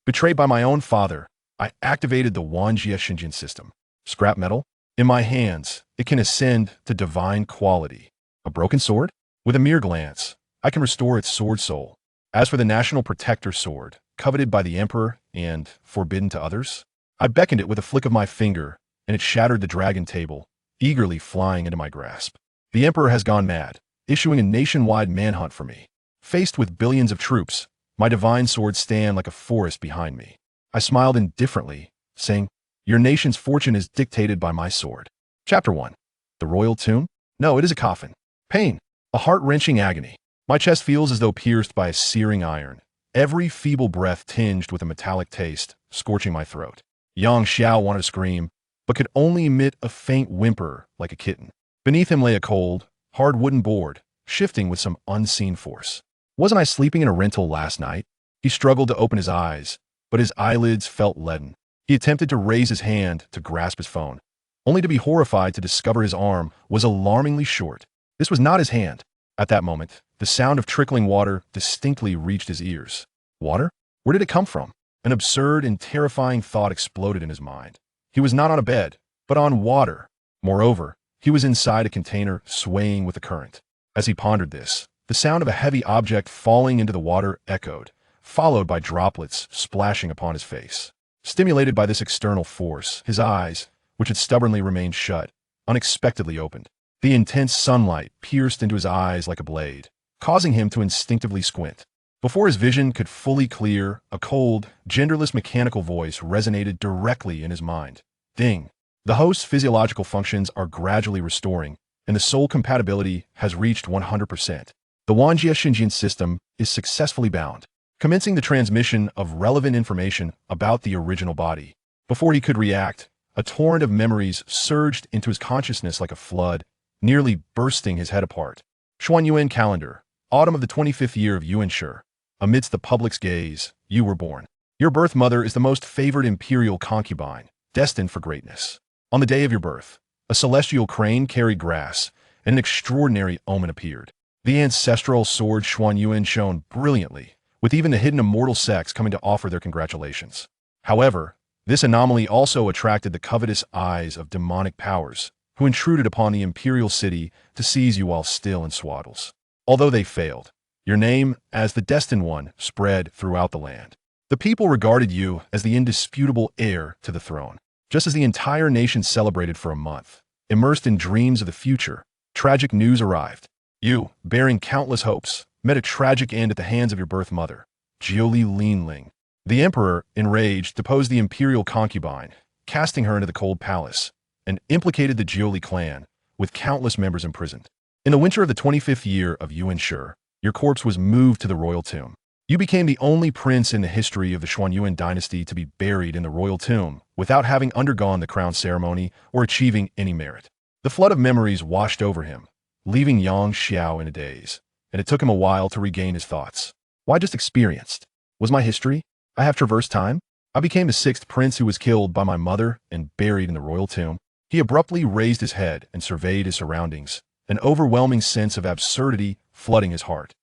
Betrayed by my own father, I activated the Xianxia system. Scrap metal? In my hands, it can ascend to divine quality. A broken sword? With a mere glance, I can restore its sword soul. As for the national protector sword, coveted by the emperor and forbidden to others, I beckoned it with a flick of my finger, and it shattered the dragon table, eagerly flying into my grasp. The emperor has gone mad, issuing a nationwide manhunt for me. Faced with billions of troops, my divine swords stand like a forest behind me. I smiled indifferently, saying, "Your nation's fortune is dictated by my sword." Chapter 1. The Royal Tomb? No, it is a coffin. Pain. A heart-wrenching agony. My chest feels as though pierced by a searing iron, every feeble breath tinged with a metallic taste, scorching my throat. Xianxia wanted to scream, but could only emit a faint whimper like a kitten. Beneath him lay a cold, hard wooden board, shifting with some unseen force. Wasn't I sleeping in a rental last night? He struggled to open his eyes, but his eyelids felt leaden. He attempted to raise his hand to grasp his phone, only to be horrified to discover his arm was alarmingly short. This was not his hand. At that moment, the sound of trickling water distinctly reached his ears. Water? Where did it come from? An absurd and terrifying thought exploded in his mind. He was not on a bed, but on water. Moreover, he was inside a container swaying with the current. As he pondered this, the sound of a heavy object falling into the water echoed, followed by droplets splashing upon his face. Stimulated by this external force, his eyes, which had stubbornly remained shut, unexpectedly opened. The intense sunlight pierced into his eyes like a blade, causing him to instinctively squint. Before his vision could fully clear, a cold, genderless mechanical voice resonated directly in his mind. Ding! The host's physiological functions are gradually restoring, and the soul compatibility has reached 100%. The Xianxia system is successfully bound, commencing the transmission of relevant information about the original body. Before he could react, a torrent of memories surged into his consciousness like a flood, nearly bursting his head apart. Xuanyuan calendar, autumn of the 25th year of Xianxia. Amidst the public's gaze, you were born. Your birth mother is the most favored imperial concubine, destined for greatness. On the day of your birth, a celestial crane carried grass, and an extraordinary omen appeared. The ancestral sword Xuanyuan shone brilliantly, with even the hidden immortal sex coming to offer their congratulations. However, this anomaly also attracted the covetous eyes of demonic powers, who intruded upon the imperial city to seize you while still in swaddles. Although they failed, your name, as the destined one, spread throughout the land. The people regarded you as the indisputable heir to the throne. Just as the entire nation celebrated for a month, immersed in dreams of the future, tragic news arrived. You, bearing countless hopes, met a tragic end at the hands of your birth mother, Jiuli Linling. The emperor, enraged, deposed the imperial concubine, casting her into the cold palace, and implicated the Jiuli clan, with countless members imprisoned. In the winter of the 25th year of Xianxia, your corpse was moved to the royal tomb. You became the only prince in the history of the Xuanyuan dynasty to be buried in the royal tomb without having undergone the crown ceremony or achieving any merit. The flood of memories washed over him, leaving Xianxia in a daze, and it took him a while to regain his thoughts. Why just experienced? Was my history? I have traversed time? I became the sixth prince who was killed by my mother and buried in the royal tomb. He abruptly raised his head and surveyed his surroundings, an overwhelming sense of absurdity flooding his heart.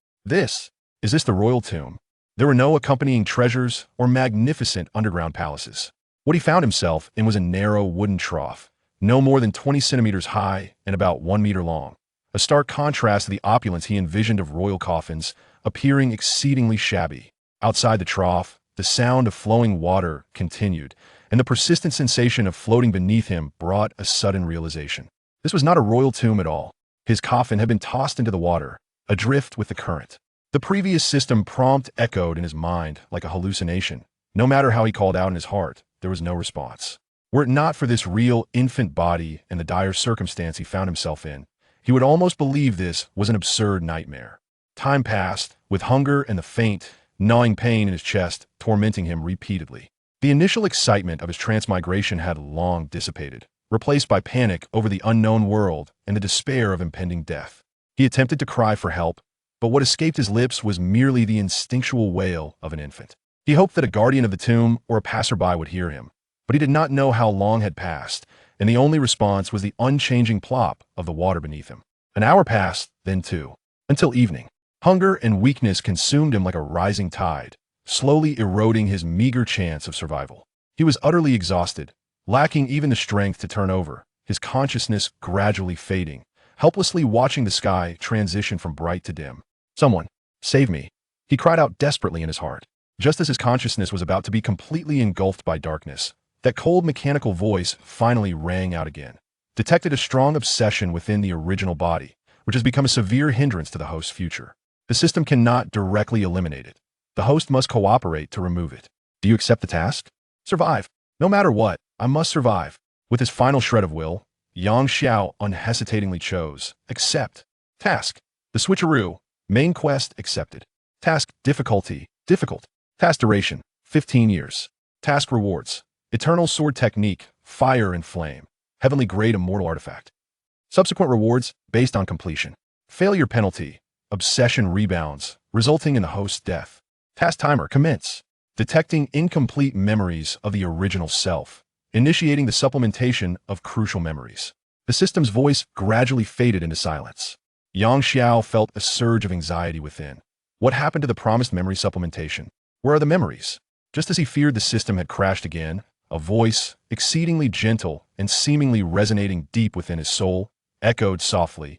Is this the royal tomb? There were no accompanying treasures or magnificent underground palaces. What he found himself in was a narrow wooden trough, no more than 20 centimeters high and about 1 meter long. A stark contrast to the opulence he envisioned of royal coffins, appearing exceedingly shabby. Outside the trough, the sound of flowing water continued, and the persistent sensation of floating beneath him brought a sudden realization. This was not a royal tomb at all. His coffin had been tossed into the water, adrift with the current. The previous system prompt echoed in his mind like a hallucination. No matter how he called out in his heart, there was no response. Were it not for this real infant body and the dire circumstance he found himself in, he would almost believe this was an absurd nightmare. Time passed, with hunger and the faint, gnawing pain in his chest tormenting him repeatedly. The initial excitement of his transmigration had long dissipated, replaced by panic over the unknown world and the despair of impending death. He attempted to cry for help, but what escaped his lips was merely the instinctual wail of an infant. He hoped that a guardian of the tomb or a passerby would hear him, but he did not know how long had passed, and the only response was the unchanging plop of the water beneath him. An hour passed, then two, until evening. Hunger and weakness consumed him like a rising tide, slowly eroding his meager chance of survival. He was utterly exhausted, lacking even the strength to turn over, his consciousness gradually fading, helplessly watching the sky transition from bright to dim. "Someone, save me," he cried out desperately in his heart. Just as his consciousness was about to be completely engulfed by darkness, that cold mechanical voice finally rang out again, detected a strong obsession within the original body, which has become a severe hindrance to the host's future. The system cannot directly eliminate it. The host must cooperate to remove it. Do you accept the task? Survive. No matter what, I must survive. With his final shred of will, Xianxia unhesitatingly chose accept. Task. The switcheroo. Main quest accepted. Task difficulty difficult. Task duration 15 years. Task rewards eternal sword technique, fire and flame, heavenly grade immortal artifact. Subsequent rewards based on completion. Failure penalty, obsession rebounds, resulting in the host's death. Task timer commence. Detecting incomplete memories of the original self, initiating the supplementation of crucial memories. The system's voice gradually faded into silence. Xianxia felt a surge of anxiety within. What happened to the promised memory supplementation? Where are the memories? Just as he feared the system had crashed again, a voice, exceedingly gentle and seemingly resonating deep within his soul, echoed softly,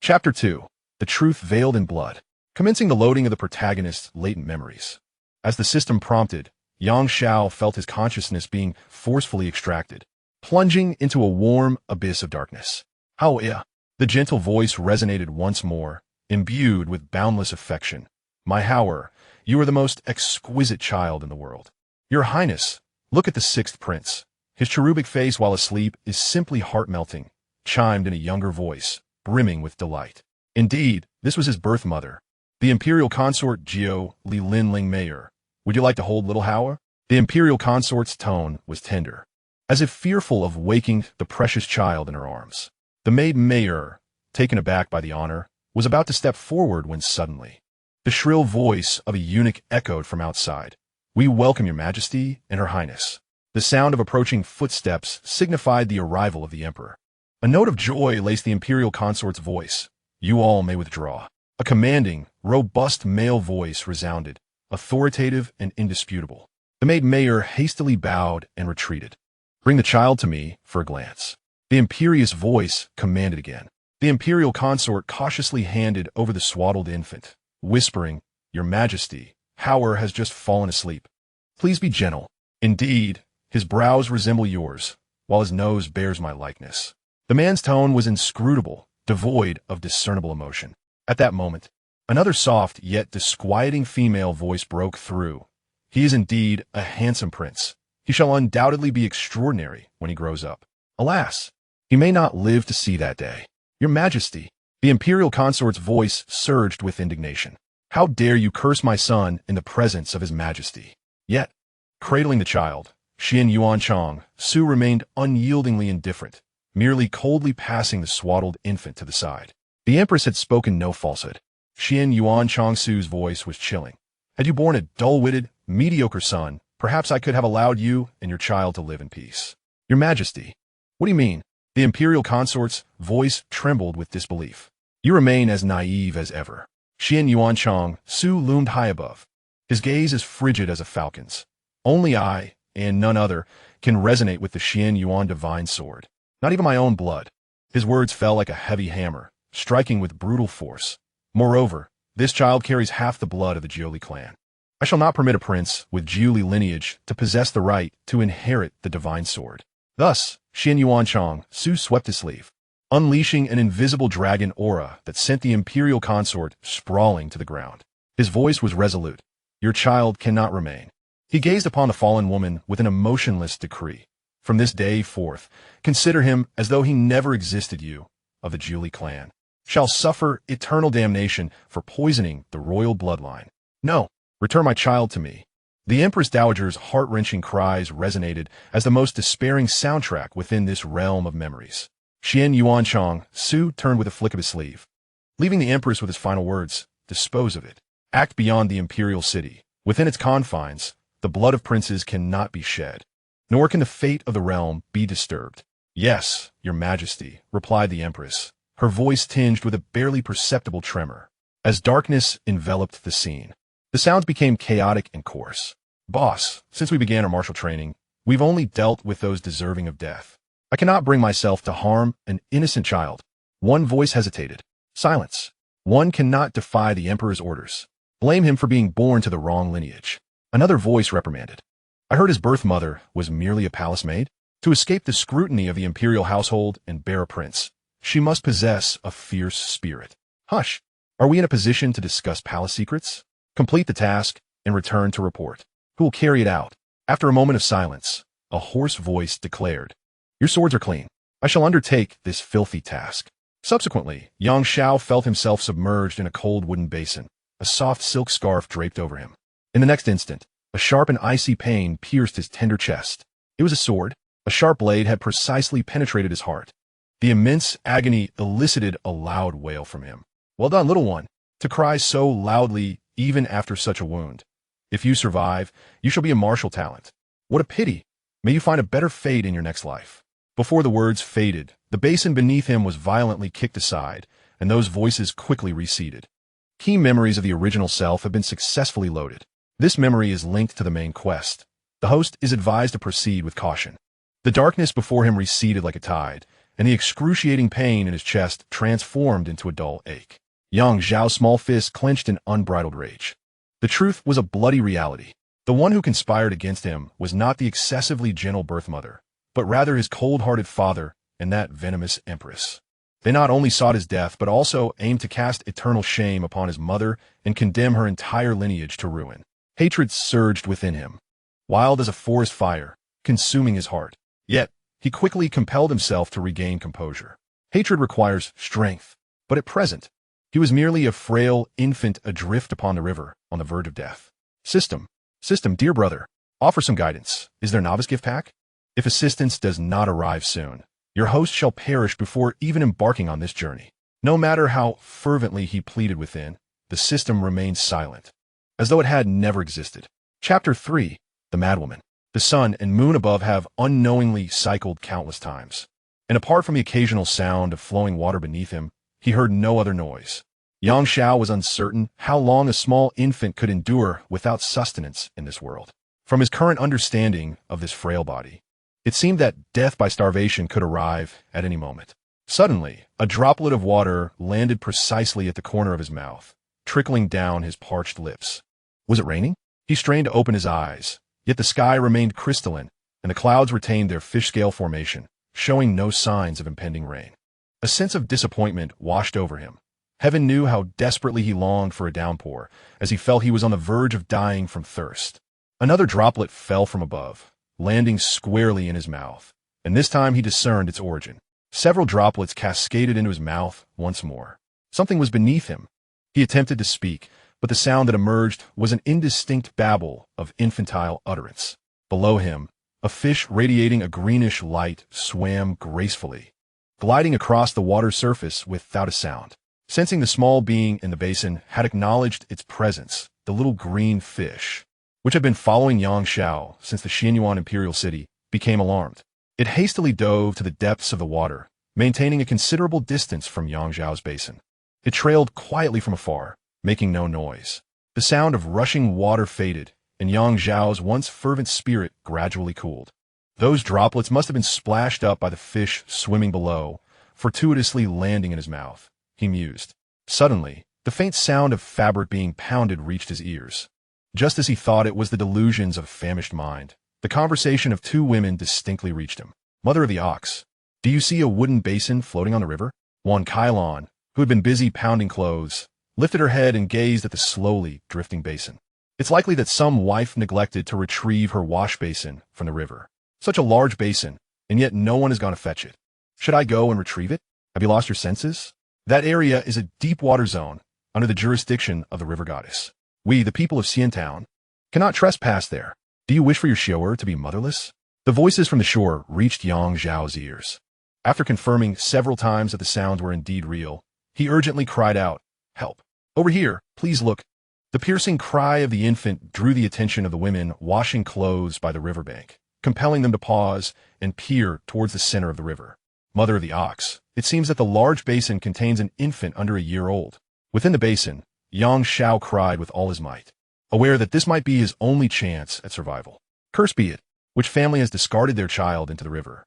Chapter 2. The Truth Veiled in Blood. Commencing the loading of the protagonist's latent memories. As the system prompted, Xianxia felt his consciousness being forcefully extracted, plunging into a warm abyss of darkness. The gentle voice resonated once more, imbued with boundless affection. "My Howard, you are the most exquisite child in the world. Your Highness, look at the sixth prince. His cherubic face while asleep is simply heart-melting," chimed in a younger voice, brimming with delight. Indeed, this was his birth mother, the imperial consort Jiu Li Linling Mayer. "Would you like to hold little Howard?" The imperial consort's tone was tender, as if fearful of waking the precious child in her arms. The maid Mayer, taken aback by the honor, was about to step forward when suddenly the shrill voice of a eunuch echoed from outside. "We welcome your majesty and her highness." The sound of approaching footsteps signified the arrival of the emperor. A note of joy laced the imperial consort's voice. "You all may withdraw." A commanding, robust male voice resounded, authoritative and indisputable. The maid Mayer hastily bowed and retreated. "Bring the child to me for a glance." The imperious voice commanded again. The imperial consort cautiously handed over the swaddled infant, whispering, "Your Majesty, Howard has just fallen asleep. Please be gentle. Indeed, his brows resemble yours, while his nose bears my likeness." The man's tone was inscrutable, devoid of discernible emotion. At that moment, another soft yet disquieting female voice broke through. "He is indeed a handsome prince. He shall undoubtedly be extraordinary when he grows up. Alas, he may not live to see that day. Your Majesty." The imperial consort's voice surged with indignation. "How dare you curse my son in the presence of his majesty?" Yet, cradling the child, Xianxia Su remained unyieldingly indifferent, merely coldly passing the swaddled infant to the side. The empress had spoken no falsehood. Xianxia Su's voice was chilling. "Had you borne a dull-witted, mediocre son, perhaps I could have allowed you and your child to live in peace." "Your Majesty." "What do you mean?" The imperial consort's voice trembled with disbelief. "You remain as naive as ever." Xianxia Su loomed high above, his gaze as frigid as a falcon's. "Only I, and none other, can resonate with the Xianxia Divine Sword. Not even my own blood." His words fell like a heavy hammer, striking with brutal force. "Moreover, this child carries half the blood of the Jiuli clan. I shall not permit a prince with Jiuli lineage to possess the right to inherit the Divine Sword." Thus, Xianxia Su swept his sleeve, unleashing an invisible dragon aura that sent the imperial consort sprawling to the ground. His voice was resolute. "Your child cannot remain." He gazed upon the fallen woman with an emotionless decree. "From this day forth, consider him as though he never existed. You, of the Jiuli clan, shall suffer eternal damnation for poisoning the royal bloodline. No, return my child to me." The Empress Dowager's heart-wrenching cries resonated as the most despairing soundtrack within this realm of memories. Xianxia Su turned with a flick of his sleeve, leaving the Empress with his final words, "Dispose of it. Act beyond the imperial city. Within its confines, the blood of princes cannot be shed, nor can the fate of the realm be disturbed." "Yes, your Majesty," replied the Empress, her voice tinged with a barely perceptible tremor. As darkness enveloped the scene, The sounds became chaotic and coarse. Boss, since we began our martial training, we've only dealt with those deserving of death. I cannot bring myself to harm an innocent child. One voice hesitated. Silence. One cannot defy the Emperor's orders. Blame him for being born to the wrong lineage. Another voice reprimanded. I heard his birth mother was merely a palace maid. To escape the scrutiny of the imperial household and bear a prince, she must possess a fierce spirit. Hush! Are we in a position to discuss palace secrets? Complete the task and return to report. Who will carry it out? After a moment of silence, a hoarse voice declared, Your swords are clean. I shall undertake this filthy task. Subsequently, Xianxia felt himself submerged in a cold wooden basin, a soft silk scarf draped over him. In the next instant, a sharp and icy pain pierced his tender chest. It was a sword. A sharp blade had precisely penetrated his heart. The immense agony elicited a loud wail from him. Well done, little one, to cry so loudly even after such a wound. If you survive, you shall be a martial talent. What a pity. May you find a better fate in your next life. Before the words faded, the basin beneath him was violently kicked aside, and those voices quickly receded. Key memories of the original self have been successfully loaded. This memory is linked to the main quest. The host is advised to proceed with caution. The darkness before him receded like a tide, and the excruciating pain in his chest transformed into a dull ache. Xiao's small fist clenched in unbridled rage. The truth was a bloody reality. The one who conspired against him was not the excessively gentle birth mother, but rather his cold-hearted father and that venomous empress. They not only sought his death, but also aimed to cast eternal shame upon his mother and condemn her entire lineage to ruin. Hatred surged within him, wild as a forest fire, consuming his heart. Yet, he quickly compelled himself to regain composure. Hatred requires strength, but at present, he was merely a frail infant adrift upon the river, on the verge of death. System, dear brother, offer some guidance. Is there novice gift pack? If assistance does not arrive soon, your host shall perish before even embarking on this journey. No matter how fervently he pleaded within, the system remained silent, as though it had never existed. Chapter 3. The Madwoman. The sun and moon above have unknowingly cycled countless times, and apart from the occasional sound of flowing water beneath him, he heard no other noise. Xianxia was uncertain how long a small infant could endure without sustenance in this world. From his current understanding of this frail body, it seemed that death by starvation could arrive at any moment. Suddenly, a droplet of water landed precisely at the corner of his mouth, trickling down his parched lips. Was it raining? He strained to open his eyes. Yet the sky remained crystalline, and the clouds retained their fish-scale formation, showing no signs of impending rain. A sense of disappointment washed over him. Heaven knew how desperately he longed for a downpour, as he felt he was on the verge of dying from thirst. Another droplet fell from above, landing squarely in his mouth, and this time he discerned its origin. Several droplets cascaded into his mouth once more. Something was beneath him. He attempted to speak, but the sound that emerged was an indistinct babble of infantile utterance. Below him, a fish radiating a greenish light swam gracefully, gliding across the water's surface without a sound. Sensing the small being in the basin had acknowledged its presence, the little green fish, which had been following Xianxia since the Xianyuan imperial city, became alarmed. It hastily dove to the depths of the water, maintaining a considerable distance from Xiao's basin. It trailed quietly from afar, making no noise. The sound of rushing water faded, and Xiao's once fervent spirit gradually cooled. Those droplets must have been splashed up by the fish swimming below, fortuitously landing in his mouth, he mused. Suddenly, the faint sound of fabric being pounded reached his ears. Just as he thought it was the delusions of a famished mind, the conversation of two women distinctly reached him. Mother of the ox, do you see a wooden basin floating on the river? One Kylon, who had been busy pounding clothes, lifted her head and gazed at the slowly drifting basin. It's likely that some wife neglected to retrieve her wash basin from the river. Such a large basin, and yet no one has gone to fetch it. Should I go and retrieve it? Have you lost your senses? That area is a deep water zone under the jurisdiction of the river goddess. We, the people of Xiantown, cannot trespass there. Do you wish for your Xiaoer to be motherless? The voices from the shore reached Xiao's ears. After confirming several times that the sounds were indeed real, he urgently cried out, Help! Over here, please look. The piercing cry of the infant drew the attention of the women washing clothes by the riverbank, compelling them to pause and peer towards the center of the river. Mother of the ox, it seems that the large basin contains an infant under a year old. Within the basin, Xianxia cried with all his might. aware that this might be his only chance at survival. Curse be it, which family has discarded their child into the river?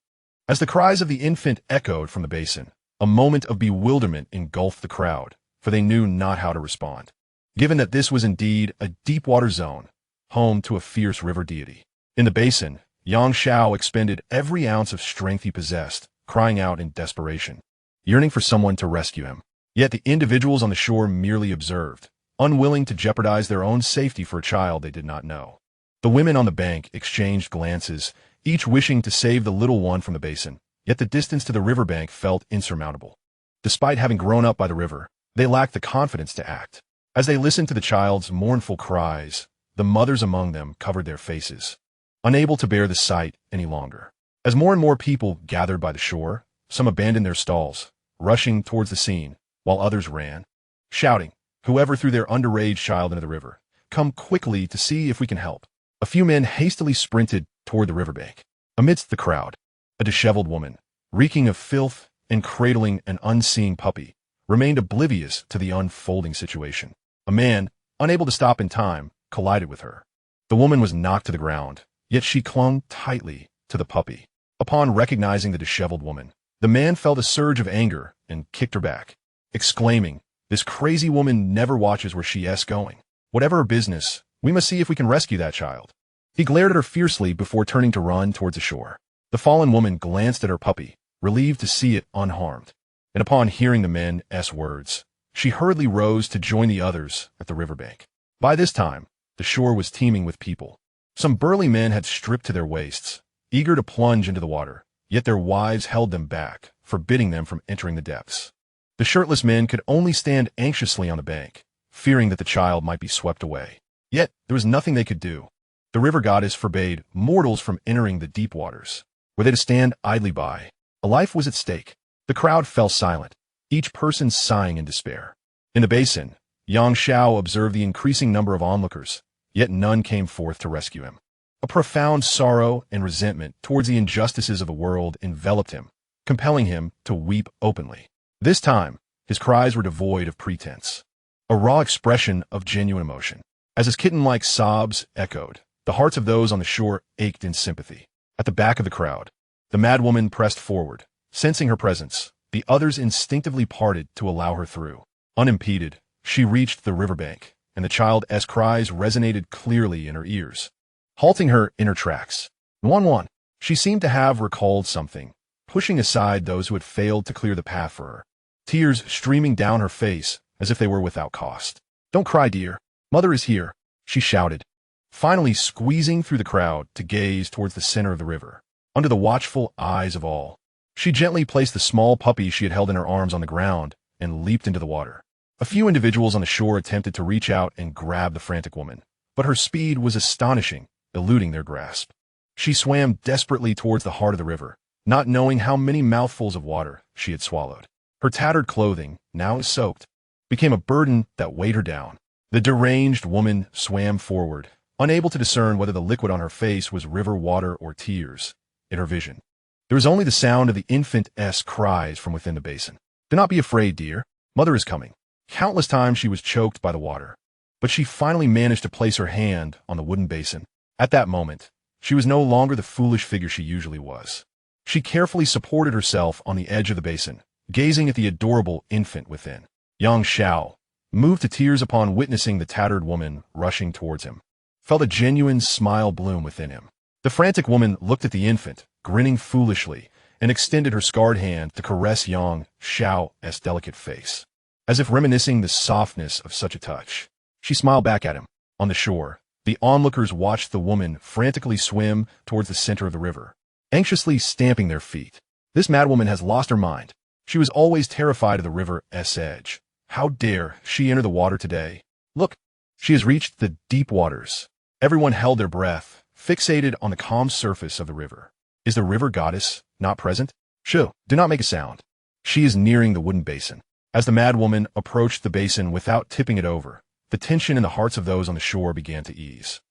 As the cries of the infant echoed from the basin, a moment of bewilderment engulfed the crowd, for they knew not how to respond. Given that this was indeed a deep-water zone, home to a fierce river deity. In the basin, Xianxia expended every ounce of strength he possessed, crying out in desperation, yearning for someone to rescue him. Yet the individuals on the shore merely observed, unwilling to jeopardize their own safety for a child they did not know. The women on the bank exchanged glances, each wishing to save the little one from the basin, yet the distance to the riverbank felt insurmountable. Despite having grown up by the river, they lacked the confidence to act. As they listened to the child's mournful cries, the mothers among them covered their faces, unable to bear the sight any longer. As more and more people gathered by the shore, some abandoned their stalls, rushing towards the scene, while others ran, shouting, "Whoever threw their underage child into the river, come quickly to see if we can help." A few men hastily sprinted toward the riverbank. Amidst the crowd, a disheveled woman, reeking of filth and cradling an unseeing puppy, remained oblivious to the unfolding situation. A man, unable to stop in time, collided with her. The woman was knocked to the ground, yet she clung tightly to the puppy. Upon recognizing the disheveled woman, the man felt a surge of anger and kicked her back, exclaiming, "This crazy woman never watches where she is going. Whatever her business, we must see if we can rescue that child." He glared at her fiercely before turning to run towards the shore. The fallen woman glanced at her puppy, relieved to see it unharmed, and upon hearing the men's words, she hurriedly rose to join the others at the riverbank. By this time, the shore was teeming with people. Some burly men had stripped to their waists, eager to plunge into the water, yet their wives held them back, forbidding them from entering the depths. The shirtless men could only stand anxiously on the bank, fearing that the child might be swept away. Yet there was nothing they could do. The river goddess forbade mortals from entering the deep waters. Were they to stand idly by? A life was at stake. The crowd fell silent, each person sighing in despair. In the basin, Xianxia observed the increasing number of onlookers, yet none came forth to rescue him. A profound sorrow and resentment towards the injustices of the world enveloped him, compelling him to weep openly. This time, his cries were devoid of pretense, a raw expression of genuine emotion. As his kitten-like sobs echoed, the hearts of those on the shore ached in sympathy. At the back of the crowd, the madwoman pressed forward. Sensing her presence, the others instinctively parted to allow her through. Unimpeded, she reached the riverbank, and the child's cries resonated clearly in her ears, halting her in her tracks. One. She seemed to have recalled something, pushing aside those who had failed to clear the path for her, tears streaming down her face as if they were without cost. "Don't cry, dear. Mother is here," she shouted, finally squeezing through the crowd to gaze towards the center of the river. Under the watchful eyes of all, she gently placed the small puppy she had held in her arms on the ground and leaped into the water. A few individuals on the shore attempted to reach out and grab the frantic woman, but her speed was astonishing, eluding their grasp. She swam desperately towards the heart of the river, not knowing how many mouthfuls of water she had swallowed. Her tattered clothing, now soaked, became a burden that weighed her down. The deranged woman swam forward, unable to discern whether the liquid on her face was river water or tears. In her vision, there was only the sound of the infant's cries from within the basin. "Do not be afraid, dear. Mother is coming." Countless times she was choked by the water, but she finally managed to place her hand on the wooden basin. At that moment, she was no longer the foolish figure she usually was. She carefully supported herself on the edge of the basin, gazing at the adorable infant within. Xianxia, moved to tears upon witnessing the tattered woman rushing towards him, felt a genuine smile bloom within him. The frantic woman looked at the infant, grinning foolishly, and extended her scarred hand to caress Xiao's delicate face. As if reminiscing the softness of such a touch, she smiled back at him. On the shore, the onlookers watched the woman frantically swim towards the center of the river, anxiously stamping their feet. "This madwoman has lost her mind. She was always terrified of the river's edge. How dare she enter the water today? Look, she has reached the deep waters." Everyone held their breath, fixated on the calm surface of the river. Is the river goddess not present? Shoo, do not make a sound. She is nearing the wooden basin. As the madwoman approached the basin without tipping it over, the tension in the hearts of those on the shore began to ease.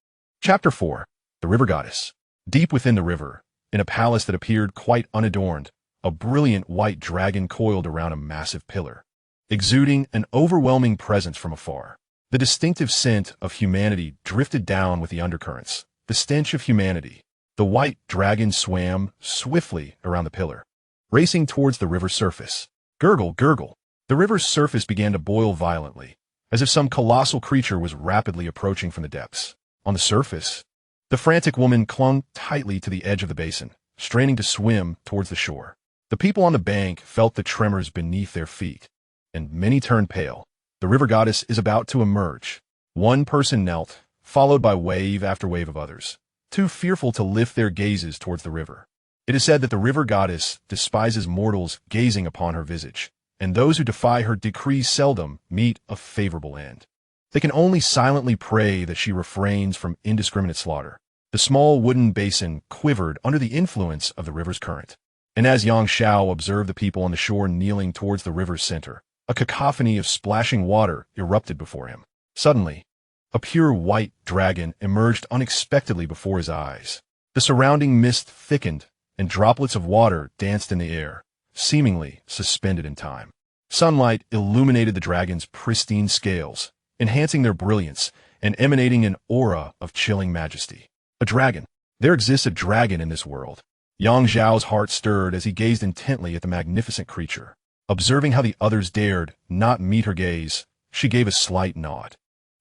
Chapter 4. The River Goddess. Deep within the river, in a palace that appeared quite unadorned, a brilliant white dragon coiled around a massive pillar, exuding an overwhelming presence from afar. The distinctive scent of humanity drifted down with the undercurrents, the stench of humanity. The white dragon swam swiftly around the pillar, racing towards the river's surface. Gurgle, gurgle. The river's surface began to boil violently, as if some colossal creature was rapidly approaching from the depths. On the surface, the frantic woman clung tightly to the edge of the basin, straining to swim towards the shore. The people on the bank felt the tremors beneath their feet, and many turned pale. The river goddess is about to emerge. One person knelt, followed by wave after wave of others, too fearful to lift their gazes towards the river. It is said that the river goddess despises mortals gazing upon her visage, and those who defy her decrees seldom meet a favorable end. They can only silently pray that she refrains from indiscriminate slaughter. The small wooden basin quivered under the influence of the river's current, and as Xianxia observed the people on the shore kneeling towards the river's center, a cacophony of splashing water erupted before him. Suddenly, a pure white dragon emerged unexpectedly before his eyes. The surrounding mist thickened, and droplets of water danced in the air, seemingly suspended in time. Sunlight illuminated the dragon's pristine scales, enhancing their brilliance and emanating an aura of chilling majesty. A dragon. There exists a dragon in this world. Yang Zhao's heart stirred as he gazed intently at the magnificent creature. Observing how the others dared not meet her gaze, she gave a slight nod,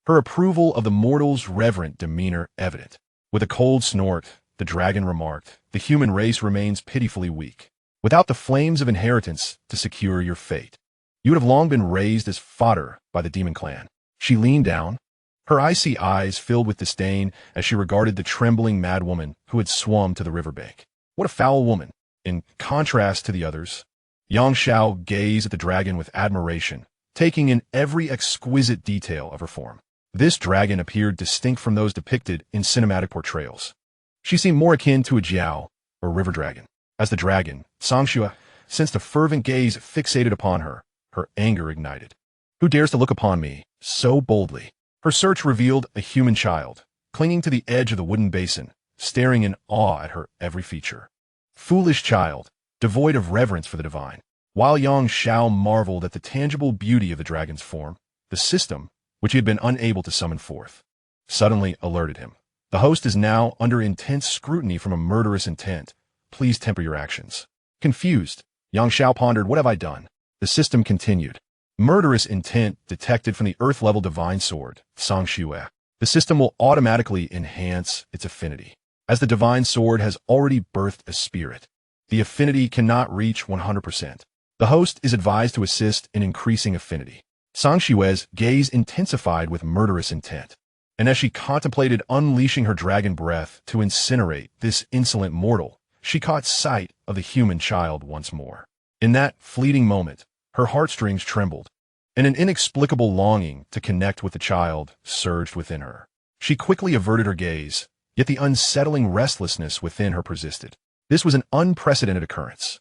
her approval of the mortal's reverent demeanor evident. With a cold snort, the dragon remarked, "The human race remains pitifully weak. Without the flames of inheritance to secure your fate, you would have long been raised as fodder by the demon clan." She leaned down, her icy eyes filled with disdain as she regarded the trembling madwoman who had swum to the riverbank. What a foul woman! In contrast to the others, Xianxia gazed at the dragon with admiration, taking in every exquisite detail of her form. This dragon appeared distinct from those depicted in cinematic portrayals. She seemed more akin to a jiao, or river dragon. As the dragon, Xianxia sensed a fervent gaze fixated upon her, her anger ignited. Who dares to look upon me so boldly? Her search revealed a human child, clinging to the edge of the wooden basin, staring in awe at her every feature. Foolish child, devoid of reverence for the divine. While Xianxia marveled at the tangible beauty of the dragon's form, the system, which he had been unable to summon forth, suddenly alerted him. The host is now under intense scrutiny from a murderous intent. Please temper your actions. Confused, Xianxia pondered, what have I done? The system continued. Murderous intent detected from the earth-level divine sword, Xianxia. The system will automatically enhance its affinity. As the divine sword has already birthed a spirit, the affinity cannot reach 100%. The host is advised to assist in increasing affinity. Xianxia's gaze intensified with murderous intent, and as she contemplated unleashing her dragon breath to incinerate this insolent mortal, she caught sight of the human child once more. In that fleeting moment, her heartstrings trembled, and an inexplicable longing to connect with the child surged within her. She quickly averted her gaze, yet the unsettling restlessness within her persisted. This was an unprecedented occurrence.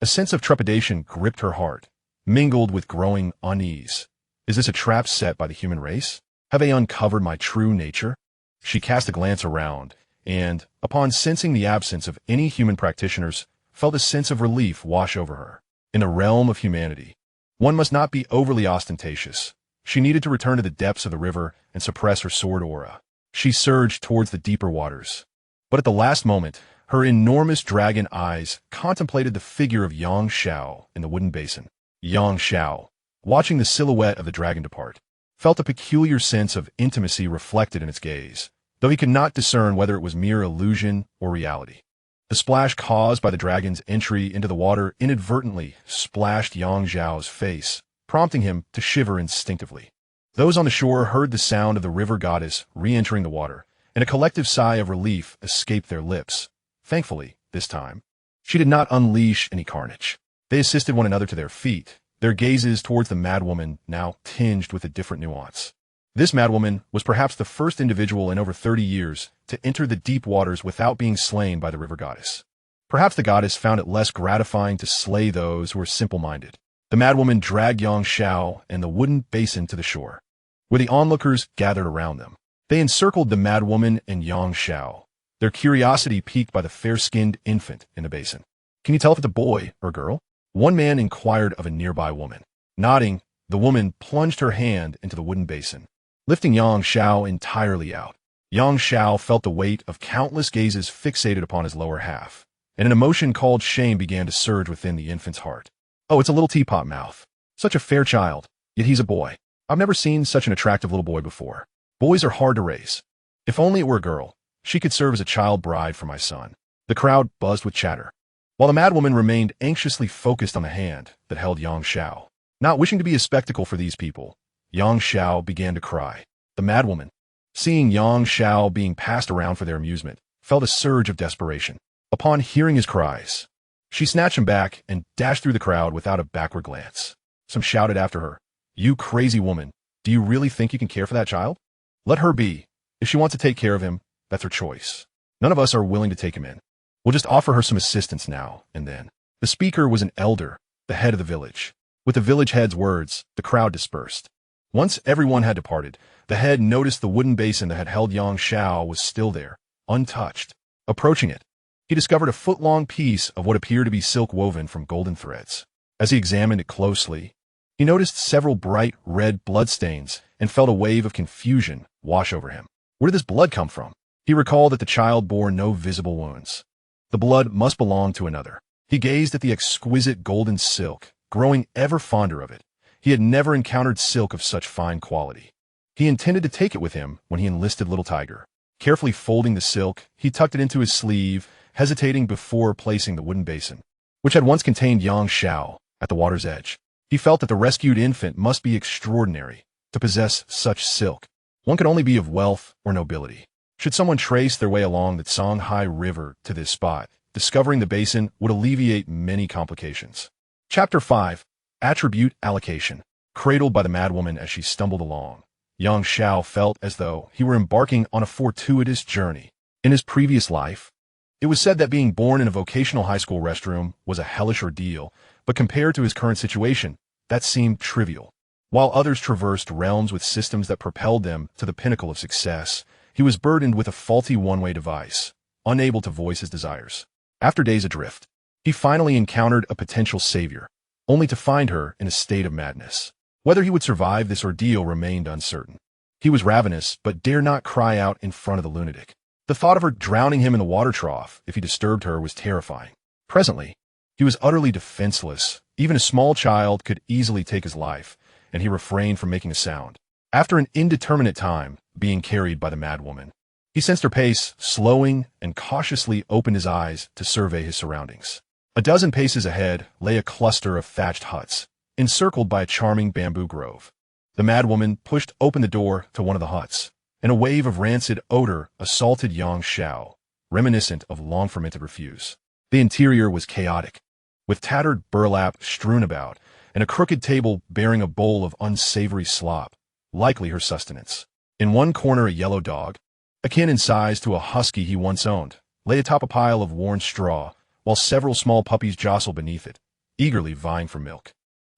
A sense of trepidation gripped her heart, mingled with growing unease. Is this a trap set by the human race? Have they uncovered my true nature? She cast a glance around, and, upon sensing the absence of any human practitioners, felt a sense of relief wash over her. In the realm of humanity, one must not be overly ostentatious. She needed to return to the depths of the river and suppress her sword aura. She surged towards the deeper waters. But at the last moment, her enormous dragon eyes contemplated the figure of Xianxia in the wooden basin. Xianxia, watching the silhouette of the dragon depart, felt a peculiar sense of intimacy reflected in its gaze, though he could not discern whether it was mere illusion or reality. The splash caused by the dragon's entry into the water inadvertently splashed Xianxia's face, prompting him to shiver instinctively. Those on the shore heard the sound of the river goddess re-entering the water, and a collective sigh of relief escaped their lips. Thankfully, this time, she did not unleash any carnage. They assisted one another to their feet, their gazes towards the madwoman now tinged with a different nuance. This madwoman was perhaps the first individual in over 30 years to enter the deep waters without being slain by the river goddess. Perhaps the goddess found it less gratifying to slay those who were simple-minded. The madwoman dragged Xianxia and the wooden basin to the shore, where the onlookers gathered around them. They encircled the madwoman and Xianxia, their curiosity piqued by the fair-skinned infant in the basin. Can you tell if it's a boy or a girl? One man inquired of a nearby woman. Nodding, the woman plunged her hand into the wooden basin. lifting Xianxia entirely out. Xianxia felt the weight of countless gazes fixated upon his lower half, and an emotion called shame began to surge within the infant's heart. Oh, it's a little teapot mouth. Such a fair child, yet he's a boy. I've never seen such an attractive little boy before. Boys are hard to raise. If only it were a girl, she could serve as a child bride for my son. The crowd buzzed with chatter, while the madwoman remained anxiously focused on the hand that held Xianxia. Not wishing to be a spectacle for these people, Xianxia began to cry. The madwoman, seeing Xianxia being passed around for their amusement, felt a surge of desperation. Upon hearing his cries, she snatched him back and dashed through the crowd without a backward glance. Some shouted after her, "You crazy woman, do you really think you can care for that child? Let her be. If she wants to take care of him, that's her choice. None of us are willing to take him in. We'll just offer her some assistance now and then." The speaker was an elder, the head of the village. With the village head's words, the crowd dispersed. Once everyone had departed, the head noticed the wooden basin that had held Xianxia was still there, untouched. Approaching it, he discovered a foot-long piece of what appeared to be silk woven from golden threads. As he examined it closely, he noticed several bright red bloodstains and felt a wave of confusion wash over him. Where did this blood come from? He recalled that the child bore no visible wounds. The blood must belong to another. He gazed at the exquisite golden silk, growing ever fonder of it. He had never encountered silk of such fine quality. He intended to take it with him when he enlisted Little Tiger. Carefully folding the silk, he tucked it into his sleeve, hesitating before placing the wooden basin, which had once contained Xianxia, at the water's edge. He felt that the rescued infant must be extraordinary to possess such silk. One could only be of wealth or nobility. Should someone trace their way along the Songhai River to this spot, discovering the basin would alleviate many complications. Chapter 5. Attribute Allocation. Cradled by the madwoman as she stumbled along, Xianxia felt as though he were embarking on a fortuitous journey. In his previous life, it was said that being born in a vocational high school restroom was a hellish ordeal, but compared to his current situation, that seemed trivial. While others traversed realms with systems that propelled them to the pinnacle of success, he was burdened with a faulty one-way device, unable to voice his desires. After days adrift, he finally encountered a potential savior, only to find her in a state of madness. Whether he would survive this ordeal remained uncertain. He was ravenous, but dared not cry out in front of the lunatic. The thought of her drowning him in the water trough if he disturbed her was terrifying. Presently, he was utterly defenseless. Even a small child could easily take his life, and he refrained from making a sound. After an indeterminate time, being carried by the madwoman, he sensed her pace slowing and cautiously opened his eyes to survey his surroundings. A dozen paces ahead lay a cluster of thatched huts, encircled by a charming bamboo grove. The madwoman pushed open the door to one of the huts, and a wave of rancid odor assaulted Xianxia, reminiscent of long-fermented refuse. The interior was chaotic, with tattered burlap strewn about, and a crooked table bearing a bowl of unsavory slop, likely her sustenance. In one corner, a yellow dog, akin in size to a husky he once owned, lay atop a pile of worn straw, while several small puppies jostled beneath it, eagerly vying for milk.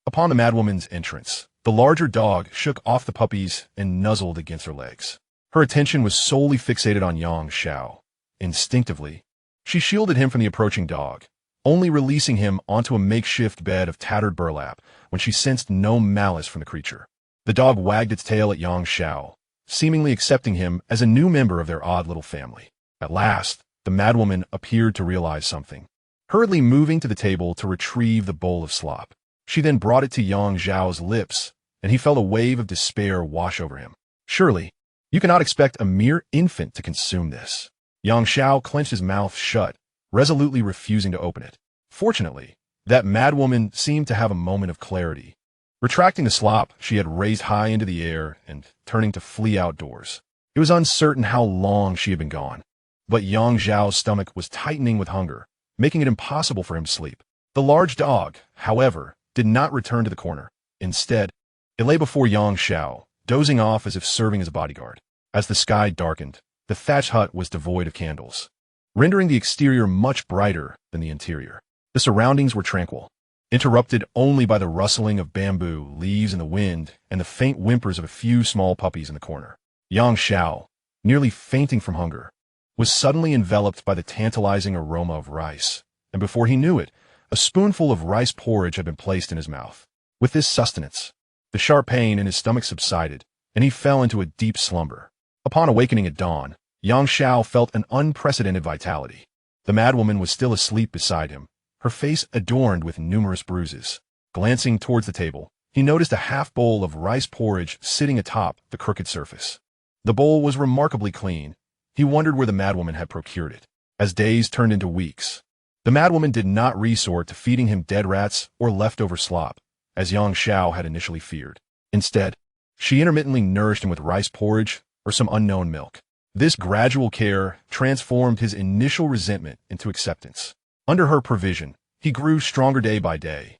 Upon the madwoman's entrance, the larger dog shook off the puppies and nuzzled against her legs. Her attention was solely fixated on Xianxia. Instinctively, she shielded him from the approaching dog, only releasing him onto a makeshift bed of tattered burlap when she sensed no malice from the creature. The dog wagged its tail at Xianxia, seemingly accepting him as a new member of their odd little family. At last, the madwoman appeared to realize something, hurriedly moving to the table to retrieve the bowl of slop. She then brought it to Xiao's lips, and he felt a wave of despair wash over him. Surely, you cannot expect a mere infant to consume this. Xianxia clenched his mouth shut, resolutely refusing to open it. Fortunately, that madwoman seemed to have a moment of clarity. Retracting the slop she had raised high into the air and turning to flee outdoors. It was uncertain how long she had been gone, but Xiao's stomach was tightening with hunger, making it impossible for him to sleep. The large dog, however, did not return to the corner. Instead, it lay before Xianxia, dozing off as if serving as a bodyguard. As the sky darkened, the thatched hut was devoid of candles, rendering the exterior much brighter than the interior. The surroundings were tranquil, interrupted only by the rustling of bamboo, leaves in the wind, and the faint whimpers of a few small puppies in the corner. Xianxia, nearly fainting from hunger, was suddenly enveloped by the tantalizing aroma of rice, and before he knew it, a spoonful of rice porridge had been placed in his mouth. With this sustenance, the sharp pain in his stomach subsided, and he fell into a deep slumber. Upon awakening at dawn, Xianxia felt an unprecedented vitality. The madwoman was still asleep beside him, her face adorned with numerous bruises. Glancing towards the table, he noticed a half bowl of rice porridge sitting atop the crooked surface. The bowl was remarkably clean. He wondered where the madwoman had procured it. As days turned into weeks, the madwoman did not resort to feeding him dead rats or leftover slop, as Xianxia had initially feared. Instead, she intermittently nourished him with rice porridge or some unknown milk. This gradual care transformed his initial resentment into acceptance. Under her provision, he grew stronger day by day,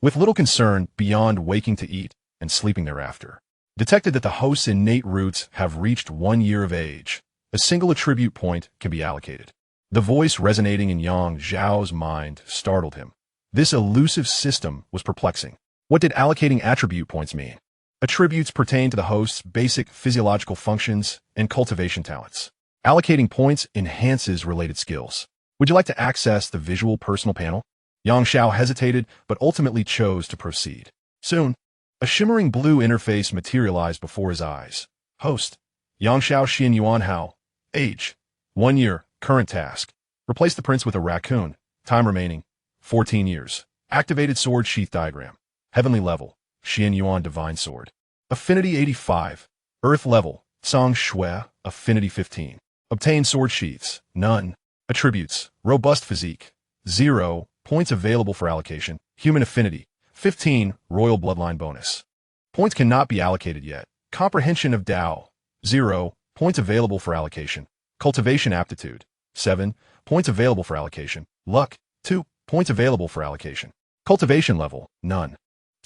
with little concern beyond waking to eat and sleeping thereafter. Detected that the host's innate roots have reached 1 year of age, a single attribute point can be allocated. The voice resonating in Yang Zhao's mind startled him. This elusive system was perplexing. What did allocating attribute points mean? Attributes pertain to the host's basic physiological functions and cultivation talents. Allocating points enhances related skills. Would you like to access the visual personal panel? Xianxia hesitated, but ultimately chose to proceed. Soon, a shimmering blue interface materialized before his eyes. Host: Xianxia Xian Yuan Hao. Age: 1 year. Current task: replace the prince with a raccoon. Time remaining: 14 years. Activated sword sheath diagram. Heavenly level: Xian Yuan Divine Sword. Affinity 85. Earth level: Song Shui. Affinity 15. Obtain sword sheaths: none. Attributes: robust physique, 0. Points available for allocation. Human affinity: 15. Royal bloodline bonus. Points cannot be allocated yet. Comprehension of Tao: 0. Points available for allocation. Cultivation aptitude: 7. Points available for allocation. Luck: 2. Points available for allocation. Cultivation level: none.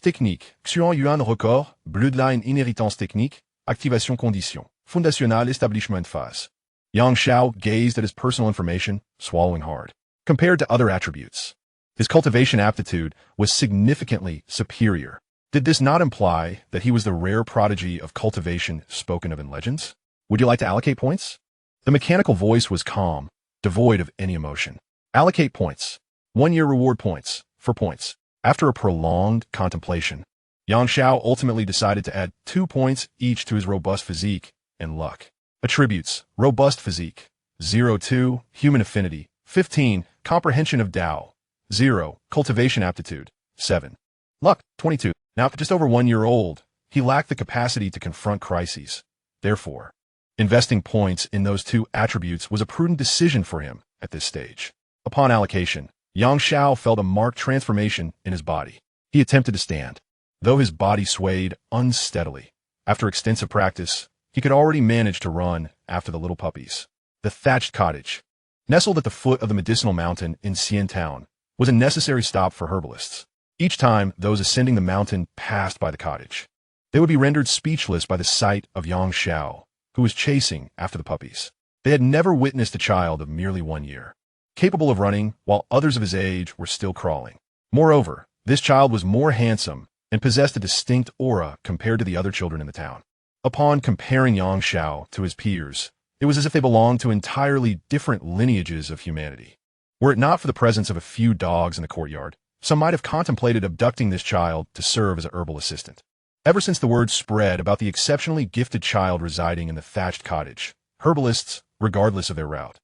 Technique: Xian Yuan Record, Bloodline Inheritance Technique, Activation Condition, Fondational Establishment Phase. Xianxia gazed at his personal information, swallowing hard. Compared to other attributes, his cultivation aptitude was significantly superior. Did this not imply that he was the rare prodigy of cultivation spoken of in legends? Would you like to allocate points? The mechanical voice was calm, devoid of any emotion. Allocate points. 1 year reward points. For points. After a prolonged contemplation, Xianxia ultimately decided to add 2 points each to his robust physique and luck. Attributes: robust physique, 0.2, human affinity, 15, comprehension of Tao, 0, cultivation aptitude, 7. Luck, 22. Now, just over 1 year old, he lacked the capacity to confront crises. Therefore, investing points in those 2 attributes was a prudent decision for him at this stage. Upon allocation, Xianxia felt a marked transformation in his body. He attempted to stand, though his body swayed unsteadily. After extensive practice, he could already manage to run after the little puppies. The thatched cottage, nestled at the foot of the medicinal mountain in Xian Town, was a necessary stop for herbalists. Each time those ascending the mountain passed by the cottage, they would be rendered speechless by the sight of Xianxia, who was chasing after the puppies. They had never witnessed a child of merely 1 year, capable of running while others of his age were still crawling. Moreover, this child was more handsome and possessed a distinct aura compared to the other children in the town. Upon comparing Xianxia to his peers, it was as if they belonged to entirely different lineages of humanity. Were it not for the presence of a few dogs in the courtyard, some might have contemplated abducting this child to serve as a herbal assistant. Ever since the word spread about the exceptionally gifted child residing in the thatched cottage, herbalists, regardless of their route,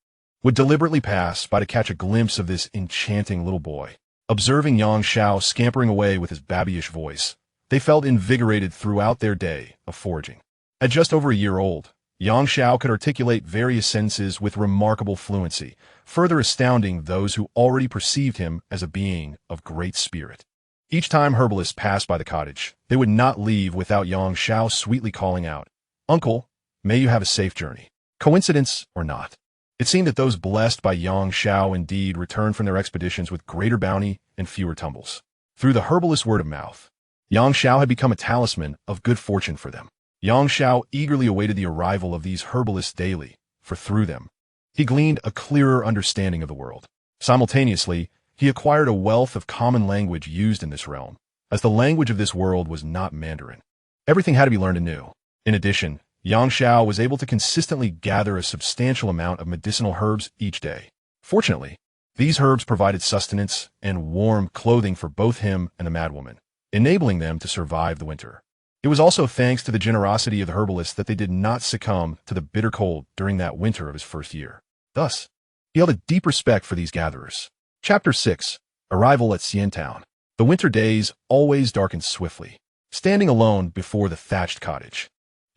would deliberately pass by to catch a glimpse of this enchanting little boy. Observing Xianxia scampering away with his babyish voice, they felt invigorated throughout their day of foraging. At just over 1 year old, Xianxia could articulate various sentences with remarkable fluency, further astounding those who already perceived him as a being of great spirit. Each time herbalists passed by the cottage, they would not leave without Xianxia sweetly calling out, "Uncle, may you have a safe journey." Coincidence or not, it seemed that those blessed by Xianxia indeed returned from their expeditions with greater bounty and fewer tumbles. Through the herbalist word of mouth, Xianxia had become a talisman of good fortune for them. Xianxia eagerly awaited the arrival of these herbalists daily, for through them, he gleaned a clearer understanding of the world. Simultaneously, he acquired a wealth of common language used in this realm, as the language of this world was not Mandarin. Everything had to be learned anew. In addition, Xianxia was able to consistently gather a substantial amount of medicinal herbs each day. Fortunately, these herbs provided sustenance and warm clothing for both him and the madwoman, enabling them to survive the winter. It was also thanks to the generosity of the herbalist that they did not succumb to the bitter cold during that winter of his first year. Thus, he held a deep respect for these gatherers. Chapter 6. Arrival at Xiantown. The winter days always darkened swiftly. Standing alone before the thatched cottage,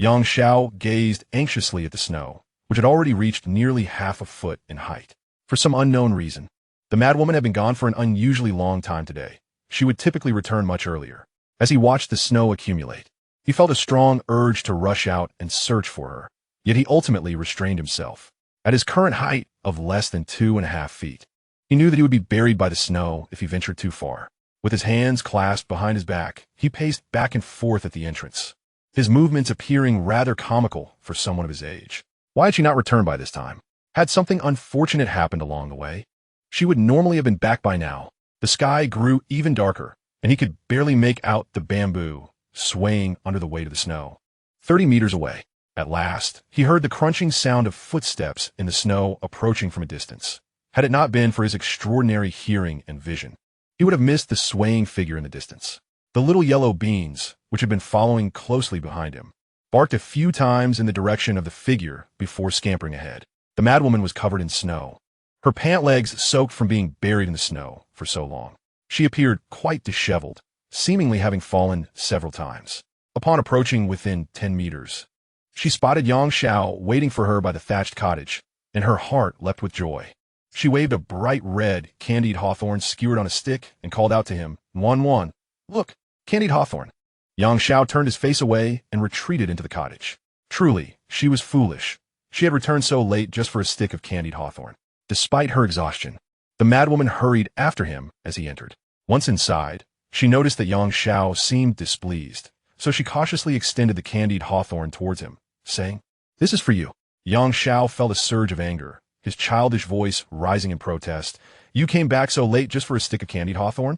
Xianxia gazed anxiously at the snow, which had already reached nearly half a foot in height. For some unknown reason, the madwoman had been gone for an unusually long time today. She would typically return much earlier. As he watched the snow accumulate, he felt a strong urge to rush out and search for her, yet he ultimately restrained himself. At his current height of less than 2.5 feet, he knew that he would be buried by the snow if he ventured too far. With his hands clasped behind his back, he paced back and forth at the entrance, his movements appearing rather comical for someone of his age. Why had she not returned by this time? Had something unfortunate happened along the way? She would normally have been back by now. The sky grew even darker, and he could barely make out the bamboo swaying under the weight of the snow. 30 meters away, at last, he heard the crunching sound of footsteps in the snow approaching from a distance. Had it not been for his extraordinary hearing and vision, he would have missed the swaying figure in the distance. The little yellow beans, which had been following closely behind him, barked a few times in the direction of the figure before scampering ahead. The madwoman was covered in snow, her pant legs soaked from being buried in the snow for so long. She appeared quite disheveled, seemingly having fallen several times. Upon approaching within 10 meters, she spotted Xianxia waiting for her by the thatched cottage, and her heart leapt with joy. She waved a bright red candied hawthorn skewered on a stick and called out to him, "Wan, look, candied hawthorn." Xianxia turned his face away and retreated into the cottage. Truly, she was foolish. She had returned so late just for a stick of candied hawthorn. Despite her exhaustion, the madwoman hurried after him as he entered. Once inside, she noticed that Xianxia seemed displeased, so she cautiously extended the candied hawthorn towards him, saying, "This is for you." Xianxia felt a surge of anger, his childish voice rising in protest. "You came back so late just for a stick of candied hawthorn?"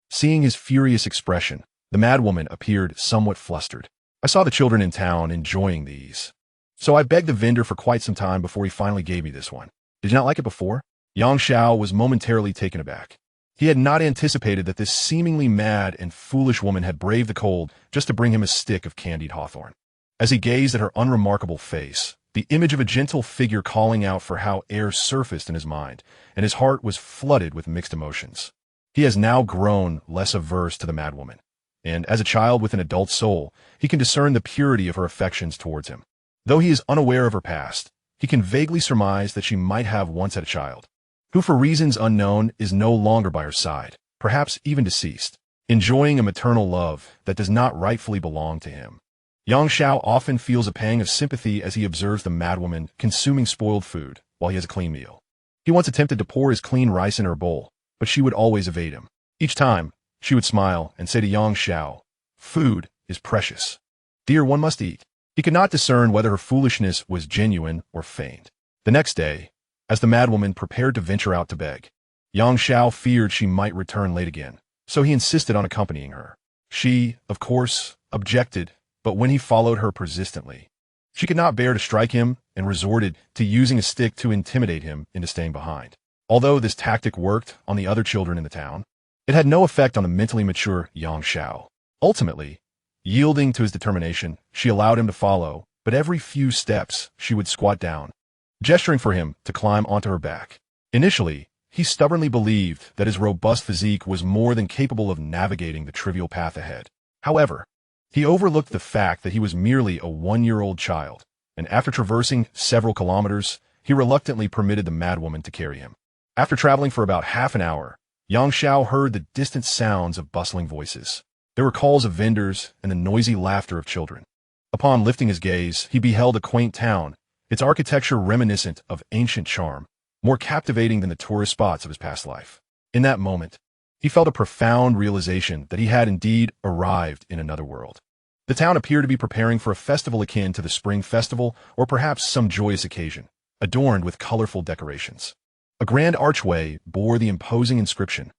Seeing his furious expression, the madwoman appeared somewhat flustered. "I saw the children in town enjoying these, so I begged the vendor for quite some time before he finally gave me this one. Did you not like it before?" Xianxia was momentarily taken aback. He had not anticipated that this seemingly mad and foolish woman had braved the cold just to bring him a stick of candied hawthorn. As he gazed at her unremarkable face, the image of a gentle figure calling out for how air surfaced in his mind, and his heart was flooded with mixed emotions. He has now grown less averse to the madwoman, and as a child with an adult soul, he can discern the purity of her affections towards him. Though he is unaware of her past, he can vaguely surmise that she might have once had a child, who for reasons unknown is no longer by her side, perhaps even deceased, enjoying a maternal love that does not rightfully belong to him. Xianxia often feels a pang of sympathy as he observes the madwoman consuming spoiled food while he has a clean meal. He once attempted to pour his clean rice in her bowl, but she would always evade him. Each time, she would smile and say to Xianxia, "Food is precious. Dear, one must eat." He could not discern whether her foolishness was genuine or feigned. The next day, as the madwoman prepared to venture out to beg, Xianxia feared she might return late again, so he insisted on accompanying her. She, of course, objected, but when he followed her persistently, she could not bear to strike him and resorted to using a stick to intimidate him into staying behind. Although this tactic worked on the other children in the town, it had no effect on the mentally mature Xianxia. Ultimately, yielding to his determination, she allowed him to follow, but every few steps she would squat down, gesturing for him to climb onto her back. Initially, he stubbornly believed that his robust physique was more than capable of navigating the trivial path ahead. However, he overlooked the fact that he was merely a 1-year-old child, and after traversing several kilometers, he reluctantly permitted the madwoman to carry him. After traveling for about half an hour, Xianxia heard the distant sounds of bustling voices. There were calls of vendors and the noisy laughter of children. Upon lifting his gaze, he beheld a quaint town, its architecture reminiscent of ancient charm, more captivating than the tourist spots of his past life. In that moment, he felt a profound realization that he had indeed arrived in another world. The town appeared to be preparing for a festival akin to the Spring Festival or perhaps some joyous occasion, adorned with colorful decorations. A grand archway bore the imposing inscription.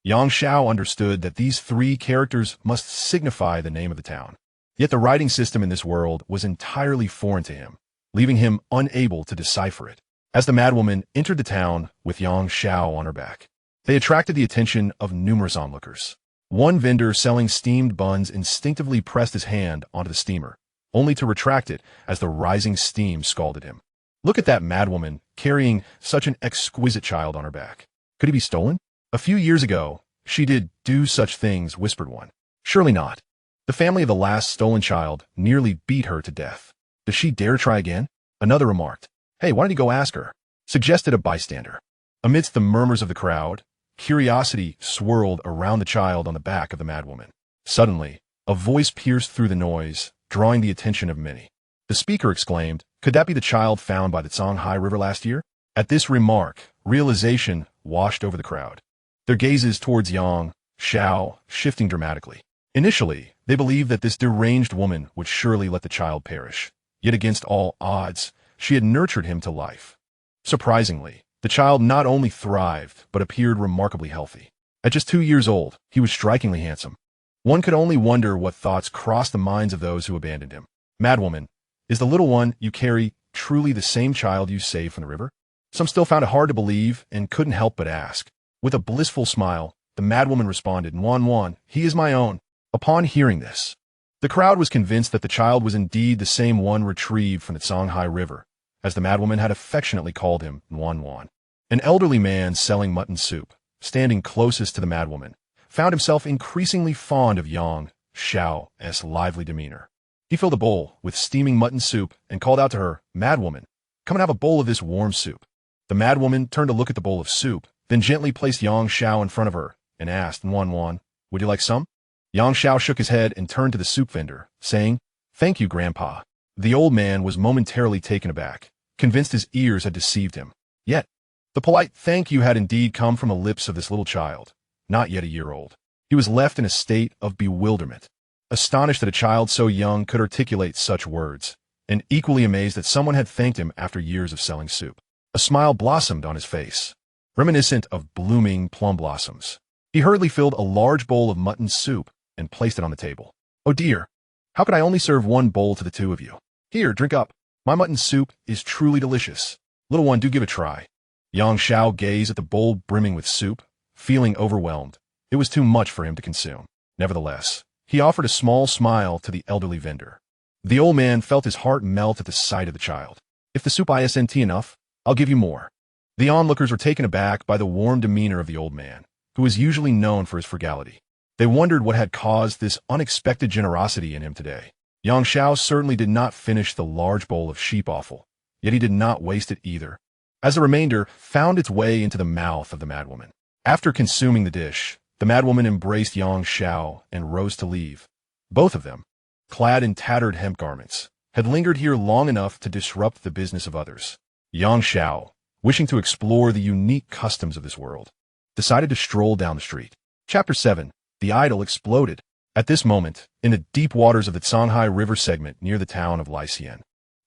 Xianxia understood that these 3 characters must signify the name of the town. Yet the writing system in this world was entirely foreign to him, leaving him unable to decipher it. As the madwoman entered the town with Xianxia on her back, they attracted the attention of numerous onlookers. One vendor selling steamed buns instinctively pressed his hand onto the steamer, only to retract it as the rising steam scalded him. Look at that madwoman carrying such an exquisite child on her back. Could he be stolen? A few years ago, she did do such things, whispered one. Surely not. The family of the last stolen child nearly beat her to death. Does she dare try again? Another remarked. Hey, why don't you go ask her? Suggested a bystander. Amidst the murmurs of the crowd, curiosity swirled around the child on the back of the madwoman. Suddenly, a voice pierced through the noise, drawing the attention of many. The speaker exclaimed, could that be the child found by the Xianxia River last year? At this remark, realization washed over the crowd. Their gazes towards Xianxia shifting dramatically. Initially, they believed that this deranged woman would surely let the child perish. Yet against all odds, she had nurtured him to life. Surprisingly, the child not only thrived, but appeared remarkably healthy. At just 2 years old, he was strikingly handsome. One could only wonder what thoughts crossed the minds of those who abandoned him. Madwoman, is the little one you carry truly the same child you saved from the river? Some still found it hard to believe and couldn't help but ask. With a blissful smile, the madwoman responded, Wan, he is my own. Upon hearing this, the crowd was convinced that the child was indeed the same one retrieved from the Xianxia River, as the madwoman had affectionately called him, Wan. An elderly man selling mutton soup, standing closest to the madwoman, found himself increasingly fond of Xiao's lively demeanor. He filled a bowl with steaming mutton soup and called out to her, Madwoman, come and have a bowl of this warm soup. The madwoman turned to look at the bowl of soup, then gently placed Xiao in front of her and asked, Wan, would you like some? Xiao shook his head and turned to the soup vendor, saying, thank you, Grandpa. The old man was momentarily taken aback, convinced his ears had deceived him. Yet, the polite thank you had indeed come from the lips of this little child, not yet a year old. He was left in a state of bewilderment, astonished that a child so young could articulate such words, and equally amazed that someone had thanked him after years of selling soup. A smile blossomed on his face, reminiscent of blooming plum blossoms. He hurriedly filled a large bowl of mutton soup and placed it on the table. Oh dear, how could I only serve one bowl to the two of you? Here, drink up. My mutton soup is truly delicious. Little one, do give it a try. Xiao gazed at the bowl brimming with soup, feeling overwhelmed. It was too much for him to consume. Nevertheless, he offered a small smile to the elderly vendor. The old man felt his heart melt at the sight of the child. If the soup isn't enough, I'll give you more. The onlookers were taken aback by the warm demeanor of the old man, who was usually known for his frugality. They wondered what had caused this unexpected generosity in him today. Xiao certainly did not finish the large bowl of sheep offal, yet he did not waste it either, as the remainder found its way into the mouth of the madwoman. After consuming the dish, the madwoman embraced Xiao and rose to leave. Both of them, clad in tattered hemp garments, had lingered here long enough to disrupt the business of others. Xiao, wishing to explore the unique customs of this world, decided to stroll down the street. Chapter 7. The idol exploded. At this moment, in the deep waters of the Xianxia River segment near the town of Xianxia,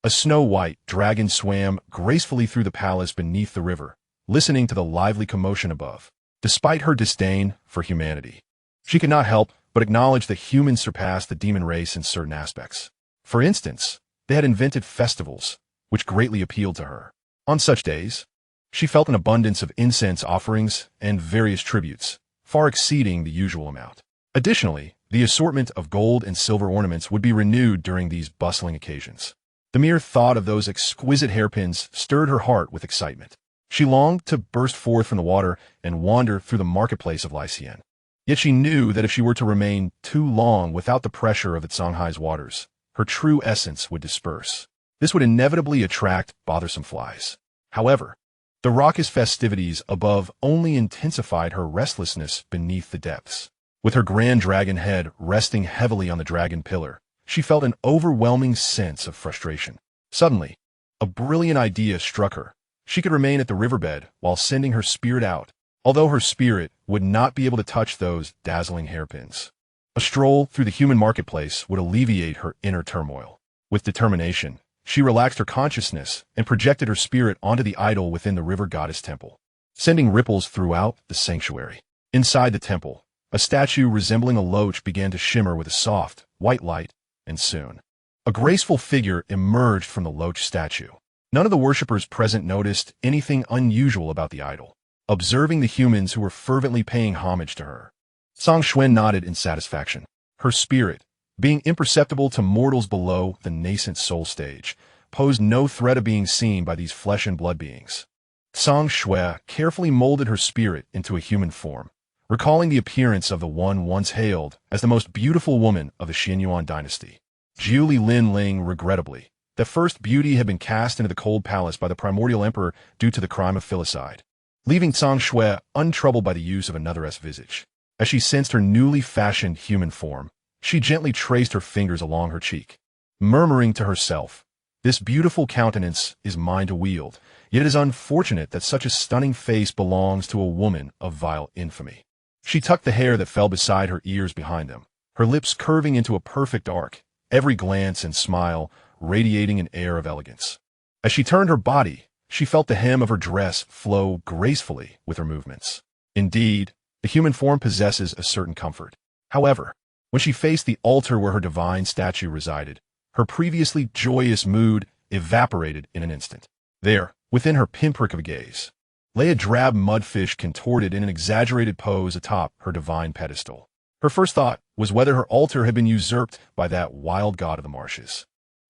a snow-white dragon swam gracefully through the palace beneath the river, listening to the lively commotion above. Despite her disdain for humanity, she could not help but acknowledge that humans surpassed the demon race in certain aspects. For instance, they had invented festivals, which greatly appealed to her. On such days, she felt an abundance of incense offerings and various tributes, far exceeding the usual amount. Additionally, the assortment of gold and silver ornaments would be renewed during these bustling occasions. The mere thought of those exquisite hairpins stirred her heart with excitement. She longed to burst forth from the water and wander through the marketplace of Xianxia. Yet she knew that if she were to remain too long without the pressure of the Xianxia's waters, her true essence would disperse. This would inevitably attract bothersome flies. However, the raucous festivities above only intensified her restlessness beneath the depths. With her grand dragon head resting heavily on the dragon pillar, she felt an overwhelming sense of frustration. Suddenly, a brilliant idea struck her. She could remain at the riverbed while sending her spirit out, although her spirit would not be able to touch those dazzling hairpins. A stroll through the human marketplace would alleviate her inner turmoil. With determination, she relaxed her consciousness and projected her spirit onto the idol within the river goddess temple, sending ripples throughout the sanctuary. Inside the temple, a statue resembling a loach began to shimmer with a soft, white light, and soon, a graceful figure emerged from the loach statue. None of the worshippers present noticed anything unusual about the idol, observing the humans who were fervently paying homage to her. Song Xuan nodded in satisfaction. Her spirit, being imperceptible to mortals below the nascent soul stage, posed no threat of being seen by these flesh and blood beings. Song Shui carefully molded her spirit into a human form, recalling the appearance of the one once hailed as the most beautiful woman of the Xianyuan dynasty. Jiuli Lin Ling regrettably. The first beauty had been cast into the cold palace by the primordial emperor due to the crime of filicide, leaving Song Shui untroubled by the use of another's visage. As she sensed her newly fashioned human form, she gently traced her fingers along her cheek, murmuring to herself, "This beautiful countenance is mine to wield, yet it is unfortunate that such a stunning face belongs to a woman of vile infamy." She tucked the hair that fell beside her ears behind them, her lips curving into a perfect arc, every glance and smile radiating an air of elegance. As she turned her body, she felt the hem of her dress flow gracefully with her movements. Indeed, the human form possesses a certain comfort. However, when she faced the altar where her divine statue resided, her previously joyous mood evaporated in an instant. There, within her pinprick of a gaze, lay a drab mudfish contorted in an exaggerated pose atop her divine pedestal. Her first thought was whether her altar had been usurped by that wild god of the marshes.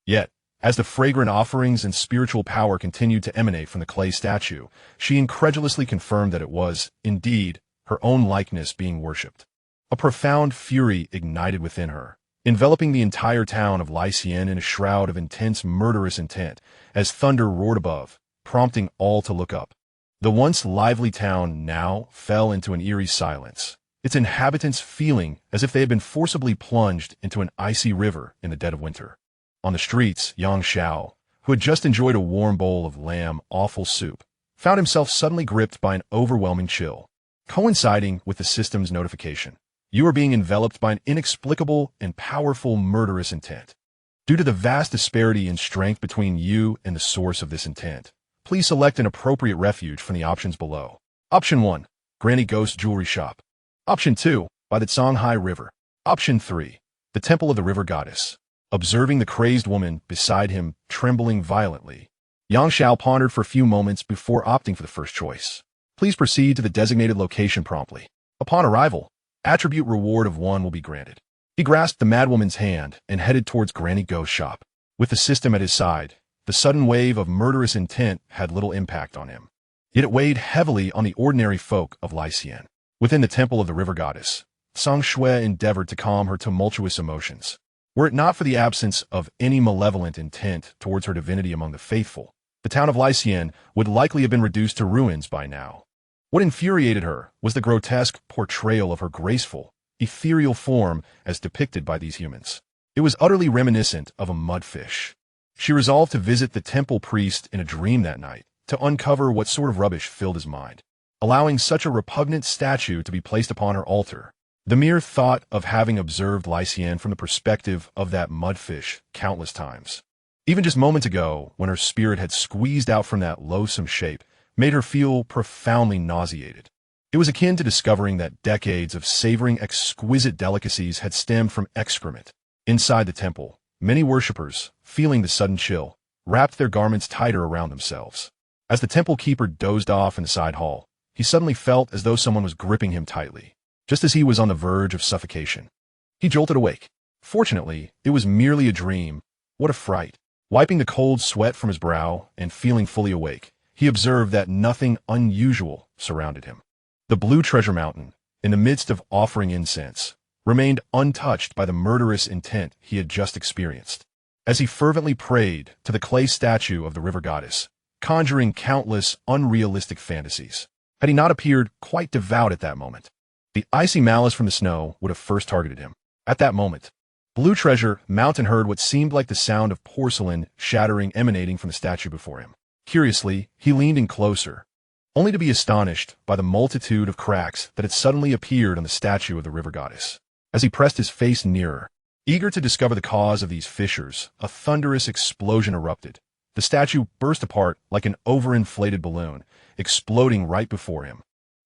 Yet, as the fragrant offerings and spiritual power continued to emanate from the clay statue, she incredulously confirmed that it was, indeed, her own likeness being worshipped. A profound fury ignited within her, enveloping the entire town of Xianxia in a shroud of intense murderous intent, as thunder roared above, prompting all to look up. The once lively town now fell into an eerie silence, its inhabitants feeling as if they had been forcibly plunged into an icy river in the dead of winter. On the streets, Xianxia, who had just enjoyed a warm bowl of lamb offal soup, found himself suddenly gripped by an overwhelming chill, coinciding with the system's notification. You are being enveloped by an inexplicable and powerful murderous intent. Due to the vast disparity in strength between you and the source of this intent, please select an appropriate refuge from the options below. Option 1, Granny Ghost Jewelry Shop. Option 2, by the Songhai River. Option 3, the Temple of the River Goddess. Observing the crazed woman beside him trembling violently, Xianxia pondered for a few moments before opting for the first choice. Please proceed to the designated location promptly. Upon arrival, attribute reward of 1 will be granted. He grasped the madwoman's hand and headed towards Granny Ghost's shop. With the system at his side, the sudden wave of murderous intent had little impact on him. Yet it weighed heavily on the ordinary folk of Xianxia. Within the Temple of the River Goddess, Song Shui endeavored to calm her tumultuous emotions. Were it not for the absence of any malevolent intent towards her divinity among the faithful, the town of Xianxia would likely have been reduced to ruins by now. What infuriated her was the grotesque portrayal of her graceful, ethereal form as depicted by these humans. It was utterly reminiscent of a mudfish. She resolved to visit the temple priest in a dream that night to uncover what sort of rubbish filled his mind, allowing such a repugnant statue to be placed upon her altar. The mere thought of having observed Xianxia from the perspective of that mudfish countless times, even just moments ago when her spirit had squeezed out from that loathsome shape, made her feel profoundly nauseated. It was akin to discovering that decades of savoring exquisite delicacies had stemmed from excrement. Inside the temple, many worshippers, feeling the sudden chill, wrapped their garments tighter around themselves. As the temple keeper dozed off in the side hall, he suddenly felt as though someone was gripping him tightly, just as he was on the verge of suffocation. He jolted awake. Fortunately, it was merely a dream. What a fright. Wiping the cold sweat from his brow and feeling fully awake, he observed that nothing unusual surrounded him. The blue treasure mountain, in the midst of offering incense, remained untouched by the murderous intent he had just experienced. As he fervently prayed to the clay statue of the river goddess, conjuring countless unrealistic fantasies, had he not appeared quite devout at that moment, the icy malice from the snow would have first targeted him. At that moment, Blue Treasure Mountain heard what seemed like the sound of porcelain shattering emanating from the statue before him. Curiously, he leaned in closer, only to be astonished by the multitude of cracks that had suddenly appeared on the statue of the river goddess. As he pressed his face nearer, eager to discover the cause of these fissures, a thunderous explosion erupted. The statue burst apart like an overinflated balloon, exploding right before him.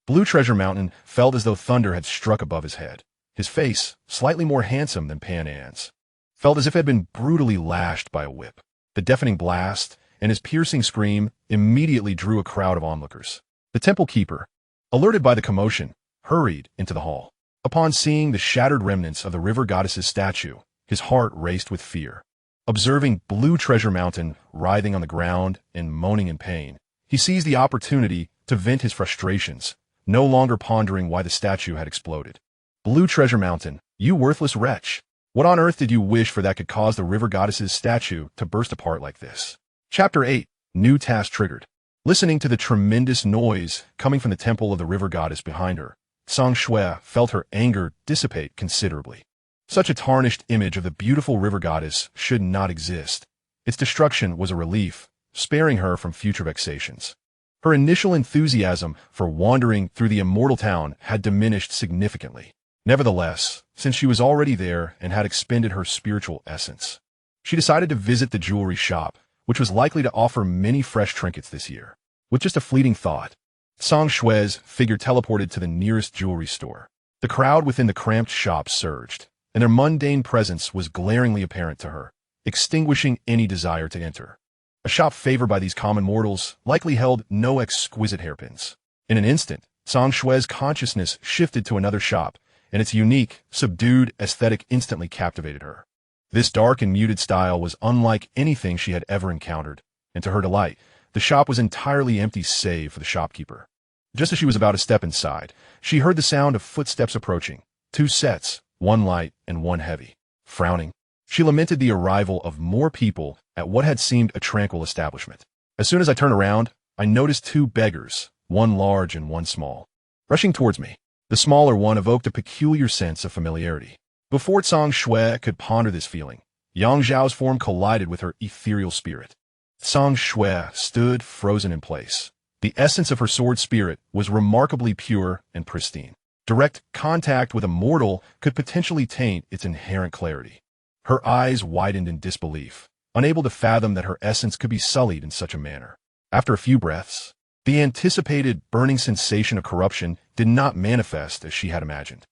Blue Treasure Mountain felt as though thunder had struck above his head. His face, slightly more handsome than Pan An's, felt as if it had been brutally lashed by a whip. The deafening blast and his piercing scream immediately drew a crowd of onlookers. The temple keeper, alerted by the commotion, hurried into the hall. Upon seeing the shattered remnants of the river goddess's statue, his heart raced with fear. Observing Blue Treasure Mountain writhing on the ground and moaning in pain, he seized the opportunity to vent his frustrations, no longer pondering why the statue had exploded. Blue Treasure Mountain, you worthless wretch! What on earth did you wish for that could cause the river goddess's statue to burst apart like this? Chapter 8. New task triggered. Listening to the tremendous noise coming from the temple of the river goddess behind her, Xianxia felt her anger dissipate considerably. Such a tarnished image of the beautiful river goddess should not exist. Its destruction was a relief, sparing her from future vexations. Her initial enthusiasm for wandering through the immortal town had diminished significantly. Nevertheless, since she was already there and had expended her spiritual essence, she decided to visit the jewelry shop, which was likely to offer many fresh trinkets this year. With just a fleeting thought, Xianxia's figure teleported to the nearest jewelry store. The crowd within the cramped shop surged, and their mundane presence was glaringly apparent to her, extinguishing any desire to enter. A shop favored by these common mortals likely held no exquisite hairpins. In an instant, Xianxia's consciousness shifted to another shop, and its unique, subdued aesthetic instantly captivated her. This dark and muted style was unlike anything she had ever encountered, and to her delight, the shop was entirely empty save for the shopkeeper. Just as she was about to step inside, she heard the sound of footsteps approaching, 2 sets, one light and one heavy. Frowning, she lamented the arrival of more people at what had seemed a tranquil establishment. As soon as I turned around, I noticed 2 beggars, one large and one small, rushing towards me. The smaller one evoked a peculiar sense of familiarity. Before Xianxia could ponder this feeling, Yangzhao's form collided with her ethereal spirit. Xianxia stood frozen in place. The essence of her sword spirit was remarkably pure and pristine. Direct contact with a mortal could potentially taint its inherent clarity. Her eyes widened in disbelief, unable to fathom that her essence could be sullied in such a manner. After a few breaths, the anticipated burning sensation of corruption did not manifest as she had imagined.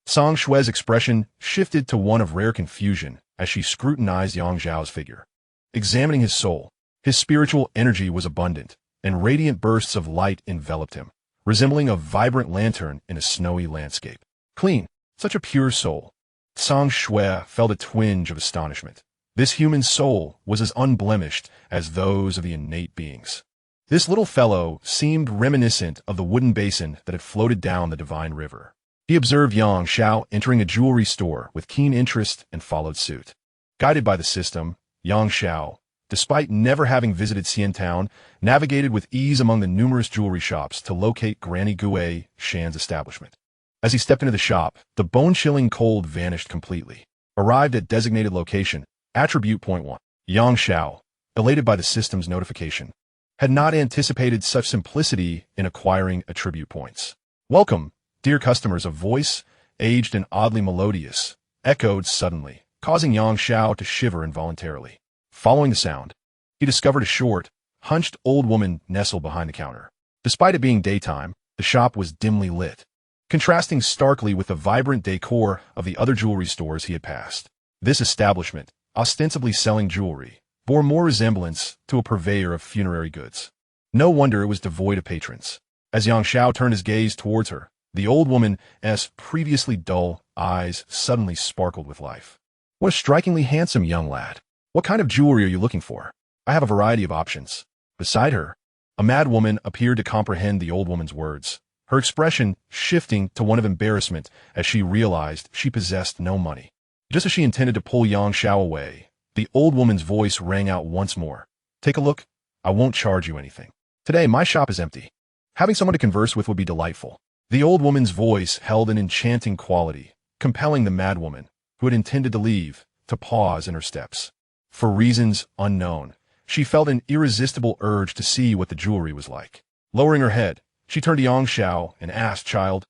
Xianxia's expression shifted to one of rare confusion as she scrutinized Yang Zhao's figure. Examining his soul, his spiritual energy was abundant, and radiant bursts of light enveloped him, resembling a vibrant lantern in a snowy landscape. Clean, such a pure soul. Xianxia felt a twinge of astonishment. This human soul was as unblemished as those of the innate beings. This little fellow seemed reminiscent of the wooden basin that had floated down the divine river. He observed Yang Xiao entering a jewelry store with keen interest and followed suit. Guided by the system, Yang Xiao, despite never having visited Xian Town, navigated with ease among the numerous jewelry shops to locate Granny Gui Shan's establishment. As he stepped into the shop, the bone-chilling cold vanished completely. Arrived at designated location, Attribute Point 1. Yang Xiao, elated by the system's notification, had not anticipated such simplicity in acquiring attribute points. Welcome, dear customers. A voice, aged and oddly melodious, echoed suddenly, causing Yang Xiao to shiver involuntarily. Following the sound, he discovered a short, hunched old woman nestled behind the counter. Despite it being daytime, the shop was dimly lit, contrasting starkly with the vibrant decor of the other jewelry stores he had passed. This establishment, ostensibly selling jewelry, bore more resemblance to a purveyor of funerary goods. No wonder it was devoid of patrons. As Yang Xiao turned his gaze towards her, the old woman's previously dull eyes suddenly sparkled with life. What a strikingly handsome young lad. What kind of jewelry are you looking for? I have a variety of options. Beside her, a mad woman appeared to comprehend the old woman's words, her expression shifting to one of embarrassment as she realized she possessed no money. Just as she intended to pull Yang Xiao away, the old woman's voice rang out once more. Take a look. I won't charge you anything. Today, my shop is empty. Having someone to converse with would be delightful. The old woman's voice held an enchanting quality, compelling the madwoman, who had intended to leave, to pause in her steps. For reasons unknown, she felt an irresistible urge to see what the jewelry was like. Lowering her head, she turned to Yang Xiao and asked, "Child,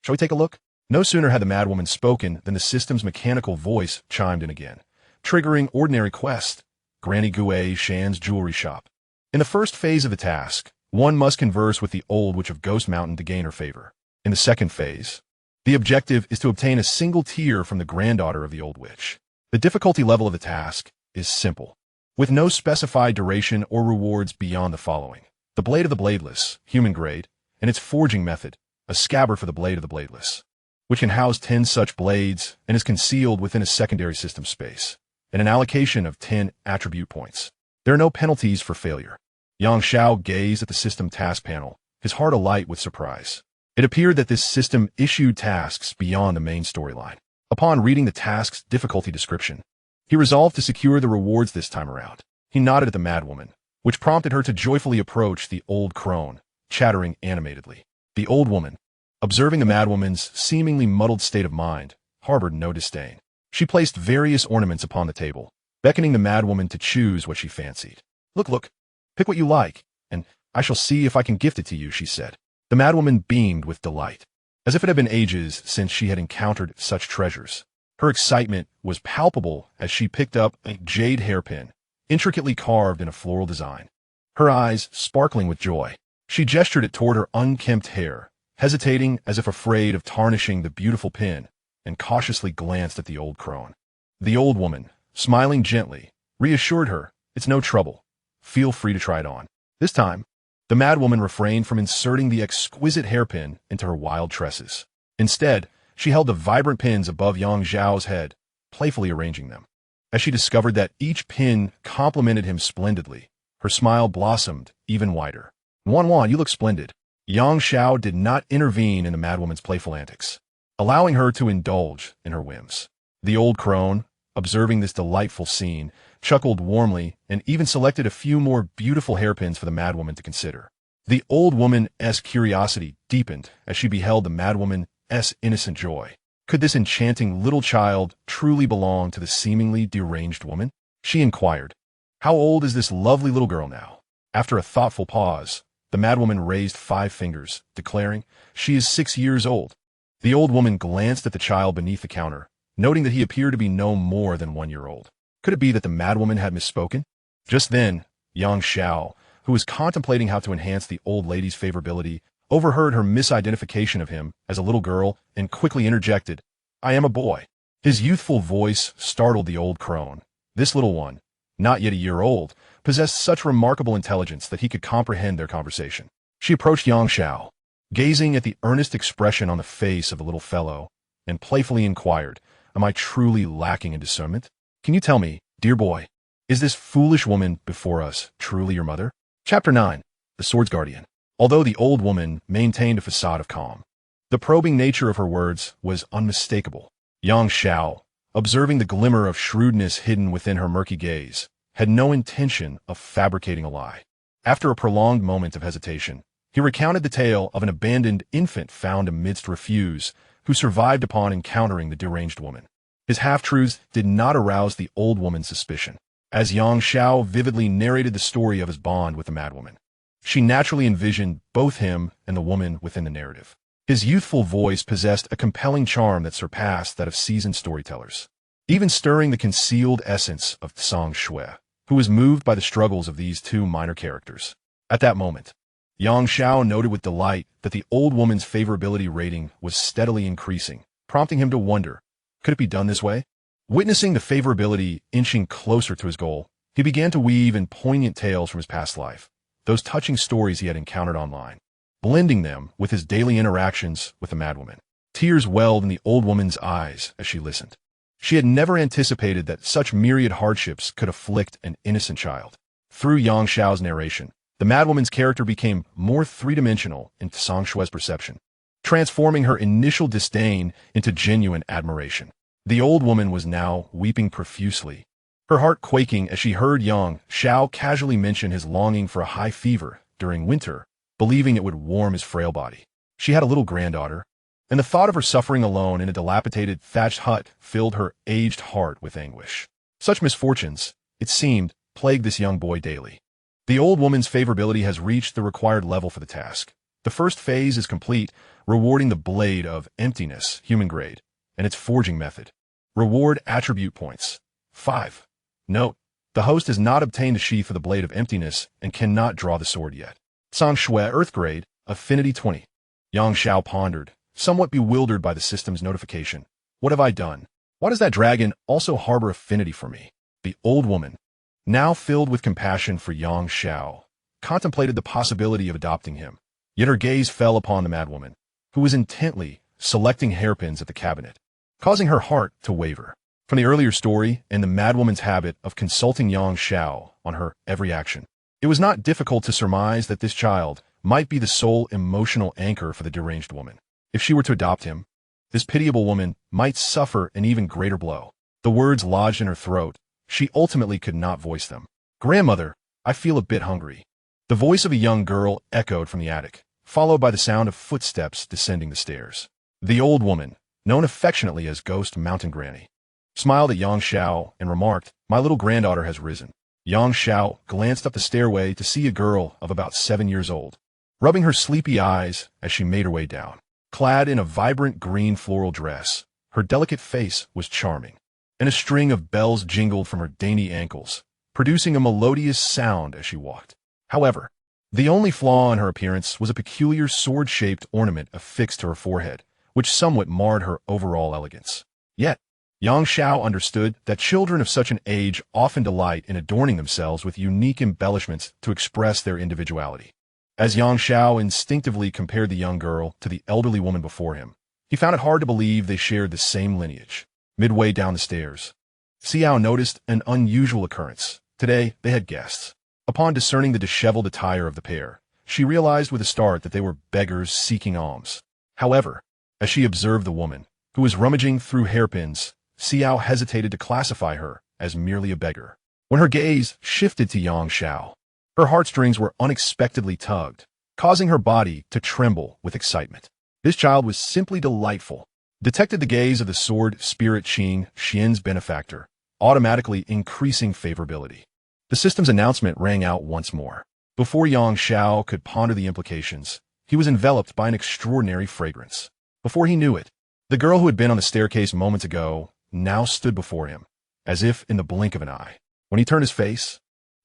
shall we take a look?" No sooner had the madwoman spoken than the system's mechanical voice chimed in again, triggering ordinary quest, Granny Gui Shan's jewelry shop. In the first phase of the task, one must converse with the old witch of Ghost Mountain to gain her favor. In the second phase, the objective is to obtain a single tear from the granddaughter of the old witch. The difficulty level of the task is simple, with no specified duration or rewards beyond the following: the blade of the bladeless, human grade, and its forging method, a scabbard for the blade of the bladeless. which can house 10 such blades and is concealed within a secondary system space, and an allocation of 10 attribute points. There are no penalties for failure. Xianxia gazed at the system task panel, his heart alight with surprise. It appeared that this system issued tasks beyond the main storyline. Upon reading the task's difficulty description, he resolved to secure the rewards this time around. He nodded at the madwoman, which prompted her to joyfully approach the old crone, chattering animatedly. The old woman, observing the madwoman's seemingly muddled state of mind, harbored no disdain. She placed various ornaments upon the table, beckoning the madwoman to choose what she fancied. Look, pick what you like, and I shall see if I can gift it to you, she said. The madwoman beamed with delight, as if it had been ages since she had encountered such treasures. Her excitement was palpable as she picked up a jade hairpin, intricately carved in a floral design. Her eyes sparkling with joy, she gestured it toward her unkempt hair, hesitating as if afraid of tarnishing the beautiful pin, and cautiously glanced at the old crone. The old woman, smiling gently, reassured her, "It's no trouble. Feel free to try it on." This time, the madwoman refrained from inserting the exquisite hairpin into her wild tresses. Instead, she held the vibrant pins above Xianxia's head, playfully arranging them. As she discovered that each pin complemented him splendidly, her smile blossomed even wider. "Wan, you look splendid." Xianxia did not intervene in the madwoman's playful antics, allowing her to indulge in her whims. The old crone, observing this delightful scene, chuckled warmly and even selected a few more beautiful hairpins for the madwoman to consider. The old woman's curiosity deepened as she beheld the madwoman's innocent joy. Could this enchanting little child truly belong to the seemingly deranged woman? She inquired. "How old is this lovely little girl now?" After a thoughtful pause, the madwoman raised 5 fingers, declaring, "She is 6 years old." The old woman glanced at the child beneath the counter, noting that he appeared to be no more than 1 year old. Could it be that the madwoman had misspoken? Just then, Xianxia, who was contemplating how to enhance the old lady's favorability, overheard her misidentification of him as a little girl and quickly interjected, "I am a boy." His youthful voice startled the old crone. This little one, not yet a year old, possessed such remarkable intelligence that he could comprehend their conversation. She approached Xianxia, gazing at the earnest expression on the face of the little fellow, and playfully inquired, "Am I truly lacking in discernment? Can you tell me, dear boy, is this foolish woman before us truly your mother?" Chapter 9. The Sword's Guardian. Although the old woman maintained a facade of calm, the probing nature of her words was unmistakable. Xianxia, observing the glimmer of shrewdness hidden within her murky gaze, had no intention of fabricating a lie. After a prolonged moment of hesitation, he recounted the tale of an abandoned infant found amidst refuse, who survived upon encountering the deranged woman. His half-truths did not arouse the old woman's suspicion. As Xianxia vividly narrated the story of his bond with the madwoman, she naturally envisioned both him and the woman within the narrative. His youthful voice possessed a compelling charm that surpassed that of seasoned storytellers, even stirring the concealed essence of Xianxia, who was moved by the struggles of these 2 minor characters. At that moment, Xianxia noted with delight that the old woman's favorability rating was steadily increasing, prompting him to wonder, could it be done this way? Witnessing the favorability inching closer to his goal, he began to weave in poignant tales from his past life, those touching stories he had encountered online, blending them with his daily interactions with the madwoman. Tears welled in the old woman's eyes as she listened. She had never anticipated that such myriad hardships could afflict an innocent child. Through Xianxia's narration, the madwoman's character became more three-dimensional in Xianxia's perception, transforming her initial disdain into genuine admiration. The old woman was now weeping profusely, her heart quaking as she heard Xianxia casually mention his longing for a high fever during winter, believing it would warm his frail body. She had a little granddaughter, and the thought of her suffering alone in a dilapidated thatched hut filled her aged heart with anguish. Such misfortunes, it seemed, plagued this young boy daily. The old woman's favorability has reached the required level for the task. The first phase is complete, rewarding the Blade of Emptiness, human grade, and its forging method. Reward attribute points. 5. Note, the host has not obtained the sheath of the Blade of Emptiness and cannot draw the sword yet. Xianxia, Earth grade, affinity 20. Xianxia pondered, somewhat bewildered by the system's notification. What have I done? Why does that dragon also harbor affinity for me? The old woman, now filled with compassion for Xianxia, contemplated the possibility of adopting him. Yet her gaze fell upon the madwoman, who was intently selecting hairpins at the cabinet, causing her heart to waver. From the earlier story and the madwoman's habit of consulting Xianxia on her every action, it was not difficult to surmise that this child might be the sole emotional anchor for the deranged woman. If she were to adopt him, this pitiable woman might suffer an even greater blow. The words lodged in her throat, she ultimately could not voice them. "Grandmother, I feel a bit hungry." The voice of a young girl echoed from the attic, followed by the sound of footsteps descending the stairs. The old woman, known affectionately as Ghost Mountain Granny, smiled at Xianxia and remarked, "My little granddaughter has risen." Xianxia glanced up the stairway to see a girl of about 7 years old, rubbing her sleepy eyes as she made her way down. Clad in a vibrant green floral dress, her delicate face was charming, and a string of bells jingled from her dainty ankles, producing a melodious sound as she walked. However, the only flaw in her appearance was a peculiar sword-shaped ornament affixed to her forehead, which somewhat marred her overall elegance. Yet, Xianxia understood that children of such an age often delight in adorning themselves with unique embellishments to express their individuality. As Xianxia instinctively compared the young girl to the elderly woman before him, he found it hard to believe they shared the same lineage. Midway down the stairs, Xiao noticed an unusual occurrence. Today, they had guests. Upon discerning the disheveled attire of the pair, she realized with a start that they were beggars seeking alms. However, as she observed the woman, who was rummaging through hairpins, Xiao hesitated to classify her as merely a beggar. When her gaze shifted to Xianxia, her heartstrings were unexpectedly tugged, causing her body to tremble with excitement. This child was simply delightful. Detected the gaze of the sword spirit Xian's benefactor, automatically increasing favorability. The system's announcement rang out once more. Before Xianxia could ponder the implications, he was enveloped by an extraordinary fragrance. Before he knew it, the girl who had been on the staircase moments ago now stood before him, as if in the blink of an eye. When he turned his face,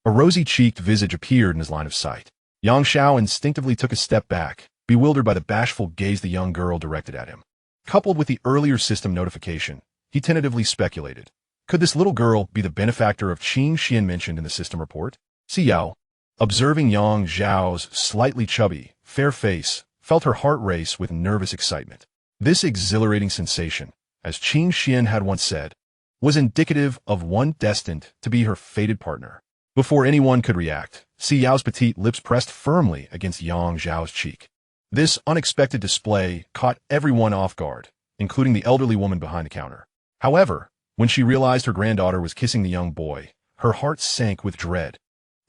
a rosy-cheeked visage appeared in his line of sight. Xianxia instinctively took a step back, bewildered by the bashful gaze the young girl directed at him. Coupled with the earlier system notification, he tentatively speculated, could this little girl be the benefactor of Xian mentioned in the system report? Xiao, observing Xiao's slightly chubby, fair face, felt her heart race with nervous excitement. This exhilarating sensation, as Xian had once said, was indicative of one destined to be her fated partner. Before anyone could react, Xiao's petite lips pressed firmly against Xiao's cheek. This unexpected display caught everyone off guard, including the elderly woman behind the counter. However, when she realized her granddaughter was kissing the young boy, her heart sank with dread.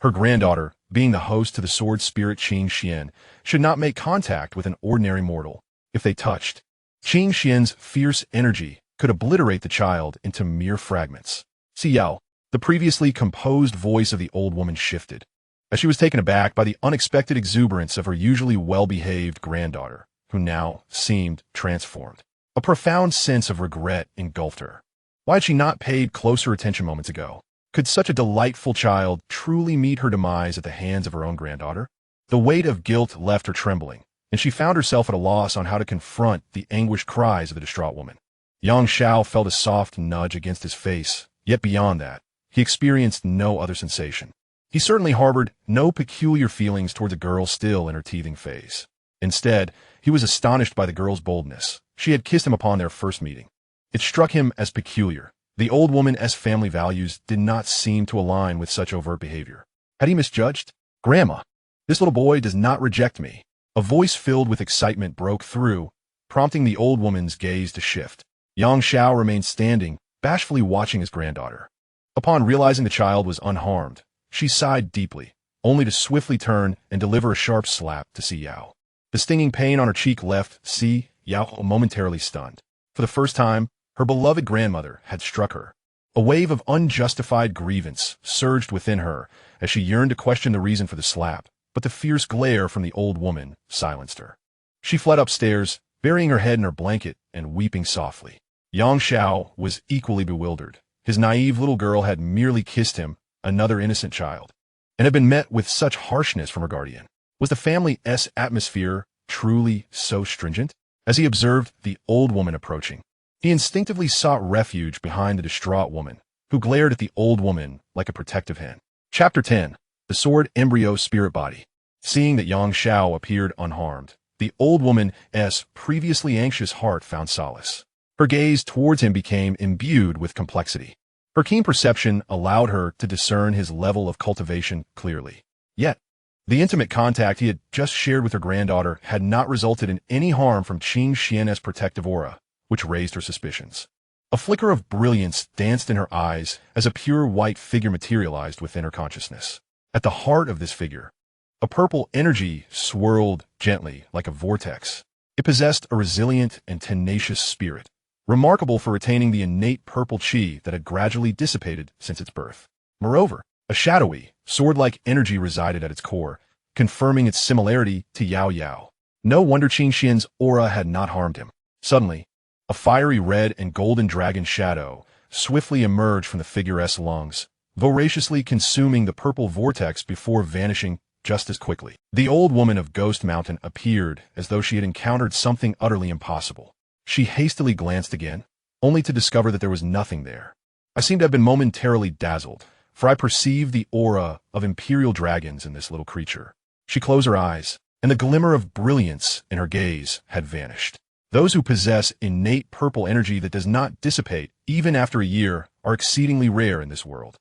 Her granddaughter, being the host to the sword spirit Xian, should not make contact with an ordinary mortal. If they touched, Xian's fierce energy could obliterate the child into mere fragments. Xiao, the previously composed voice of the old woman shifted, as she was taken aback by the unexpected exuberance of her usually well-behaved granddaughter, who now seemed transformed. A profound sense of regret engulfed her. Why had she not paid closer attention moments ago? Could such a delightful child truly meet her demise at the hands of her own granddaughter? The weight of guilt left her trembling, and she found herself at a loss on how to confront the anguished cries of the distraught woman. Xiao felt a soft nudge against his face, yet beyond that, he experienced no other sensation. He certainly harbored no peculiar feelings toward the girl still in her teething phase. Instead, he was astonished by the girl's boldness. She had kissed him upon their first meeting. It struck him as peculiar. The old woman's family values did not seem to align with such overt behavior. Had he misjudged? "Grandma, this little boy does not reject me." A voice filled with excitement broke through, prompting the old woman's gaze to shift. Xiao remained standing, bashfully watching his granddaughter. Upon realizing the child was unharmed, she sighed deeply, only to swiftly turn and deliver a sharp slap to Xiao. The stinging pain on her cheek left Xiao momentarily stunned. For the first time, her beloved grandmother had struck her. A wave of unjustified grievance surged within her as she yearned to question the reason for the slap, but the fierce glare from the old woman silenced her. She fled upstairs, burying her head in her blanket and weeping softly. Xiao was equally bewildered. His naive little girl had merely kissed him, another innocent child, and had been met with such harshness from her guardian. Was the family's atmosphere truly so stringent? As he observed the old woman approaching, he instinctively sought refuge behind the distraught woman, who glared at the old woman like a protective hen. Chapter 10. The Sword Embryo Spirit Body. Seeing that Xiao appeared unharmed, The old woman's previously anxious heart found solace. Her gaze towards him became imbued with complexity. Her keen perception allowed her to discern his level of cultivation clearly. Yet, the intimate contact he had just shared with her granddaughter had not resulted in any harm from Xianxia's protective aura, which raised her suspicions. A flicker of brilliance danced in her eyes as a pure white figure materialized within her consciousness. At the heart of this figure, a purple energy swirled gently like a vortex. It possessed a resilient and tenacious spirit, remarkable for retaining the innate purple chi that had gradually dissipated since its birth. Moreover, a shadowy, sword-like energy resided at its core, confirming its similarity to Yao Yao. No wonder Xianxia's aura had not harmed him. Suddenly, a fiery red and golden dragon shadow swiftly emerged from the figure's lungs, voraciously consuming the purple vortex before vanishing just as quickly. The old woman of Ghost Mountain appeared as though she had encountered something utterly impossible. She hastily glanced again, only to discover that there was nothing there. I seemed to have been momentarily dazzled, for I perceived the aura of imperial dragons in this little creature. She closed her eyes, and the glimmer of brilliance in her gaze had vanished. Those who possess innate purple energy that does not dissipate even after a year are exceedingly rare in this world.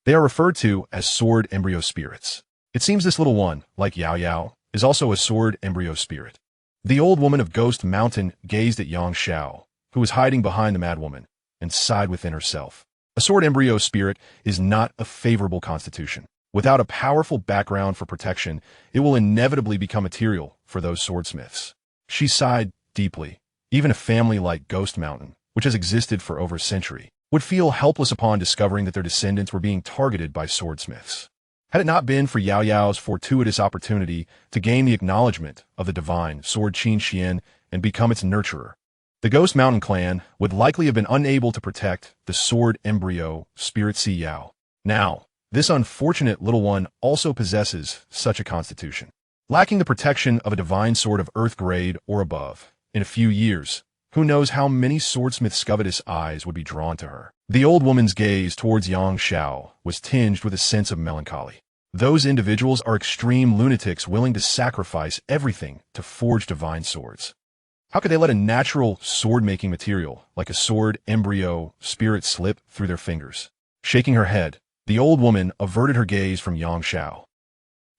They are referred to as sword embryo spirits. It seems this little one, like Yao Yao, is also a sword embryo spirit. The old woman of Ghost Mountain gazed at Xianxia, who was hiding behind the madwoman, and sighed within herself. A sword embryo spirit is not a favorable constitution. Without a powerful background for protection, it will inevitably become material for those swordsmiths. She sighed deeply. Even a family like Ghost Mountain, which has existed for over a century, would feel helpless upon discovering that their descendants were being targeted by swordsmiths. Had it not been for Yao Yao's fortuitous opportunity to gain the acknowledgement of the divine sword Xianxia and become its nurturer, the Ghost Mountain clan would likely have been unable to protect the sword embryo spirit Si Yao. Now, this unfortunate little one also possesses such a constitution. Lacking the protection of a divine sword of earth grade or above, in a few years, who knows how many swordsmiths' covetous eyes would be drawn to her. The old woman's gaze towards Xianxia was tinged with a sense of melancholy. Those individuals are extreme lunatics willing to sacrifice everything to forge divine swords. How could they let a natural sword-making material, like a sword embryo spirit, slip through their fingers? Shaking her head, the old woman averted her gaze from Xianxia.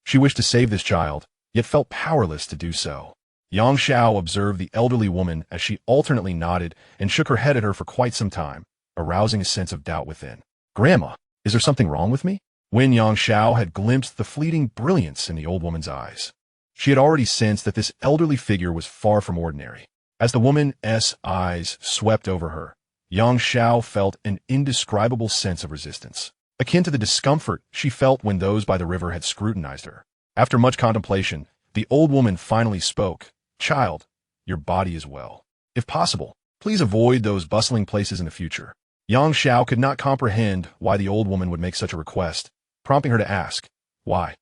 She wished to save this child, yet felt powerless to do so. Xianxia observed the elderly woman as she alternately nodded and shook her head at her for quite some time, arousing a sense of doubt within. Grandma, is there something wrong with me? When Xianxia had glimpsed the fleeting brilliance in the old woman's eyes, she had already sensed that this elderly figure was far from ordinary. As the woman's eyes swept over her, Xianxia felt an indescribable sense of resistance, akin to the discomfort she felt when those by the river had scrutinized her. After much contemplation, the old woman finally spoke. Child, your body is well. If possible, please avoid those bustling places in the future. Xianxia could not comprehend why the old woman would make such a request, prompting her to ask, why?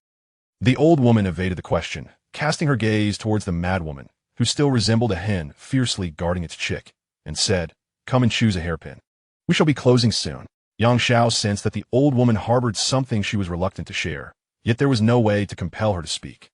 The old woman evaded the question, casting her gaze towards the madwoman, who still resembled a hen fiercely guarding its chick, and said, come and choose a hairpin. We shall be closing soon. Xianxia sensed that the old woman harbored something she was reluctant to share, yet there was no way to compel her to speak.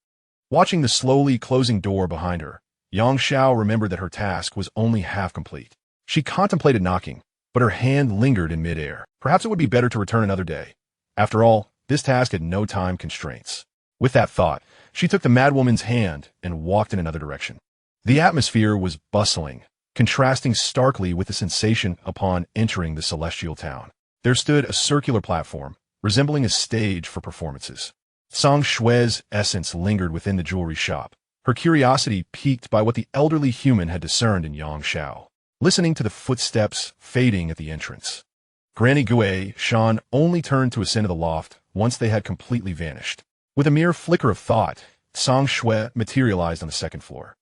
Watching the slowly closing door behind her, Xianxia remembered that her task was only half complete. She contemplated knocking, but her hand lingered in midair. Perhaps it would be better to return another day. After all, this task had no time constraints. With that thought, she took the madwoman's hand and walked in another direction. The atmosphere was bustling, contrasting starkly with the sensation upon entering the celestial town. There stood a circular platform, resembling a stage for performances. Sang Shui's essence lingered within the jewelry shop, her curiosity piqued by what the elderly human had discerned in Xianxia. Listening to the footsteps fading at the entrance, Granny Gue Shan only turned to ascend to the loft once they had completely vanished. With a mere flicker of thought, Sang Shui materialized on the second floor.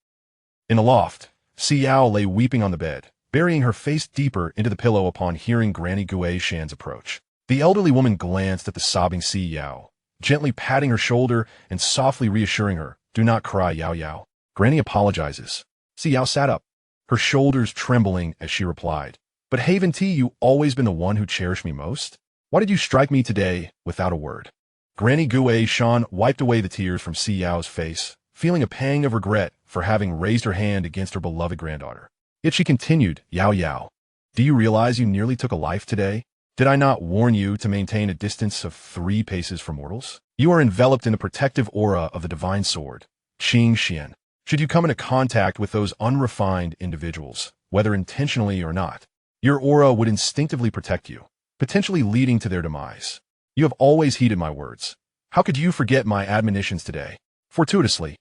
In the loft, Si Yao lay weeping on the bed, burying her face deeper into the pillow upon hearing Granny Gue Shan's approach. The elderly woman glanced at the sobbing Si Yao, gently patting her shoulder and softly reassuring her, do not cry, Yao Yao. Granny apologizes. Si Yao sat up, her shoulders trembling as she replied, but Haven T, you always been the one who cherished me most? Why did you strike me today without a word? Granny Gue Shan wiped away the tears from Si Yao's face, feeling a pang of regret for having raised her hand against her beloved granddaughter. Yet she continued, Yao Yao, do you realize you nearly took a life today? Did I not warn you to maintain a distance of 3 paces from mortals? You are enveloped in the protective aura of the divine sword, Xianxia. Should you come into contact with those unrefined individuals, whether intentionally or not, your aura would instinctively protect you, potentially leading to their demise. You have always heeded my words. How could you forget my admonitions today? Fortuitously,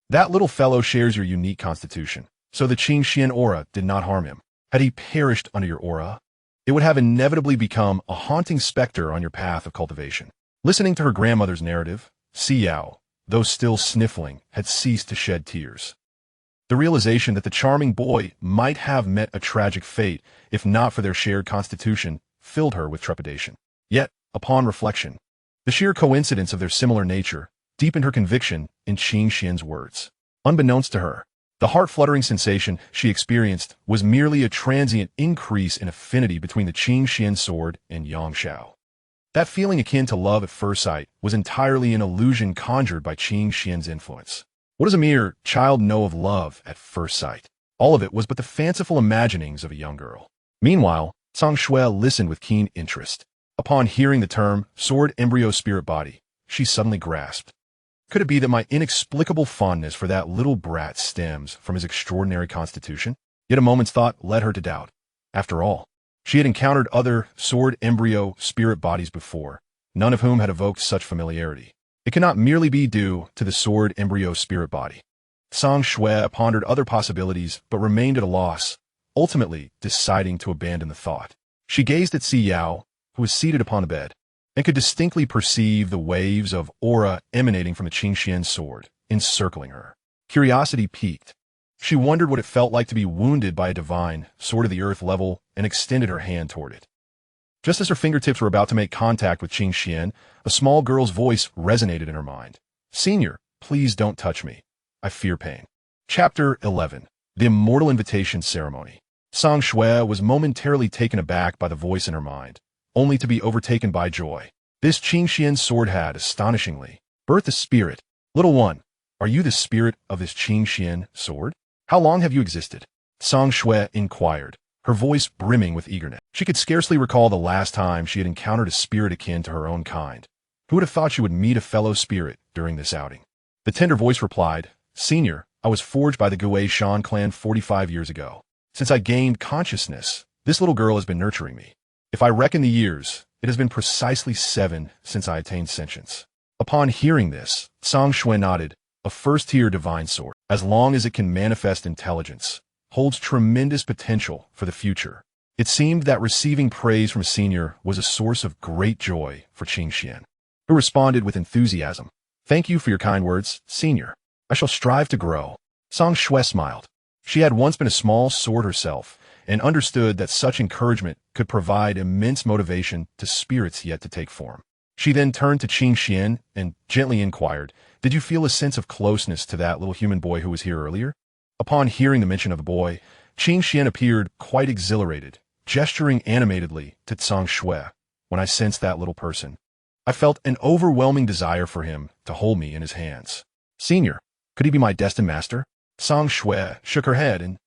that little fellow shares your unique constitution, so the Xianxia aura did not harm him. Had he perished under your aura, it would have inevitably become a haunting specter on your path of cultivation. Listening to her grandmother's narrative, Xiao, though still sniffling, had ceased to shed tears. The realization that the charming boy might have met a tragic fate if not for their shared constitution filled her with trepidation. Yet, upon reflection, the sheer coincidence of their similar nature deepened her conviction in Xianxia's words. Unbeknownst to her, the heart-fluttering sensation she experienced was merely a transient increase in affinity between the Xianxia sword and Xianxia. That feeling akin to love at first sight was entirely an illusion conjured by Xianxia's influence. What does a mere child know of love at first sight? All of it was but the fanciful imaginings of a young girl. Meanwhile, Xianxia listened with keen interest. Upon hearing the term sword embryo spirit body, she suddenly grasped. Could it be that my inexplicable fondness for that little brat stems from his extraordinary constitution? Yet a moment's thought led her to doubt. After all, she had encountered other sword embryo spirit bodies before, none of whom had evoked such familiarity. It cannot merely be due to the sword embryo spirit body. Xianxia pondered other possibilities but remained at a loss, ultimately deciding to abandon the thought. She gazed at Xiao, who was seated upon the bed, and could distinctly perceive the waves of aura emanating from the Xianxia sword, encircling her. Curiosity piqued. She wondered what it felt like to be wounded by a divine, sword of the earth level, and extended her hand toward it. Just as her fingertips were about to make contact with Xianxia, a small girl's voice resonated in her mind. Senior, please don't touch me. I fear pain. Chapter 11. The Immortal Invitation Ceremony. Xianxia was momentarily taken aback by the voice in her mind, only to be overtaken by joy. This Xianxia sword had, astonishingly, birthed a spirit. Little one, are you the spirit of this Xianxia sword? How long have you existed? Xianxia inquired, her voice brimming with eagerness. She could scarcely recall the last time she had encountered a spirit akin to her own kind. Who would have thought she would meet a fellow spirit during this outing? The tender voice replied, Senior, I was forged by the Gui Shan clan 45 years ago. Since I gained consciousness, this little girl has been nurturing me. If I reckon the years, it has been precisely 7 since I attained sentience. Upon hearing this, Xianxia nodded. A first-tier divine sword, as long as it can manifest intelligence, holds tremendous potential for the future. It seemed that receiving praise from a senior was a source of great joy for Xianxia, who responded with enthusiasm. Thank you for your kind words, senior. I shall strive to grow. Xianxia smiled. She had once been a small sword herself, and understood that such encouragement could provide immense motivation to spirits yet to take form. She then turned to Xianxia and gently inquired, Did you feel a sense of closeness to that little human boy who was here earlier? Upon hearing the mention of the boy, Xianxia appeared quite exhilarated, gesturing animatedly to Xianxia. When I sensed that little person, I felt an overwhelming desire for him to hold me in his hands. Senior, could he be my destined master? Xianxia shook her head and,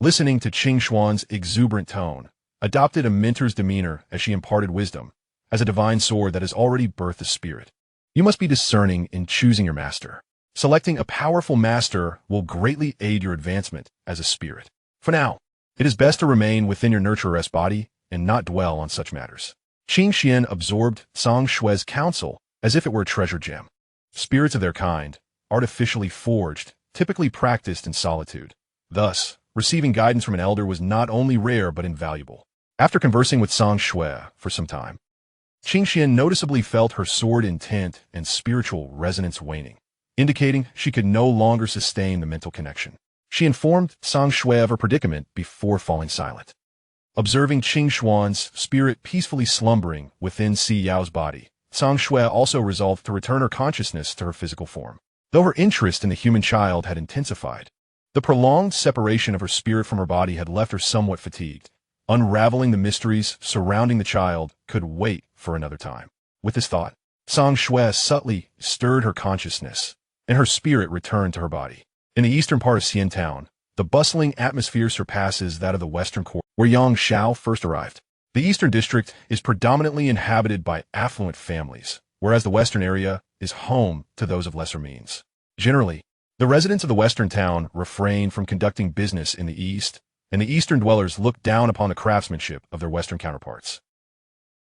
listening to Xianxuan's exuberant tone, adopted a mentor's demeanor as she imparted wisdom, as a divine sword that has already birthed a spirit. You must be discerning in choosing your master. Selecting a powerful master will greatly aid your advancement as a spirit. For now, it is best to remain within your nurturer's body and not dwell on such matters. Xianxia absorbed Xianxia's counsel as if it were a treasure gem. Spirits of their kind, artificially forged, typically practiced in solitude. Thus, receiving guidance from an elder was not only rare but invaluable. After conversing with Xianxia for some time, Xianxia noticeably felt her sword intent and spiritual resonance waning, indicating she could no longer sustain the mental connection. She informed Xianxia of her predicament before falling silent. Observing Xianxuan's spirit peacefully slumbering within Xiao's body, Xianxia also resolved to return her consciousness to her physical form. Though her interest in the human child had intensified, the prolonged separation of her spirit from her body had left her somewhat fatigued. Unraveling the mysteries surrounding the child could wait for another time. With this thought, Xianxia subtly stirred her consciousness, and her spirit returned to her body. In the eastern part of Xian Town, the bustling atmosphere surpasses that of the western core, where Xianxia first arrived. The eastern district is predominantly inhabited by affluent families, whereas the western area is home to those of lesser means. Generally, the residents of the western town refrain from conducting business in the east, and the eastern dwellers look down upon the craftsmanship of their western counterparts.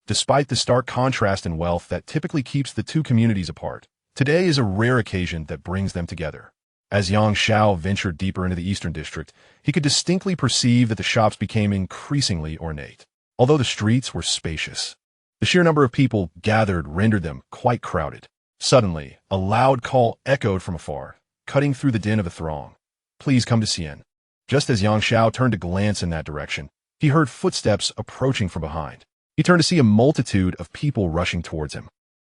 Despite the stark contrast in wealth that typically keeps the two communities apart, today is a rare occasion that brings them together. As Xianxia ventured deeper into the eastern district, he could distinctly perceive that the shops became increasingly ornate. Although the streets were spacious, the sheer number of people gathered rendered them quite crowded. Suddenly, a loud call echoed from afar, cutting through the din of the throng. "Please come to Xian." Just as Xianxia turned to glance in that direction, he heard footsteps approaching from behind. He turned to see a multitude of people rushing towards him.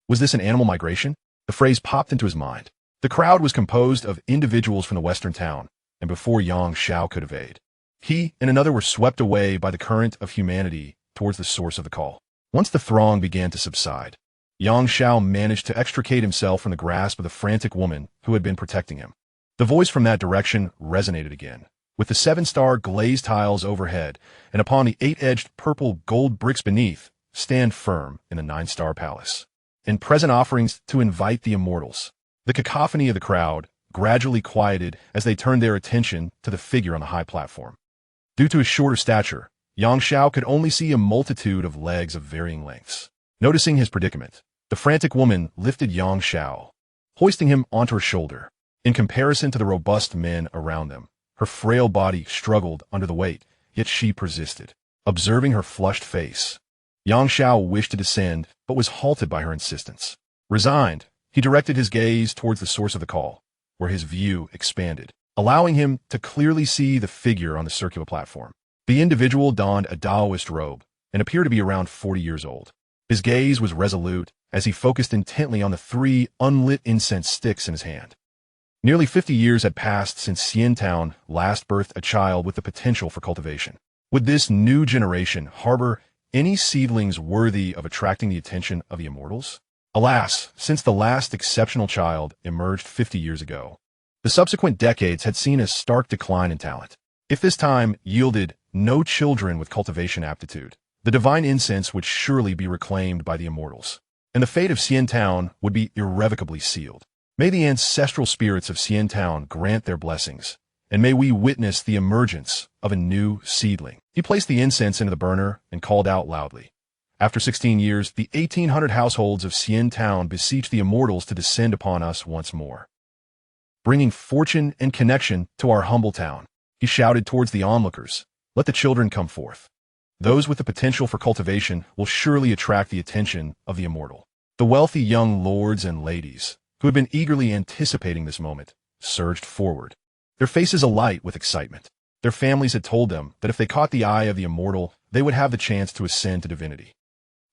Was this an animal migration? The phrase popped into his mind. The crowd was composed of individuals from the western town, and before Xianxia could evade, he and another were swept away by the current of humanity towards the source of the call. Once the throng began to subside, Xianxia managed to extricate himself from the grasp of the frantic woman who had been protecting him. The voice from that direction resonated again, with the 7-star glazed tiles overhead, and upon the 8-edged purple gold bricks beneath, stand firm in the 9-star palace. And present offerings to invite the immortals. The cacophony of the crowd gradually quieted as they turned their attention to the figure on the high platform. Due to his shorter stature, Xianxia could only see a multitude of legs of varying lengths. Noticing his predicament, the frantic woman lifted Xianxia, hoisting him onto her shoulder. In comparison to the robust men around them, her frail body struggled under the weight, yet she persisted. Observing her flushed face, Xianxia wished to descend, but was halted by her insistence. Resigned, he directed his gaze towards the source of the call, where his view expanded, allowing him to clearly see the figure on the circular platform. The individual donned a Taoist robe and appeared to be around 40 years old. His gaze was resolute as he focused intently on the 3 unlit incense sticks in his hand. Nearly 50 years had passed since Xian Town last birthed a child with the potential for cultivation. Would this new generation harbor any seedlings worthy of attracting the attention of the immortals? Alas, since the last exceptional child emerged 50 years ago, the subsequent decades had seen a stark decline in talent. If this time yielded no children with cultivation aptitude, the divine incense would surely be reclaimed by the immortals, and the fate of Xian Town would be irrevocably sealed. May the ancestral spirits of Xian Town grant their blessings, and may we witness the emergence of a new seedling. He placed the incense into the burner and called out loudly. After 16 years, the 1,800 households of Xian Town beseech the immortals to descend upon us once more, bringing fortune and connection to our humble town. He shouted towards the onlookers, "Let the children come forth. Those with the potential for cultivation will surely attract the attention of the immortal." The wealthy young lords and ladies, who had been eagerly anticipating this moment, surged forward, their faces alight with excitement. Their families had told them that if they caught the eye of the immortal, they would have the chance to ascend to divinity.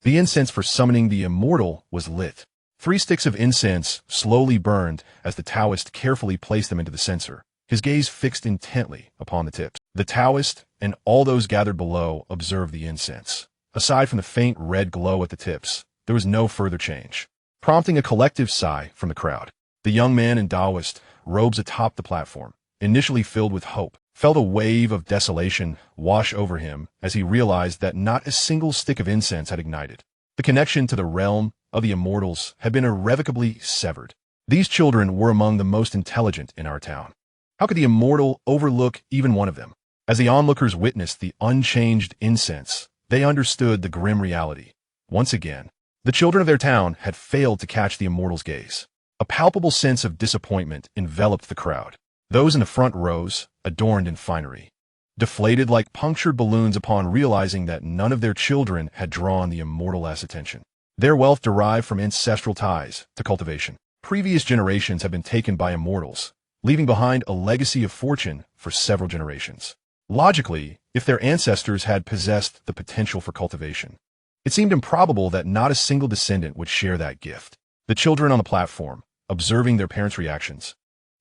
The incense for summoning the immortal was lit. 3 sticks of incense slowly burned as the Taoist carefully placed them into the censer, his gaze fixed intently upon the tips. The Taoist and all those gathered below observed the incense. Aside from the faint red glow at the tips, there was no further change, prompting a collective sigh from the crowd. The young man in Taoist robes atop the platform, initially filled with hope, felt a wave of desolation wash over him as he realized that not a single stick of incense had ignited. The connection to the realm of the immortals had been irrevocably severed. These children were among the most intelligent in our town. How could the immortal overlook even one of them? As the onlookers witnessed the unchanged incense, they understood the grim reality. Once again, the children of their town had failed to catch the immortal's gaze. A palpable sense of disappointment enveloped the crowd. Those in the front rows, adorned in finery, deflated like punctured balloons upon realizing that none of their children had drawn the immortal's attention. Their wealth derived from ancestral ties to cultivation. Previous generations had been taken by immortals, leaving behind a legacy of fortune for several generations. Logically, if their ancestors had possessed the potential for cultivation, it seemed improbable that not a single descendant would share that gift. The children on the platform, observing their parents' reactions,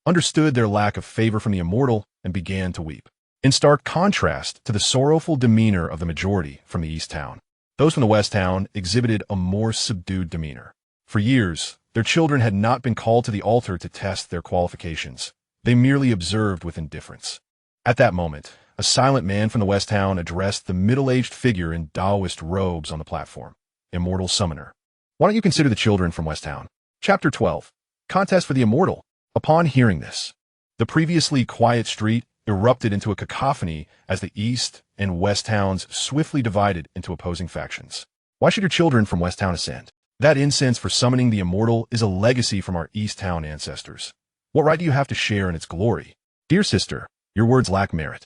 understood their lack of favor from the immortal and began to weep. In stark contrast to the sorrowful demeanor of the majority from the East Town, those from the West Town exhibited a more subdued demeanor. For years, Their children had not been called to the altar to test their qualifications. They merely observed with indifference. At that moment, a silent man from the West Town addressed the middle-aged figure in Taoist robes on the platform. Immortal Summoner. Why don't you consider the children from West Town? Chapter 12. Contest for the Immortal. Upon hearing this, the previously quiet street erupted into a cacophony as the East and West Towns swiftly divided into opposing factions. Why should your children from West Town ascend? That incense for summoning the Immortal is a legacy from our East Town ancestors. What right do you have to share in its glory? Dear sister, your words lack merit.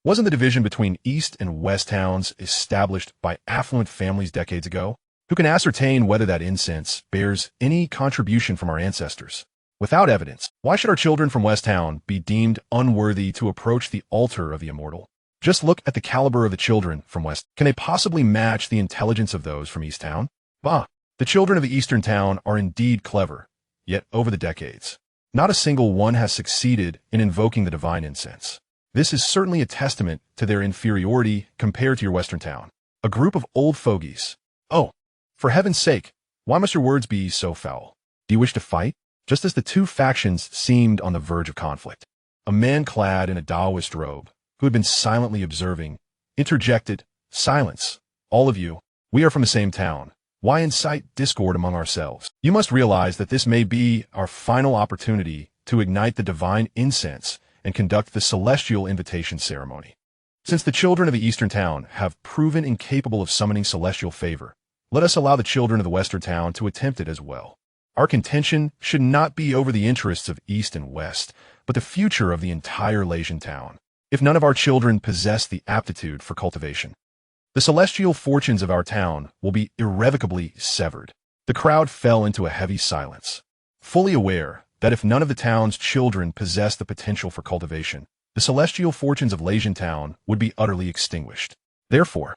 Wasn't the division between East and West Towns established by affluent families decades ago? Who can ascertain whether that incense bears any contribution from our ancestors? Without evidence, why should our children from West Town be deemed unworthy to approach the altar of the Immortal? Just look at the caliber of the children from West. Can they possibly match the intelligence of those from East Town? Bah! The children of the Eastern Town are indeed clever, yet over the decades, not a single one has succeeded in invoking the divine incense. This is certainly a testament to their inferiority compared to your Western Town. A group of old fogies. Oh, for heaven's sake, why must your words be so foul? Do you wish to fight? Just as the two factions seemed on the verge of conflict, a man clad in a Taoist robe, who had been silently observing, interjected, "Silence, all of you. We are from the same town. Why incite discord among ourselves? You must realize that this may be our final opportunity to ignite the divine incense and conduct the celestial invitation ceremony. Since the children of the Eastern Town have proven incapable of summoning celestial favor, let us allow the children of the Western Town to attempt it as well. Our contention should not be over the interests of East and West, but the future of the entire Xianxia town. If none of our children possess the aptitude for cultivation, the celestial fortunes of our town will be irrevocably severed." The crowd fell into a heavy silence, fully aware that if none of the town's children possessed the potential for cultivation, the celestial fortunes of Xianxia town would be utterly extinguished. Therefore,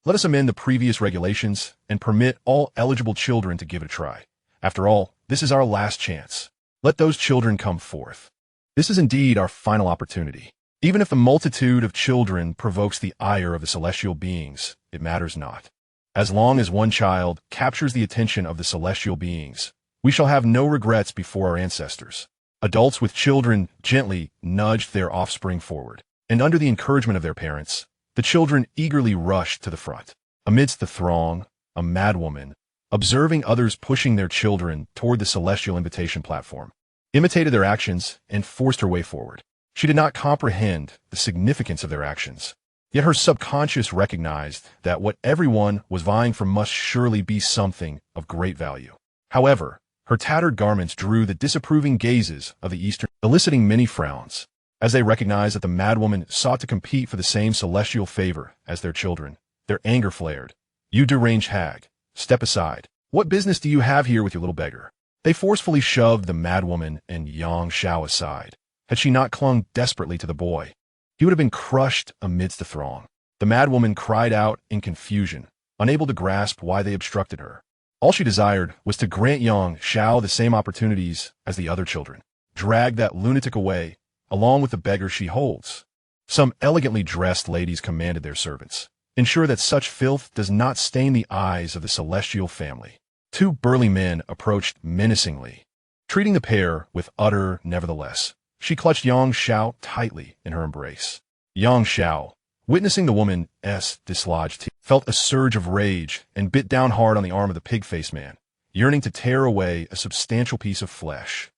let us amend the previous regulations and permit all eligible children to give it a try. After all, this is our last chance. Let those children come forth. This is indeed our final opportunity. Even if the multitude of children provokes the ire of the celestial beings, it matters not. As long as one child captures the attention of the celestial beings, we shall have no regrets before our ancestors. Adults with children gently nudged their offspring forward, and under the encouragement of their parents, the children eagerly rushed to the front. Amidst the throng, a madwoman, observing others pushing their children toward the celestial invitation platform, imitated their actions and forced her way forward. She did not comprehend the significance of their actions, yet her subconscious recognized that what everyone was vying for must surely be something of great value. However, her tattered garments drew the disapproving gazes of the Eastern, eliciting many frowns. As they recognized that the madwoman sought to compete for the same celestial favor as their children, their anger flared. "You deranged hag, step aside. What business do you have here with your little beggar?" They forcefully shoved the madwoman and Xianxia aside. Had she not clung desperately to the boy, he would have been crushed amidst the throng. The madwoman cried out in confusion, unable to grasp why they obstructed her. All she desired was to grant Xianxia the same opportunities as the other children. Drag that lunatic away, along with the beggar she holds. Some elegantly dressed ladies commanded their servants. Ensure that such filth does not stain the eyes of the celestial family. Two burly men approached menacingly, treating the pair with utter nevertheless. She clutched Xianxia tightly in her embrace. Xianxia, witnessing the woman's dislodged teeth, felt a surge of rage and bit down hard on the arm of the pig-faced man, yearning to tear away a substantial piece of flesh.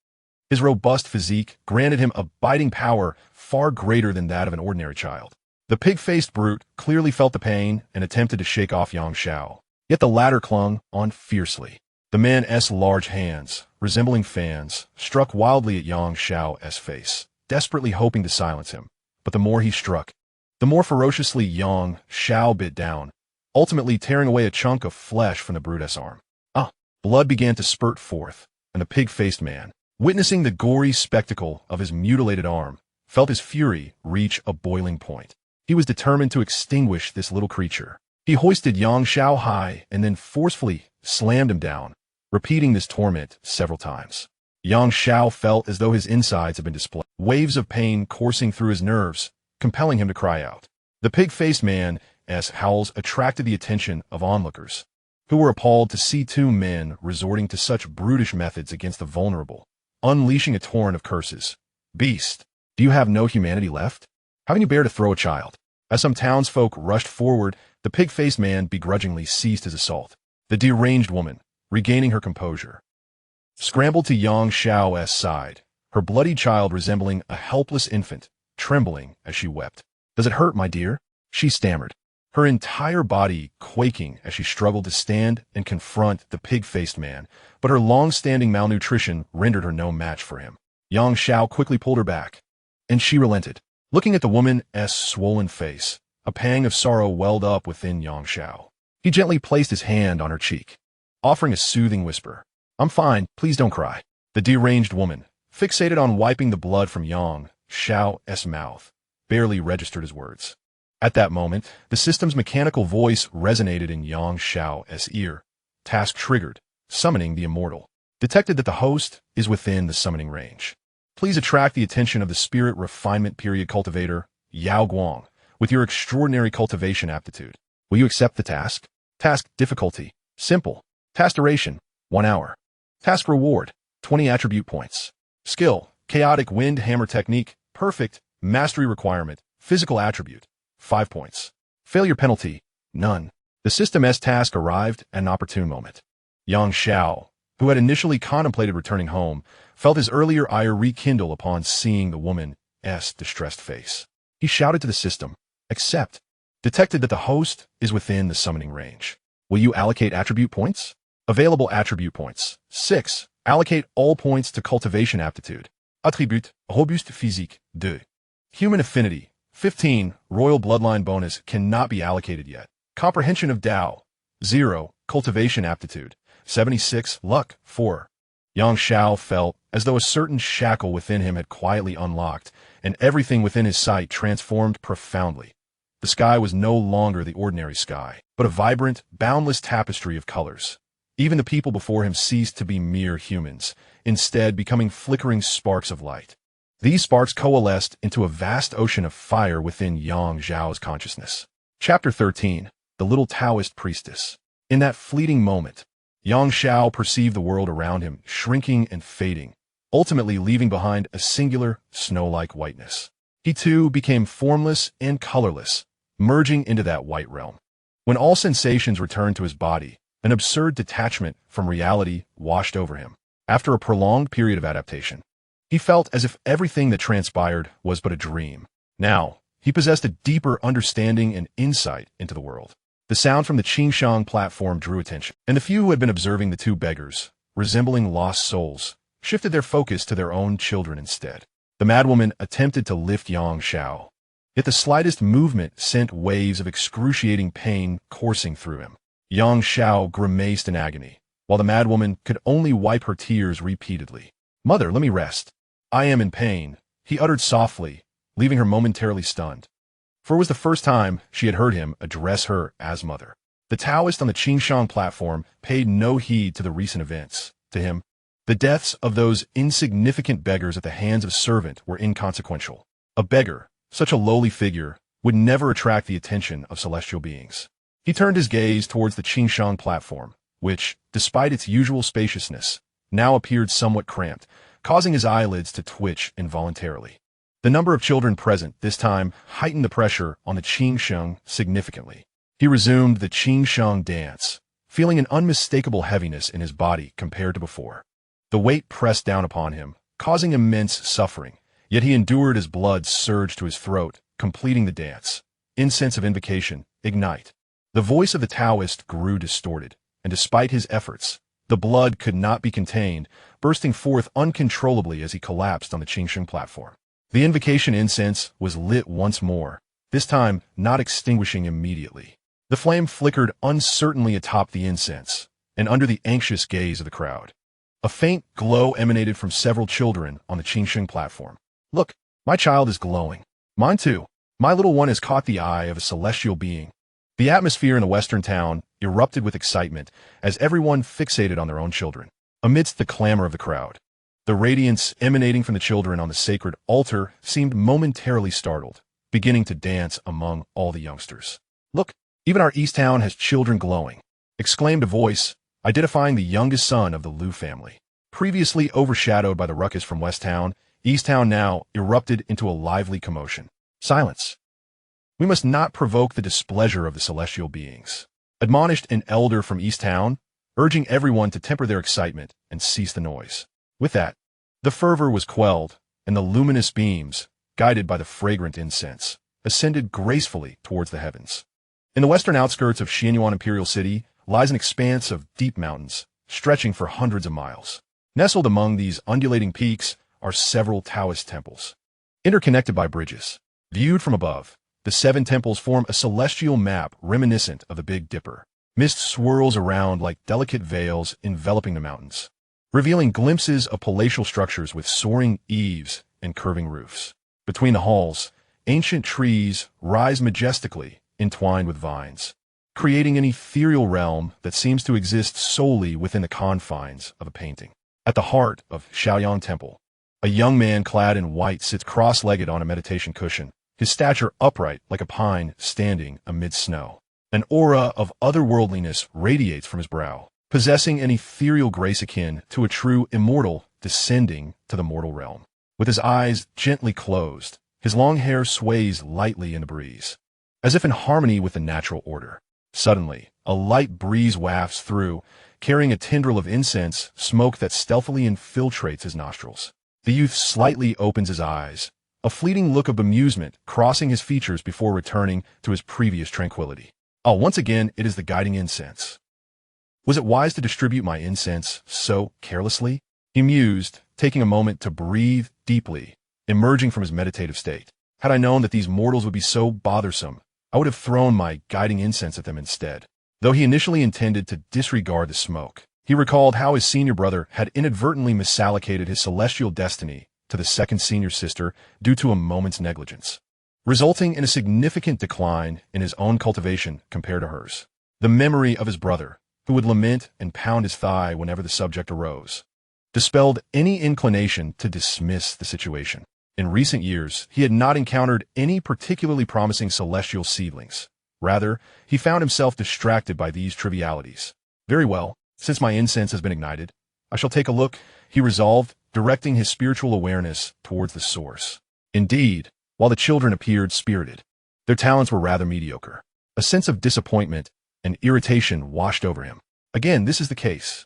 His robust physique granted him a biting power far greater than that of an ordinary child. The pig-faced brute clearly felt the pain and attempted to shake off Xianxia, yet the latter clung on fiercely. The man's large hands, resembling fans, struck wildly at Xianxia's face, desperately hoping to silence him. But the more he struck, the more ferociously Xianxia bit down, ultimately tearing away a chunk of flesh from the brute's arm. Blood began to spurt forth, and the pig-faced man, witnessing the gory spectacle of his mutilated arm, felt his fury reach a boiling point. He was determined to extinguish this little creature. He hoisted Xianxia high and then forcefully slammed him down, repeating this torment several times. Xianxia felt as though his insides had been displayed, waves of pain coursing through his nerves, compelling him to cry out. The pig-faced man's howls attracted the attention of onlookers. who were appalled to see two men resorting to such brutish methods against the vulnerable, unleashing a torrent of curses. Beast, do you have no humanity left? How can you bear to throw a child? As some townsfolk rushed forward, the pig-faced man begrudgingly ceased his assault. The deranged woman, regaining her composure, scrambled to Xianxia's side, her bloody child resembling a helpless infant, trembling as she wept. "Does it hurt, my dear?" she stammered, her entire body quaking as she struggled to stand and confront the pig-faced man, but her long-standing malnutrition rendered her no match for him. Xianxia quickly pulled her back, and she relented. Looking at the woman's swollen face, a pang of sorrow welled up within Xianxia. He gently placed his hand on her cheek, offering a soothing whisper. "I'm fine, please don't cry." The deranged woman, fixated on wiping the blood from Xiao's mouth, barely registered his words. At that moment, the system's mechanical voice resonated in Xiao's ear. Task triggered, summoning the immortal. Detected that the host is within the summoning range. Please attract the attention of the spirit refinement period cultivator, Yao Guang, with your extraordinary cultivation aptitude. Will you accept the task? Task difficulty, simple. Task duration, 1 hour. Task reward, 20 attribute points. Skill, chaotic wind hammer technique, perfect. Mastery requirement, physical attribute, 5 points. Failure penalty, none. The system's task arrived at an opportune moment. Xianxia, who had initially contemplated returning home, felt his earlier ire rekindle upon seeing the woman's distressed face. He shouted to the system, "Accept." Detected that the host is within the summoning range. Will you allocate attribute points? Available attribute points, 6. Allocate all points to cultivation aptitude. Attribut, robuste physique, 2. Human affinity, 15. Royal bloodline bonus cannot be allocated yet. Comprehension of Tao, 0. Cultivation aptitude, 76. Luck, 4. Xianxia felt as though a certain shackle within him had quietly unlocked, and everything within his sight transformed profoundly. The sky was no longer the ordinary sky, but a vibrant, boundless tapestry of colors. Even the people before him ceased to be mere humans, instead becoming flickering sparks of light. These sparks coalesced into a vast ocean of fire within Xiao's consciousness. Chapter 13. The Little Taoist Priestess. In that fleeting moment, Xianxia perceived the world around him shrinking and fading, ultimately leaving behind a singular, snow-like whiteness. He too became formless and colorless, merging into that white realm. When all sensations returned to his body, an absurd detachment from reality washed over him. After a prolonged period of adaptation, he felt as if everything that transpired was but a dream. Now, he possessed a deeper understanding and insight into the world. The sound from the Xianxia platform drew attention, and the few who had been observing the two beggars, resembling lost souls, shifted their focus to their own children instead. The madwoman attempted to lift Xianxia, yet the slightest movement sent waves of excruciating pain coursing through him. Xianxia grimaced in agony, while the madwoman could only wipe her tears repeatedly. "Mother, let me rest. I am in pain," he uttered softly, leaving her momentarily stunned. For it was the first time she had heard him address her as mother. The Taoist on the Xianxia platform paid no heed to the recent events. To him, the deaths of those insignificant beggars at the hands of a servant were inconsequential. A beggar, such a lowly figure, would never attract the attention of celestial beings. He turned his gaze towards the Xianxia platform, which, despite its usual spaciousness, now appeared somewhat cramped, causing his eyelids to twitch involuntarily. The number of children present this time heightened the pressure on the Xianxia significantly. He resumed the Xianxia dance, feeling an unmistakable heaviness in his body compared to before. The weight pressed down upon him, causing immense suffering, yet he endured as blood surged to his throat, completing the dance. Incense of invocation, ignite. The voice of the Taoist grew distorted, and despite his efforts, the blood could not be contained, bursting forth uncontrollably as he collapsed on the Xianxia platform. The invocation incense was lit once more, this time not extinguishing immediately. The flame flickered uncertainly atop the incense, and under the anxious gaze of the crowd. A faint glow emanated from several children on the Xianxia platform. "Look, my child is glowing. Mine too. My little one has caught the eye of a celestial being." The atmosphere in the western town erupted with excitement as everyone fixated on their own children. Amidst the clamor of the crowd, the radiance emanating from the children on the sacred altar seemed momentarily startled, beginning to dance among all the youngsters. "Look, even our East Town has children glowing." exclaimed a voice, identifying the youngest son of the Liu family. Previously overshadowed by the ruckus from West Town, East Town now erupted into a lively commotion. Silence. We must not provoke the displeasure of the celestial beings, admonished an elder from East Town, urging everyone to temper their excitement and cease the noise. With that, the fervor was quelled, and the luminous beams, guided by the fragrant incense, ascended gracefully towards the heavens. In the western outskirts of Xianxia Imperial City lies an expanse of deep mountains, stretching for hundreds of miles. Nestled among these undulating peaks are several Taoist temples, interconnected by bridges. Viewed from above, the 7 temples form a celestial map reminiscent of the Big Dipper. Mist swirls around like delicate veils enveloping the mountains, revealing glimpses of palatial structures with soaring eaves and curving roofs. Between the halls, ancient trees rise majestically, entwined with vines, creating an ethereal realm that seems to exist solely within the confines of a painting. At the heart of Xiaoyang Temple, a young man clad in white sits cross-legged on a meditation cushion, his stature upright like a pine standing amid snow. An aura of otherworldliness radiates from his brow, possessing an ethereal grace akin to a true immortal descending to the mortal realm. With his eyes gently closed, his long hair sways lightly in the breeze, as if in harmony with the natural order. Suddenly, a light breeze wafts through, carrying a tendril of incense smoke that stealthily infiltrates his nostrils. The youth slightly opens his eyes, a fleeting look of bemusement crossing his features before returning to his previous tranquility. Oh, once again, it is the guiding incense. Was it wise to distribute my incense so carelessly? He mused, taking a moment to breathe deeply, emerging from his meditative state. Had I known that these mortals would be so bothersome, I would have thrown my guiding incense at them instead. Though he initially intended to disregard the smoke, he recalled how his senior brother had inadvertently misallocated his celestial destiny to the second senior sister due to a moment's negligence, resulting in a significant decline in his own cultivation compared to hers. The memory of his brother, who would lament and pound his thigh whenever the subject arose, dispelled any inclination to dismiss the situation. In recent years, he had not encountered any particularly promising celestial seedlings. Rather, he found himself distracted by these trivialities. Very well, since my incense has been ignited, I shall take a look, he resolved, directing his spiritual awareness towards the source. Indeed, while the children appeared spirited, their talents were rather mediocre. A sense of disappointment and irritation washed over him. Again, this is the case.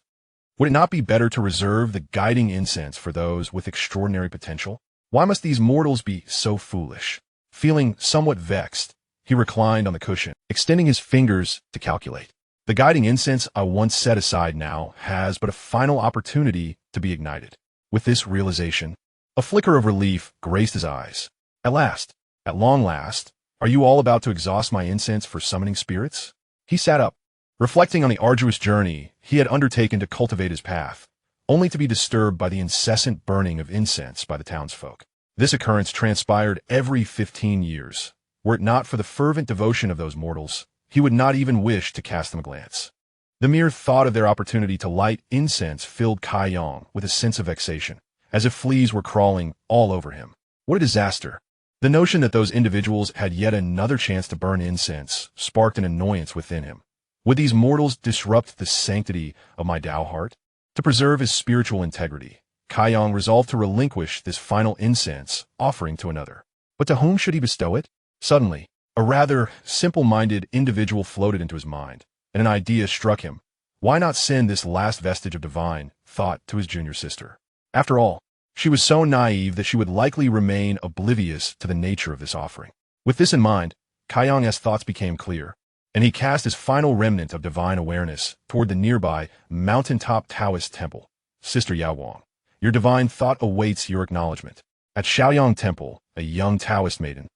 Would it not be better to reserve the guiding incense for those with extraordinary potential? Why must these mortals be so foolish? Feeling somewhat vexed, he reclined on the cushion, extending his fingers to calculate. The guiding incense I once set aside now has but a final opportunity to be ignited. With this realization, a flicker of relief graced his eyes. At long last, are you all about to exhaust my incense for summoning spirits? He sat up, reflecting on the arduous journey he had undertaken to cultivate his path, only to be disturbed by the incessant burning of incense by the townsfolk. This occurrence transpired every 15 years. Were it not for the fervent devotion of those mortals, he would not even wish to cast them a glance. The mere thought of their opportunity to light incense filled Kai Yang with a sense of vexation, as if fleas were crawling all over him. What a disaster! The notion that those individuals had yet another chance to burn incense sparked an annoyance within him. Would these mortals disrupt the sanctity of my Tao heart? To preserve his spiritual integrity, Kai Yang resolved to relinquish this final incense offering to another. But to whom should he bestow it? Suddenly, a rather simple-minded individual floated into his mind, and an idea struck him. Why not send this last vestige of divine thought to his junior sister? After all, she was so naive that she would likely remain oblivious to the nature of this offering. With this in mind, Kai Yang's thoughts became clear, and he cast his final remnant of divine awareness toward the nearby mountaintop Taoist temple. Sister Yaowang, your divine thought awaits your acknowledgement. At Xiaoyang Temple, a young Taoist maiden,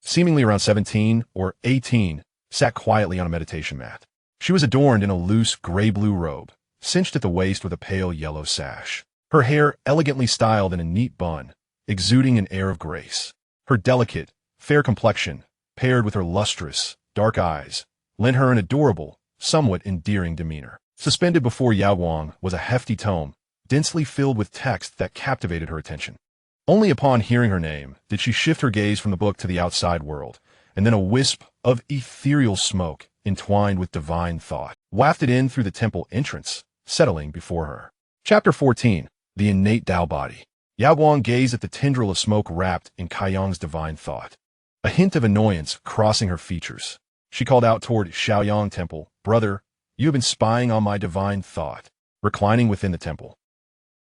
seemingly around 17 or 18, sat quietly on a meditation mat. She was adorned in a loose gray-blue robe, cinched at the waist with a pale yellow sash. Her hair elegantly styled in a neat bun, exuding an air of grace. Her delicate, fair complexion, paired with her lustrous, dark eyes, lent her an adorable, somewhat endearing demeanor. Suspended before Yaowang was a hefty tome, densely filled with text that captivated her attention. Only upon hearing her name did she shift her gaze from the book to the outside world, and then a wisp of ethereal smoke entwined with divine thought wafted in through the temple entrance, settling before her. Chapter 14. The Innate Tao Body. Yaoguang gazed at the tendril of smoke wrapped in Kaiyang's divine thought. A hint of annoyance crossing her features. She called out toward Shaoyang Temple, "Brother, you have been spying on my divine thought." Reclining within the temple,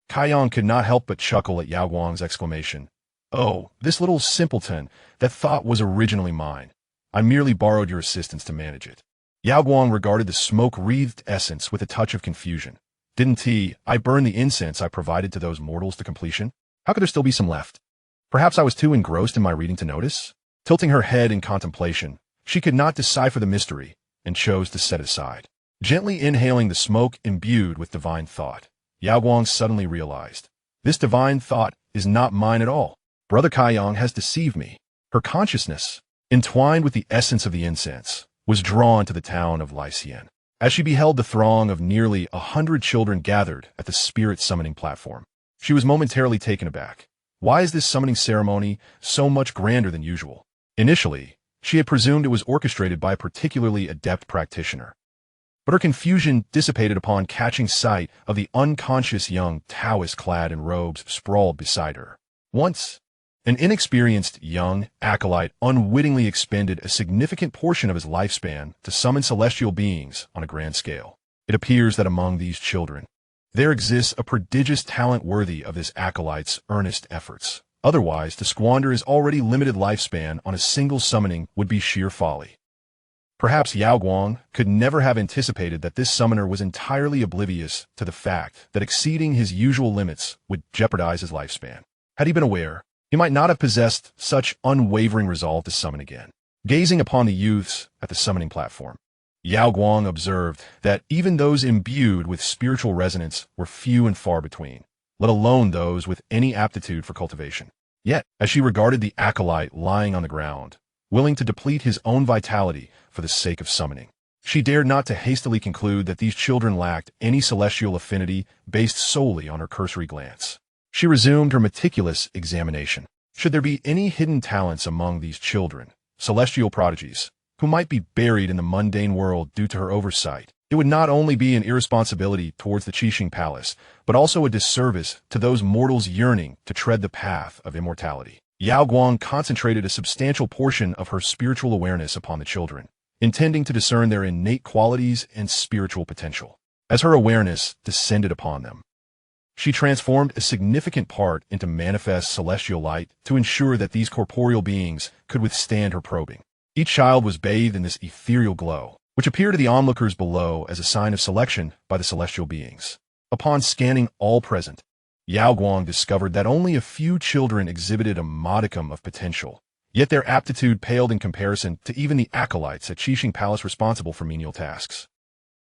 Kaiyang could not help but chuckle at Yaoguang's exclamation. "Oh, this little simpleton, that thought was originally mine. I merely borrowed your assistance to manage it." Yaoguang regarded the smoke-wreathed essence with a touch of confusion. "Didn't I burn the incense I provided to those mortals to completion? How could there still be some left? Perhaps I was too engrossed in my reading to notice?" Tilting her head in contemplation, she could not decipher the mystery and chose to set it aside. Gently inhaling the smoke imbued with divine thought, Yaoguang suddenly realized, this divine thought is not mine at all. Brother Kaiyang has deceived me. Her consciousness, entwined with the essence of the incense, was drawn to the town of Xianxia. As she beheld the throng of nearly 100 children gathered at the spirit summoning platform, she was momentarily taken aback. Why is this summoning ceremony so much grander than usual? Initially, she had presumed it was orchestrated by a particularly adept practitioner. But her confusion dissipated upon catching sight of the unconscious young Taoist clad in robes sprawled beside her. Once, an inexperienced young acolyte unwittingly expended a significant portion of his lifespan to summon celestial beings on a grand scale. It appears that among these children, there exists a prodigious talent worthy of this acolyte's earnest efforts. Otherwise, to squander his already limited lifespan on a single summoning would be sheer folly. Perhaps Yaoguang could never have anticipated that this summoner was entirely oblivious to the fact that exceeding his usual limits would jeopardize his lifespan. Had he been aware, he might not have possessed such unwavering resolve to summon again. Gazing upon the youths at the summoning platform, Yaoguang observed that even those imbued with spiritual resonance were few and far between, let alone those with any aptitude for cultivation. Yet, as she regarded the acolyte lying on the ground, willing to deplete his own vitality for the sake of summoning, she dared not to hastily conclude that these children lacked any celestial affinity based solely on her cursory glance. She resumed her meticulous examination. Should there be any hidden talents among these children, celestial prodigies, who might be buried in the mundane world due to her oversight, it would not only be an irresponsibility towards the Qixing Palace, but also a disservice to those mortals yearning to tread the path of immortality. Yaoguang concentrated a substantial portion of her spiritual awareness upon the children, intending to discern their innate qualities and spiritual potential. As her awareness descended upon them, she transformed a significant part into manifest celestial light to ensure that these corporeal beings could withstand her probing. Each child was bathed in this ethereal glow, which appeared to the onlookers below as a sign of selection by the celestial beings. Upon scanning all present, Yaoguang discovered that only a few children exhibited a modicum of potential, yet their aptitude paled in comparison to even the acolytes at Qixing Palace responsible for menial tasks.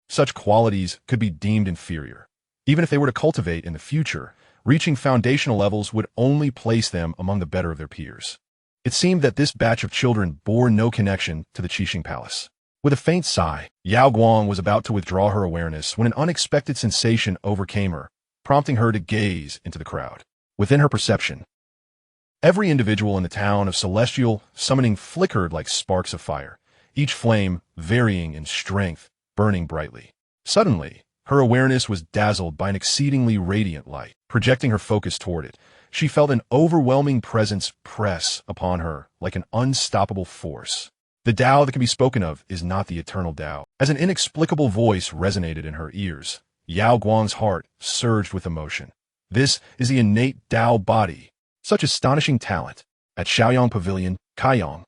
Such qualities could be deemed inferior. Even if they were to cultivate in the future, reaching foundational levels would only place them among the better of their peers. It seemed that this batch of children bore no connection to the Qixing Palace. With a faint sigh, Yaoguang was about to withdraw her awareness when an unexpected sensation overcame her, prompting her to gaze into the crowd. Within her perception, every individual in the town of celestial summoning flickered like sparks of fire, each flame varying in strength, burning brightly. Suddenly, her awareness was dazzled by an exceedingly radiant light. Projecting her focus toward it, she felt an overwhelming presence press upon her like an unstoppable force. The Tao that can be spoken of is not the eternal Tao. As an inexplicable voice resonated in her ears, Yaoguang's heart surged with emotion. This is the innate Tao body. Such astonishing talent. At Shaoyang Pavilion, Kaiyang,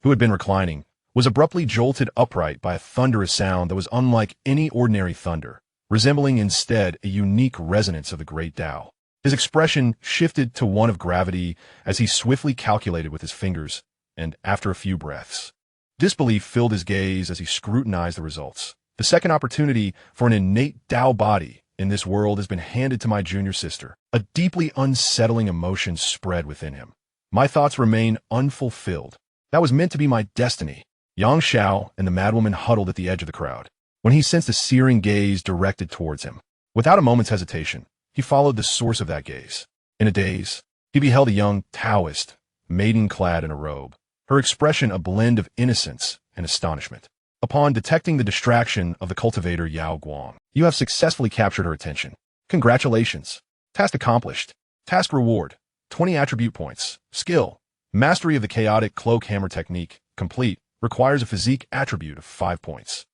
who had been reclining, was abruptly jolted upright by a thunderous sound that was unlike any ordinary thunder, resembling instead a unique resonance of the great Tao. His expression shifted to one of gravity as he swiftly calculated with his fingers, and after a few breaths, disbelief filled his gaze as he scrutinized the results. The second opportunity for an innate Tao body in this world has been handed to my junior sister. A deeply unsettling emotion spread within him. My thoughts remain unfulfilled. That was meant to be my destiny. Xianxia and the madwoman huddled at the edge of the crowd, when he sensed a searing gaze directed towards him. Without a moment's hesitation, he followed the source of that gaze. In a daze, he beheld a young Taoist, maiden-clad in a robe, her expression a blend of innocence and astonishment. Upon detecting the distraction of the cultivator Yao Guang, you have successfully captured her attention. Congratulations. Task accomplished. Task reward: 20 attribute points. Skill: mastery of the chaotic cloak hammer technique. Complete. Requires a physique attribute of 5 points.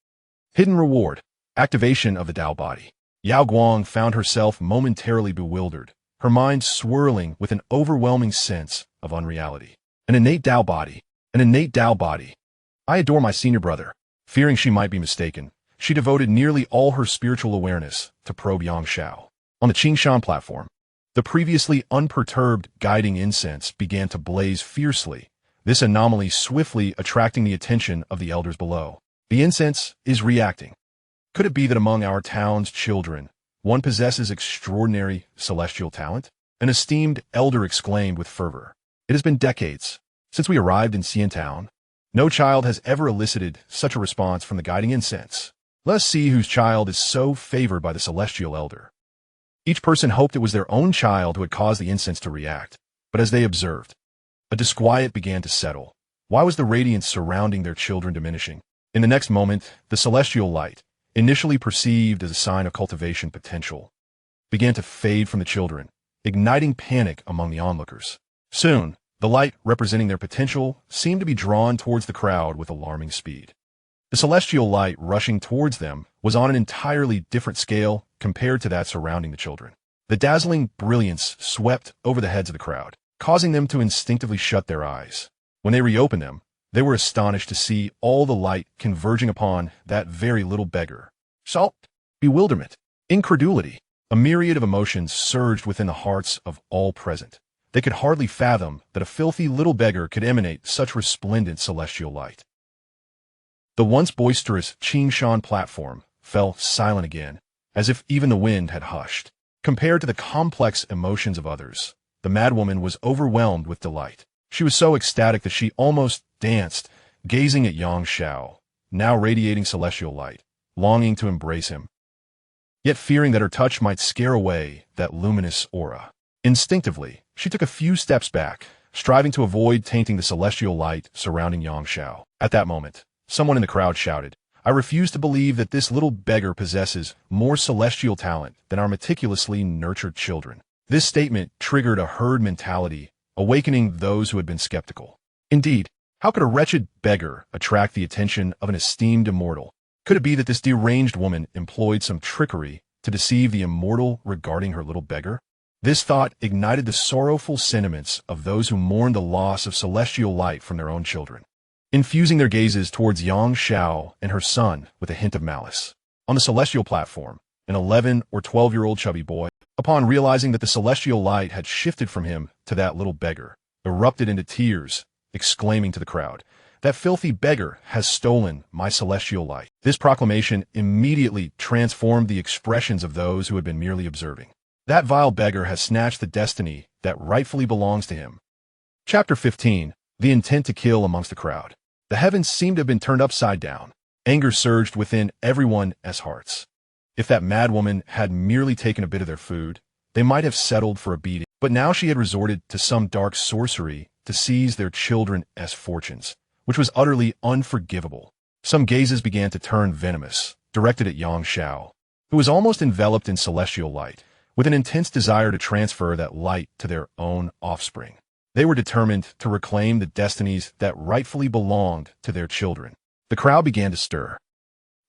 Hidden reward: activation of the Tao body. Yao Guang found herself momentarily bewildered, her mind swirling with an overwhelming sense of unreality. An innate Tao body. An innate Tao body. I adore my senior brother. Fearing she might be mistaken, she devoted nearly all her spiritual awareness to probe Xianxia. On the Qingshan platform, the previously unperturbed guiding incense began to blaze fiercely, this anomaly swiftly attracting the attention of the elders below. The incense is reacting. Could it be that among our town's children, one possesses extraordinary celestial talent? An esteemed elder exclaimed with fervor. It has been decades since we arrived in Xian Town. No child has ever elicited such a response from the guiding incense. Let us see whose child is so favored by the celestial elder. Each person hoped it was their own child who had caused the incense to react, but as they observed, a disquiet began to settle. Why was the radiance surrounding their children diminishing? In the next moment, the celestial light, initially perceived as a sign of cultivation potential, began to fade from the children, igniting panic among the onlookers. Soon, the light representing their potential seemed to be drawn towards the crowd with alarming speed. The celestial light rushing towards them was on an entirely different scale compared to that surrounding the children. The dazzling brilliance swept over the heads of the crowd, causing them to instinctively shut their eyes. When they reopened them, they were astonished to see all the light converging upon that very little beggar. Shock, bewilderment, incredulity, a myriad of emotions surged within the hearts of all present. They could hardly fathom that a filthy little beggar could emanate such resplendent celestial light. The once boisterous Qingshan platform fell silent again, as if even the wind had hushed. Compared to the complex emotions of others, the madwoman was overwhelmed with delight. She was so ecstatic that she almost danced, gazing at Xianxia, now radiating celestial light, longing to embrace him, yet fearing that her touch might scare away that luminous aura. Instinctively, she took a few steps back, striving to avoid tainting the celestial light surrounding Xianxia. At that moment, someone in the crowd shouted, "I refuse to believe that this little beggar possesses more celestial talent than our meticulously nurtured children." This statement triggered a herd mentality, awakening those who had been skeptical. Indeed, how could a wretched beggar attract the attention of an esteemed immortal? Could it be that this deranged woman employed some trickery to deceive the immortal regarding her little beggar? This thought ignited the sorrowful sentiments of those who mourned the loss of celestial light from their own children, infusing their gazes towards Xianxia and her son with a hint of malice. On the celestial platform, an 11 or 12-year-old chubby boy, upon realizing that the celestial light had shifted from him to that little beggar, erupted into tears, exclaiming to the crowd, "That filthy beggar has stolen my celestial light." This proclamation immediately transformed the expressions of those who had been merely observing. That vile beggar has snatched the destiny that rightfully belongs to him. Chapter 15. The intent to kill amongst the crowd. The heavens seemed to have been turned upside down. Anger surged within everyone's hearts. If that madwoman had merely taken a bit of their food, they might have settled for a beating. But now she had resorted to some dark sorcery to seize their children's fortunes, which was utterly unforgivable. Some gazes began to turn venomous, directed at Xianxia, who was almost enveloped in celestial light, with an intense desire to transfer that light to their own offspring. They were determined to reclaim the destinies that rightfully belonged to their children. The crowd began to stir,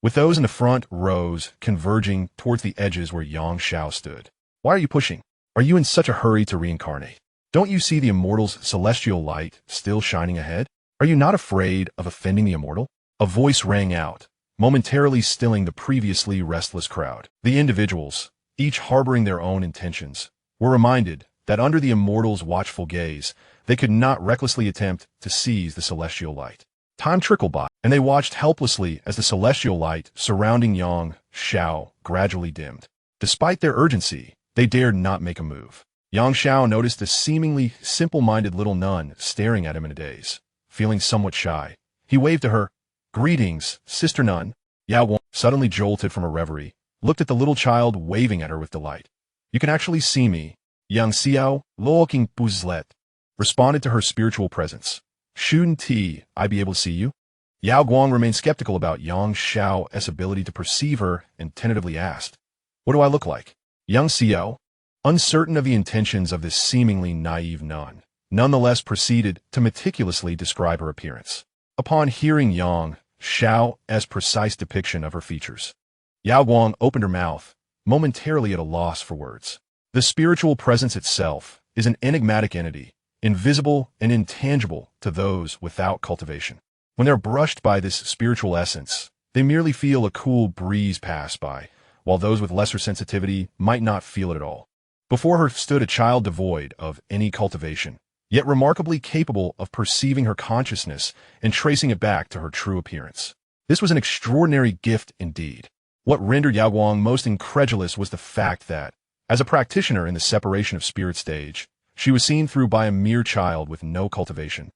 with those in the front rows converging towards the edges where Xianxia stood. "Why are you pushing? Are you in such a hurry to reincarnate? Don't you see the immortal's celestial light still shining ahead? Are you not afraid of offending the immortal?" A voice rang out, momentarily stilling the previously restless crowd. The individuals, each harboring their own intentions, were reminded that under the immortal's watchful gaze, they could not recklessly attempt to seize the celestial light. Time trickled by, and they watched helplessly as the celestial light surrounding Xianxia gradually dimmed. Despite their urgency, they dared not make a move. Xianxia noticed the seemingly simple-minded little nun staring at him in a daze. Feeling somewhat shy, he waved to her. "Greetings, sister nun." Yao Guang, suddenly jolted from a reverie, looked at the little child waving at her with delight. "You can actually see me." Xianxia, looking Buzlet, responded to her spiritual presence. "Shouldn't I be able to see you?" Yao Guang remained skeptical about Xianxia's ability to perceive her and tentatively asked, "What do I look like?" Xiao, uncertain of the intentions of this seemingly naive nun, nonetheless proceeded to meticulously describe her appearance. Upon hearing Xiao's precise depiction of her features, Yao Guang opened her mouth, momentarily at a loss for words. The spiritual presence itself is an enigmatic entity, invisible and intangible to those without cultivation. When they're brushed by this spiritual essence, they merely feel a cool breeze pass by, while those with lesser sensitivity might not feel it at all. Before her stood a child devoid of any cultivation, yet remarkably capable of perceiving her consciousness and tracing it back to her true appearance. This was an extraordinary gift indeed. What rendered Yao Guang most incredulous was the fact that, as a practitioner in the separation of spirit stage, she was seen through by a mere child with no cultivation,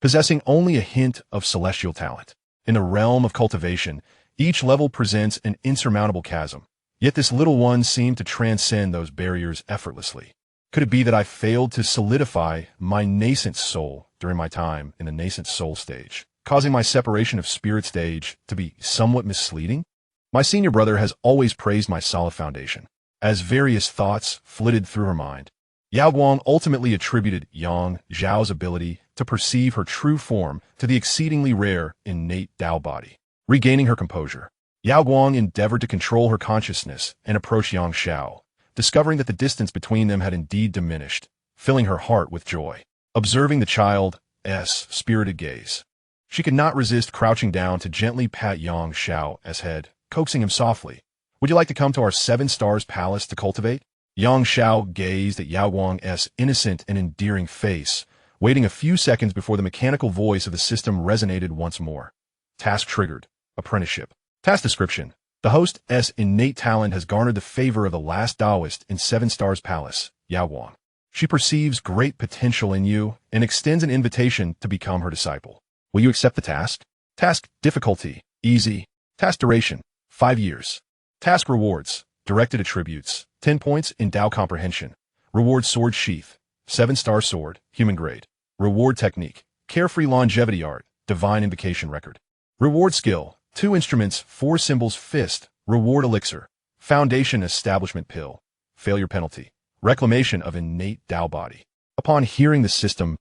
possessing only a hint of celestial talent. In the realm of cultivation, each level presents an insurmountable chasm, yet this little one seemed to transcend those barriers effortlessly. Could it be that I failed to solidify my nascent soul during my time in the nascent soul stage, causing my separation of spirit stage to be somewhat misleading? My senior brother has always praised my solid foundation. As various thoughts flitted through her mind, Yao Guang ultimately attributed Xiao's ability to perceive her true form to the exceedingly rare innate Tao body. Regaining her composure, Yao Guang endeavored to control her consciousness and approach Xiao, discovering that the distance between them had indeed diminished, filling her heart with joy. Observing the child's spirited gaze, she could not resist crouching down to gently pat Xiao's head, coaxing him softly. "Would you like to come to our 7 Stars Palace to cultivate?" Xiao gazed at Yao Guang's innocent and endearing face, waiting a few seconds before the mechanical voice of the system resonated once more. Task triggered. Apprenticeship. Task description. The host's innate talent has garnered the favor of the last Taoist in 7 Stars Palace, Yao Guang. She perceives great potential in you and extends an invitation to become her disciple. Will you accept the task? Task difficulty. Easy. Task duration. 5 years. Task rewards. Directed attributes. 10 points in Tao comprehension. Reward sword sheath. 7-star sword. Human grade. Reward technique. Carefree longevity art. Divine invocation record. Reward skill. 2 instruments, 4 symbols fist. Reward elixir. Foundation establishment pill. Failure penalty. Reclamation of innate Tao body. Upon hearing the system's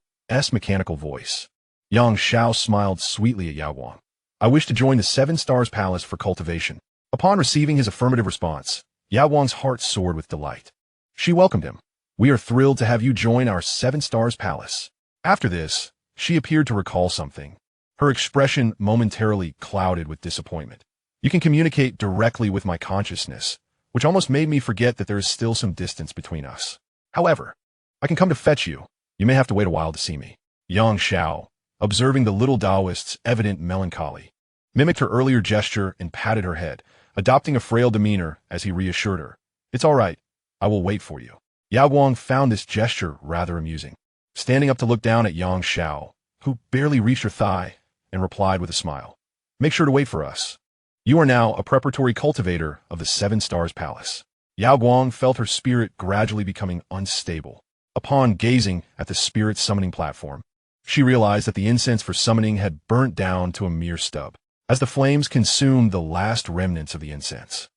mechanical voice, Xiao smiled sweetly at Yao Guang. "I wish to join the 7 Stars Palace for cultivation." Upon receiving his affirmative response, Yao Guang's heart soared with delight. She welcomed him. "We are thrilled to have you join our 7 Stars Palace." After this, she appeared to recall something. Her expression momentarily clouded with disappointment. "You can communicate directly with my consciousness, which almost made me forget that there is still some distance between us. However, I can come to fetch you. You may have to wait a while to see me." Xiao, observing the little Taoist's evident melancholy, mimicked her earlier gesture and patted her head, adopting a frail demeanor as he reassured her. "It's all right. I will wait for you." Yao Guang found this gesture rather amusing, standing up to look down at Xiao, who barely reached her thigh, and replied with a smile. "Make sure to wait for us. You are now a preparatory cultivator of the 7 Stars Palace." Yao Guang felt her spirit gradually becoming unstable. Upon gazing at the spirit summoning platform, she realized that the incense for summoning had burnt down to a mere stub, as the flames consumed the last remnants of the incense.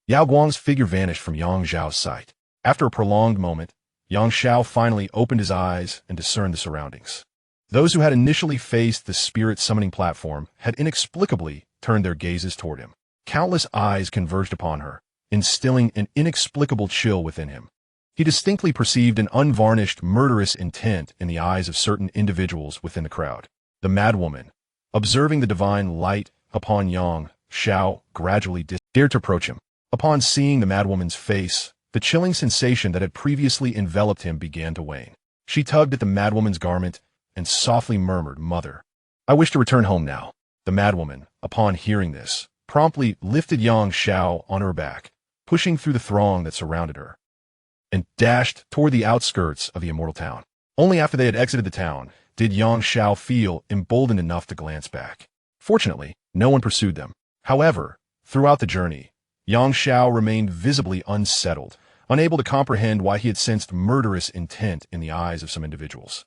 Yao Guang's figure vanished from Xiao's sight. After a prolonged moment, Xiao finally opened his eyes and discerned the surroundings. Those who had initially faced the spirit summoning platform had inexplicably turned their gazes toward him. Countless eyes converged upon her, instilling an inexplicable chill within him. He distinctly perceived an unvarnished, murderous intent in the eyes of certain individuals within the crowd. The madwoman, observing the divine light upon Xiao, gradually dared to approach him. Upon seeing the madwoman's face, the chilling sensation that had previously enveloped him began to wane. She tugged at the madwoman's garment and softly murmured, "Mother, I wish to return home now." The madwoman, upon hearing this, promptly lifted Xiao on her back, pushing through the throng that surrounded her, and dashed toward the outskirts of the immortal town. Only after they had exited the town did Xiao feel emboldened enough to glance back. Fortunately, no one pursued them. However, throughout the journey, Xiao remained visibly unsettled, unable to comprehend why he had sensed murderous intent in the eyes of some individuals.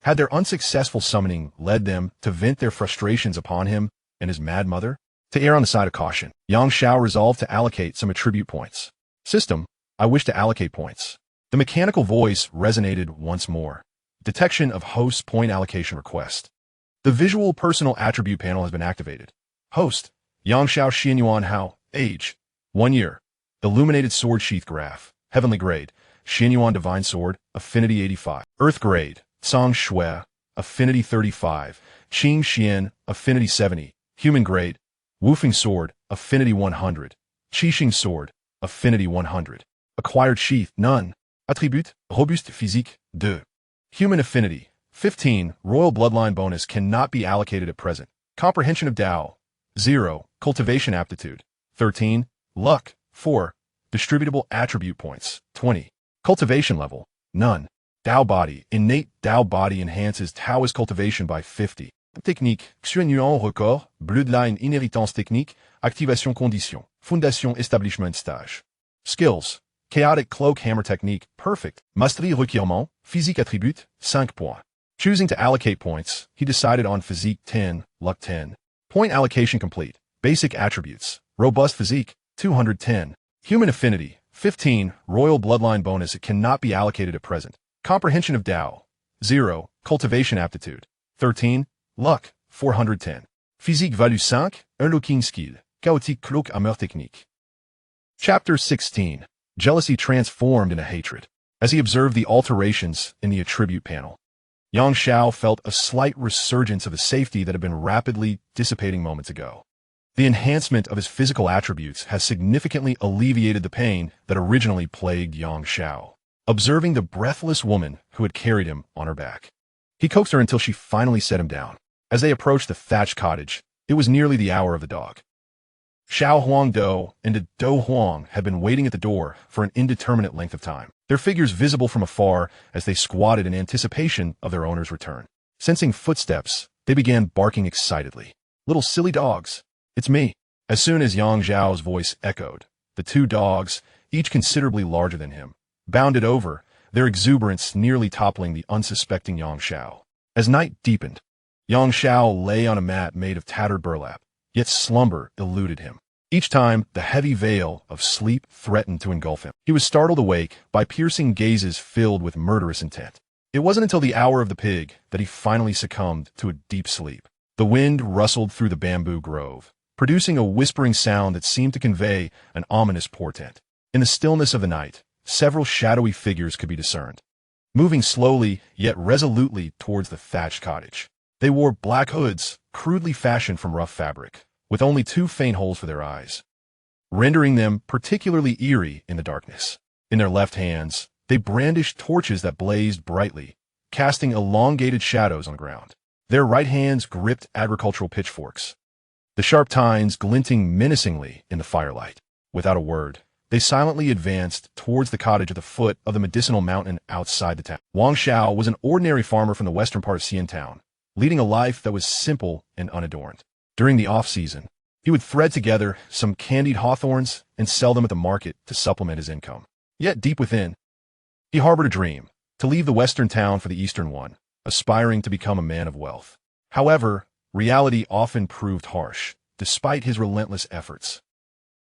Had their unsuccessful summoning led them to vent their frustrations upon him and his mad mother? To err on the side of caution, Xianxia resolved to allocate some attribute points. System, I wish to allocate points. The mechanical voice resonated once more. Detection of host point allocation request. The visual personal attribute panel has been activated. Host, Xianxia Xianyuan Hao, age, 1 year. Illuminated sword sheath graph, heavenly grade, Xianyuan Divine Sword, affinity 85. Earth grade, Song Shui, affinity 35. Qing Xian, affinity 70. Human grade, Woofing Sword, affinity 100. Qixing Sword, affinity 100. Acquired sheath, none. Attribute, robuste physique, 2. Human affinity, 15. Royal bloodline bonus cannot be allocated at present. Comprehension of Tao, 0. Cultivation aptitude, 13. Luck, 4. Distributable attribute points, 20. Cultivation level, none. Tao body, innate Tao body enhances Taoist cultivation by 50. Technique, Xianyuan record, bloodline inheritance technique, activation condition, fondation establishment stage. Skills, chaotic cloak hammer technique, perfect. Mastery requirement, physique attribute, 5 points. Choosing to allocate points, he decided on physique 10, luck 10. Point allocation complete. Basic attributes, robust physique, 210. Human affinity, 15. Royal bloodline bonus, it cannot be allocated at present. Comprehension of Tao, 0. Cultivation aptitude, 13. Luck, 410. Physique value 5, un looking skill, chaotique cloak hammer technique. Chapter 16. Jealousy transformed into hatred. As he observed the alterations in the attribute panel, Xianxia felt a slight resurgence of the safety that had been rapidly dissipating moments ago. The enhancement of his physical attributes has significantly alleviated the pain that originally plagued Xianxia. Observing the breathless woman who had carried him on her back, he coaxed her until she finally set him down. As they approached the thatched cottage, it was nearly the hour of the dog. Xiao Huangdo and Do Huang had been waiting at the door for an indeterminate length of time, their figures visible from afar as they squatted in anticipation of their owner's return. Sensing footsteps, they began barking excitedly. Little silly dogs, it's me. As soon as Yang Zhao's voice echoed, the two dogs, each considerably larger than him, bounded over, their exuberance nearly toppling the unsuspecting Xianxia. As night deepened, Xianxia lay on a mat made of tattered burlap, yet slumber eluded him. Each time, the heavy veil of sleep threatened to engulf him. He was startled awake by piercing gazes filled with murderous intent. It wasn't until the hour of the pig that he finally succumbed to a deep sleep. The wind rustled through the bamboo grove, producing a whispering sound that seemed to convey an ominous portent. In the stillness of the night, several shadowy figures could be discerned, moving slowly yet resolutely towards the thatched cottage. They wore black hoods, crudely fashioned from rough fabric, with only 2 faint holes for their eyes, rendering them particularly eerie in the darkness. In their left hands, they brandished torches that blazed brightly, casting elongated shadows on the ground. Their right hands gripped agricultural pitchforks, the sharp tines glinting menacingly in the firelight. Without a word, they silently advanced towards the cottage at the foot of the medicinal mountain outside the town. Wang Xiao was an ordinary farmer from the western part of Xian town, leading a life that was simple and unadorned. During the off-season, he would thread together some candied hawthorns and sell them at the market to supplement his income. Yet deep within, he harbored a dream, to leave the western town for the eastern one, aspiring to become a man of wealth. However, reality often proved harsh, despite his relentless efforts.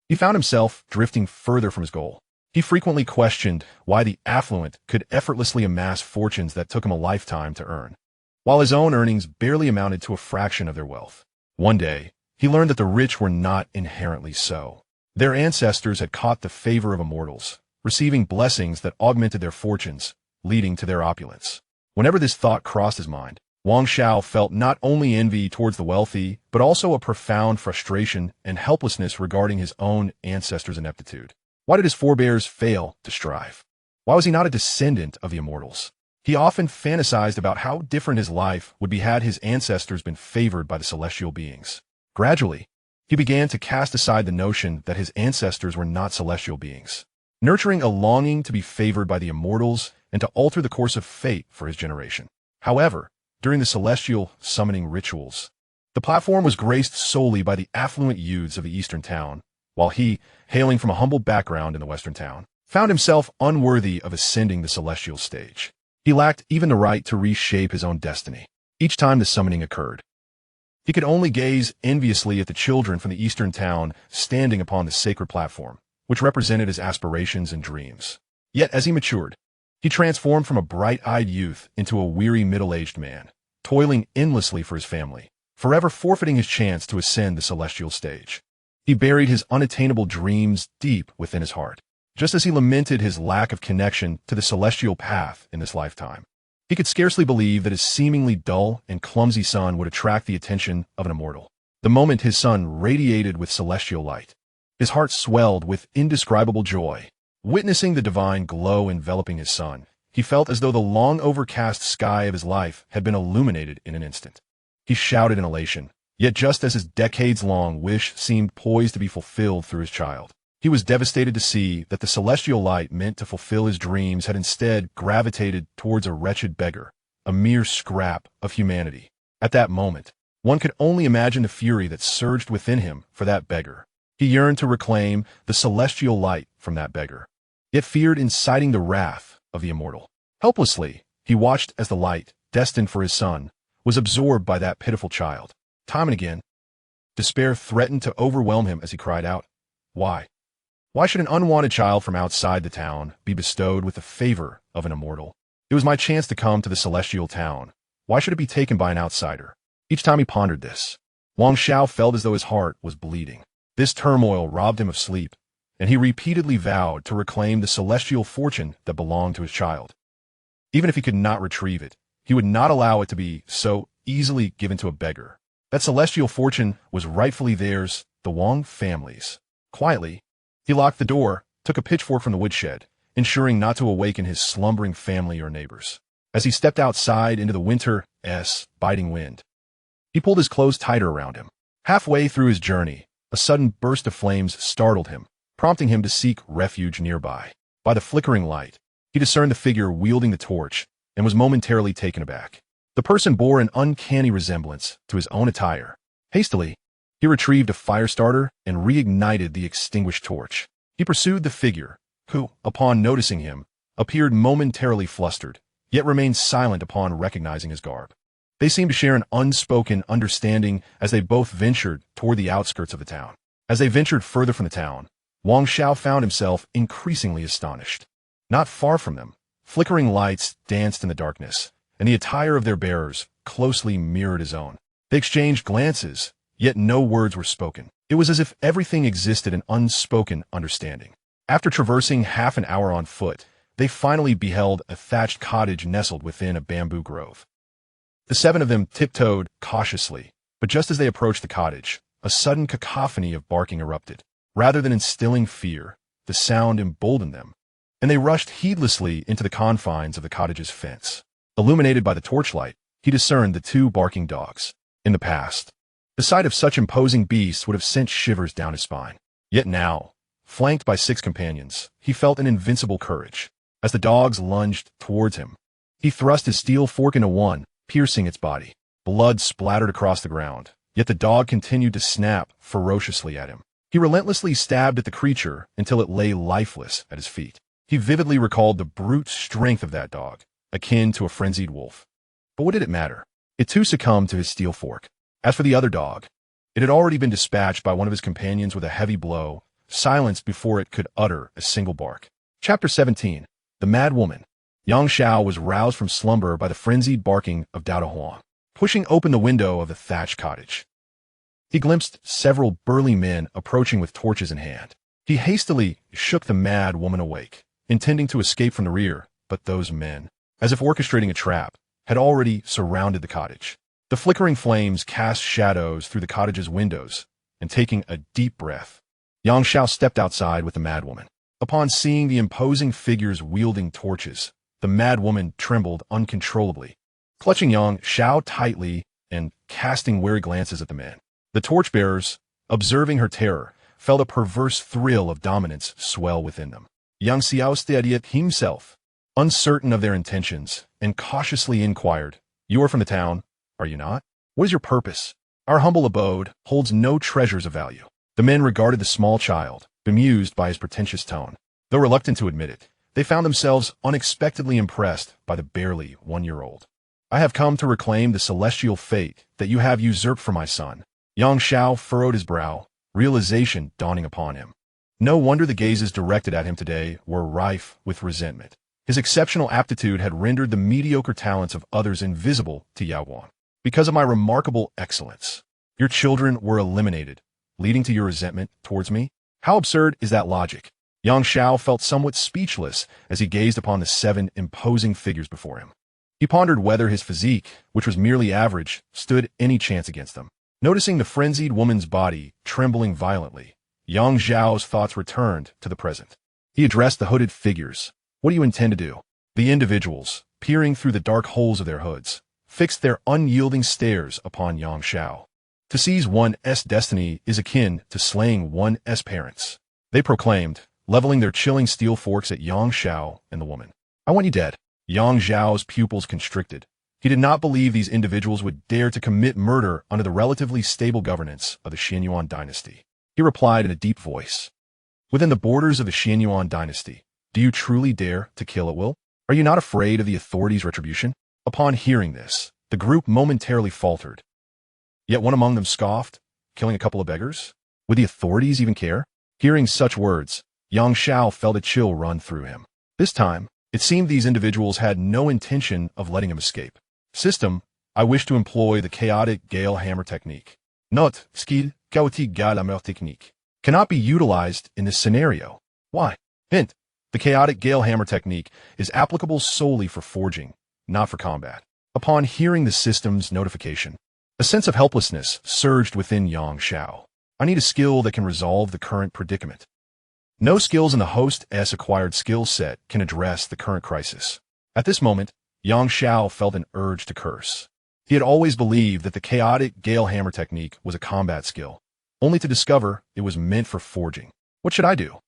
He found himself drifting further from his goal. He frequently questioned why the affluent could effortlessly amass fortunes that took him a lifetime to earn, while his own earnings barely amounted to a fraction of their wealth. One day, he learned that the rich were not inherently so. Their ancestors had caught the favor of immortals, receiving blessings that augmented their fortunes, leading to their opulence. Whenever this thought crossed his mind, Wang Xiao felt not only envy towards the wealthy, but also a profound frustration and helplessness regarding his own ancestors' ineptitude. Why did his forebears fail to strive? Why was he not a descendant of the immortals? He often fantasized about how different his life would be had his ancestors been favored by the celestial beings. Gradually, he began to cast aside the notion that his ancestors were not celestial beings, nurturing a longing to be favored by the immortals and to alter the course of fate for his generation. However, during the celestial summoning rituals, the platform was graced solely by the affluent youths of the eastern town, while he, hailing from a humble background in the western town, found himself unworthy of ascending the celestial stage. He He lacked even the right to reshape his own destiny. Each time the summoning occurred, he could only gaze enviously at the children from the eastern town standing upon the sacred platform, which represented his aspirations and dreams. Yet as he matured, he transformed from a bright-eyed youth into a weary middle-aged man, toiling endlessly for his family, forever forfeiting his chance to ascend the celestial stage. He buried his unattainable dreams deep within his heart, just as he lamented his lack of connection to the celestial path in this lifetime. He could scarcely believe that his seemingly dull and clumsy son would attract the attention of an immortal. The moment his son radiated with celestial light, his heart swelled with indescribable joy. Witnessing the divine glow enveloping his son, he felt as though the long overcast sky of his life had been illuminated in an instant. He shouted in elation, yet just as his decades-long wish seemed poised to be fulfilled through his child, he was devastated to see that the celestial light meant to fulfill his dreams had instead gravitated towards a wretched beggar, a mere scrap of humanity. At that moment, one could only imagine the fury that surged within him for that beggar. He yearned to reclaim the celestial light from that beggar, yet feared inciting the wrath of the immortal. Helplessly, he watched as the light, destined for his son, was absorbed by that pitiful child. Time and again, despair threatened to overwhelm him as he cried out, "Why? Why should an unwanted child from outside the town be bestowed with the favor of an immortal? It was my chance to come to the celestial town. Why should it be taken by an outsider?" Each time he pondered this, Xianxia felt as though his heart was bleeding. This turmoil robbed him of sleep, and he repeatedly vowed to reclaim the celestial fortune that belonged to his child. Even if he could not retrieve it, he would not allow it to be so easily given to a beggar. That celestial fortune was rightfully theirs, the Wang family's. Quietly, he locked the door, took a pitchfork from the woodshed, ensuring not to awaken his slumbering family or neighbors. As he stepped outside into the winter's biting wind, he pulled his clothes tighter around him. Halfway through his journey, a sudden burst of flames startled him, prompting him to seek refuge nearby. By the flickering light, he discerned the figure wielding the torch and was momentarily taken aback. The person bore an uncanny resemblance to his own attire. Hastily, he retrieved a fire starter and reignited the extinguished torch. He pursued the figure, who, upon noticing him, appeared momentarily flustered, yet remained silent upon recognizing his garb. They seemed to share an unspoken understanding as they both ventured toward the outskirts of the town. As they ventured further from the town, Xianxia found himself increasingly astonished. Not far from them, flickering lights danced in the darkness, and the attire of their bearers closely mirrored his own. They exchanged glances, yet no words were spoken. It was as if everything existed in unspoken understanding. After traversing half an hour on foot, they finally beheld a thatched cottage nestled within a bamboo grove. The seven of them tiptoed cautiously, but just as they approached the cottage, a sudden cacophony of barking erupted. Rather than instilling fear, the sound emboldened them, and they rushed heedlessly into the confines of the cottage's fence. Illuminated by the torchlight, he discerned the two barking dogs. In the past, the sight of such imposing beasts would have sent shivers down his spine. Yet now, flanked by 6 companions, he felt an invincible courage. As the dogs lunged towards him, he thrust his steel fork into one, piercing its body. Blood splattered across the ground, yet the dog continued to snap ferociously at him. He relentlessly stabbed at the creature until it lay lifeless at his feet. He vividly recalled the brute strength of that dog, akin to a frenzied wolf. But what did it matter? It too succumbed to his steel fork. As for the other dog, it had already been dispatched by one of his companions with a heavy blow, silenced before it could utter a single bark. Chapter 17. The Mad Woman. Xianxia was roused from slumber by the frenzied barking of Dao Huang. Pushing open the window of the thatched cottage, he glimpsed several burly men approaching with torches in hand. He hastily shook the mad woman awake, intending to escape from the rear, but those men, as if orchestrating a trap, had already surrounded the cottage. The flickering flames cast shadows through the cottage's windows, and taking a deep breath, Xianxia stepped outside with the madwoman. Upon seeing the imposing figures wielding torches, the madwoman trembled uncontrollably, clutching Xianxia tightly and casting wary glances at the men. The torchbearers, observing her terror, felt a perverse thrill of dominance swell within them. Xianxia steadied himself, uncertain of their intentions, and cautiously inquired, "You are from the town, are you not? What is your purpose? Our humble abode holds no treasures of value." The men regarded the small child, bemused by his pretentious tone. Though reluctant to admit it, they found themselves unexpectedly impressed by the barely 1-year-old. I have come to reclaim the celestial fate that you have usurped for my son. Xianxia furrowed his brow, realization dawning upon him. No wonder the gazes directed at him today were rife with resentment. His exceptional aptitude had rendered the mediocre talents of others invisible to Yaoguan. Because of my remarkable excellence, your children were eliminated, leading to your resentment towards me? How absurd is that logic? Xianxia felt somewhat speechless as he gazed upon the 7 imposing figures before him. He pondered whether his physique, which was merely average, stood any chance against them. Noticing the frenzied woman's body trembling violently, Xiao's thoughts returned to the present. He addressed the hooded figures. What do you intend to do? The individuals, peering through the dark holes of their hoods, fixed their unyielding stares upon Xianxia. To seize one's destiny is akin to slaying one's parents, they proclaimed, leveling their chilling steel forks at Xianxia and the woman. I want you dead. Xiao's pupils constricted. He did not believe these individuals would dare to commit murder under the relatively stable governance of the Xianyuan dynasty. He replied in a deep voice. Within the borders of the Xianyuan dynasty, do you truly dare to kill at will? Are you not afraid of the authorities' retribution? Upon hearing this, the group momentarily faltered. Yet one among them scoffed, killing a couple of beggars? Would the authorities even care? Hearing such words, Xianxia felt a chill run through him. This time, it seemed these individuals had no intention of letting him escape. System, I wish to employ the chaotic gale hammer technique. Not skill chaotique gale hammer technique. Cannot be utilized in this scenario. Why? Hint. The chaotic gale hammer technique is applicable solely for forging, not for combat. Upon hearing the system's notification, a sense of helplessness surged within Xianxia. I need a skill that can resolve the current predicament. No skills in the host's acquired skill set can address the current crisis. At this moment, Xianxia felt an urge to curse. He had always believed that the chaotic gale hammer technique was a combat skill, only to discover it was meant for forging. What should I do?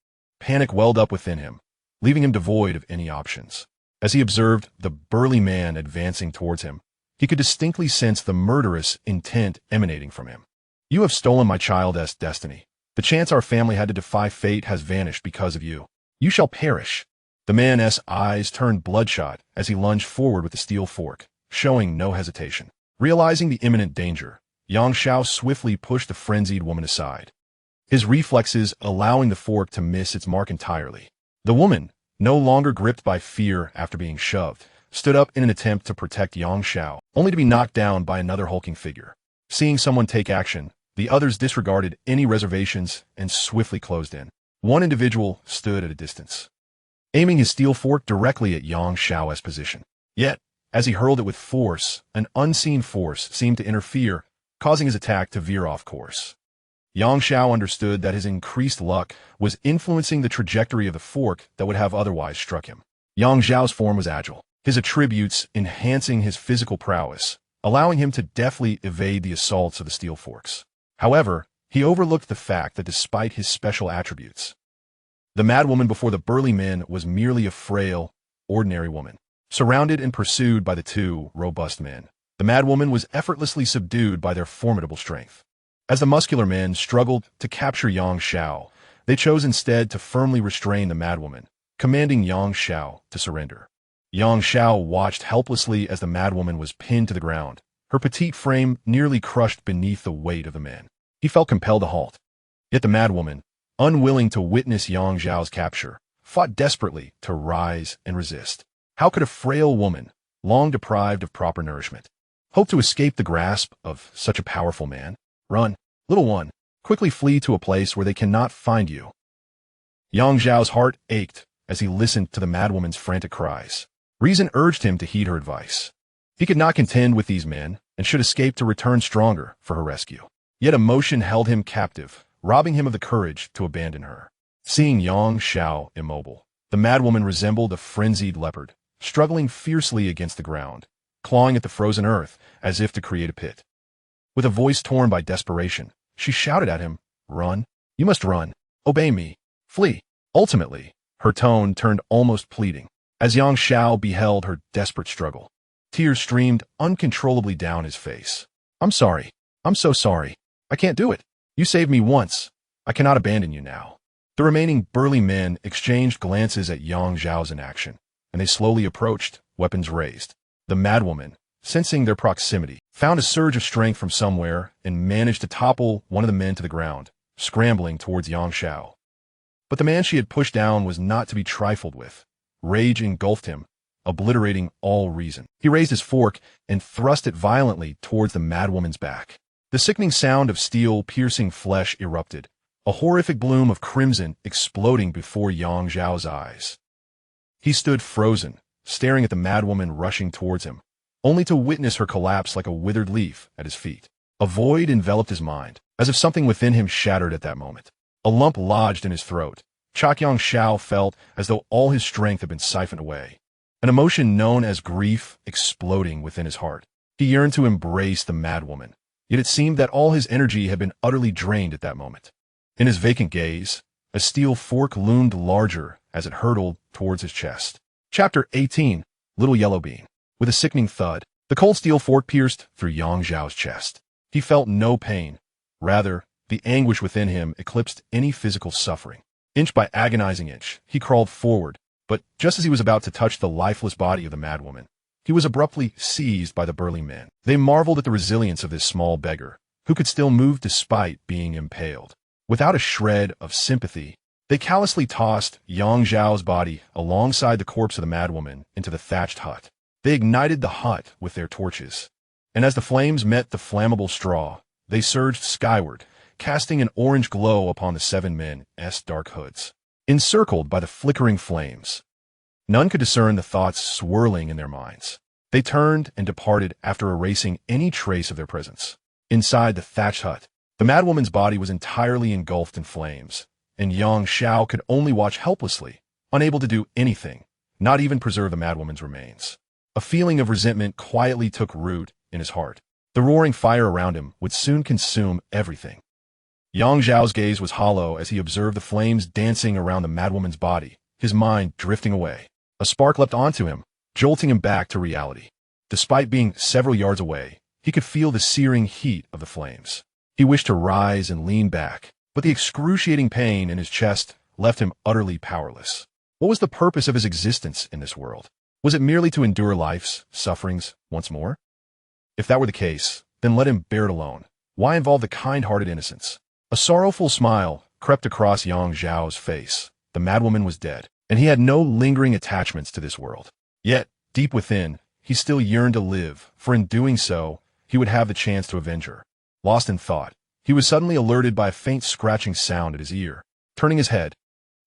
Panic welled up within him, leaving him devoid of any options. As he observed the burly man advancing towards him, he could distinctly sense the murderous intent emanating from him. You have stolen my child's destiny. The chance our family had to defy fate has vanished because of you. You shall perish. The man's eyes turned bloodshot as he lunged forward with the steel fork, showing no hesitation. Realizing the imminent danger, Xianxia swiftly pushed the frenzied woman aside, his reflexes allowing the fork to miss its mark entirely. The woman, no longer gripped by fear after being shoved, stood up in an attempt to protect Xianxia, only to be knocked down by another hulking figure. Seeing someone take action, the others disregarded any reservations and swiftly closed in. One individual stood at a distance, aiming his steel fork directly at Xiao's position. Yet, as he hurled it with force, an unseen force seemed to interfere, causing his attack to veer off course. Xianxia understood that his increased luck was influencing the trajectory of the fork that would have otherwise struck him. Xiao's form was agile, his attributes enhancing his physical prowess, allowing him to deftly evade the assaults of the steel forks. However, he overlooked the fact that despite his special attributes, the madwoman before the burly men was merely a frail, ordinary woman. Surrounded and pursued by the 2 robust men, the madwoman was effortlessly subdued by their formidable strength. As the muscular men struggled to capture Xianxia, they chose instead to firmly restrain the madwoman, commanding Xianxia to surrender. Xianxia watched helplessly as the madwoman was pinned to the ground, her petite frame nearly crushed beneath the weight of the men. He felt compelled to halt. Yet the madwoman, unwilling to witness Xiao's capture, fought desperately to rise and resist. How could a frail woman, long deprived of proper nourishment, hope to escape the grasp of such a powerful man? Run, little one, quickly flee to a place where they cannot find you. Xiao's heart ached as he listened to the madwoman's frantic cries. Reason urged him to heed her advice. He could not contend with these men and should escape to return stronger for her rescue. Yet emotion held him captive, robbing him of the courage to abandon her. Seeing Xianxia immobile, the madwoman resembled a frenzied leopard, struggling fiercely against the ground, clawing at the frozen earth as if to create a pit. With a voice torn by desperation, she shouted at him, "Run! You must run! Obey me! Flee!" Ultimately, her tone turned almost pleading, as Xianxia beheld her desperate struggle. Tears streamed uncontrollably down his face. "I'm sorry. I'm so sorry. I can't do it. You saved me once. I cannot abandon you now." The remaining burly men exchanged glances at Xianxia's in action, and they slowly approached, weapons raised. The madwoman, sensing their proximity, found a surge of strength from somewhere and managed to topple one of the men to the ground, scrambling towards Xianxia. But the man she had pushed down was not to be trifled with. Rage engulfed him, obliterating all reason. He raised his fork and thrust it violently towards the madwoman's back. The sickening sound of steel piercing flesh erupted, a horrific bloom of crimson exploding before Xianxia's eyes. He stood frozen, staring at the madwoman rushing towards him, only to witness her collapse like a withered leaf at his feet. A void enveloped his mind, as if something within him shattered at that moment. A lump lodged in his throat. Xianxia felt as though all his strength had been siphoned away. An emotion known as grief exploding within his heart. He yearned to embrace the madwoman, yet it seemed that all his energy had been utterly drained at that moment. In his vacant gaze, a steel fork loomed larger as it hurtled towards his chest. Chapter 18, Little Yellow Bean. With a sickening thud, the cold steel fork pierced through Xianxia's chest. He felt no pain. Rather, the anguish within him eclipsed any physical suffering. Inch by agonizing inch, he crawled forward, but just as he was about to touch the lifeless body of the madwoman, he was abruptly seized by the burly men. They marveled at the resilience of this small beggar, who could still move despite being impaled. Without a shred of sympathy, they callously tossed Xianxia's body alongside the corpse of the madwoman into the thatched hut. They ignited the hut with their torches, and as the flames met the flammable straw, they surged skyward, casting an orange glow upon the 7 men's dark hoods. Encircled by the flickering flames, none could discern the thoughts swirling in their minds. They turned and departed after erasing any trace of their presence. Inside the thatched hut, the madwoman's body was entirely engulfed in flames, and Xianxia could only watch helplessly, unable to do anything, not even preserve the madwoman's remains. A feeling of resentment quietly took root in his heart. The roaring fire around him would soon consume everything. Xiao's gaze was hollow as he observed the flames dancing around the madwoman's body, his mind drifting away. A spark leapt onto him, jolting him back to reality. Despite being several yards away, he could feel the searing heat of the flames. He wished to rise and lean back, but the excruciating pain in his chest left him utterly powerless. What was the purpose of his existence in this world? Was it merely to endure life's sufferings once more? If that were the case, then let him bear it alone. Why involve the kind-hearted innocents? A sorrowful smile crept across Xiao's face. The madwoman was dead, and he had no lingering attachments to this world. Yet, deep within, he still yearned to live, for in doing so, he would have the chance to avenge her. Lost in thought, he was suddenly alerted by a faint scratching sound at his ear. Turning his head,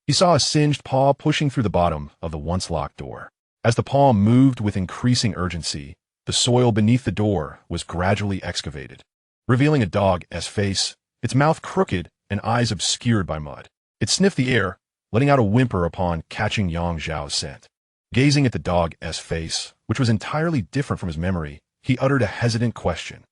he saw a singed paw pushing through the bottom of the once-locked door. As the paw moved with increasing urgency, the soil beneath the door was gradually excavated, revealing a dog's face, its mouth crooked and eyes obscured by mud. It sniffed the air, letting out a whimper upon catching Xiao's scent. Gazing at the dog's face, which was entirely different from his memory, he uttered a hesitant question.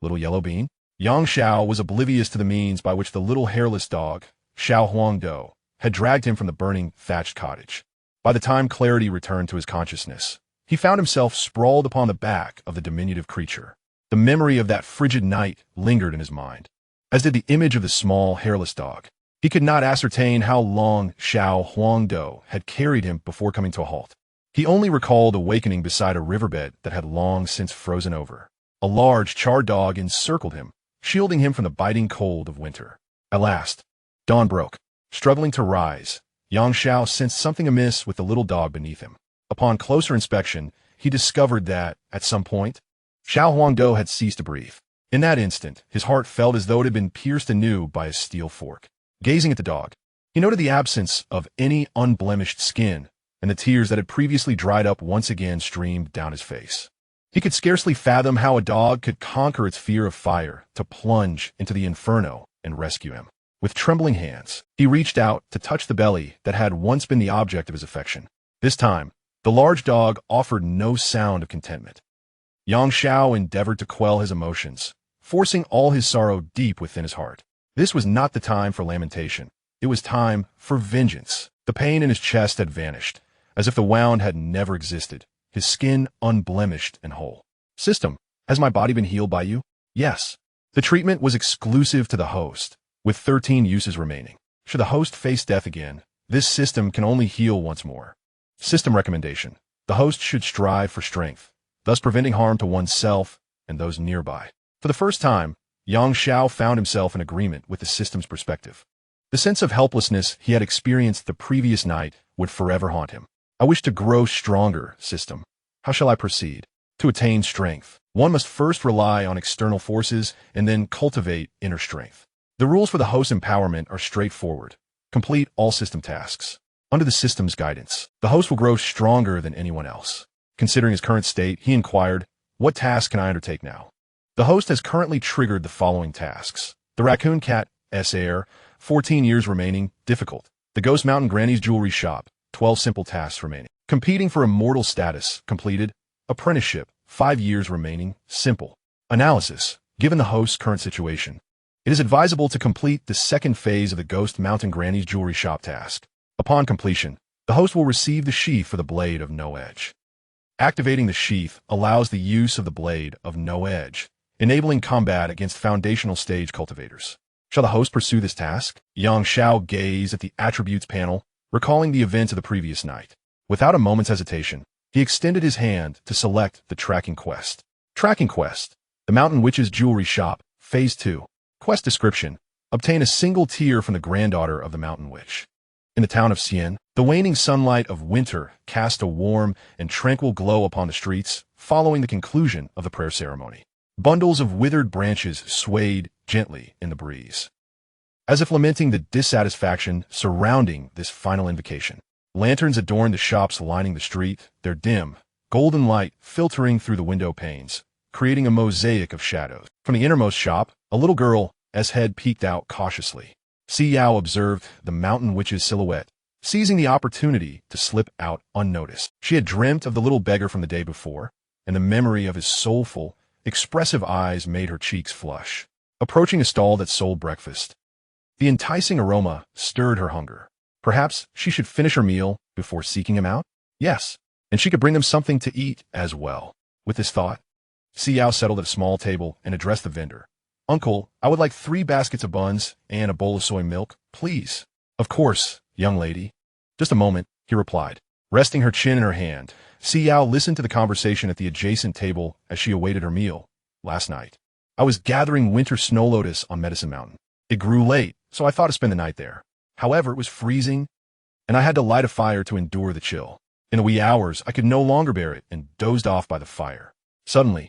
Little Yellow Bean? Xiao was oblivious to the means by which the little hairless dog, Xiao Huangdo, had dragged him from the burning thatched cottage. By the time clarity returned to his consciousness, he found himself sprawled upon the back of the diminutive creature. The memory of that frigid night lingered in his mind, as did the image of the small, hairless dog. He could not ascertain how long Xiao Huangdo had carried him before coming to a halt. He only recalled awakening beside a riverbed that had long since frozen over. A large, charred dog encircled him, shielding him from the biting cold of winter. At last, dawn broke. Struggling to rise, Xiao sensed something amiss with the little dog beneath him. Upon closer inspection, he discovered that, at some point, Xiao Huangdo had ceased to breathe. In that instant, his heart felt as though it had been pierced anew by a steel fork. Gazing at the dog, he noted the absence of any unblemished skin, and the tears that had previously dried up once again streamed down his face. He could scarcely fathom how a dog could conquer its fear of fire to plunge into the inferno and rescue him. With trembling hands, he reached out to touch the belly that had once been the object of his affection. This time, the large dog offered no sound of contentment. Xiao endeavored to quell his emotions, forcing all his sorrow deep within his heart. This was not the time for lamentation. It was time for vengeance. The pain in his chest had vanished, as if the wound had never existed, his skin unblemished and whole. System, has my body been healed by you? Yes. The treatment was exclusive to the host, with 13 uses remaining. Should the host face death again, this system can only heal once more. System recommendation. The host should strive for strength, thus preventing harm to oneself and those nearby. For the first time, Xianxia found himself in agreement with the system's perspective. The sense of helplessness he had experienced the previous night would forever haunt him. I wish to grow stronger, system. How shall I proceed? To attain strength, one must first rely on external forces and then cultivate inner strength. The rules for the host's empowerment are straightforward. Complete all system tasks. Under the system's guidance, the host will grow stronger than anyone else. Considering his current state, he inquired, "What task can I undertake now?" The host has currently triggered the following tasks. The Raccoon Cat S.A.R. 14 years remaining, difficult. The Ghost Mountain Granny's Jewelry Shop, 12 simple tasks remaining. Competing for immortal status, completed. Apprenticeship, 5 years remaining, simple. Analysis. Given the host's current situation, it is advisable to complete the second phase of the Ghost Mountain Granny's Jewelry Shop task. Upon completion, the host will receive the sheath for the blade of no edge. Activating the sheath allows the use of the blade of no edge, enabling combat against foundational stage cultivators. Shall the host pursue this task? Xianxia gazed at the attributes panel, recalling the events of the previous night. Without a moment's hesitation, he extended his hand to select the tracking quest. Tracking quest. The Mountain Witch's Jewelry Shop, Phase 2. Quest description. Obtain a single tear from the granddaughter of the Mountain Witch. In the town of Xian, the waning sunlight of winter cast a warm and tranquil glow upon the streets following the conclusion of the prayer ceremony. Bundles of withered branches swayed gently in the breeze, as if lamenting the dissatisfaction surrounding this final invocation. Lanterns adorned the shops lining the street, their dim, golden light filtering through the window panes, creating a mosaic of shadows. From the innermost shop, a little girl's head peeked out cautiously. Xiao observed the Mountain Witch's silhouette, seizing the opportunity to slip out unnoticed. She had dreamt of the little beggar from the day before, and the memory of his soulful, expressive eyes made her cheeks flush. Approaching a stall that sold breakfast, the enticing aroma stirred her hunger. Perhaps she should finish her meal before seeking him out? Yes, and she could bring him something to eat as well. With this thought, Xiao settled at a small table and addressed the vendor. "Uncle, I would like 3 baskets of buns and a bowl of soy milk, please." "Of course, young lady." "Just a moment," he replied. Resting her chin in her hand, Xiao listened to the conversation at the adjacent table as she awaited her meal. "Last night, I was gathering winter snow lotus on Medicine Mountain. It grew late, so I thought to spend the night there. However, it was freezing, and I had to light a fire to endure the chill. In the wee hours, I could no longer bear it and dozed off by the fire. Suddenly,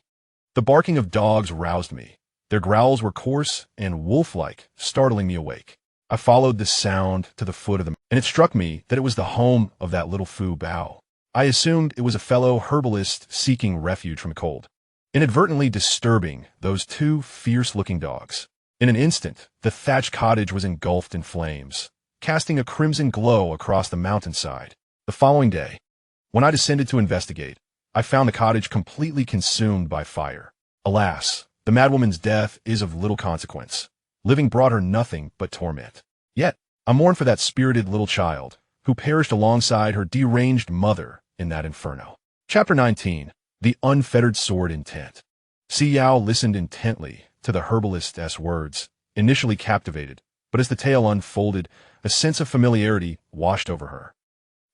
the barking of dogs roused me. Their growls were coarse and wolf-like, startling me awake. I followed the sound to the foot of them, and it struck me that it was the home of that little Fu Bao. I assumed it was a fellow herbalist seeking refuge from the cold, inadvertently disturbing those 2 fierce-looking dogs. In an instant, the thatched cottage was engulfed in flames, casting a crimson glow across the mountainside. The following day, when I descended to investigate, I found the cottage completely consumed by fire. Alas, the madwoman's death is of little consequence. Living brought her nothing but torment. Yet, I mourn for that spirited little child, who perished alongside her deranged mother in that inferno. Chapter 19. The Unfettered Sword Intent. Xiao listened intently to the herbalist's words, initially captivated, but as the tale unfolded, a sense of familiarity washed over her.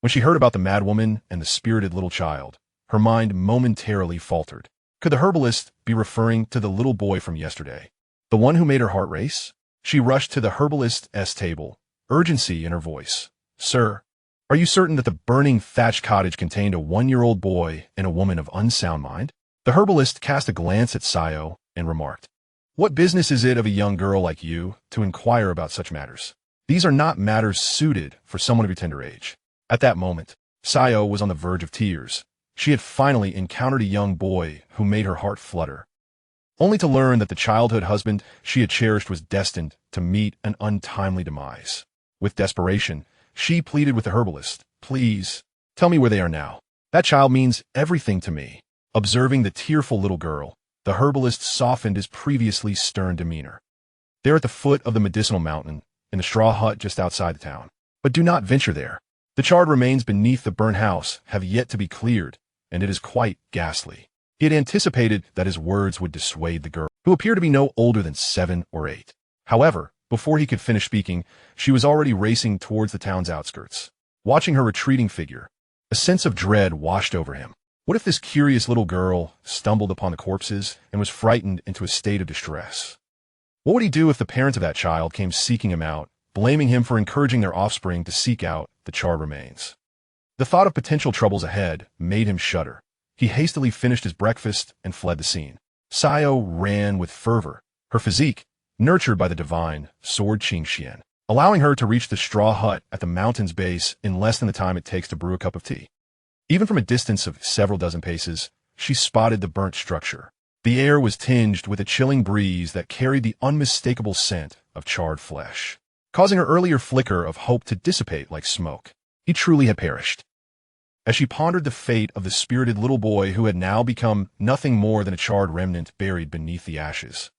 When she heard about the madwoman and the spirited little child, her mind momentarily faltered. Could the herbalist be referring to the little boy from yesterday, the one who made her heart race? She rushed to the herbalist's table, urgency in her voice. "Sir, are you certain that the burning thatched cottage contained a 1-year-old boy and a woman of unsound mind?" The herbalist cast a glance at Xiao and remarked, "What business is it of a young girl like you to inquire about such matters? These are not matters suited for someone of your tender age." At that moment, Xiao was on the verge of tears. She had finally encountered a young boy who made her heart flutter, only to learn that the childhood husband she had cherished was destined to meet an untimely demise. With desperation, she pleaded with the herbalist, "Please, tell me where they are now. That child means everything to me." Observing the tearful little girl, the herbalist softened his previously stern demeanor. "They're at the foot of the medicinal mountain, in the straw hut just outside the town. But do not venture there. The charred remains beneath the burnt house have yet to be cleared, and it is quite ghastly." He had anticipated that his words would dissuade the girl, who appeared to be no older than 7 or 8. However, Before he could finish speaking, she was already racing towards the town's outskirts. Watching her retreating figure, a sense of dread washed over him. What if this curious little girl stumbled upon the corpses and was frightened into a state of distress? What would he do if the parents of that child came seeking him out, blaming him for encouraging their offspring to seek out the charred remains? The thought of potential troubles ahead made him shudder. He hastily finished his breakfast and fled the scene. Xiao ran with fervor, her physique nurtured by the divine sword Xianxia, allowing her to reach the straw hut at the mountain's base in less than the time it takes to brew a cup of tea. Even from a distance of several dozen paces, she spotted the burnt structure. The air was tinged with a chilling breeze that carried the unmistakable scent of charred flesh, causing her earlier flicker of hope to dissipate like smoke. He truly had perished. As she pondered the fate of the spirited little boy who had now become nothing more than a charred remnant buried beneath the ashes,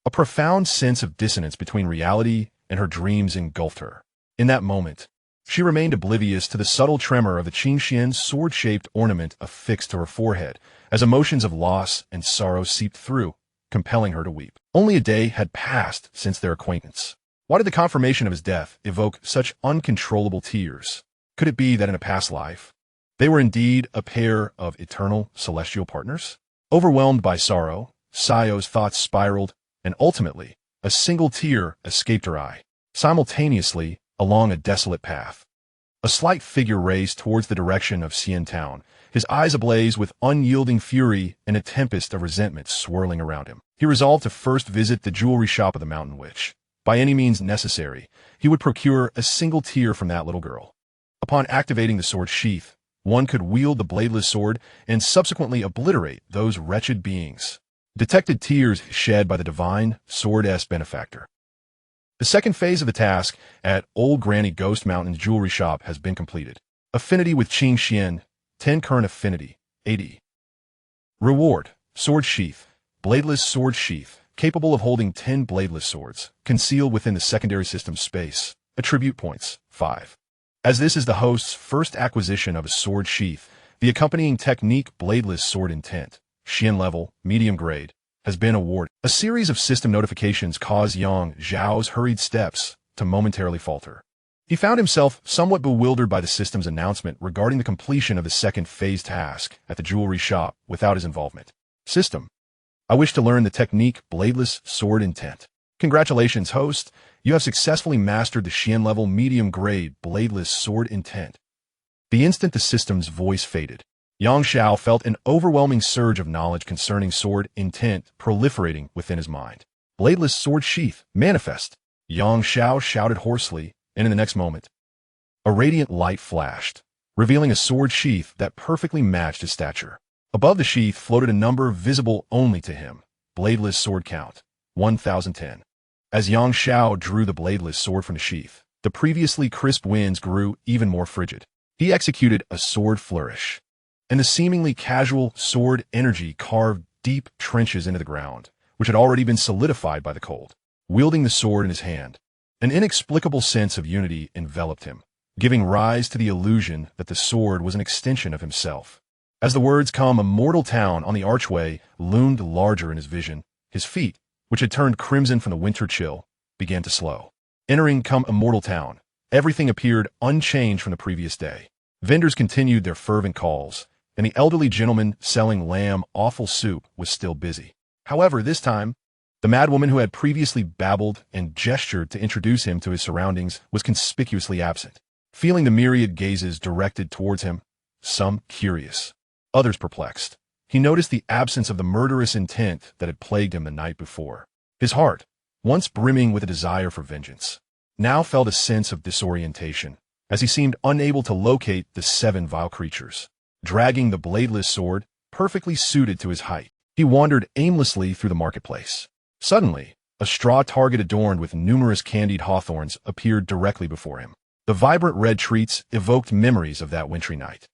a profound sense of dissonance between reality and her dreams engulfed her. In that moment, she remained oblivious to the subtle tremor of the Xianxia's sword-shaped ornament affixed to her forehead, as emotions of loss and sorrow seeped through, compelling her to weep. Only a day had passed since their acquaintance. Why did the confirmation of his death evoke such uncontrollable tears? Could it be that in a past life, they were indeed a pair of eternal celestial partners? Overwhelmed by sorrow, Xiao's thoughts spiraled, and ultimately, a single tear escaped her eye. Simultaneously, along a desolate path, a slight figure raced towards the direction of Xian Town, his eyes ablaze with unyielding fury and a tempest of resentment swirling around him. He resolved to first visit the jewelry shop of the Mountain Witch. By any means necessary, he would procure a single tear from that little girl. Upon activating the sword sheath, one could wield the bladeless sword and subsequently obliterate those wretched beings. Detected tears shed by the divine sword-esque benefactor. The second phase of the task at Old Granny Ghost Mountain's jewelry shop has been completed. Affinity with Xianxia, 10 current affinity, 80. Reward, sword sheath, bladeless sword sheath, capable of holding 10 bladeless swords, concealed within the secondary system space. Attribute points, 5. As this is the host's first acquisition of a sword sheath, the accompanying technique bladeless sword intent, Xian level, medium grade, has been awarded. A series of system notifications caused Yang Zhao's hurried steps to momentarily falter. He found himself somewhat bewildered by the system's announcement regarding the completion of the second phase task at the jewelry shop without his involvement. System: I wish to learn the technique bladeless sword intent. Congratulations, host. You have successfully mastered the Xian level medium grade bladeless sword intent. The instant the system's voice faded, Xianxia felt an overwhelming surge of knowledge concerning sword intent proliferating within his mind. Bladeless sword sheath, manifest! Xianxia shouted hoarsely, and in the next moment, a radiant light flashed, revealing a sword sheath that perfectly matched his stature. Above the sheath floated a number visible only to him. Bladeless sword count, 1010. As Xianxia drew the bladeless sword from the sheath, the previously crisp winds grew even more frigid. He executed a sword flourish, and the seemingly casual sword energy carved deep trenches into the ground, which had already been solidified by the cold. Wielding the sword in his hand, an inexplicable sense of unity enveloped him, giving rise to the illusion that the sword was an extension of himself. As the words "come immortal town" on the archway loomed larger in his vision, his feet, which had turned crimson from the winter chill, began to slow. Entering "come immortal town," everything appeared unchanged from the previous day. Vendors continued their fervent calls, and the elderly gentleman selling lamb offal soup was still busy. However, this time, the madwoman who had previously babbled and gestured to introduce him to his surroundings was conspicuously absent. Feeling the myriad gazes directed towards him, some curious, others perplexed, he noticed the absence of the murderous intent that had plagued him the night before. His heart, once brimming with a desire for vengeance, now felt a sense of disorientation, as he seemed unable to locate the 7 vile creatures. Dragging the bladeless sword, perfectly suited to his height, he wandered aimlessly through the marketplace. Suddenly, a straw target adorned with numerous candied hawthorns appeared directly before him. The vibrant red treats evoked memories of that wintry night.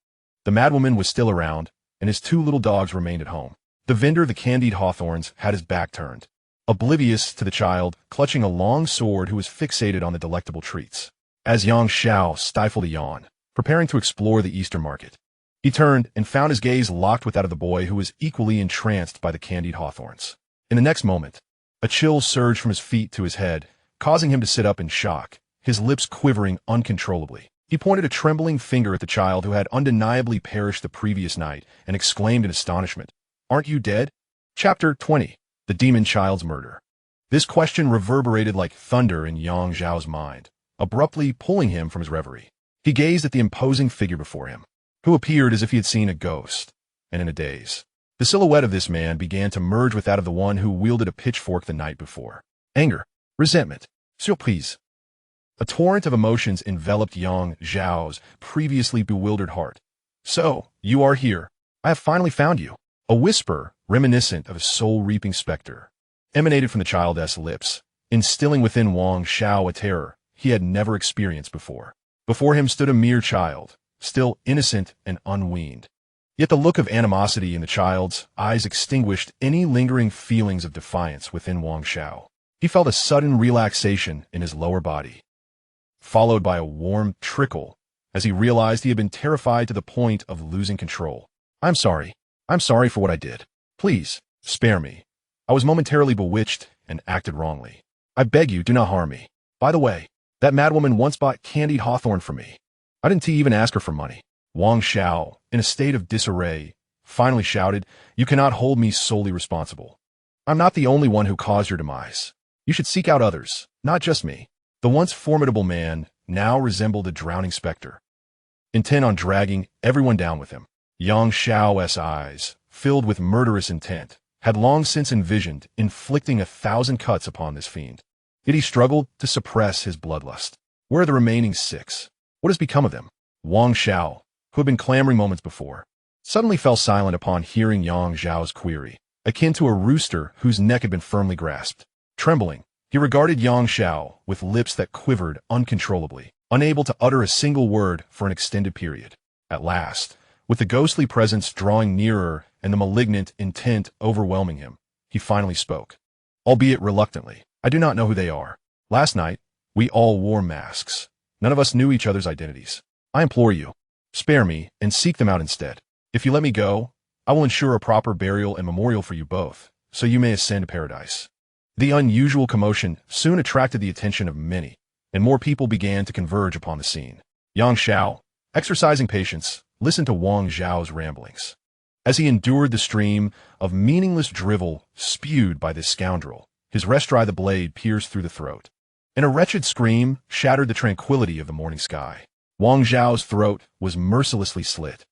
The madwoman was still around, and his 2 little dogs remained at home. The vendor of the candied hawthorns had his back turned, oblivious to the child clutching a long sword who was fixated on the delectable treats. As Xianxia stifled a yawn, preparing to explore the Eastern market, he turned and found his gaze locked with that of the boy who was equally entranced by the candied hawthorns. In the next moment, a chill surged from his feet to his head, causing him to sit up in shock, his lips quivering uncontrollably. He pointed a trembling finger at the child who had undeniably perished the previous night and exclaimed in astonishment, "Aren't you dead?" Chapter 20. The Demon Child's Murder. This question reverberated like thunder in Xianxia's mind, abruptly pulling him from his reverie. He gazed at the imposing figure before him, who appeared as if he had seen a ghost, and in a daze. The silhouette of this man began to merge with that of the one who wielded a pitchfork the night before. Anger, resentment, surprise. A torrent of emotions enveloped Xianxia's previously bewildered heart. "So, you are here. I have finally found you." A whisper, reminiscent of a soul-reaping specter, emanated from the child's lips, instilling within Wang Xiao a terror he had never experienced before. Before him stood a mere child, still innocent and unweaned. Yet the look of animosity in the child's eyes extinguished any lingering feelings of defiance within Wang Xiao. He felt a sudden relaxation in his lower body, followed by a warm trickle as he realized he had been terrified to the point of losing control. I'm sorry for what I did. Please, spare me. I was momentarily bewitched and acted wrongly. I beg you, do not harm me. By the way, that madwoman once bought candied hawthorn from me. I didn't even ask her for money." Wang Xiao, in a state of disarray, finally shouted, "You cannot hold me solely responsible. I'm not the only one who caused your demise. You should seek out others, not just me." The once formidable man now resembled a drowning specter, intent on dragging everyone down with him. Yang Xiao's eyes, filled with murderous intent, had long since envisioned inflicting 1,000 cuts upon this fiend. Yet he struggled to suppress his bloodlust. Where are the remaining 6? What has become of them? Wang Xiao, who had been clamoring moments before, suddenly fell silent upon hearing Yang Xiao's query, akin to a rooster whose neck had been firmly grasped. Trembling, he regarded Yang Xiao with lips that quivered uncontrollably, unable to utter a single word for an extended period. At last, with the ghostly presence drawing nearer and the malignant intent overwhelming him, he finally spoke, albeit reluctantly. "I do not know who they are. Last night, we all wore masks. None of us knew each other's identities. I implore you, spare me and seek them out instead. If you let me go, I will ensure a proper burial and memorial for you both, so you may ascend to paradise." The unusual commotion soon attracted the attention of many, and more people began to converge upon the scene. Yang Xiao, exercising patience, listened to Wang Xiao's ramblings. As he endured the stream of meaningless drivel spewed by this scoundrel, his wrist dry the blade pierced through the throat, and a wretched scream shattered the tranquility of the morning sky. Wang Xiao's throat was mercilessly slit,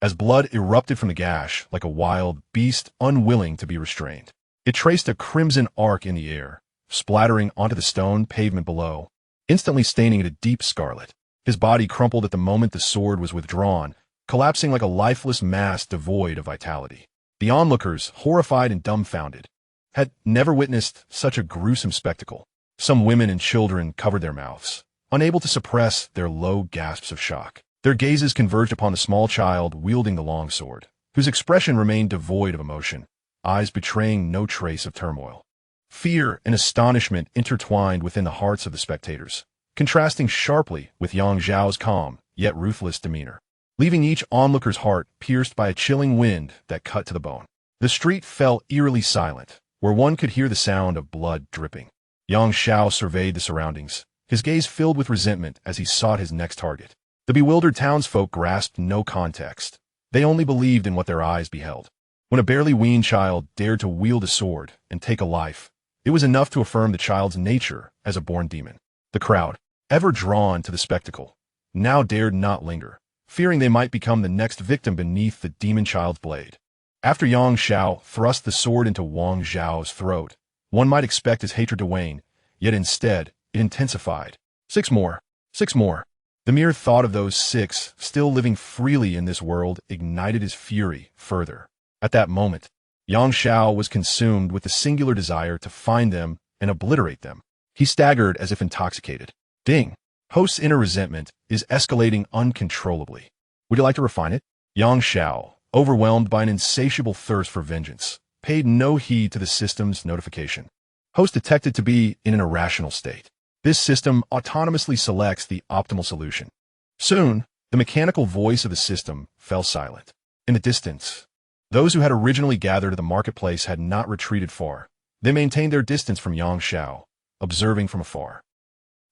as blood erupted from the gash like a wild beast unwilling to be restrained. It traced a crimson arc in the air, splattering onto the stone pavement below, instantly staining it a deep scarlet. His body crumpled at the moment the sword was withdrawn, collapsing like a lifeless mass devoid of vitality. The onlookers, horrified and dumbfounded, had never witnessed such a gruesome spectacle. Some women and children covered their mouths, unable to suppress their low gasps of shock. Their gazes converged upon the small child wielding the long sword, whose expression remained devoid of emotion, eyes betraying no trace of turmoil. Fear and astonishment intertwined within the hearts of the spectators, contrasting sharply with Yang Xiao's calm, yet ruthless demeanor, leaving each onlooker's heart pierced by a chilling wind that cut to the bone. The street fell eerily silent, where one could hear the sound of blood dripping. Yang Xiao surveyed the surroundings, his gaze filled with resentment as he sought his next target. The bewildered townsfolk grasped no context. They only believed in what their eyes beheld. When a barely weaned child dared to wield a sword and take a life, it was enough to affirm the child's nature as a born demon. The crowd, ever drawn to the spectacle, now dared not linger, fearing they might become the next victim beneath the demon child's blade. After Yang Xiao thrust the sword into Wang Xiao's throat, one might expect his hatred to wane, yet instead, it intensified. 6 more. 6 more. The mere thought of those 6 still living freely in this world ignited his fury further. At that moment, Yang Xiao was consumed with the singular desire to find them and obliterate them. He staggered as if intoxicated. Ding! Host's inner resentment is escalating uncontrollably. Would you like to refine it? Yang Xiao, overwhelmed by an insatiable thirst for vengeance, paid no heed to the system's notification. Host detected to be in an irrational state. This system autonomously selects the optimal solution. Soon, the mechanical voice of the system fell silent. In the distance, those who had originally gathered at the marketplace had not retreated far. They maintained their distance from Yang Xiao, observing from afar.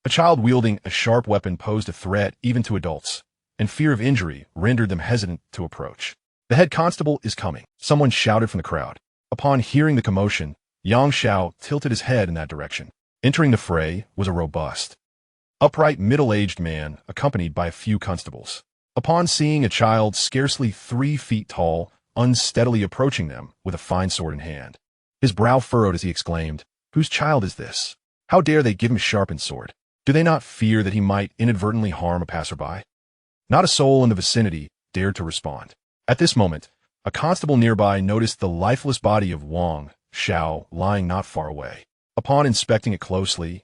A child wielding a sharp weapon posed a threat even to adults, and fear of injury rendered them hesitant to approach. "The head constable is coming," someone shouted from the crowd. Upon hearing the commotion, Xianxia tilted his head in that direction. Entering the fray was a robust, upright middle-aged man accompanied by a few constables. Upon seeing a child scarcely 3 feet tall, unsteadily approaching them with a fine sword in hand, his brow furrowed as he exclaimed, "Whose child is this? How dare they give him a sharpened sword? Do they not fear that he might inadvertently harm a passerby?" Not a soul in the vicinity dared to respond. At this moment, a constable nearby noticed the lifeless body of Wang Xiao lying not far away. Upon inspecting it closely,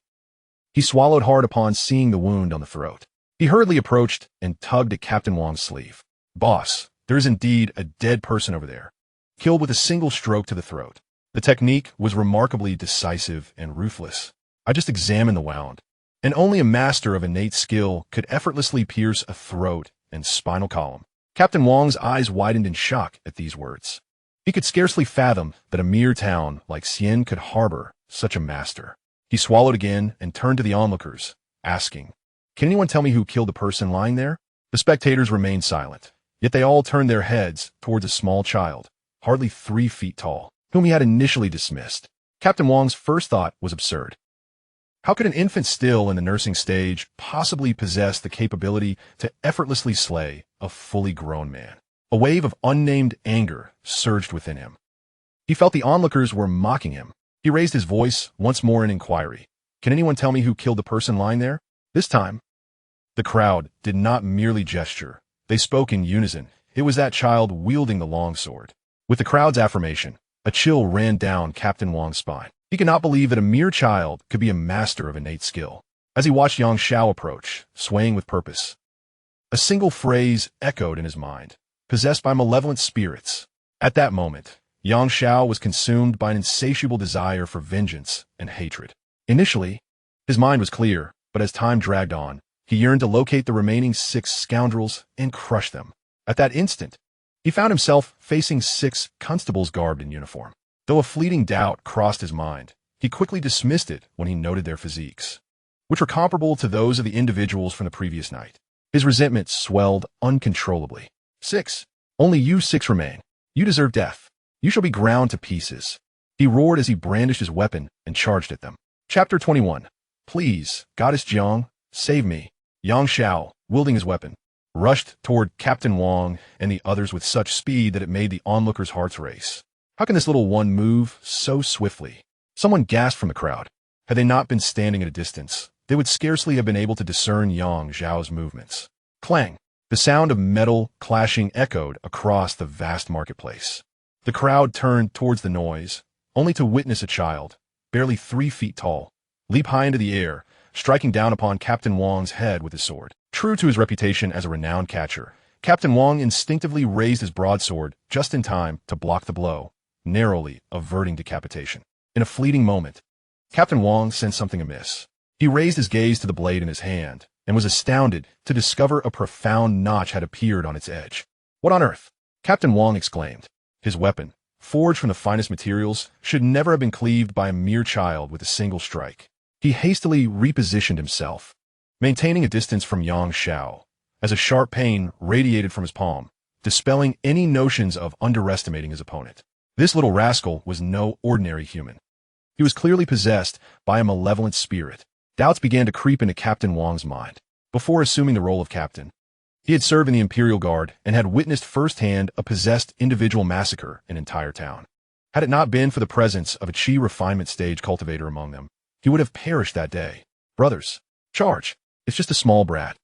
he swallowed hard upon seeing the wound on the throat. He hurriedly approached and tugged at Captain Wang's sleeve. "Boss, there is indeed a dead person over there, killed with a single stroke to the throat." The technique was remarkably decisive and ruthless. I just examined the wound, and only a master of innate skill could effortlessly pierce a throat and spinal column. Captain Wang's eyes widened in shock at these words. He could scarcely fathom that a mere town like Xian could harbor such a master. He swallowed again and turned to the onlookers, asking, "Can anyone tell me who killed the person lying there?" The spectators remained silent, yet they all turned their heads towards a small child, hardly 3 feet tall, whom he had initially dismissed. Captain Wang's first thought was absurd. How could an infant still in the nursing stage possibly possess the capability to effortlessly slay a fully grown man? A wave of unnamed anger surged within him. He felt the onlookers were mocking him. He raised his voice once more in inquiry. "Can anyone tell me who killed the person lying there?" This time, the crowd did not merely gesture. They spoke in unison. It was that child wielding the long sword. With the crowd's affirmation, a chill ran down Captain Wang's spine. He could not believe that a mere child could be a master of innate skill. As he watched Xianxia approach, swaying with purpose, a single phrase echoed in his mind, "Possessed by malevolent spirits." At that moment, Xianxia was consumed by an insatiable desire for vengeance and hatred. Initially, his mind was clear, but as time dragged on, he yearned to locate the remaining 6 scoundrels and crush them. At that instant, he found himself facing 6 constables garbed in uniform. Though a fleeting doubt crossed his mind, he quickly dismissed it when he noted their physiques, which were comparable to those of the individuals from the previous night. His resentment swelled uncontrollably. "6. Only you 6 remain. You deserve death. You shall be ground to pieces," he roared as he brandished his weapon and charged at them. Chapter 21. "Please, Goddess Jiang, save me." Xianxia, wielding his weapon, rushed toward Captain Wang and the others with such speed that it made the onlookers' hearts race. How can this little one move so swiftly? Someone gasped from the crowd. Had they not been standing at a distance, they would scarcely have been able to discern Xiao's movements. Clang! The sound of metal clashing echoed across the vast marketplace. The crowd turned towards the noise, only to witness a child, barely 3 feet tall, leap high into the air, striking down upon Captain Wang's head with his sword. True to his reputation as a renowned catcher, Captain Wang instinctively raised his broadsword just in time to block the blow, narrowly averting decapitation. In a fleeting moment, Captain Wang sensed something amiss. He raised his gaze to the blade in his hand and was astounded to discover a profound notch had appeared on its edge. "What on earth?" Captain Wang exclaimed. His weapon, forged from the finest materials, should never have been cleaved by a mere child with a single strike. He hastily repositioned himself, maintaining a distance from Xianxia, as a sharp pain radiated from his palm, dispelling any notions of underestimating his opponent. This little rascal was no ordinary human. He was clearly possessed by a malevolent spirit. Doubts began to creep into Captain Wang's mind. Before assuming the role of captain, he had served in the Imperial Guard and had witnessed firsthand a possessed individual massacre an entire town. Had it not been for the presence of a chi refinement stage cultivator among them, he would have perished that day. "Brothers, charge. It's just a small brat.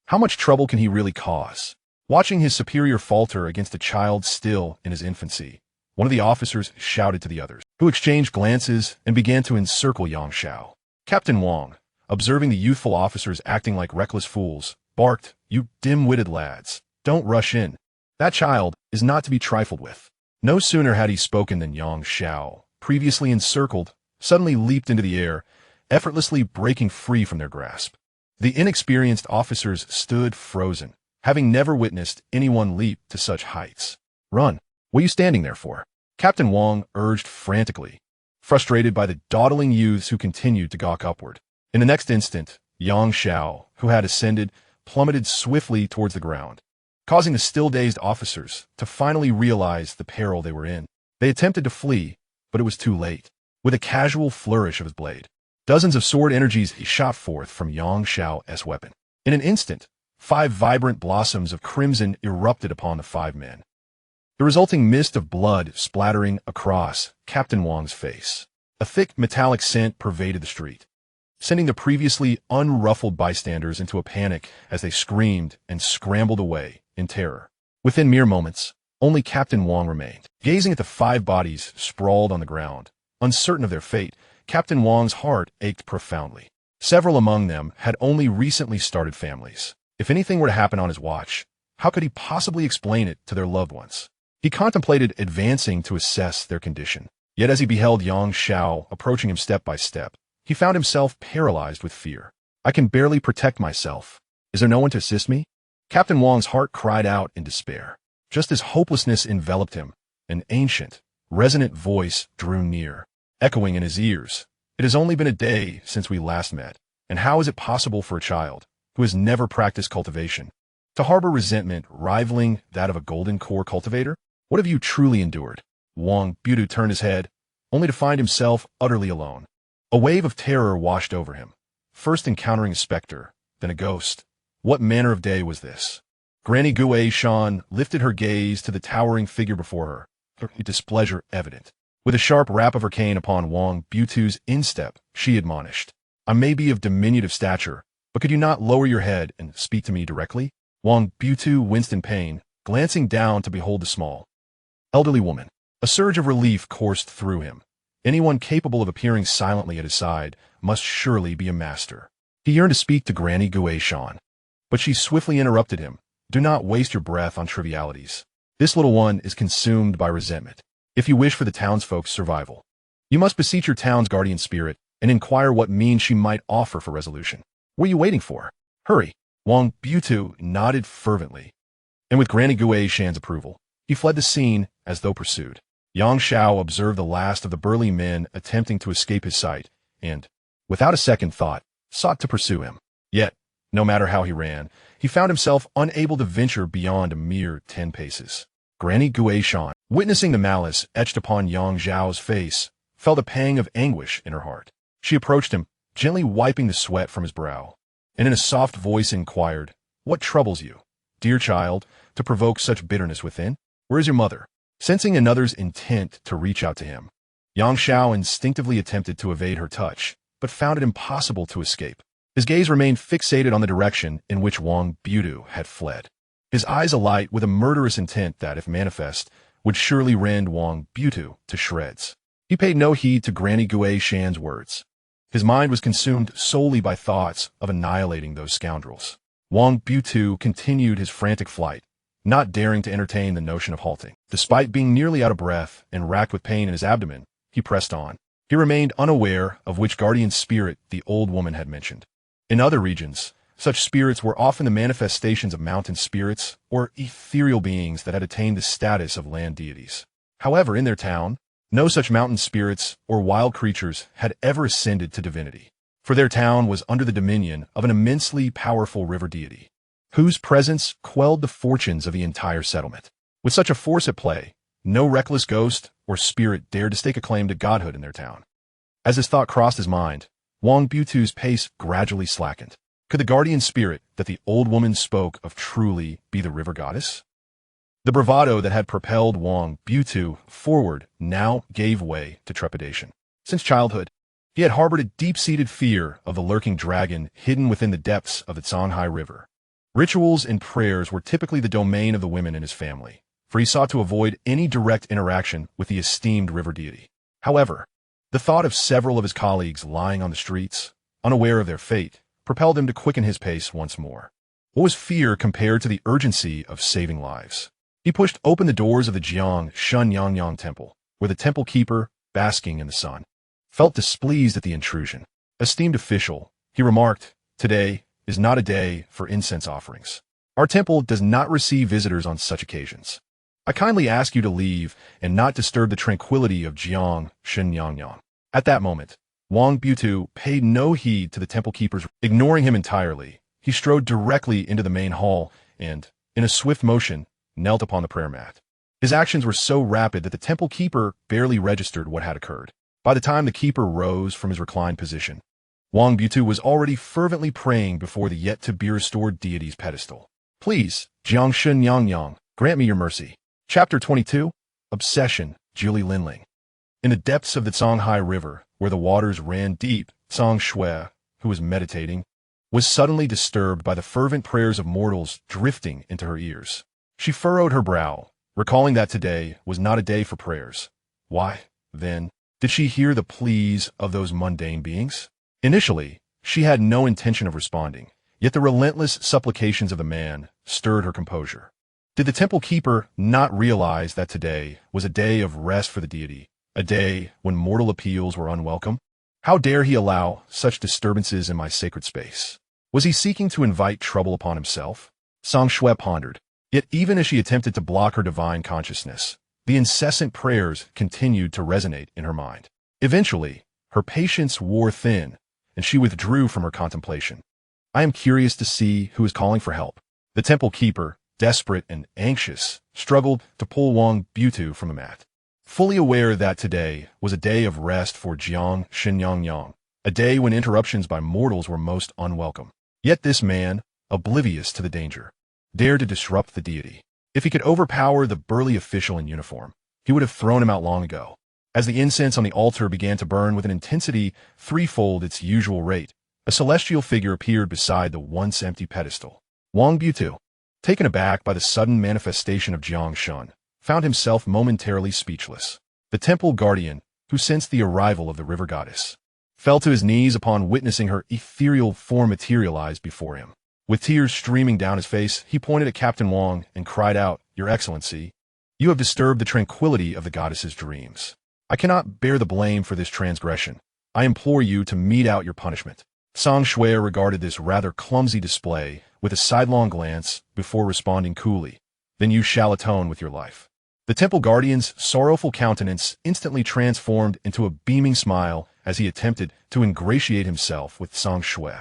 How much trouble can he really cause?" Watching his superior falter against a child still in his infancy, one of the officers shouted to the others, who exchanged glances and began to encircle Xianxia. Captain Wang, observing the youthful officers acting like reckless fools, barked, "You dim-witted lads, don't rush in. That child is not to be trifled with." No sooner had he spoken than Xianxia, previously encircled, suddenly leaped into the air, effortlessly breaking free from their grasp. The inexperienced officers stood frozen, having never witnessed anyone leap to such heights. "Run! What are you standing there for?" Captain Wang urged frantically, frustrated by the dawdling youths who continued to gawk upward. In the next instant, Xianxia, who had ascended, plummeted swiftly towards the ground, causing the still-dazed officers to finally realize the peril they were in. They attempted to flee, but it was too late. With a casual flourish of his blade, dozens of sword energies shot forth from Xiao's weapon. In an instant, 5 vibrant blossoms of crimson erupted upon the 5 men, the resulting mist of blood splattering across Captain Wang's face. A thick metallic scent pervaded the street, sending the previously unruffled bystanders into a panic as they screamed and scrambled away in terror. Within mere moments, only Captain Wang remained. Gazing at the 5 bodies sprawled on the ground, uncertain of their fate, Captain Wang's heart ached profoundly. Several among them had only recently started families. If anything were to happen on his watch, how could he possibly explain it to their loved ones? He contemplated advancing to assess their condition. Yet as he beheld Xiao approaching him step by step, he found himself paralyzed with fear. I can barely protect myself. Is there no one to assist me? Captain Wang's heart cried out in despair. Just as hopelessness enveloped him, an ancient, resonant voice drew near, echoing in his ears. It has only been a day since we last met, and how is it possible for a child, who has never practiced cultivation, to harbor resentment rivaling that of a golden core cultivator? What have you truly endured? Wang Butu turned his head, only to find himself utterly alone. A wave of terror washed over him, first encountering a specter, then a ghost. What manner of day was this? Granny Shan lifted her gaze to the towering figure before her, her displeasure evident. With a sharp rap of her cane upon Wang Butu's instep, she admonished, I may be of diminutive stature, but could you not lower your head and speak to me directly? Wang Butu winced in pain, glancing down to behold the small, elderly woman. A surge of relief coursed through him. Anyone capable of appearing silently at his side must surely be a master. He yearned to speak to Granny Shan, but she swiftly interrupted him. Do not waste your breath on trivialities. This little one is consumed by resentment. If you wish for the townsfolk's survival, you must beseech your town's guardian spirit and inquire what means she might offer for resolution. What are you waiting for? Hurry! Wang Butu nodded fervently, and with Granny Shan's approval, he fled the scene as though pursued. Xiao observed the last of the burly men attempting to escape his sight, and, without a second thought, sought to pursue him. Yet, no matter how he ran, he found himself unable to venture beyond a mere 10 paces. Granny Shan, witnessing the malice etched upon Xiao's face, felt a pang of anguish in her heart. She approached him, gently wiping the sweat from his brow, and in a soft voice inquired, What troubles you, dear child, to provoke such bitterness within? Where is your mother? Sensing another's intent to reach out to him, Xiao instinctively attempted to evade her touch, but found it impossible to escape. His gaze remained fixated on the direction in which Wang Butu had fled, his eyes alight with a murderous intent that, if manifest, would surely rend Wang Butu to shreds. He paid no heed to Granny Shan's words. His mind was consumed solely by thoughts of annihilating those scoundrels. Wang Butu continued his frantic flight, not daring to entertain the notion of halting. Despite being nearly out of breath and racked with pain in his abdomen, he pressed on. He remained unaware of which guardian spirit the old woman had mentioned. In other regions, such spirits were often the manifestations of mountain spirits or ethereal beings that had attained the status of land deities. However, in their town, no such mountain spirits or wild creatures had ever ascended to divinity, for their town was under the dominion of an immensely powerful river deity, whose presence quelled the fortunes of the entire settlement. With such a force at play, no reckless ghost or spirit dared to stake a claim to godhood in their town. As this thought crossed his mind, Wang Butu's pace gradually slackened. Could the guardian spirit that the old woman spoke of truly be the river goddess? The bravado that had propelled Wang Butu forward now gave way to trepidation. Since childhood, he had harbored a deep-seated fear of the lurking dragon hidden within the depths of the Xianxia River. Rituals and prayers were typically the domain of the women in his family, for he sought to avoid any direct interaction with the esteemed river deity. However, the thought of several of his colleagues lying on the streets, unaware of their fate, propelled him to quicken his pace once more. What was fear compared to the urgency of saving lives? He pushed open the doors of the Xianxia temple, where the temple keeper, basking in the sun, felt displeased at the intrusion. Esteemed official, he remarked, today is not a day for incense offerings. Our temple does not receive visitors on such occasions. I kindly ask you to leave and not disturb the tranquility of Xianxia. At that moment, Wang Butu paid no heed to the temple keepers, ignoring him entirely. He strode directly into the main hall and, in a swift motion, knelt upon the prayer mat. His actions were so rapid that the temple keeper barely registered what had occurred. By the time the keeper rose from his reclined position, Wang Butu was already fervently praying before the yet-to-be-restored deity's pedestal. Please, Xianxia, grant me your mercy. Chapter 22, Obsession, Julie Linling. In the depths of the Songhai River, where the waters ran deep, Song Shui, who was meditating, was suddenly disturbed by the fervent prayers of mortals drifting into her ears. She furrowed her brow, recalling that today was not a day for prayers. Why, then, did she hear the pleas of those mundane beings? Initially, she had no intention of responding, yet the relentless supplications of the man stirred her composure. Did the temple keeper not realize that today was a day of rest for the deity, a day when mortal appeals were unwelcome? How dare he allow such disturbances in my sacred space? Was he seeking to invite trouble upon himself? Song Shui pondered. Yet even as she attempted to block her divine consciousness, the incessant prayers continued to resonate in her mind. Eventually, her patience wore thin, and she withdrew from her contemplation. I am curious to see who is calling for help. The temple keeper, desperate and anxious, struggled to pull Wang Butu from the mat. Fully aware that today was a day of rest for Xianxia, a day when interruptions by mortals were most unwelcome. Yet this man, oblivious to the danger, dared to disrupt the deity. If he could overpower the burly official in uniform, he would have thrown him out long ago. As the incense on the altar began to burn with an intensity threefold its usual rate, a celestial figure appeared beside the once empty pedestal. Wang Butu, taken aback by the sudden manifestation of Xianxia, found himself momentarily speechless. The temple guardian, who sensed the arrival of the river goddess, fell to his knees upon witnessing her ethereal form materialize before him. With tears streaming down his face, he pointed at Captain Wang and cried out, "Your Excellency, you have disturbed the tranquility of the goddess's dreams. I cannot bear the blame for this transgression. I implore you to mete out your punishment." Song Shui regarded this rather clumsy display with a sidelong glance before responding coolly, "Then you shall atone with your life." The temple guardian's sorrowful countenance instantly transformed into a beaming smile as he attempted to ingratiate himself with Song Shui,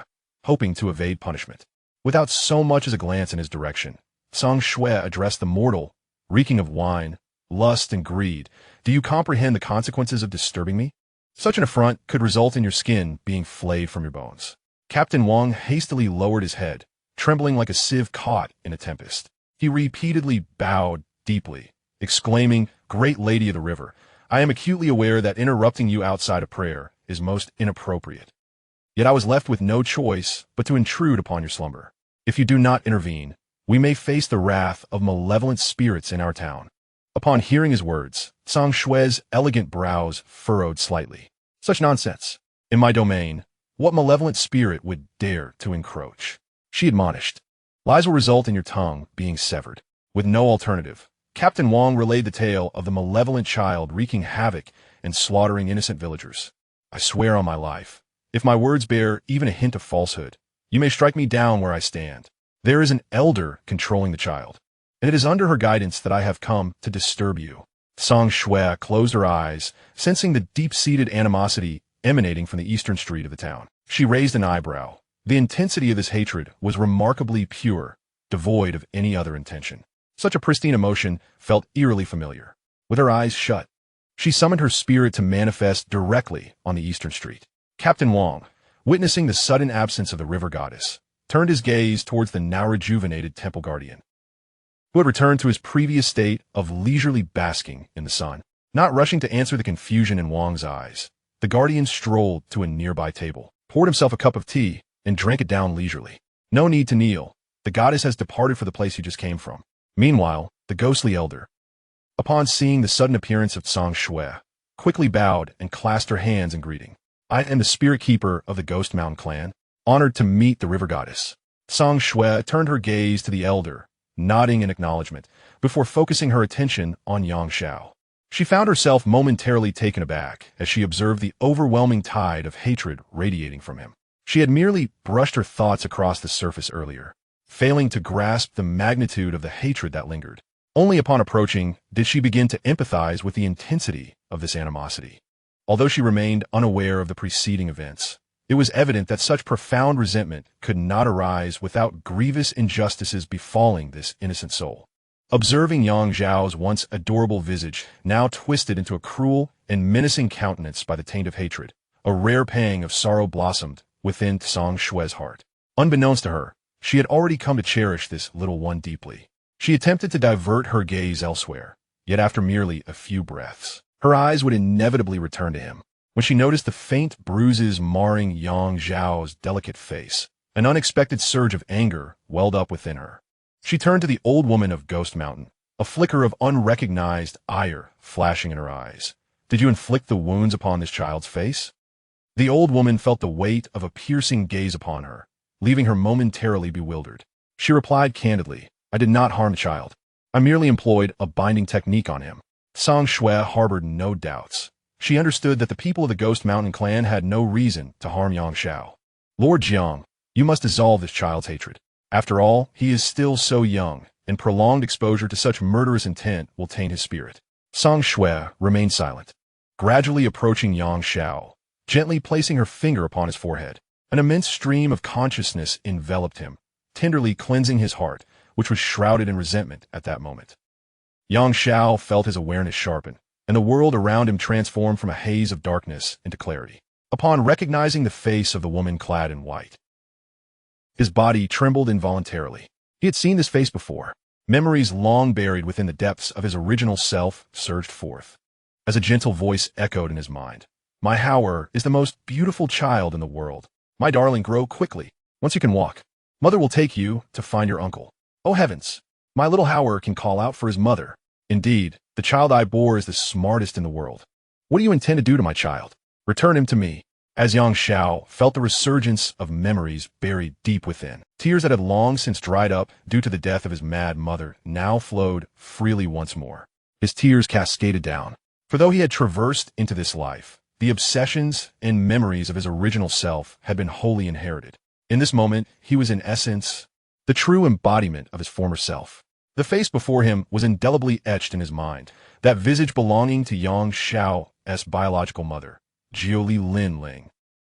hoping to evade punishment. Without so much as a glance in his direction, Song Shui addressed the mortal, reeking of wine, lust, and greed. "Do you comprehend the consequences of disturbing me? Such an affront could result in your skin being flayed from your bones." Captain Wang hastily lowered his head, trembling like a sieve caught in a tempest. He repeatedly bowed deeply, exclaiming, "Great Lady of the River, I am acutely aware that interrupting you outside of prayer is most inappropriate. Yet I was left with no choice but to intrude upon your slumber. If you do not intervene, we may face the wrath of malevolent spirits in our town." Upon hearing his words, Song Shui's elegant brows furrowed slightly. "Such nonsense. In my domain, what malevolent spirit would dare to encroach?" She admonished. "Lies will result in your tongue being severed." With no alternative, Captain Wang relayed the tale of the malevolent child wreaking havoc and slaughtering innocent villagers. "I swear on my life, if my words bear even a hint of falsehood, you may strike me down where I stand. There is an elder controlling the child, and it is under her guidance that I have come to disturb you." Song Shui closed her eyes, sensing the deep-seated animosity emanating from the eastern street of the town. She raised an eyebrow. The intensity of this hatred was remarkably pure, devoid of any other intention. Such a pristine emotion felt eerily familiar. With her eyes shut, she summoned her spirit to manifest directly on the eastern street. Captain Wang, witnessing the sudden absence of the river goddess, turned his gaze towards the now rejuvenated temple guardian, who had returned to his previous state of leisurely basking in the sun. Not rushing to answer the confusion in Wang's eyes, the guardian strolled to a nearby table, poured himself a cup of tea, and drank it down leisurely. "No need to kneel. The goddess has departed for the place you just came from." Meanwhile, the ghostly elder, upon seeing the sudden appearance of Song Shui, quickly bowed and clasped her hands in greeting. "I am the spirit keeper of the Ghost Mountain clan, honored to meet the river goddess." Song Shui turned her gaze to the elder, nodding in acknowledgement, before focusing her attention on Xianxia. She found herself momentarily taken aback as she observed the overwhelming tide of hatred radiating from him. She had merely brushed her thoughts across the surface earlier, failing to grasp the magnitude of the hatred that lingered. Only upon approaching did she begin to empathize with the intensity of this animosity. Although she remained unaware of the preceding events, it was evident that such profound resentment could not arise without grievous injustices befalling this innocent soul. Observing Xianxia's once adorable visage now twisted into a cruel and menacing countenance by the taint of hatred, a rare pang of sorrow blossomed within Tsang Shue's heart. Unbeknownst to her, she had already come to cherish this little one deeply. She attempted to divert her gaze elsewhere, yet after merely a few breaths, her eyes would inevitably return to him. When she noticed the faint bruises marring Xianxia's delicate face, an unexpected surge of anger welled up within her. She turned to the old woman of Ghost Mountain, a flicker of unrecognized ire flashing in her eyes. "Did you inflict the wounds upon this child's face?" The old woman felt the weight of a piercing gaze upon her, leaving her momentarily bewildered. She replied candidly, "I did not harm the child. I merely employed a binding technique on him." Tsang Shui harbored no doubts. She understood that the people of the Ghost Mountain clan had no reason to harm Xianxia. "Lord Jiang, you must dissolve this child's hatred. After all, he is still so young, and prolonged exposure to such murderous intent will taint his spirit." Tsang Shui remained silent, gradually approaching Xianxia, gently placing her finger upon his forehead. An immense stream of consciousness enveloped him, tenderly cleansing his heart, which was shrouded in resentment at that moment. Xianxia felt his awareness sharpen, and the world around him transformed from a haze of darkness into clarity. Upon recognizing the face of the woman clad in white, his body trembled involuntarily. He had seen this face before. Memories long buried within the depths of his original self surged forth. As a gentle voice echoed in his mind, "My Hauer is the most beautiful child in the world. My darling, grow quickly. Once you can walk, mother will take you to find your uncle. Oh heavens, my little Hauer can call out for his mother. Indeed, the child I bore is the smartest in the world. What do you intend to do to my child? Return him to me." As Xianxia felt the resurgence of memories buried deep within, tears that had long since dried up due to the death of his mad mother now flowed freely once more. His tears cascaded down, for though he had traversed into this life, the obsessions and memories of his original self had been wholly inherited. In this moment, he was in essence the true embodiment of his former self. The face before him was indelibly etched in his mind, that visage belonging to Xianxia's biological mother, Jiuli Linling.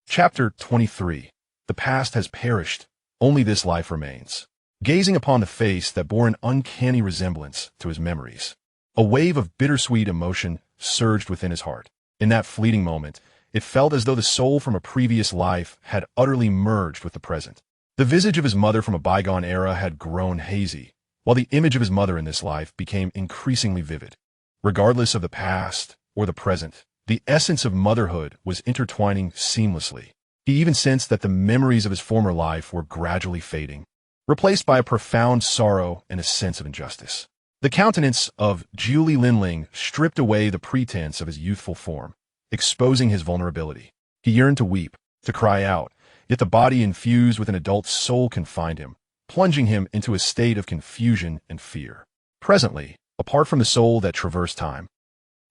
Chapter 23. The past has perished, only this life remains. Gazing upon the face that bore an uncanny resemblance to his memories, a wave of bittersweet emotion surged within his heart. In that fleeting moment, it felt as though the soul from a previous life had utterly merged with the present. The visage of his mother from a bygone era had grown hazy, while the image of his mother in this life became increasingly vivid. Regardless of the past or the present, the essence of motherhood was intertwining seamlessly. He even sensed that the memories of his former life were gradually fading, replaced by a profound sorrow and a sense of injustice. The countenance of Jiuli Linling stripped away the pretense of his youthful form, exposing his vulnerability. He yearned to weep, to cry out, yet the body infused with an adult soul confined him, plunging him into a state of confusion and fear. Presently, apart from the soul that traversed time,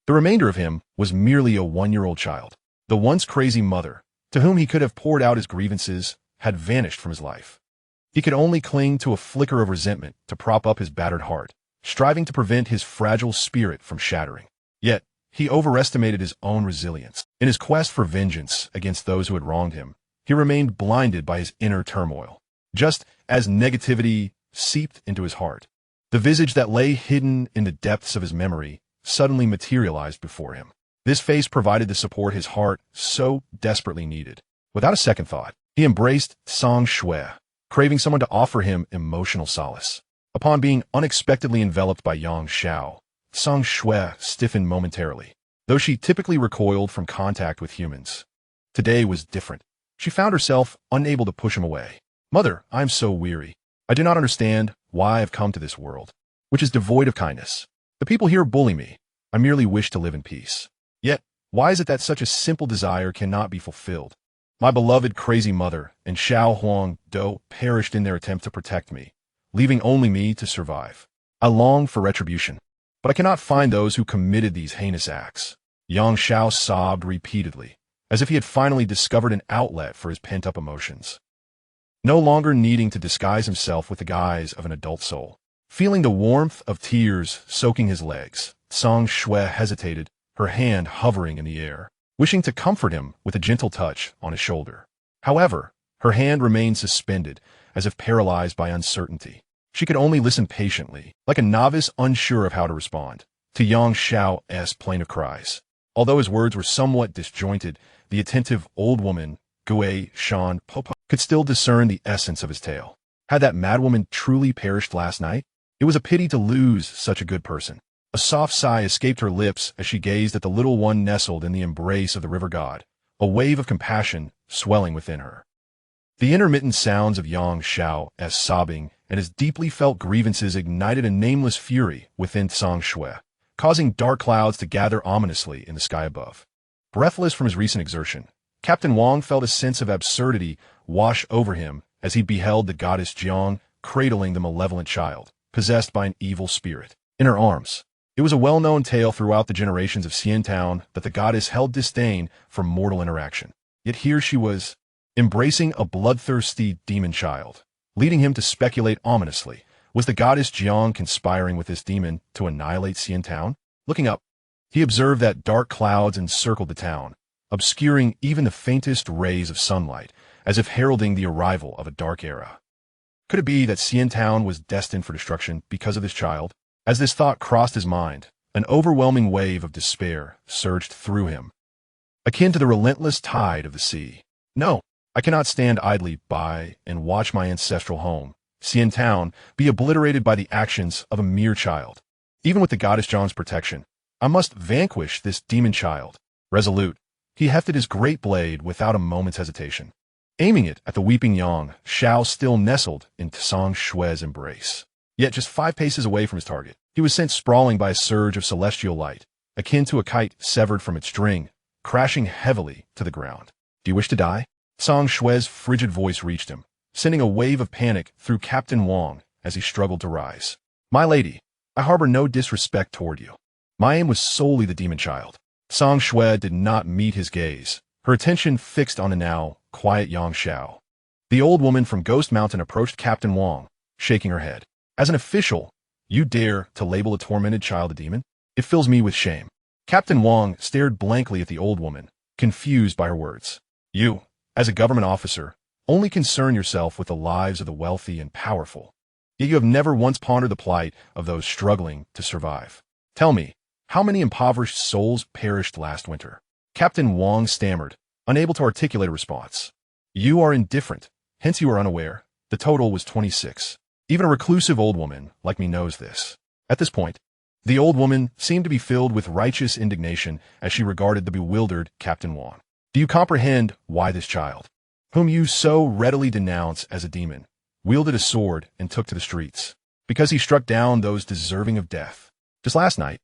the remainder of him was merely a one-year-old child. The once crazy mother, to whom he could have poured out his grievances, had vanished from his life. He could only cling to a flicker of resentment to prop up his battered heart, striving to prevent his fragile spirit from shattering. Yet, he overestimated his own resilience. In his quest for vengeance against those who had wronged him, he remained blinded by his inner turmoil. Just as negativity seeped into his heart, the visage that lay hidden in the depths of his memory suddenly materialized before him. This face provided the support his heart so desperately needed. Without a second thought, he embraced Tsang Shui, craving someone to offer him emotional solace. Upon being unexpectedly enveloped by Xianxia, Tsang Shui stiffened momentarily. Though she typically recoiled from contact with humans, today was different. She found herself unable to push him away. "Mother, I am so weary. I do not understand why I have come to this world, which is devoid of kindness. The people here bully me. I merely wish to live in peace. Yet, why is it that such a simple desire cannot be fulfilled? My beloved crazy mother and Xiao Huang Do perished in their attempt to protect me, leaving only me to survive. I long for retribution, but I cannot find those who committed these heinous acts." Yang Xiao sobbed repeatedly, as if he had finally discovered an outlet for his pent-up emotions. No longer needing to disguise himself with the guise of an adult soul. Feeling the warmth of tears soaking his legs, Tsang Shui hesitated, her hand hovering in the air. wishing to comfort him with a gentle touch on his shoulder. However, her hand remained suspended, as if paralyzed by uncertainty. She could only listen patiently, like a novice unsure of how to respond, to Xianxia's plaintive cries. Although his words were somewhat disjointed, the attentive old woman, Gui Shan Popo, could still discern the essence of his tale. Had that madwoman truly perished last night? It was a pity to lose such a good person. A soft sigh escaped her lips as she gazed at the little one nestled in the embrace of the river god, a wave of compassion swelling within her. The intermittent sounds of Xianxia's sobbing and his deeply felt grievances ignited a nameless fury within Xianxia, causing dark clouds to gather ominously in the sky above. Breathless from his recent exertion, Captain Wang felt a sense of absurdity wash over him as he beheld the goddess Jiang cradling the malevolent child, possessed by an evil spirit, in her arms. It was a well-known tale throughout the generations of Xiantown that the goddess held disdain for mortal interaction. Yet here she was, embracing a bloodthirsty demon child. Leading him to speculate ominously, was the goddess Jiang conspiring with this demon to annihilate Xiantown? Looking up, he observed that dark clouds encircled the town, obscuring even the faintest rays of sunlight, as if heralding the arrival of a dark era. Could it be that Xiantown was destined for destruction because of this child? As this thought crossed his mind, an overwhelming wave of despair surged through him, akin to the relentless tide of the sea. No, I cannot stand idly by and watch my ancestral home, Xiantown, be obliterated by the actions of a mere child. Even with the goddess Jiang's protection, I must vanquish this demon child. Resolute, he hefted his great blade without a moment's hesitation, aiming it at the weeping Xiao still nestled in Xianxia's embrace. Yet just 5 paces away from his target, he was sent sprawling by a surge of celestial light, akin to a kite severed from its string, crashing heavily to the ground. Do you wish to die? Xianxia's frigid voice reached him, sending a wave of panic through Captain Wang as he struggled to rise. My lady, I harbor no disrespect toward you. My aim was solely the demon child. Xianxia did not meet his gaze, her attention fixed on the now quiet Xiao. The old woman from Ghost Mountain approached Captain Wang, shaking her head. As an official, you dare to label a tormented child a demon? It fills me with shame. Captain Wang stared blankly at the old woman, confused by her words. You, as a government officer, only concern yourself with the lives of the wealthy and powerful. Yet you have never once pondered the plight of those struggling to survive. Tell me, how many impoverished souls perished last winter? Captain Wang stammered, unable to articulate a response. You are indifferent, hence you are unaware. The total was 26. Even a reclusive old woman like me knows this. At this point, the old woman seemed to be filled with righteous indignation as she regarded the bewildered Captain Wang. Do you comprehend why this child, whom you so readily denounce as a demon, wielded a sword and took to the streets? Because he struck down those deserving of death. Just last night,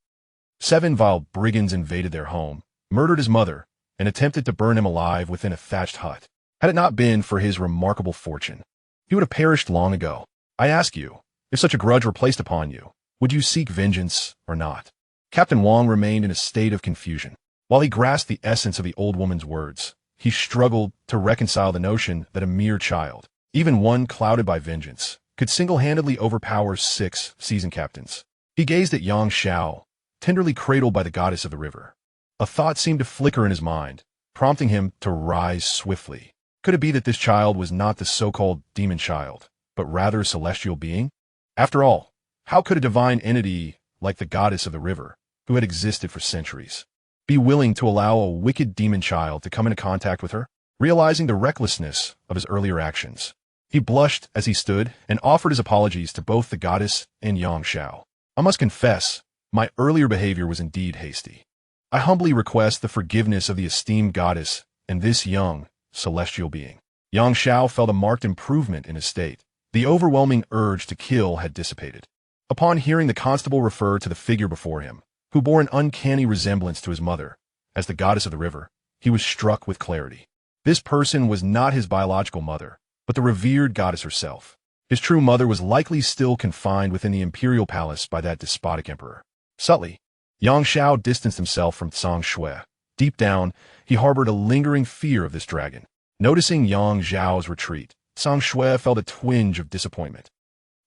7 vile brigands invaded their home, murdered his mother, and attempted to burn him alive within a thatched hut. Had it not been for his remarkable fortune, he would have perished long ago. I ask you, if such a grudge were placed upon you, would you seek vengeance or not? Captain Wang remained in a state of confusion. While he grasped the essence of the old woman's words, he struggled to reconcile the notion that a mere child, even one clouded by vengeance, could single-handedly overpower 6 seasoned captains. He gazed at Xiao, tenderly cradled by the goddess of the river. A thought seemed to flicker in his mind, prompting him to rise swiftly. Could it be that this child was not the so-called demon child, but rather a celestial being? After all, how could a divine entity like the goddess of the river, who had existed for centuries, be willing to allow a wicked demon child to come into contact with her? Realizing the recklessness of his earlier actions, he blushed as he stood and offered his apologies to both the goddess and Xiao. I must confess, my earlier behavior was indeed hasty. I humbly request the forgiveness of the esteemed goddess and this young, celestial being. Xiao felt a marked improvement in his state. The overwhelming urge to kill had dissipated. Upon hearing the constable refer to the figure before him, who bore an uncanny resemblance to his mother, as the goddess of the river, he was struck with clarity. This person was not his biological mother, but the revered goddess herself. His true mother was likely still confined within the imperial palace by that despotic emperor. Subtly, Xiao distanced himself from Xianxia. Deep down, he harbored a lingering fear of this dragon. Noticing Xiao's retreat, Xianxia felt a twinge of disappointment.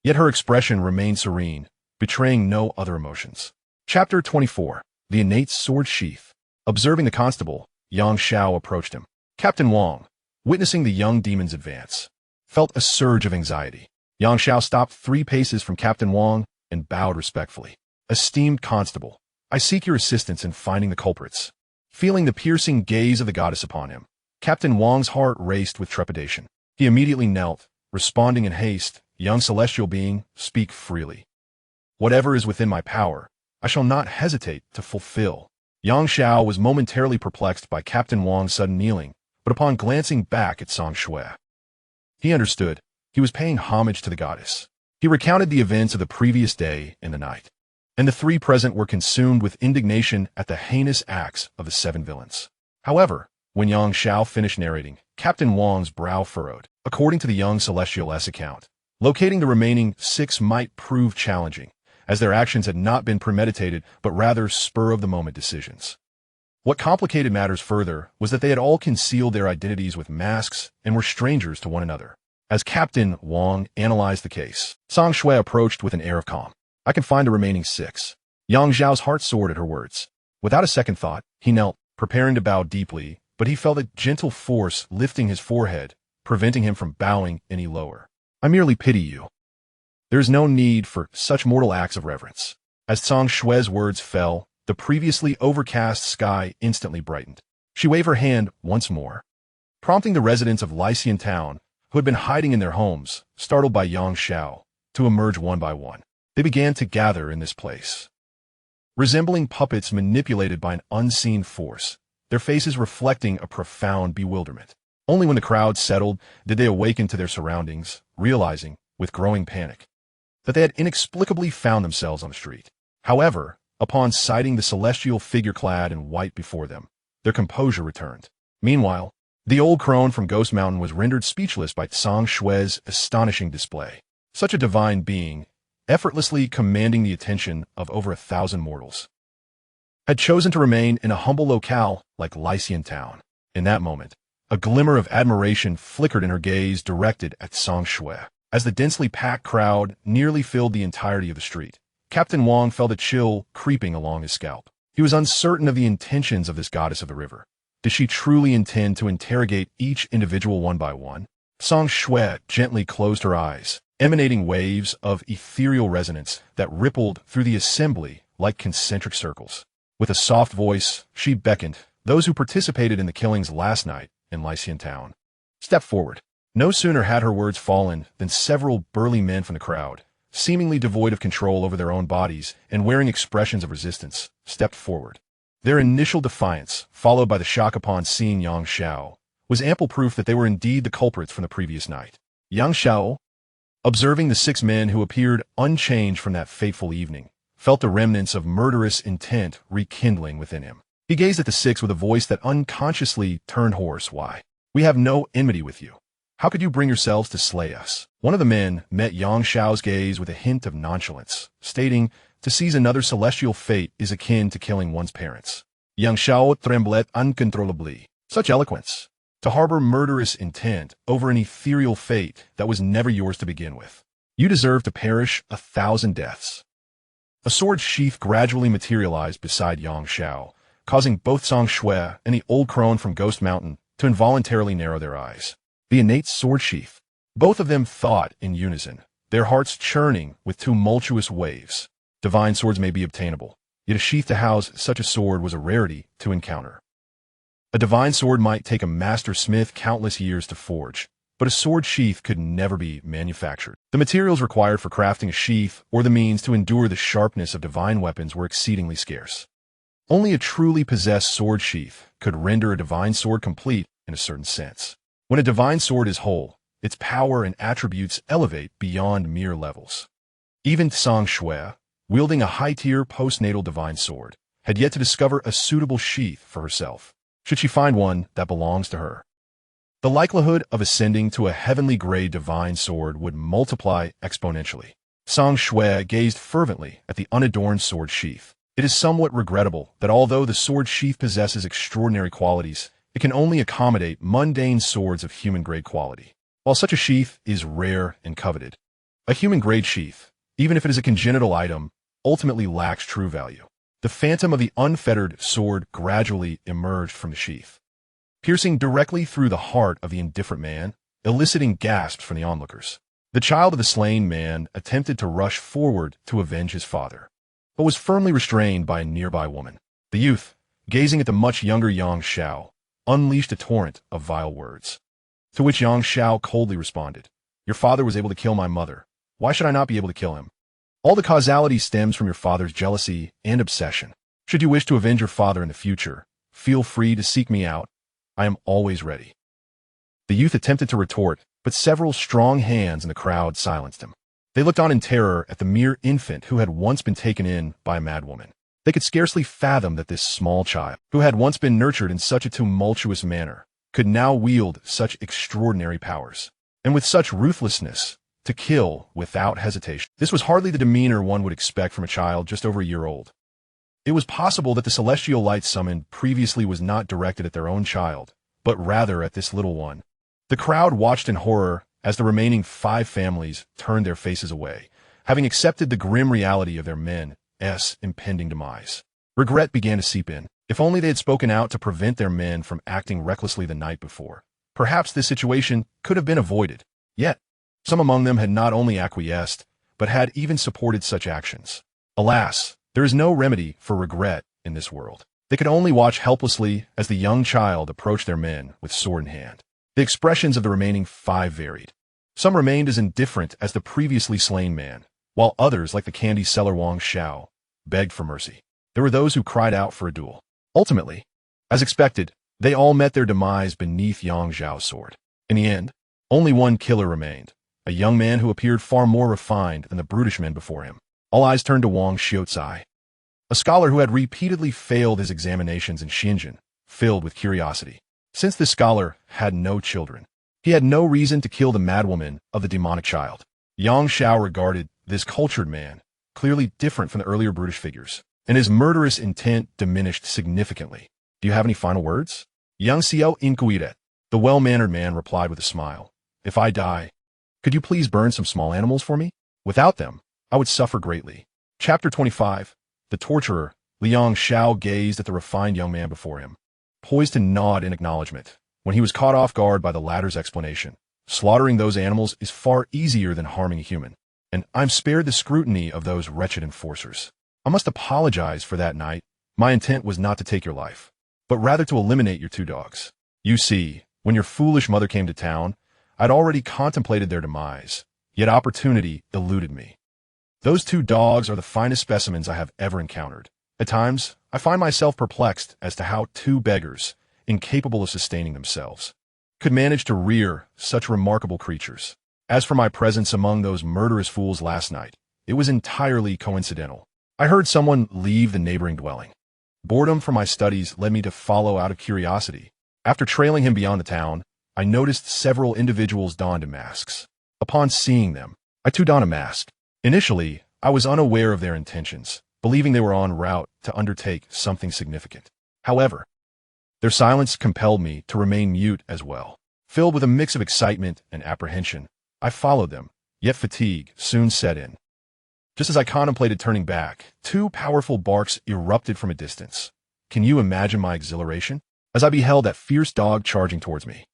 Yet her expression remained serene, betraying no other emotions. Chapter 24. The Innate Sword Sheath. Observing the constable, Xianxia approached him. Captain Wang, witnessing the young demon's advance, felt a surge of anxiety. Xianxia stopped 3 paces from Captain Wang and bowed respectfully. Esteemed constable, I seek your assistance in finding the culprits. Feeling the piercing gaze of the goddess upon him, Captain Wang's heart raced with trepidation. He immediately knelt, responding in haste, Young celestial being, speak freely. Whatever is within my power, I shall not hesitate to fulfill. Xianxia was momentarily perplexed by Captain Wang's sudden kneeling, but upon glancing back at Xianxia, he understood. He was paying homage to the goddess. He recounted the events of the previous day and the night, and the 3 present were consumed with indignation at the heinous acts of the 7 villains. However, when Xianxia finished narrating, Captain Wang's brow furrowed. According to the young celestial's account, locating the remaining 6 might prove challenging, as their actions had not been premeditated but rather spur-of-the-moment decisions. What complicated matters further was that they had all concealed their identities with masks and were strangers to one another. As Captain Wang analyzed the case, Xianxia approached with an air of calm. I can find the remaining 6. Yang Zhao's heart soared at her words. Without a second thought, he knelt, preparing to bow deeply, but he felt a gentle force lifting his forehead, preventing him from bowing any lower. I merely pity you. There is no need for such mortal acts of reverence. As Xianxia's words fell, the previously overcast sky instantly brightened. She waved her hand once more, prompting the residents of Xianxia town, who had been hiding in their homes, startled by Xianxia, to emerge one by one. They began to gather in this place, resembling puppets manipulated by an unseen force, their faces reflecting a profound bewilderment. Only when the crowd settled did they awaken to their surroundings, realizing, with growing panic, that they had inexplicably found themselves on the street. However, upon sighting the celestial figure clad in white before them, their composure returned. Meanwhile, the old crone from Ghost Mountain was rendered speechless by Xianxia's astonishing display. Such a divine being, effortlessly commanding the attention of over 1,000 mortals, had chosen to remain in a humble locale like Xianxia town. In that moment, a glimmer of admiration flickered in her gaze directed at Xianxia. As the densely packed crowd nearly filled the entirety of the street, Captain Wang felt a chill creeping along his scalp. He was uncertain of the intentions of this goddess of the river. Did she truly intend to interrogate each individual one by one? Xianxia gently closed her eyes, emanating waves of ethereal resonance that rippled through the assembly like concentric circles. With a soft voice, she beckoned those who participated in the killings last night in Xianxia town. Step forward. No sooner had her words fallen than several burly men from the crowd, seemingly devoid of control over their own bodies and wearing expressions of resistance, stepped forward. Their initial defiance, followed by the shock upon seeing Xianxia, was ample proof that they were indeed the culprits from the previous night. Xianxia, observing the 6 men who appeared unchanged from that fateful evening, felt the remnants of murderous intent rekindling within him. He gazed at the 6 with a voice that unconsciously turned hoarse. Why? We have no enmity with you. How could you bring yourselves to slay us? One of the men met Xiao's gaze with a hint of nonchalance, stating, to seize another celestial fate is akin to killing one's parents. Xianxia trembled uncontrollably. Such eloquence. To harbor murderous intent over an ethereal fate that was never yours to begin with. You deserve to perish 1,000 deaths. A sword sheath gradually materialized beside Xianxia, causing both Xianxia and the old crone from Ghost Mountain to involuntarily narrow their eyes. The innate sword sheath. Both of them thought in unison, their hearts churning with tumultuous waves. Divine swords may be obtainable, yet a sheath to house such a sword was a rarity to encounter. A divine sword might take a master smith countless years to forge, but a sword sheath could never be manufactured. The materials required for crafting a sheath or the means to endure the sharpness of divine weapons were exceedingly scarce. Only a truly possessed sword sheath could render a divine sword complete in a certain sense. When a divine sword is whole, its power and attributes elevate beyond mere levels. Even Xianxia, wielding a high-tier postnatal divine sword, had yet to discover a suitable sheath for herself, should she find one that belongs to her. The likelihood of ascending to a heavenly-grade divine sword would multiply exponentially. Xianxia gazed fervently at the unadorned sword sheath. It is somewhat regrettable that although the sword sheath possesses extraordinary qualities, it can only accommodate mundane swords of human-grade quality. While such a sheath is rare and coveted, a human-grade sheath, even if it is a congenital item, ultimately lacks true value. The phantom of the unfettered sword gradually emerged from the sheath, piercing directly through the heart of the indifferent man, eliciting gasps from the onlookers. The child of the slain man attempted to rush forward to avenge his father, but was firmly restrained by a nearby woman. The youth, gazing at the much younger Xianxia, unleashed a torrent of vile words, to which Xianxia coldly responded, "Your father was able to kill my mother. Why should I not be able to kill him? All the causality stems from your father's jealousy and obsession. Should you wish to avenge your father in the future, feel free to seek me out. I am always ready." The youth attempted to retort, but several strong hands in the crowd silenced him. They looked on in terror at the mere infant who had once been taken in by a madwoman. They could scarcely fathom that this small child, who had once been nurtured in such a tumultuous manner, could now wield such extraordinary powers, and with such ruthlessness, to kill without hesitation. This was hardly the demeanor one would expect from a child just over a year old. It was possible that the celestial light summoned previously was not directed at their own child, but rather at this little one. The crowd watched in horror as the remaining 5 families turned their faces away, having accepted the grim reality of their men's impending demise. Regret began to seep in. If only they had spoken out to prevent their men from acting recklessly the night before, perhaps this situation could have been avoided. Yet, some among them had not only acquiesced, but had even supported such actions. Alas, there is no remedy for regret in this world. They could only watch helplessly as the young child approached their men with sword in hand. The expressions of the remaining 5 varied. Some remained as indifferent as the previously slain man, while others, like the candy seller Wang Xiao, begged for mercy. There were those who cried out for a duel. Ultimately, as expected, they all met their demise beneath Yang Zhao's sword. In the end, only one killer remained, a young man who appeared far more refined than the brutish men before him. All eyes turned to Wang Xiaozai, a scholar who had repeatedly failed his examinations in Xinjiang, filled with curiosity. Since this scholar had no children, he had no reason to kill the madwoman of the demonic child. Yang Xiao regarded this cultured man, clearly different from the earlier brutish figures, and his murderous intent diminished significantly. "Do you have any final words?" Xianxia inquired. The well-mannered man replied with a smile. "If I die, could you please burn some small animals for me? Without them, I would suffer greatly." Chapter 25. The torturer. Liang Xiao gazed at the refined young man before him, poised to nod in acknowledgement, when he was caught off guard by the latter's explanation. "Slaughtering those animals is far easier than harming a human, and I'm spared the scrutiny of those wretched enforcers. I must apologize for that night. My intent was not to take your life, but rather to eliminate your 2 dogs. You see, when your foolish mother came to town, I'd already contemplated their demise, yet opportunity eluded me. Those 2 dogs are the finest specimens I have ever encountered. At times, I find myself perplexed as to how 2 beggars, incapable of sustaining themselves, could manage to rear such remarkable creatures. As for my presence among those murderous fools last night, it was entirely coincidental. I heard someone leave the neighboring dwelling. Boredom from my studies led me to follow out of curiosity. After trailing him beyond the town, I noticed several individuals donned in masks. Upon seeing them, I too donned a mask. Initially, I was unaware of their intentions, believing they were en route to undertake something significant. However, their silence compelled me to remain mute as well. Filled with a mix of excitement and apprehension, I followed them, yet fatigue soon set in. Just as I contemplated turning back, 2 powerful barks erupted from a distance. Can you imagine my exhilaration as I beheld that fierce dog charging towards me?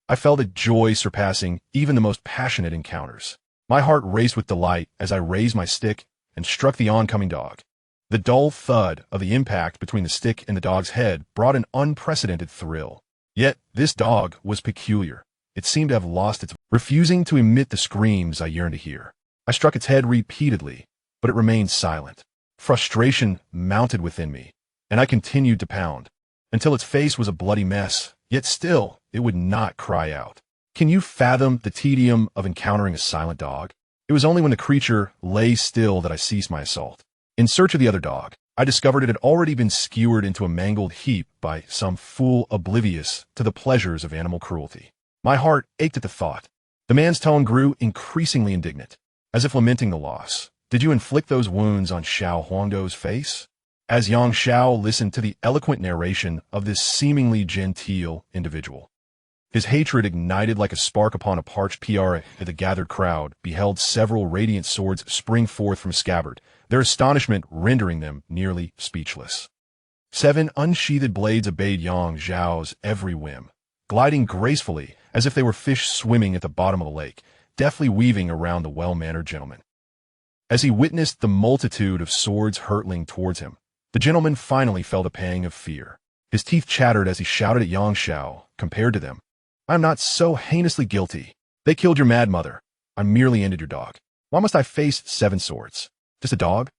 I felt a joy surpassing even the most passionate encounters. My heart raced with delight as I raised my stick and struck the oncoming dog. The dull thud of the impact between the stick and the dog's head brought an unprecedented thrill. Yet this dog was peculiar. It seemed to have lost its, refusing to emit the screams I yearned to hear. I struck its head repeatedly, but it remained silent. Frustration mounted within me, and I continued to pound, until its face was a bloody mess, yet still it would not cry out. Can you fathom the tedium of encountering a silent dog? It was only when the creature lay still that I ceased my assault. In search of the other dog, I discovered it had already been skewered into a mangled heap by some fool oblivious to the pleasures of animal cruelty. My heart ached at the thought. The man's tone grew increasingly indignant, as if lamenting the loss. Did you inflict those wounds on Xiao Huangdo's face? As Yang Xiao listened to the eloquent narration of this seemingly genteel individual, His hatred ignited like a spark upon a parched piara. The gathered crowd beheld several radiant swords spring forth from a scabbard, their astonishment rendering them nearly speechless. 7 unsheathed blades obeyed Yang Zhao's every whim, gliding gracefully as if they were fish swimming at the bottom of a lake, deftly weaving around the well-mannered gentleman. As he witnessed the multitude of swords hurtling towards him, the gentleman finally felt a pang of fear. His teeth chattered as he shouted at Xianxia, compared to them, I am not so heinously guilty. They killed your mad mother. I merely ended your dog. Why must I face 7 swords? Just a dog?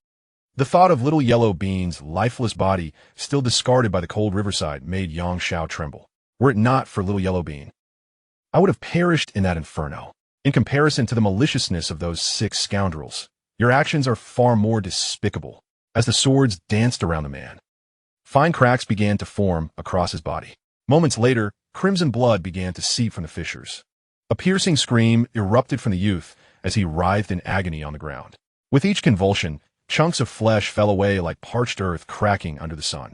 The thought of little yellow bean's lifeless body, still discarded by the cold riverside, made Xianxia tremble. Were it not for little yellow bean, I would have perished in that inferno. In comparison to the maliciousness of those 6 scoundrels, your actions are far more despicable. As the swords danced around the man, fine cracks began to form across his body. Moments later, crimson blood began to seep from the fissures. A piercing scream erupted from the youth as he writhed in agony on the ground. With each convulsion, chunks of flesh fell away like parched earth cracking under the sun.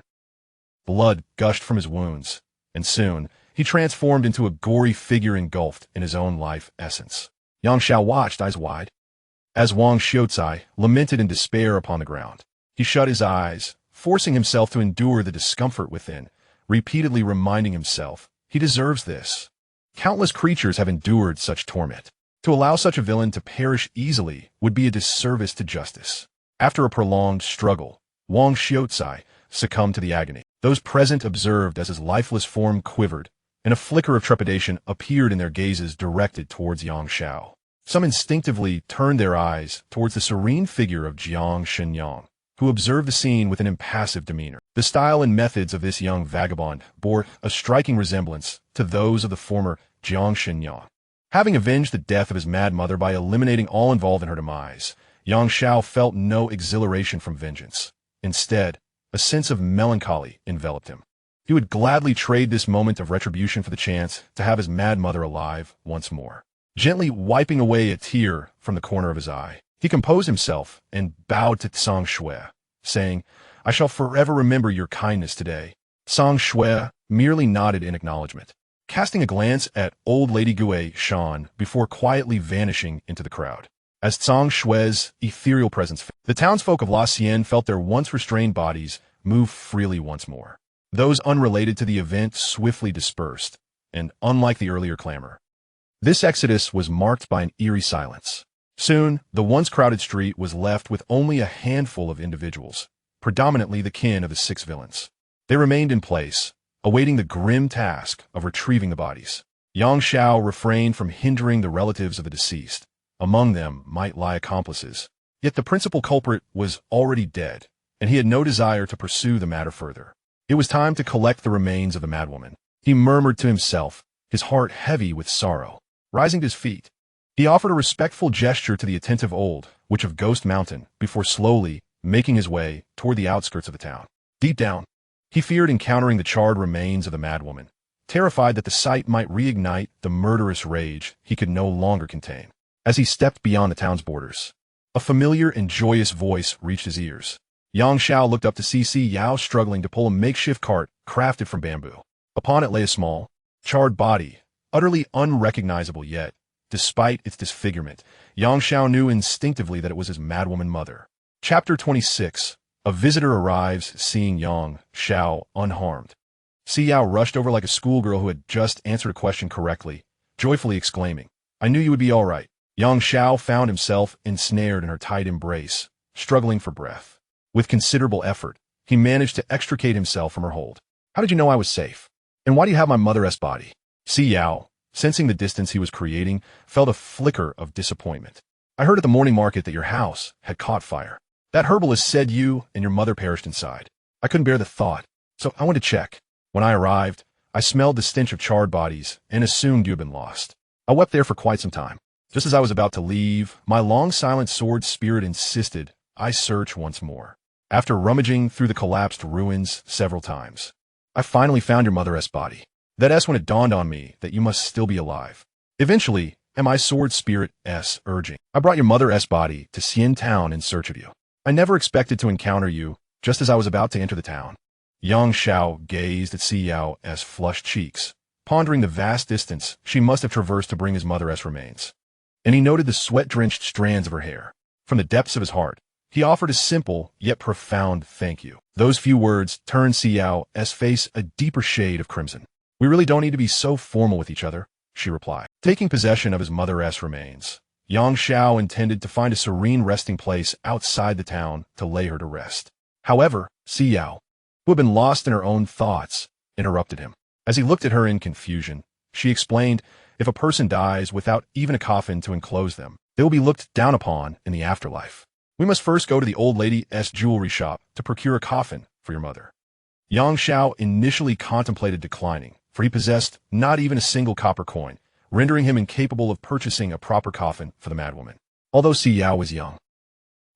Blood gushed from his wounds, and soon he transformed into a gory figure engulfed in his own life essence. Xianxia watched, eyes wide, as Wang Xiaocai lamented in despair upon the ground. He shut his eyes, forcing himself to endure the discomfort within, repeatedly reminding himself, he deserves this. Countless creatures have endured such torment. To allow such a villain to perish easily would be a disservice to justice. After a prolonged struggle, Wang Xiaocai succumbed to the agony. Those present observed as his lifeless form quivered, and a flicker of trepidation appeared in their gazes directed towards Xianxia. Some instinctively turned their eyes towards the serene figure of Jiang Shenyang, who observed the scene with an impassive demeanor. The style and methods of this young vagabond bore a striking resemblance to those of the former Jiang Shenyang. Having avenged the death of his mad mother by eliminating all involved in her demise, Xianxia felt no exhilaration from vengeance. Instead, a sense of melancholy enveloped him. He would gladly trade this moment of retribution for the chance to have his mad mother alive once more. Gently wiping away a tear from the corner of his eye, he composed himself and bowed to Tsang Shui, saying, I shall forever remember your kindness today. Tsang Shui merely nodded in acknowledgement, casting a glance at old Lady Gui Shan before quietly vanishing into the crowd. As Tsang Shui's ethereal presence faded, the townsfolk of La Xian felt their once restrained bodies move freely once more. Those unrelated to the event swiftly dispersed, and unlike the earlier clamor, this exodus was marked by an eerie silence. Soon, the once crowded street was left with only a handful of individuals, predominantly the kin of the 6 villains. They remained in place, awaiting the grim task of retrieving the bodies. Xianxia refrained from hindering the relatives of the deceased. Among them might lie accomplices. Yet the principal culprit was already dead, and he had no desire to pursue the matter further. It was time to collect the remains of the madwoman. He murmured to himself, his heart heavy with sorrow. Rising to his feet, he offered a respectful gesture to the attentive old witch of Ghost Mountain before slowly making his way toward the outskirts of the town. Deep down, he feared encountering the charred remains of the madwoman, terrified that the sight might reignite the murderous rage he could no longer contain. As he stepped beyond the town's borders, a familiar and joyous voice reached his ears. Xianxia looked up to see Yao struggling to pull a makeshift cart crafted from bamboo. Upon it lay a small, charred body, utterly unrecognizable yet, despite its disfigurement, Xianxia knew instinctively that it was his madwoman mother. Chapter 26. A visitor arrives, seeing Yang Xiao unharmed. Yao rushed over like a schoolgirl who had just answered a question correctly, joyfully exclaiming, I knew you would be all right. Yang Xiao found himself ensnared in her tight embrace, struggling for breath. With considerable effort, he managed to extricate himself from her hold. How did you know I was safe? And why do you have my mother's body? Yao, sensing the distance he was creating, felt a flicker of disappointment. I heard at the morning market that your house had caught fire. That herbalist said you and your mother perished inside. I couldn't bear the thought, so I went to check. When I arrived, I smelled the stench of charred bodies and assumed you had been lost. I wept there for quite some time. Just as I was about to leave, my long silent sword spirit insisted I search once more. After rummaging through the collapsed ruins several times, I finally found your mother's body. That's when it dawned on me that you must still be alive. Eventually, at my sword spirit's urging, I brought your mother's body to Xian Town in search of you. I never expected to encounter you just as I was about to enter the town. Yang Xiao gazed at Yao's flushed cheeks, pondering the vast distance she must have traversed to bring his mother's remains. And he noted the sweat-drenched strands of her hair. From the depths of his heart, he offered a simple yet profound thank you. Those few words turned Xiao's face a deeper shade of crimson. "We really don't need to be so formal with each other," she replied. Taking possession of his mother's remains, Xianxia intended to find a serene resting place outside the town to lay her to rest. However, Xiao, who had been lost in her own thoughts, interrupted him. As he looked at her in confusion, she explained, "If a person dies without even a coffin to enclose them, they will be looked down upon in the afterlife. We must first go to the old lady's jewelry shop to procure a coffin for your mother." Xianxia initially contemplated declining, for he possessed not even a single copper coin, rendering him incapable of purchasing a proper coffin for the madwoman. Although Xiao was young,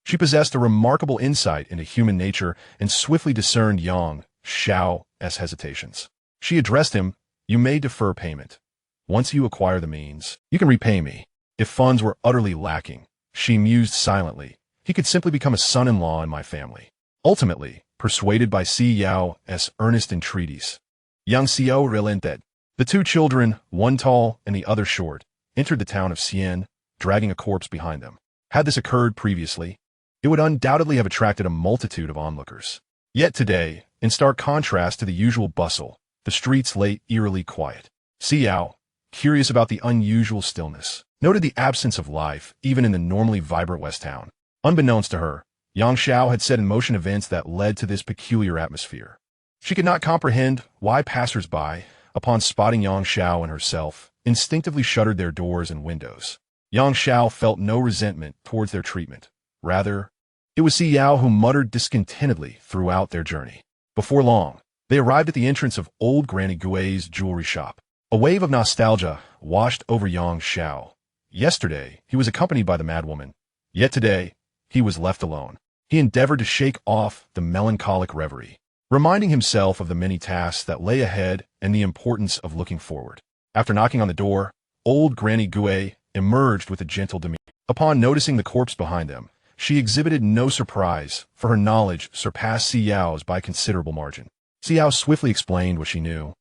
she possessed a remarkable insight into human nature and swiftly discerned Xiao's hesitations. She addressed him, "You may defer payment. Once you acquire the means, you can repay me." If funds were utterly lacking, she mused silently, he could simply become a son-in-law in my family. Ultimately, persuaded by Xiao's earnest entreaties, Xianxia relented. The two children, one tall and the other short, entered the town of Xian, dragging a corpse behind them. Had this occurred previously, it would undoubtedly have attracted a multitude of onlookers. Yet today, in stark contrast to the usual bustle, the streets lay eerily quiet. Xiao, curious about the unusual stillness, noted the absence of life even in the normally vibrant West Town. Unbeknownst to her, Xianxia had set in motion events that led to this peculiar atmosphere. She could not comprehend why passers-by, upon spotting Xianxia and herself, instinctively shuttered their doors and windows. Xianxia felt no resentment towards their treatment. Rather, it was Xiao who muttered discontentedly throughout their journey. Before long, they arrived at the entrance of old Granny Gui's jewelry shop. A wave of nostalgia washed over Xianxia. Yesterday, he was accompanied by the madwoman, yet today, he was left alone. He endeavored to shake off the melancholic reverie, reminding himself of the many tasks that lay ahead and the importance of looking forward. After knocking on the door, old Granny Gui emerged with a gentle demeanor. Upon noticing the corpse behind them, she exhibited no surprise, for her knowledge surpassed Xiao's by considerable margin. Xiao swiftly explained what she knew,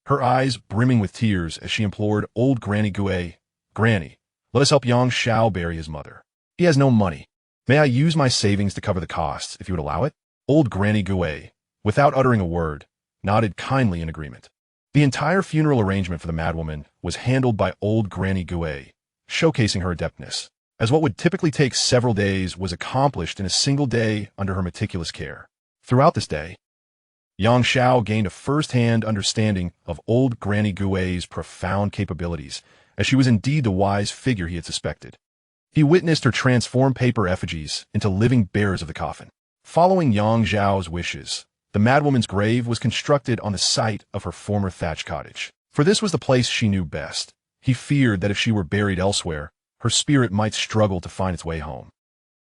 her eyes brimming with tears as she implored old Granny Gui, "Granny, let us help Xiao bury his mother. He has no money. May I use my savings to cover the costs, if you would allow it?" Old Granny Gui, without uttering a word, nodded kindly in agreement. The entire funeral arrangement for the madwoman was handled by old Granny Gui, showcasing her adeptness, as what would typically take several days was accomplished in a single day under her meticulous care. Throughout this day, Xianxia gained a first-hand understanding of old Granny Gui's profound capabilities, as she was indeed the wise figure he had suspected. He witnessed her transform paper effigies into living bearers of the coffin. Following Xiao's wishes, the madwoman's grave was constructed on the site of her former thatched cottage, for this was the place she knew best. He feared that if she were buried elsewhere, her spirit might struggle to find its way home.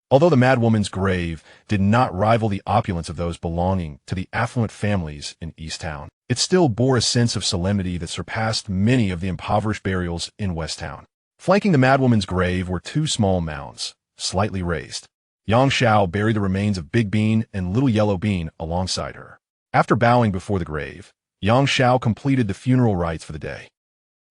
Although the madwoman's grave did not rival the opulence of those belonging to the affluent families in East Town, it still bore a sense of solemnity that surpassed many of the impoverished burials in West Town. Flanking the madwoman's grave were two small mounds, slightly raised. Xianxia buried the remains of Big Bean and Little Yellow Bean alongside her. After bowing before the grave, Xianxia completed the funeral rites for the day.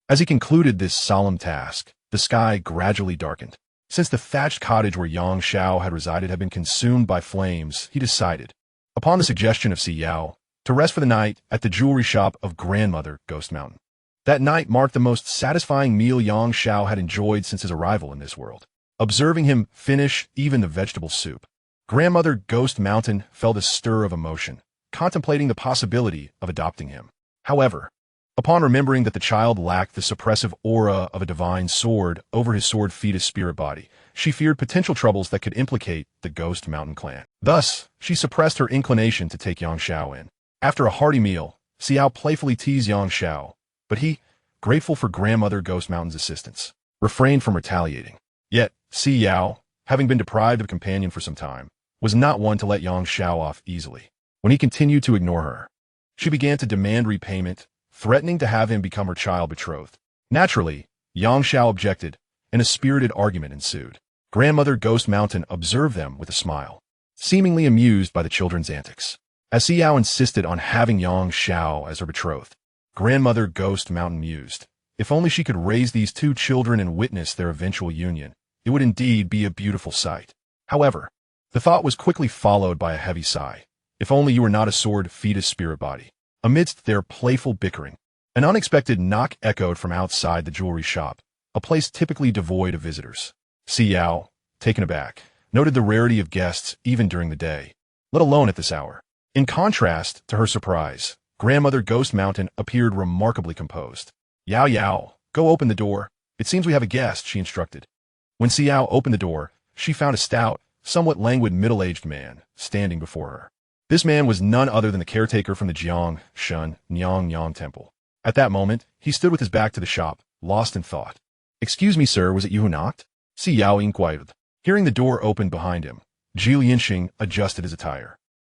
As he concluded this solemn task, the sky gradually darkened. Since the thatched cottage where Xianxia had resided had been consumed by flames, he decided, upon the suggestion of Xiao, to rest for the night at the jewelry shop of Grandmother Ghost Mountain. That night marked the most satisfying meal Xianxia had enjoyed since his arrival in this world. Observing him finish even the vegetable soup, Grandmother Ghost Mountain felt a stir of emotion, contemplating the possibility of adopting him. However, upon remembering that the child lacked the suppressive aura of a divine sword over his sword fetus spirit body, she feared potential troubles that could implicate the Ghost Mountain clan. Thus, she suppressed her inclination to take Xianxia in. After a hearty meal, Xiao playfully teased Xianxia, but he, grateful for Grandmother Ghost Mountain's assistance, refrained from retaliating. Yet, Xiao, having been deprived of a companion for some time, was not one to let Xianxia off easily. When he continued to ignore her, she began to demand repayment, threatening to have him become her child betrothed. Naturally, Xianxia objected, and a spirited argument ensued. Grandmother Ghost Mountain observed them with a smile, seemingly amused by the children's antics. As Xiao insisted on having Xianxia as her betrothed, Grandmother Ghost Mountain mused. If only she could raise these two children and witness their eventual union, it would indeed be a beautiful sight. However, the thought was quickly followed by a heavy sigh. If only you were not a sword fetus spirit body. Amidst their playful bickering, an unexpected knock echoed from outside the jewelry shop, a place typically devoid of visitors. Xiao, taken aback, noted the rarity of guests even during the day, let alone at this hour. In contrast to her surprise, Grandmother Ghost Mountain appeared remarkably composed. Yao Yao, go open the door. It seems we have a guest, she instructed. When Xiao opened the door, she found a stout, somewhat languid middle-aged man standing before her. This man was none other than the caretaker from the Xianxia temple. At that moment, he stood with his back to the shop, lost in thought. Excuse me, sir, was it you who knocked? Xiao inquired. Hearing the door open behind him, Xianxia adjusted his attire,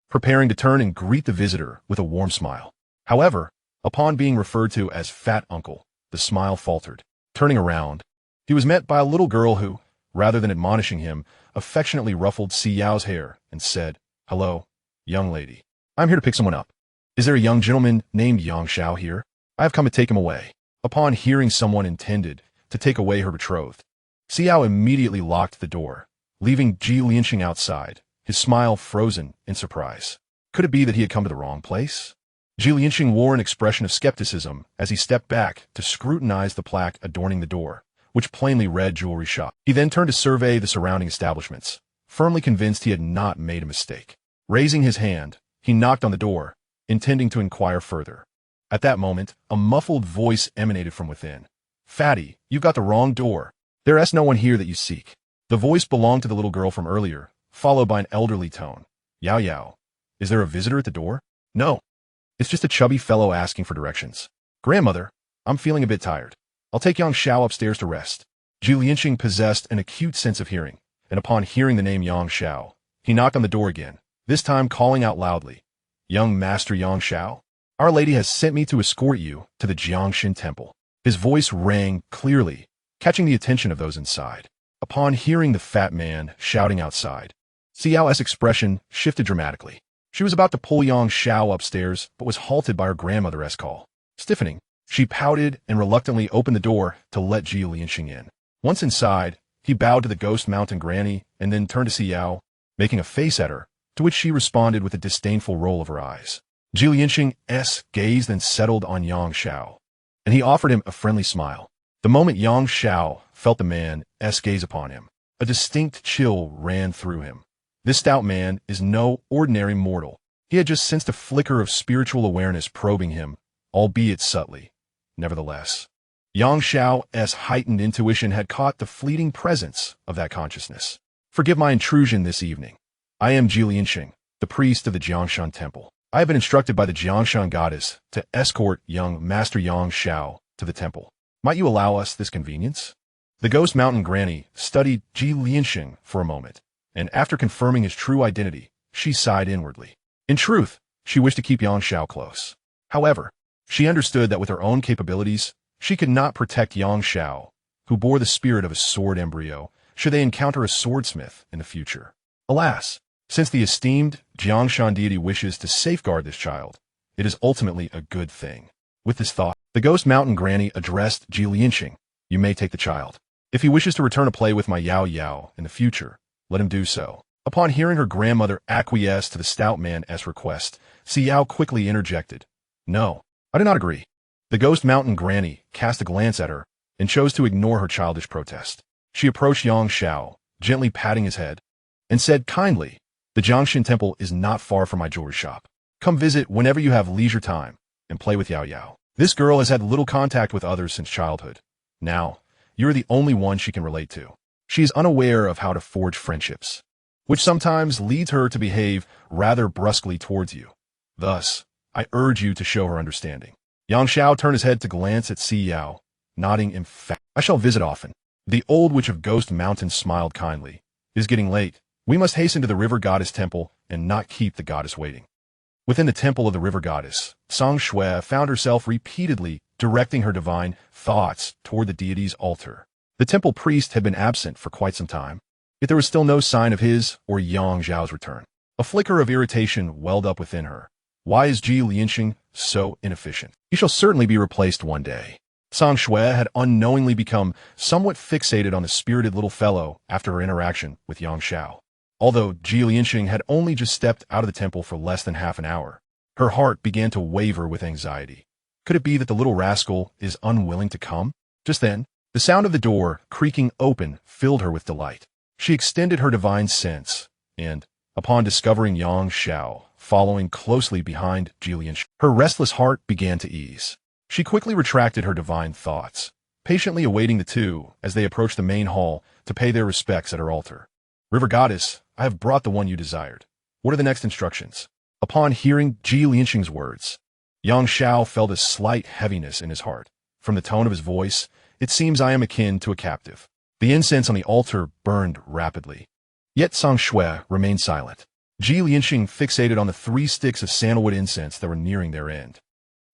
preparing to turn and greet the visitor with a warm smile. However, upon being referred to as Fat Uncle, the smile faltered. Turning around, he was met by a little girl who, rather than admonishing him, affectionately ruffled Xiao's hair and said, Hello, young lady. I'm here to pick someone up. Is there a young gentleman named Xianxia here? I have come to take him away. Upon hearing someone intended to take away her betrothed, Xiao immediately locked the door, leaving Xianxia outside, his smile frozen in surprise. Could it be that he had come to the wrong place? Xianxia wore an expression of skepticism as he stepped back to scrutinize the plaque adorning the door, which plainly read jewelry shop. He then turned to survey the surrounding establishments, firmly convinced he had not made a mistake. Raising his hand, he knocked on the door, intending to inquire further. At that moment, a muffled voice emanated from within. Fatty, you've got the wrong door. There is no one here that you seek. The voice belonged to the little girl from earlier, followed by an elderly tone. Yao Yao, is there a visitor at the door? No. It's just a chubby fellow asking for directions. Grandmother, I'm feeling a bit tired. I'll take Xianxia upstairs to rest. Xianxia possessed an acute sense of hearing, and upon hearing the name Xianxia, he knocked on the door again, this time calling out loudly, Young Master Xianxia, Our Lady has sent me to escort you to the Xianxia temple. His voice rang clearly, catching the attention of those inside. Upon hearing the fat man shouting outside, Xiao's expression shifted dramatically. She was about to pull Xianxia upstairs, but was halted by her grandmother's call. Stiffening, she pouted and reluctantly opened the door to let Xianxia in. Once inside, he bowed to the Ghost Mountain Granny and then turned to Xiao, making a face at her, to which she responded with a disdainful roll of her eyes. Xianxia's gaze then settled on Xianxia, and he offered him a friendly smile. The moment Xianxia felt the man's gaze upon him, a distinct chill ran through him. This stout man is no ordinary mortal. He had just sensed a flicker of spiritual awareness probing him, albeit subtly. Nevertheless, Xiao's heightened intuition had caught the fleeting presence of that consciousness. Forgive my intrusion this evening. I am Xianxia, the priest of the Xianxia temple. I have been instructed by the Xianxia goddess to escort young Master Xianxia to the temple. Might you allow us this convenience? The Ghost Mountain Granny studied Xianxia for a moment, and after confirming his true identity, she sighed inwardly. In truth, she wished to keep Xianxia close. However, she understood that with her own capabilities, she could not protect Xianxia, who bore the spirit of a sword embryo, should they encounter a swordsmith in the future. Alas, since the esteemed Xianxia deity wishes to safeguard this child, it is ultimately a good thing. With this thought, the Ghost Mountain Granny addressed Xianxia. You may take the child. If he wishes to return to play with my Yao Yao in the future, let him do so. Upon hearing her grandmother acquiesce to the stout man's request, Xiao quickly interjected. No, I do not agree. The Ghost Mountain Granny cast a glance at her and chose to ignore her childish protest. She approached Xianxia, gently patting his head, and said kindly, The Xianxia temple is not far from my jewelry shop. Come visit whenever you have leisure time and play with Yao Yao. This girl has had little contact with others since childhood. Now, you're the only one she can relate to. She is unaware of how to forge friendships, which sometimes leads her to behave rather brusquely towards you. Thus, I urge you to show her understanding. Xianxia turned his head to glance at Xiao, nodding emphatically. I shall visit often. The old witch of Ghost Mountain smiled kindly. It is getting late. We must hasten to the river goddess temple and not keep the goddess waiting. Within the temple of the river goddess, Xianxia found herself repeatedly directing her divine thoughts toward the deity's altar. The temple priest had been absent for quite some time, yet there was still no sign of his or Yang Zhao's return. A flicker of irritation welled up within her. Why is Xianxia so inefficient. He shall certainly be replaced one day. Xianxia had unknowingly become somewhat fixated on the spirited little fellow after her interaction with Xianxia. Although Xianxia had only just stepped out of the temple for less than half an hour, her heart began to waver with anxiety. Could it be that the little rascal is unwilling to come? Just then, the sound of the door creaking open filled her with delight. She extended her divine sense, and, upon discovering Xianxia following closely behind Xianxia, her restless heart began to ease. She quickly retracted her divine thoughts, patiently awaiting the two as they approached the main hall to pay their respects at her altar. River Goddess, I have brought the one you desired. What are the next instructions? Upon hearing Xianxia's words, Xianxia felt a slight heaviness in his heart. From the tone of his voice, it seems I am akin to a captive. The incense on the altar burned rapidly. Yet Xianxia remained silent. Xianxia fixated on the 3 sticks of sandalwood incense that were nearing their end.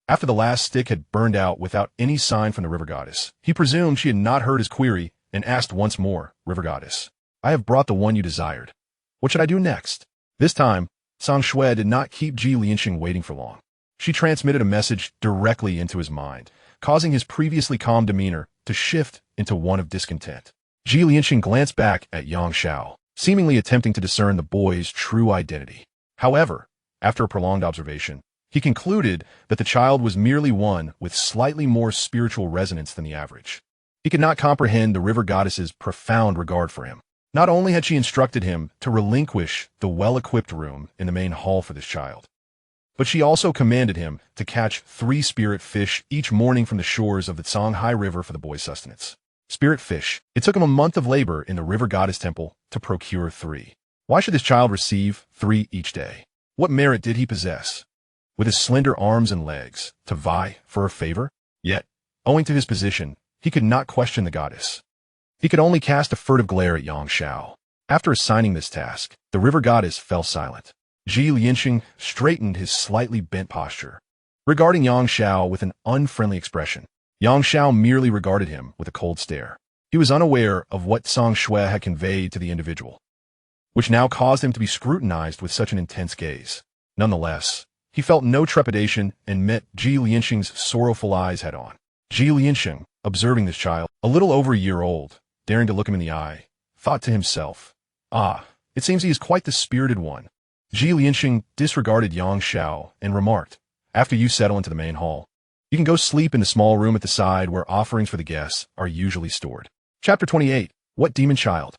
After the last stick had burned out without any sign from the River Goddess, he presumed she had not heard his query and asked once more, River Goddess, I have brought the one you desired. What should I do next? This time, Xianxia did not keep Xianxia waiting for long. She transmitted a message directly into his mind, causing his previously calm demeanor to shift into one of discontent. Xianxia glanced back at Xianxia, seemingly attempting to discern the boy's true identity. However, after a prolonged observation, he concluded that the child was merely one with slightly more spiritual resonance than the average. He could not comprehend the River Goddess's profound regard for him. Not only had she instructed him to relinquish the well-equipped room in the main hall for this child, but she also commanded him to catch 3 spirit fish each morning from the shores of the Xianxia River for the boy's sustenance. Spirit fish. It took him a month of labor in the River Goddess Temple to procure 3. Why should this child receive 3 each day? What merit did he possess, with his slender arms and legs, to vie for a favor? Yet, owing to his position, he could not question the goddess. He could only cast a furtive glare at Xianxia. After assigning this task, the River Goddess fell silent. Xianxia straightened his slightly bent posture, regarding Xianxia with an unfriendly expression. Xianxia merely regarded him with a cold stare. He was unaware of what Xianxia had conveyed to the individual, which now caused him to be scrutinized with such an intense gaze. Nonetheless, he felt no trepidation and met Xianxia's sorrowful eyes head-on. Xianxia, observing this child, a little over a year old, daring to look him in the eye, thought to himself, it seems he is quite the spirited one. Xianxia disregarded Xianxia and remarked, after you settle into the main hall, you can go sleep in the small room at the side where offerings for the guests are usually stored. Chapter 28. What demon child?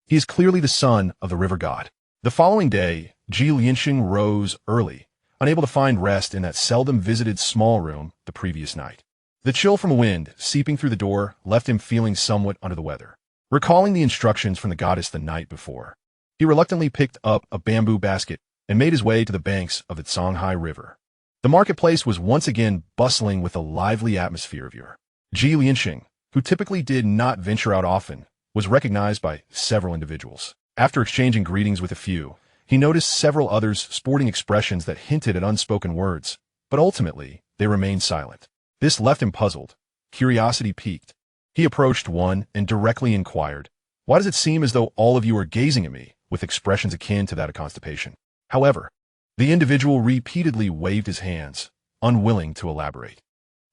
He is clearly the son of the river god. The following day, Xianxia rose early, unable to find rest in that seldom visited small room the previous night. The chill from wind seeping through the door left him feeling somewhat under the weather. Recalling the instructions from the goddess the night before, he reluctantly picked up a bamboo basket and made his way to the banks of the Xianxia River. The marketplace was once again bustling with a lively atmosphere of yore. Xianxia, who typically did not venture out often, was recognized by several individuals. After exchanging greetings with a few, he noticed several others sporting expressions that hinted at unspoken words, but ultimately they remained silent. This left him puzzled. Curiosity piqued. He approached one and directly inquired, "Why does it seem as though all of you are gazing at me with expressions akin to that of constipation?" However, the individual repeatedly waved his hands, unwilling to elaborate.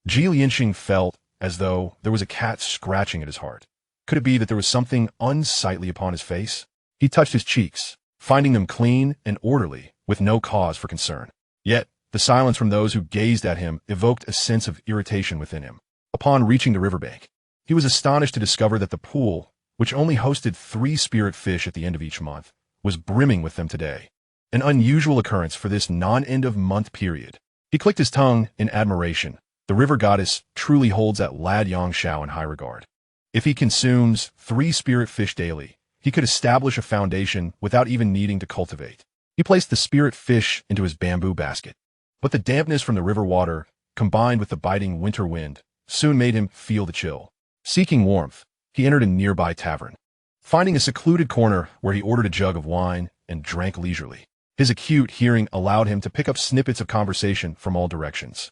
Xianxia felt as though there was a cat scratching at his heart. Could it be that there was something unsightly upon his face? He touched his cheeks, finding them clean and orderly, with no cause for concern. Yet, the silence from those who gazed at him evoked a sense of irritation within him. Upon reaching the riverbank, he was astonished to discover that the pool, which only hosted 3 spirit fish at the end of each month, was brimming with them today. An unusual occurrence for this non-end-of-month period. He clicked his tongue in admiration. The river goddess truly holds that lad Xianxia in high regard. If he consumes 3 spirit fish daily, he could establish a foundation without even needing to cultivate. He placed the spirit fish into his bamboo basket. But the dampness from the river water, combined with the biting winter wind, soon made him feel the chill. Seeking warmth, he entered a nearby tavern, finding a secluded corner where he ordered a jug of wine and drank leisurely. His acute hearing allowed him to pick up snippets of conversation from all directions.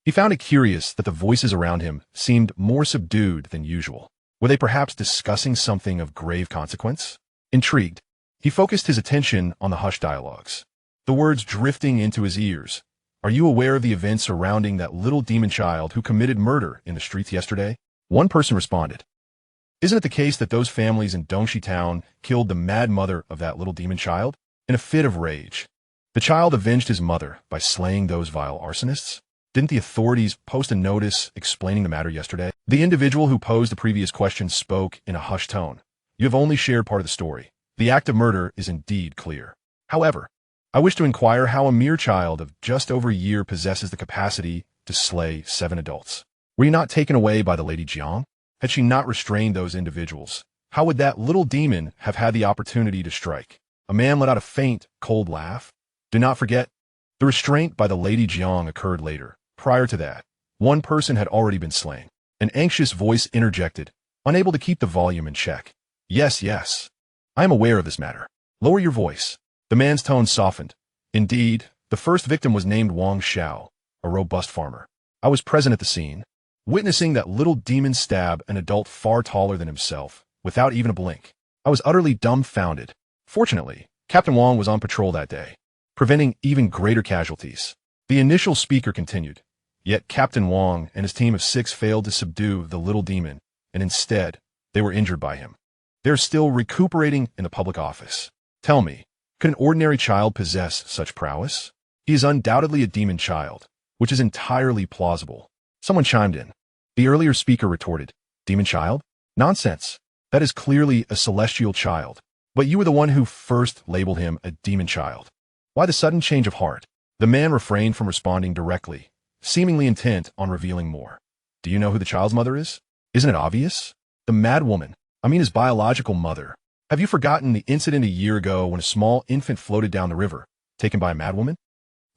He found it curious that the voices around him seemed more subdued than usual. Were they perhaps discussing something of grave consequence? Intrigued, he focused his attention on the hushed dialogues, the words drifting into his ears, are you aware of the events surrounding that little demon child who committed murder in the streets yesterday? One person responded, isn't it the case that those families in Dongxi town killed the mad mother of that little demon child? In a fit of rage, the child avenged his mother by slaying those vile arsonists? Didn't the authorities post a notice explaining the matter yesterday? The individual who posed the previous question spoke in a hushed tone. You have only shared part of the story. The act of murder is indeed clear. However, I wish to inquire how a mere child of just over a year possesses the capacity to slay 7 adults. Were you not taken away by the Lady Jiang? Had she not restrained those individuals, how would that little demon have had the opportunity to strike? A man let out a faint, cold laugh. Do not forget, the restraint by the Lady Jiang occurred later. Prior to that, one person had already been slain. An anxious voice interjected, unable to keep the volume in check. Yes, yes. I am aware of this matter. Lower your voice. The man's tone softened. Indeed, the first victim was named Wang Xiao, a robust farmer. I was present at the scene, witnessing that little demon stab an adult far taller than himself, without even a blink. I was utterly dumbfounded. Fortunately, Captain Wang was on patrol that day, preventing even greater casualties. The initial speaker continued, yet Captain Wang and his team of 6 failed to subdue the little demon, and instead, they were injured by him. They're still recuperating in the public office. Tell me, could an ordinary child possess such prowess? He is undoubtedly a demon child, which is entirely plausible. Someone chimed in. The earlier speaker retorted, demon child? Nonsense. That is clearly a celestial child. But you were the one who first labeled him a demon child. Why the sudden change of heart? The man refrained from responding directly, seemingly intent on revealing more. Do you know who the child's mother is? Isn't it obvious? The mad woman. I mean his biological mother. Have you forgotten the incident a year ago when a small infant floated down the river, taken by a madwoman?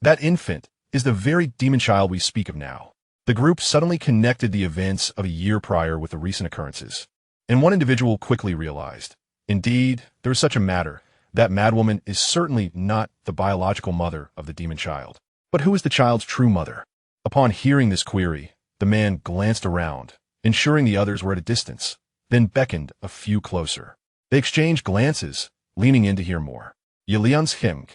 That infant is the very demon child we speak of now. The group suddenly connected the events of a year prior with the recent occurrences, and one individual quickly realized, indeed, there is such a matter. That madwoman is certainly not the biological mother of the demon child. But who is the child's true mother? Upon hearing this query, the man glanced around, ensuring the others were at a distance, then beckoned a few closer. They exchanged glances, leaning in to hear more. Xianxia,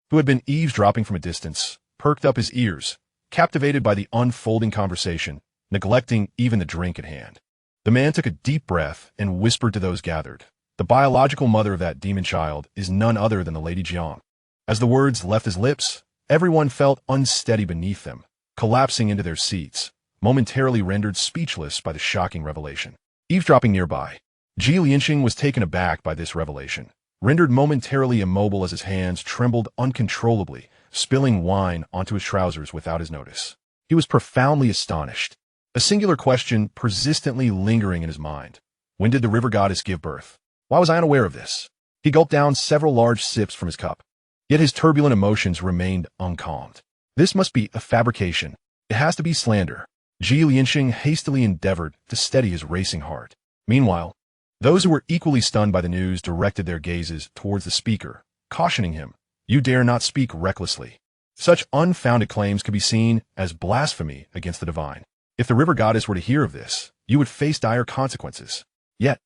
who had been eavesdropping from a distance, perked up his ears, captivated by the unfolding conversation, neglecting even the drink at hand. The man took a deep breath and whispered to those gathered, the biological mother of that demon child is none other than the Lady Jiang. As the words left his lips, everyone felt unsteady beneath them, collapsing into their seats, momentarily rendered speechless by the shocking revelation. Eavesdropping nearby, Xianxia was taken aback by this revelation, rendered momentarily immobile as his hands trembled uncontrollably, spilling wine onto his trousers without his notice. He was profoundly astonished, a singular question persistently lingering in his mind. When did the river goddess give birth? Why was I unaware of this? He gulped down several large sips from his cup, yet his turbulent emotions remained uncalmed. This must be a fabrication. It has to be slander. Xianxia hastily endeavored to steady his racing heart. Meanwhile, those who were equally stunned by the news directed their gazes towards the speaker, cautioning him, you dare not speak recklessly. Such unfounded claims could be seen as blasphemy against the divine. If the river goddess were to hear of this, you would face dire consequences. Yet,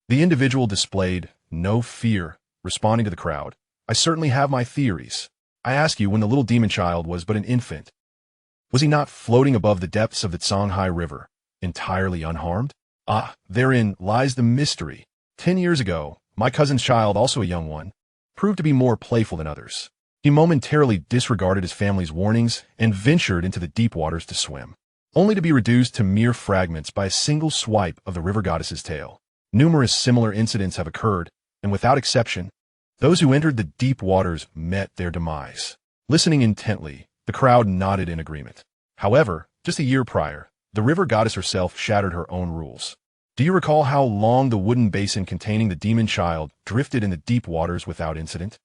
the individual displayed no fear, responding to the crowd. I certainly have my theories. I ask you, when the little demon child was but an infant, was he not floating above the depths of the Xianxia River, entirely unharmed? Ah, therein lies the mystery. 10 years ago, my cousin's child, also a young one, proved to be more playful than others. He momentarily disregarded his family's warnings and ventured into the deep waters to swim, only to be reduced to mere fragments by a single swipe of the river goddess's tail. Numerous similar incidents have occurred, and without exception, those who entered the deep waters met their demise. Listening intently, the crowd nodded in agreement. However, just a year prior, the river goddess herself shattered her own rules. Do you recall how long the wooden basin containing the demon child drifted in the deep waters without incident?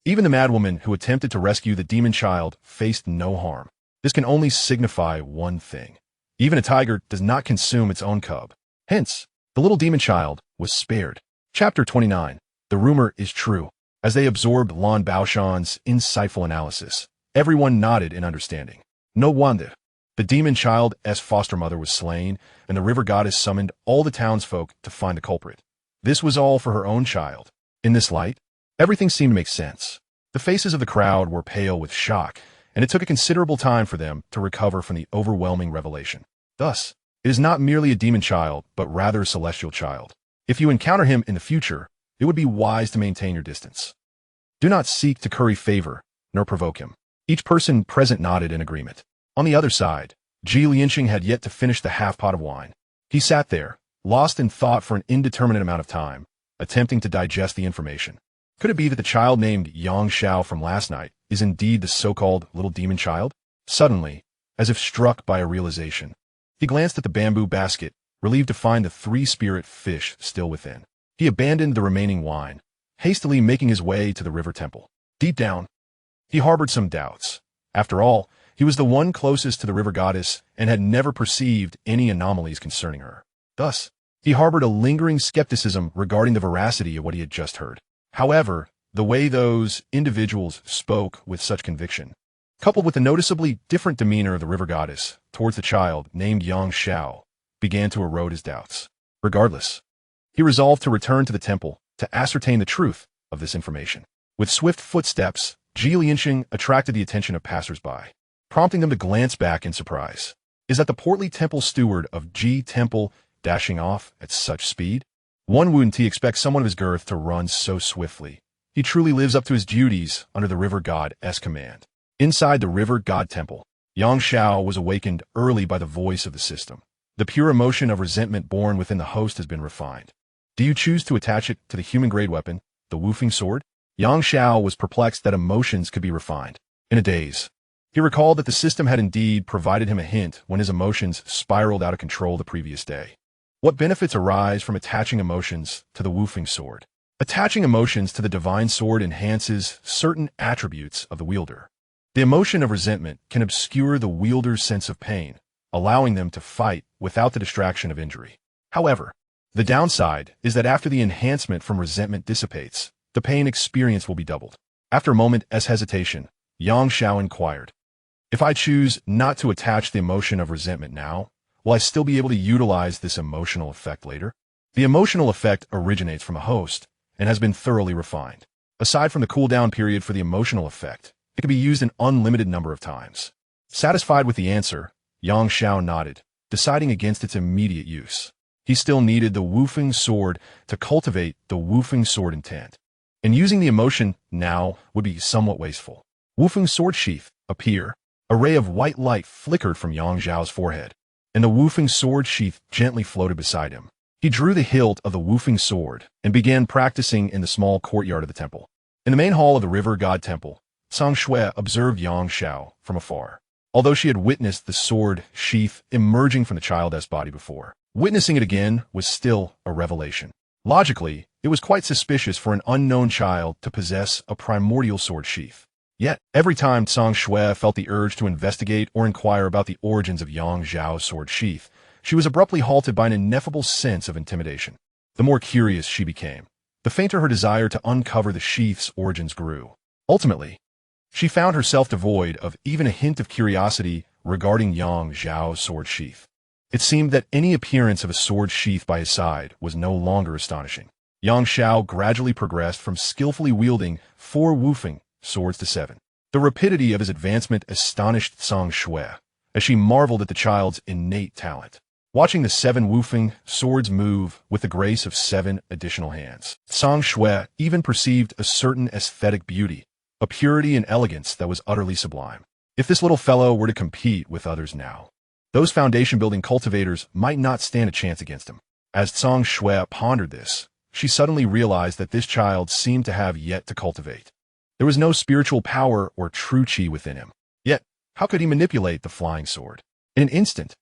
Even the madwoman who attempted to rescue the demon child faced no harm. This can only signify one thing. Even a tiger does not consume its own cub. Hence, the little demon child was spared. Chapter 29. The rumor is true. As they absorbed Lan Baoshan's insightful analysis, everyone nodded in understanding. No wonder. The demon child's foster mother was slain, and the river goddess summoned all the townsfolk to find the culprit. This was all for her own child. In this light, everything seemed to make sense. The faces of the crowd were pale with shock, and it took a considerable time for them to recover from the overwhelming revelation. Thus, it is not merely a demon child, but rather a celestial child. If you encounter him in the future, it would be wise to maintain your distance. Do not seek to curry favor, nor provoke him. Each person present nodded in agreement. On the other side, Xianxia had yet to finish the half-pot of wine. He sat there, lost in thought for an indeterminate amount of time, attempting to digest the information. Could it be that the child named Xianxia from last night is indeed the so-called little demon child? Suddenly, as if struck by a realization, he glanced at the bamboo basket, relieved to find the 3-spirit fish still within. He abandoned the remaining wine, hastily making his way to the river temple. Deep down, he harbored some doubts. After all, he was the one closest to the river goddess and had never perceived any anomalies concerning her. Thus, he harbored a lingering skepticism regarding the veracity of what he had just heard. However, the way those individuals spoke with such conviction, coupled with the noticeably different demeanor of the river goddess towards the child named Xianxia, began to erode his doubts. Regardless, he resolved to return to the temple to ascertain the truth of this information. With swift footsteps, Xianxia attracted the attention of passers-by, prompting them to glance back in surprise. Is that the portly temple steward of Ji Temple dashing off at such speed? One wouldn't he expect someone of his girth to run so swiftly. He truly lives up to his duties under the river god's command. Inside the river god temple, Xianxia was awakened early by the voice of the system. The pure emotion of resentment born within the host has been refined. Do you choose to attach it to the human-grade weapon, the woofing sword? Xianxia was perplexed that emotions could be refined. In a daze, he recalled that the system had indeed provided him a hint when his emotions spiraled out of control the previous day. What benefits arise from attaching emotions to the woofing sword? Attaching emotions to the divine sword enhances certain attributes of the wielder. The emotion of resentment can obscure the wielder's sense of pain, allowing them to fight without the distraction of injury. However, the downside is that after the enhancement from resentment dissipates, the pain experience will be doubled. After a moment's hesitation, Xianxia inquired, if I choose not to attach the emotion of resentment now, will I still be able to utilize this emotional effect later? The emotional effect originates from a host and has been thoroughly refined. Aside from the cooldown period for the emotional effect, it can be used an unlimited number of times. Satisfied with the answer, Xianxia nodded, deciding against its immediate use. He still needed the woofing sword to cultivate the woofing sword intent, and using the emotion now would be somewhat wasteful. Woofing sword sheath appear. A ray of white light flickered from Xiao's forehead, and the woofing sword sheath gently floated beside him. He drew the hilt of the woofing sword and began practicing in the small courtyard of the temple. In the main hall of the river god temple, Xianxia observed Xianxia from afar. Although she had witnessed the sword sheath emerging from the child's body before, witnessing it again was still a revelation. Logically, it was quite suspicious for an unknown child to possess a primordial sword sheath. Yet, every time Xianxia felt the urge to investigate or inquire about the origins of Xiao's sword sheath, she was abruptly halted by an ineffable sense of intimidation. The more curious she became, the fainter her desire to uncover the sheath's origins grew. Ultimately, she found herself devoid of even a hint of curiosity regarding Xiao's sword sheath. It seemed that any appearance of a sword sheath by his side was no longer astonishing. Xianxia gradually progressed from skillfully wielding 4 woofing swords to 7. The rapidity of his advancement astonished Xianxia, as she marveled at the child's innate talent. Watching the 7 woofing swords move with the grace of 7 additional hands, Xianxia even perceived a certain aesthetic beauty, a purity and elegance that was utterly sublime. If this little fellow were to compete with others now, those foundation-building cultivators might not stand a chance against him. As Xianxia pondered this, she suddenly realized that this child seemed to have yet to cultivate. There was no spiritual power or true chi within him. Yet, how could he manipulate the flying sword? In an instant,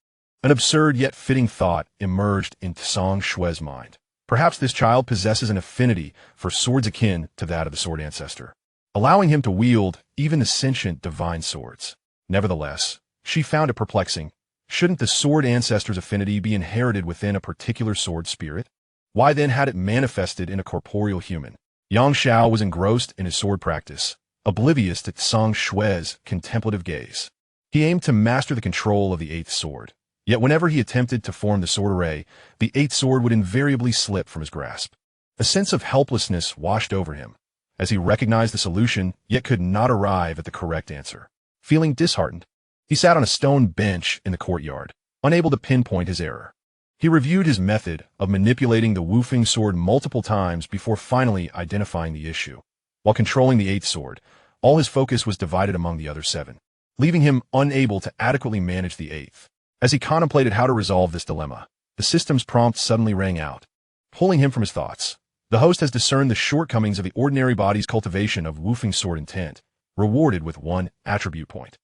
an absurd yet fitting thought emerged into Xianxia's mind. Perhaps this child possesses an affinity for swords akin to that of the sword ancestor, allowing him to wield even the sentient divine swords. Nevertheless, she found it perplexing. Shouldn't the sword ancestor's affinity be inherited within a particular sword spirit? Why then had it manifested in a corporeal human? Xianxia was engrossed in his sword practice, oblivious to Xianxia's contemplative gaze. He aimed to master the control of the 8th sword, yet whenever he attempted to form the sword array, the 8th sword would invariably slip from his grasp. A sense of helplessness washed over him, as he recognized the solution, yet could not arrive at the correct answer. Feeling disheartened, he sat on a stone bench in the courtyard, unable to pinpoint his error. He reviewed his method of manipulating the woofing sword multiple times before finally identifying the issue. While controlling the 8th sword, all his focus was divided among the other 7, leaving him unable to adequately manage the 8th. As he contemplated how to resolve this dilemma, the system's prompt suddenly rang out, pulling him from his thoughts. The host has discerned the shortcomings of the ordinary body's cultivation of woofing sword intent, rewarded with 1 attribute point.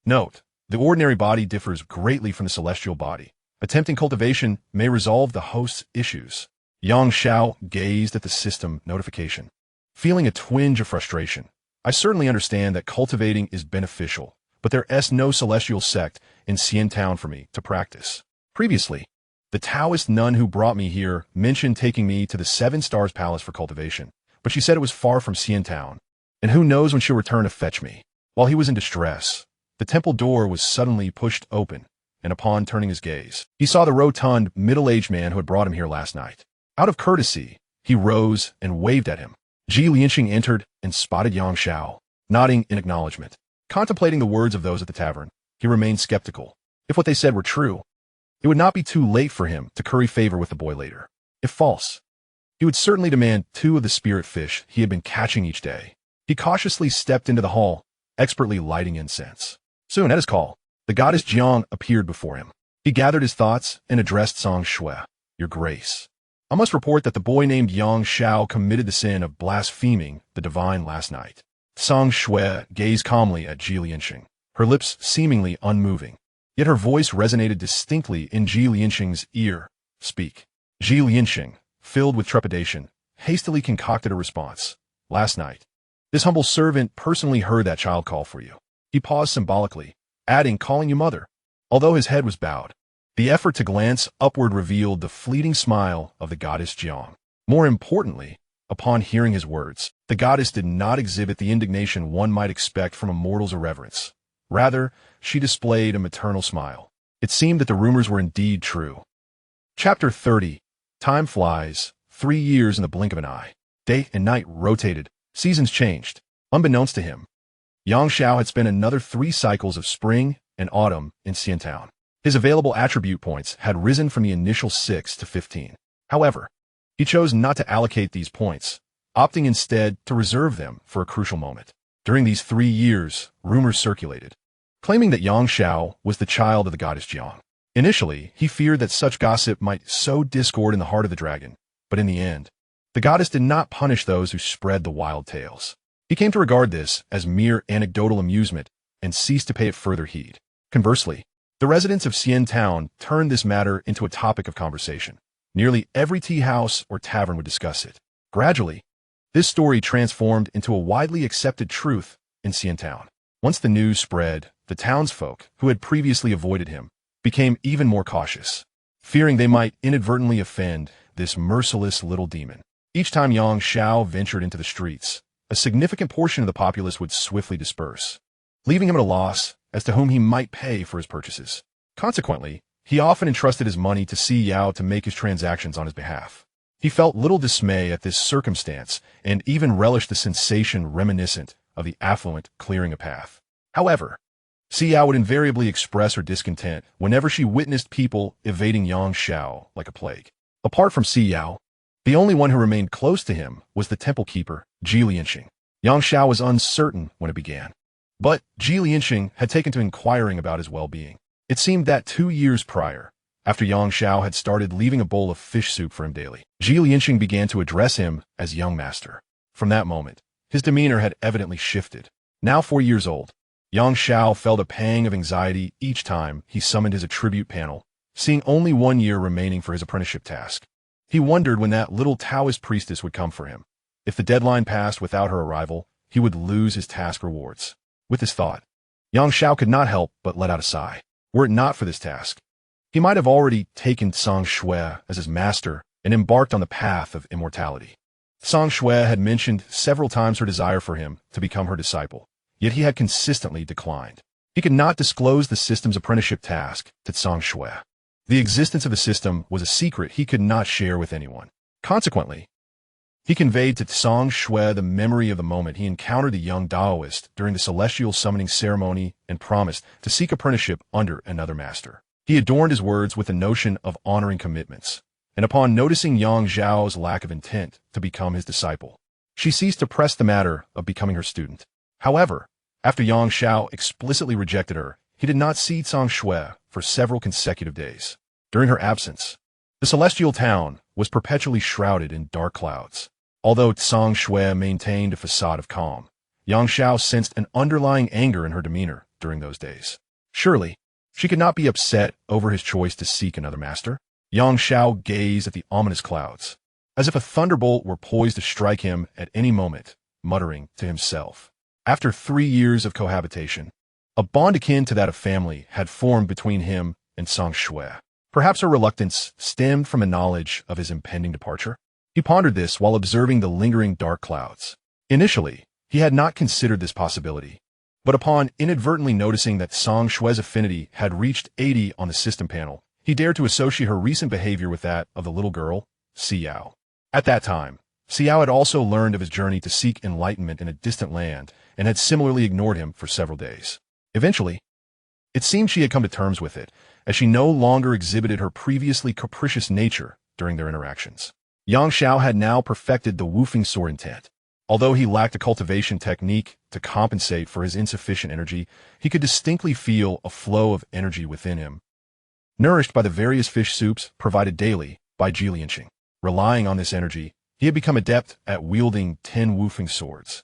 Note: the ordinary body differs greatly from the celestial body. Attempting cultivation may resolve the host's issues. Xianxia gazed at the system notification, feeling a twinge of frustration. I certainly understand that cultivating is beneficial, but there's no celestial sect in Xian Town for me to practice. Previously, the Taoist nun who brought me here mentioned taking me to the 7 Stars Palace for cultivation, but she said it was far from Xian Town, and who knows when she'll return to fetch me. While he was in distress, the temple door was suddenly pushed open, and upon turning his gaze, he saw the rotund, middle-aged man who had brought him here last night. Out of courtesy, he rose and waved at him. Xianxia entered and spotted Xianxia, nodding in acknowledgement. Contemplating the words of those at the tavern, he remained skeptical. If what they said were true, it would not be too late for him to curry favor with the boy later. If false, he would certainly demand 2 of the spirit fish he had been catching each day. He cautiously stepped into the hall, expertly lighting incense. Soon, at his call, the goddess Jiang appeared before him. He gathered his thoughts and addressed Xianxia. Your Grace, I must report that the boy named Xianxia committed the sin of blaspheming the divine last night. Xianxia gazed calmly at Xianxia, her lips seemingly unmoving. Yet her voice resonated distinctly in Xianxia's ear. Speak. Xianxia, filled with trepidation, hastily concocted a response. Last night, this humble servant personally heard that child call for you. He paused symbolically, adding, calling you mother. Although his head was bowed, the effort to glance upward revealed the fleeting smile of the goddess Jiang. More importantly, upon hearing his words, the goddess did not exhibit the indignation one might expect from a mortal's irreverence. Rather, she displayed a maternal smile. It seemed that the rumors were indeed true. Chapter 30. Time flies, 3 years in the blink of an eye. Day and night rotated, seasons changed. Unbeknownst to him, Xianxia had spent another 3 cycles of spring and autumn in Xian Town. His available attribute points had risen from the initial 6 to 15. However, he chose not to allocate these points, opting instead to reserve them for a crucial moment. During these 3 years, rumors circulated, claiming that Xianxia was the child of the goddess Jiang. Initially, he feared that such gossip might sow discord in the heart of the dragon, but in the end, the goddess did not punish those who spread the wild tales. He came to regard this as mere anecdotal amusement and ceased to pay it further heed. Conversely, the residents of Xian Town turned this matter into a topic of conversation. Nearly every tea house or tavern would discuss it. Gradually, this story transformed into a widely accepted truth in Xian Town. Once the news spread, the townsfolk, who had previously avoided him, became even more cautious, fearing they might inadvertently offend this merciless little demon. Each time Xianxia ventured into the streets, a significant portion of the populace would swiftly disperse, leaving him at a loss as to whom he might pay for his purchases. Consequently, he often entrusted his money to Yao to make his transactions on his behalf. He felt little dismay at this circumstance and even relished the sensation reminiscent of the affluent clearing a path. However, Yao would invariably express her discontent whenever she witnessed people evading Xianxia like a plague. Apart from Yao, the only one who remained close to him was the temple keeper, Xianxia. Xianxia was uncertain when it began, but Xianxia had taken to inquiring about his well-being. It seemed that 2 years prior, after Xianxia had started leaving a bowl of fish soup for him daily, Xianxia began to address him as young master. From that moment, his demeanor had evidently shifted. Now 4 years old, Xianxia felt a pang of anxiety each time he summoned his attribute panel, seeing only 1 year remaining for his apprenticeship task. He wondered when that little Taoist priestess would come for him. If the deadline passed without her arrival, he would lose his task rewards. With this thought, Xianxia could not help but let out a sigh. Were it not for this task, he might have already taken Xianxia as his master and embarked on the path of immortality. Xianxia had mentioned several times her desire for him to become her disciple, yet he had consistently declined. He could not disclose the system's apprenticeship task to Xianxia. The existence of the system was a secret he could not share with anyone. Consequently, He conveyed to Xianxia the memory of the moment he encountered the young Taoist during the celestial summoning ceremony and promised to seek apprenticeship under another master. He adorned his words with the notion of honoring commitments, and upon noticing Yang Zhao's lack of intent to become his disciple, she ceased to press the matter of becoming her student. However, after Yang Zhao explicitly rejected her, he did not see Xianxia for several consecutive days. During her absence, the celestial town was perpetually shrouded in dark clouds. Although Xianxia maintained a facade of calm, Yang Zhao sensed an underlying anger in her demeanor during those days. Surely, she could not be upset over his choice to seek another master. Yang Zhao gazed at the ominous clouds, as if a thunderbolt were poised to strike him at any moment, muttering to himself. After 3 years of cohabitation, a bond akin to that of family had formed between him and Xianxia. Perhaps her reluctance stemmed from a knowledge of his impending departure. He pondered this while observing the lingering dark clouds. Initially, he had not considered this possibility, but upon inadvertently noticing that Xianxia's affinity had reached 80 on the system panel, he dared to associate her recent behavior with that of the little girl, Xiao. At that time, Xiao had also learned of his journey to seek enlightenment in a distant land and had similarly ignored him for several days. Eventually, it seemed she had come to terms with it, as she no longer exhibited her previously capricious nature during their interactions. Yang Zhao had now perfected the woofing sword intent. Although he lacked a cultivation technique to compensate for his insufficient energy, he could distinctly feel a flow of energy within him, nourished by the various fish soups provided daily by Xianxia. Relying on this energy, he had become adept at wielding 10 woofing swords.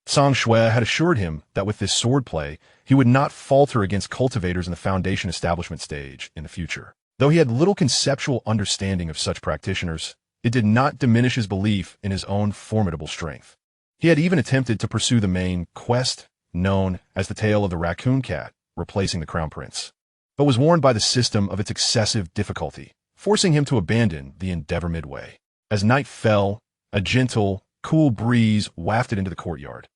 Xianxia had assured him that with this swordplay, he would not falter against cultivators in the foundation establishment stage in the future. Though he had little conceptual understanding of such practitioners, it did not diminish his belief in his own formidable strength. He had even attempted to pursue the main quest, known as the Tale of the Raccoon Cat, replacing the Crown Prince, but was warned by the system of its excessive difficulty, forcing him to abandon the endeavor midway. As night fell, a gentle, cool breeze wafted into the courtyard,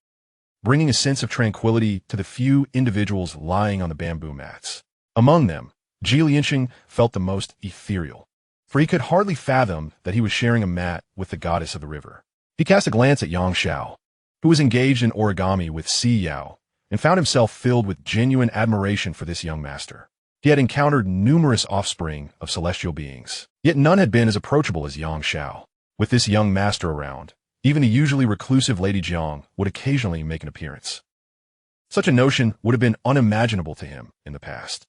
bringing a sense of tranquility to the few individuals lying on the bamboo mats. Among them, Xianxia felt the most ethereal, for he could hardly fathom that he was sharing a mat with the goddess of the river. He cast a glance at Yang Zhao, who was engaged in origami with Xiao, and found himself filled with genuine admiration for this young master. He had encountered numerous offspring of celestial beings, yet none had been as approachable as Yang Zhao. With this young master around, even the usually reclusive Lady Jiang would occasionally make an appearance. Such a notion would have been unimaginable to him in the past.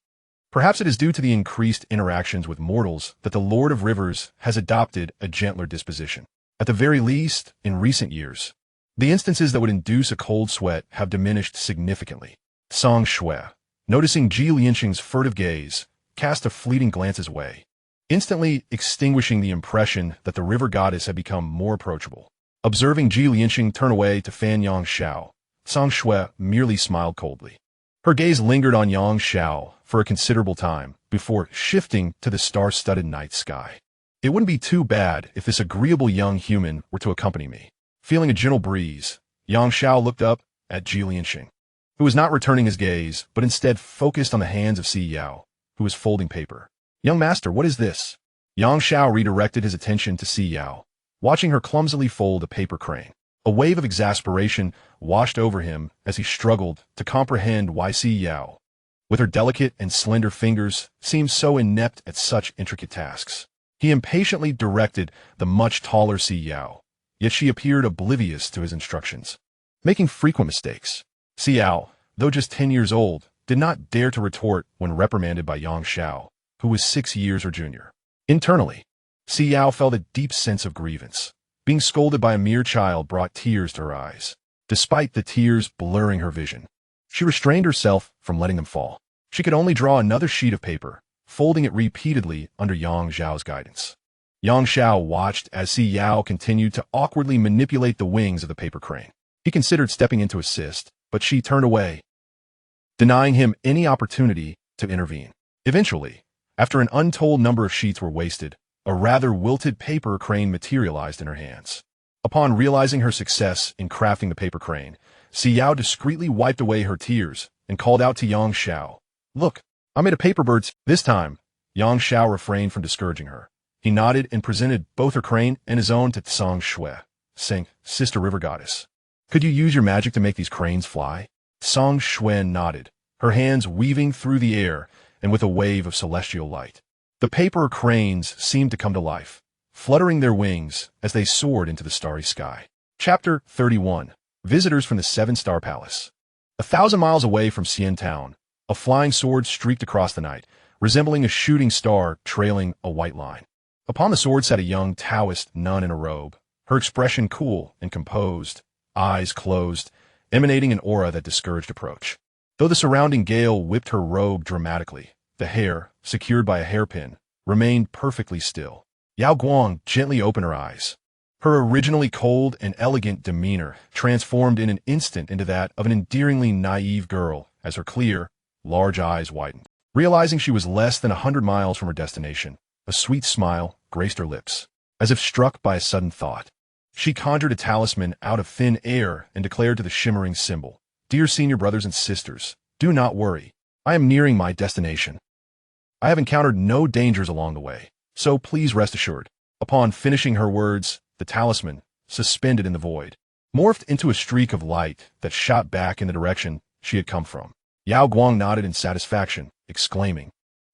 Perhaps it is due to the increased interactions with mortals that the Lord of Rivers has adopted a gentler disposition. At the very least, in recent years, the instances that would induce a cold sweat have diminished significantly. Xianxia, noticing Xianxia's furtive gaze, cast a fleeting glance his way, instantly extinguishing the impression that the river goddess had become more approachable. Observing Xianxia turn away to fan Yang Zhao, Xianxia merely smiled coldly. Her gaze lingered on Yang Zhao for a considerable time before shifting to the star-studded night sky. It wouldn't be too bad if this agreeable young human were to accompany me. Feeling a gentle breeze, Yang Zhao looked up at Xianxia, who was not returning his gaze, but instead focused on the hands of Xiao, who was folding paper. "Young master, what is this?" Yang Zhao redirected his attention to Xiao, watching her clumsily fold a paper crane. A wave of exasperation washed over him as he struggled to comprehend why Xiao, with her delicate and slender fingers, seemed so inept at such intricate tasks. He impatiently directed the much taller Xiao, yet she appeared oblivious to his instructions, making frequent mistakes. Xiao, though just 10 years old, did not dare to retort when reprimanded by Yang Zhao, who was 6 years her junior. Internally, Xiao felt a deep sense of grievance. Being scolded by a mere child brought tears to her eyes. Despite the tears blurring her vision, she restrained herself from letting them fall. She could only draw another sheet of paper, folding it repeatedly under Yang Zhao's guidance. Yang Zhao watched as Xiao continued to awkwardly manipulate the wings of the paper crane. He considered stepping in to assist, but she turned away, denying him any opportunity to intervene. Eventually, after an untold number of sheets were wasted, a rather wilted paper crane materialized in her hands. Upon realizing her success in crafting the paper crane, Xiao discreetly wiped away her tears and called out to Yang Zhao, "Look, I made a paper bird." This time, Yang Zhao refrained from discouraging her. He nodded and presented both her crane and his own to Xianxia. saying, "Sister River Goddess, could you use your magic to make these cranes fly?" Song Xuan nodded, her hands weaving through the air and with a wave of celestial light. The paper cranes seemed to come to life, fluttering their wings as they soared into the starry sky. Chapter 31. Visitors from the Seven-Star Palace. 1,000 miles away from Xian Town, a flying sword streaked across the night, resembling a shooting star trailing a white line. Upon the sword sat a young Taoist nun in a robe, her expression cool and composed, eyes closed, emanating an aura that discouraged approach. Though the surrounding gale whipped her robe dramatically, the hair, secured by a hairpin, remained perfectly still. Yao Guang gently opened her eyes. Her originally cold and elegant demeanor transformed in an instant into that of an endearingly naive girl as her clear, large eyes widened. Realizing she was less than 100 miles from her destination, a sweet smile graced her lips, as if struck by a sudden thought. She conjured a talisman out of thin air and declared to the shimmering symbol, "Dear senior brothers and sisters, do not worry. I am nearing my destination. I have encountered no dangers along the way, so please rest assured." Upon finishing her words, the talisman, suspended in the void, morphed into a streak of light that shot back in the direction she had come from. Yao Guang nodded in satisfaction, exclaiming,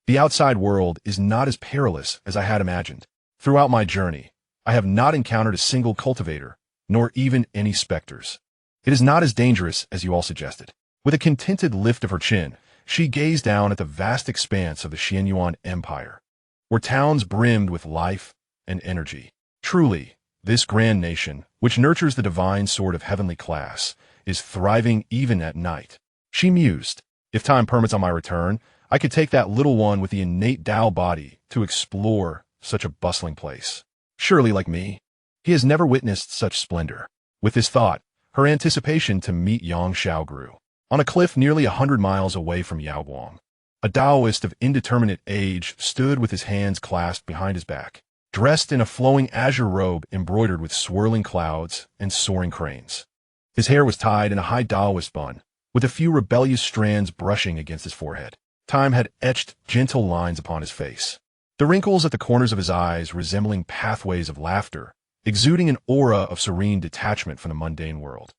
"The outside world is not as perilous as I had imagined. Throughout my journey, I have not encountered a single cultivator, nor even any specters. It is not as dangerous as you all suggested." With a contented lift of her chin, she gazed down at the vast expanse of the Xianyuan Empire, where towns brimmed with life and energy. Truly, this grand nation, which nurtures the divine sword of heavenly class, is thriving even at night. She mused, "If time permits on my return, I could take that little one with the innate Tao body to explore such a bustling place. Surely, like me, he has never witnessed such splendor." With this thought, her anticipation to meet Xianxia grew. On a cliff nearly 100 miles away from Yaoguang, a Taoist of indeterminate age stood with his hands clasped behind his back, dressed in a flowing azure robe embroidered with swirling clouds and soaring cranes. His hair was tied in a high Taoist bun, with a few rebellious strands brushing against his forehead. Time had etched gentle lines upon his face, the wrinkles at the corners of his eyes resembling pathways of laughter, exuding an aura of serene detachment from the mundane world.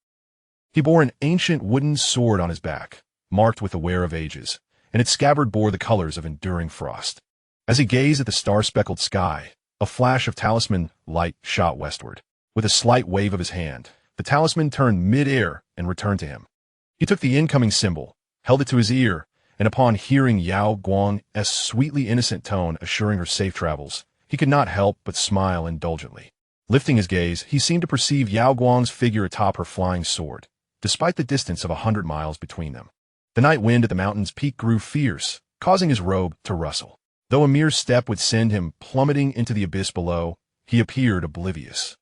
He bore an ancient wooden sword on his back, marked with the wear of ages, and its scabbard bore the colors of enduring frost. As he gazed at the star-speckled sky, a flash of talisman light shot westward. With a slight wave of his hand, the talisman turned mid-air and returned to him. He took the incoming symbol, held it to his ear, and upon hearing Yao Guang's sweetly innocent tone assuring her safe travels, he could not help but smile indulgently. Lifting his gaze, he seemed to perceive Yao Guang's figure atop her flying sword, despite the distance of 100 miles between them. The night wind at the mountain's peak grew fierce, causing his robe to rustle. Though a mere step would send him plummeting into the abyss below, he appeared oblivious.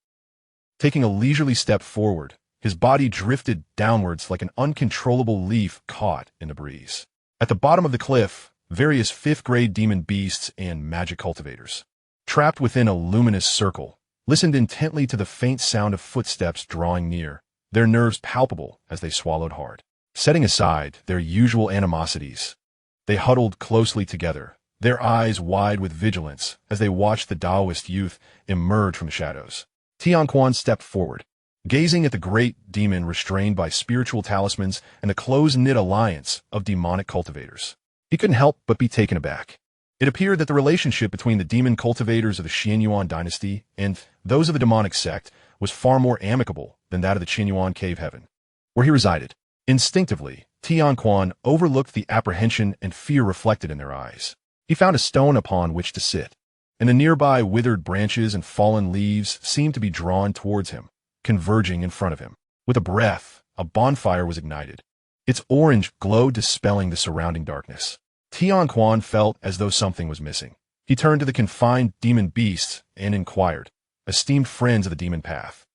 Taking a leisurely step forward, his body drifted downwards like an uncontrollable leaf caught in the breeze. At the bottom of the cliff, various fifth-grade demon beasts and magic cultivators, trapped within a luminous circle, listened intently to the faint sound of footsteps drawing near, their nerves palpable as they swallowed hard. Setting aside their usual animosities, they huddled closely together, their eyes wide with vigilance as they watched the Taoist youth emerge from the shadows. Tianquan stepped forward, gazing at the great demon restrained by spiritual talismans and the close-knit alliance of demonic cultivators. He couldn't help but be taken aback. It appeared that the relationship between the demon cultivators of the Xianyuan dynasty and those of the demonic sect was far more amicable than that of the Qinyuan cave heaven, where he resided. Instinctively, Tianquan overlooked the apprehension and fear reflected in their eyes. He found a stone upon which to sit, and the nearby withered branches and fallen leaves seemed to be drawn towards him, converging in front of him. With a breath, a bonfire was ignited, its orange glow dispelling the surrounding darkness. Tianquan felt as though something was missing. He turned to the confined demon beasts and inquired, "Esteemed friends of the demon path,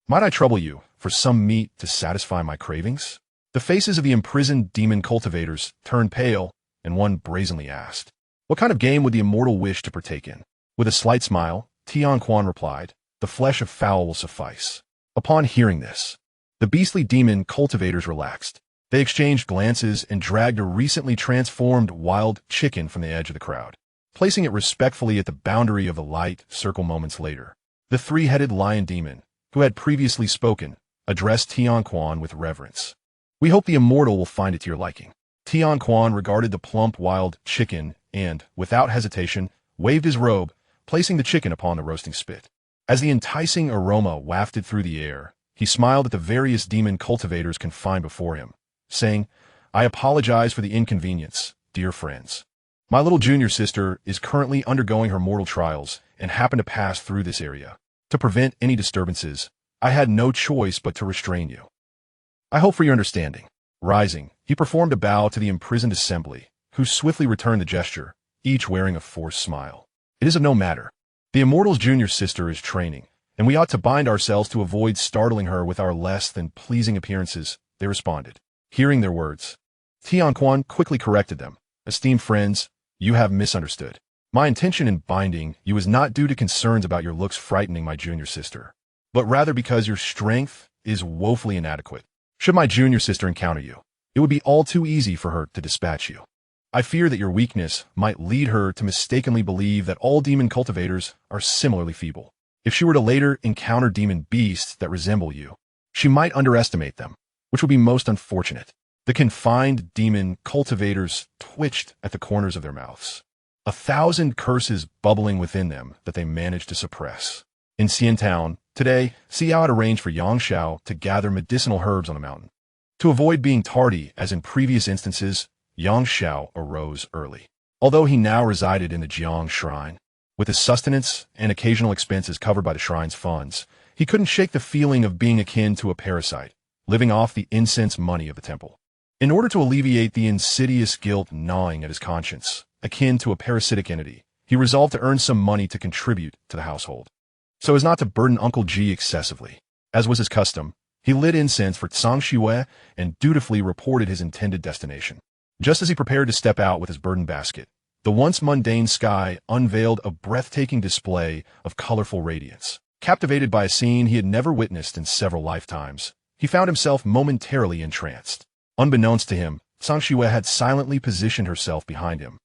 might I trouble you for some meat to satisfy my cravings?" The faces of the imprisoned demon cultivators turned pale, and one brazenly asked, "What kind of game would the immortal wish to partake in?" With a slight smile, Tianquan replied, "The flesh of fowl will suffice." Upon hearing this, the beastly demon cultivators relaxed. They exchanged glances and dragged a recently transformed wild chicken from the edge of the crowd, placing it respectfully at the boundary of the light circle moments later. The three-headed lion demon, who had previously spoken, addressed Tianquan with reverence. "We hope the immortal will find it to your liking." Tianquan regarded the plump wild chicken and, without hesitation, waved his robe, placing the chicken upon the roasting spit. As the enticing aroma wafted through the air, he smiled at the various demon cultivators confined before him, saying, "I apologize for the inconvenience, dear friends. My little junior sister is currently undergoing her mortal trials and happened to pass through this area. To prevent any disturbances, I had no choice but to restrain you. I hope for your understanding." Rising, he performed a bow to the imprisoned assembly, who swiftly returned the gesture, each wearing a forced smile. "It is of no matter. The immortal's junior sister is training, and we ought to bind ourselves to avoid startling her with our less than pleasing appearances," they responded. Hearing their words, Tianquan quickly corrected them. "Esteemed friends, you have misunderstood. My intention in binding you is not due to concerns about your looks frightening my junior sister, but rather because your strength is woefully inadequate. Should my junior sister encounter you, it would be all too easy for her to dispatch you. I fear that your weakness might lead her to mistakenly believe that all demon cultivators are similarly feeble. If she were to later encounter demon beasts that resemble you, she might underestimate them, which would be most unfortunate." The confined demon cultivators twitched at the corners of their mouths, 1,000 curses bubbling within them that they managed to suppress. In Xiantown, today, Xiao had arranged for Xianxia to gather medicinal herbs on the mountain. To avoid being tardy, as in previous instances, Xianxia arose early. Although he now resided in the Jiang shrine, with his sustenance and occasional expenses covered by the shrine's funds, he couldn't shake the feeling of being akin to a parasite, living off the incense money of the temple. In order to alleviate the insidious guilt gnawing at his conscience, akin to a parasitic entity, he resolved to earn some money to contribute to the household, so as not to burden Uncle Ji excessively. As was his custom, he lit incense for Xianxia and dutifully reported his intended destination. Just as he prepared to step out with his burden basket, the once mundane sky unveiled a breathtaking display of colorful radiance. Captivated by a scene he had never witnessed in several lifetimes, he found himself momentarily entranced. Unbeknownst to him, Xianxia had silently positioned herself behind him,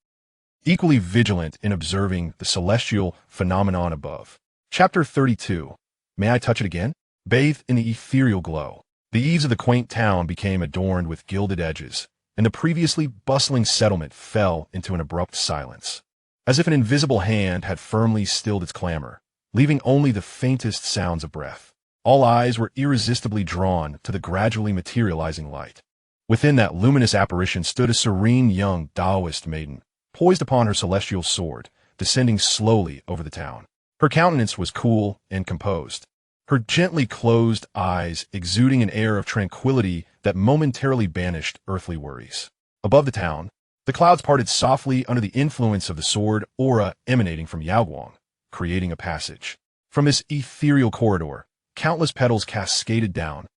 equally vigilant in observing the celestial phenomenon above. Chapter 32. May I touch it again? Bathed in the ethereal glow, the eaves of the quaint town became adorned with gilded edges, and the previously bustling settlement fell into an abrupt silence, as if an invisible hand had firmly stilled its clamor, leaving only the faintest sounds of breath. All eyes were irresistibly drawn to the gradually materializing light. Within that luminous apparition stood a serene young Taoist maiden, poised upon her celestial sword, descending slowly over the town. Her countenance was cool and composed, her gently closed eyes exuding an air of tranquility that momentarily banished earthly worries. Above the town, the clouds parted softly under the influence of the sword aura emanating from Yaoguang, creating a passage. From this ethereal corridor, countless petals cascaded down,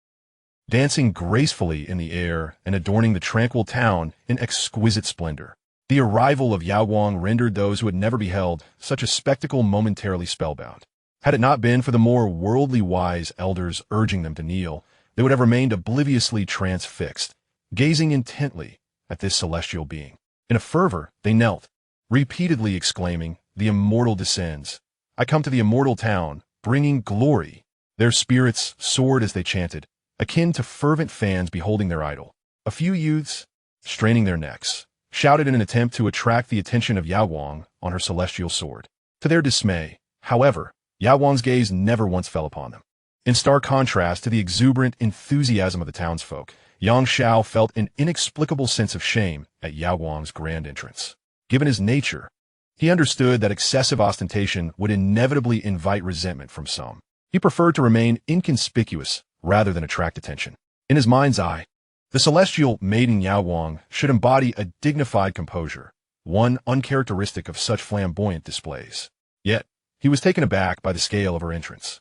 dancing gracefully in the air and adorning the tranquil town in exquisite splendor. The arrival of Yaoguang rendered those who had never beheld such a spectacle momentarily spellbound. Had it not been for the more worldly wise elders urging them to kneel, they would have remained obliviously transfixed, gazing intently at this celestial being. In a fervor, they knelt, repeatedly exclaiming, "The immortal descends. I come to the immortal town, bringing glory." Their spirits soared as they chanted, akin to fervent fans beholding their idol. A few youths, straining their necks, shouted in an attempt to attract the attention of Yaoguang on her celestial sword. To their dismay, however, Yaoguang's gaze never once fell upon them. In stark contrast to the exuberant enthusiasm of the townsfolk, Xianxia felt an inexplicable sense of shame at Yaoguang's grand entrance. Given his nature, he understood that excessive ostentation would inevitably invite resentment from some. He preferred to remain inconspicuous rather than attract attention. In his mind's eye, the celestial maiden Yaoguang should embody a dignified composure, one uncharacteristic of such flamboyant displays. Yet, he was taken aback by the scale of her entrance.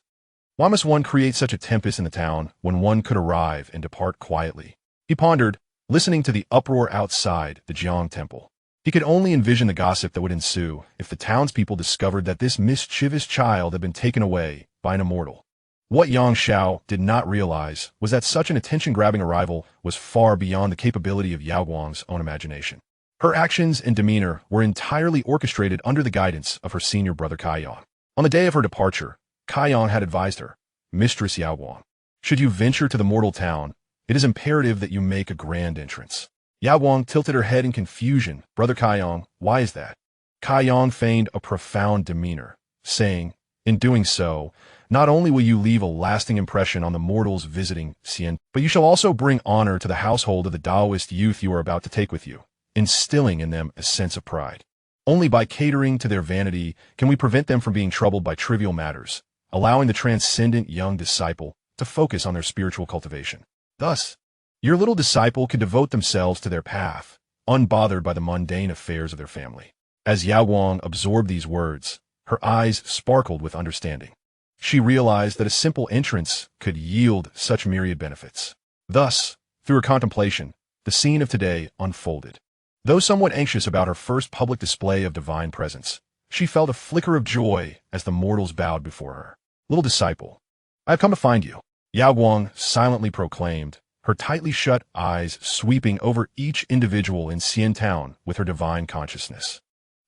Why must one create such a tempest in the town when one could arrive and depart quietly? He pondered, listening to the uproar outside the Jiang temple. He could only envision the gossip that would ensue if the townspeople discovered that this mischievous child had been taken away by an immortal. What Xianxia did not realize was that such an attention-grabbing arrival was far beyond the capability of Yaoguang's own imagination. Her actions and demeanor were entirely orchestrated under the guidance of her senior brother Kaiyang. On the day of her departure, Kaiyang had advised her, Mistress Yao Guang. Should you venture to the mortal town, it is imperative that you make a grand entrance. Yao Guang tilted her head in confusion. Brother Kaiyong, why is that? Kaiyong feigned a profound demeanor, saying, in doing so, not only will you leave a lasting impression on the mortals visiting Xian, but you shall also bring honor to the household of the Taoist youth you are about to take with you, instilling in them a sense of pride. Only by catering to their vanity can we prevent them from being troubled by trivial matters, allowing the transcendent young disciple to focus on their spiritual cultivation. Thus, your little disciple can devote themselves to their path, unbothered by the mundane affairs of their family. As Yao Guang absorbed these words, her eyes sparkled with understanding. She realized that a simple entrance could yield such myriad benefits. Thus, through her contemplation, the scene of today unfolded. Though somewhat anxious about her first public display of divine presence, she felt a flicker of joy as the mortals bowed before her. Little disciple, I have come to find you, Yao Guang silently proclaimed, her tightly shut eyes sweeping over each individual in Xian Town with her divine consciousness.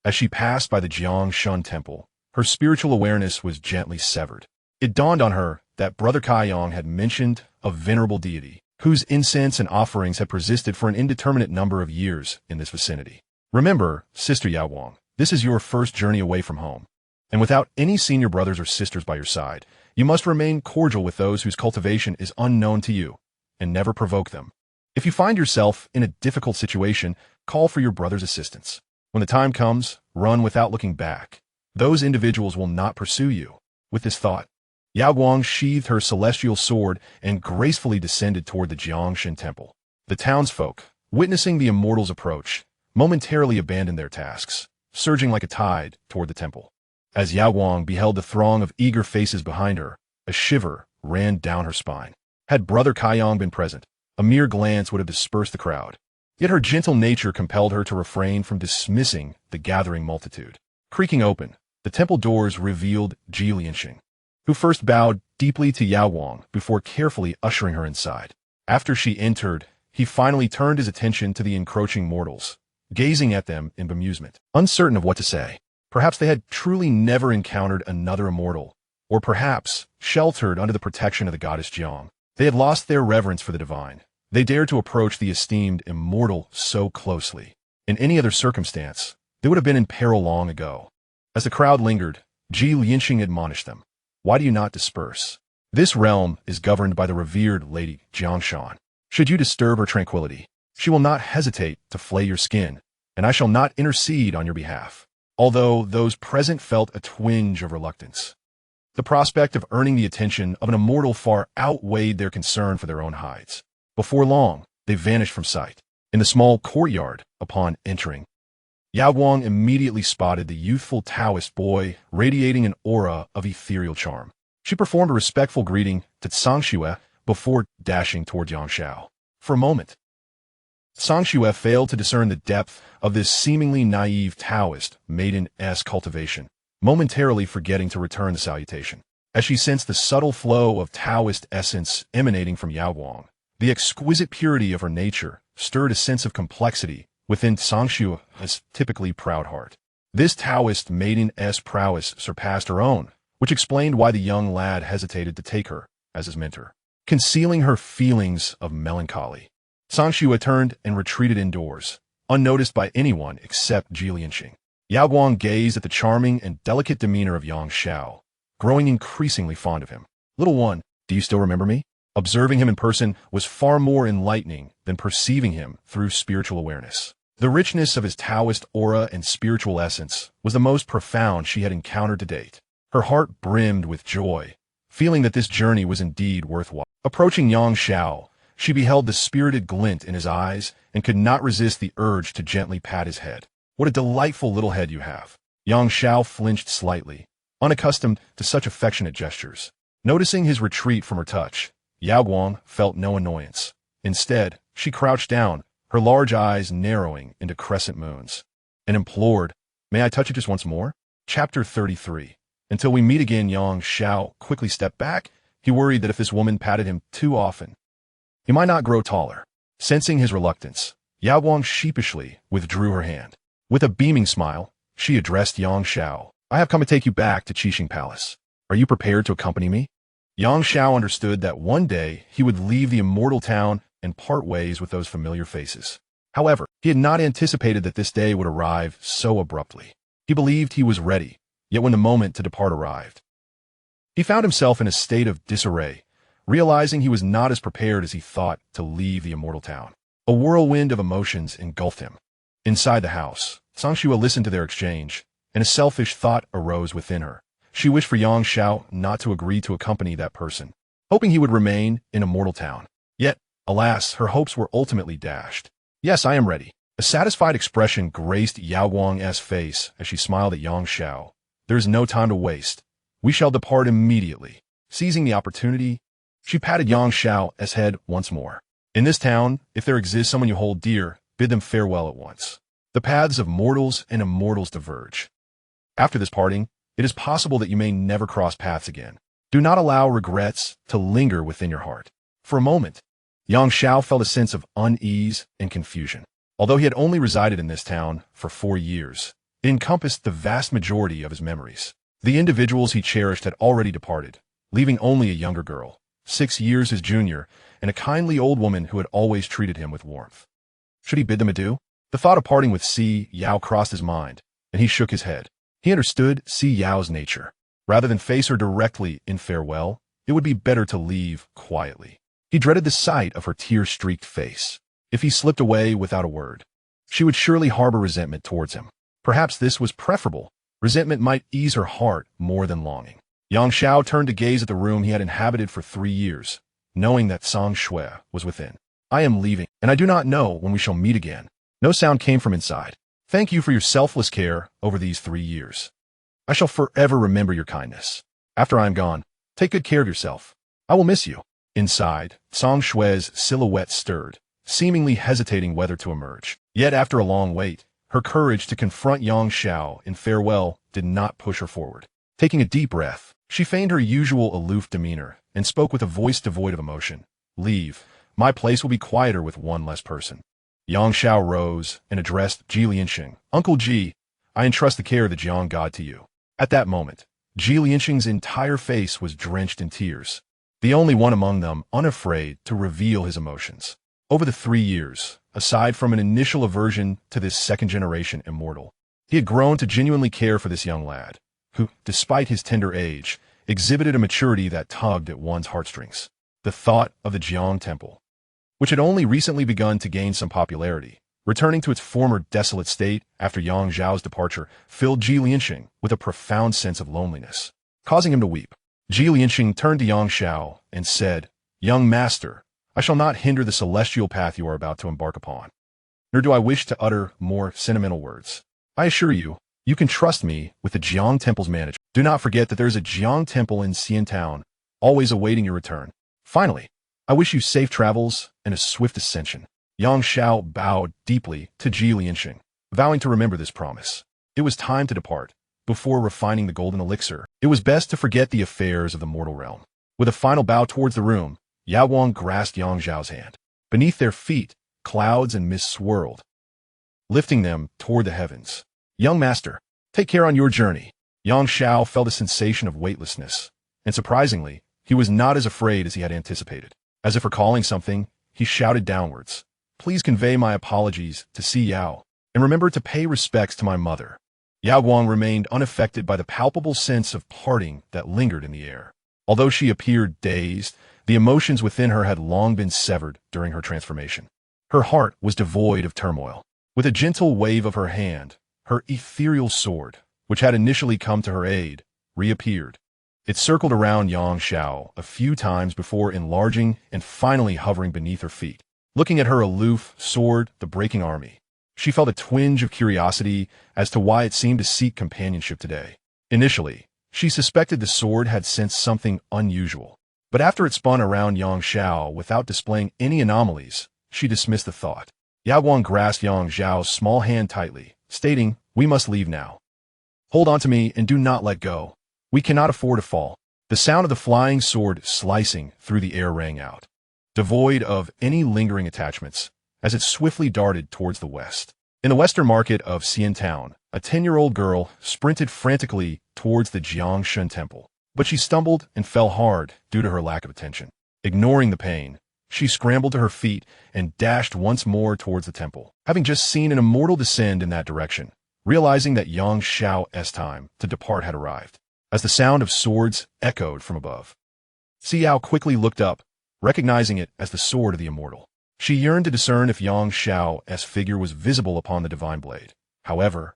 As she passed by the Xianxia temple, her spiritual awareness was gently severed. It dawned on her that Brother Kaiyong had mentioned a venerable deity, whose incense and offerings had persisted for an indeterminate number of years in this vicinity. Remember, Sister Yao Guang, this is your first journey away from home, and without any senior brothers or sisters by your side, you must remain cordial with those whose cultivation is unknown to you, and never provoke them. If you find yourself in a difficult situation, call for your brother's assistance. When the time comes, run without looking back. Those individuals will not pursue you. With this thought, Yao Guang sheathed her celestial sword and gracefully descended toward the Xianxia temple. The townsfolk, witnessing the immortal's approach, momentarily abandoned their tasks, surging like a tide toward the temple. As Yao Guang beheld the throng of eager faces behind her, a shiver ran down her spine. Had Brother Kaiyong been present, a mere glance would have dispersed the crowd. Yet her gentle nature compelled her to refrain from dismissing the gathering multitude. Creaking open, the temple doors revealed Xianxia, who first bowed deeply to Yao Guang before carefully ushering her inside. After she entered, he finally turned his attention to the encroaching mortals, gazing at them in bemusement, uncertain of what to say. Perhaps they had truly never encountered another immortal, or perhaps, sheltered under the protection of the goddess Jiang, they had lost their reverence for the divine. They dared to approach the esteemed immortal so closely. In any other circumstance, they would have been in peril long ago. As the crowd lingered, Xianxia admonished them. Why do you not disperse? This realm is governed by the revered Lady Xianxia. Should you disturb her tranquility, she will not hesitate to flay your skin, and I shall not intercede on your behalf. Although those present felt a twinge of reluctance. The prospect of earning the attention of an immortal far outweighed their concern for their own hides. Before long, they vanished from sight. In the small courtyard, upon entering, Yao Guang immediately spotted the youthful Taoist boy radiating an aura of ethereal charm. She performed a respectful greeting to Xianxia before dashing toward Xianxia. For a moment, Xianxia failed to discern the depth of this seemingly naive Taoist maiden-esque cultivation, momentarily forgetting to return the salutation. As she sensed the subtle flow of Taoist essence emanating from Yao Guang, the exquisite purity of her nature stirred a sense of complexity within Xianxia's typically proud heart. This Taoist maiden-esque prowess surpassed her own, which explained why the young lad hesitated to take her as his mentor. Concealing her feelings of melancholy, Xianxia turned and retreated indoors, unnoticed by anyone except Xianxia. Yao Guang gazed at the charming and delicate demeanor of Xianxia, growing increasingly fond of him. Little one, do you still remember me? Observing him in person was far more enlightening than perceiving him through spiritual awareness. The richness of his Taoist aura and spiritual essence was the most profound she had encountered to date. Her heart brimmed with joy, feeling that this journey was indeed worthwhile. Approaching Xianxia, she beheld the spirited glint in his eyes and could not resist the urge to gently pat his head. What a delightful little head you have. Xianxia flinched slightly, unaccustomed to such affectionate gestures. Noticing his retreat from her touch, Yao Guang felt no annoyance. Instead, she crouched down, her large eyes narrowing into crescent moons, and implored, "May I touch it just once more?" Chapter 33. Until we meet again, Xianxia quickly stepped back. He worried that if this woman patted him too often, he might not grow taller. Sensing his reluctance, Yao Guang sheepishly withdrew her hand. With a beaming smile, she addressed Xianxia. "I have come to take you back to Qixing Palace. Are you prepared to accompany me?" Xianxia understood that one day he would leave the immortal town and part ways with those familiar faces. However, he had not anticipated that this day would arrive so abruptly. He believed he was ready, yet when the moment to depart arrived, he found himself in a state of disarray, realizing he was not as prepared as he thought to leave the immortal town. A whirlwind of emotions engulfed him. Inside the house, Xianxia listened to their exchange, and a selfish thought arose within her. She wished for Xianxia not to agree to accompany that person, hoping he would remain in Immortal Town. Yet, alas, her hopes were ultimately dashed. Yes, I am ready. A satisfied expression graced Yao Guang's face as she smiled at Xianxia. There is no time to waste. We shall depart immediately. Seizing the opportunity, she patted Xianxia's head once more. In this town, if there exists someone you hold dear, bid them farewell at once. The paths of mortals and immortals diverge. After this parting, it is possible that you may never cross paths again. Do not allow regrets to linger within your heart. For a moment, Xianxia felt a sense of unease and confusion. Although he had only resided in this town for 4 years, it encompassed the vast majority of his memories. The individuals he cherished had already departed, leaving only a younger girl, 6 years his junior, and a kindly old woman who had always treated him with warmth. Should he bid them adieu? The thought of parting with Si Yao crossed his mind, and he shook his head. He understood Si Yao's nature. Rather than face her directly in farewell, it would be better to leave quietly. He dreaded the sight of her tear-streaked face. If he slipped away without a word, she would surely harbor resentment towards him. Perhaps this was preferable. Resentment might ease her heart more than longing. Xianxia turned to gaze at the room he had inhabited for 3 years, knowing that Sang Shui was within. I am leaving, and I do not know when we shall meet again. No sound came from inside. Thank you for your selfless care over these 3 years. I shall forever remember your kindness. After I am gone, take good care of yourself. I will miss you. Inside, Sang Shui's silhouette stirred, seemingly hesitating whether to emerge. Yet after a long wait, her courage to confront Xianxia in farewell did not push her forward. Taking a deep breath, she feigned her usual aloof demeanor and spoke with a voice devoid of emotion. Leave. My place will be quieter with one less person. Xianxia rose and addressed Ji Lianxing. Uncle Ji, I entrust the care of the Jiang God to you. At that moment, Ji Lianxing's entire face was drenched in tears, the only one among them unafraid to reveal his emotions. Over the 3 years, aside from an initial aversion to this second-generation immortal, he had grown to genuinely care for this young lad, who, despite his tender age, exhibited a maturity that tugged at one's heartstrings. The thought of the Jiang Temple, which had only recently begun to gain some popularity, returning to its former desolate state after Yang Zhao's departure, filled Ji Lianxing with a profound sense of loneliness, causing him to weep. Ji Lianxing turned to Xianxia and said, Young master, I shall not hinder the celestial path you are about to embark upon, nor do I wish to utter more sentimental words. I assure you, you can trust me with the Jiang Temple's management. Do not forget that there is a Jiang Temple in Xian Town, always awaiting your return. Finally, I wish you safe travels and a swift ascension. Xianxia bowed deeply to Ji Lianxing, vowing to remember this promise. It was time to depart. Before refining the golden elixir, it was best to forget the affairs of the mortal realm. With a final bow towards the room, Yao Guang grasped Yang Zhao's hand. Beneath their feet, clouds and mist swirled, lifting them toward the heavens. Young master, take care on your journey. Xianxia felt a sensation of weightlessness, and surprisingly, he was not as afraid as he had anticipated. As if recalling something, he shouted downwards. Please convey my apologies to Si Yao, and remember to pay respects to my mother. Yao Guang remained unaffected by the palpable sense of parting that lingered in the air. Although she appeared dazed, the emotions within her had long been severed during her transformation. Her heart was devoid of turmoil. With a gentle wave of her hand, her ethereal sword, which had initially come to her aid, reappeared. It circled around Xianxia a few times before enlarging and finally hovering beneath her feet. Looking at her aloof sword, the breaking army, she felt a twinge of curiosity as to why it seemed to seek companionship today. Initially, she suspected the sword had sensed something unusual, but after it spun around Xianxia without displaying any anomalies, she dismissed the thought. Yao Guang grasped Yang Zhao's small hand tightly, stating, We must leave now. Hold on to me and do not let go. We cannot afford to fall. The sound of the flying sword slicing through the air rang out, devoid of any lingering attachments, as it swiftly darted towards the west. In the western market of Xian Town, a 10-year-old girl sprinted frantically towards the Jiangshan Temple. But she stumbled and fell hard due to her lack of attention. Ignoring the pain, she scrambled to her feet and dashed once more towards the temple, having just seen an immortal descend in that direction, realizing that Xianxia's time to depart had arrived. As the sound of swords echoed from above, Xiao quickly looked up, recognizing it as the sword of the immortal. She yearned to discern if Xiao's figure was visible upon the divine blade. However,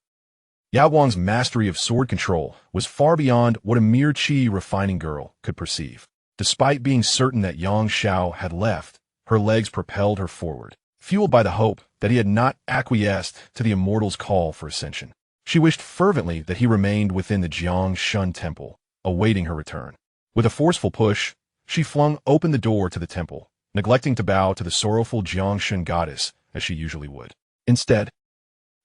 Yao Guang's mastery of sword control was far beyond what a mere qi refining girl could perceive. Despite being certain that Xianxia had left, her legs propelled her forward, fueled by the hope that he had not acquiesced to the immortal's call for ascension. She wished fervently that he remained within the Jiangshun temple, awaiting her return. With a forceful push, she flung open the door to the temple, neglecting to bow to the sorrowful Jiangshun goddess as she usually would. Instead,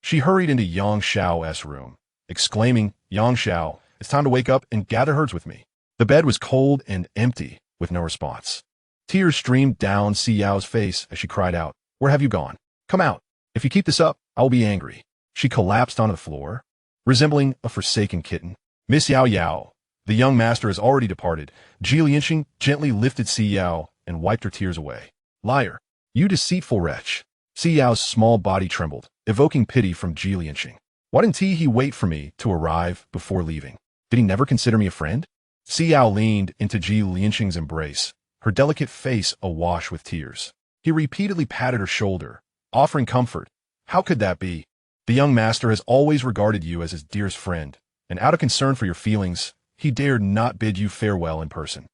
she hurried into Xiao's room, exclaiming, "Xiao, it's time to wake up and gather herds with me." The bed was cold and empty, with no response. Tears streamed down Xiao's face as she cried out, "Where have you gone? Come out. If you keep this up, I will be angry." She collapsed onto the floor, resembling a forsaken kitten. "Miss Yao, the young master has already departed." Xianxia gently lifted Xiao and wiped her tears away. "Liar, you deceitful wretch." Xiao's small body trembled, evoking pity from Xianxia. "Why didn't he wait for me to arrive before leaving? Did he never consider me a friend?" Xiao leaned into Xianxia's embrace, her delicate face awash with tears. He repeatedly patted her shoulder, offering comfort. "How could that be? The young master has always regarded you as his dearest friend, and out of concern for your feelings, he dared not bid you farewell in person.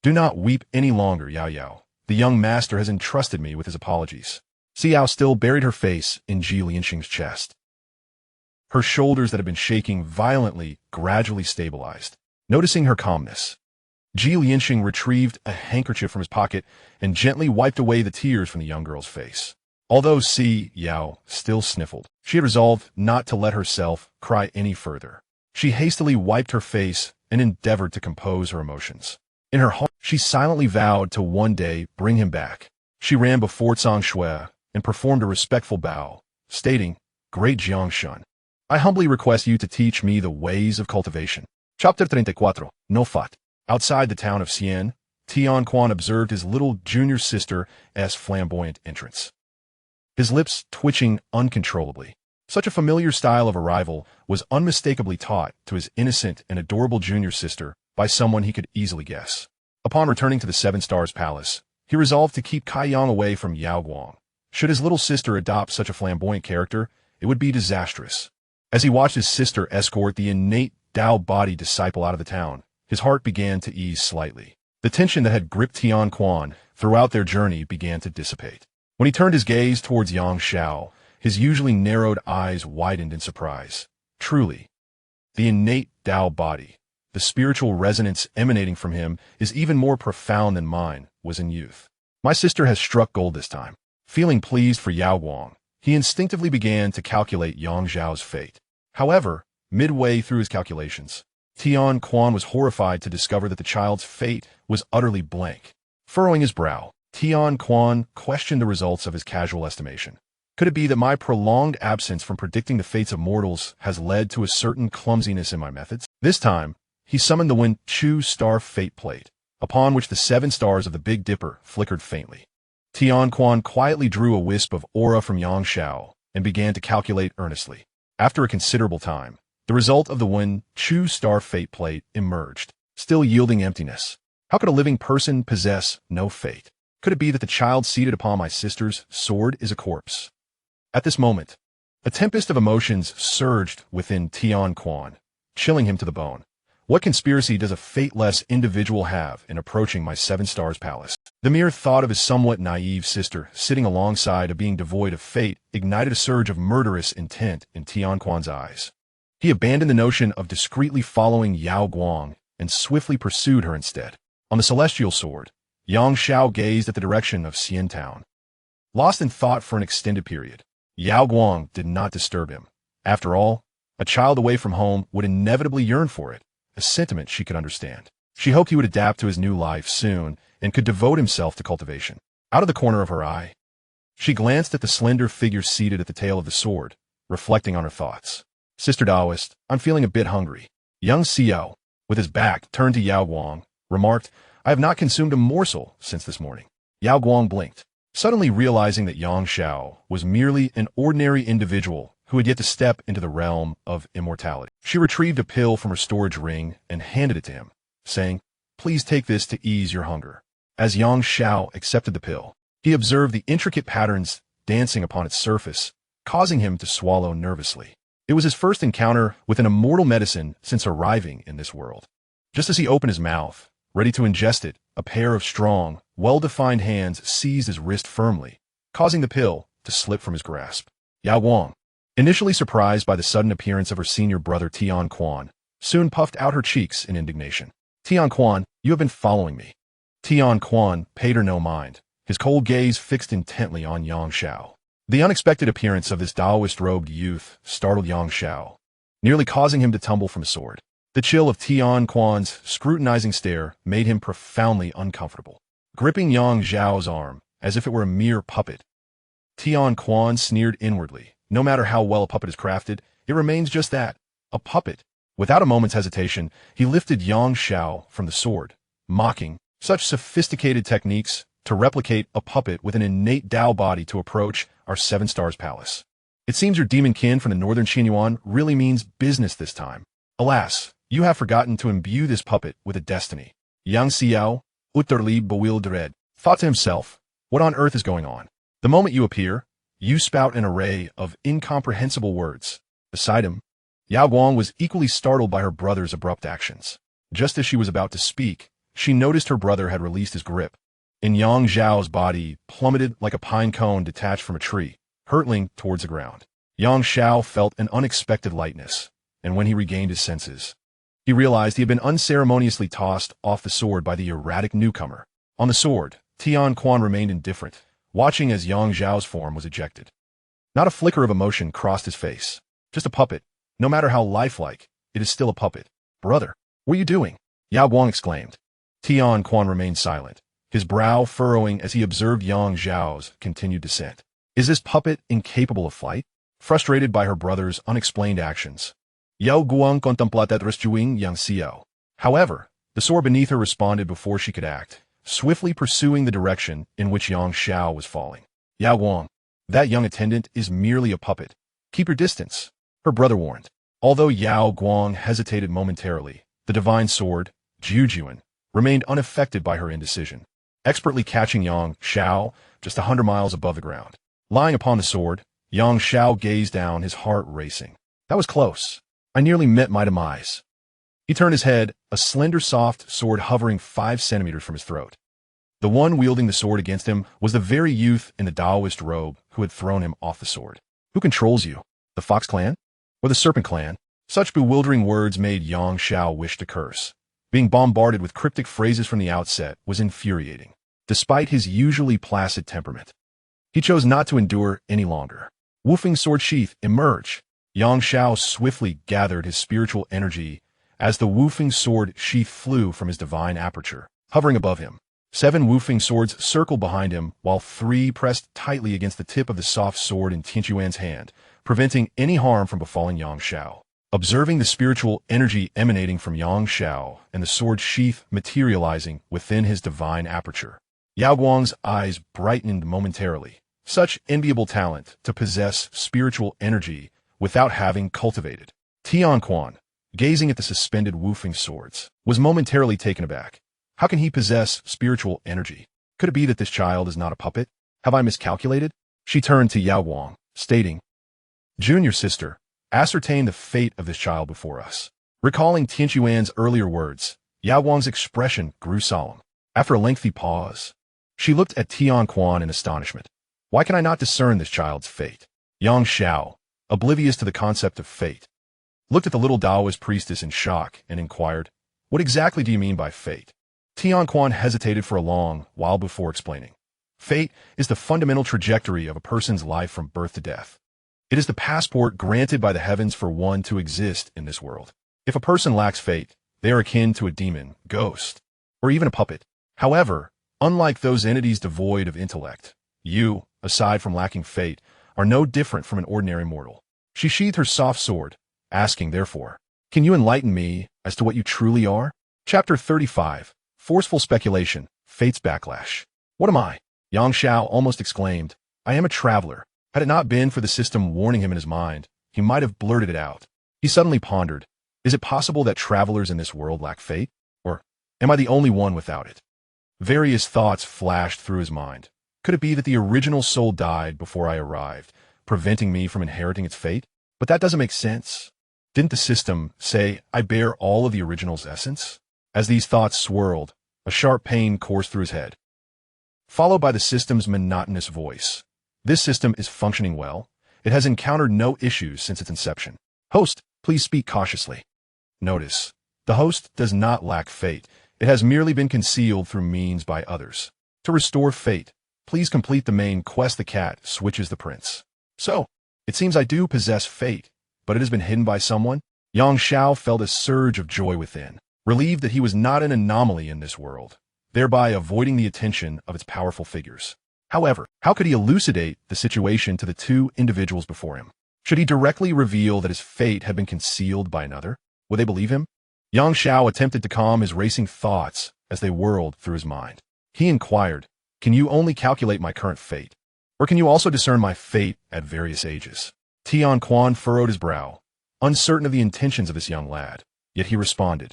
Do not weep any longer, Yao. The young master has entrusted me with his apologies." Xiao still buried her face in Xianxia's chest. Her shoulders that had been shaking violently gradually stabilized. Noticing her calmness, Xianxia retrieved a handkerchief from his pocket and gently wiped away the tears from the young girl's face. Although Xiao still sniffled, she had resolved not to let herself cry any further. She hastily wiped her face and endeavored to compose her emotions. In her heart, she silently vowed to one day bring him back. She ran before Xianxia and performed a respectful bow, stating, "Great Jiangshun, I humbly request you to teach me the ways of cultivation." Chapter 34. No Fat. Outside the town of Xian, Tianquan observed his little junior sister's flamboyant entrance, his lips twitching uncontrollably. Such a familiar style of arrival was unmistakably taught to his innocent and adorable junior sister by someone he could easily guess. Upon returning to the Seven Stars Palace, he resolved to keep Kai Yang away from Yao Guang. Should his little sister adopt such a flamboyant character, it would be disastrous. As he watched his sister escort the innate Tao-body disciple out of the town, his heart began to ease slightly. The tension that had gripped Tianquan throughout their journey began to dissipate. When he turned his gaze towards Xianxia, his usually narrowed eyes widened in surprise. Truly, the innate Tao-body, the spiritual resonance emanating from him is even more profound than mine was in youth. My sister has struck gold this time. Feeling pleased for Yao Guang, he instinctively began to calculate Xiao's fate. However, midway through his calculations, Tianquan was horrified to discover that the child's fate was utterly blank. Furrowing his brow, Tianquan questioned the results of his casual estimation. Could it be that my prolonged absence from predicting the fates of mortals has led to a certain clumsiness in my methods? This time, he summoned the Wen Chu star fate plate, upon which the 7 stars of the Big Dipper flickered faintly. Tianquan quietly drew a wisp of aura from Xianxia and began to calculate earnestly. After a considerable time, the result of the Wen Chu star fate plate emerged, still yielding emptiness. How could a living person possess no fate? Could it be that the child seated upon my sister's sword is a corpse? At this moment, a tempest of emotions surged within Tianquan, chilling him to the bone. What conspiracy does a fateless individual have in approaching my 7 Stars Palace? The mere thought of his somewhat naive sister sitting alongside a being devoid of fate ignited a surge of murderous intent in Tianquan's eyes. He abandoned the notion of discreetly following Yao Guang and swiftly pursued her instead. On the celestial sword, Xianxia gazed at the direction of Xian Town. Lost in thought for an extended period, Yao Guang did not disturb him. After all, a child away from home would inevitably yearn for it, a sentiment she could understand. She hoped he would adapt to his new life soon and could devote himself to cultivation. Out of the corner of her eye, she glanced at the slender figure seated at the tail of the sword, reflecting on her thoughts. "Sister Taoist, I'm feeling a bit hungry." Young Xiao, with his back turned to Yao Guang, remarked, "I have not consumed a morsel since this morning." Yao Guang blinked, suddenly realizing that Xianxia was merely an ordinary individual who had yet to step into the realm of immortality. She retrieved a pill from her storage ring and handed it to him, saying, "Please take this to ease your hunger." As Xianxia accepted the pill, he observed the intricate patterns dancing upon its surface, causing him to swallow nervously. It was his first encounter with an immortal medicine since arriving in this world. Just as he opened his mouth, ready to ingest it, a pair of strong, well-defined hands seized his wrist firmly, causing the pill to slip from his grasp. Yao Guang, initially surprised by the sudden appearance of her senior brother Tian Quan, soon puffed out her cheeks in indignation. "Tian Quan, you have been following me." Tian Quan paid her no mind, his cold gaze fixed intently on Xianxia. The unexpected appearance of this Taoist-robed youth startled Xianxia, nearly causing him to tumble from his sword. The chill of Tian Quan's scrutinizing stare made him profoundly uncomfortable. Gripping Xiao's arm, as if it were a mere puppet, Tian Quan sneered inwardly. No matter how well a puppet is crafted, it remains just that, a puppet. Without a moment's hesitation, he lifted Xianxia from the sword, mocking such sophisticated techniques to replicate a puppet with an innate Dao body to approach our Seven Stars Palace. It seems your demon kin from the northern Xinyuan really means business this time. Alas, you have forgotten to imbue this puppet with a destiny. Xianxia, utterly bewildered, thought to himself, what on earth is going on? The moment you appear, you spout an array of incomprehensible words. Beside him, Yao Guang was equally startled by her brother's abrupt actions. Just as she was about to speak, she noticed her brother had released his grip, and Yang Zhao's body plummeted like a pine cone detached from a tree, hurtling towards the ground. Yang Xiao felt an unexpected lightness, and when he regained his senses, he realized he had been unceremoniously tossed off the sword by the erratic newcomer. On the sword, Tian Quan remained indifferent, watching as Yang Zhao's form was ejected. Not a flicker of emotion crossed his face. Just a puppet. No matter how lifelike, it is still a puppet. "Brother, what are you doing?" Yao Guang exclaimed. Tian Quan remained silent, his brow furrowing as he observed Yang Zhao's continued descent. Is this puppet incapable of flight? Frustrated by her brother's unexplained actions, Yao Guang contemplated rescuing Xianxia. However, the sword beneath her responded before she could act, swiftly pursuing the direction in which Xianxia was falling. "Yao Guang, that young attendant is merely a puppet. Keep your distance," her brother warned. Although Yao Guang hesitated momentarily, the divine sword, Jujuan, remained unaffected by her indecision, expertly catching Xianxia just 100 miles above the ground. Lying upon the sword, Xianxia gazed down, his heart racing. That was close. I nearly met my demise. He turned his head, a slender, soft sword hovering 5 centimeters from his throat. The one wielding the sword against him was the very youth in the Taoist robe who had thrown him off the sword. "Who controls you? The Fox Clan? Or the Serpent Clan?" Such bewildering words made Xianxia wish to curse. Being bombarded with cryptic phrases from the outset was infuriating. Despite his usually placid temperament, he chose not to endure any longer. Woofing sword sheath, emerge! Xianxia swiftly gathered his spiritual energy as the woofing sword sheath flew from his divine aperture, hovering above him. 7 woofing swords circled behind him, while 3 pressed tightly against the tip of the soft sword in Tianquan's hand, preventing any harm from befalling Xianxia. Observing the spiritual energy emanating from Xianxia and the sword sheath materializing within his divine aperture, Yao Guang's eyes brightened momentarily. Such enviable talent to possess spiritual energy without having cultivated. Tian Quan, gazing at the suspended woofing swords, was momentarily taken aback. How can he possess spiritual energy? Could it be that this child is not a puppet? Have I miscalculated? She turned to Yao Guang, stating, "Junior sister, ascertain the fate of this child before us." Recalling Tianquan's earlier words, Yao Guang's expression grew solemn. After a lengthy pause, she looked at Tian Quan in astonishment. Why can I not discern this child's fate? Xianxia, oblivious to the concept of fate, looked at the little Taoist priestess in shock and inquired, "What exactly do you mean by fate?" Tian Quan hesitated for a long while before explaining. Fate is the fundamental trajectory of a person's life from birth to death. It is the passport granted by the heavens for one to exist in this world. If a person lacks fate, they are akin to a demon, ghost, or even a puppet. However, unlike those entities devoid of intellect, you, aside from lacking fate, are no different from an ordinary mortal. She sheathed her soft sword, asking, therefore, Can you enlighten me as to what you truly are? Chapter 35. Forceful Speculation. Fate's Backlash. What am I? Xianxia almost exclaimed. I am a traveler. Had it not been for the system warning him in his mind, he might have blurted it out. He suddenly pondered. Is it possible that travelers in this world lack fate? Or am I the only one without it? Various thoughts flashed through his mind. Could it be that the original soul died before I arrived, preventing me from inheriting its fate? But that doesn't make sense. Didn't the system say I bear all of the original's essence? As these thoughts swirled, a sharp pain coursed through his head, followed by the system's monotonous voice. This system is functioning well. It has encountered no issues since its inception. Host, please speak cautiously. Notice, the host does not lack fate. It has merely been concealed through means by others. To restore fate, please complete the main quest. The cat switches the prince. So, it seems I do possess fate, but it has been hidden by someone? Xianxia felt a surge of joy within, relieved that he was not an anomaly in this world, thereby avoiding the attention of its powerful figures. However, how could he elucidate the situation to the two individuals before him? Should he directly reveal that his fate had been concealed by another? Would they believe him? Xianxia attempted to calm his racing thoughts as they whirled through his mind. He inquired, can you only calculate my current fate? Or can you also discern my fate at various ages? Xianxia furrowed his brow, uncertain of the intentions of this young lad. Yet he responded,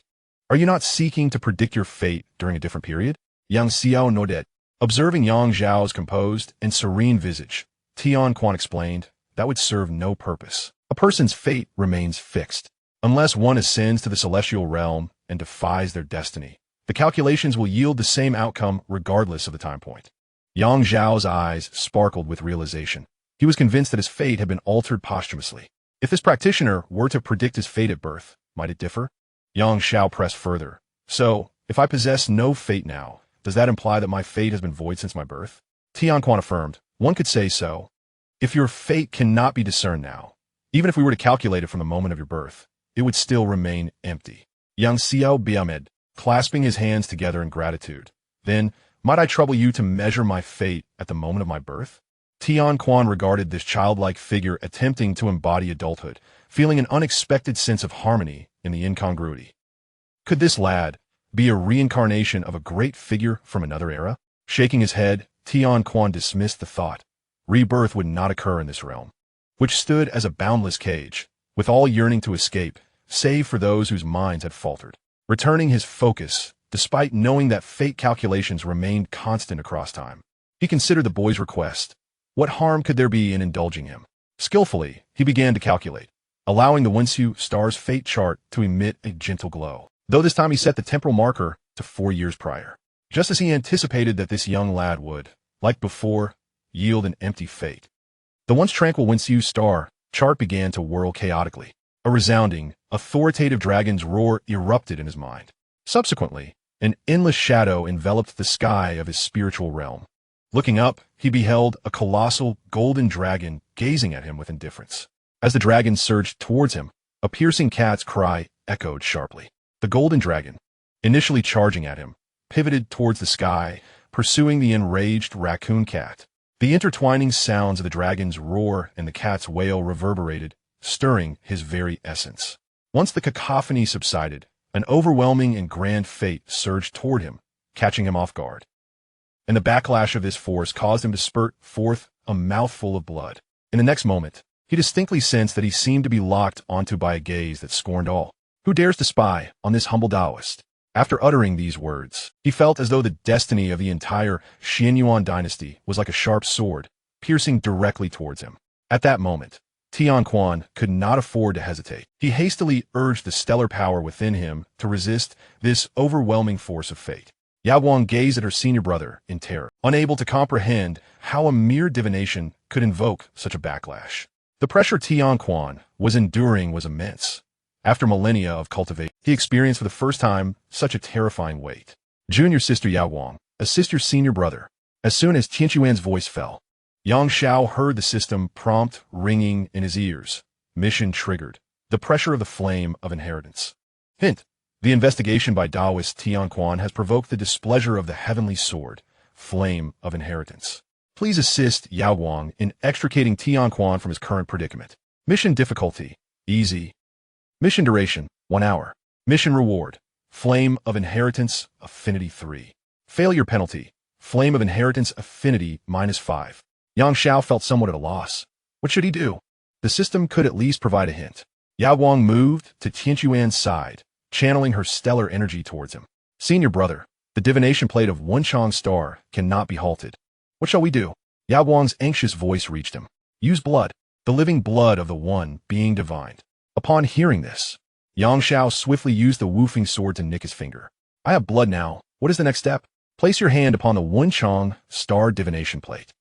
are you not seeking to predict your fate during a different period? Xianxia nodded. Observing Xiao's composed and serene visage, Xianxia explained, that would serve no purpose. A person's fate remains fixed. Unless one ascends to the celestial realm and defies their destiny, the calculations will yield the same outcome regardless of the time point. Xiao's eyes sparkled with realization. He was convinced that his fate had been altered posthumously. If this practitioner were to predict his fate at birth, might it differ? Xianxia pressed further. So, if I possess no fate now, does that imply that my fate has been void since my birth? Xianxia affirmed, one could say so. If your fate cannot be discerned now, even if we were to calculate it from the moment of your birth, it would still remain empty. Xianxia beamed, clasping his hands together in gratitude. Then, might I trouble you to measure my fate at the moment of my birth? Xianxia regarded this childlike figure attempting to embody adulthood, feeling an unexpected sense of harmony in the incongruity. Could this lad be a reincarnation of a great figure from another era? Shaking his head, Xianxia dismissed the thought. Rebirth would not occur in this realm, which stood as a boundless cage, with all yearning to escape, save for those whose minds had faltered. Returning his focus, despite knowing that fate calculations remained constant across time, he considered the boy's request. What harm could there be in indulging him? Skillfully, he began to calculate, allowing the Wensu star's fate chart to emit a gentle glow, though this time he set the temporal marker to 4 years prior. Just as he anticipated that this young lad would, like before, yield an empty fate. The once tranquil Wensu star chart began to whirl chaotically. A resounding, authoritative dragon's roar erupted in his mind. Subsequently, an endless shadow enveloped the sky of his spiritual realm. Looking up, he beheld a colossal golden dragon gazing at him with indifference. As the dragon surged towards him, a piercing cat's cry echoed sharply. The golden dragon, initially charging at him, pivoted towards the sky, pursuing the enraged raccoon cat. The intertwining sounds of the dragon's roar and the cat's wail reverberated, stirring his very essence. Once the cacophony subsided, an overwhelming and grand fate surged toward him, catching him off guard. And the backlash of this force caused him to spurt forth a mouthful of blood. In the next moment, he distinctly sensed that he seemed to be locked onto by a gaze that scorned all. Who dares to spy on this humble Taoist? After uttering these words, he felt as though the destiny of the entire Xianyuan dynasty was like a sharp sword, piercing directly towards him. At that moment, Xianxia could not afford to hesitate. He hastily urged the stellar power within him to resist this overwhelming force of fate. Yaoguang gazed at her senior brother in terror, unable to comprehend how a mere divination could invoke such a backlash. The pressure Xianxia was enduring was immense. After millennia of cultivation, he experienced for the first time such a terrifying weight. Junior sister Yaoguang, assist your senior brother. As soon as Qianquan's voice fell, Xianxia heard the system prompt ringing in his ears. Mission triggered. The pressure of the flame of inheritance. Hint. The investigation by Taoist Xianxia has provoked the displeasure of the heavenly sword, flame of inheritance. Please assist Yaoguang in extricating Xianxia from his current predicament. Mission difficulty. Easy. Mission duration, 1 hour. Mission reward. Flame of Inheritance, Affinity 3. Failure penalty. Flame of Inheritance, Affinity -5. Xianxia felt somewhat at a loss. What should he do? The system could at least provide a hint. Yao Guang moved to Tianquan's side, channeling her stellar energy towards him. Senior brother, the divination plate of Wenchang's star cannot be halted. What shall we do? Yao Guang's anxious voice reached him. Use blood, the living blood of the one being divined. Upon hearing this, Xianxia swiftly used the woofing sword to nick his finger. I have blood now. What is the next step? Place your hand upon the Wenchang star divination plate.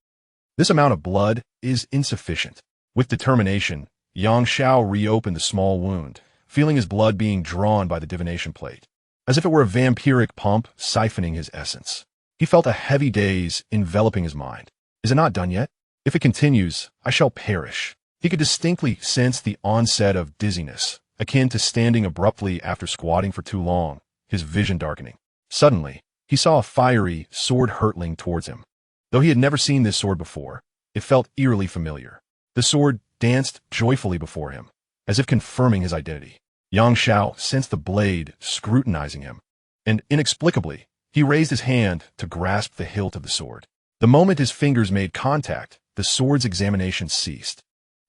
This amount of blood is insufficient. With determination, Xianxia reopened the small wound, feeling his blood being drawn by the divination plate, as if it were a vampiric pump siphoning his essence. He felt a heavy daze enveloping his mind. Is it not done yet? If it continues, I shall perish. He could distinctly sense the onset of dizziness, akin to standing abruptly after squatting for too long, his vision darkening. Suddenly, he saw a fiery sword hurtling towards him. Though he had never seen this sword before, it felt eerily familiar. The sword danced joyfully before him, as if confirming his identity. Xianxia sensed the blade scrutinizing him, and inexplicably, he raised his hand to grasp the hilt of the sword. The moment his fingers made contact, the sword's examination ceased,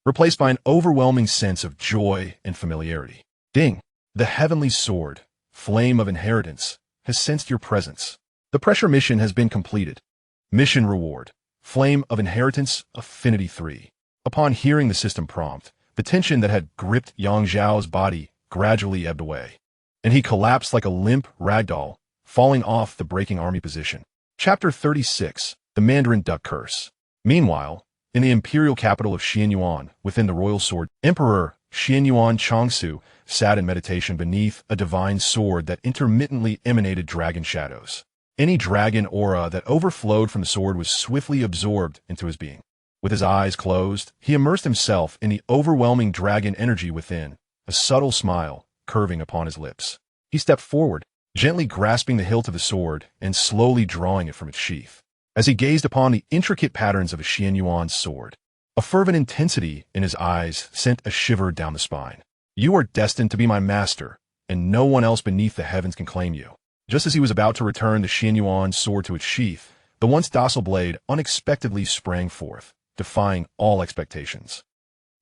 replaced by an overwhelming sense of joy and familiarity. Ding! The heavenly sword, Flame of Inheritance, has sensed your presence. The pressure mission has been completed. Mission reward. Flame of Inheritance, Affinity 3. Upon hearing the system prompt, the tension that had gripped Yang Zhao's body gradually ebbed away, and he collapsed like a limp ragdoll, falling off the breaking army position. Chapter 36. The Mandarin Duck Curse. Meanwhile, in the imperial capital of Xianyuan, within the royal sword, Emperor Xianyuan Changsu sat in meditation beneath a divine sword that intermittently emanated dragon shadows. Any dragon aura that overflowed from the sword was swiftly absorbed into his being. With his eyes closed, he immersed himself in the overwhelming dragon energy within, a subtle smile curving upon his lips. He stepped forward, gently grasping the hilt of the sword and slowly drawing it from its sheath. As he gazed upon the intricate patterns of a Xianyuan sword, a fervent intensity in his eyes sent a shiver down the spine. You are destined to be my master, and no one else beneath the heavens can claim you. Just as he was about to return the Xianyuan sword to its sheath, the once docile blade unexpectedly sprang forth, defying all expectations.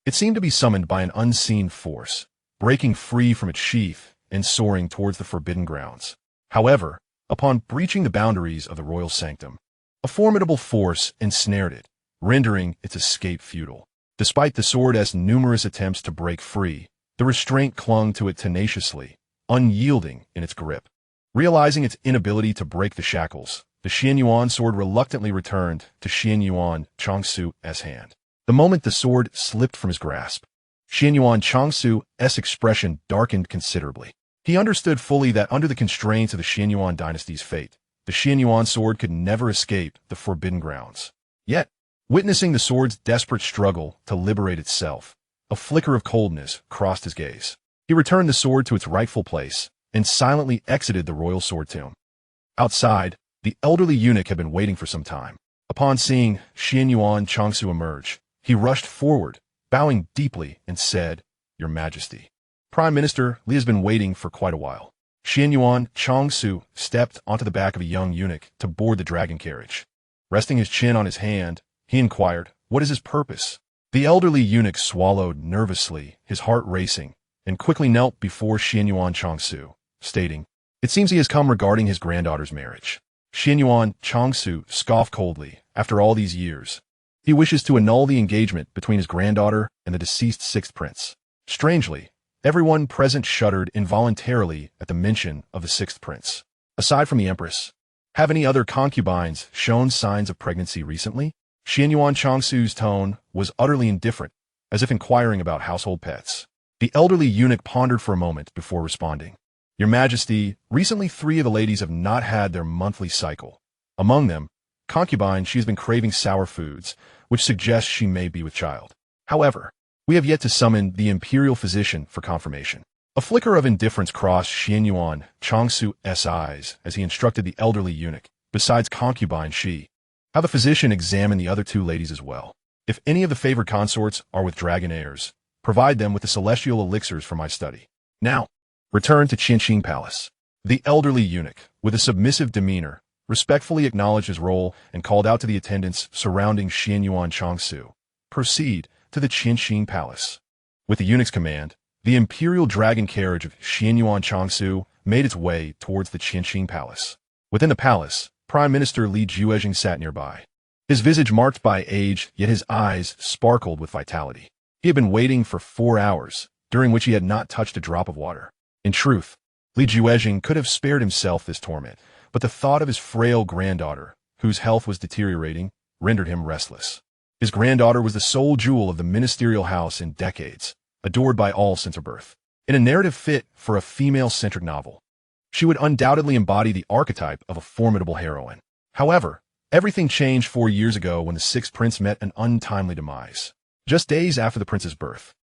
It seemed to be summoned by an unseen force, breaking free from its sheath and soaring towards the forbidden grounds. However, upon breaching the boundaries of the royal sanctum, a formidable force ensnared it, rendering its escape futile. Despite the sword's numerous attempts to break free, the restraint clung to it tenaciously, unyielding in its grip. Realizing its inability to break the shackles, the Xianyuan sword reluctantly returned to Xianyuan Changsu's hand. The moment the sword slipped from his grasp, Xianyuan Changsu's expression darkened considerably. He understood fully that under the constraints of the Xianyuan dynasty's fate, the Xianyuan sword could never escape the forbidden grounds. Yet, witnessing the sword's desperate struggle to liberate itself, a flicker of coldness crossed his gaze. He returned the sword to its rightful place and silently exited the royal sword tomb. Outside, the elderly eunuch had been waiting for some time. Upon seeing Xianyuan Changsu emerge, he rushed forward, bowing deeply, and said, Your Majesty. Prime Minister Li has been waiting for quite a while. Xianyuan Changsu stepped onto the back of a young eunuch to board the dragon carriage. Resting his chin on his hand, he inquired, What is his purpose? The elderly eunuch swallowed nervously, his heart racing, and quickly knelt before Xianyuan Changsu, stating, It seems he has come regarding his granddaughter's marriage. Xianyuan Changsu scoffed coldly. After all these years, he wishes to annul the engagement between his granddaughter and the deceased sixth prince. Strangely, everyone present shuddered involuntarily at the mention of the sixth prince. Aside from the empress, have any other concubines shown signs of pregnancy recently? Xianyuan Changsu's tone was utterly indifferent, as if inquiring about household pets. The elderly eunuch pondered for a moment before responding. Your Majesty, recently 3 of the ladies have not had their monthly cycle. Among them, concubine, she has been craving sour foods, which suggests she may be with child. However, we have yet to summon the imperial physician for confirmation. A flicker of indifference crossed Xianyuan Changsu's eyes as he instructed the elderly eunuch, besides concubine she, have the physician examine the other 2 ladies as well. If any of the favored consorts are with dragon heirs, provide them with the celestial elixirs for my study. Now, Return to Xianxia Palace. The elderly eunuch, with a submissive demeanor, respectfully acknowledged his role and called out to the attendants surrounding Xianxia. Proceed to the Xianxia Palace. With the eunuch's command, the imperial dragon carriage of Xianxia made its way towards the Xianxia Palace. Within the palace, Prime Minister Li Juezhing sat nearby. His visage marked by age, yet his eyes sparkled with vitality. He had been waiting for 4 hours, during which he had not touched a drop of water. In truth, Li Juezhing could have spared himself this torment, but the thought of his frail granddaughter, whose health was deteriorating, rendered him restless. His granddaughter was the sole jewel of the ministerial house in decades, adored by all since her birth. In a narrative fit for a female-centric novel, she would undoubtedly embody the archetype of a formidable heroine. However, everything changed 4 years ago when the sixth prince met an untimely demise. Just days after the prince's birth,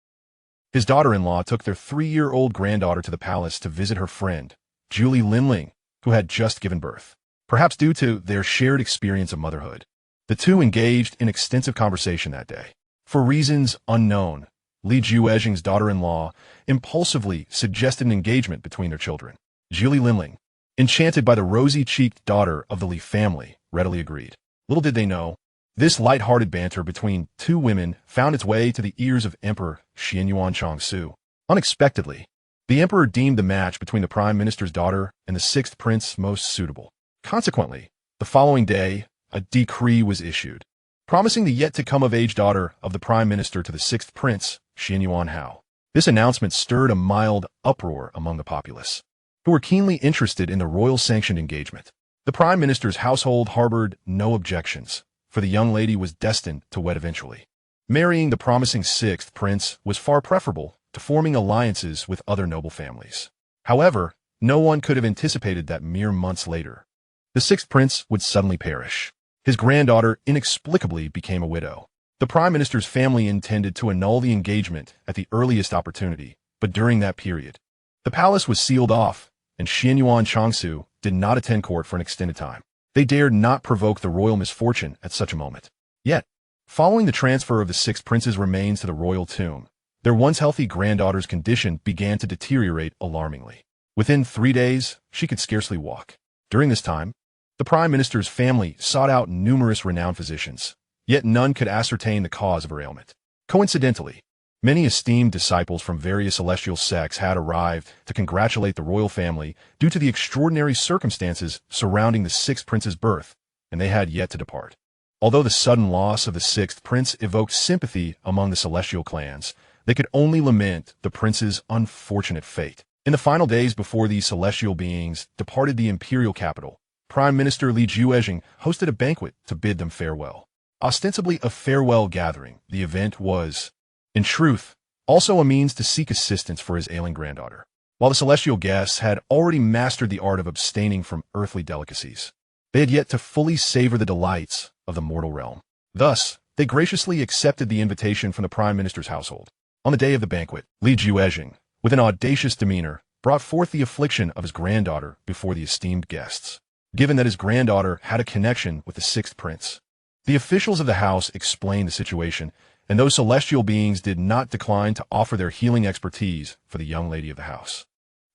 his daughter-in-law took their 3-year-old granddaughter to the palace to visit her friend, Julie Linling, who had just given birth. Perhaps due to their shared experience of motherhood, the two engaged in extensive conversation that day. For reasons unknown, Li Juezhing's daughter-in-law impulsively suggested an engagement between their children. Julie Linling, enchanted by the rosy-cheeked daughter of the Li family, readily agreed. Little did they know, this light-hearted banter between two women found its way to the ears of Emperor Xianxia. Unexpectedly, the emperor deemed the match between the prime minister's daughter and the sixth prince most suitable. Consequently, the following day, a decree was issued, promising the yet-to-come-of-age daughter of the prime minister to the sixth prince, Xianxia. This announcement stirred a mild uproar among the populace, who were keenly interested in the royal-sanctioned engagement. The prime minister's household harbored no objections, for the young lady was destined to wed eventually. Marrying the promising sixth prince was far preferable to forming alliances with other noble families. However, no one could have anticipated that mere months later, the sixth prince would suddenly perish. His granddaughter inexplicably became a widow. The prime minister's family intended to annul the engagement at the earliest opportunity, but during that period, the palace was sealed off, and Xianxia did not attend court for an extended time. They dared not provoke the royal misfortune at such a moment. Yet, following the transfer of the sixth prince's remains to the royal tomb, their once healthy granddaughter's condition began to deteriorate alarmingly. Within 3 days, she could scarcely walk. During this time, the prime minister's family sought out numerous renowned physicians, yet none could ascertain the cause of her ailment. Coincidentally, many esteemed disciples from various celestial sects had arrived to congratulate the royal family due to the extraordinary circumstances surrounding the sixth prince's birth, and they had yet to depart. Although the sudden loss of the sixth prince evoked sympathy among the celestial clans, they could only lament the prince's unfortunate fate. In the final days before these celestial beings departed the imperial capital, Prime Minister Li Juezhing hosted a banquet to bid them farewell. Ostensibly a farewell gathering, the event was, in truth, also a means to seek assistance for his ailing granddaughter. While the celestial guests had already mastered the art of abstaining from earthly delicacies, they had yet to fully savor the delights of the mortal realm. Thus, they graciously accepted the invitation from the prime minister's household. On the day of the banquet, Li Juezhing, with an audacious demeanor, brought forth the affliction of his granddaughter before the esteemed guests. Given that his granddaughter had a connection with the sixth prince, the officials of the house explained the situation, and those celestial beings did not decline to offer their healing expertise for the young lady of the house.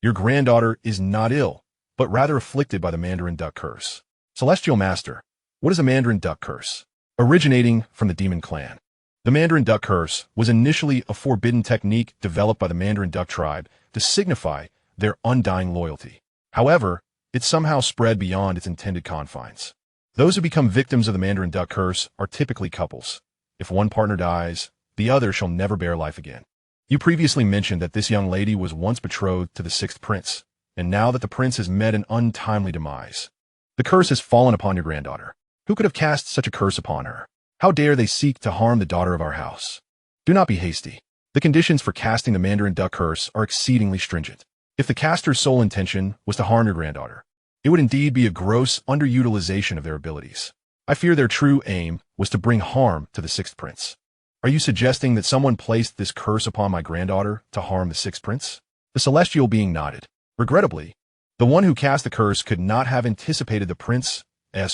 Your granddaughter is not ill, but rather afflicted by the Mandarin duck curse. Celestial Master, what is a Mandarin duck curse? Originating from the demon clan, the Mandarin duck curse was initially a forbidden technique developed by the Mandarin duck tribe to signify their undying loyalty. However, it somehow spread beyond its intended confines. Those who become victims of the Mandarin duck curse are typically couples. If one partner dies, the other shall never bear life again. You previously mentioned that this young lady was once betrothed to the sixth prince, and now that the prince has met an untimely demise, the curse has fallen upon your granddaughter. Who could have cast such a curse upon her? How dare they seek to harm the daughter of our house? Do not be hasty. The conditions for casting the Mandarin duck curse are exceedingly stringent. If the caster's sole intention was to harm your granddaughter, it would indeed be a gross underutilization of their abilities. I fear their true aim was to bring harm to the sixth prince. Are you suggesting that someone placed this curse upon my granddaughter to harm the sixth prince? The celestial being nodded. Regrettably, the one who cast the curse could not have anticipated the prince's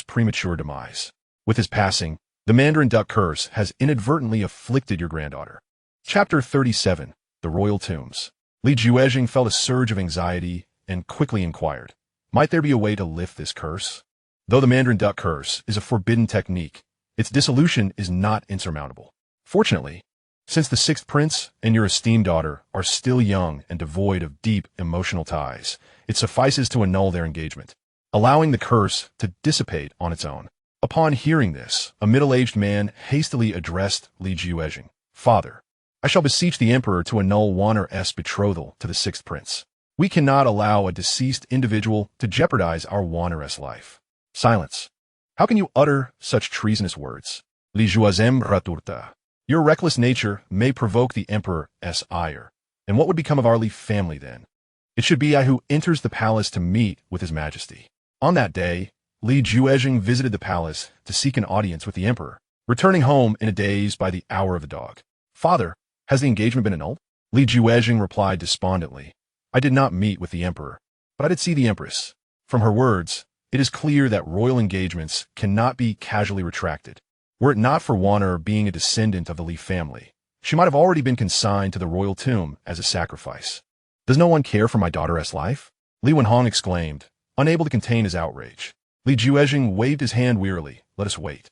premature demise. With his passing, the Mandarin duck curse has inadvertently afflicted your granddaughter. Chapter 37, The Royal Tombs. Li Juezhing felt a surge of anxiety and quickly inquired, might there be a way to lift this curse? Though the Mandarin duck curse is a forbidden technique, its dissolution is not insurmountable. Fortunately, since the sixth prince and your esteemed daughter are still young and devoid of deep emotional ties, it suffices to annul their engagement, allowing the curse to dissipate on its own. Upon hearing this, a middle-aged man hastily addressed Li Juezhing. Father, I shall beseech the emperor to annul Wanner's betrothal to the sixth prince. We cannot allow a deceased individual to jeopardize our Wanner's life. Silence. How can you utter such treasonous words? Li Juezhing raturta. Your reckless nature may provoke the emperor's ire. And what would become of our Li family then? It should be I who enters the palace to meet with his majesty. On that day, Li Juezhing visited the palace to seek an audience with the emperor, returning home in a daze by the hour of the dog. Father, has the engagement been annulled? Li Juezhing replied despondently. I did not meet with the emperor, but I did see the empress. From her words, it is clear that royal engagements cannot be casually retracted. Were it not for Wanner being a descendant of the Li family, she might have already been consigned to the royal tomb as a sacrifice. Does no one care for my daughter's life? Li Wenhong exclaimed, unable to contain his outrage. Li Juezhing waved his hand wearily. Let us wait.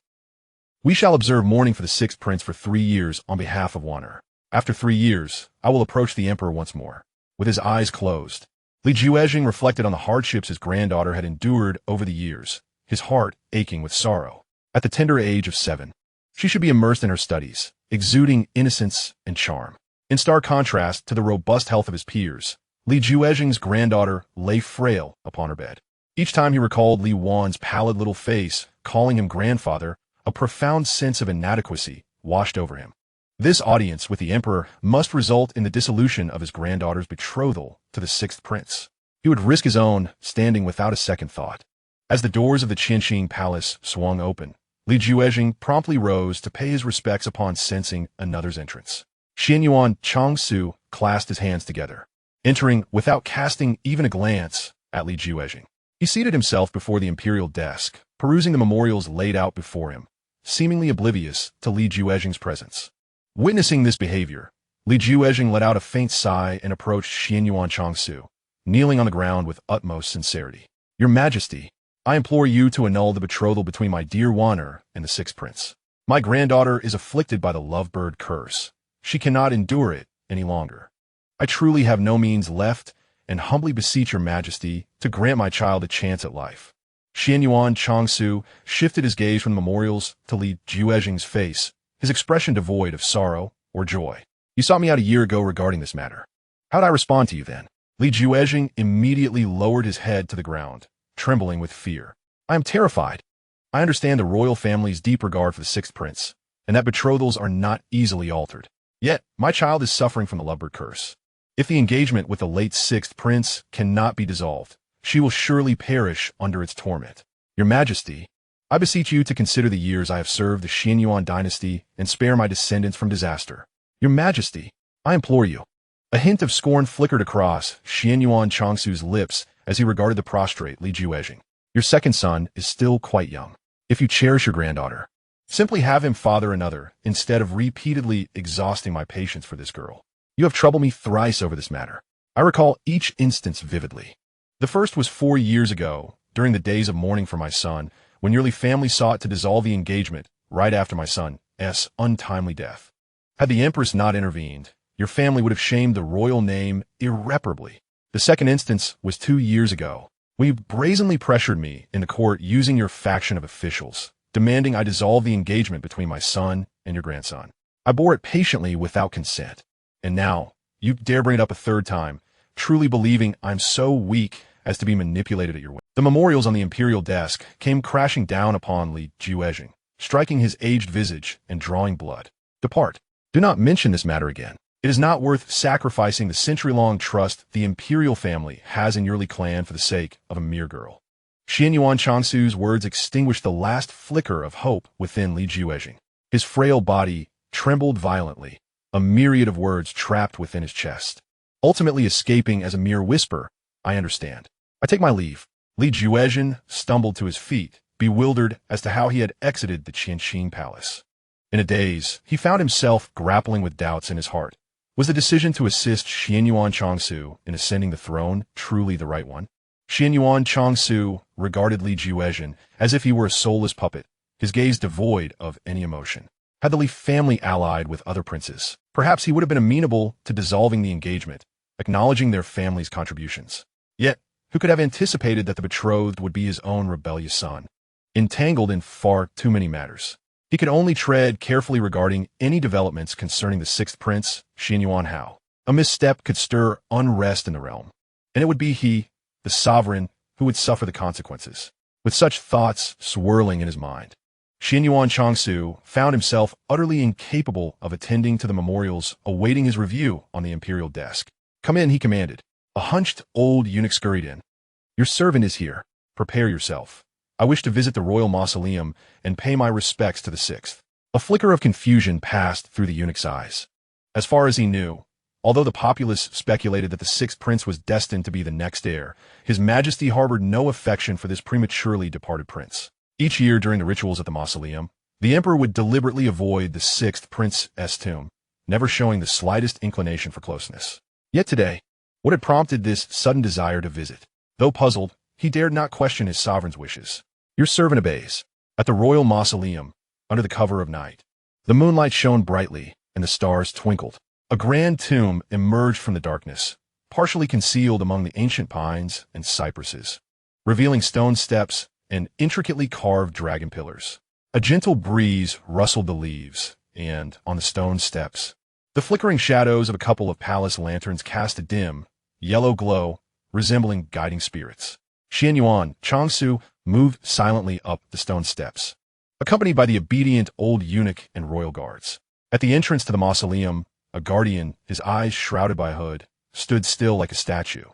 We shall observe mourning for the sixth prince for 3 years on behalf of Wanner. After 3 years, I will approach the emperor once more. With his eyes closed, Li Juezhing reflected on the hardships his granddaughter had endured over the years, his heart aching with sorrow. At the tender age of 7, she should be immersed in her studies, exuding innocence and charm. In stark contrast to the robust health of his peers, Li Juezhing's granddaughter lay frail upon her bed. Each time he recalled Li Wan's pallid little face, calling him grandfather, a profound sense of inadequacy washed over him. This audience with the emperor must result in the dissolution of his granddaughter's betrothal to the sixth prince. He would risk his own, standing without a second thought. As the doors of the Xianxia palace swung open, Li Juezhing promptly rose to pay his respects upon sensing another's entrance. Xianxia clasped his hands together, entering without casting even a glance at Li Juezhing. He seated himself before the imperial desk, perusing the memorials laid out before him, seemingly oblivious to Li Juezhing's presence. Witnessing this behavior, Li Juezhing let out a faint sigh and approached Xianxia, kneeling on the ground with utmost sincerity. Your Majesty, I implore you to annul the betrothal between my dear Wanner and the sixth prince. My granddaughter is afflicted by the lovebird curse. She cannot endure it any longer. I truly have no means left and humbly beseech your Majesty to grant my child a chance at life. Xianxia shifted his gaze from the memorials to Li Juezhing's face, his expression devoid of sorrow or joy. You sought me out a year ago regarding this matter. How'd I respond to you then? Li Juezhing immediately lowered his head to the ground, trembling with fear. I am terrified. I understand the royal family's deep regard for the sixth prince, and that betrothals are not easily altered. Yet, my child is suffering from the lovebird curse. If the engagement with the late sixth prince cannot be dissolved, she will surely perish under its torment. Your Majesty, I beseech you to consider the years I have served the Xianyuan dynasty and spare my descendants from disaster. Your Majesty, I implore you. A hint of scorn flickered across Xianxu's lips as he regarded the prostrate Li Juezhing. Your second son is still quite young. If you cherish your granddaughter, simply have him father another instead of repeatedly exhausting my patience for this girl. You have troubled me thrice over this matter. I recall each instance vividly. The first was 4 years ago, during the days of mourning for my son, when your Li family sought to dissolve the engagement right after my son's untimely death. Had the empress not intervened, your family would have shamed the royal name irreparably. The second instance was 2 years ago, when you brazenly pressured me in the court using your faction of officials, demanding I dissolve the engagement between my son and your grandson. I bore it patiently without consent. And now, you dare bring it up a third time, truly believing I'm so weak as to be manipulated at your will. The memorials on the imperial desk came crashing down upon Li Juezhing, striking his aged visage and drawing blood. Depart. Do not mention this matter again. It is not worth sacrificing the century-long trust the imperial family has in your Li clan for the sake of a mere girl. Xianxu's words extinguished the last flicker of hope within Li Juezhing. His frail body trembled violently, a myriad of words trapped within his chest, ultimately escaping as a mere whisper. I understand. I take my leave. Li Juezhing stumbled to his feet, bewildered as to how he had exited the Xianxia palace. In a daze, he found himself grappling with doubts in his heart, Was the decision to assist Xianyuan Changsu in ascending the throne truly the right one? Xianyuan Changsu regarded Li Juezhen as if he were a soulless puppet, his gaze devoid of any emotion. Had the Li family allied with other princes, perhaps he would have been amenable to dissolving the engagement, acknowledging their family's contributions. Yet, who could have anticipated that the betrothed would be his own rebellious son? Entangled in far too many matters, he could only tread carefully regarding any developments concerning the sixth prince, Xianyuan Hao. A misstep could stir unrest in the realm, and it would be he, the sovereign, who would suffer the consequences. With such thoughts swirling in his mind, Xianyuan Changsu found himself utterly incapable of attending to the memorials awaiting his review on the imperial desk. "Come in," he commanded. A hunched old eunuch scurried in. "Your servant is here. Prepare yourself. I wish to visit the royal mausoleum and pay my respects to the sixth." A flicker of confusion passed through the eunuch's eyes. As far as he knew, although the populace speculated that the sixth prince was destined to be the next heir, His Majesty harbored no affection for this prematurely departed prince. Each year during the rituals at the mausoleum, the emperor would deliberately avoid the sixth prince's tomb, never showing the slightest inclination for closeness. Yet today, what had prompted this sudden desire to visit? Though puzzled, he dared not question his sovereign's wishes. "Your servant obeys." At the royal mausoleum, under the cover of night, the moonlight shone brightly and the stars twinkled. A grand tomb emerged from the darkness, partially concealed among the ancient pines and cypresses, revealing stone steps and intricately carved dragon pillars. A gentle breeze rustled the leaves, and, on the stone steps, the flickering shadows of a couple of palace lanterns cast a dim, yellow glow resembling guiding spirits. Xianyuan Changsu moved silently up the stone steps, accompanied by the obedient old eunuch and royal guards. At the entrance to the mausoleum, a guardian, his eyes shrouded by a hood, stood still like a statue.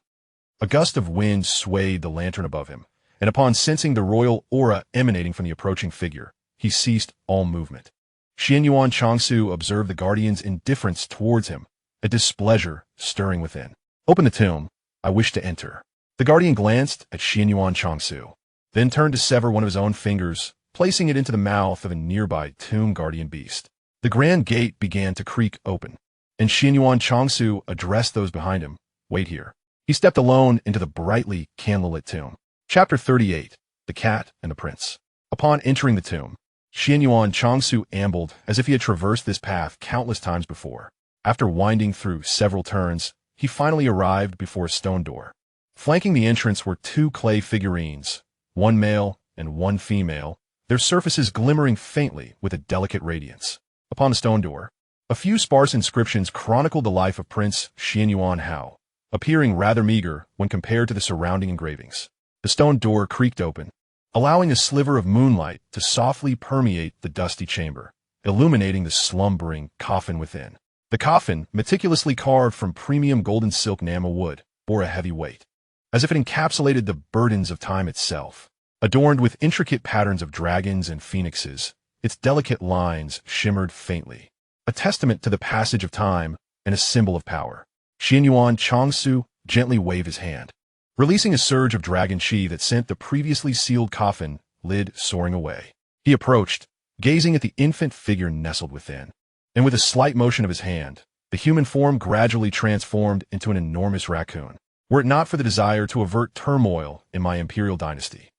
A gust of wind swayed the lantern above him, and upon sensing the royal aura emanating from the approaching figure, he ceased all movement. Xianyuan Changsu observed the guardian's indifference towards him, a displeasure stirring within. "Open the tomb. I wish to enter." The guardian glanced at Xianyuan Changsu, then turned to sever one of his own fingers, placing it into the mouth of a nearby tomb guardian beast. The grand gate began to creak open, and Xianyuan Changsu addressed those behind him. "Wait here." He stepped alone into the brightly candlelit tomb. Chapter 38. The Cat and the Prince. Upon entering the tomb, Xianyuan Changsu ambled as if he had traversed this path countless times before. After winding through several turns, he finally arrived before a stone door. Flanking the entrance were two clay figurines, one male and one female, their surfaces glimmering faintly with a delicate radiance. Upon the stone door, a few sparse inscriptions chronicled the life of Prince Xianyuan Hao, appearing rather meager when compared to the surrounding engravings. The stone door creaked open, allowing a sliver of moonlight to softly permeate the dusty chamber, illuminating the slumbering coffin within. The coffin, meticulously carved from premium golden silk enamel wood, bore a heavy weight, as if it encapsulated the burdens of time itself. Adorned with intricate patterns of dragons and phoenixes, its delicate lines shimmered faintly, a testament to the passage of time and a symbol of power. Xianyuan Changsu gently waved his hand, releasing a surge of dragon chi that sent the previously sealed coffin lid soaring away. He approached, gazing at the infant figure nestled within, and with a slight motion of his hand, the human form gradually transformed into an enormous raccoon. Were it not for the desire to avert turmoil in my imperial dynasty,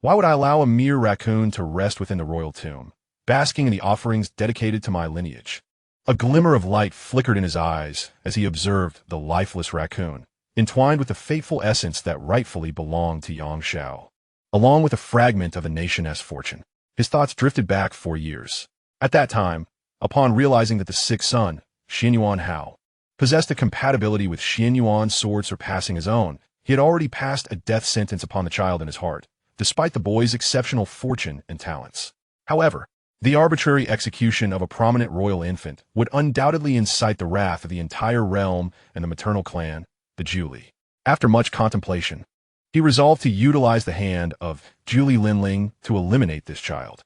why would I allow a mere raccoon to rest within the royal tomb, basking in the offerings dedicated to my lineage? A glimmer of light flickered in his eyes as he observed the lifeless raccoon, entwined with the fateful essence that rightfully belonged to Xianxia, along with a fragment of the nation's fortune. His thoughts drifted back 4 years. At that time, upon realizing that the sixth son, Xianyuan Hao, possessed a compatibility with Xianyuan's sword surpassing his own, he had already passed a death sentence upon the child in his heart, despite the boy's exceptional fortune and talents. However, the arbitrary execution of a prominent royal infant would undoubtedly incite the wrath of the entire realm and the maternal clan, the Julie. After much contemplation, he resolved to utilize the hand of Julie Linling to eliminate this child.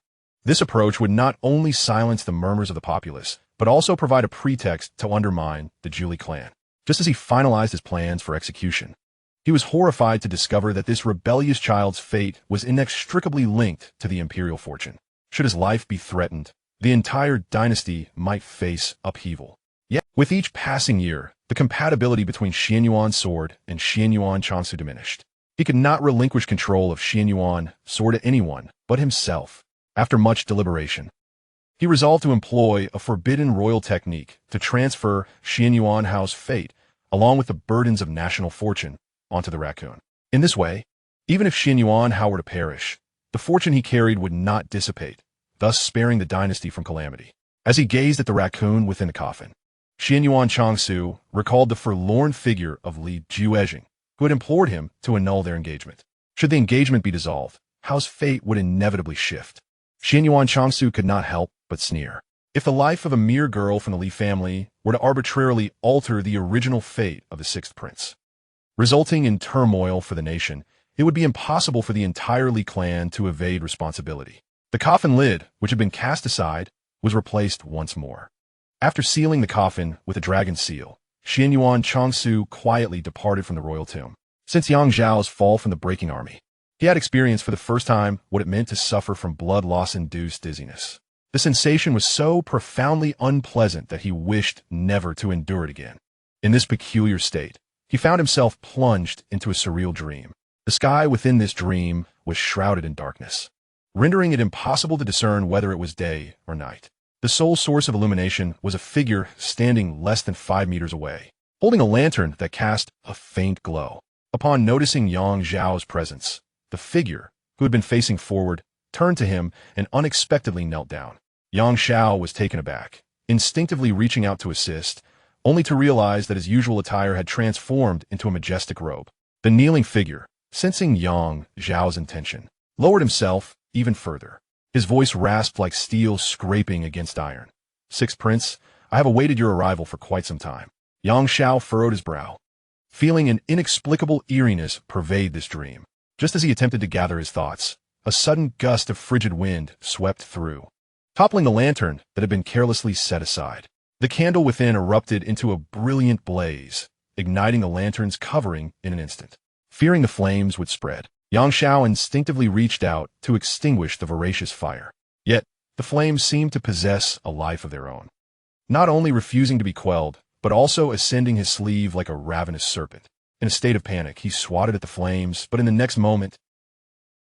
This approach would not only silence the murmurs of the populace, but also provide a pretext to undermine the Julie clan. Just as he finalized his plans for execution, he was horrified to discover that this rebellious child's fate was inextricably linked to the imperial fortune. Should his life be threatened, the entire dynasty might face upheaval. Yet, With each passing year, the compatibility between Xianyuan's sword and Xianyuan Changsu diminished. He could not relinquish control of Xianyuan sword to anyone but himself. After much deliberation, he resolved to employ a forbidden royal technique to transfer Xianyuan Hao's fate, along with the burdens of national fortune, onto the raccoon. In this way, even if Xianyuan Hao were to perish, the fortune he carried would not dissipate, thus sparing the dynasty from calamity. As he gazed at the raccoon within the coffin, Xianyuan Changsu recalled the forlorn figure of Li Juezhing, who had implored him to annul their engagement. Should the engagement be dissolved, Hao's fate would inevitably shift. Xianyuan Changsu could not help but sneer. If the life of a mere girl from the Li family were to arbitrarily alter the original fate of the sixth prince, resulting in turmoil for the nation, it would be impossible for the entire Li clan to evade responsibility. The coffin lid, which had been cast aside, was replaced once more. After sealing the coffin with a dragon seal, Xianyuan Changsu quietly departed from the royal tomb. Since Yang Zhao's fall from the breaking army, he had experienced for the first time what it meant to suffer from blood loss-induced dizziness. The sensation was so profoundly unpleasant that he wished never to endure it again. In this peculiar state, he found himself plunged into a surreal dream. The sky within this dream was shrouded in darkness, rendering it impossible to discern whether it was day or night. The sole source of illumination was a figure standing less than 5 meters away, holding a lantern that cast a faint glow. Upon noticing Yang Zhao's presence, the figure, who had been facing forward, turned to him and unexpectedly knelt down. Yang Zhao was taken aback, instinctively reaching out to assist, only to realize that his usual attire had transformed into a majestic robe. The kneeling figure, sensing Yang Zhao's intention, lowered himself even further. His voice rasped like steel scraping against iron. "Sixth Prince, I have awaited your arrival for quite some time." Yang Zhao furrowed his brow, feeling an inexplicable eeriness pervade this dream. Just as he attempted to gather his thoughts, a sudden gust of frigid wind swept through, toppling the lantern that had been carelessly set aside. The candle within erupted into a brilliant blaze, igniting the lantern's covering in an instant. Fearing the flames would spread, Yang Zhao instinctively reached out to extinguish the voracious fire. Yet, the flames seemed to possess a life of their own, not only refusing to be quelled, but also ascending his sleeve like a ravenous serpent. In a state of panic, he swatted at the flames, but in the next moment,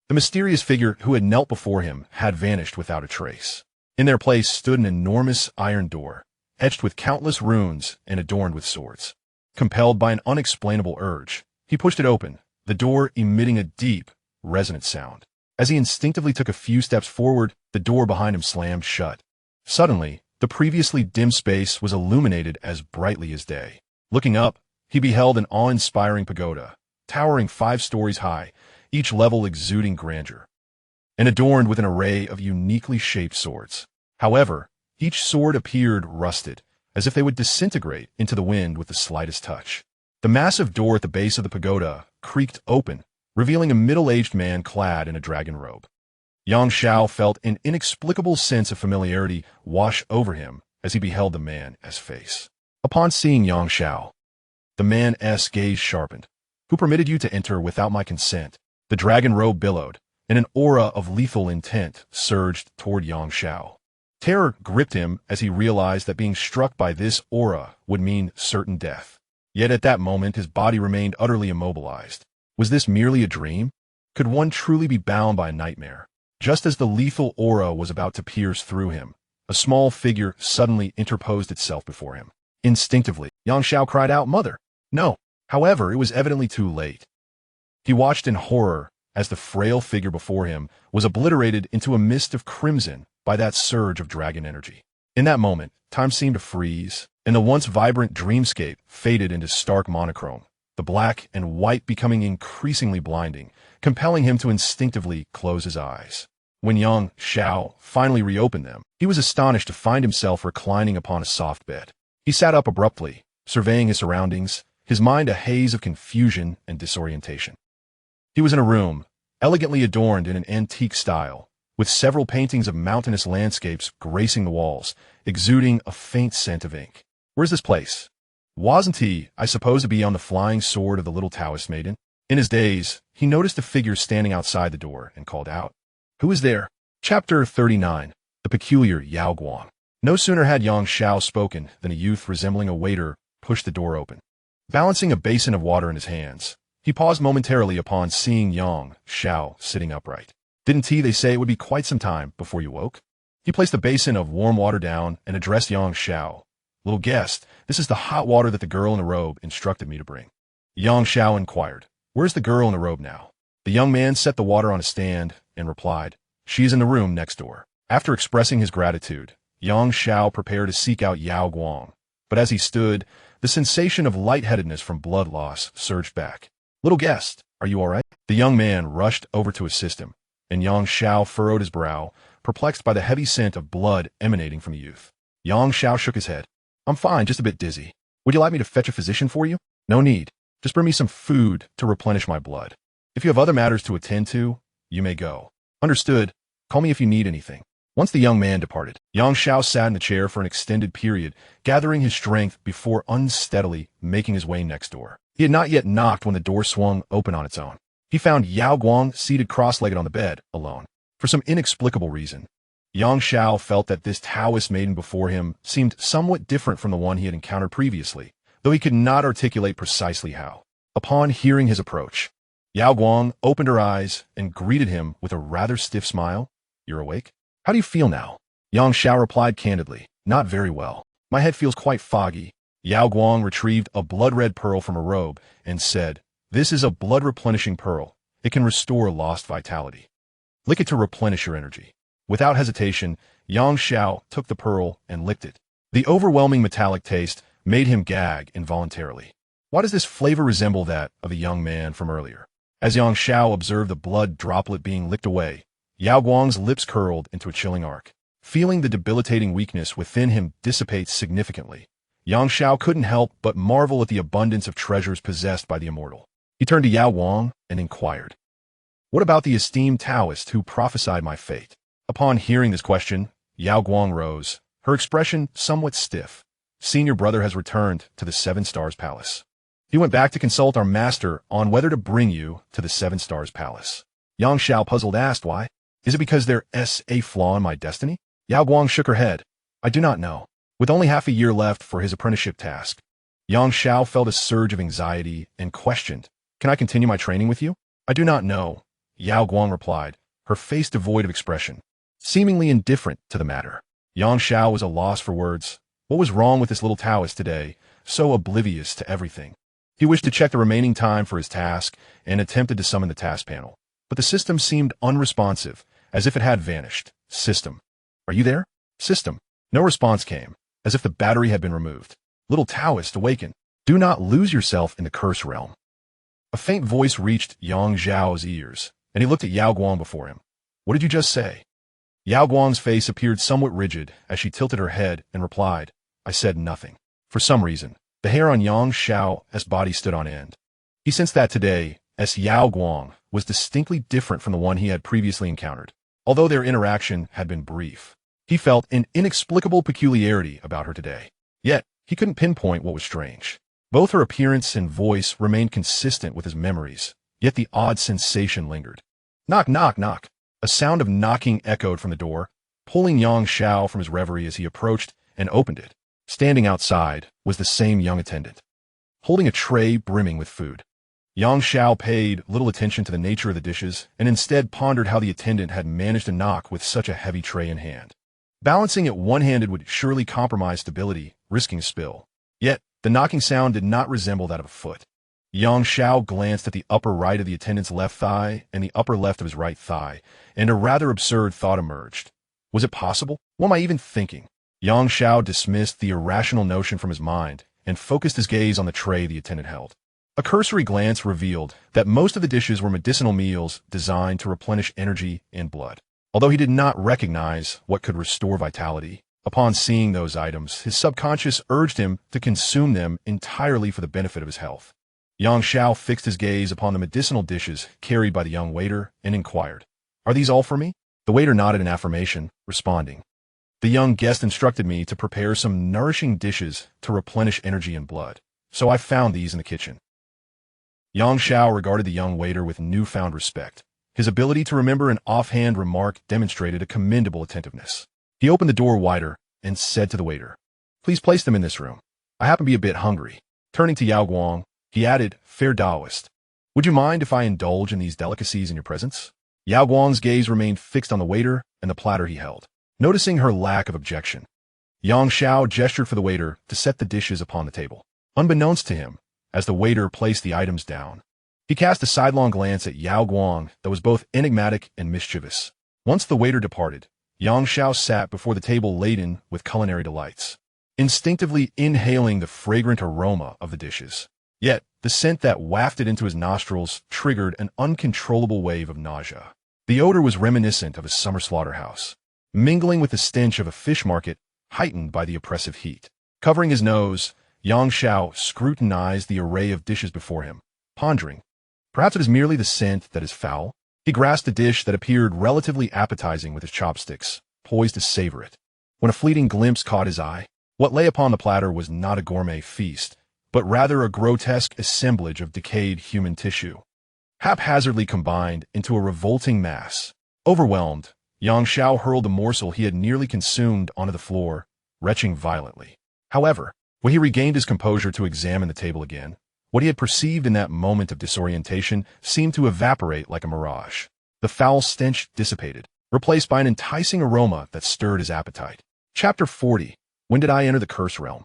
the mysterious figure who had knelt before him had vanished without a trace. In their place stood an enormous iron door, etched with countless runes and adorned with swords. Compelled by an unexplainable urge, he pushed it open, the door emitting a deep, resonant sound. As he instinctively took a few steps forward, the door behind him slammed shut. Suddenly, the previously dim space was illuminated as brightly as day. Looking up, he beheld an awe-inspiring pagoda, towering 5 stories high, each level exuding grandeur, and adorned with an array of uniquely shaped swords. However, each sword appeared rusted, as if they would disintegrate into the wind with the slightest touch. The massive door at the base of the pagoda creaked open, revealing a middle-aged man clad in a dragon robe. Yang Zhao felt an inexplicable sense of familiarity wash over him as he beheld the man's face. Upon seeing Yang Zhao, the man's gaze sharpened. "Who permitted you to enter without my consent?" The dragon robe billowed, and an aura of lethal intent surged toward Yang Zhao. Terror gripped him as he realized that being struck by this aura would mean certain death. Yet at that moment his body remained utterly immobilized. Was this merely a dream? Could one truly be bound by a nightmare? Just as the lethal aura was about to pierce through him, a small figure suddenly interposed itself before him. Instinctively, Yang Zhao cried out, "Mother!" No. However, it was evidently too late. He watched in horror as the frail figure before him was obliterated into a mist of crimson by that surge of dragon energy. In that moment, time seemed to freeze, and the once vibrant dreamscape faded into stark monochrome, the black and white becoming increasingly blinding, compelling him to instinctively close his eyes. When Yang Zhao finally reopened them, he was astonished to find himself reclining upon a soft bed. He sat up abruptly, surveying his surroundings, his mind a haze of confusion and disorientation. He was in a room, elegantly adorned in an antique style, with several paintings of mountainous landscapes gracing the walls, exuding a faint scent of ink. Where's this place? Wasn't he, I suppose, to be on the flying sword of the little Taoist maiden? In his daze, he noticed a figure standing outside the door and called out, "Who is there?" Chapter 39. The Peculiar Yao Guang. No sooner had Xianxia spoken than a youth resembling a waiter pushed the door open. Balancing a basin of water in his hands, he paused momentarily upon seeing Xianxia sitting upright. Didn't they say it would be quite some time before you woke? He placed the basin of warm water down and addressed Xianxia. Little guest, this is the hot water that the girl in the robe instructed me to bring. Xianxia inquired, where's the girl in the robe now? The young man set the water on a stand and replied, she is in the room next door. After expressing his gratitude, Xianxia prepared to seek out Yao Guang. But as he stood, the sensation of lightheadedness from blood loss surged back. Little guest, are you all right? The young man rushed over to assist him, and Xianxia furrowed his brow, perplexed by the heavy scent of blood emanating from the youth. Xianxia shook his head. I'm fine, just a bit dizzy. Would you like me to fetch a physician for you? No need. Just bring me some food to replenish my blood. If you have other matters to attend to, you may go. Understood. Call me if you need anything. Once the young man departed, Xianxia sat in the chair for an extended period, gathering his strength before unsteadily making his way next door. He had not yet knocked when the door swung open on its own. He found Yao Guang seated cross-legged on the bed, alone. For some inexplicable reason, Xianxia felt that this Taoist maiden before him seemed somewhat different from the one he had encountered previously, though he could not articulate precisely how. Upon hearing his approach, Yao Guang opened her eyes and greeted him with a rather stiff smile. You're awake? How do you feel now? Xianxia replied candidly, not very well. My head feels quite foggy. Yao Guang retrieved a blood-red pearl from her robe and said, this is a blood-replenishing pearl. It can restore lost vitality. Lick it to replenish your energy. Without hesitation, Xianxia took the pearl and licked it. The overwhelming metallic taste made him gag involuntarily. Why does this flavor resemble that of a young man from earlier? As Xianxia observed the blood droplet being licked away, Yao Guang's lips curled into a chilling arc. Feeling the debilitating weakness within him dissipate significantly, Xianxia couldn't help but marvel at the abundance of treasures possessed by the immortal. He turned to Yao Guang and inquired, what about the esteemed Taoist who prophesied my fate? Upon hearing this question, Yao Guang rose, her expression somewhat stiff. Senior brother has returned to the Seven Stars Palace. He went back to consult our master on whether to bring you to the Seven Stars Palace. Xianxia puzzled asked why. Is it because there's a flaw in my destiny? Yao Guang shook her head. I do not know. With only half a year left for his apprenticeship task, Xianxia felt a surge of anxiety and questioned, can I continue my training with you? I do not know, Yao Guang replied, her face devoid of expression, seemingly indifferent to the matter. Xianxia was at a loss for words. What was wrong with this little Taoist today, so oblivious to everything? He wished to check the remaining time for his task and attempted to summon the task panel, but the system seemed unresponsive, as if it had vanished. System. Are you there? System. No response came, as if the battery had been removed. Little Taoist, awaken. Do not lose yourself in the curse realm. A faint voice reached Xianxiao's ears, and he looked at Yao Guang before him. What did you just say? Yao Guang's face appeared somewhat rigid as she tilted her head and replied, I said nothing. For some reason, the hair on Xianxiao's body stood on end. He sensed that today, as Yao Guang was distinctly different from the one he had previously encountered. Although their interaction had been brief, he felt an inexplicable peculiarity about her today. Yet, he couldn't pinpoint what was strange. Both her appearance and voice remained consistent with his memories, yet the odd sensation lingered. Knock, knock, knock. A sound of knocking echoed from the door, pulling Xianxia from his reverie as he approached and opened it. Standing outside was the same young attendant, holding a tray brimming with food. Xianxia paid little attention to the nature of the dishes and instead pondered how the attendant had managed to knock with such a heavy tray in hand. Balancing it one-handed would surely compromise stability, risking a spill. Yet, the knocking sound did not resemble that of a foot. Xianxia glanced at the upper right of the attendant's left thigh and the upper left of his right thigh, and a rather absurd thought emerged. Was it possible? What am I even thinking? Xianxia dismissed the irrational notion from his mind and focused his gaze on the tray the attendant held. A cursory glance revealed that most of the dishes were medicinal meals designed to replenish energy and blood. Although he did not recognize what could restore vitality, upon seeing those items, his subconscious urged him to consume them entirely for the benefit of his health. Xianxia fixed his gaze upon the medicinal dishes carried by the young waiter and inquired, Are these all for me? The waiter nodded in affirmation, responding, The young guest instructed me to prepare some nourishing dishes to replenish energy and blood, so I found these in the kitchen. Xianxia regarded the young waiter with newfound respect. His ability to remember an offhand remark demonstrated a commendable attentiveness. He opened the door wider and said to the waiter, "Please place them in this room. I happen to be a bit hungry." Turning to Yao Guang, he added, "Fair Taoist, would you mind if I indulge in these delicacies in your presence?" Yao Guang's gaze remained fixed on the waiter and the platter he held. Noticing her lack of objection, Xianxia gestured for the waiter to set the dishes upon the table. Unbeknownst to him, as the waiter placed the items down, he cast a sidelong glance at Yao Guang that was both enigmatic and mischievous. Once the waiter departed, Xianxia sat before the table laden with culinary delights, instinctively inhaling the fragrant aroma of the dishes. Yet, the scent that wafted into his nostrils triggered an uncontrollable wave of nausea. The odor was reminiscent of a summer slaughterhouse, mingling with the stench of a fish market heightened by the oppressive heat. Covering his nose, Xianxia scrutinized the array of dishes before him, pondering. Perhaps it is merely the scent that is foul. He grasped a dish that appeared relatively appetizing with his chopsticks, poised to savor it. When a fleeting glimpse caught his eye, what lay upon the platter was not a gourmet feast, but rather a grotesque assemblage of decayed human tissue, haphazardly combined into a revolting mass. Overwhelmed, Xianxia hurled the morsel he had nearly consumed onto the floor, retching violently. However, when he regained his composure to examine the table again, what he had perceived in that moment of disorientation seemed to evaporate like a mirage. The foul stench dissipated, replaced by an enticing aroma that stirred his appetite. Chapter 40. When did I enter the curse realm?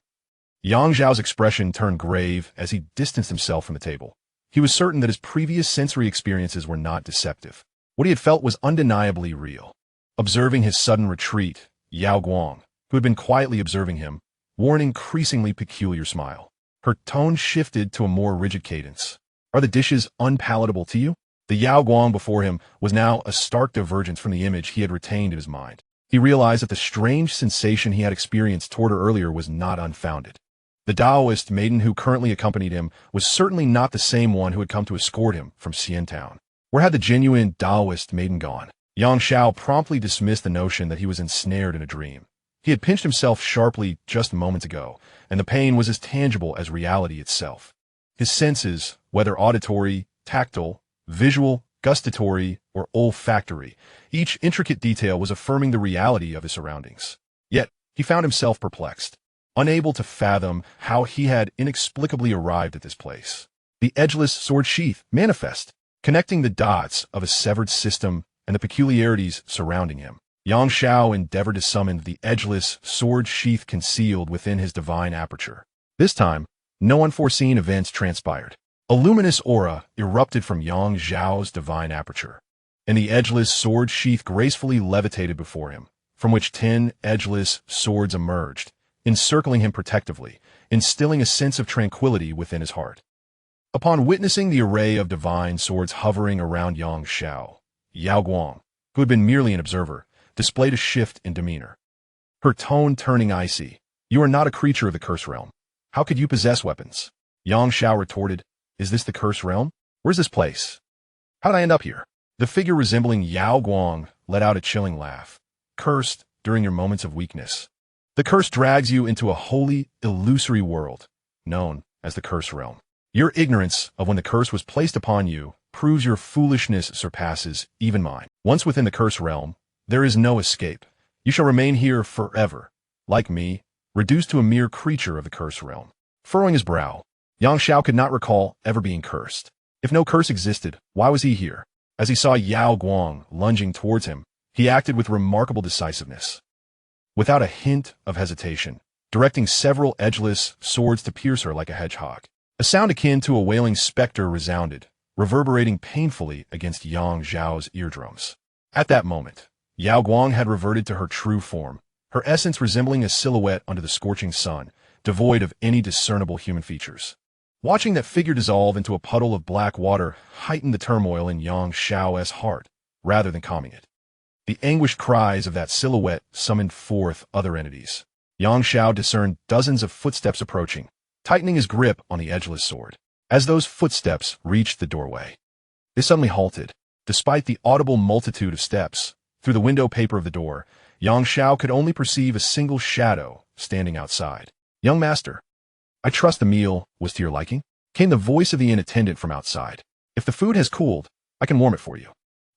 Yang Zhao's expression turned grave as he distanced himself from the table. He was certain that his previous sensory experiences were not deceptive. What he had felt was undeniably real. Observing his sudden retreat, Yao Guang, who had been quietly observing him, wore an increasingly peculiar smile. Her tone shifted to a more rigid cadence. "Are the dishes unpalatable to you?" The Yao Guang before him was now a stark divergence from the image he had retained in his mind. He realized that the strange sensation he had experienced toward her earlier was not unfounded. The Taoist maiden who currently accompanied him was certainly not the same one who had come to escort him from Xian Town. Where had the genuine Taoist maiden gone? Xianxia promptly dismissed the notion that he was ensnared in a dream. He had pinched himself sharply just moments ago, and the pain was as tangible as reality itself. His senses, whether auditory, tactile, visual, gustatory, or olfactory, each intricate detail was affirming the reality of his surroundings. Yet, he found himself perplexed, unable to fathom how he had inexplicably arrived at this place. The edgeless sword sheath manifest, connecting the dots of a severed system and the peculiarities surrounding him. Xianxia endeavored to summon the edgeless sword sheath concealed within his divine aperture. This time, no unforeseen events transpired. A luminous aura erupted from Yang Zhao's divine aperture, and the edgeless sword sheath gracefully levitated before him, from which 10 edgeless swords emerged, encircling him protectively, instilling a sense of tranquility within his heart. Upon witnessing the array of divine swords hovering around Yang Zhao, Yao Guang, who had been merely an observer, displayed a shift in demeanor, her tone turning icy. "You are not a creature of the curse realm. How could you possess weapons?" Yang Zhao retorted, "Is this the curse realm? Where's this place? How did I end up here?" The figure resembling Yao Guang let out a chilling laugh. "Cursed during your moments of weakness. The curse drags you into a wholly illusory world, known as the curse realm. Your ignorance of when the curse was placed upon you proves your foolishness surpasses even mine. Once within the curse realm, there is no escape. You shall remain here forever, like me, reduced to a mere creature of the curse realm." Furrowing his brow, Xianxia could not recall ever being cursed. If no curse existed, why was he here? As he saw Yao Guang lunging towards him, he acted with remarkable decisiveness. Without a hint of hesitation, directing several edgeless swords to pierce her like a hedgehog. A sound akin to a wailing specter resounded, reverberating painfully against Yang Zhao's eardrums. At that moment, Yao Guang had reverted to her true form, her essence resembling a silhouette under the scorching sun, devoid of any discernible human features. Watching that figure dissolve into a puddle of black water heightened the turmoil in Yang Zhao's heart, rather than calming it. The anguished cries of that silhouette summoned forth other entities. Yang Zhao discerned dozens of footsteps approaching, tightening his grip on the edgeless sword. As those footsteps reached the doorway, they suddenly halted. Despite the audible multitude of steps, through the window paper of the door, Yang Zhao could only perceive a single shadow standing outside. "Young master, I trust the meal was to your liking?" came the voice of the inn attendant from outside. "If the food has cooled, I can warm it for you."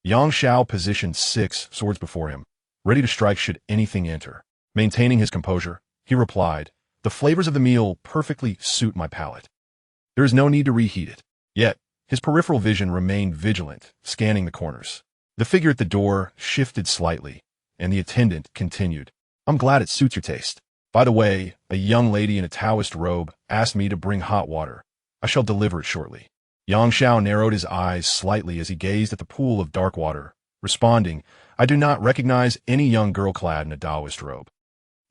Yang Zhao positioned 6 swords before him, ready to strike should anything enter. Maintaining his composure, he replied, "The flavors of the meal perfectly suit my palate. There is no need to reheat it." Yet, his peripheral vision remained vigilant, scanning the corners. The figure at the door shifted slightly, and the attendant continued, "I'm glad it suits your taste. By the way, a young lady in a Taoist robe asked me to bring hot water. I shall deliver it shortly." Xianxia narrowed his eyes slightly as he gazed at the pool of dark water, responding, "I do not recognize any young girl clad in a Taoist robe."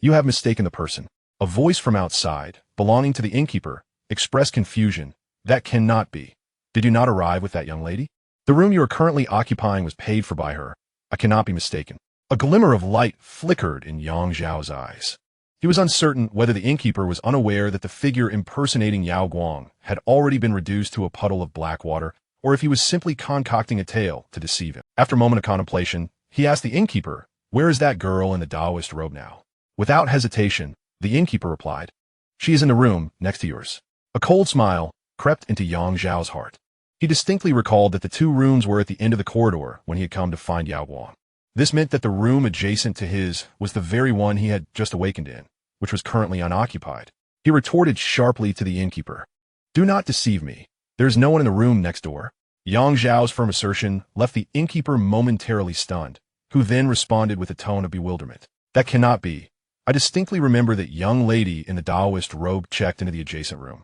"You have mistaken the person." A voice from outside, belonging to the innkeeper, expressed confusion. "That cannot be. Did you not arrive with that young lady? The room you are currently occupying was paid for by her. I cannot be mistaken." A glimmer of light flickered in Xiao's eyes. He was uncertain whether the innkeeper was unaware that the figure impersonating Yao Guang had already been reduced to a puddle of black water, or if he was simply concocting a tale to deceive him. After a moment of contemplation, he asked the innkeeper, "Where is that girl in the Taoist robe now?" Without hesitation, the innkeeper replied, "She is in the room next to yours." A cold smile crept into Xiao's heart. He distinctly recalled that the two rooms were at the end of the corridor when he had come to find Yao Guang. This meant that the room adjacent to his was the very one he had just awakened in, which was currently unoccupied. He retorted sharply to the innkeeper, "Do not deceive me. There is no one in the room next door." Xiao's firm assertion left the innkeeper momentarily stunned, who then responded with a tone of bewilderment. "That cannot be. I distinctly remember that young lady in the Taoist robe checked into the adjacent room.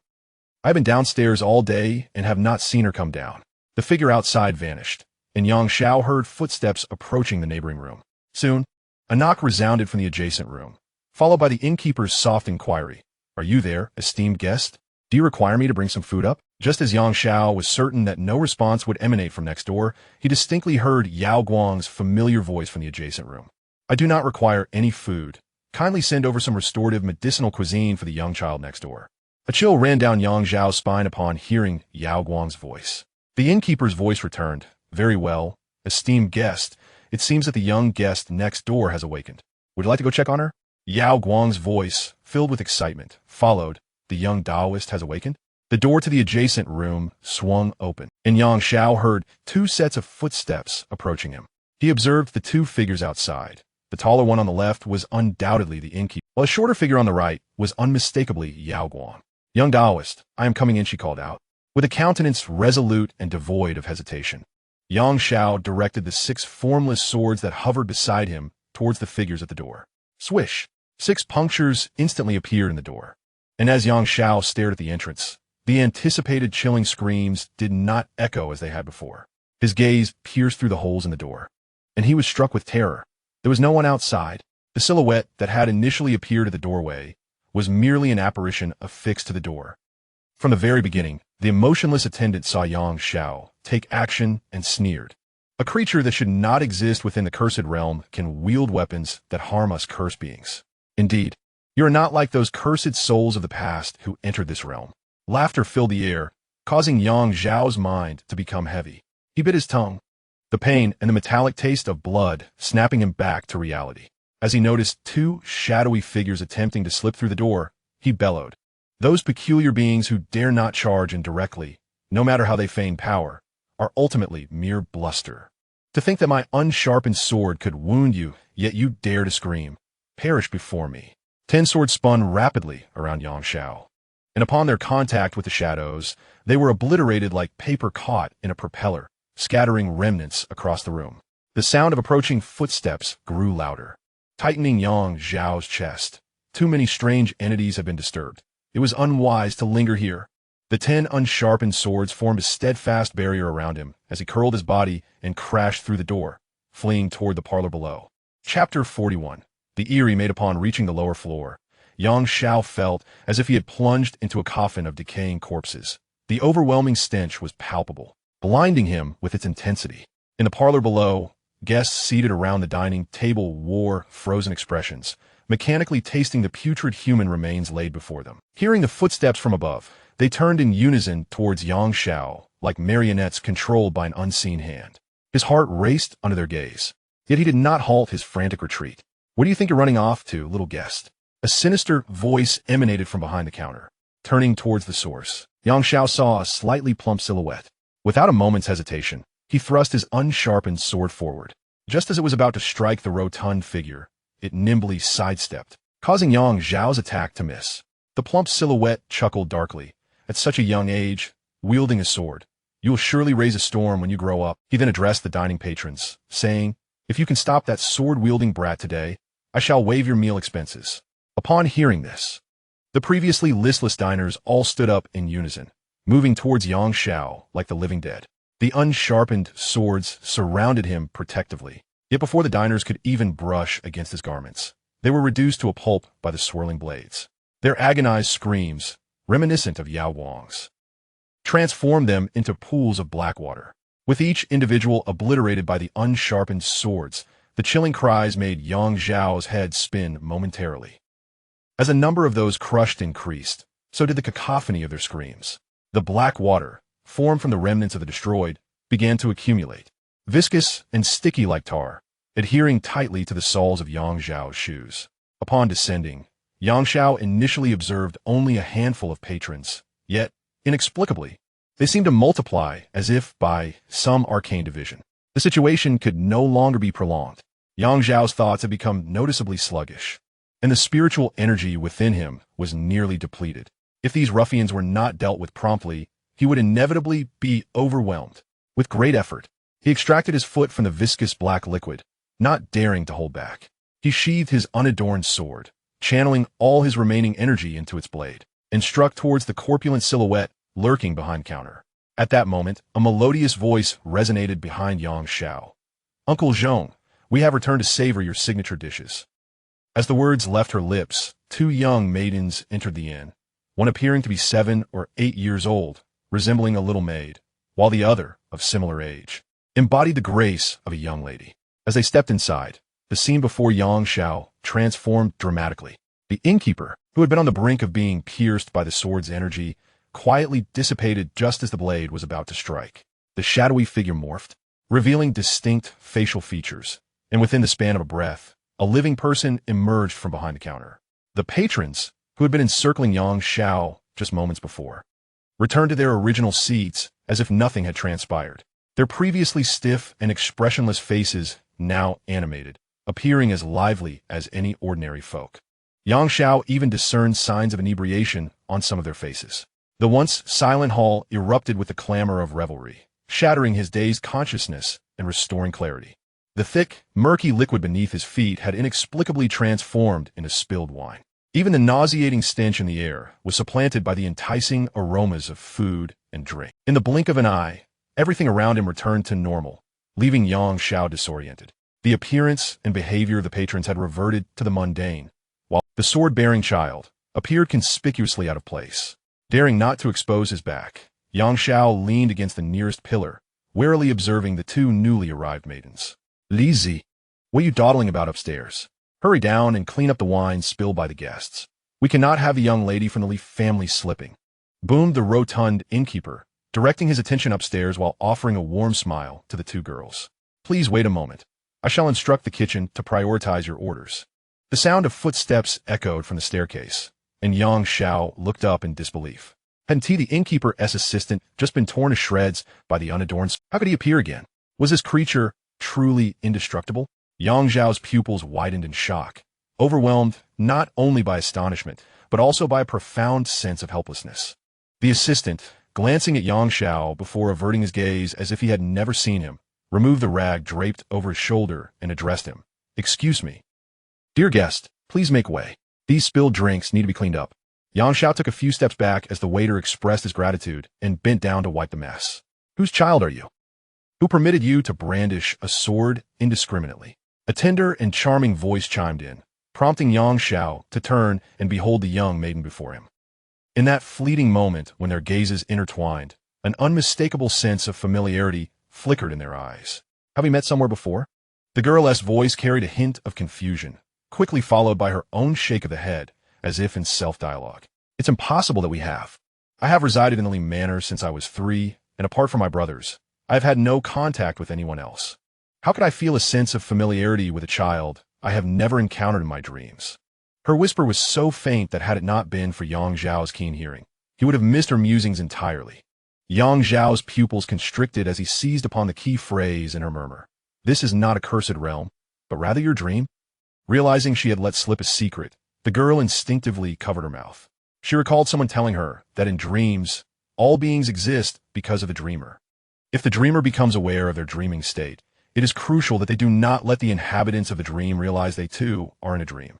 I have been downstairs all day and have not seen her come down." The figure outside vanished, and Xianxia heard footsteps approaching the neighboring room. Soon, a knock resounded from the adjacent room, followed by the innkeeper's soft inquiry, "Are you there, esteemed guest? Do you require me to bring some food up?" Just as Xianxia was certain that no response would emanate from next door, he distinctly heard Yao Guang's familiar voice from the adjacent room. "I do not require any food. Kindly send over some restorative medicinal cuisine for the young child next door." A chill ran down Xiao's spine upon hearing Yao Guang's voice. The innkeeper's voice returned, "Very well, esteemed guest. It seems that the young guest next door has awakened. Would you like to go check on her?" Yao Guang's voice, filled with excitement, followed, "The young Taoist has awakened?" The door to the adjacent room swung open, and Xianxia heard two sets of footsteps approaching him. He observed the two figures outside. The taller one on the left was undoubtedly the innkeeper, while a shorter figure on the right was unmistakably Yao Guang. "Young Taoist, I am coming in," she called out, with a countenance resolute and devoid of hesitation. Xianxia directed the 6 formless swords that hovered beside him towards the figures at the door. Swish! 6 punctures instantly appeared in the door. And as Xianxia stared at the entrance, the anticipated chilling screams did not echo as they had before. His gaze pierced through the holes in the door, and he was struck with terror. There was no one outside. The silhouette that had initially appeared at the doorway was merely an apparition affixed to the door. From the very beginning, the emotionless attendant saw Xianxia take action and sneered. "A creature that should not exist within the cursed realm can wield weapons that harm us cursed beings. Indeed, you are not like those cursed souls of the past who entered this realm." Laughter filled the air, causing Xiao's mind to become heavy. He bit his tongue, the pain and the metallic taste of blood snapping him back to reality. As he noticed 2 shadowy figures attempting to slip through the door, he bellowed, "Those peculiar beings who dare not charge indirectly, no matter how they feign power, are ultimately mere bluster. To think that my unsharpened sword could wound you, yet you dare to scream, 'Perish before me.'" 10 swords spun rapidly around Xianxia, and upon their contact with the shadows, they were obliterated like paper caught in a propeller, scattering remnants across the room. The sound of approaching footsteps grew louder, tightening Xiao's chest. Too many strange entities had been disturbed. It was unwise to linger here. The 10 unsharpened swords formed a steadfast barrier around him as he curled his body and crashed through the door, fleeing toward the parlor below. Chapter 41. The eerie made upon reaching the lower floor. Xianxia felt as if he had plunged into a coffin of decaying corpses. The overwhelming stench was palpable, blinding him with its intensity. In the parlor below, guests seated around the dining table wore frozen expressions, mechanically tasting the putrid human remains laid before them. Hearing the footsteps from above, they turned in unison towards Xianxia, like marionettes controlled by an unseen hand. His heart raced under their gaze, yet he did not halt his frantic retreat. "Where do you think you're running off to, little guest?" A sinister voice emanated from behind the counter. Turning towards the source, Xianxia saw a slightly plump silhouette. Without a moment's hesitation, he thrust his unsharpened sword forward. Just as it was about to strike the rotund figure, it nimbly sidestepped, causing Xiao's attack to miss. The plump silhouette chuckled darkly. At such a young age, wielding a sword, you will surely raise a storm when you grow up. He then addressed the dining patrons, saying, "If you can stop that sword-wielding brat today, I shall waive your meal expenses." Upon hearing this, the previously listless diners all stood up in unison, moving towards Xianxia like the living dead. The unsharpened swords surrounded him protectively. Yet before the diners could even brush against his garments, they were reduced to a pulp by the swirling blades. Their agonized screams, reminiscent of Yao Wang's, transformed them into pools of black water. With each individual obliterated by the unsharpened swords, the chilling cries made Xiao's head spin momentarily. As the number of those crushed increased, so did the cacophony of their screams. The black water, formed from the remnants of the destroyed, began to accumulate, viscous and sticky like tar, adhering tightly to the soles of Xiao's shoes. Upon descending, Xiao initially observed only a handful of patrons, yet, inexplicably, they seemed to multiply as if by some arcane division. The situation could no longer be prolonged. Xiao's thoughts had become noticeably sluggish, and the spiritual energy within him was nearly depleted. If these ruffians were not dealt with promptly, he would inevitably be overwhelmed. With great effort, he extracted his foot from the viscous black liquid, not daring to hold back. He sheathed his unadorned sword, channeling all his remaining energy into its blade, and struck towards the corpulent silhouette lurking behind counter. At that moment, a melodious voice resonated behind Xiao. "Uncle Zhong, we have returned to savor your signature dishes." As the words left her lips, two young maidens entered the inn, one appearing to be 7 or 8 years old, resembling a little maid, while the other, of similar age, embodied the grace of a young lady. As they stepped inside, the scene before Xiao transformed dramatically. The innkeeper, who had been on the brink of being pierced by the sword's energy, quietly dissipated just as the blade was about to strike. The shadowy figure morphed, revealing distinct facial features, and within the span of a breath, a living person emerged from behind the counter. The patrons, who had been encircling Xiao just moments before, returned to their original seats as if nothing had transpired. Their previously stiff and expressionless faces now animated, appearing as lively as any ordinary folk. Xiao even discerned signs of inebriation on some of their faces. The once silent hall erupted with the clamor of revelry, shattering his dazed consciousness and restoring clarity. The thick, murky liquid beneath his feet had inexplicably transformed into spilled wine. Even the nauseating stench in the air was supplanted by the enticing aromas of food and drink. In the blink of an eye, everything around him returned to normal, leaving Xiao disoriented. The appearance and behavior of the patrons had reverted to the mundane, while the sword-bearing child appeared conspicuously out of place. Daring not to expose his back, Xiao leaned against the nearest pillar, warily observing the two newly arrived maidens. "Lizzie, what are you dawdling about upstairs? Hurry down and clean up the wine spilled by the guests. We cannot have the young lady from the Leaf family slipping," boomed the rotund innkeeper, directing his attention upstairs while offering a warm smile to the two girls. "Please wait a moment. I shall instruct the kitchen to prioritize your orders." The sound of footsteps echoed from the staircase, and Xiao looked up in disbelief. Hadn't the innkeeper's assistant just been torn to shreds by the unadorned? How could he appear again? Was this creature truly indestructible? Xiao's pupils widened in shock, overwhelmed not only by astonishment, but also by a profound sense of helplessness. The assistant, glancing at Xiao before averting his gaze as if he had never seen him, removed the rag draped over his shoulder and addressed him. "Excuse me. Dear guest, please make way. These spilled drinks need to be cleaned up." Xiao took a few steps back as the waiter expressed his gratitude and bent down to wipe the mess. "Whose child are you? Who permitted you to brandish a sword indiscriminately?" A tender and charming voice chimed in, prompting Xiao to turn and behold the young maiden before him. In that fleeting moment when their gazes intertwined, an unmistakable sense of familiarity flickered in their eyes. "Have we met somewhere before?" The girl's voice carried a hint of confusion, quickly followed by her own shake of the head, as if in self-dialogue. "It's impossible that we have. I have resided in the Lee Manor since I was 3, and apart from my brothers, I have had no contact with anyone else. How could I feel a sense of familiarity with a child I have never encountered in my dreams?" Her whisper was so faint that had it not been for Xiao's keen hearing, he would have missed her musings entirely. Xiao's pupils constricted as he seized upon the key phrase in her murmur. "This is not a cursed realm, but rather your dream?" Realizing she had let slip a secret, the girl instinctively covered her mouth. She recalled someone telling her that in dreams, all beings exist because of the dreamer. If the dreamer becomes aware of their dreaming state, it is crucial that they do not let the inhabitants of the dream realize they too are in a dream.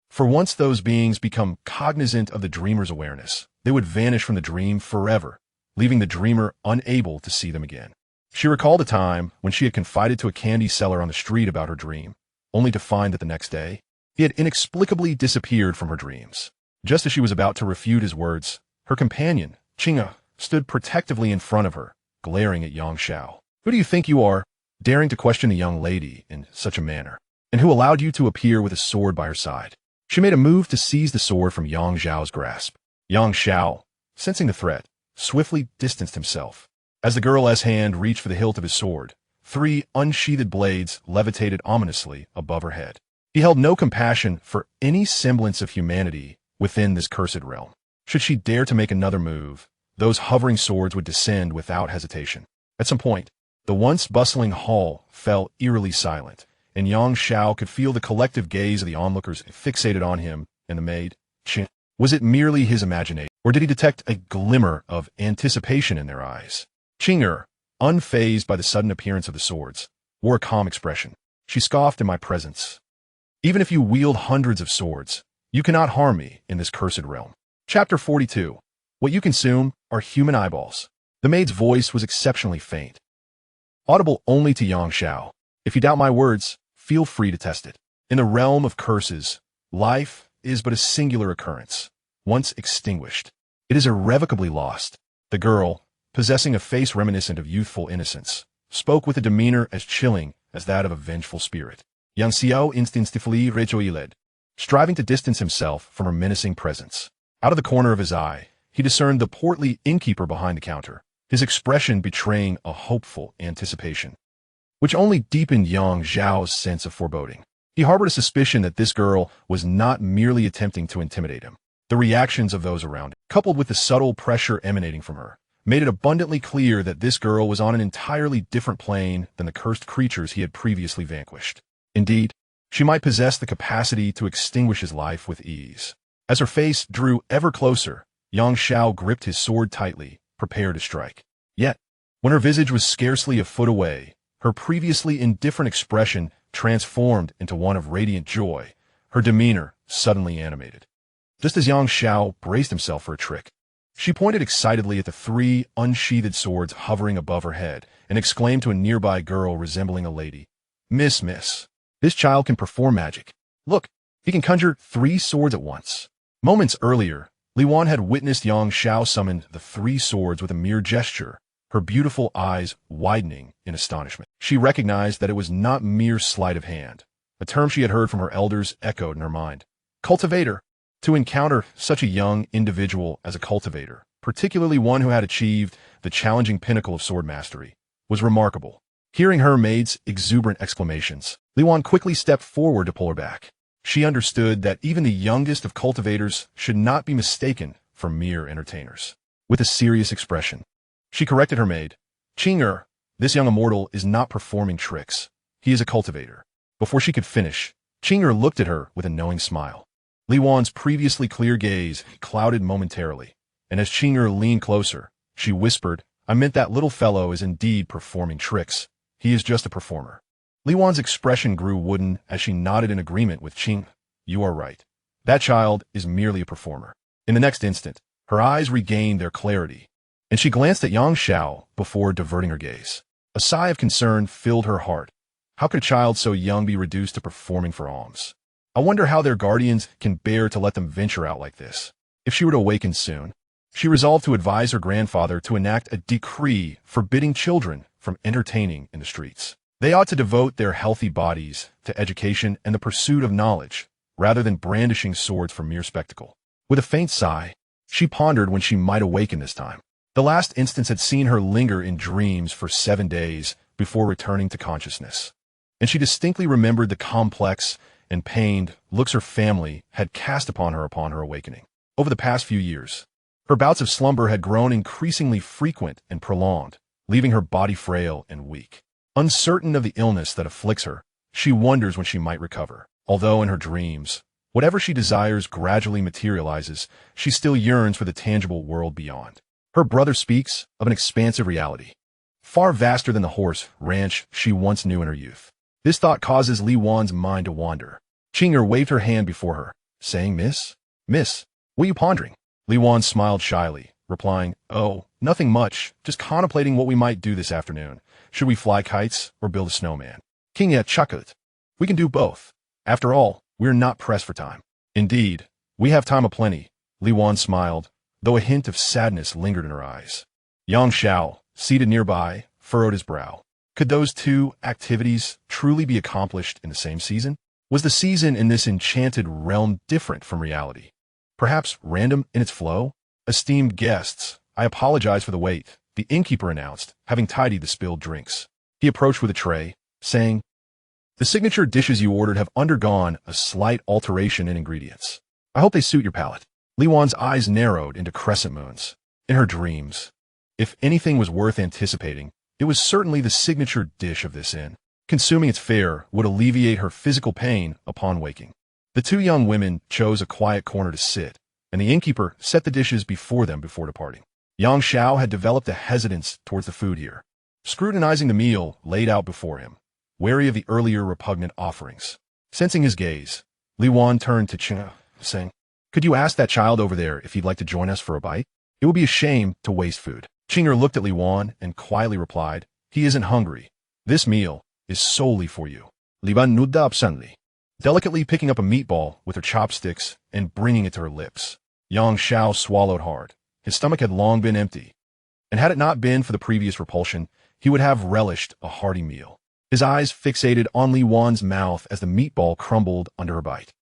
For once those beings become cognizant of the dreamer's awareness, they would vanish from the dream forever, leaving the dreamer unable to see them again. She recalled a time when she had confided to a candy seller on the street about her dream, only to find that the next day, he had inexplicably disappeared from her dreams. Just as she was about to refute his words, her companion, Xianxia, stood protectively in front of her, glaring at Xianxia. Who do you think you are, daring to question a young lady in such a manner? And who allowed you to appear with a sword by her side? She made a move to seize the sword from Xianxia's grasp. Xianxia, sensing the threat, swiftly distanced himself. As the girl's hand reached for the hilt of his sword, 3 unsheathed blades levitated ominously above her head. He held no compassion for any semblance of humanity within this cursed realm. Should she dare to make another move, those hovering swords would descend without hesitation. At some point, the once bustling hall fell eerily silent, and Xianxia could feel the collective gaze of the onlookers fixated on him and the maid. Was it merely his imagination, or did he detect a glimmer of anticipation in their eyes? Xianxia, unfazed by the sudden appearance of the swords, wore a calm expression. She scoffed in my presence. Even if you wield hundreds of swords, you cannot harm me in this cursed realm. Chapter 42. What you consume are human eyeballs. The maid's voice was exceptionally faint, audible only to Xianxia. If you doubt my words, feel free to test it. In the realm of curses, life is but a singular occurrence. Once extinguished, it is irrevocably lost. The girl, possessing a face reminiscent of youthful innocence, spoke with a demeanor as chilling as that of a vengeful spirit. Xianxia instinctively rejoiced, striving to distance himself from her menacing presence. Out of the corner of his eye, he discerned the portly innkeeper behind the counter, his expression betraying a hopeful anticipation, which only deepened Xiao's sense of foreboding. He harbored a suspicion that this girl was not merely attempting to intimidate him. The reactions of those around him, coupled with the subtle pressure emanating from her, made it abundantly clear that this girl was on an entirely different plane than the cursed creatures he had previously vanquished. Indeed, she might possess the capacity to extinguish his life with ease. As her face drew ever closer, Xianxia gripped his sword tightly, prepared to strike. Yet, when her visage was scarcely a foot away, her previously indifferent expression transformed into one of radiant joy, her demeanor suddenly animated. Just as Xianxia braced himself for a trick, she pointed excitedly at the 3 unsheathed swords hovering above her head and exclaimed to a nearby girl resembling a lady, Miss, this child can perform magic. Look, he can conjure 3 swords at once." Moments earlier, Liwan had witnessed Xianxia summon the 3 swords with a mere gesture, her beautiful eyes widening in astonishment. She recognized that it was not mere sleight of hand. A term she had heard from her elders echoed in her mind. Cultivator. To encounter such a young individual as a cultivator, particularly one who had achieved the challenging pinnacle of sword mastery, was remarkable. Hearing her maid's exuberant exclamations, Liwan quickly stepped forward to pull her back. She understood that even the youngest of cultivators should not be mistaken for mere entertainers. With a serious expression, she corrected her maid. Xianxia, this young immortal is not performing tricks. He is a cultivator. Before she could finish, Xianxia looked at her with a knowing smile. Liwan's previously clear gaze clouded momentarily, and as Xianxia leaned closer, she whispered, "I meant that little fellow is indeed performing tricks. He is just a performer." Liwan's expression grew wooden as she nodded in agreement with Xianxia. "You are right. That child is merely a performer." In the next instant, her eyes regained their clarity, and she glanced at Xianxia before diverting her gaze. A sigh of concern filled her heart. How could a child so young be reduced to performing for alms? I wonder how their guardians can bear to let them venture out like this. If she were to awaken soon, she resolved to advise her grandfather to enact a decree forbidding children from entertaining in the streets. They ought to devote their healthy bodies to education and the pursuit of knowledge, rather than brandishing swords for mere spectacle. With a faint sigh, she pondered when she might awaken this time. The last instance had seen her linger in dreams for 7 days before returning to consciousness, and she distinctly remembered the complex and pained looks her family had cast upon her awakening. Over the past few years, her bouts of slumber had grown increasingly frequent and prolonged, leaving her body frail and weak. Uncertain of the illness that afflicts her, she wonders when she might recover. Although in her dreams, whatever she desires gradually materializes, she still yearns for the tangible world beyond. Her brother speaks of an expansive reality, far vaster than the horse ranch she once knew in her youth. This thought causes Li Wan's mind to wander. Qing'er waved her hand before her, saying, Miss, what are you pondering? Li Wan smiled shyly, replying, Oh, nothing much, just contemplating what we might do this afternoon. Should we fly kites or build a snowman? Qing'er chuckled. We can do both. After all, we're not pressed for time. Indeed, we have time aplenty. Li Wan smiled, though a hint of sadness lingered in her eyes. Xianxia, seated nearby, furrowed his brow. Could those two activities truly be accomplished in the same season? Was the season in this enchanted realm different from reality? Perhaps random in its flow? Esteemed guests, I apologize for the wait, the innkeeper announced, having tidied the spilled drinks. He approached with a tray, saying, The signature dishes you ordered have undergone a slight alteration in ingredients. I hope they suit your palate. Li Wan's eyes narrowed into crescent moons. In her dreams, if anything was worth anticipating, it was certainly the signature dish of this inn. Consuming its fare would alleviate her physical pain upon waking. The two young women chose a quiet corner to sit, and the innkeeper set the dishes before them before departing. Xianxia had developed a hesitance towards the food here, scrutinizing the meal laid out before him, wary of the earlier repugnant offerings. Sensing his gaze, Li Wan turned to Qing'er, saying, Could you ask that child over there if he'd like to join us for a bite? It would be a shame to waste food. Qing'er looked at Li Wan and quietly replied, He isn't hungry. This meal is solely for you. Li Wan nodded absently, delicately picking up a meatball with her chopsticks and bringing it to her lips. Xianxia swallowed hard. His stomach had long been empty, and had it not been for the previous repulsion, he would have relished a hearty meal. His eyes fixated on Li Wan's mouth as the meatball crumbled under her bite,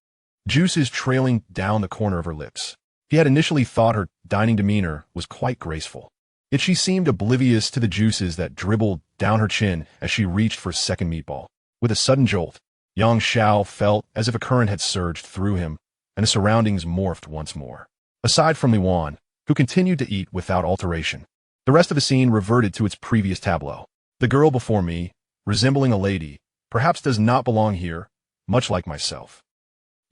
juices trailing down the corner of her lips. He had initially thought her dining demeanor was quite graceful, yet she seemed oblivious to the juices that dribbled down her chin as she reached for a second meatball. With a sudden jolt, Xianxia felt as if a current had surged through him, and the surroundings morphed once more. Aside from Li Wan, who continued to eat without alteration, the rest of the scene reverted to its previous tableau. The girl before me, resembling a lady, perhaps does not belong here, much like myself.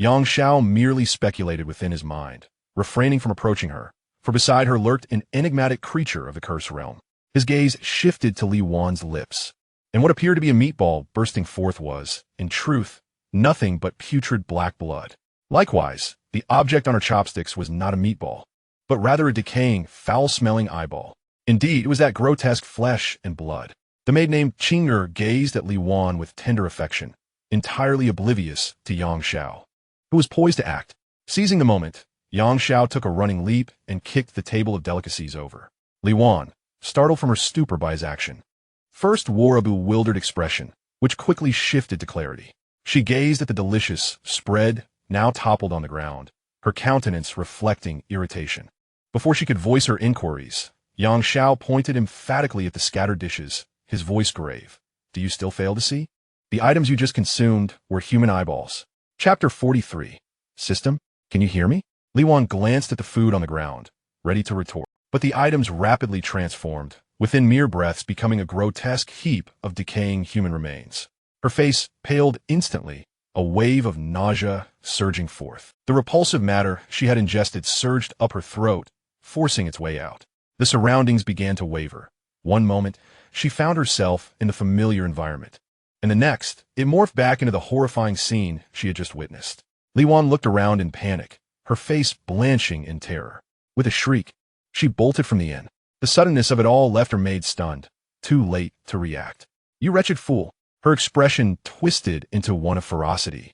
Xianxia merely speculated within his mind, refraining from approaching her, for beside her lurked an enigmatic creature of the cursed realm. His gaze shifted to Li Wan's lips, and what appeared to be a meatball bursting forth was, in truth, nothing but putrid black blood. Likewise, the object on her chopsticks was not a meatball, but rather a decaying, foul-smelling eyeball. Indeed, it was that grotesque flesh and blood. The maid named Qing'er gazed at Li Wan with tender affection, entirely oblivious to Xianxia, who was poised to act. Seizing the moment, Xianxia took a running leap and kicked the table of delicacies over. Li Wan, startled from her stupor by his action, first wore a bewildered expression, which quickly shifted to clarity. She gazed at the delicious spread, now toppled on the ground, her countenance reflecting irritation. Before she could voice her inquiries, Xianxia pointed emphatically at the scattered dishes, his voice grave. Do you still fail to see? The items you just consumed were human eyeballs. Chapter 43. System, can you hear me? Li Wan glanced at the food on the ground, ready to retort. But the items rapidly transformed, within mere breaths becoming a grotesque heap of decaying human remains. Her face paled instantly, a wave of nausea surging forth. The repulsive matter she had ingested surged up her throat, forcing its way out. The surroundings began to waver. One moment, she found herself in the familiar environment, and the next, it morphed back into the horrifying scene she had just witnessed. Li Wan looked around in panic, her face blanching in terror. With a shriek, she bolted from the inn. The suddenness of it all left her maid stunned, too late to react. You wretched fool! Her expression twisted into one of ferocity,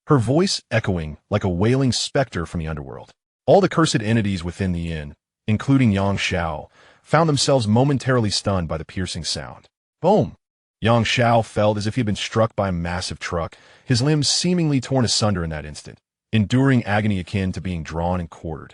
her voice echoing like a wailing specter from the underworld. All the cursed entities within the inn, including Xianxia, found themselves momentarily stunned by the piercing sound. Boom! Xianxia felt as if he had been struck by a massive truck, his limbs seemingly torn asunder in that instant, enduring agony akin to being drawn and quartered.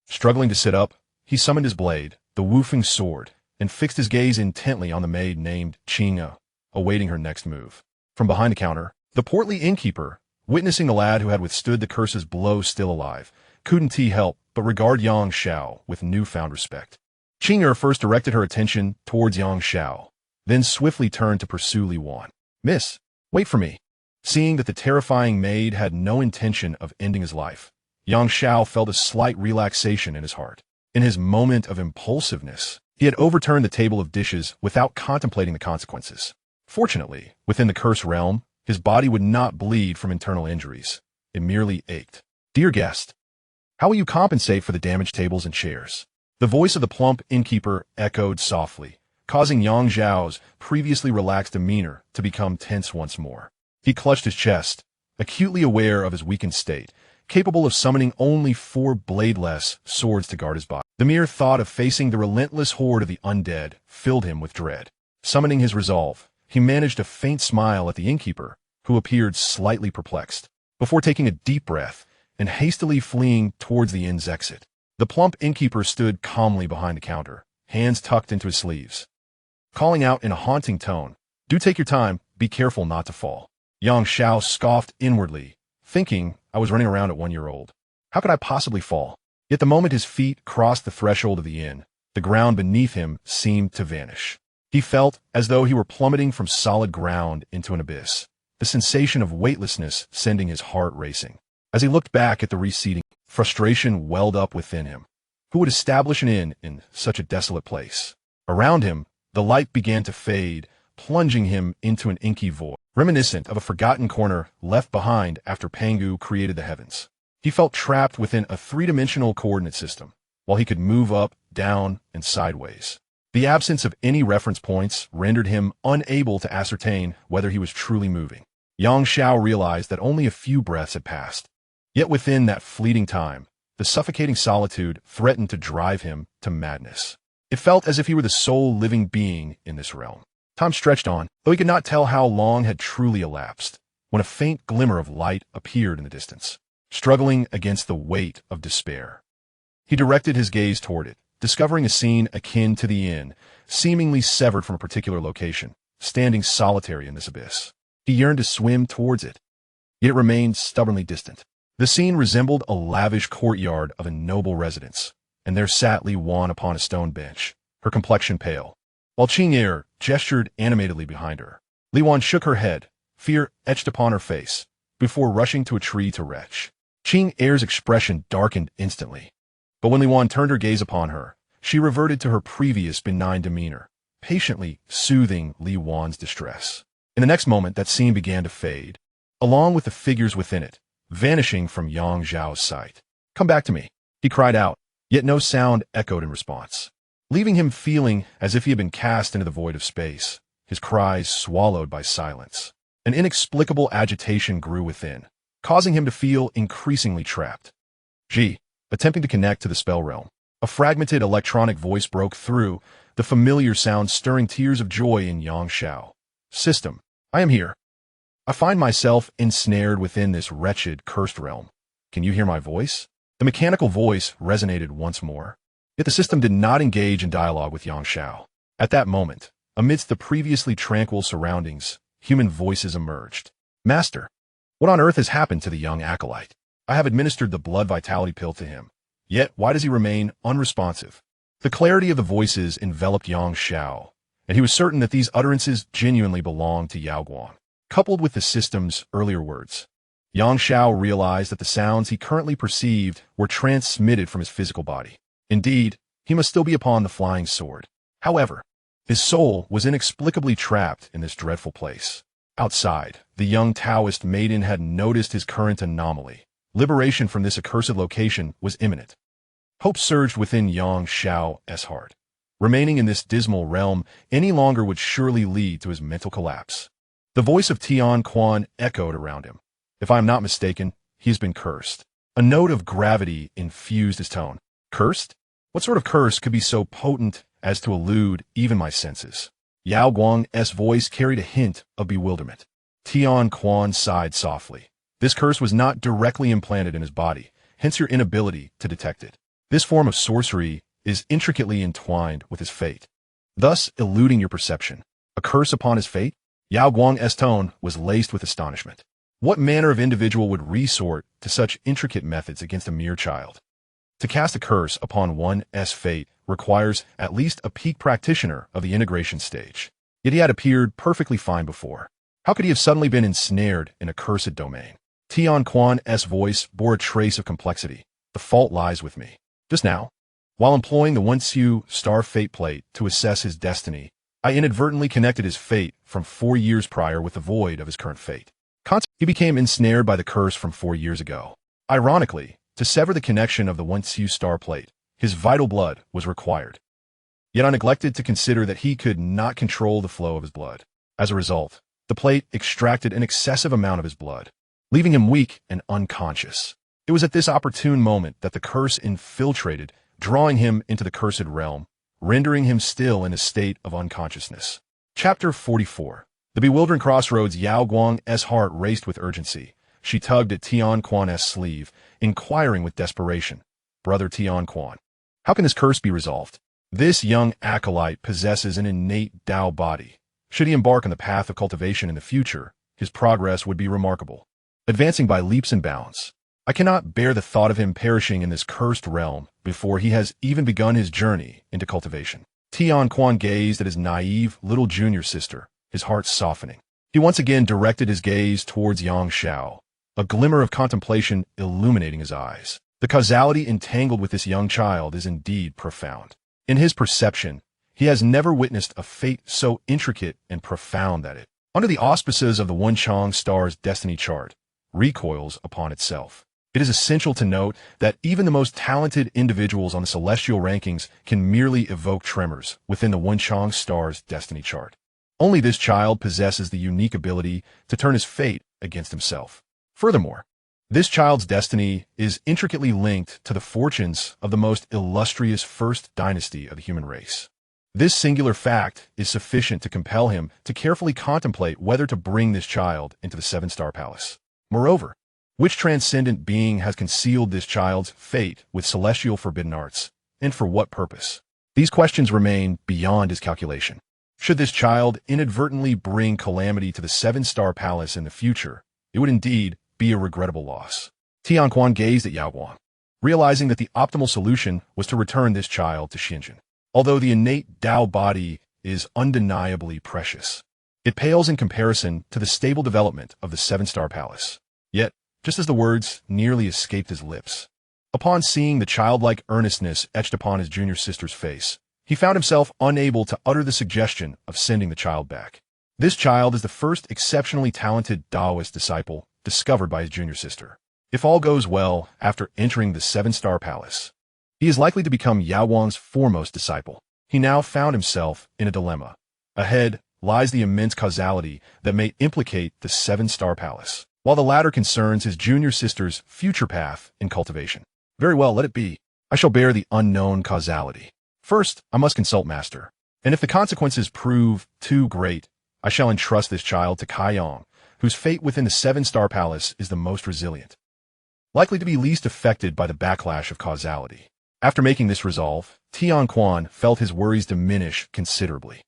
Struggling to sit up, he summoned his blade, the woofing sword, and fixed his gaze intently on the maid named Qing'er, awaiting her next move. From behind the counter, the portly innkeeper, witnessing the lad who had withstood the curse's blow still alive, couldn't he help but regard Xianxia with newfound respect. Qing'er first directed her attention towards Xianxia, then swiftly turned to pursue Li Wan. Miss, wait for me. Seeing that the terrifying maid had no intention of ending his life, Xianxia felt a slight relaxation in his heart. In his moment of impulsiveness, he had overturned the table of dishes without contemplating the consequences. Fortunately, within the cursed realm, his body would not bleed from internal injuries. It merely ached. "Dear guest, how will you compensate for the damaged tables and chairs?" The voice of the plump innkeeper echoed softly, causing Yang Zhao's previously relaxed demeanor to become tense once more. He clutched his chest, acutely aware of his weakened state, capable of summoning only 4 bladeless swords to guard his body. The mere thought of facing the relentless horde of the undead filled him with dread. Summoning his resolve, he managed a faint smile at the innkeeper, who appeared slightly perplexed, before taking a deep breath and hastily fleeing towards the inn's exit. The plump innkeeper stood calmly behind the counter, hands tucked into his sleeves, calling out in a haunting tone, "Do take your time, be careful not to fall." Yang Xiao scoffed inwardly, thinking I was running around at 1 year old. How could I possibly fall? Yet the moment his feet crossed the threshold of the inn, the ground beneath him seemed to vanish. He felt as though he were plummeting from solid ground into an abyss, the sensation of weightlessness sending his heart racing. As he looked back at the receding, frustration welled up within him. Who would establish an inn in such a desolate place? Around him, the light began to fade, plunging him into an inky void, reminiscent of a forgotten corner left behind after Pangu created the heavens. He felt trapped within a 3-dimensional coordinate system, while he could move up, down, and sideways. The absence of any reference points rendered him unable to ascertain whether he was truly moving. Yang Xiao realized that only a few breaths had passed. Yet within that fleeting time, the suffocating solitude threatened to drive him to madness. It felt as if he were the sole living being in this realm. Time stretched on, though he could not tell how long had truly elapsed, when a faint glimmer of light appeared in the distance, struggling against the weight of despair. He directed his gaze toward it, discovering a scene akin to the inn, seemingly severed from a particular location, standing solitary in this abyss. He yearned to swim towards it, yet it remained stubbornly distant. The scene resembled a lavish courtyard of a noble residence, and there sat Li Wan upon a stone bench, her complexion pale, while Qing'er gestured animatedly behind her. Li Wan shook her head, fear etched upon her face, before rushing to a tree to retch. Qing'er's expression darkened instantly, but when Li Wan turned her gaze upon her, she reverted to her previous benign demeanor, patiently soothing Li Wan's distress. In the next moment, that scene began to fade, along with the figures within it, vanishing from Yang Zhao's sight. "Come back to me," he cried out, yet no sound echoed in response, leaving him feeling as if he had been cast into the void of space, his cries swallowed by silence. An inexplicable agitation grew within, causing him to feel increasingly trapped. "Ji," attempting to connect to the spell realm. A fragmented electronic voice broke through, the familiar sound stirring tears of joy in Yang Xiao. "System, I am here. I find myself ensnared within this wretched, cursed realm. Can you hear my voice?" The mechanical voice resonated once more. Yet the system did not engage in dialogue with Yang Xiao. At that moment, amidst the previously tranquil surroundings, human voices emerged. "Master, what on earth has happened to the young acolyte? I have administered the blood vitality pill to him. Yet why does he remain unresponsive?" The clarity of the voices enveloped Yang Xiao, and he was certain that these utterances genuinely belonged to Yao Guang. Coupled with the system's earlier words, Yang Xiao realized that the sounds he currently perceived were transmitted from his physical body. Indeed, he must still be upon the flying sword. However, his soul was inexplicably trapped in this dreadful place. Outside, the young Taoist maiden had noticed his current anomaly. Liberation from this accursed location was imminent. Hope surged within Yang Xiao's heart. Remaining in this dismal realm any longer would surely lead to his mental collapse. The voice of Tian Quan echoed around him. "If I am not mistaken, he has been cursed." A note of gravity infused his tone. "Cursed? What sort of curse could be so potent as to elude even my senses?" Yao Guang's voice carried a hint of bewilderment. Tian Quan sighed softly. "This curse was not directly implanted in his body, hence your inability to detect it. This form of sorcery is intricately entwined with his fate, thus eluding your perception. A curse upon his fate?" Yao Guang's tone was laced with astonishment. What manner of individual would resort to such intricate methods against a mere child? To cast a curse upon one's fate requires at least a peak practitioner of the integration stage. Yet he had appeared perfectly fine before. How could he have suddenly been ensnared in a cursed domain? Tian Quan's voice bore a trace of complexity. The fault lies with me. Just now, while employing the Wenxiu star fate plate to assess his destiny, I inadvertently connected his fate from 4 years prior with the void of his current fate. He became ensnared by the curse from 4 years ago. Ironically, to sever the connection of the Wenxiu star plate, his vital blood was required. Yet I neglected to consider that he could not control the flow of his blood. As a result, the plate extracted an excessive amount of his blood, leaving him weak and unconscious. It was at this opportune moment that the curse infiltrated, drawing him into the cursed realm, rendering him still in a state of unconsciousness. Chapter 44. The bewildering crossroads. Yao Guang's heart raced with urgency. She tugged at Tian Quan's sleeve, inquiring with desperation, "Brother Tian Quan, how can this curse be resolved? This young acolyte possesses an innate Tao body. Should he embark on the path of cultivation in the future, his progress would be remarkable, advancing by leaps and bounds. I cannot bear the thought of him perishing in this cursed realm before he has even begun his journey into cultivation." Tian Quan gazed at his naive little junior sister, his heart softening. He once again directed his gaze towards Xianxia, a glimmer of contemplation illuminating his eyes. The causality entangled with this young child is indeed profound. In his perception, he has never witnessed a fate so intricate and profound that it, under the auspices of the Wenchang star's destiny chart, recoils upon itself. It is essential to note that even the most talented individuals on the celestial rankings can merely evoke tremors within the Wenchang star's destiny chart. Only this child possesses the unique ability to turn his fate against himself. Furthermore, this child's destiny is intricately linked to the fortunes of the most illustrious first dynasty of the human race. This singular fact is sufficient to compel him to carefully contemplate whether to bring this child into the seven-star palace. Moreover, which transcendent being has concealed this child's fate with celestial forbidden arts, and for what purpose? These questions remain beyond his calculation. Should this child inadvertently bring calamity to the seven-star palace in the future, it would indeed be a regrettable loss. Tian Quan gazed at Yao Guang, realizing that the optimal solution was to return this child to Xianxia. Although the innate Tao body is undeniably precious, it pales in comparison to the stable development of the seven-star palace. Yet, just as the words nearly escaped his lips, upon seeing the childlike earnestness etched upon his junior sister's face, he found himself unable to utter the suggestion of sending the child back. This child is the first exceptionally talented Taoist disciple discovered by his junior sister. If all goes well after entering the seven-star palace, he is likely to become Yao Guang's foremost disciple. He now found himself in a dilemma. Ahead lies the immense causality that may implicate the seven-star palace, while the latter concerns his junior sister's future path in cultivation. Very well, let it be. I shall bear the unknown causality. First, I must consult Master, and if the consequences prove too great, I shall entrust this child to Kaiyang, whose fate within the seven-star palace is the most resilient, likely to be least affected by the backlash of causality. After making this resolve, Tian Quan felt his worries diminish considerably.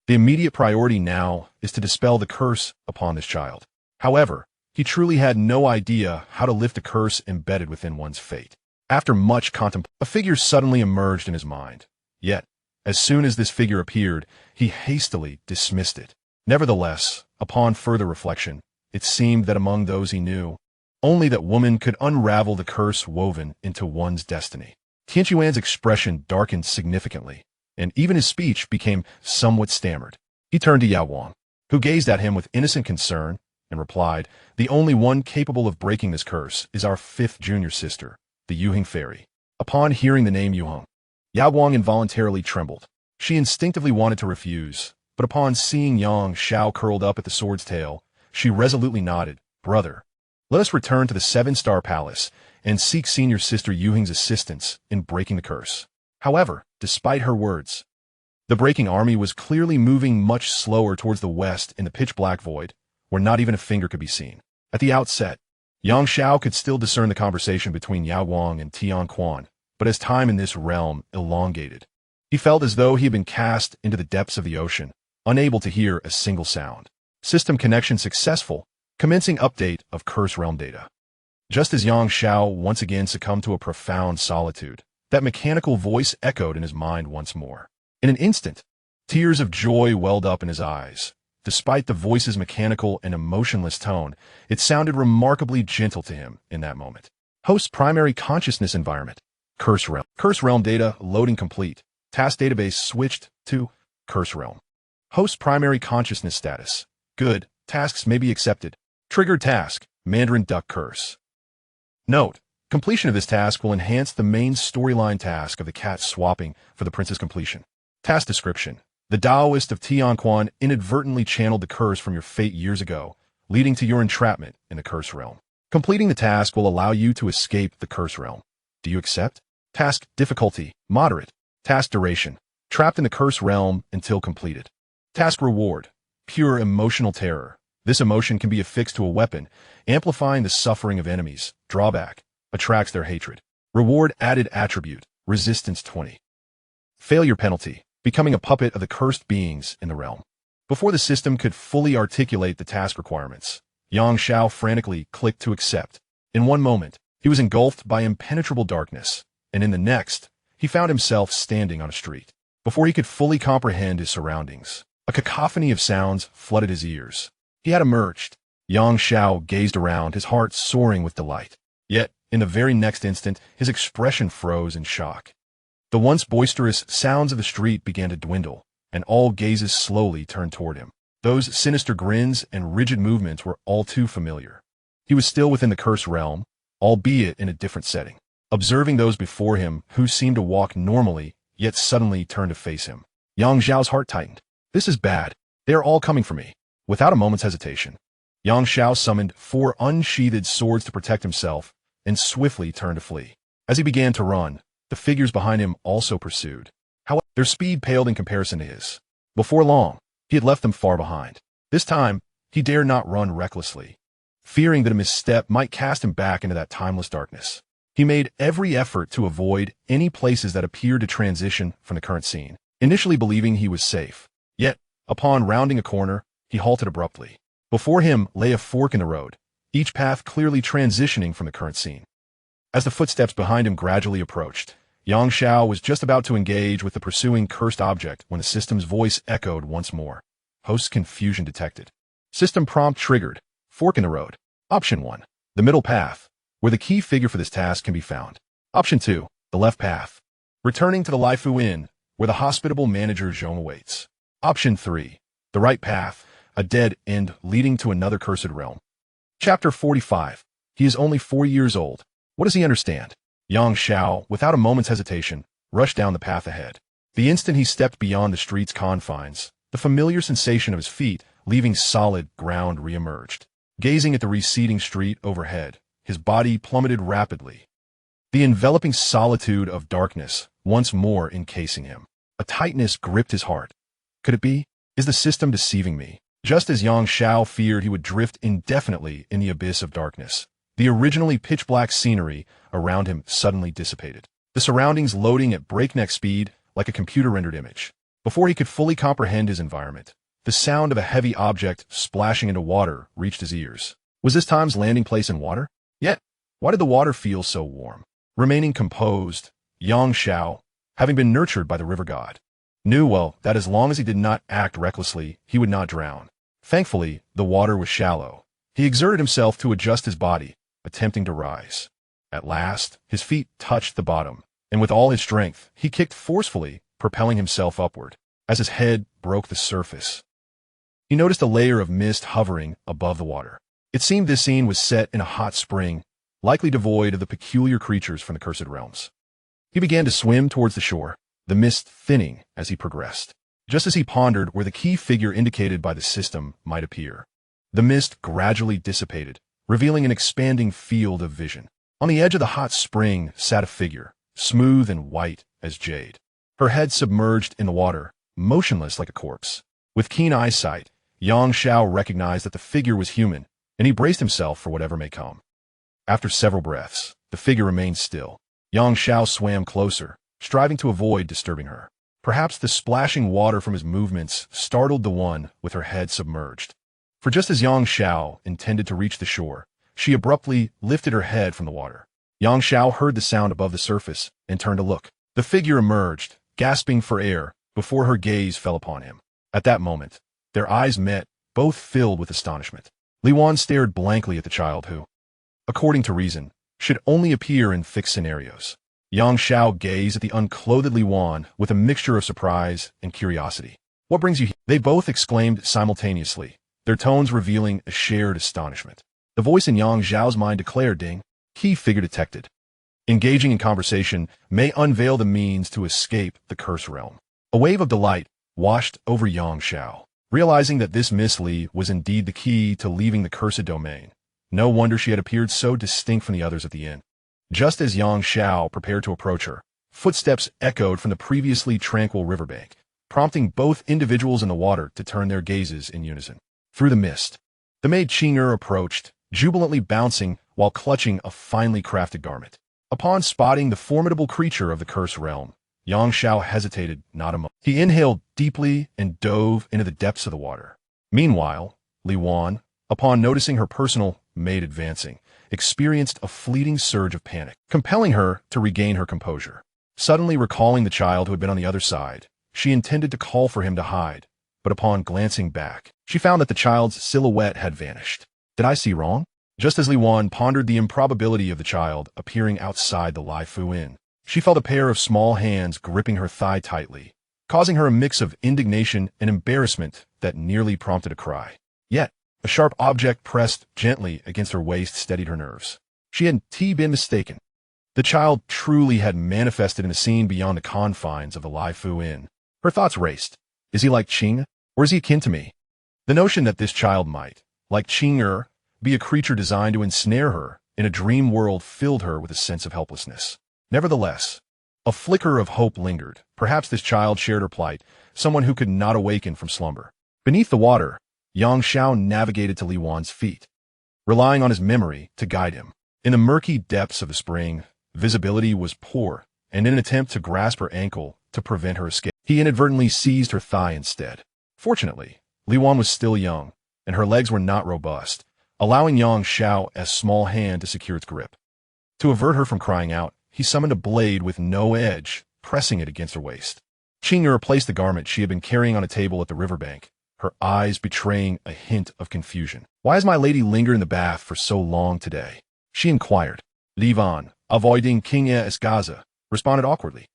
The immediate priority now is to dispel the curse upon this child. However, he truly had no idea how to lift a curse embedded within one's fate. After much contemplation, a figure suddenly emerged in his mind. Yet, as soon as this figure appeared, he hastily dismissed it. Nevertheless, upon further reflection, it seemed that among those he knew, only that woman could unravel the curse woven into one's destiny. Tianquan's expression darkened significantly, and even his speech became somewhat stammered. He turned to Yao Guang, who gazed at him with innocent concern, and replied, "The only one capable of breaking this curse is our fifth junior sister, the Yuheng fairy." Upon hearing the name Yuheng, Yao Guang involuntarily trembled. She instinctively wanted to refuse, but upon seeing Xianxia curled up at the sword's tail, she resolutely nodded. "Brother, let us return to the seven-star palace and seek senior sister Yuheng's assistance in breaking the curse." However, despite her words, the breaking army was clearly moving much slower towards the west in the pitch-black void, where not even a finger could be seen. At the outset, Xianxia could still discern the conversation between Yao Guang and Tian Quan, but as time in this realm elongated, he felt as though he had been cast into the depths of the ocean, unable to hear a single sound. System connection successful, commencing update of curse realm data. Just as Xianxia once again succumbed to a profound solitude, that mechanical voice echoed in his mind once more. In an instant, tears of joy welled up in his eyes. Despite the voice's mechanical and emotionless tone, it sounded remarkably gentle to him in that moment. Host's primary consciousness environment. Curse Realm. Curse Realm data loading complete. Task database switched to Curse Realm. Host's primary consciousness status. Good. Tasks may be accepted. Triggered task. Mandarin Duck Curse. Note: completion of this task will enhance the main storyline task of the cat swapping for the prince's completion. Task description. The Taoist of Tianquan inadvertently channeled the curse from your fate years ago, leading to your entrapment in the Curse Realm. Completing the task will allow you to escape the Curse Realm. Do you accept? Task difficulty, moderate. Task duration, trapped in the Curse Realm until completed. Task reward, pure emotional terror. This emotion can be affixed to a weapon, amplifying the suffering of enemies. Drawback, attracts their hatred. Reward added attribute, resistance 20. Failure penalty, becoming a puppet of the cursed beings in the realm. Before the system could fully articulate the task requirements, Xianxia frantically clicked to accept. In one moment, he was engulfed by impenetrable darkness, and in the next, he found himself standing on a street. Before he could fully comprehend his surroundings, a cacophony of sounds flooded his ears. He had emerged. Xianxia gazed around, his heart soaring with delight. Yet, in the very next instant, his expression froze in shock. The once boisterous sounds of the street began to dwindle, and all gazes slowly turned toward him. Those sinister grins and rigid movements were all too familiar. He was still within the Curse Realm, albeit in a different setting. Observing those before him who seemed to walk normally, yet suddenly turned to face him, Xiao's heart tightened. This is bad. They are all coming for me. Without a moment's hesitation, Xianxia summoned 4 unsheathed swords to protect himself and swiftly turned to flee. As he began to run, the figures behind him also pursued. However, their speed paled in comparison to his. Before long, he had left them far behind. This time, he dared not run recklessly, fearing that a misstep might cast him back into that timeless darkness. He made every effort to avoid any places that appeared to transition from the current scene, initially believing he was safe. Yet, upon rounding a corner, he halted abruptly. Before him lay a fork in the road, each path clearly transitioning from the current scene. As the footsteps behind him gradually approached, Xianxia was just about to engage with the pursuing cursed object when the system's voice echoed once more. Host confusion detected. System prompt triggered. Fork in the road. Option 1. The middle path, where the key figure for this task can be found. Option 2. The left path. Returning to the Laifu Inn, where the hospitable manager Zhong awaits. Option 3. The right path, a dead end leading to another cursed realm. Chapter 45. He is only 4 years old. What does he understand? Xianxia, without a moment's hesitation, rushed down the path ahead. The instant he stepped beyond the street's confines, the familiar sensation of his feet leaving solid ground reemerged. Gazing at the receding street overhead, his body plummeted rapidly. The enveloping solitude of darkness once more encasing him. A tightness gripped his heart. Could it be? Is the system deceiving me? Just as Xianxia feared he would drift indefinitely in the abyss of darkness, the originally pitch-black scenery around him suddenly dissipated, the surroundings loading at breakneck speed like a computer-rendered image. Before he could fully comprehend his environment, the sound of a heavy object splashing into water reached his ears. Was this time's landing place in water? Yet, why did the water feel so warm? Remaining composed, Xianxia, having been nurtured by the river god, knew well that as long as he did not act recklessly, he would not drown. Thankfully, the water was shallow. He exerted himself to adjust his body, attempting to rise. At last, his feet touched the bottom, and with all his strength, he kicked forcefully, propelling himself upward. As his head broke the surface, he noticed a layer of mist hovering above the water. It seemed this scene was set in a hot spring, likely devoid of the peculiar creatures from the cursed realms. He began to swim towards the shore, the mist thinning as he progressed. Just as he pondered where the key figure indicated by the system might appear, the mist gradually dissipated, revealing an expanding field of vision. On the edge of the hot spring sat a figure, smooth and white as jade. Her head submerged in the water, motionless like a corpse. With keen eyesight, Xianxia recognized that the figure was human, and he braced himself for whatever may come. After several breaths, the figure remained still. Xianxia swam closer, striving to avoid disturbing her. Perhaps the splashing water from his movements startled the one with her head submerged. For just as Xianxia intended to reach the shore, she abruptly lifted her head from the water. Xianxia heard the sound above the surface and turned to look. The figure emerged, gasping for air, before her gaze fell upon him. At that moment, their eyes met, both filled with astonishment. Li Wan stared blankly at the child who, according to reason, should only appear in fixed scenarios. Xianxia gazed at the unclothed Li Wan with a mixture of surprise and curiosity. "What brings you here?" They both exclaimed simultaneously, their tones revealing a shared astonishment. The voice in Xiao's mind declared, "Ding, key figure detected. Engaging in conversation may unveil the means to escape the curse realm." A wave of delight washed over Xiao, realizing that this Miss Li was indeed the key to leaving the cursed domain. No wonder she had appeared so distinct from the others at the inn. Just as Xiao prepared to approach her, footsteps echoed from the previously tranquil riverbank, prompting both individuals in the water to turn their gazes in unison. Through the mist, the maid Qing'er approached, jubilantly bouncing while clutching a finely crafted garment. Upon spotting the formidable creature of the cursed realm, Xiao hesitated not a moment. He inhaled deeply and dove into the depths of the water. Meanwhile, Li Wan, upon noticing her personal maid advancing, experienced a fleeting surge of panic, compelling her to regain her composure. Suddenly recalling the child who had been on the other side, she intended to call for him to hide, but upon glancing back, she found that the child's silhouette had vanished. Did I see wrong? Just as Li Wan pondered the improbability of the child appearing outside the Lai Fu Inn, she felt a pair of small hands gripping her thigh tightly, causing her a mix of indignation and embarrassment that nearly prompted a cry. Yet, a sharp object pressed gently against her waist steadied her nerves. She had been mistaken. The child truly had manifested in a scene beyond the confines of the Lai Fu Inn. Her thoughts raced. Is he like Qing, or is he akin to me? The notion that this child might, like Qing'er, be a creature designed to ensnare her in a dream world filled her with a sense of helplessness. Nevertheless, a flicker of hope lingered. Perhaps this child shared her plight, someone who could not awaken from slumber. Beneath the water, Xiao navigated to Li Wan's feet, relying on his memory to guide him. In the murky depths of the spring, visibility was poor, and in an attempt to grasp her ankle to prevent her escape, he inadvertently seized her thigh instead. Fortunately, Li Wan was still young, and her legs were not robust, allowing Xiao's small hand to secure its grip. To avert her from crying out, he summoned a blade with no edge, pressing it against her waist. Qing'er replaced the garment she had been carrying on a table at the riverbank, her eyes betraying a hint of confusion. "Why has my lady lingered in the bath for so long today?" she inquired. Li Wan, avoiding Qing'er's gaze, responded awkwardly.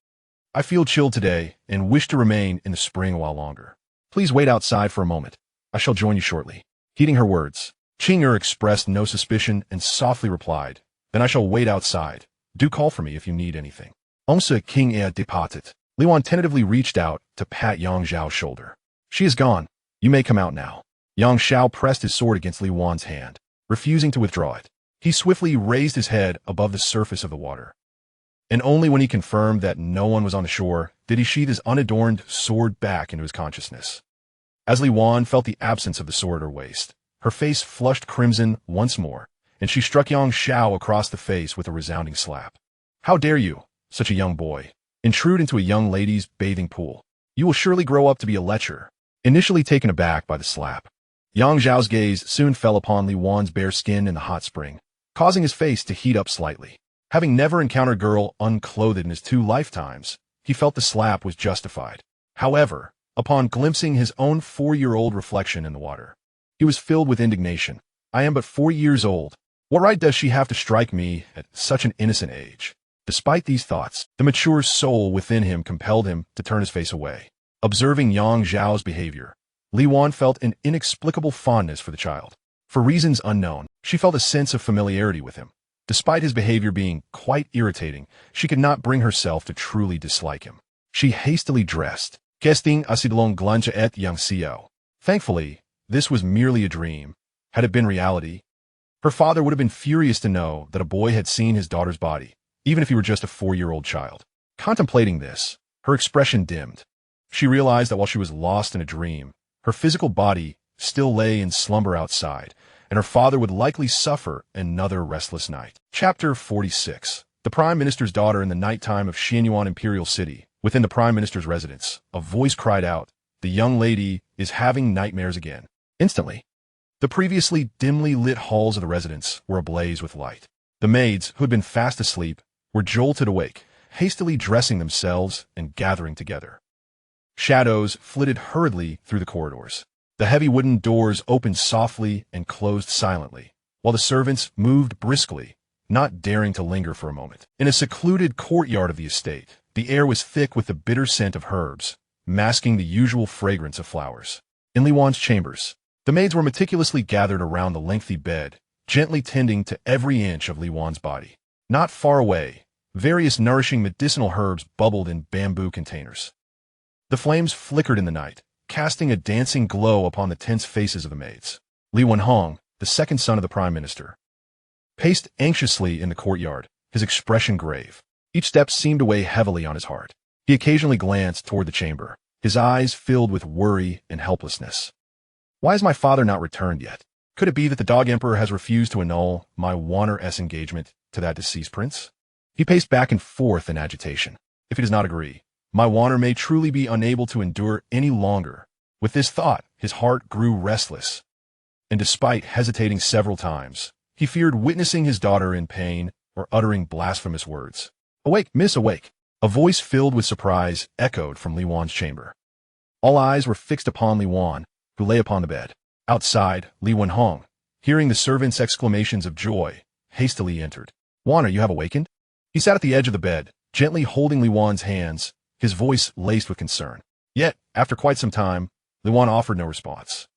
"I feel chilled today and wish to remain in the spring a while longer. Please wait outside for a moment. I shall join you shortly." Heeding her words, Qing'er expressed no suspicion and softly replied, "Then I shall wait outside. Do call for me if you need anything." Once Qing'er departed, Li Wan tentatively reached out to pat Xiao's shoulder. "She is gone. You may come out now." Xiao pressed his sword against Li Wan's hand, refusing to withdraw it. He swiftly raised his head above the surface of the water. And only when he confirmed that no one was on the shore did he sheath his unadorned sword back into his consciousness. As Li Wan felt the absence of the sword at her waist, her face flushed crimson once more, and she struck Xiao across the face with a resounding slap. "How dare you, such a young boy, intrude into a young lady's bathing pool? You will surely grow up to be a lecher." Initially taken aback by the slap, Xiao's gaze soon fell upon Li Wan's bare skin in the hot spring, causing his face to heat up slightly. Having never encountered a girl unclothed in his 2 lifetimes, he felt the slap was justified. However, upon glimpsing his own 4-year-old reflection in the water, he was filled with indignation. "I am but 4 years old. What right does she have to strike me at such an innocent age?" Despite these thoughts, the mature soul within him compelled him to turn his face away. Observing Xiao's behavior, Li Wan felt an inexplicable fondness for the child. For reasons unknown, she felt a sense of familiarity with him. Despite his behavior being quite irritating, she could not bring herself to truly dislike him. She hastily dressed, casting asidlong gluncha et Xianxia. Thankfully, this was merely a dream. Had it been reality, her father would have been furious to know that a boy had seen his daughter's body, even if he were just a 4-year-old child. Contemplating this, her expression dimmed. She realized that while she was lost in a dream, her physical body still lay in slumber outside, and her father would likely suffer another restless night. Chapter 46. The Prime Minister's daughter in the nighttime of Xianyuan Imperial City. Within the Prime Minister's residence, a voice cried out, "The young lady is having nightmares again." Instantly, the previously dimly lit halls of the residence were ablaze with light. The maids, who had been fast asleep, were jolted awake, hastily dressing themselves and gathering together. Shadows flitted hurriedly through the corridors. The heavy wooden doors opened softly and closed silently, while the servants moved briskly, not daring to linger for a moment. In a secluded courtyard of the estate, the air was thick with the bitter scent of herbs, masking the usual fragrance of flowers. In Li Wan's chambers, the maids were meticulously gathered around the lengthy bed, gently tending to every inch of Li Wan's body. Not far away, various nourishing medicinal herbs bubbled in bamboo containers. The flames flickered in the night, casting a dancing glow upon the tense faces of the maids. Li Wenhong, the second son of the prime minister, paced anxiously in the courtyard, his expression grave. Each step seemed to weigh heavily on his heart. He occasionally glanced toward the chamber, his eyes filled with worry and helplessness. Why has my father not returned yet? Could it be that the Dog Emperor has refused to annul my Warner-S engagement to that deceased prince? He paced back and forth in agitation. If he does not agree, my Warner may truly be unable to endure any longer. With this thought, his heart grew restless, and despite hesitating several times, he feared witnessing his daughter in pain or uttering blasphemous words. "Awake, miss, awake!" A voice filled with surprise echoed from Li Wan's chamber. All eyes were fixed upon Li Wan, who lay upon the bed. Outside, Li Wenhong, hearing the servants' exclamations of joy, hastily entered. "Wan, you have awakened?" He sat at the edge of the bed, gently holding Li Wan's hands, his voice laced with concern. Yet, after quite some time, Li Wan offered no response.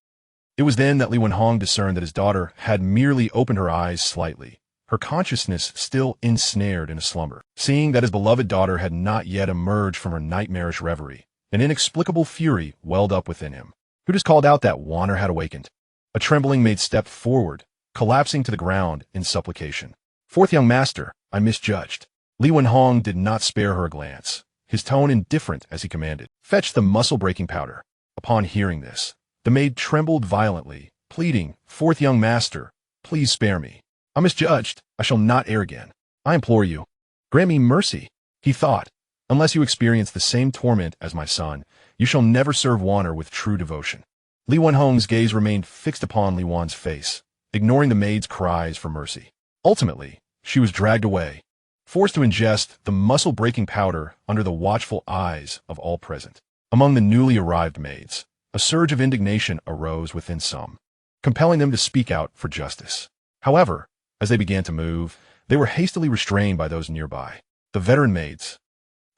It was then that Li Wenhong discerned that his daughter had merely opened her eyes slightly, her consciousness still ensnared in a slumber. Seeing that his beloved daughter had not yet emerged from her nightmarish reverie, an inexplicable fury welled up within him. Who just called out that Wanner had awakened? A trembling maid stepped forward, collapsing to the ground in supplication. "Fourth young master, I misjudged." Li Wenhong did not spare her a glance, his tone indifferent as he commanded, "Fetch the muscle-breaking powder." Upon hearing this, the maid trembled violently, pleading, "Fourth young master, please spare me. I misjudged. I shall not err again. I implore you. Grant me mercy." He thought, "Unless you experience the same torment as my son, you shall never serve Wanner with true devotion." Li Wenhong's gaze remained fixed upon Li Wan's face, ignoring the maid's cries for mercy. Ultimately, she was dragged away, forced to ingest the muscle-breaking powder under the watchful eyes of all present. Among the newly arrived maids, a surge of indignation arose within some, compelling them to speak out for justice. However, as they began to move, they were hastily restrained by those nearby. The veteran maids,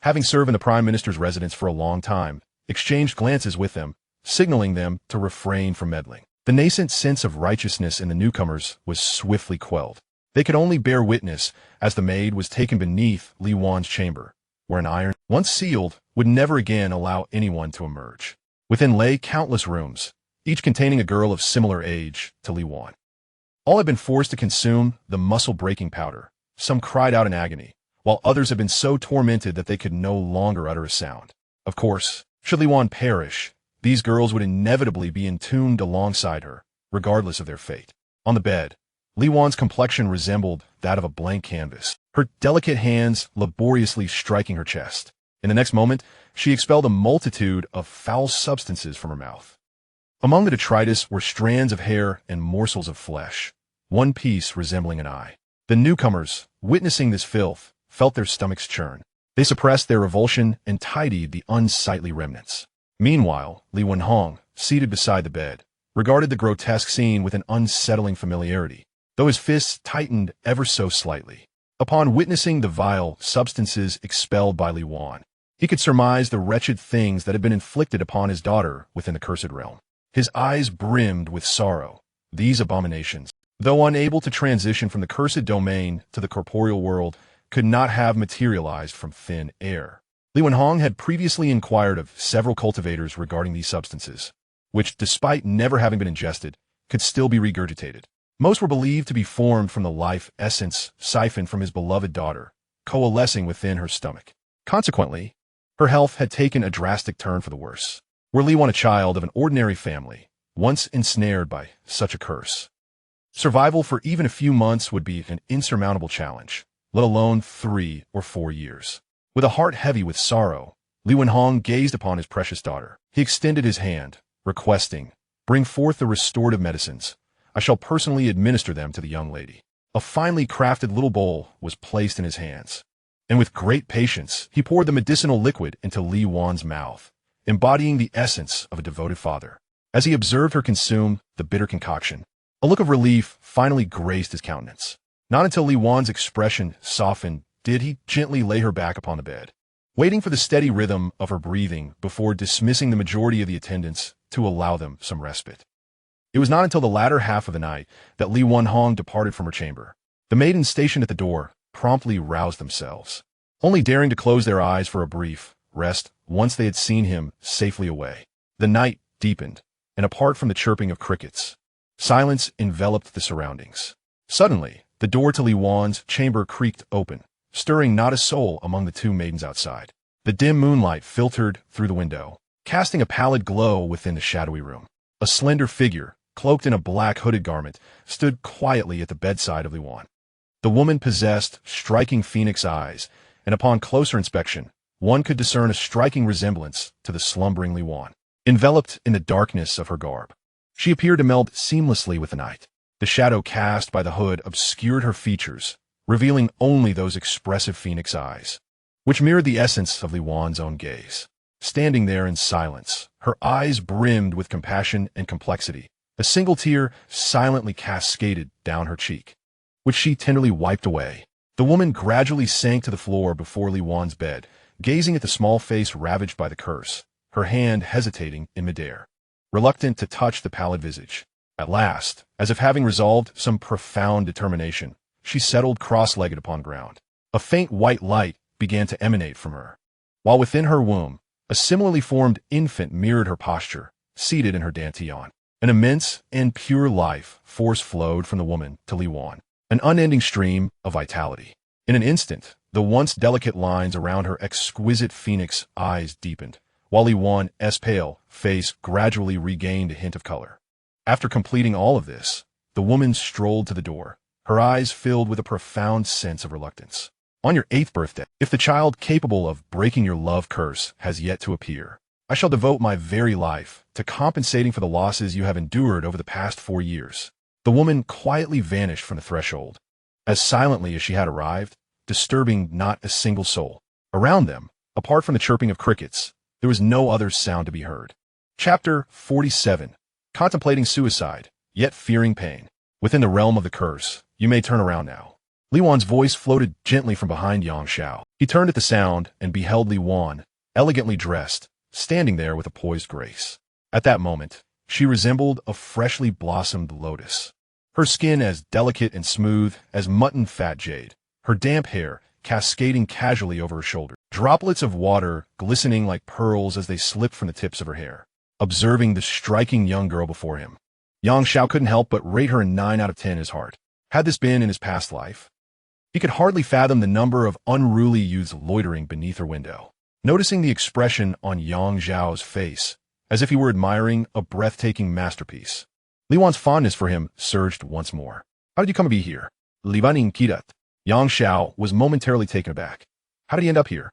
having served in the prime minister's residence for a long time, exchanged glances with them, signaling them to refrain from meddling. The nascent sense of righteousness in the newcomers was swiftly quelled. They could only bear witness as the maid was taken beneath Li Wan's chamber, where an iron, once sealed, would never again allow anyone to emerge. Within lay countless rooms, each containing a girl of similar age to Li Wan. All had been forced to consume the muscle-breaking powder. Some cried out in agony, while others had been so tormented that they could no longer utter a sound. Of course, should Li Wan perish, these girls would inevitably be entombed alongside her, regardless of their fate. On the bed, Li Wan's complexion resembled that of a blank canvas, her delicate hands laboriously striking her chest. In the next moment, she expelled a multitude of foul substances from her mouth. Among the detritus were strands of hair and morsels of flesh, one piece resembling an eye. The newcomers, witnessing this filth, felt their stomachs churn. They suppressed their revulsion and tidied the unsightly remnants. Meanwhile, Li Wenhong, seated beside the bed, regarded the grotesque scene with an unsettling familiarity, though his fists tightened ever so slightly. Upon witnessing the vile substances expelled by Li Wan, he could surmise the wretched things that had been inflicted upon his daughter within the cursed realm. His eyes brimmed with sorrow. These abominations, though unable to transition from the cursed domain to the corporeal world, could not have materialized from thin air. Li Wenhong had previously inquired of several cultivators regarding these substances, which, despite never having been ingested, could still be regurgitated. Most were believed to be formed from the life essence siphoned from his beloved daughter, coalescing within her stomach. Consequently, her health had taken a drastic turn for the worse. Were Li Wan a child of an ordinary family, once ensnared by such a curse, survival for even a few months would be an insurmountable challenge, let alone 3 or 4 years. With a heart heavy with sorrow, Li Wenhong gazed upon his precious daughter. He extended his hand, requesting, "Bring forth the restorative medicines. I shall personally administer them to the young lady." A finely crafted little bowl was placed in his hands, and with great patience, he poured the medicinal liquid into Li Wan's mouth, embodying the essence of a devoted father. As he observed her consume the bitter concoction, a look of relief finally graced his countenance. Not until Li Wan's expression softened did he gently lay her back upon the bed, waiting for the steady rhythm of her breathing before dismissing the majority of the attendants to allow them some respite. It was not until the latter half of the night that Li Wanhong departed from her chamber. The maidens stationed at the door promptly roused themselves, only daring to close their eyes for a brief rest once they had seen him safely away. The night deepened, and apart from the chirping of crickets, silence enveloped the surroundings. Suddenly, the door to Li Wan's chamber creaked open, stirring not a soul among the two maidens outside. The dim moonlight filtered through the window, casting a pallid glow within the shadowy room. A slender figure, cloaked in a black hooded garment, stood quietly at the bedside of Li Wan. The woman possessed striking phoenix eyes, and upon closer inspection, one could discern a striking resemblance to the slumbering Li Wan. Enveloped in the darkness of her garb, she appeared to meld seamlessly with the night. The shadow cast by the hood obscured her features, revealing only those expressive phoenix eyes, which mirrored the essence of Li Wan's own gaze. Standing there in silence, her eyes brimmed with compassion and complexity. A single tear silently cascaded down her cheek, which she tenderly wiped away. The woman gradually sank to the floor before Li Wan's bed, gazing at the small face ravaged by the curse, her hand hesitating in midair, reluctant to touch the pallid visage. At last, as if having resolved some profound determination, she settled cross-legged upon ground. A faint white light began to emanate from her, while within her womb, a similarly formed infant mirrored her posture, seated in her dantian. An immense and pure life force flowed from the woman to Li Wan, an unending stream of vitality. In an instant, the once delicate lines around her exquisite phoenix eyes deepened, while Li Wan's pale face gradually regained a hint of color. After completing all of this, the woman strolled to the door, her eyes filled with a profound sense of reluctance. On your 8th birthday, if the child capable of breaking your love curse has yet to appear, I shall devote my very life to compensating for the losses you have endured over the past 4 years. The woman quietly vanished from the threshold, as silently as she had arrived, disturbing not a single soul. Around them, apart from the chirping of crickets, there was no other sound to be heard. Chapter 47. Contemplating suicide, yet fearing pain. Within the realm of the curse, you may turn around now. Li Wan's voice floated gently from behind Xianxia. He turned at the sound and beheld Li Wan, elegantly dressed, standing there with a poised grace. At that moment, she resembled a freshly blossomed lotus, her skin as delicate and smooth as mutton fat jade, her damp hair cascading casually over her shoulders, droplets of water glistening like pearls as they slipped from the tips of her hair. Observing the striking young girl before him, Xianxia couldn't help but rate her a 9 out of 10 in his heart. Had this been in his past life? He could hardly fathom the number of unruly youths loitering beneath her window. Noticing the expression on Yang Zhao's face, as if he were admiring a breathtaking masterpiece, Li Wan's fondness for him surged once more. How did you come to be here? Li Vaning Kidat. Yang Xiao was momentarily taken aback. How did he end up here?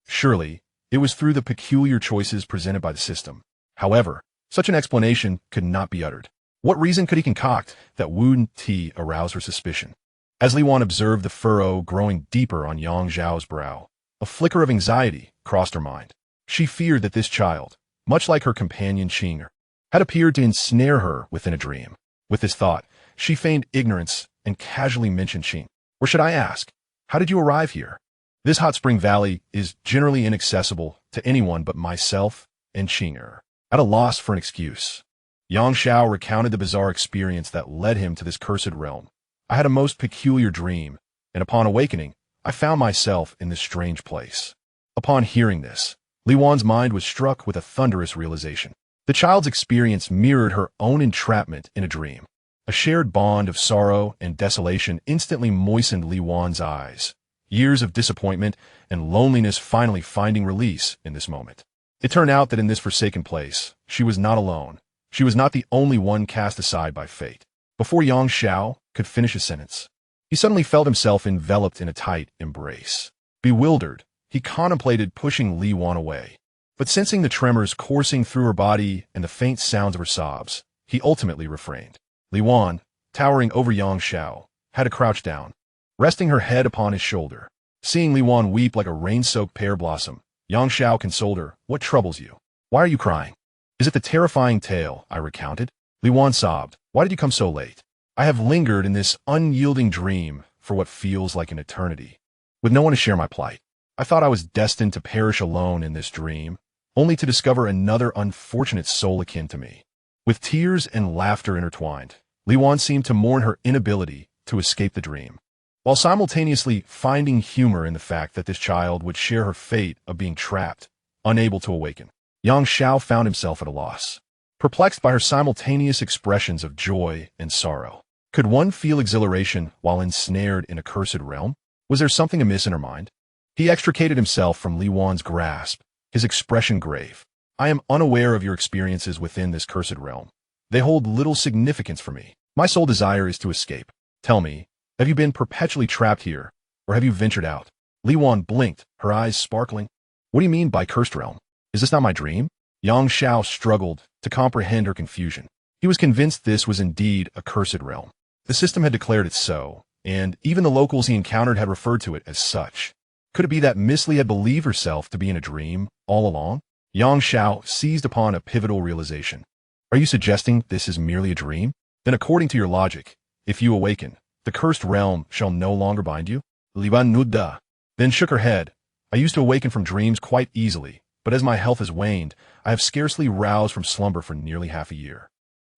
Surely, it was through the peculiar choices presented by the system. However, such an explanation could not be uttered. What reason could he concoct that Wu Ti aroused her suspicion? As Li Wan observed the furrow growing deeper on Yang Zhao's brow, a flicker of anxiety crossed her mind. She feared that this child, much like her companion Qing, had appeared to ensnare her within a dream. With this thought, she feigned ignorance and casually mentioned Qing. Or should I ask, how did you arrive here? This hot spring valley is generally inaccessible to anyone but myself and Qing. At a loss for an excuse, Yang Xiao recounted the bizarre experience that led him to this cursed realm. I had a most peculiar dream, and upon awakening, I found myself in this strange place. Upon hearing this, Li Wan's mind was struck with a thunderous realization. The child's experience mirrored her own entrapment in a dream. A shared bond of sorrow and desolation instantly moistened Li Wan's eyes, years of disappointment and loneliness finally finding release in this moment. It turned out that in this forsaken place, she was not alone. She was not the only one cast aside by fate. Before Yang Xiao could finish his sentence, he suddenly felt himself enveloped in a tight embrace. Bewildered, he contemplated pushing Li Wan away. But sensing the tremors coursing through her body and the faint sounds of her sobs, he ultimately refrained. Li Wan, towering over Yang Xiao, had to crouch down, resting her head upon his shoulder. Seeing Li Wan weep like a rain-soaked pear blossom, Yang Xiao consoled her. What troubles you? Why are you crying? Is it the terrifying tale I recounted? Li Wan sobbed. Why did you come so late? I have lingered in this unyielding dream for what feels like an eternity, with no one to share my plight. I thought I was destined to perish alone in this dream, only to discover another unfortunate soul akin to me. With tears and laughter intertwined, Li Wan seemed to mourn her inability to escape the dream, while simultaneously finding humor in the fact that this child would share her fate of being trapped, unable to awaken. Xianxia found himself at a loss, perplexed by her simultaneous expressions of joy and sorrow. Could one feel exhilaration while ensnared in a cursed realm? Was there something amiss in her mind? He extricated himself from Li Wan's grasp, his expression grave. I am unaware of your experiences within this cursed realm. They hold little significance for me. My sole desire is to escape. Tell me, have you been perpetually trapped here, or have you ventured out? Li Wan blinked, her eyes sparkling. What do you mean by cursed realm? Is this not my dream? Xianxia struggled to comprehend her confusion. He was convinced this was indeed a cursed realm. The system had declared it so, and even the locals he encountered had referred to it as such. Could it be that Miss Li had believed herself to be in a dream all along? Xianxia seized upon a pivotal realization. Are you suggesting this is merely a dream? Then according to your logic, if you awaken, the cursed realm shall no longer bind you? Li Wan Nudda then shook her head. I used to awaken from dreams quite easily, but as my health has waned, I have scarcely roused from slumber for nearly half a year.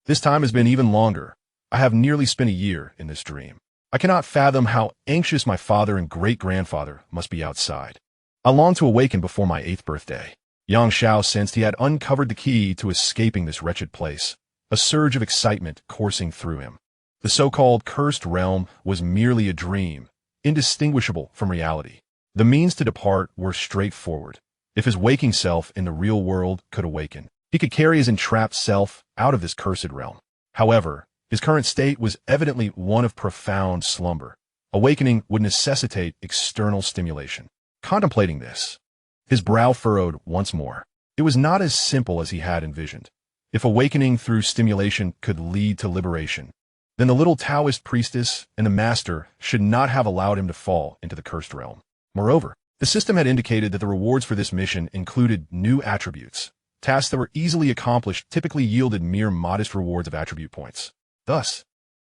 This time has been even longer. I have nearly spent a year in this dream. I cannot fathom how anxious my father and great-grandfather must be outside. I long to awaken before my 8th birthday. Xianxia sensed he had uncovered the key to escaping this wretched place, a surge of excitement coursing through him. The so-called cursed realm was merely a dream, indistinguishable from reality. The means to depart were straightforward. If his waking self in the real world could awaken, he could carry his entrapped self out of this cursed realm. However, his current state was evidently one of profound slumber. Awakening would necessitate external stimulation. Contemplating this, his brow furrowed once more. It was not as simple as he had envisioned. If awakening through stimulation could lead to liberation, then the little Taoist priestess and the master should not have allowed him to fall into the cursed realm. Moreover, the system had indicated that the rewards for this mission included new attributes. Tasks that were easily accomplished typically yielded mere modest rewards of attribute points. Thus,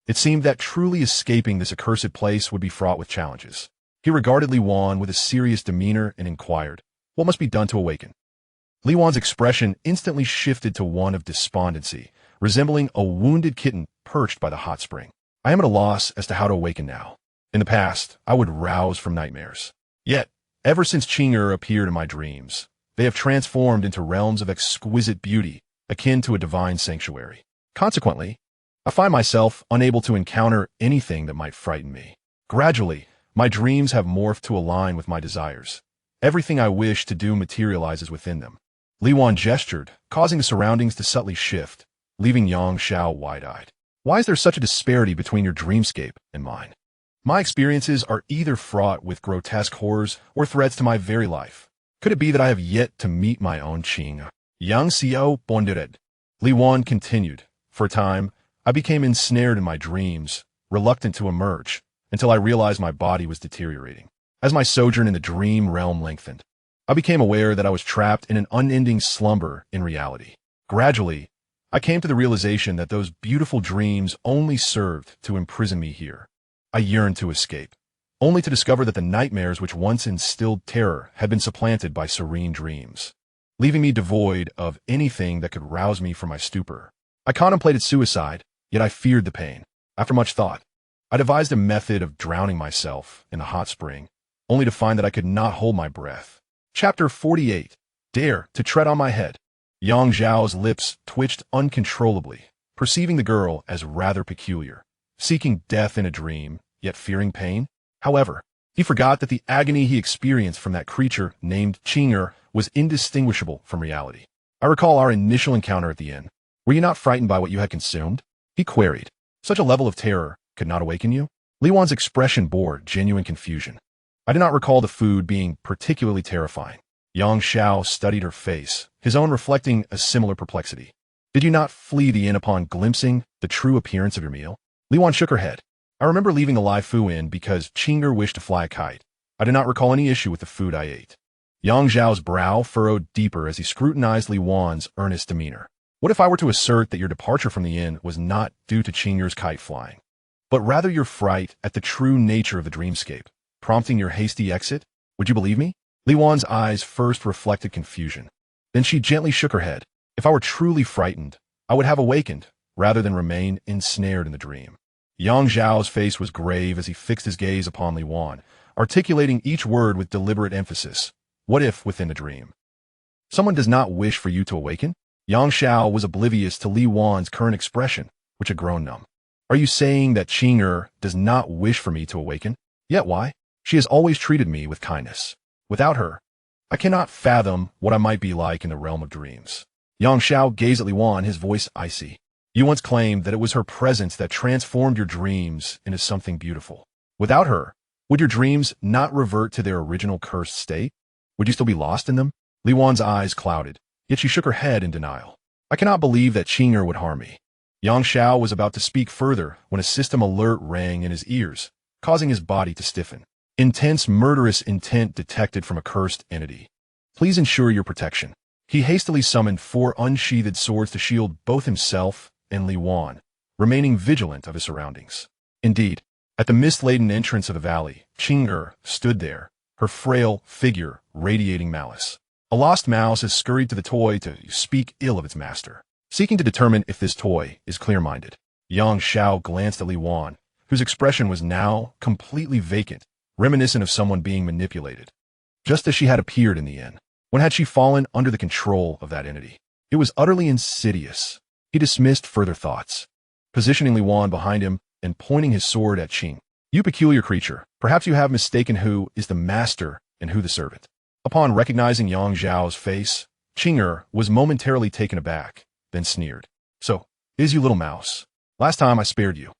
it seemed that truly escaping this accursed place would be fraught with challenges. He regarded Li Wan with a serious demeanor and inquired, what must be done to awaken? Li Wan's expression instantly shifted to one of despondency, resembling a wounded kitten perched by the hot spring. I am at a loss as to how to awaken now. In the past, I would rouse from nightmares. Yet, ever since Xianxia appeared in my dreams, they have transformed into realms of exquisite beauty, akin to a divine sanctuary. Consequently, I find myself unable to encounter anything that might frighten me. Gradually, my dreams have morphed to align with my desires. Everything I wish to do materializes within them. Li Wan gestured, causing the surroundings to subtly shift, leaving Xianxia wide-eyed. Why is there such a disparity between your dreamscape and mine? My experiences are either fraught with grotesque horrors or threats to my very life. Could it be that I have yet to meet my own Xianxia? Xianxia pondered. Li Wan continued. For a time, I became ensnared in my dreams, reluctant to emerge, until I realized my body was deteriorating. As my sojourn in the dream realm lengthened, I became aware that I was trapped in an unending slumber in reality. Gradually, I came to the realization that those beautiful dreams only served to imprison me here. I yearned to escape, only to discover that the nightmares which once instilled terror had been supplanted by serene dreams, leaving me devoid of anything that could rouse me from my stupor. I contemplated suicide, yet I feared the pain. After much thought, I devised a method of drowning myself in the hot spring, only to find that I could not hold my breath. Chapter 48. Dare to tread on my head. Yang Zhao's lips twitched uncontrollably, perceiving the girl as rather peculiar, seeking death in a dream, yet fearing pain. However, he forgot that the agony he experienced from that creature named Xianxia was indistinguishable from reality. I recall our initial encounter at the inn. Were you not frightened by what you had consumed? He queried. Such a level of terror could not awaken you? Li Wan's expression bore genuine confusion. I did not recall the food being particularly terrifying. Xianxia studied her face, his own reflecting a similar perplexity. Did you not flee the inn upon glimpsing the true appearance of your meal? Li Wan shook her head. I remember leaving the Lai Fu Inn because Xianxia wished to fly a kite. I did not recall any issue with the food I ate. Yang Zhao's brow furrowed deeper as he scrutinized Li Wan's earnest demeanor. What if I were to assert that your departure from the inn was not due to Qing'er's kite flying, but rather your fright at the true nature of the dreamscape, prompting your hasty exit? Would you believe me? Li Wan's eyes first reflected confusion. Then she gently shook her head. If I were truly frightened, I would have awakened, rather than remain ensnared in the dream. Yang Zhao's face was grave as he fixed his gaze upon Li Wan, articulating each word with deliberate emphasis. What if, within the dream, someone does not wish for you to awaken? Yang Xiao was oblivious to Li Wan's current expression, which had grown numb. Are you saying that Qing'er does not wish for me to awaken? Yet why? She has always treated me with kindness. Without her, I cannot fathom what I might be like in the realm of dreams. Yang Xiao gazed at Li Wan, his voice icy. You once claimed that it was her presence that transformed your dreams into something beautiful. Without her, would your dreams not revert to their original cursed state? Would you still be lost in them? Li Wan's eyes clouded, yet she shook her head in denial. I cannot believe that Qing'er would harm me. Yang Xiao was about to speak further when a system alert rang in his ears, causing his body to stiffen. Intense murderous intent detected from a cursed entity. Please ensure your protection. He hastily summoned 4 unsheathed swords to shield both himself and Li Wan, remaining vigilant of his surroundings. Indeed, at the mist-laden entrance of the valley, Qing'er stood there, her frail figure radiating malice. A lost mouse has scurried to the toy to speak ill of its master, seeking to determine if this toy is clear-minded. Yang Xiao glanced at Li Wan, whose expression was now completely vacant, reminiscent of someone being manipulated. Just as she had appeared in the inn. When had she fallen under the control of that entity? It was utterly insidious. He dismissed further thoughts, positioning Li Wan behind him and pointing his sword at Qing. You peculiar creature, perhaps you have mistaken who is the master and who the servant. Upon recognizing Yang Zhao's face, Qing'er was momentarily taken aback, then sneered. So, is you little mouse. Last time I spared you.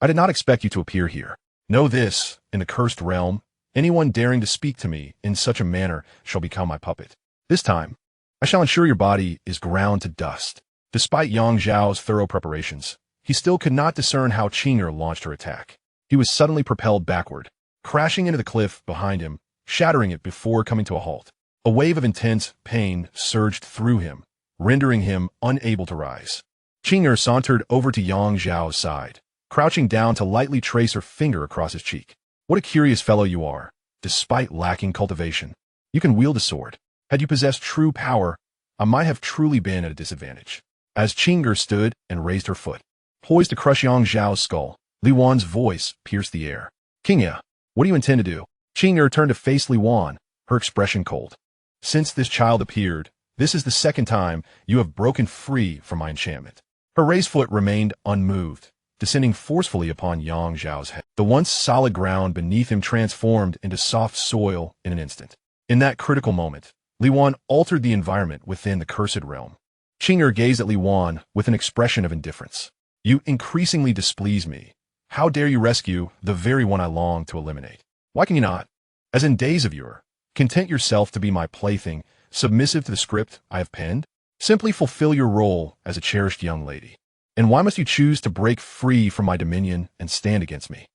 I did not expect you to appear here. Know this, in the cursed realm, anyone daring to speak to me in such a manner shall become my puppet. This time, I shall ensure your body is ground to dust. Despite Yang Zhao's thorough preparations, he still could not discern how Qing'er launched her attack. He was suddenly propelled backward, crashing into the cliff behind him, shattering it before coming to a halt. A wave of intense pain surged through him, rendering him unable to rise. Qing'er sauntered over to Yang Zhao's side, crouching down to lightly trace her finger across his cheek. What a curious fellow you are, despite lacking cultivation. You can wield a sword. Had you possessed true power, I might have truly been at a disadvantage. As Qing'er stood and raised her foot, poised to crush Yang Zhao's skull, Li Wan's voice pierced the air. Qing'er, what do you intend to do? Qing'er turned to face Li Wan, her expression cold. Since this child appeared, this is the second time you have broken free from my enchantment. Her raised foot remained unmoved, descending forcefully upon Yang Zhao's head. The once solid ground beneath him transformed into soft soil in an instant. In that critical moment, Li Wan altered the environment within the cursed realm. Qing'er gazed at Li Wan with an expression of indifference. You increasingly displease me. How dare you rescue the very one I long to eliminate? Why can you not, as in days of yore, content yourself to be my plaything, submissive to the script I have penned? Simply fulfill your role as a cherished young lady. And why must you choose to break free from my dominion and stand against me?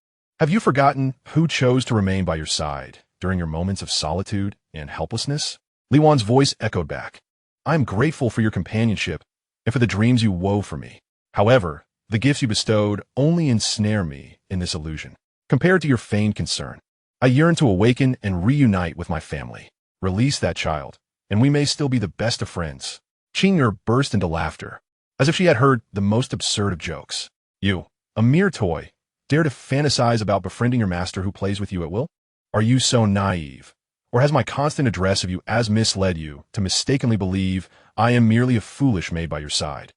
Have you forgotten who chose to remain by your side during your moments of solitude and helplessness? Li Wan's voice echoed back. I am grateful for your companionship and for the dreams you wove for me. However, the gifts you bestowed only ensnare me in this illusion. Compared to your feigned concern, I yearn to awaken and reunite with my family. Release that child, and we may still be the best of friends. Qing'er burst into laughter, as if she had heard the most absurd of jokes. You, a mere toy, dare to fantasize about befriending your master who plays with you at will? Are you so naive? Or has my constant address of you as misled you to mistakenly believe I am merely a foolish maid by your side?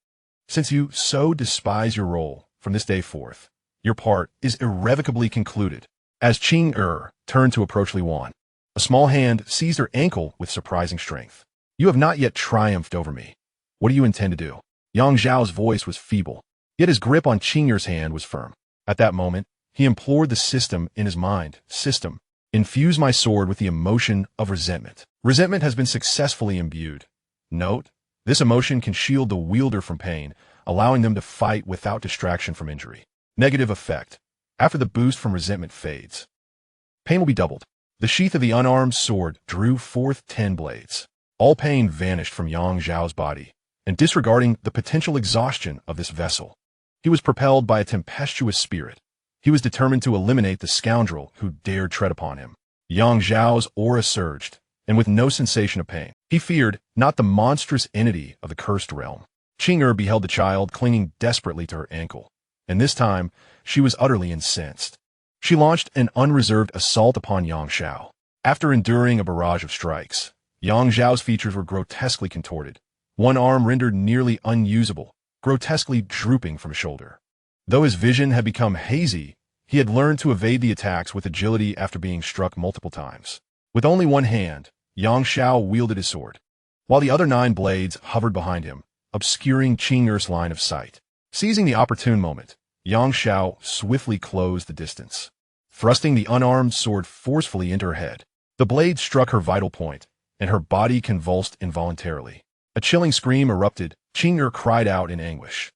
Since you so despise your role from this day forth, your part is irrevocably concluded. As Qing'er turned to approach Li Wan, a small hand seized her ankle with surprising strength. You have not yet triumphed over me. What do you intend to do? Yang Zhao's voice was feeble, yet his grip on Qing'er's hand was firm. At that moment, he implored the system in his mind. System, infuse my sword with the emotion of resentment. Resentment has been successfully imbued. Note, this emotion can shield the wielder from pain, allowing them to fight without distraction from injury. Negative effect. After the boost from resentment fades, pain will be doubled. The sheath of the unarmed sword drew forth 10 blades. All pain vanished from Yang Zhao's body, and disregarding the potential exhaustion of this vessel. He was propelled by a tempestuous spirit. He was determined to eliminate the scoundrel who dared tread upon him. Xianxiao's aura surged, and with no sensation of pain. He feared not the monstrous entity of the cursed realm. Qing'er beheld the child clinging desperately to her ankle, and this time she was utterly incensed. She launched an unreserved assault upon Xianxia. After enduring a barrage of strikes, Xiao's features were grotesquely contorted, one arm rendered nearly unusable, grotesquely drooping from shoulder. Though his vision had become hazy, he had learned to evade the attacks with agility after being struck multiple times. With only one hand, Xianxia wielded his sword, while the other 9 blades hovered behind him, obscuring Qing'er's line of sight. Seizing the opportune moment, Xianxia swiftly closed the distance, thrusting the unarmed sword forcefully into her head. The blade struck her vital point, and her body convulsed involuntarily. A chilling scream erupted. Qing'er cried out in anguish.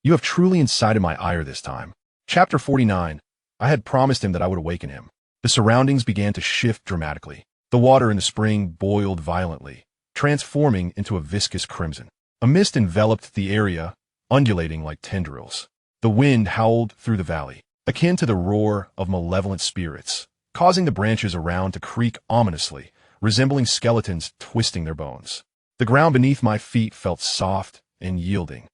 "You have truly incited my ire this time." Chapter 49. I had promised him that I would awaken him. The surroundings began to shift dramatically. The water in the spring boiled violently, transforming into a viscous crimson. A mist enveloped the area, undulating like tendrils. The wind howled through the valley, akin to the roar of malevolent spirits, causing the branches around to creak ominously, resembling skeletons twisting their bones. The ground beneath my feet felt soft and yielding,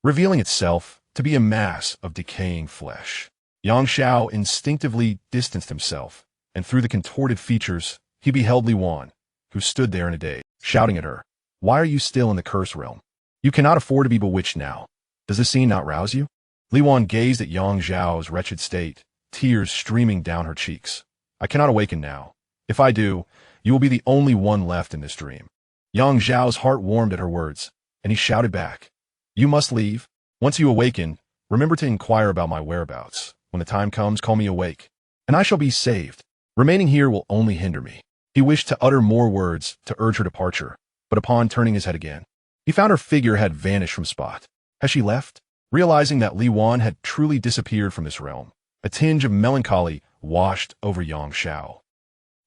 revealing itself to be a mass of decaying flesh. Xianxia instinctively distanced himself, and through the contorted features, he beheld Li Wan, who stood there in a daze, shouting at her, "Why are you still in the curse realm? You cannot afford to be bewitched now. Does this scene not rouse you?" Li Wan gazed at Xiao's wretched state, tears streaming down her cheeks. "I cannot awaken now. If I do, you will be the only one left in this dream." Xiao's heart warmed at her words, and he shouted back, "You must leave. Once you awaken, remember to inquire about my whereabouts. When the time comes, call me awake, and I shall be saved. Remaining here will only hinder me." He wished to utter more words to urge her departure, but upon turning his head again, he found her figure had vanished from spot. Has she left? Realizing that Li Wan had truly disappeared from this realm, a tinge of melancholy washed over Xianxia.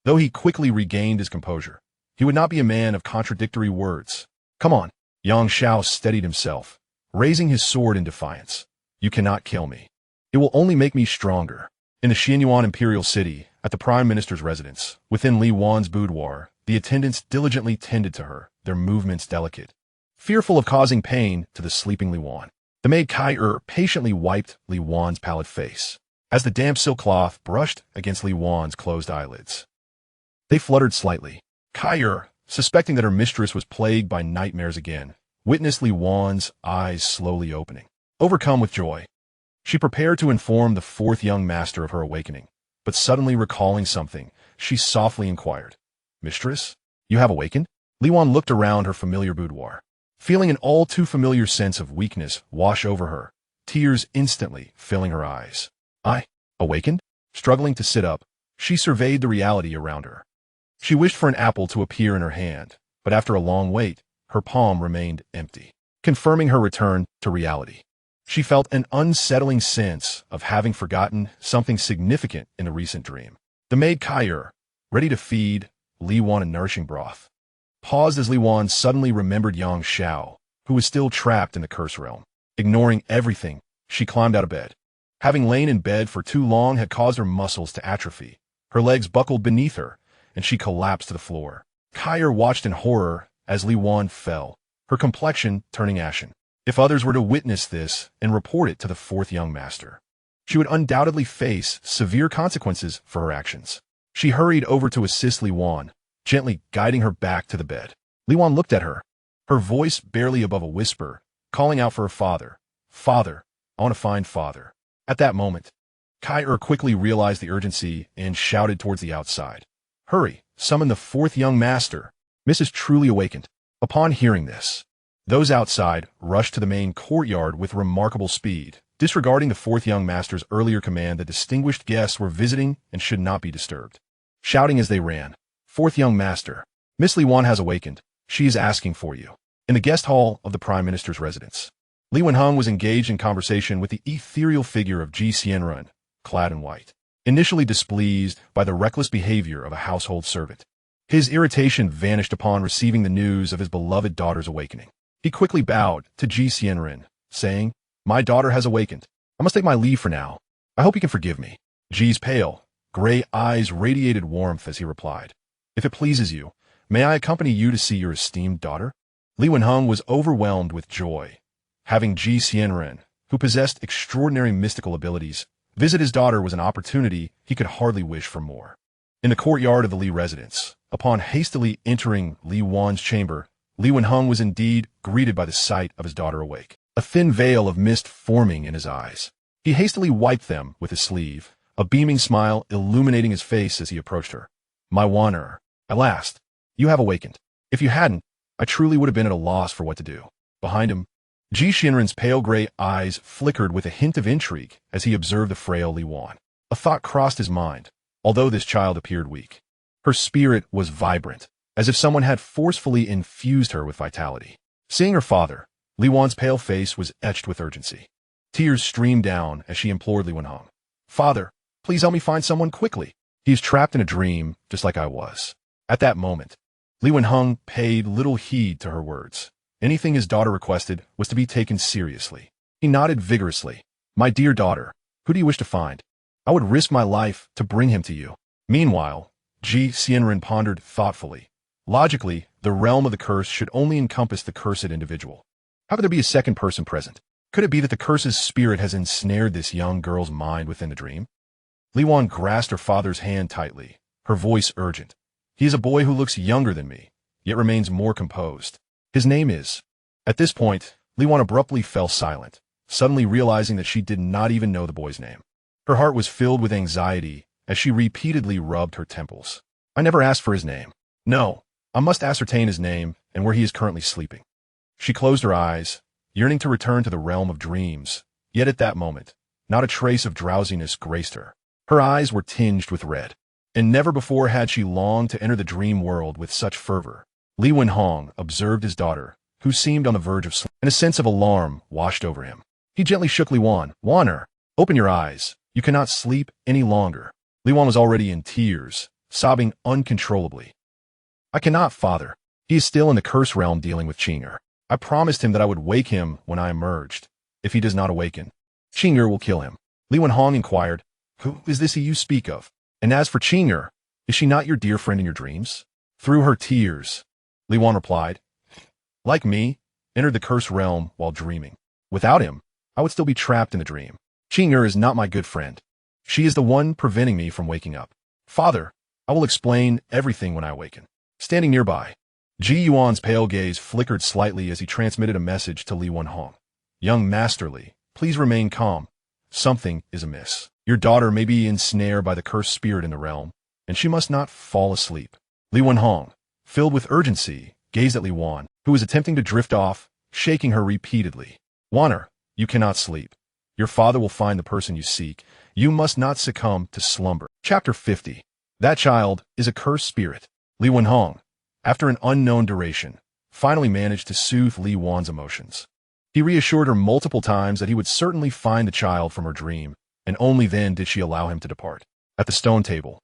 Though he quickly regained his composure, he would not be a man of contradictory words. "Come on." Xianxia steadied himself, raising his sword in defiance. "You cannot kill me. It will only make me stronger." In the Xianyuan imperial city, at the prime minister's residence, within Li Wan's boudoir, the attendants diligently tended to her, their movements delicate. Fearful of causing pain to the sleeping Li Wan, the maid Kai patiently wiped Li Wan's pallid face, as the damp silk cloth brushed against Li Wan's closed eyelids. They fluttered slightly. Kai, suspecting that her mistress was plagued by nightmares again, witnessed Li Wan's eyes slowly opening. Overcome with joy, she prepared to inform the 4th young master of her awakening, but suddenly recalling something, she softly inquired, "Mistress, you have awakened?" Li Wan looked around her familiar boudoir, feeling an all-too-familiar sense of weakness wash over her, tears instantly filling her eyes. "I awakened?" Struggling to sit up, she surveyed the reality around her. She wished for an apple to appear in her hand, but after a long wait, her palm remained empty, confirming her return to reality. She felt an unsettling sense of having forgotten something significant in the recent dream. The maid Kai, ready to feed Li Wan a nourishing broth, paused as Li Wan suddenly remembered Xianxia, who was still trapped in the curse realm. Ignoring everything, she climbed out of bed. Having lain in bed for too long had caused her muscles to atrophy. Her legs buckled beneath her, and she collapsed to the floor. Kai watched in horror as Li Wan fell, her complexion turning ashen. If others were to witness this and report it to the 4th young master, she would undoubtedly face severe consequences for her actions. She hurried over to assist Li Wan, gently guiding her back to the bed. Li Wan looked at her, her voice barely above a whisper, calling out for her father. "Father, I want to find father." At that moment, Kai quickly realized the urgency and shouted towards the outside, "Hurry, summon the 4th young master. Miss is truly awakened." Upon hearing this, those outside rushed to the main courtyard with remarkable speed, disregarding the 4th young master's earlier command that distinguished guests were visiting and should not be disturbed. Shouting as they ran, "4th young master, Miss Li Wan has awakened. She is asking for you." In the guest hall of the prime minister's residence, Li Wenheng was engaged in conversation with the ethereal figure of Ji Xianrun, clad in white, initially displeased by the reckless behavior of a household servant. His irritation vanished upon receiving the news of his beloved daughter's awakening. He quickly bowed to Xianxia, saying, "My daughter has awakened. I must take my leave for now. I hope you can forgive me." Ji's pale, gray eyes radiated warmth as he replied, "If it pleases you, may I accompany you to see your esteemed daughter?" Li Wenheng was overwhelmed with joy. Having Xianxia, who possessed extraordinary mystical abilities, visit his daughter was an opportunity he could hardly wish for more. In the courtyard of the Li residence, upon hastily entering Li Wan's chamber, Li Wenheng was indeed greeted by the sight of his daughter awake, a thin veil of mist forming in his eyes. He hastily wiped them with his sleeve, a beaming smile illuminating his face as he approached her. "My Wan'er, at last, you have awakened. If you hadn't, I truly would have been at a loss for what to do." Behind him, Xianxin's pale gray eyes flickered with a hint of intrigue as he observed the frail Li Wan. A thought crossed his mind. Although this child appeared weak, her spirit was vibrant, as if someone had forcefully infused her with vitality. Seeing her father, Li Wan's pale face was etched with urgency. Tears streamed down as she implored Li Wenheng, "Father, please help me find someone quickly. He is trapped in a dream, just like I was." At that moment, Li Wenheng paid little heed to her words. Anything his daughter requested was to be taken seriously. He nodded vigorously. "My dear daughter, who do you wish to find? I would risk my life to bring him to you." Meanwhile, Xianxia pondered thoughtfully. Logically, the realm of the curse should only encompass the cursed individual. How could there be a second person present? Could it be that the curse's spirit has ensnared this young girl's mind within the dream? Li Wan grasped her father's hand tightly, her voice urgent. "He is a boy who looks younger than me, yet remains more composed. His name is..." At this point, Li Wan abruptly fell silent, suddenly realizing that she did not even know the boy's name. Her heart was filled with anxiety as she repeatedly rubbed her temples. "I never asked for his name. No, I must ascertain his name and where he is currently sleeping." She closed her eyes, yearning to return to the realm of dreams, yet at that moment, not a trace of drowsiness graced her. Her eyes were tinged with red, and never before had she longed to enter the dream world with such fervor. Li Wenheng observed his daughter, who seemed on the verge of sleep, and a sense of alarm washed over him. He gently shook Li Wan. "Wan'er, open your eyes. You cannot sleep any longer." Li Wan was already in tears, sobbing uncontrollably. "I cannot, father. He is still in the curse realm dealing with Qing'er. I promised him that I would wake him when I emerged. If he does not awaken, Qing'er will kill him." Li Wenheng inquired, "Who is this you speak of? And as for Qing'er, is she not your dear friend in your dreams?" Through her tears, Li Wan replied, "Like me, entered the curse realm while dreaming. Without him, I would still be trapped in the dream. Qing'er is not my good friend. She is the one preventing me from waking up. Father, I will explain everything when I awaken." Standing nearby, Ji Yuan's pale gaze flickered slightly as he transmitted a message to Li Wenheng. "Young Master Li, please remain calm. Something is amiss. Your daughter may be ensnared by the cursed spirit in the realm, and she must not fall asleep." Li Wenheng, filled with urgency, gazed at Li Wan, who was attempting to drift off, shaking her repeatedly. "Wan'er, you cannot sleep. Your father will find the person you seek. You must not succumb to slumber." Chapter 50. That child is a cursed spirit. Li Wenheng, after an unknown duration, finally managed to soothe Li Wan's emotions. He reassured her multiple times that he would certainly find the child from her dream, and only then did she allow him to depart. At the stone table,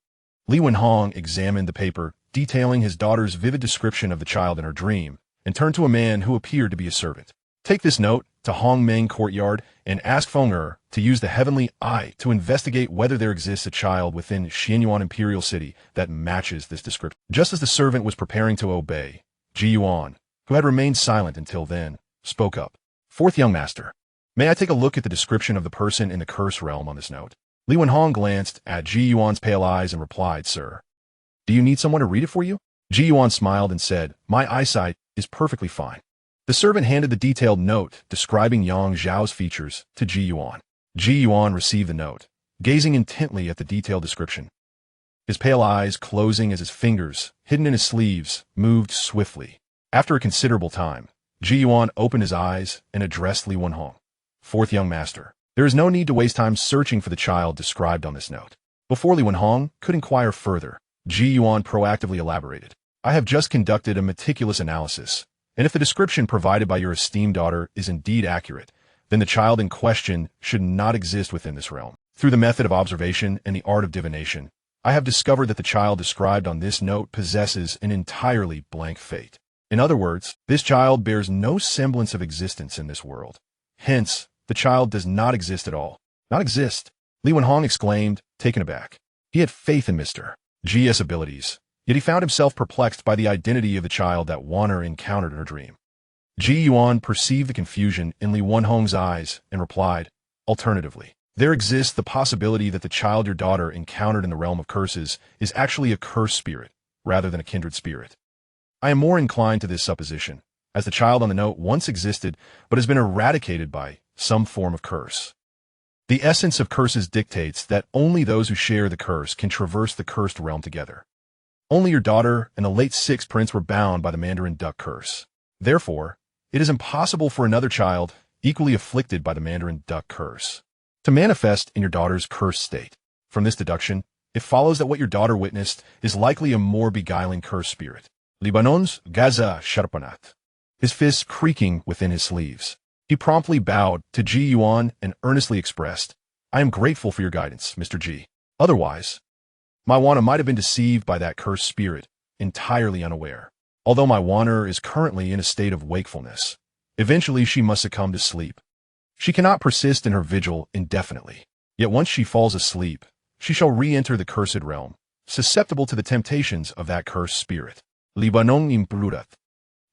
Li Wenheng examined the paper detailing his daughter's vivid description of the child in her dream, and turned to a man who appeared to be a servant. "Take this note to Hongmeng Courtyard and ask Feng'er to use the Heavenly Eye to investigate whether there exists a child within Xianyuan Imperial City that matches this description." Just as the servant was preparing to obey, Ji Yuan, who had remained silent until then, spoke up. "Fourth young master, may I take a look at the description of the person in the curse realm on this note?" Li Wenheng glanced at Ji Yuan's pale eyes and replied, "Sir, do you need someone to read it for you?" Ji Yuan smiled and said, "My eyesight is perfectly fine." The servant handed the detailed note describing Yang Zhao's features to Ji Yuan. Ji Yuan received the note, gazing intently at the detailed description. His pale eyes closing as his fingers, hidden in his sleeves, moved swiftly. After a considerable time, Ji Yuan opened his eyes and addressed Li Wenheng. "Fourth young master, there is no need to waste time searching for the child described on this note." Before Li Wenheng could inquire further, Ji Yuan proactively elaborated. "I have just conducted a meticulous analysis, and if the description provided by your esteemed daughter is indeed accurate, then the child in question should not exist within this realm. Through the method of observation and the art of divination, I have discovered that the child described on this note possesses an entirely blank fate. In other words, this child bears no semblance of existence in this world. Hence, the child does not exist at all. Not exist, Li Wenhong exclaimed, taken aback. He had faith in Mr. G's abilities, yet he found himself perplexed by the identity of the child that Wanner encountered in her dream. Ji Yuan perceived the confusion in Li Wenhong's eyes and replied, alternatively, there exists the possibility that the child your daughter encountered in the realm of curses is actually a cursed spirit, rather than a kindred spirit. I am more inclined to this supposition, as the child on the note once existed but has been eradicated by some form of curse. The essence of curses dictates that only those who share the curse can traverse the cursed realm together. Only your daughter and the late sixth prince were bound by the Mandarin duck curse. Therefore, it is impossible for another child, equally afflicted by the Mandarin duck curse, to manifest in your daughter's cursed state. From this deduction, it follows that what your daughter witnessed is likely a more beguiling cursed spirit. Libanon's Gaza Sharpanat, his fists creaking within his sleeves. He promptly bowed to Ji Yuan and earnestly expressed, I am grateful for your guidance, Mr. Ji. Otherwise, my Wanna might have been deceived by that cursed spirit, entirely unaware. Although my Wanner is currently in a state of wakefulness, eventually she must succumb to sleep. She cannot persist in her vigil indefinitely. Yet once she falls asleep, she shall re-enter the cursed realm, susceptible to the temptations of that cursed spirit. Libanon imprudat.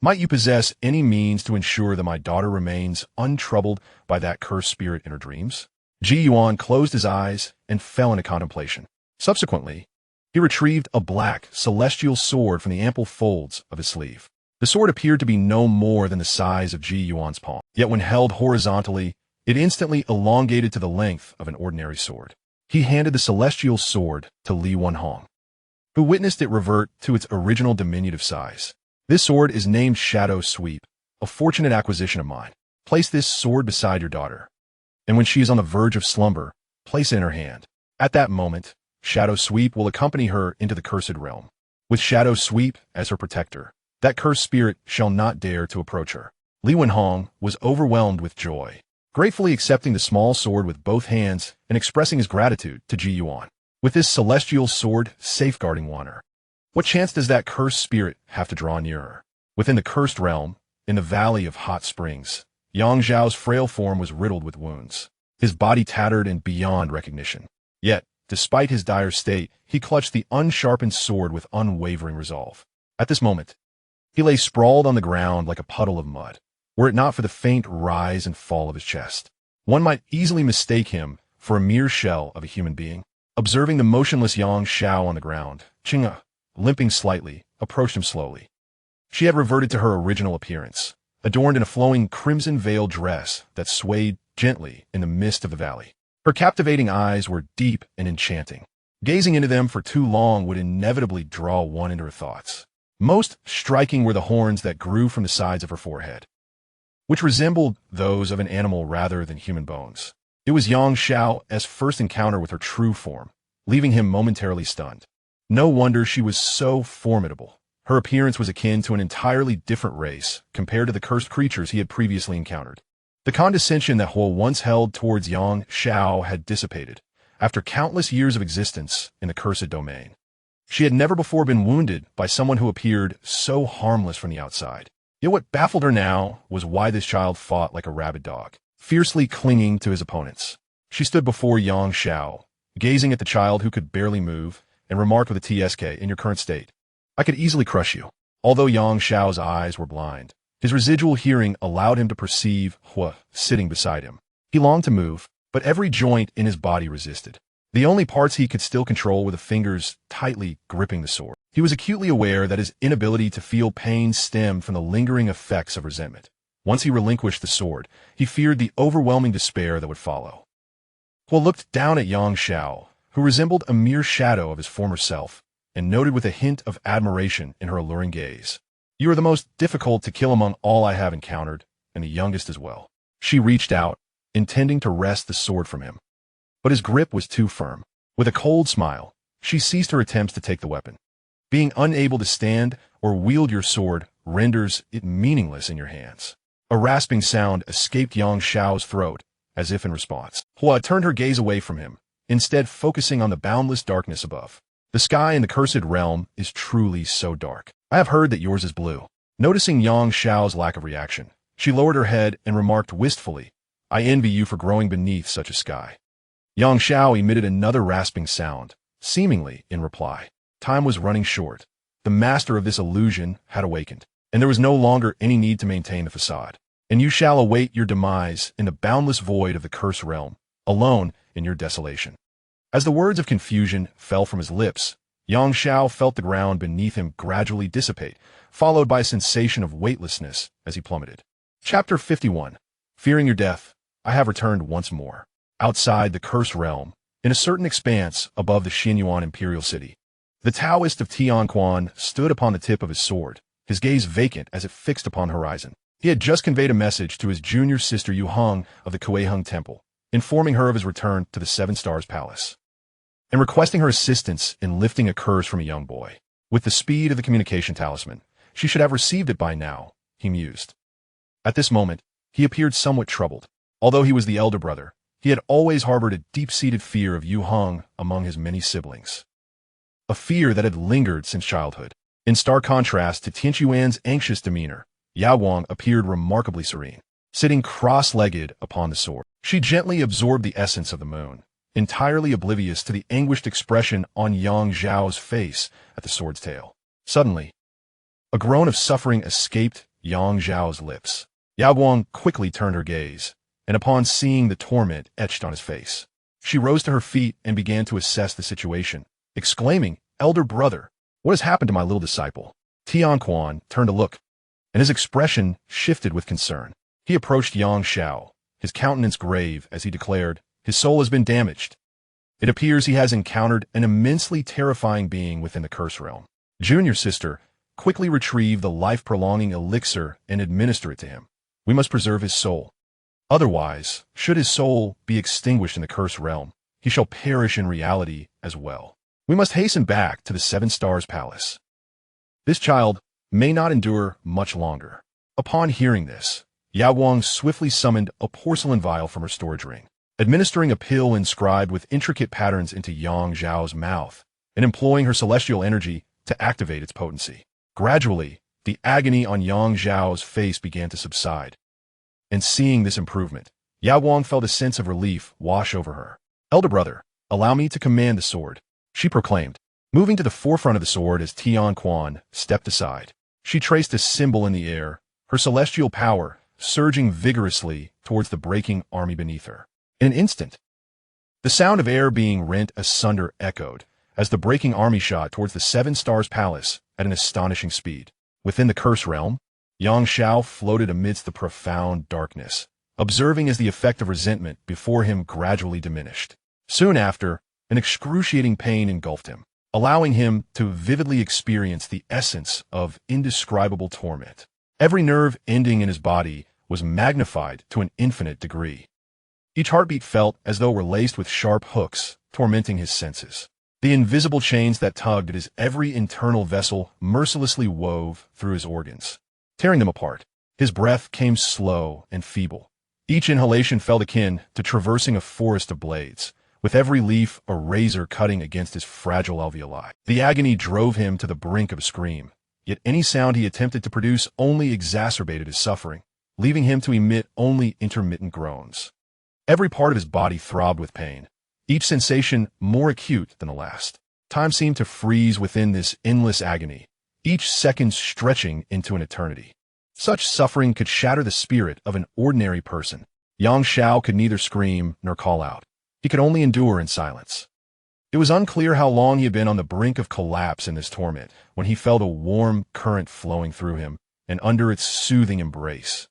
Might you possess any means to ensure that my daughter remains untroubled by that cursed spirit in her dreams? Ji Yuan closed his eyes and fell into contemplation. Subsequently, he retrieved a black, celestial sword from the ample folds of his sleeve. The sword appeared to be no more than the size of Ji Yuan's palm, yet when held horizontally, it instantly elongated to the length of an ordinary sword. He handed the celestial sword to Li Wenhong, who witnessed it revert to its original diminutive size. This sword is named Shadow Sweep, a fortunate acquisition of mine. Place this sword beside your daughter, and when she is on the verge of slumber, place it in her hand. At that moment, Shadow Sweep will accompany her into the cursed realm. With Shadow Sweep as her protector, that cursed spirit shall not dare to approach her. Li Wenhong was overwhelmed with joy, gratefully accepting the small sword with both hands and expressing his gratitude to Ji Yuan. With this celestial sword safeguarding Wanner, what chance does that cursed spirit have to draw near her? Within the cursed realm, in the Valley of Hot Springs, Xianxia's frail form was riddled with wounds, his body tattered and beyond recognition. Yet, despite his dire state, he clutched the unsharpened sword with unwavering resolve. At this moment, he lay sprawled on the ground like a puddle of mud, were it not for the faint rise and fall of his chest. One might easily mistake him for a mere shell of a human being. Observing the motionless Xianxia on the ground, Qing'e, limping slightly, approached him slowly. She had reverted to her original appearance, adorned in a flowing crimson-veiled dress that swayed gently in the mist of the valley. Her captivating eyes were deep and enchanting. Gazing into them for too long would inevitably draw one into her thoughts. Most striking were the horns that grew from the sides of her forehead, which resembled those of an animal rather than human bones. It was Xianxia's first encounter with her true form, leaving him momentarily stunned. No wonder she was so formidable. Her appearance was akin to an entirely different race compared to the cursed creatures he had previously encountered. The condescension that Huo once held towards Xianxia had dissipated after countless years of existence in the cursed domain. She had never before been wounded by someone who appeared so harmless from the outside. Yet what baffled her now was why this child fought like a rabid dog, fiercely clinging to his opponents. She stood before Xianxia, gazing at the child who could barely move, and remarked with a TSK, in your current state, I could easily crush you. Although Xiao's eyes were blind, his residual hearing allowed him to perceive Hua sitting beside him. He longed to move, but every joint in his body resisted. The only parts he could still control were the fingers tightly gripping the sword. He was acutely aware that his inability to feel pain stemmed from the lingering effects of resentment. Once he relinquished the sword, he feared the overwhelming despair that would follow. Hua looked down at Xianxia, who resembled a mere shadow of his former self, and noted with a hint of admiration in her alluring gaze, You are the most difficult to kill among all I have encountered, and the youngest as well. She reached out, intending to wrest the sword from him. But his grip was too firm. With a cold smile, she ceased her attempts to take the weapon. Being unable to stand or wield your sword renders it meaningless in your hands. A rasping sound escaped Xiao's throat, as if in response. Hua turned her gaze away from him, instead focusing on the boundless darkness above. The sky in the cursed realm is truly so dark. I have heard that yours is blue. Noticing Xiao's lack of reaction, she lowered her head and remarked wistfully, "I envy you for growing beneath such a sky." Xiao emitted another rasping sound, seemingly in reply. Time was running short. The master of this illusion had awakened, and there was no longer any need to maintain the facade. And you shall await your demise in the boundless void of the cursed realm, alone in your desolation. As the words of confusion fell from his lips, Xiao felt the ground beneath him gradually dissipate, followed by a sensation of weightlessness as he plummeted. Chapter 51. Fearing your death, I have returned once more. Outside the cursed realm, in a certain expanse above the Xianxia imperial city, the Taoist of Tianquan stood upon the tip of his sword, his gaze vacant as it fixed upon the horizon. He had just conveyed a message to his junior sister Yu Heng of the Kuei Temple, informing her of his return to the Seven Stars Palace, and requesting her assistance in lifting a curse from a young boy. With the speed of the communication talisman, she should have received it by now, he mused. At this moment, he appeared somewhat troubled. Although he was the elder brother, he had always harbored a deep-seated fear of Yu Heng among his many siblings. A fear that had lingered since childhood. In stark contrast to Tianquan's anxious demeanor, Yaoguang appeared remarkably serene, sitting cross-legged upon the sword. She gently absorbed the essence of the moon, entirely oblivious to the anguished expression on Yang Zhao's face at the sword's tail. Suddenly, a groan of suffering escaped Yang Zhao's lips. Yaoguang quickly turned her gaze, and upon seeing the torment etched on his face, she rose to her feet and began to assess the situation, exclaiming, "Elder brother, what has happened to my little disciple?" Tianquan turned to look, and his expression shifted with concern. He approached Xianxia, his countenance grave as he declared, "His soul has been damaged. It appears he has encountered an immensely terrifying being within the curse realm." Junior sister quickly retrieved the life-prolonging elixir and administer it to him. "We must preserve his soul. Otherwise, should his soul be extinguished in the cursed realm, he shall perish in reality as well. We must hasten back to the Seven Stars Palace. This child may not endure much longer." Upon hearing this, Yaoguang swiftly summoned a porcelain vial from her storage ring, administering a pill inscribed with intricate patterns into Yang Zhao's mouth, and employing her celestial energy to activate its potency. Gradually, the agony on Yang Zhao's face began to subside, and seeing this improvement, Yaoguang felt a sense of relief wash over her. "Elder brother, allow me to command the sword," she proclaimed, moving to the forefront of the sword as Tianquan stepped aside. She traced a symbol in the air, her celestial power surging vigorously towards the breaking army beneath her. In an instant, the sound of air being rent asunder echoed as the breaking army shot towards the Seven Stars Palace at an astonishing speed. Within the curse realm, Xianxia floated amidst the profound darkness, observing as the effect of resentment before him gradually diminished. Soon after, an excruciating pain engulfed him, allowing him to vividly experience the essence of indescribable torment. Every nerve ending in his body was magnified to an infinite degree. Each heartbeat felt as though it were laced with sharp hooks, tormenting his senses. The invisible chains that tugged at his every internal vessel mercilessly wove through his organs, tearing them apart. His breath came slow and feeble. Each inhalation felt akin to traversing a forest of blades, with every leaf a razor cutting against his fragile alveoli. The agony drove him to the brink of a scream, yet any sound he attempted to produce only exacerbated his suffering, leaving him to emit only intermittent groans. Every part of his body throbbed with pain, each sensation more acute than the last. Time seemed to freeze within this endless agony, each second stretching into an eternity. Such suffering could shatter the spirit of an ordinary person. Xianxia could neither scream nor call out. He could only endure in silence. It was unclear how long he had been on the brink of collapse in this torment when he felt a warm current flowing through him and under its soothing embrace.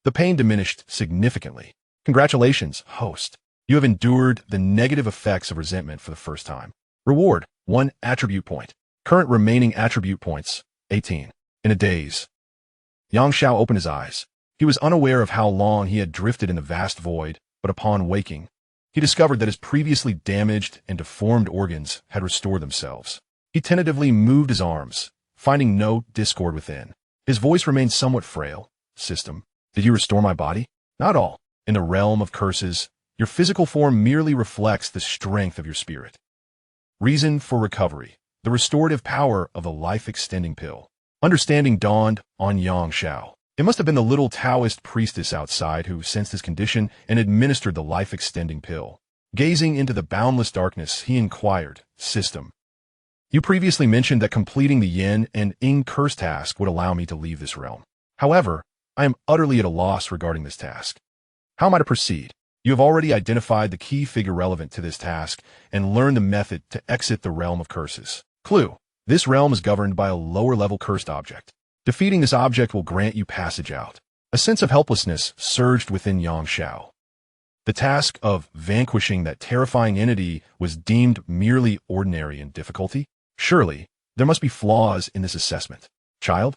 The pain diminished significantly. "Congratulations, host. You have endured the negative effects of resentment for the first time. Reward, 1 attribute point. Current remaining attribute points, 18. In a daze." Xianxia opened his eyes. He was unaware of how long he had drifted in the vast void, but upon waking, he discovered that his previously damaged and deformed organs had restored themselves. He tentatively moved his arms, finding no discord within. His voice remained somewhat frail. "System, did you restore my body?" "Not all. In the realm of curses, your physical form merely reflects the strength of your spirit." Reason for recovery: the restorative power of the life-extending pill. Understanding dawned on Xianxia. It must have been the little Taoist priestess outside who sensed his condition and administered the life-extending pill. Gazing into the boundless darkness, he inquired, "System, you previously mentioned that completing the yin and yin curse task would allow me to leave this realm. However, I am utterly at a loss regarding this task. How am I to proceed? You have already identified the key figure relevant to this task and learned the method to exit the realm of curses. Clue: this realm is governed by a lower-level cursed object. Defeating this object will grant you passage out." A sense of helplessness surged within Xianxia. The task of vanquishing that terrifying entity was deemed merely ordinary in difficulty. Surely, there must be flaws in this assessment. Child,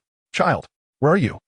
where are you?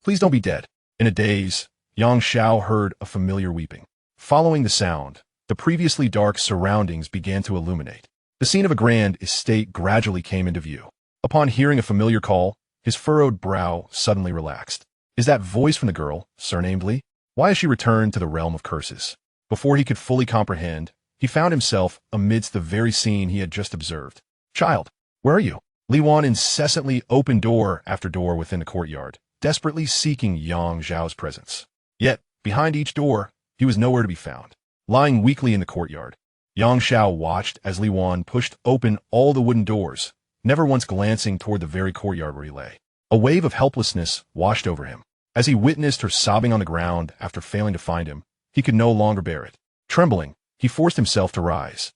Please don't be dead." In a daze, Xianxia heard a familiar weeping. Following the sound, the previously dark surroundings began to illuminate. The scene of a grand estate gradually came into view. Upon hearing a familiar call, his furrowed brow suddenly relaxed. Is that voice from the girl, surnamed Li? Why has she returned to the realm of curses? Before he could fully comprehend, he found himself amidst the very scene he had just observed. "Child, where are you?" Li Wan incessantly opened door after door within the courtyard, desperately seeking Yang Zhao's presence. Yet, behind each door, he was nowhere to be found. Lying weakly in the courtyard, Yang Zhao watched as Li Wan pushed open all the wooden doors, never once glancing toward the very courtyard where he lay. A wave of helplessness washed over him. As he witnessed her sobbing on the ground after failing to find him, he could no longer bear it. Trembling, he forced himself to rise,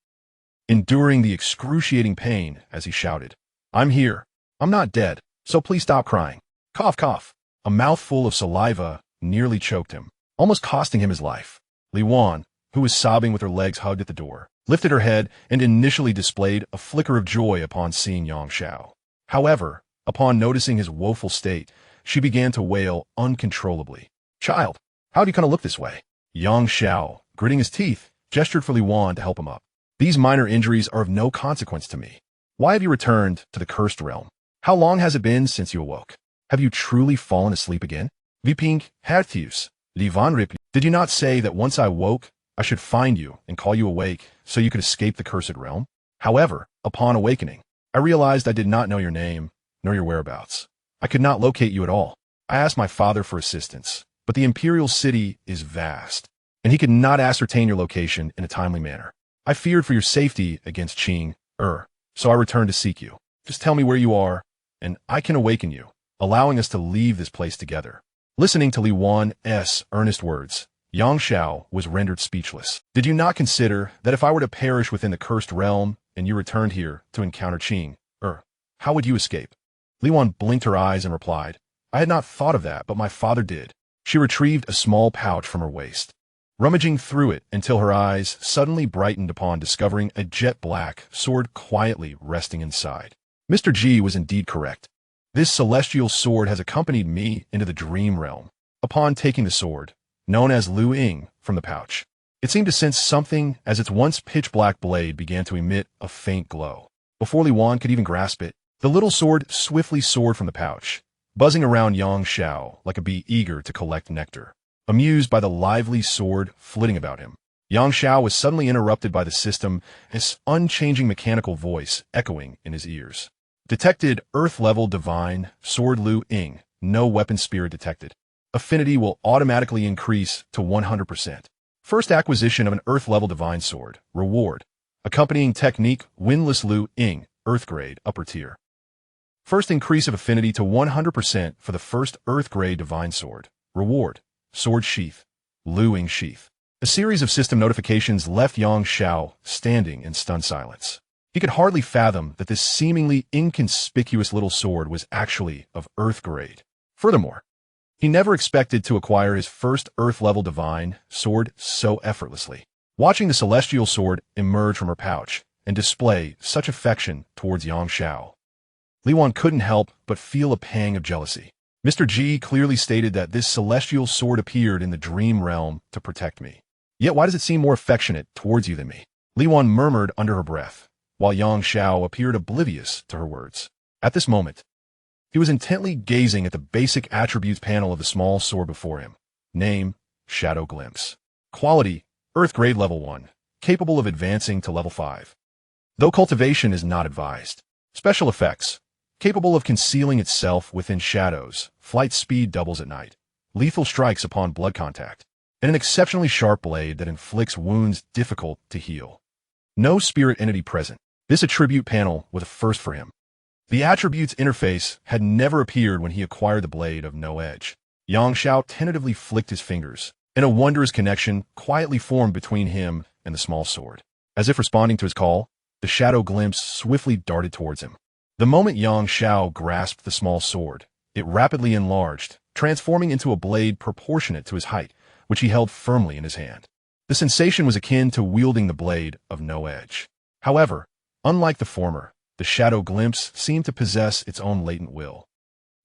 enduring the excruciating pain as he shouted, "I'm here. I'm not dead, so please stop crying." Cough, cough. A mouthful of saliva nearly choked him, almost costing him his life. Li Wan, who was sobbing with her legs hugged at the door, lifted her head and initially displayed a flicker of joy upon seeing Xianxia. However, upon noticing his woeful state, she began to wail uncontrollably. "Child, how do you kind of look this way?" Xianxia, gritting his teeth, gestured for Li Wan to help him up. "These minor injuries are of no consequence to me. Why have you returned to the cursed realm? How long has it been since you awoke? Have you truly fallen asleep again? Viping Hertius, Li Van Rip, did you not say that once I woke, I should find you and call you awake so you could escape the cursed realm? However, upon awakening, I realized I did not know your name, nor your whereabouts. I could not locate you at all. I asked my father for assistance, but the imperial city is vast, and he could not ascertain your location in a timely manner. I feared for your safety against Qing, so I returned to seek you. Just tell me where you are, and I can awaken you, allowing us to leave this place together." Listening to Li Wan's earnest words, Xianxia was rendered speechless. "Did you not consider that if I were to perish within the cursed realm and you returned here to encounter Qing, how would you escape?" Li Wan blinked her eyes and replied, "I had not thought of that, but my father did." She retrieved a small pouch from her waist, rummaging through it until her eyes suddenly brightened upon discovering a jet-black sword quietly resting inside. Mr. G was indeed correct. This celestial sword has accompanied me into the dream realm. Upon taking the sword, known as Lu Ying, from the pouch, it seemed to sense something as its once pitch-black blade began to emit a faint glow. Before Li Wan could even grasp it, the little sword swiftly soared from the pouch, buzzing around Xianxia like a bee eager to collect nectar. Amused by the lively sword flitting about him, Xianxia was suddenly interrupted by the system, its unchanging mechanical voice echoing in his ears. Detected Earth-level Divine Sword Lu Ying. No weapon spirit detected. Affinity will automatically increase to 100%. First acquisition of an Earth-level Divine Sword. Reward. Accompanying technique Windless Lu Ying. Earth grade, upper tier. First increase of affinity to 100% for the first Earth grade Divine Sword. Reward. Sword Sheath. Lu Ying Sheath. A series of system notifications left Xianxia standing in stunned silence. He could hardly fathom that this seemingly inconspicuous little sword was actually of Earth grade. Furthermore, he never expected to acquire his first Earth-level Divine Sword so effortlessly. Watching the celestial sword emerge from her pouch and display such affection towards Xianxia, Li Wan couldn't help but feel a pang of jealousy. Mr. G clearly stated that this celestial sword appeared in the dream realm to protect me. Yet why does it seem more affectionate towards you than me? Li Wan murmured under her breath, while Xianxia appeared oblivious to her words. At this moment, he was intently gazing at the basic attributes panel of the small sword before him. Name, Shadow Glimpse. Quality, Earth grade level 1, capable of advancing to level 5. Though cultivation is not advised. Special effects, Capable of concealing itself within shadows, flight speed doubles at night, lethal strikes upon blood contact, and an exceptionally sharp blade that inflicts wounds difficult to heal. No spirit entity present. This attribute panel was a first for him. The attributes interface had never appeared when he acquired the blade of no edge. Xianxia tentatively flicked his fingers, and a wondrous connection quietly formed between him and the small sword. As if responding to his call, the shadow glimpse swiftly darted towards him. The moment Xianxia grasped the small sword, it rapidly enlarged, transforming into a blade proportionate to his height, which he held firmly in his hand. The sensation was akin to wielding the blade of no edge. However, unlike the former, the shadow glimpse seemed to possess its own latent will.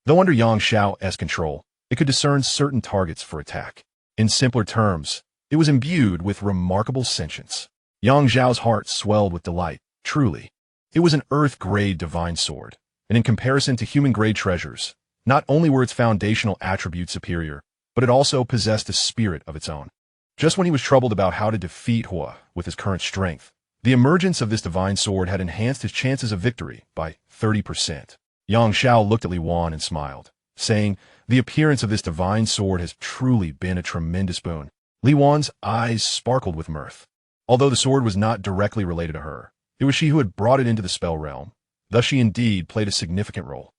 Though under Xianxia's control, it could discern certain targets for attack. In simpler terms, it was imbued with remarkable sentience. Xiao's heart swelled with delight. Truly, it was an earth-grade divine sword, and in comparison to human-grade treasures, not only were its foundational attributes superior, but it also possessed a spirit of its own. Just when he was troubled about how to defeat Hua with his current strength, the emergence of this divine sword had enhanced his chances of victory by 30%. Xianxia looked at Li Wan and smiled, saying, "The appearance of this divine sword has truly been a tremendous boon." Li Wan's eyes sparkled with mirth. Although the sword was not directly related to her, it was she who had brought it into the spell realm. Thus she indeed played a significant role.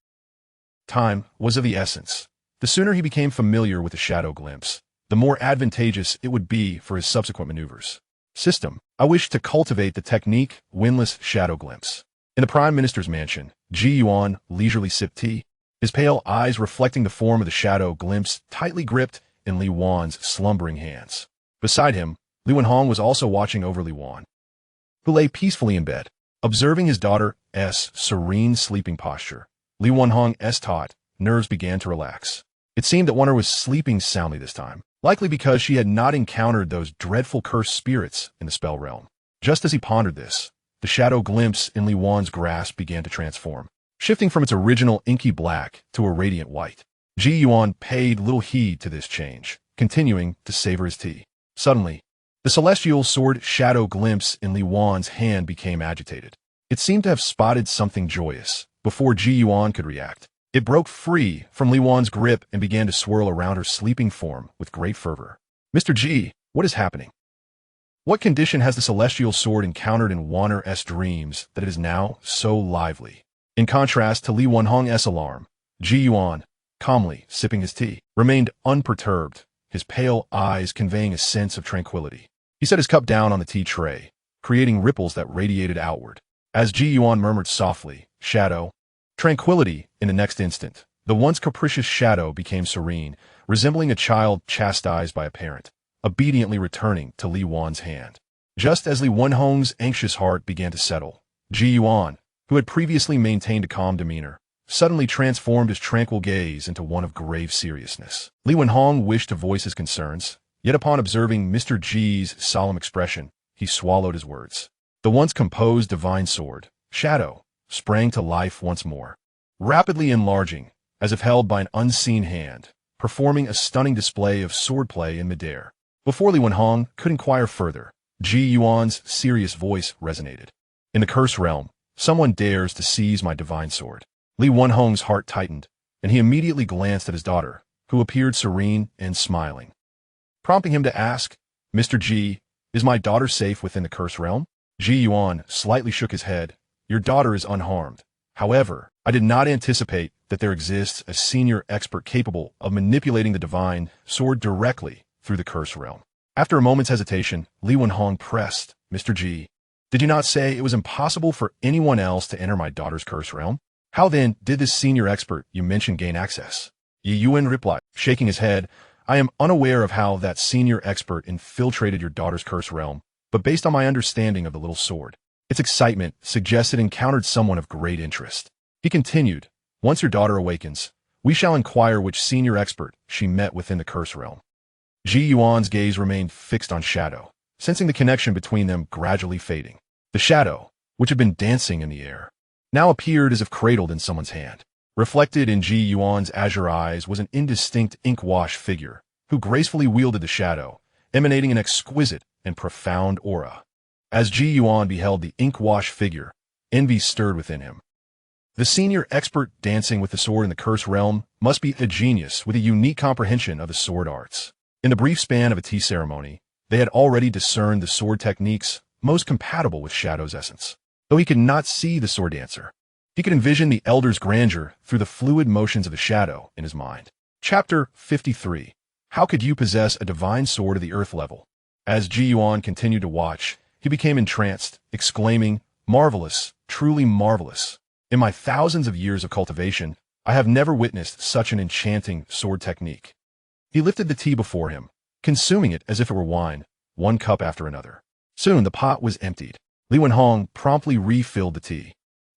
Time was of the essence. The sooner he became familiar with the shadow glimpse, the more advantageous it would be for his subsequent maneuvers. System. I wish to cultivate the technique windless shadow glimpse. In the Prime Minister's mansion, Ji Yuan leisurely sipped tea, his pale eyes reflecting the form of the shadow glimpse tightly gripped in Li Wan's slumbering hands. Beside him, Li Wenhong was also watching over Li Wan, who lay peacefully in bed. Observing his daughter's serene sleeping posture, Li Wenhong's taut nerves began to relax. It seemed that Wonder was sleeping soundly this time, likely because she had not encountered those dreadful cursed spirits in the spell realm. Just as he pondered this, the shadow glimpse in Li Wan's grasp began to transform, shifting from its original inky black to a radiant white. Ji Yuan paid little heed to this change, continuing to savor his tea. Suddenly, the celestial sword shadow glimpse in Li Wan's hand became agitated. It seemed to have spotted something joyous. Before Ji Yuan could react, it broke free from Li Wan's grip and began to swirl around her sleeping form with great fervor. "Mr. Ji, what is happening? What condition has the celestial sword encountered in Wanner's dreams that it is now so lively?" In contrast to Li Wenhong's alarm, Ji Yuan, calmly sipping his tea, remained unperturbed, his pale eyes conveying a sense of tranquility. He set his cup down on the tea tray, creating ripples that radiated outward. As Ji Yuan murmured softly, "Shadow, tranquility," in the next instant, the once capricious shadow became serene, resembling a child chastised by a parent, obediently returning to Li Wan's hand. Just as Li Wenhong's anxious heart began to settle, Ji Yuan, who had previously maintained a calm demeanor, suddenly transformed his tranquil gaze into one of grave seriousness. Li Wenhong wished to voice his concerns, yet upon observing Mr. Ji's solemn expression, he swallowed his words. The once composed divine sword, Shadow, sprang to life once more, rapidly enlarging, as if held by an unseen hand, performing a stunning display of swordplay in midair. Before Li Wenhong could inquire further, Ji Yuan's serious voice resonated. "In the curse realm, someone dares to seize my divine sword." Li Wenhong's heart tightened, and he immediately glanced at his daughter, who appeared serene and smiling, prompting him to ask, "Mr. Ji, is my daughter safe within the curse realm?" Ji Yuan slightly shook his head. "Your daughter is unharmed. However, I did not anticipate that there exists a senior expert capable of manipulating the divine sword directly through the curse realm." After a moment's hesitation, Li Wenhong pressed, "Mr. Ji, did you not say it was impossible for anyone else to enter my daughter's curse realm? How then did this senior expert you mentioned gain access?" Yi Yuan replied, shaking his head, "I am unaware of how that senior expert infiltrated your daughter's curse realm, but based on my understanding of the little sword, its excitement suggests it encountered someone of great interest." He continued, "Once your daughter awakens, we shall inquire which senior expert she met within the curse realm." Ji Yuan's gaze remained fixed on Shadow, sensing the connection between them gradually fading. The shadow, which had been dancing in the air, now appeared as if cradled in someone's hand. Reflected in Ji Yuan's azure eyes was an indistinct ink-wash figure, who gracefully wielded the shadow, emanating an exquisite and profound aura. As Ji Yuan beheld the ink-wash figure, envy stirred within him. The senior expert dancing with the sword in the cursed realm must be a genius with a unique comprehension of the sword arts. In the brief span of a tea ceremony, they had already discerned the sword techniques most compatible with Shadow's essence. Though he could not see the sword dancer, he could envision the elder's grandeur through the fluid motions of the shadow in his mind. Chapter 53. How could you possess a divine sword of the earth level? As Ji Yuan continued to watch, he became entranced, exclaiming, "Marvelous, truly marvelous. In my thousands of years of cultivation, I have never witnessed such an enchanting sword technique." He lifted the tea before him, consuming it as if it were wine, one cup after another. Soon the pot was emptied. Li Wenhong promptly refilled the tea,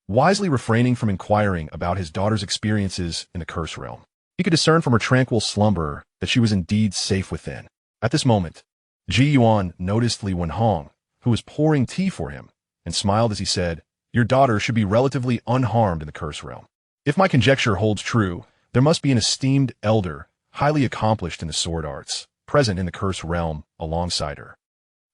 wisely refraining from inquiring about his daughter's experiences in the curse realm. He could discern from her tranquil slumber that she was indeed safe within. At this moment, Ji Yuan noticed Li Wenhong, who was pouring tea for him, and smiled as he said, "Your daughter should be relatively unharmed in the curse realm. If my conjecture holds true, there must be an esteemed elder, highly accomplished in the sword arts, present in the curse realm alongside her.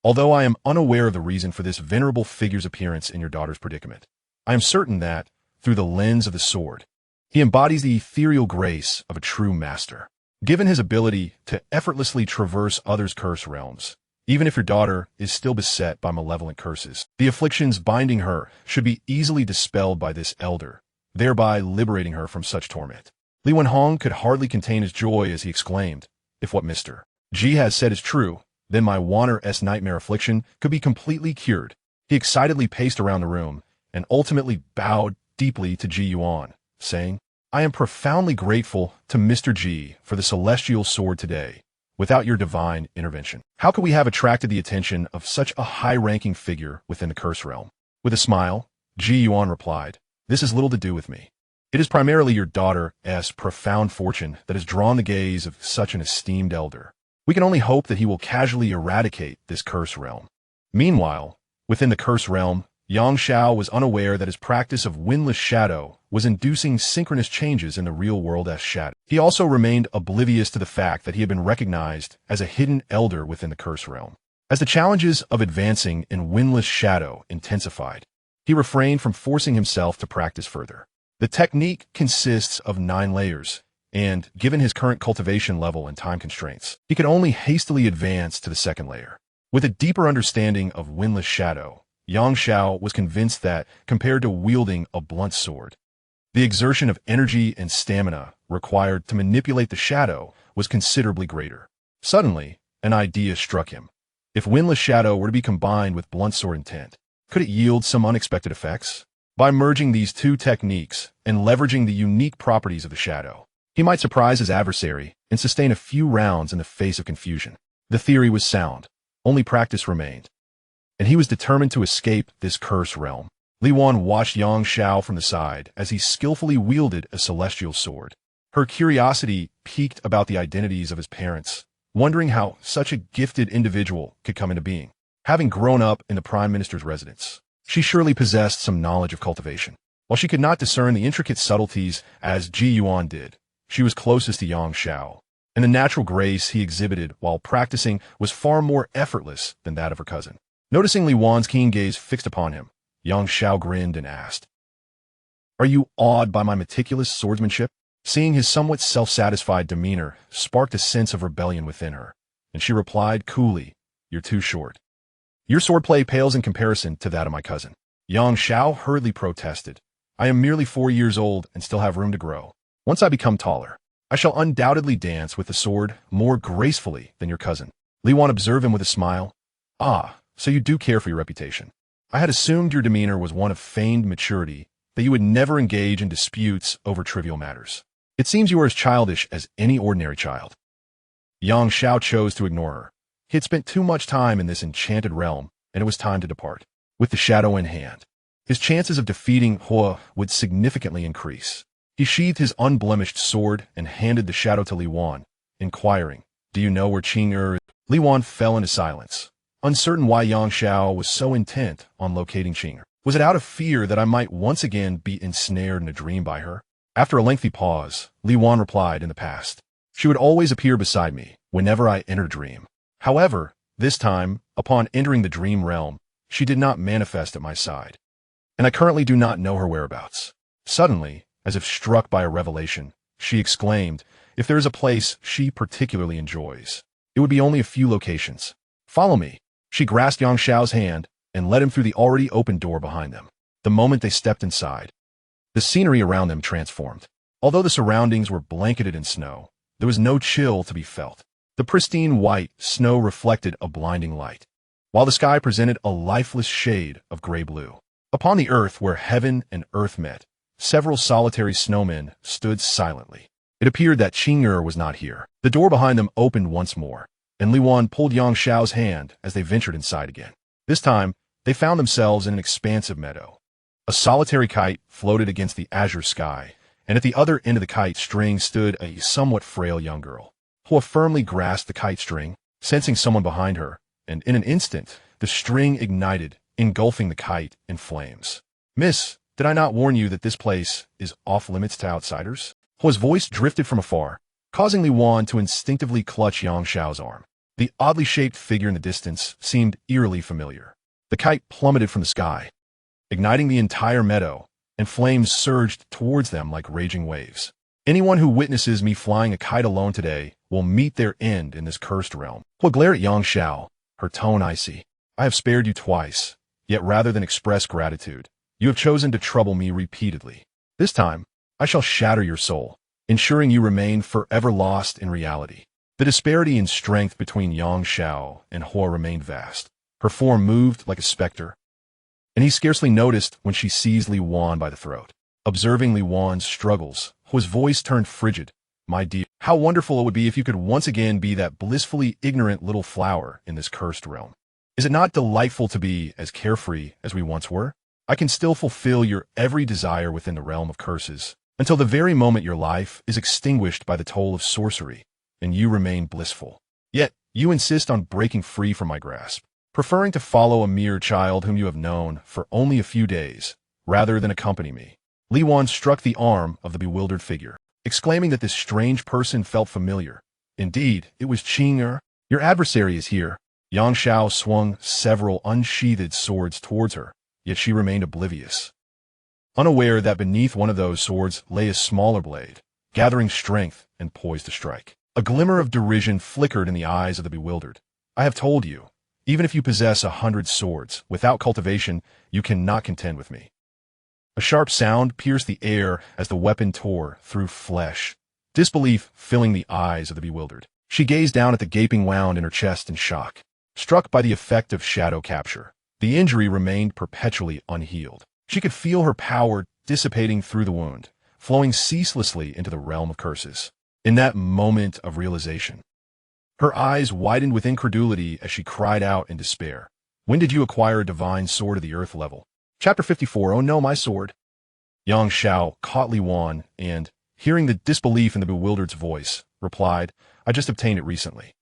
Although I am unaware of the reason for this venerable figure's appearance in your daughter's predicament, I am certain that, through the lens of the sword, he embodies the ethereal grace of a true master. Given his ability to effortlessly traverse others' curse realms, even if your daughter is still beset by malevolent curses, the afflictions binding her should be easily dispelled by this elder, thereby liberating her from such torment." Li Wenhong could hardly contain his joy as he exclaimed, "If what Mr. Ji has said is true, then my Wanner-S nightmare affliction could be completely cured." He excitedly paced around the room and ultimately bowed deeply to Ji Yuan, saying, "I am profoundly grateful to Mr. Ji for the celestial sword today. Without your divine intervention, how could we have attracted the attention of such a high-ranking figure within the curse realm?" With a smile, Ji Yuan replied, "This has little to do with me. It is primarily your daughter's profound fortune that has drawn the gaze of such an esteemed elder. We can only hope that he will casually eradicate this curse realm." Meanwhile, within the curse realm, Xianxia was unaware that his practice of windless shadow was inducing synchronous changes in the real world as shadow. He also remained oblivious to the fact that he had been recognized as a hidden elder within the curse realm. As the challenges of advancing in windless shadow intensified, he refrained from forcing himself to practice further. The technique consists of 9 layers, and given his current cultivation level and time constraints, he could only hastily advance to the 2nd layer. With a deeper understanding of windless shadow, Xianxia was convinced that, compared to wielding a blunt sword, the exertion of energy and stamina required to manipulate the shadow was considerably greater. Suddenly, an idea struck him. If windless shadow were to be combined with blunt sword intent, could it yield some unexpected effects? By merging these two techniques and leveraging the unique properties of the shadow, he might surprise his adversary and sustain a few rounds in the face of confusion. The theory was sound. Only practice remained, and he was determined to escape this curse realm. Li Wan watched Xianxia from the side as he skillfully wielded a celestial sword. Her curiosity piqued about the identities of his parents, wondering how such a gifted individual could come into being. Having grown up in the Prime Minister's residence, she surely possessed some knowledge of cultivation. While she could not discern the intricate subtleties as Ji Yuan did, she was closest to Xianxia, and the natural grace he exhibited while practicing was far more effortless than that of her cousin. Noticing Li Wan's keen gaze fixed upon him, Xianxia grinned and asked, "Are you awed by my meticulous swordsmanship?" Seeing his somewhat self-satisfied demeanor sparked a sense of rebellion within her, and she replied coolly, "You're too short. Your swordplay pales in comparison to that of my cousin." Xianxia hurriedly protested, "I am merely 4 years old and still have room to grow. Once I become taller, I shall undoubtedly dance with the sword more gracefully than your cousin." Li Wan observed him with a smile. "Ah, so you do care for your reputation. I had assumed your demeanor was one of feigned maturity, that you would never engage in disputes over trivial matters. It seems you are as childish as any ordinary child." Xianxia chose to ignore her. He had spent too much time in this enchanted realm, and it was time to depart. With the shadow in hand, his chances of defeating Hua would significantly increase. He sheathed his unblemished sword and handed the shadow to Li Wan, inquiring, "Do you know where Qing'er is?" Li Wan fell into silence, uncertain why Xianxia was so intent on locating Qing'er. Was it out of fear that I might once again be ensnared in a dream by her? After a lengthy pause, Li Wan replied, "In the past, she would always appear beside me whenever I entered a dream. However, this time, upon entering the dream realm, she did not manifest at my side, and I currently do not know her whereabouts. Suddenly, as if struck by a revelation, she exclaimed, if there is a place she particularly enjoys, it would be only a few locations. Follow me. She grasped Xiaoxiao's hand and led him through the already open door behind them. The moment they stepped inside, the scenery around them transformed. Although the surroundings were blanketed in snow, there was no chill to be felt. The pristine white snow reflected a blinding light, while the sky presented a lifeless shade of gray-blue. Upon the earth where heaven and earth met, several solitary snowmen stood silently. It appeared that Xianxia was not here. The door behind them opened once more, and Liwan pulled Xiaoxiao's hand as they ventured inside again. This time, they found themselves in an expansive meadow. A solitary kite floated against the azure sky, and at the other end of the kite string stood a somewhat frail young girl. Hua firmly grasped the kite string, sensing someone behind her, and in an instant, the string ignited, engulfing the kite in flames. Miss, did I not warn you that this place is off-limits to outsiders? Hua's voice drifted from afar, causing Li Wan to instinctively clutch Xiaoxiao's arm. The oddly shaped figure in the distance seemed eerily familiar. The kite plummeted from the sky, igniting the entire meadow, and flames surged towards them like raging waves. Anyone who witnesses me flying a kite alone today will meet their end in this cursed realm. Hua glared at Xiaoxiao, her tone icy. I have spared you twice, yet rather than express gratitude, you have chosen to trouble me repeatedly. This time, I shall shatter your soul, ensuring you remain forever lost in reality. The disparity in strength between Xiaoxiao and Hua remained vast. Her form moved like a specter, and he scarcely noticed when she seized Li Wan by the throat. Observing Li Wan's struggles, Hua's voice turned frigid. My dear, how wonderful it would be if you could once again be that blissfully ignorant little flower in this cursed realm. Is it not delightful to be as carefree as we once were? I can still fulfill your every desire within the realm of curses, until the very moment your life is extinguished by the toll of sorcery, and you remain blissful. Yet, you insist on breaking free from my grasp, preferring to follow a mere child whom you have known for only a few days, rather than accompany me. Li Wan struck the arm of the bewildered figure, exclaiming that this strange person felt familiar. Indeed, it was Xianxia. Your adversary is here. Xiaoxiao swung several unsheathed swords towards her, yet she remained oblivious, unaware that beneath one of those swords lay a smaller blade, gathering strength and poised to strike. A glimmer of derision flickered in the eyes of the bewildered. I have told you, even if you possess 100 swords, without cultivation, you cannot contend with me. A sharp sound pierced the air as the weapon tore through flesh, disbelief filling the eyes of the bewildered. She gazed down at the gaping wound in her chest in shock. Struck by the effect of shadow capture, the injury remained perpetually unhealed. She could feel her power dissipating through the wound, flowing ceaselessly into the realm of curses. In that moment of realization, her eyes widened with incredulity as she cried out in despair. When did you acquire a divine sword of the earth level? Chapter 54. Oh no, my sword. Xiaoxiao caught Li Wan and, hearing the disbelief in the bewildered's voice, replied, I just obtained it recently.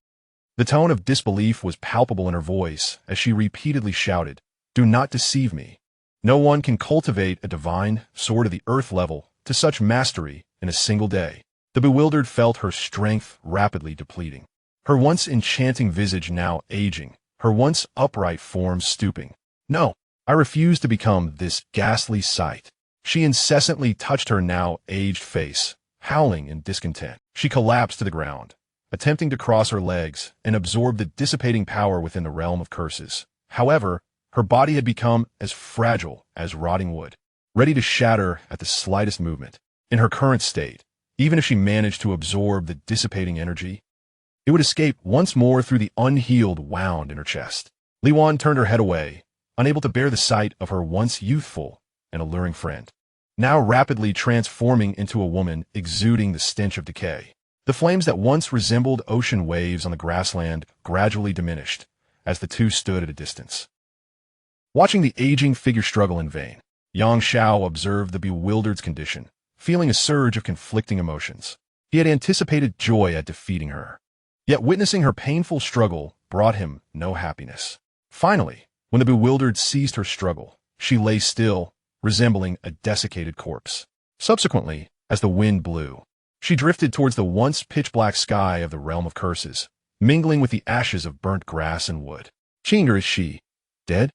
The tone of disbelief was palpable in her voice as she repeatedly shouted, do not deceive me. No one can cultivate a divine sword of the earth level to such mastery in a single day. The bewildered felt her strength rapidly depleting, her once enchanting visage now aging, her once upright form stooping. No, I refuse to become this ghastly sight. She incessantly touched her now aged face, howling in discontent. She collapsed to the ground, attempting to cross her legs and absorb the dissipating power within the realm of curses. However, her body had become as fragile as rotting wood, ready to shatter at the slightest movement. In her current state, even if she managed to absorb the dissipating energy, it would escape once more through the unhealed wound in her chest. Li Wan turned her head away, unable to bear the sight of her once youthful and alluring friend, now rapidly transforming into a woman exuding the stench of decay. The flames that once resembled ocean waves on the grassland gradually diminished as the two stood at a distance. Watching the aging figure struggle in vain, Xiaoxiao observed the bewildered's condition, feeling a surge of conflicting emotions. He had anticipated joy at defeating her, yet witnessing her painful struggle brought him no happiness. Finally, when the bewildered ceased her struggle, she lay still, resembling a desiccated corpse. Subsequently, as the wind blew, she drifted towards the once pitch-black sky of the realm of curses, mingling with the ashes of burnt grass and wood. Xianxia, is she dead?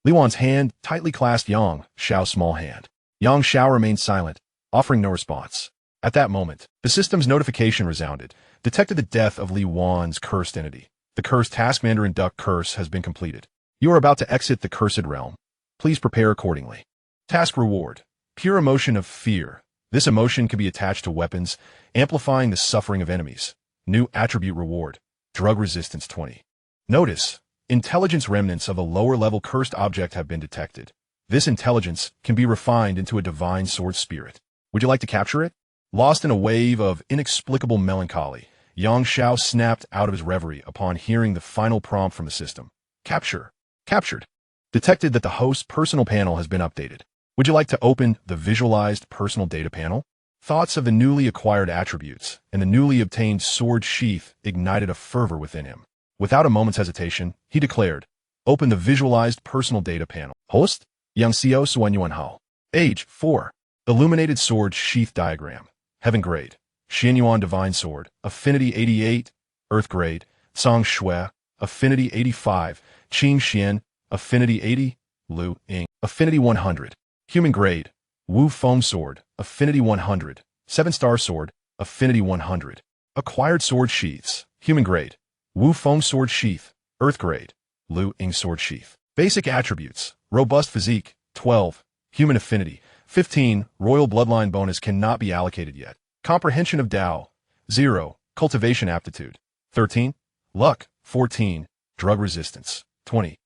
Li Wan's hand tightly clasped Xiaoxiao's small hand. Xianxia remained silent, offering no response. At that moment, the system's notification resounded, detected the death of Li Wan's cursed entity. The cursed Taskmaster and Duck curse has been completed. You are about to exit the cursed realm. Please prepare accordingly. Task reward. Pure emotion of fear. This emotion can be attached to weapons, amplifying the suffering of enemies. New attribute reward. Drug resistance 20. Notice, intelligence remnants of a lower-level cursed object have been detected. This intelligence can be refined into a divine sword spirit. Would you like to capture it? Lost in a wave of inexplicable melancholy, Xianxia snapped out of his reverie upon hearing the final prompt from the system. Capture. Captured. Detected that the host's personal panel has been updated. Would you like to open the visualized personal data panel? Thoughts of the newly acquired attributes and the newly obtained sword sheath ignited a fervor within him. Without a moment's hesitation, he declared, open the visualized personal data panel. Host? Xianxia Suanyuanhao. Age, 4. Illuminated sword sheath diagram. Heaven grade. Xianyuan Divine Sword. Affinity 88. Earth grade. Song Shui. Affinity 85. Qing Xian. Affinity 80. Lu Ying. Affinity 100. Human grade. Wu Feng Sword. Affinity 100. 7-star Sword. Affinity 100. Acquired sword sheaths. Human grade. Wu Feng Sword Sheath. Earth grade. Lu Ying Sword Sheath. Basic attributes. Robust physique. 12. Human affinity. 15. Royal bloodline bonus cannot be allocated yet. Comprehension of Tao. 0. Cultivation aptitude. 13. Luck. 14. Drug resistance. 20.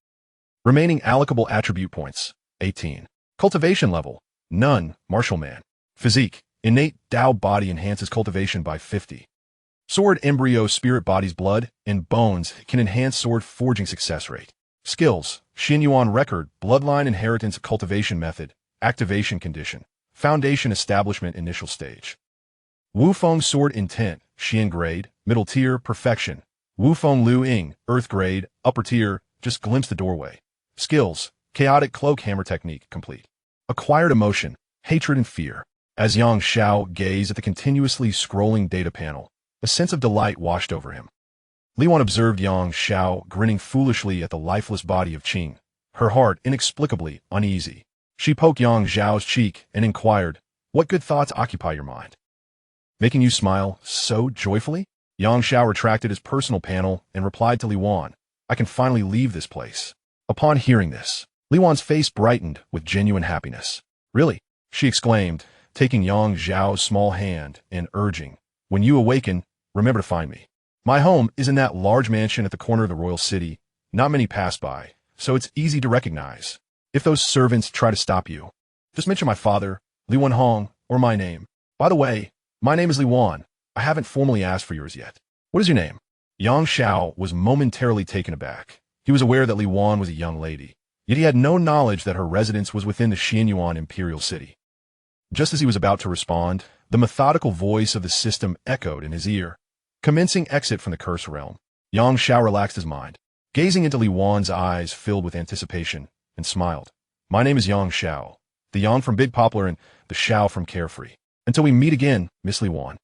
Remaining allocable attribute points. 18. Cultivation level. None. Martial man. Physique. Innate Tao body enhances cultivation by 50. Sword embryo spirit body's blood and bones can enhance sword forging success rate. Skills. Xianyuan record. Bloodline inheritance cultivation method. Activation condition. Foundation establishment initial stage. Wufeng sword intent. Xian grade. Middle tier. Perfection. Wufeng Lu Ying. Earth grade. Upper tier. Just glimpse the doorway. Skills. Chaotic cloak hammer technique complete. Acquired emotion. Hatred and fear. As Xianxia gazed at the continuously scrolling data panel, a sense of delight washed over him. Li Wan observed Xianxia grinning foolishly at the lifeless body of Qing, her heart inexplicably uneasy. She poked Xiao's cheek and inquired, what good thoughts occupy your mind? Making you smile so joyfully? Xianxia retracted his personal panel and replied to Li Wan, I can finally leave this place. Upon hearing this, Li Wan's face brightened with genuine happiness. Really? She exclaimed, taking Xiao's small hand and urging, when you awaken, remember to find me. My home is in that large mansion at the corner of the royal city. Not many pass by, so it's easy to recognize. If those servants try to stop you, just mention my father, Li Wanhong, or my name. By the way, my name is Li Wan. I haven't formally asked for yours yet. What is your name? Xianxia was momentarily taken aback. He was aware that Li Wan was a young lady, yet he had no knowledge that her residence was within the Xianyuan imperial city. Just as he was about to respond, the methodical voice of the system echoed in his ear. Commencing exit from the curse realm, Xianxia relaxed his mind, gazing into Li Wan's eyes filled with anticipation, and smiled. My name is Xianxia, the Yang from Big Poplar and the Xiao from Carefree. Until we meet again, Miss Li Wan.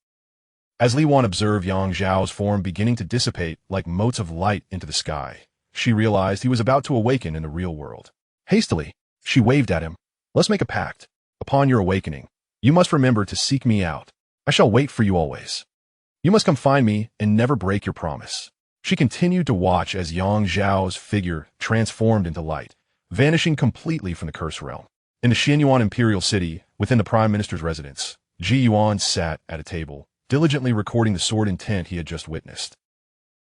As Li Wan observed Xiao's form beginning to dissipate like motes of light into the sky, she realized he was about to awaken in the real world. Hastily, she waved at him. Let's make a pact. Upon your awakening, you must remember to seek me out. I shall wait for you always. You must come find me and never break your promise. She continued to watch as Xiao's figure transformed into light, vanishing completely from the curse realm. In the Xianyuan imperial city, within the prime minister's residence, Ji Yuan sat at a table, diligently recording the sword intent he had just witnessed.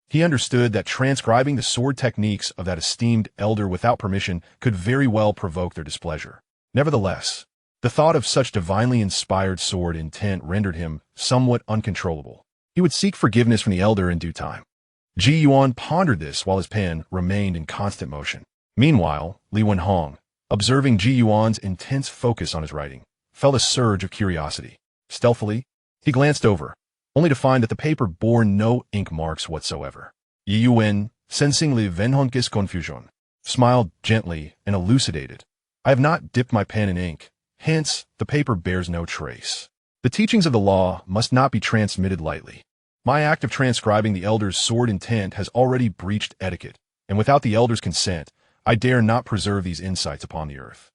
He understood that transcribing the sword techniques of that esteemed elder without permission could very well provoke their displeasure. Nevertheless, the thought of such divinely inspired sword intent rendered him somewhat uncontrollable. He would seek forgiveness from the elder in due time. Ji Yuan pondered this while his pen remained in constant motion. Meanwhile, Li Wenhong, observing Ji Yuan's intense focus on his writing, felt a surge of curiosity. Stealthily, he glanced over, only to find that the paper bore no ink marks whatsoever. Yi Yuan, sensing Li Wenhong's confusion, smiled gently and elucidated. I have not dipped my pen in ink, hence the paper bears no trace. The teachings of the law must not be transmitted lightly. My act of transcribing the elder's sword intent has already breached etiquette, and without the elder's consent, I dare not preserve these insights upon the earth.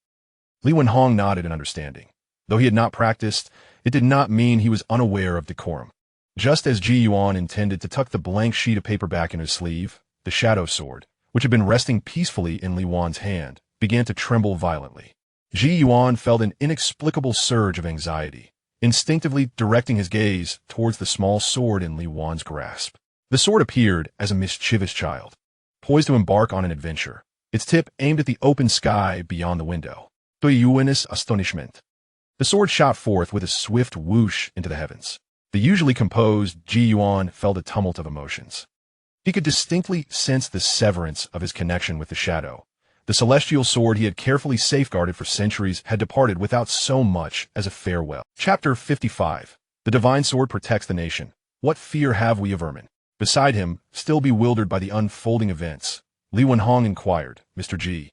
Li Wenhong nodded in understanding. Though he had not practiced, it did not mean he was unaware of decorum. Just as Ji Yuan intended to tuck the blank sheet of paper back in his sleeve, the shadow sword, which had been resting peacefully in Li Wan's hand, began to tremble violently. Ji Yuan felt an inexplicable surge of anxiety, instinctively directing his gaze towards the small sword in Li Wan's grasp. The sword appeared as a mischievous child, poised to embark on an adventure, its tip aimed at the open sky beyond the window. To Yuan's astonishment, the sword shot forth with a swift whoosh into the heavens. The usually composed Ji Yuan felt a tumult of emotions. He could distinctly sense the severance of his connection with the shadow. The celestial sword he had carefully safeguarded for centuries had departed without so much as a farewell. Chapter 55. The Divine Sword Protects the Nation. What fear have we of ermine? Beside him, still bewildered by the unfolding events, Li Wenhong inquired, Mr. Ji,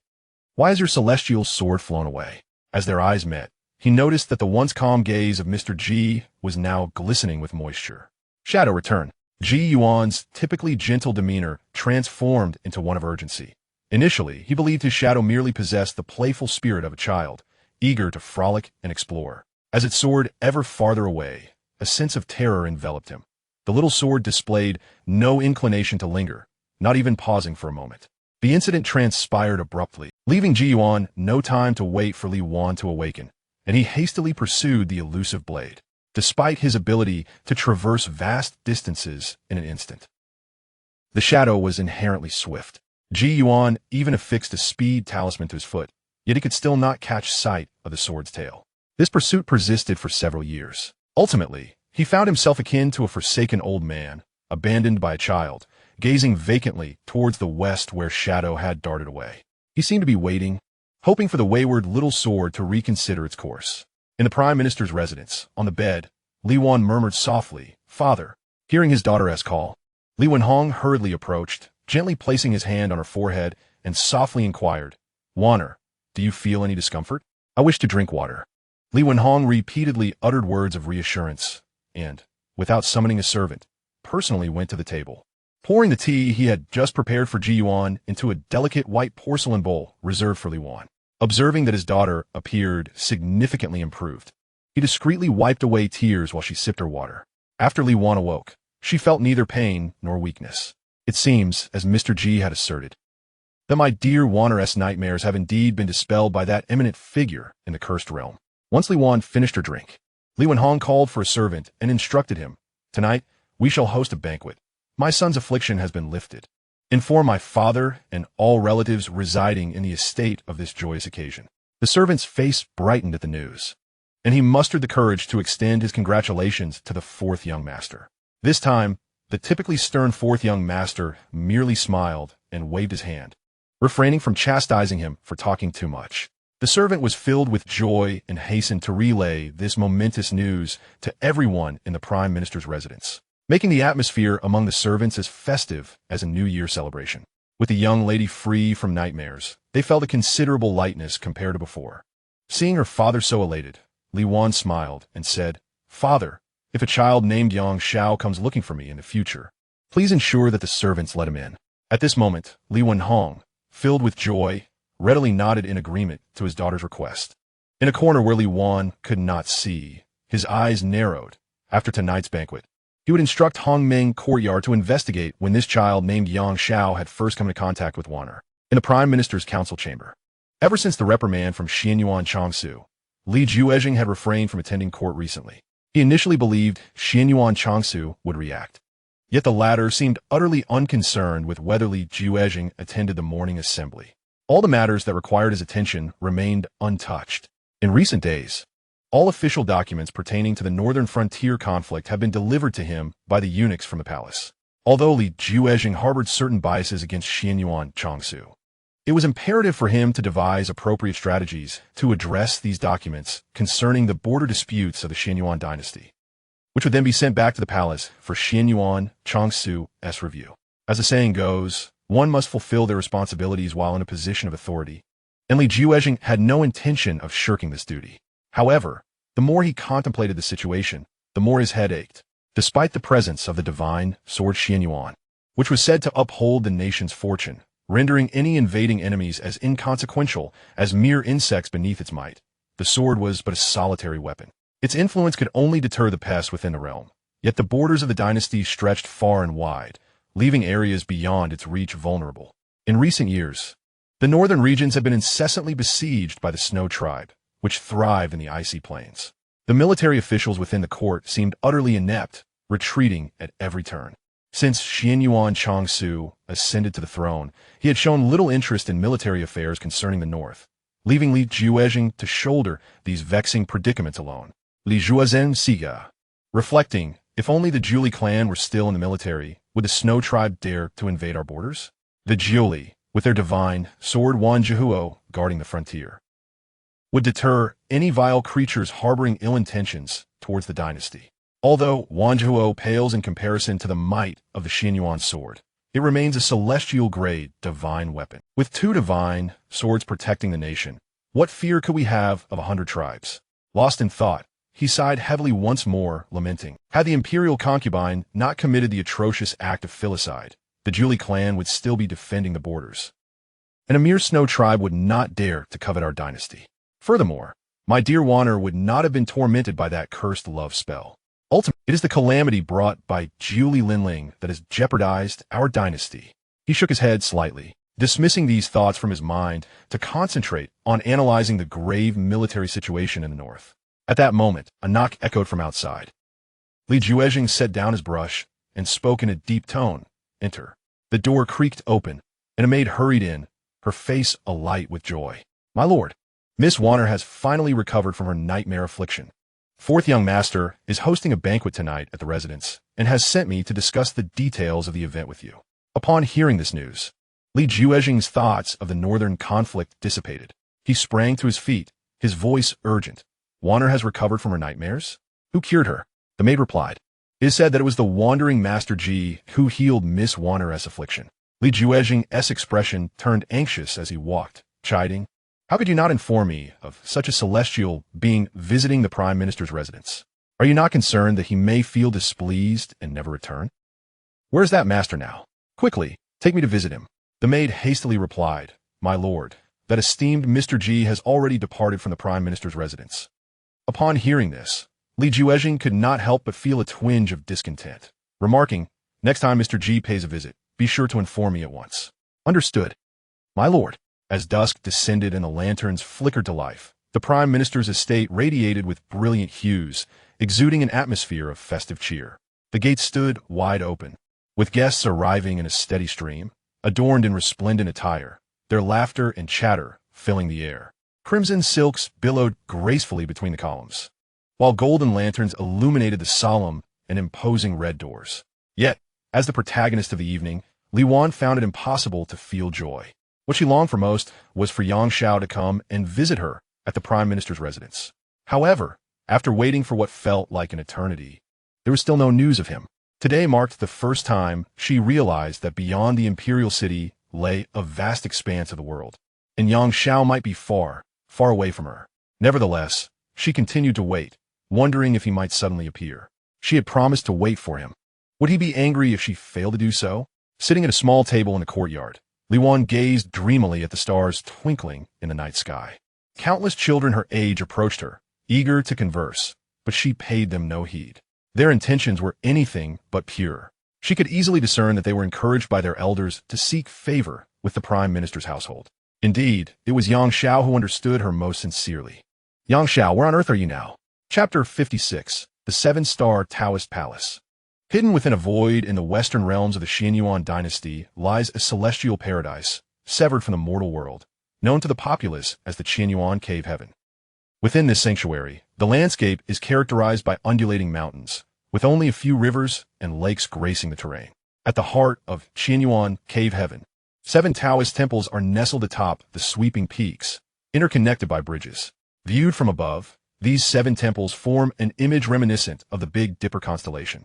why has your celestial sword flown away? As their eyes met, he noticed that the once calm gaze of Mr. Ji was now glistening with moisture. Shadow returned. Ji Yuan's typically gentle demeanor transformed into one of urgency. Initially, he believed his shadow merely possessed the playful spirit of a child, eager to frolic and explore. As it soared ever farther away, a sense of terror enveloped him. The little sword displayed no inclination to linger, not even pausing for a moment. The incident transpired abruptly, leaving Ji Yuan no time to wait for Li Wan to awaken, and he hastily pursued the elusive blade, despite his ability to traverse vast distances in an instant. The shadow was inherently swift. Ji Yuan even affixed a speed talisman to his foot, yet he could still not catch sight of the sword's tail. This pursuit persisted for several years. Ultimately, he found himself akin to a forsaken old man, abandoned by a child, gazing vacantly towards the west where shadow had darted away. He seemed to be waiting, hoping for the wayward little sword to reconsider its course. In the Prime Minister's residence, on the bed, Li Wan murmured softly, Father. Hearing his daughter's call, Li Wenhong hurriedly approached, gently placing his hand on her forehead, and softly inquired, Waner, do you feel any discomfort? I wish to drink water. Li Wenhong repeatedly uttered words of reassurance, and, without summoning a servant, personally went to the table, pouring the tea he had just prepared for Ji Yuan into a delicate white porcelain bowl reserved for Li Wan. Observing that his daughter appeared significantly improved, he discreetly wiped away tears while she sipped her water. After Li Wan awoke, she felt neither pain nor weakness. It seems, as Mr. Ji had asserted, that my dear Waner's nightmares have indeed been dispelled by that eminent figure in the cursed realm. Once Li Wan finished her drink, Li Wenhong called for a servant and instructed him, Tonight, we shall host a banquet. My son's affliction has been lifted. Inform my father and all relatives residing in the estate of this joyous occasion. The servant's face brightened at the news, and he mustered the courage to extend his congratulations to the fourth young master. This time, the typically stern fourth young master merely smiled and waved his hand, refraining from chastising him for talking too much. The servant was filled with joy and hastened to relay this momentous news to everyone in the Prime Minister's residence, making the atmosphere among the servants as festive as a New Year celebration. With the young lady free from nightmares, they felt a considerable lightness compared to before. Seeing her father so elated, Li Wan smiled and said, Father, if a child named Xianxia comes looking for me in the future, please ensure that the servants let him in. At this moment, Li Wenhong, filled with joy, readily nodded in agreement to his daughter's request. In a corner where Li Wan could not see, his eyes narrowed. After tonight's banquet, he would instruct Hongming Courtyard to investigate when this child named Yang Xiao had first come into contact with Waner. In the Prime Minister's council chamber, ever since the reprimand from Xianyuan Changsu, Li Juezhing had refrained from attending court recently. He initially believed Xianyuan Changsu would react, yet the latter seemed utterly unconcerned with whether Li Juezhing attended the morning assembly. All the matters that required his attention remained untouched. In recent days, all official documents pertaining to the northern frontier conflict have been delivered to him by the eunuchs from the palace. Although Li Juezhing harbored certain biases against Xianyuan Changsu, it was imperative for him to devise appropriate strategies to address these documents concerning the border disputes of the Xianyuan dynasty, which would then be sent back to the palace for Xianyuan Changsu's review. As the saying goes, one must fulfill their responsibilities while in a position of authority, and Li Juezhing had no intention of shirking this duty. However, the more he contemplated the situation, the more his head ached. Despite the presence of the divine sword Xianyuan, which was said to uphold the nation's fortune, rendering any invading enemies as inconsequential as mere insects beneath its might, the The sword was but a solitary weapon. Its influence could only deter the pests within the realm. Yet the borders of the dynasty stretched far and wide, leaving areas beyond its reach vulnerable. In recent years, the northern regions have been incessantly besieged by the Snow Tribe, which thrived in the icy plains. The military officials within the court seemed utterly inept, retreating at every turn. Since Xianxia Changsu ascended to the throne, he had shown little interest in military affairs concerning the north, leaving Li Juezheng to shoulder these vexing predicaments alone. Li Juezheng, reflecting, if only the Jiuli clan were still in the military, would the Snow Tribe dare to invade our borders? The Jiuli, with their divine sword Wanjihuo guarding the frontier, would deter any vile creatures harboring ill intentions towards the dynasty. Although Wanjihuo pales in comparison to the might of the Xianyuan sword, it remains a celestial-grade divine weapon. With 2 divine swords protecting the nation, what fear could we have of 100 tribes? Lost in thought, he sighed heavily once more, lamenting. Had the imperial concubine not committed the atrocious act of filicide, the Jiuli clan would still be defending the borders, and a mere Snow Tribe would not dare to covet our dynasty. Furthermore, my dear Wanner would not have been tormented by that cursed love spell. Ultimately, it is the calamity brought by Jiuli Linling that has jeopardized our dynasty. He shook his head slightly, dismissing these thoughts from his mind to concentrate on analyzing the grave military situation in the north. At that moment, a knock echoed from outside. Li Juezheng set down his brush and spoke in a deep tone. Enter. The door creaked open, and a maid hurried in, her face alight with joy. My lord, Miss Wanner has finally recovered from her nightmare affliction. Fourth young master is hosting a banquet tonight at the residence and has sent me to discuss the details of the event with you. Upon hearing this news, Li Juezheng's thoughts of the northern conflict dissipated. He sprang to his feet, his voice urgent. Wanner has recovered from her nightmares? Who cured her? The maid replied. It is said that it was the wandering Master Ji who healed Miss Wanner's affliction. Li Juezheng's expression turned anxious as he walked, chiding. How could you not inform me of such a celestial being visiting the Prime Minister's residence? Are you not concerned that he may feel displeased and never return? Where is that master now? Quickly, take me to visit him. The maid hastily replied, My lord, that esteemed Mr. Ji has already departed from the Prime Minister's residence. Upon hearing this, Li Juezheng could not help but feel a twinge of discontent, remarking, Next time Mr. Ji pays a visit, be sure to inform me at once. Understood. My lord. As dusk descended and the lanterns flickered to life, the Prime Minister's estate radiated with brilliant hues, exuding an atmosphere of festive cheer. The gates stood wide open, with guests arriving in a steady stream, adorned in resplendent attire, their laughter and chatter filling the air. Crimson silks billowed gracefully between the columns, while golden lanterns illuminated the solemn and imposing red doors. Yet, as the protagonist of the evening, Li Wan found it impossible to feel joy. What she longed for most was for Xianxia to come and visit her at the Prime Minister's residence. However, after waiting for what felt like an eternity, there was still no news of him. Today marked the first time she realized that beyond the imperial city lay a vast expanse of the world, and Xianxia might be far, far away from her. Nevertheless, she continued to wait, wondering if he might suddenly appear. She had promised to wait for him. Would he be angry if she failed to do so? Sitting at a small table in the courtyard, Li Wan gazed dreamily at the stars twinkling in the night sky. Countless children her age approached her, eager to converse, but she paid them no heed. Their intentions were anything but pure. She could easily discern that they were encouraged by their elders to seek favor with the Prime Minister's household. Indeed, it was Xianxia who understood her most sincerely. Xianxia, where on earth are you now? Chapter 56. The Seven-Star Taoist Palace. Hidden within a void in the western realms of the Xianyuan dynasty lies a celestial paradise, severed from the mortal world, known to the populace as the Xianyuan Cave Heaven. Within this sanctuary, the landscape is characterized by undulating mountains, with only a few rivers and lakes gracing the terrain. At the heart of Xianyuan Cave Heaven, 7 Taoist temples are nestled atop the sweeping peaks, interconnected by bridges. Viewed from above, these 7 temples form an image reminiscent of the Big Dipper constellation,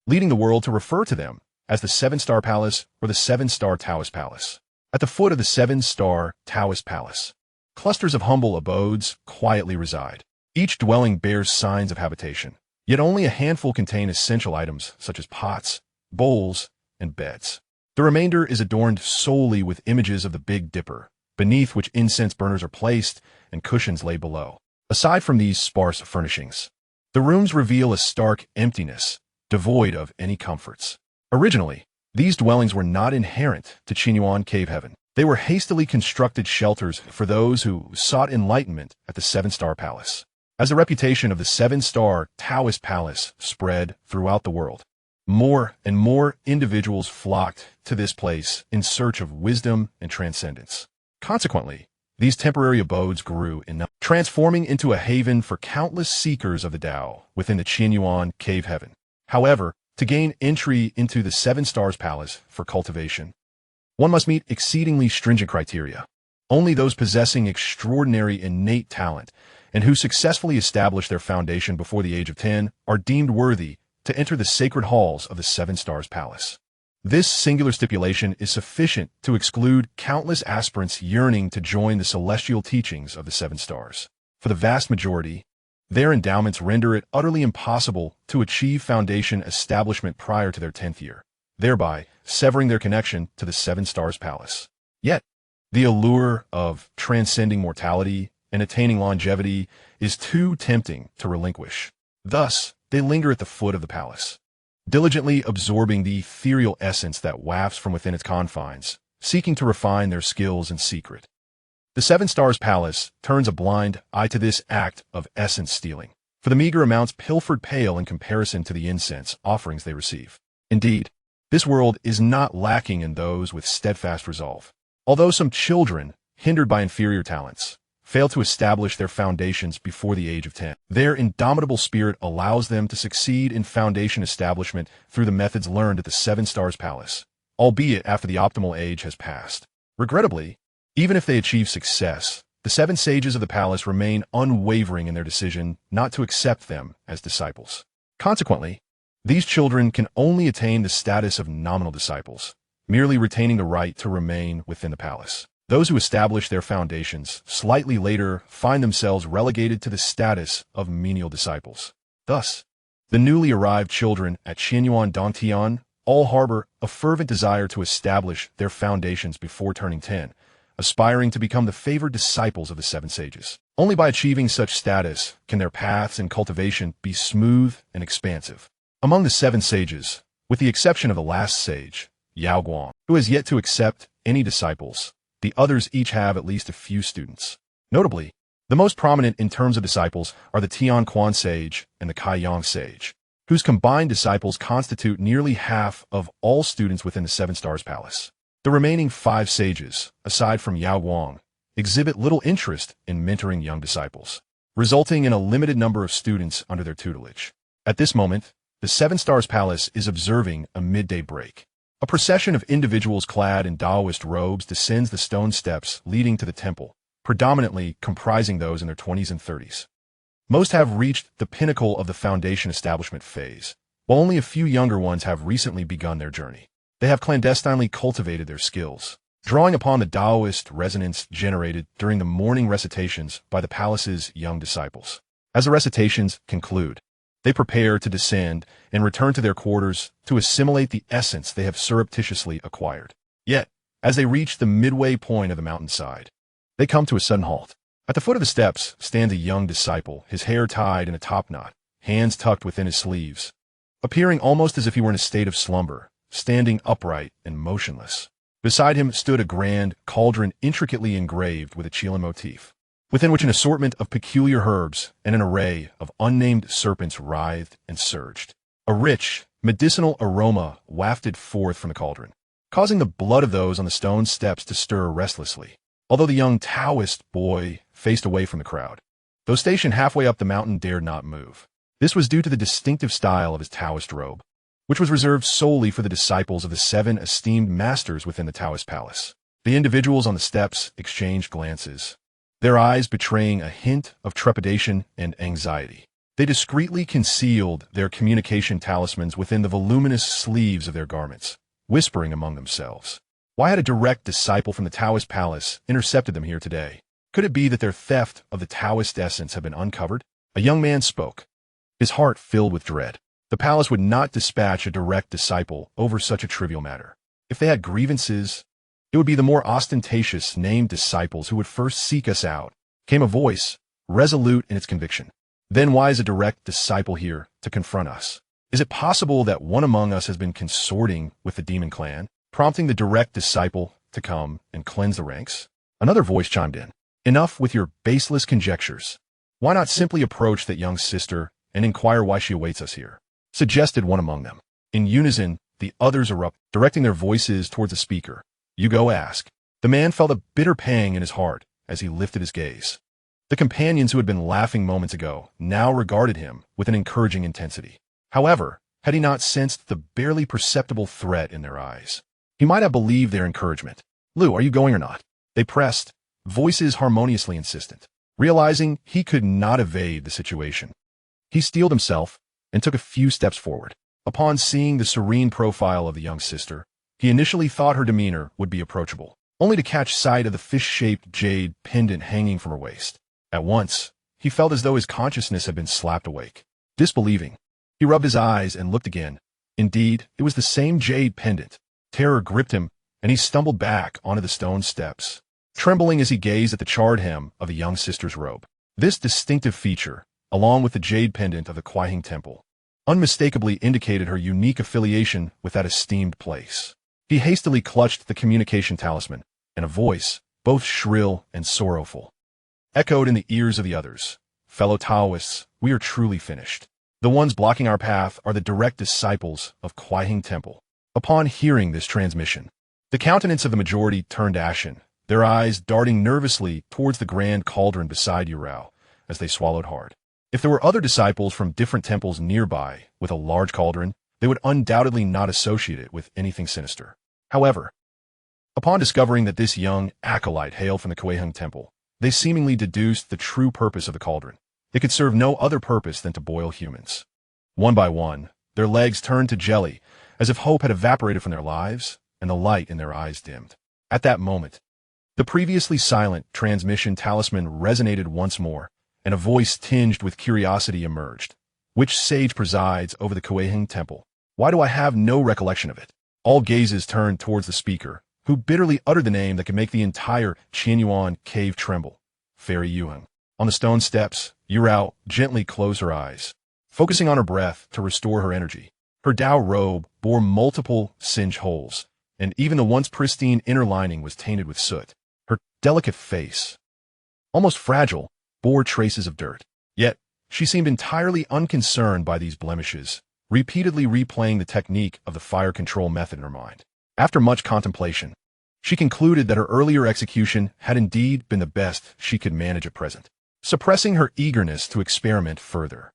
leading the world to refer to them as the 7-Star Palace or the 7-Star Taoist Palace. At the foot of the 7-Star Taoist Palace, clusters of humble abodes quietly reside. Each dwelling bears signs of habitation, yet only a handful contain essential items such as pots, bowls, and beds. The remainder is adorned solely with images of the Big Dipper, beneath which incense burners are placed and cushions laid below. Aside from these sparse furnishings, the rooms reveal a stark emptiness, devoid of any comforts. Originally, these dwellings were not inherent to Xianxia cave heaven. They were hastily constructed shelters for those who sought enlightenment at the Seven-Star Palace. As the reputation of the Seven-Star Taoist Palace spread throughout the world, more and more individuals flocked to this place in search of wisdom and transcendence. Consequently, these temporary abodes grew in number, transforming into a haven for countless seekers of the Tao within the Xianxia cave heaven. However, to gain entry into the Seven Stars Palace for cultivation, one must meet exceedingly stringent criteria. Only those possessing extraordinary innate talent and who successfully establish their foundation before the age of 10 are deemed worthy to enter the sacred halls of the Seven Stars Palace. This singular stipulation is sufficient to exclude countless aspirants yearning to join the celestial teachings of the Seven Stars. For the vast majority, their endowments render it utterly impossible to achieve foundation establishment prior to their 10th year, thereby severing their connection to the Seven Stars Palace. Yet, the allure of transcending mortality and attaining longevity is too tempting to relinquish. Thus, they linger at the foot of the palace, diligently absorbing the ethereal essence that wafts from within its confines, seeking to refine their skills in secret. The Seven Stars Palace turns a blind eye to this act of essence stealing, for the meager amounts pilfered pale in comparison to the incense offerings they receive. Indeed, this world is not lacking in those with steadfast resolve. Although some children, hindered by inferior talents, fail to establish their foundations before the age of 10, their indomitable spirit allows them to succeed in foundation establishment through the methods learned at the Seven Stars Palace, albeit after the optimal age has passed. Regrettably, even if they achieve success, the seven sages of the palace remain unwavering in their decision not to accept them as disciples. Consequently, these children can only attain the status of nominal disciples, merely retaining the right to remain within the palace. Those who establish their foundations slightly later find themselves relegated to the status of menial disciples. Thus, the newly arrived children at Xianxia Dongtian all harbor a fervent desire to establish their foundations before turning 10, aspiring to become the favored disciples of the seven sages. Only by achieving such status can their paths in cultivation be smooth and expansive. Among the seven sages, with the exception of the last sage, Yao Guang, who has yet to accept any disciples, the others each have at least a few students. Notably, the most prominent in terms of disciples are the Tian Quan sage and the Kai Yang sage, whose combined disciples constitute nearly half of all students within the Seven Stars Palace. The remaining 5 sages, aside from Yao Guang, exhibit little interest in mentoring young disciples, resulting in a limited number of students under their tutelage. At this moment, the Seven Stars Palace is observing a midday break. A procession of individuals clad in Taoist robes descends the stone steps leading to the temple, predominantly comprising those in their 20s and 30s. Most have reached the pinnacle of the foundation establishment phase, while only a few younger ones have recently begun their journey. They have clandestinely cultivated their skills, drawing upon the Taoist resonance generated during the morning recitations by the palace's young disciples. As the recitations conclude, they prepare to descend and return to their quarters to assimilate the essence they have surreptitiously acquired. Yet, as they reach the midway point of the mountainside, they come to a sudden halt. At the foot of the steps stands a young disciple, his hair tied in a topknot, hands tucked within his sleeves, appearing almost as if he were in a state of slumber, standing upright and motionless. Beside him stood a grand cauldron intricately engraved with a Chilan motif, within which an assortment of peculiar herbs and an array of unnamed serpents writhed and surged. A rich, medicinal aroma wafted forth from the cauldron, causing the blood of those on the stone steps to stir restlessly. Although the young Taoist boy faced away from the crowd, those stationed halfway up the mountain dared not move. This was due to the distinctive style of his Taoist robe, which was reserved solely for the disciples of the 7 esteemed masters within the Taoist palace. The individuals on the steps exchanged glances, their eyes betraying a hint of trepidation and anxiety. They discreetly concealed their communication talismans within the voluminous sleeves of their garments, whispering among themselves. Why had a direct disciple from the Taoist palace intercepted them here today? Could it be that their theft of the Taoist essence had been uncovered? A young man spoke, his heart filled with dread. The palace would not dispatch a direct disciple over such a trivial matter. If they had grievances, it would be the more ostentatious named disciples who would first seek us out. Came a voice, resolute in its conviction. Then why is a direct disciple here to confront us? Is it possible that one among us has been consorting with the demon clan, prompting the direct disciple to come and cleanse the ranks? Another voice chimed in. Enough with your baseless conjectures. Why not simply approach that young sister and inquire why she awaits us here? Suggested one among them. In unison, the others erupted, directing their voices towards the speaker. You go ask. The man felt a bitter pang in his heart as he lifted his gaze. The companions who had been laughing moments ago now regarded him with an encouraging intensity. However, had he not sensed the barely perceptible threat in their eyes? He might have believed their encouragement. Lou, are you going or not? They pressed, voices harmoniously insistent. Realizing he could not evade the situation, he steeled himself and took a few steps forward. Upon seeing the serene profile of the young sister, he initially thought her demeanor would be approachable, only to catch sight of the fish-shaped jade pendant hanging from her waist. At once, he felt as though his consciousness had been slapped awake. Disbelieving, he rubbed his eyes and looked again. Indeed, it was the same jade pendant. Terror gripped him, and he stumbled back onto the stone steps, trembling as he gazed at the charred hem of the young sister's robe. This distinctive feature, along with the jade pendant of the Kuai-Hing Temple, unmistakably indicated her unique affiliation with that esteemed place. He hastily clutched the communication talisman, and a voice, both shrill and sorrowful, echoed in the ears of the others. Fellow Taoists, we are truly finished. The ones blocking our path are the direct disciples of Kuai-Hing Temple. Upon hearing this transmission, the countenance of the majority turned ashen, their eyes darting nervously towards the grand cauldron beside Yurao as they swallowed hard. If there were other disciples from different temples nearby with a large cauldron, they would undoubtedly not associate it with anything sinister. However, upon discovering that this young acolyte hailed from the Kuai-Hing Temple, they seemingly deduced the true purpose of the cauldron. It could serve no other purpose than to boil humans. One by one, their legs turned to jelly, as if hope had evaporated from their lives and the light in their eyes dimmed. At that moment, the previously silent transmission talisman resonated once more, and a voice tinged with curiosity emerged. Which sage presides over the Kuai-Hing Temple? Why do I have no recollection of it? All gazes turned towards the speaker, who bitterly uttered the name that could make the entire Qianyuan cave tremble. Fairy Yuheng. On the stone steps, Yurao gently closed her eyes, focusing on her breath to restore her energy. Her Dao robe bore multiple singe holes, and even the once pristine inner lining was tainted with soot. Her delicate face, almost fragile, bore traces of dirt. Yet, she seemed entirely unconcerned by these blemishes, repeatedly replaying the technique of the fire control method in her mind. After much contemplation, she concluded that her earlier execution had indeed been the best she could manage at present. Suppressing her eagerness to experiment further,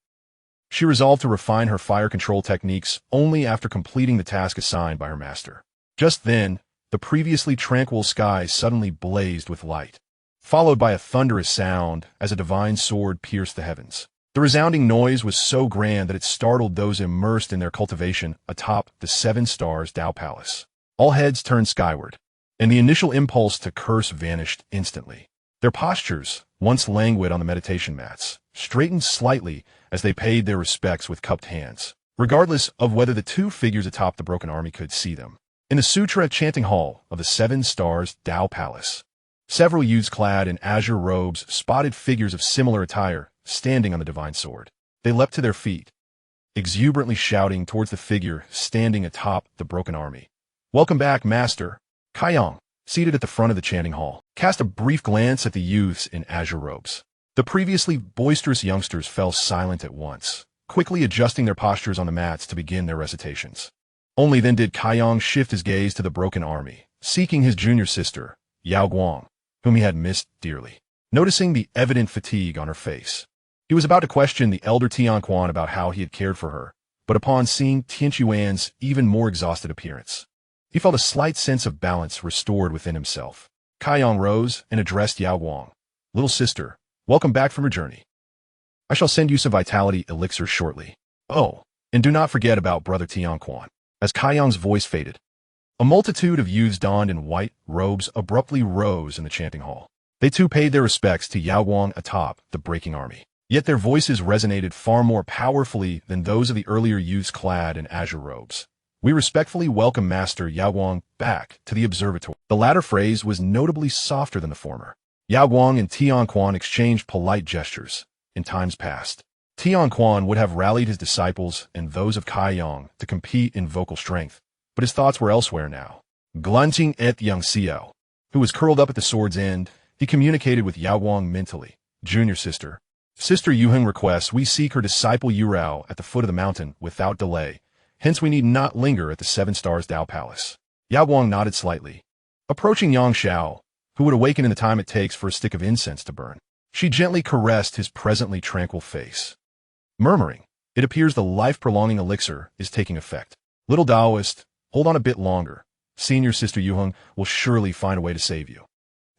she resolved to refine her fire control techniques only after completing the task assigned by her master. Just then, the previously tranquil sky suddenly blazed with light, followed by a thunderous sound as a divine sword pierced the heavens. The resounding noise was so grand that it startled those immersed in their cultivation atop the 7 Stars Dao Palace. All heads turned skyward, and the initial impulse to curse vanished instantly. Their postures, once languid on the meditation mats, straightened slightly as they paid their respects with cupped hands, regardless of whether the two figures atop the broken army could see them. In the Sutra chanting hall of the 7 Stars Dao Palace, several youths clad in azure robes spotted figures of similar attire standing on the divine sword. They leapt to their feet, exuberantly shouting towards the figure standing atop the broken army. Welcome back, Master. Kaiyang, seated at the front of the chanting hall, cast a brief glance at the youths in azure robes. The previously boisterous youngsters fell silent at once, quickly adjusting their postures on the mats to begin their recitations. Only then did Kaiyang shift his gaze to the broken army, seeking his junior sister, Yao Guang, whom he had missed dearly. Noticing the evident fatigue on her face, he was about to question the elder Tianquan about how he had cared for her, but upon seeing Tianquan's even more exhausted appearance, he felt a slight sense of balance restored within himself. Kaiyang rose and addressed Yao Guang. Little sister, welcome back from your journey. I shall send you some vitality elixirs shortly. Oh, and do not forget about brother Tianquan. As Kaiyang's voice faded, a multitude of youths donned in white robes abruptly rose in the chanting hall. They too paid their respects to Yao Guang atop the breaking army. Yet their voices resonated far more powerfully than those of the earlier youths clad in azure robes. We respectfully welcome Master Yao Guang back to the observatory. The latter phrase was notably softer than the former, Yao Guang and Tianquan exchanged polite gestures. In times past, Tianquan would have rallied his disciples and those of Kai Yang to compete in vocal strength, but his thoughts were elsewhere now. Glunting at Xianxia, who was curled up at the sword's end, he communicated with Yao Guang mentally. Junior sister. Sister Yuheng requests we seek her disciple Yurao at the foot of the mountain without delay. Hence we need not linger at the Seven Stars Dao Palace. Yao Guang nodded slightly. Approaching Xianxia, who would awaken in the time it takes for a stick of incense to burn, she gently caressed his presently tranquil face, murmuring, "It appears the life-prolonging elixir is taking effect. Little Taoist, hold on a bit longer. Senior Sister Yuheng will surely find a way to save you."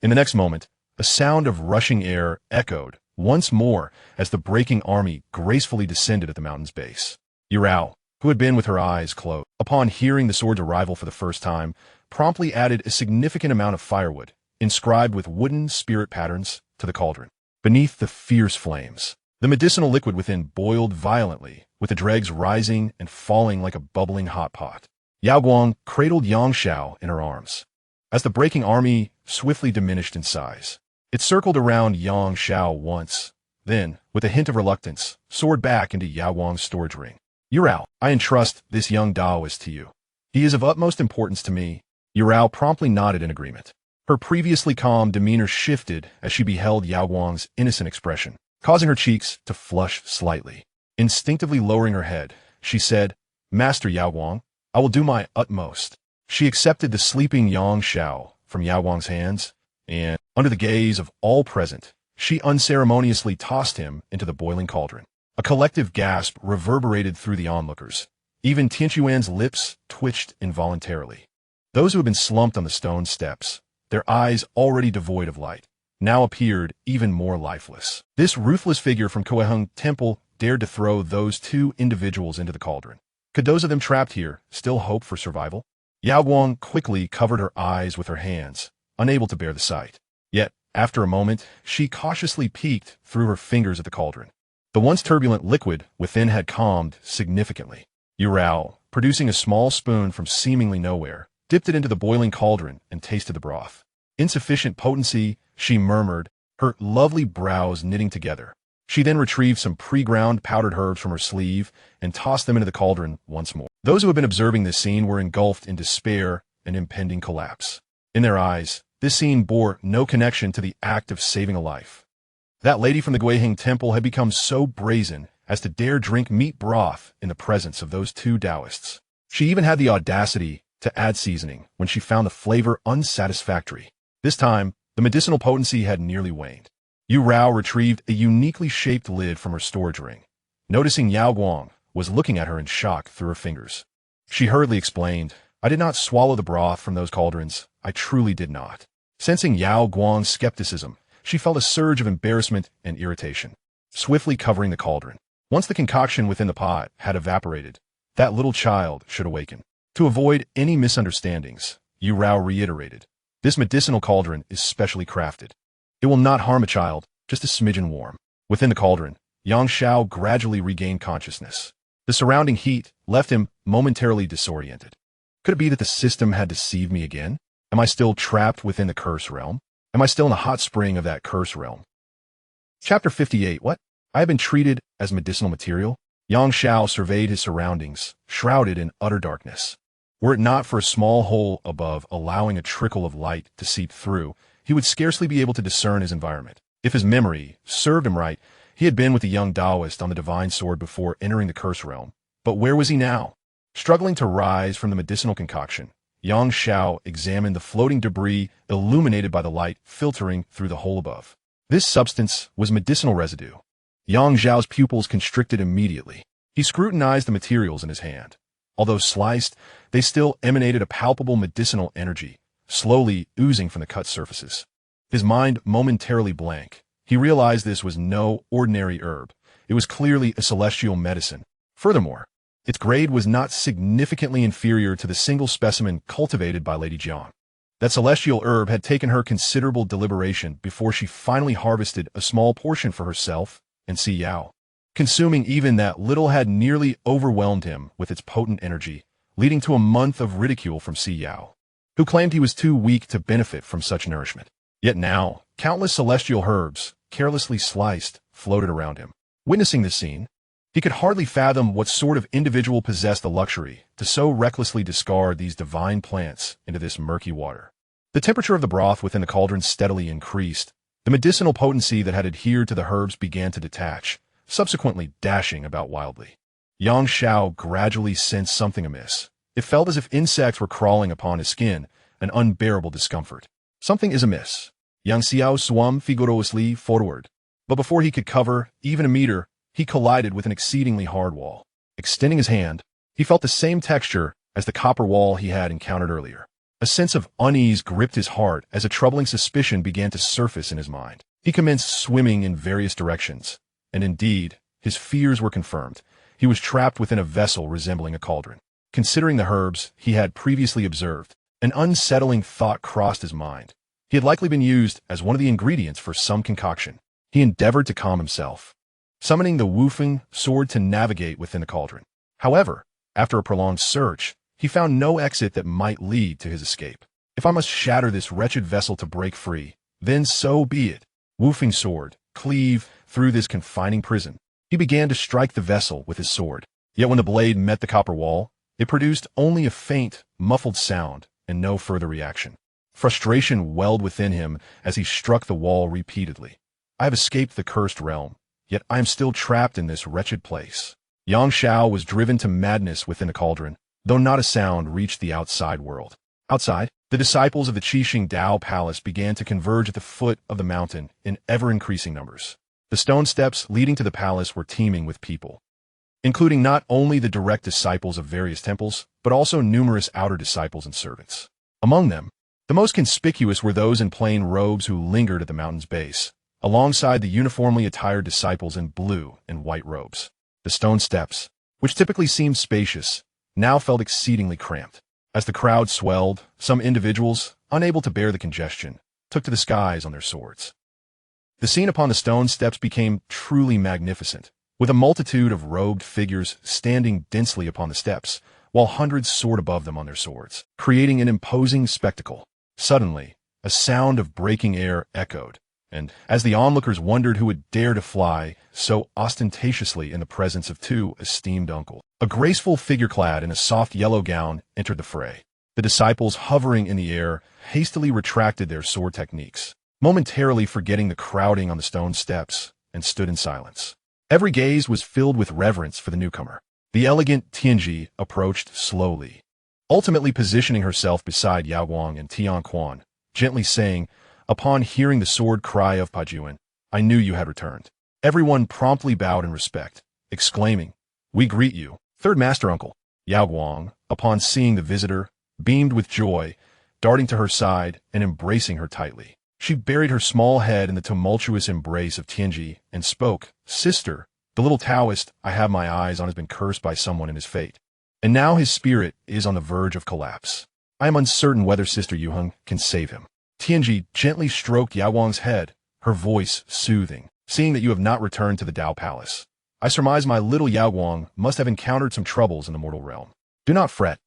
In the next moment, a sound of rushing air echoed once more as the breaking army gracefully descended at the mountain's base. Yurao, who had been with her eyes closed, upon hearing the sword's arrival for the first time, promptly added a significant amount of firewood, inscribed with wooden spirit patterns, to the cauldron. Beneath the fierce flames, the medicinal liquid within boiled violently, with the dregs rising and falling like a bubbling hot pot. Yao Guang cradled Xianxia in her arms. As the breaking army swiftly diminished in size, it circled around Xianxia once, then, with a hint of reluctance, soared back into Yao Guang's storage ring. Yurao, I entrust this young Taoist to you. He is of utmost importance to me. Yurao promptly nodded in agreement. Her previously calm demeanor shifted as she beheld Yao Guang's innocent expression, causing her cheeks to flush slightly. Instinctively lowering her head, she said, Master Yao Guang, I will do my utmost. She accepted the sleeping Xianxia from Yao Guang's hands, and, under the gaze of all present, she unceremoniously tossed him into the boiling cauldron. A collective gasp reverberated through the onlookers. Even Tianquan's lips twitched involuntarily. Those who had been slumped on the stone steps, their eyes already devoid of light, now appeared even more lifeless. This ruthless figure from Koeheng Temple dared to throw those two individuals into the cauldron. Could those of them trapped here still hope for survival? Yao Guang quickly covered her eyes with her hands, unable to bear the sight. Yet, after a moment, she cautiously peeked through her fingers at the cauldron. The once turbulent liquid within had calmed significantly. Yurao, producing a small spoon from seemingly nowhere, dipped it into the boiling cauldron and tasted the broth. Insufficient potency, she murmured, her lovely brows knitting together. She then retrieved some pre-ground powdered herbs from her sleeve and tossed them into the cauldron once more. Those who had been observing this scene were engulfed in despair and impending collapse. In their eyes, this scene bore no connection to the act of saving a life. That lady from the Guiheng Temple had become so brazen as to dare drink meat broth in the presence of those two Taoists. She even had the audacity to add seasoning when she found the flavor unsatisfactory. This time, the medicinal potency had nearly waned. Yu Rao retrieved a uniquely shaped lid from her storage ring. Noticing Yao Guang was looking at her in shock through her fingers. She hurriedly explained, I did not swallow the broth from those cauldrons. I truly did not. Sensing Yao Guang's skepticism, she felt a surge of embarrassment and irritation, swiftly covering the cauldron. Once the concoction within the pot had evaporated, that little child should awaken. To avoid any misunderstandings, Yu Rao reiterated, this medicinal cauldron is specially crafted. It will not harm a child, just a smidgen warm. Within the cauldron, Xianxia gradually regained consciousness. The surrounding heat left him momentarily disoriented. Could it be that the system had deceived me again? Am I still trapped within the curse realm? Am I still in the hot spring of that curse realm? Chapter 58. What? I have been treated as medicinal material? Xianxia surveyed his surroundings, shrouded in utter darkness. Were it not for a small hole above allowing a trickle of light to seep through, he would scarcely be able to discern his environment. If his memory served him right, he had been with the young Taoist on the divine sword before entering the curse realm. But where was he now? Struggling to rise from the medicinal concoction, Xianxia examined the floating debris illuminated by the light filtering through the hole above. This substance was medicinal residue. Xiao's pupils constricted immediately. He scrutinized the materials in his hand. Although sliced, they still emanated a palpable medicinal energy, slowly oozing from the cut surfaces. His mind momentarily blank. He realized this was no ordinary herb. It was clearly a celestial medicine. Furthermore, its grade was not significantly inferior to the single specimen cultivated by Lady Jiang. That celestial herb had taken her considerable deliberation before she finally harvested a small portion for herself and Si Yao. Consuming even that little had nearly overwhelmed him with its potent energy, leading to a month of ridicule from Si Yao, who claimed he was too weak to benefit from such nourishment. Yet now, Countless celestial herbs, carelessly sliced, floated around him. Witnessing this scene, he could hardly fathom what sort of individual possessed the luxury to so recklessly discard these divine plants into this murky water. The temperature of the broth within the cauldron steadily increased. The medicinal potency that had adhered to the herbs began to detach, subsequently dashing about wildly. Xianxia gradually sensed something amiss. It felt as if insects were crawling upon his skin, an unbearable discomfort. Something is amiss. Xianxia swam vigorously forward, but before he could cover even a meter, he collided with an exceedingly hard wall. Extending his hand, he felt the same texture as the copper wall he had encountered earlier. A sense of unease gripped his heart as a troubling suspicion began to surface in his mind. He commenced swimming in various directions, and indeed, his fears were confirmed. He was trapped within a vessel resembling a cauldron. Considering the herbs he had previously observed, an unsettling thought crossed his mind. He had likely been used as one of the ingredients for some concoction. He endeavored to calm himself, summoning the woofing sword to navigate within the cauldron. However, after a prolonged search, he found no exit that might lead to his escape. If I must shatter this wretched vessel to break free, then so be it. Woofing sword, cleave through this confining prison. He began to strike the vessel with his sword. Yet when the blade met the copper wall, it produced only a faint, muffled sound and no further reaction. Frustration welled within him as he struck the wall repeatedly. I have escaped the cursed realm, yet I am still trapped in this wretched place. Xianxia was driven to madness within a cauldron, though not a sound reached the outside world. Outside, the disciples of the Qixing Dao Palace began to converge at the foot of the mountain in ever-increasing numbers. The stone steps leading to the palace were teeming with people, including not only the direct disciples of various temples, but also numerous outer disciples and servants. Among them, the most conspicuous were those in plain robes who lingered at the mountain's base, alongside the uniformly attired disciples in blue and white robes. The stone steps, which typically seemed spacious, now felt exceedingly cramped. As the crowd swelled, some individuals, unable to bear the congestion, took to the skies on their swords. The scene upon the stone steps became truly magnificent, with a multitude of robed figures standing densely upon the steps, while hundreds soared above them on their swords, creating an imposing spectacle. Suddenly, a sound of breaking air echoed, and as the onlookers wondered who would dare to fly so ostentatiously in the presence of two esteemed uncles, a graceful figure clad in a soft yellow gown entered the fray. The disciples, hovering in the air, hastily retracted their sword techniques, momentarily forgetting the crowding on the stone steps, and stood in silence. Every gaze was filled with reverence for the newcomer. The elegant Tianji approached slowly, ultimately positioning herself beside Yao Guang and Tian Quan, gently saying, "Upon hearing the sword cry of Pajuan, I knew you had returned." Everyone promptly bowed in respect, exclaiming, "We greet you, third master uncle." Yao Guang, upon seeing the visitor, beamed with joy, darting to her side and embracing her tightly. She buried her small head in the tumultuous embrace of Tianji and spoke, "Sister, the little Taoist I have my eyes on has been cursed by someone in his fate, and now his spirit is on the verge of collapse. I am uncertain whether Sister Yuheng can save him." Tianji gently stroked Yao Guang's head, her voice soothing. "Seeing that you have not returned to the Dao Palace, I surmise my little Yao Guang must have encountered some troubles in the mortal realm. Do not fret.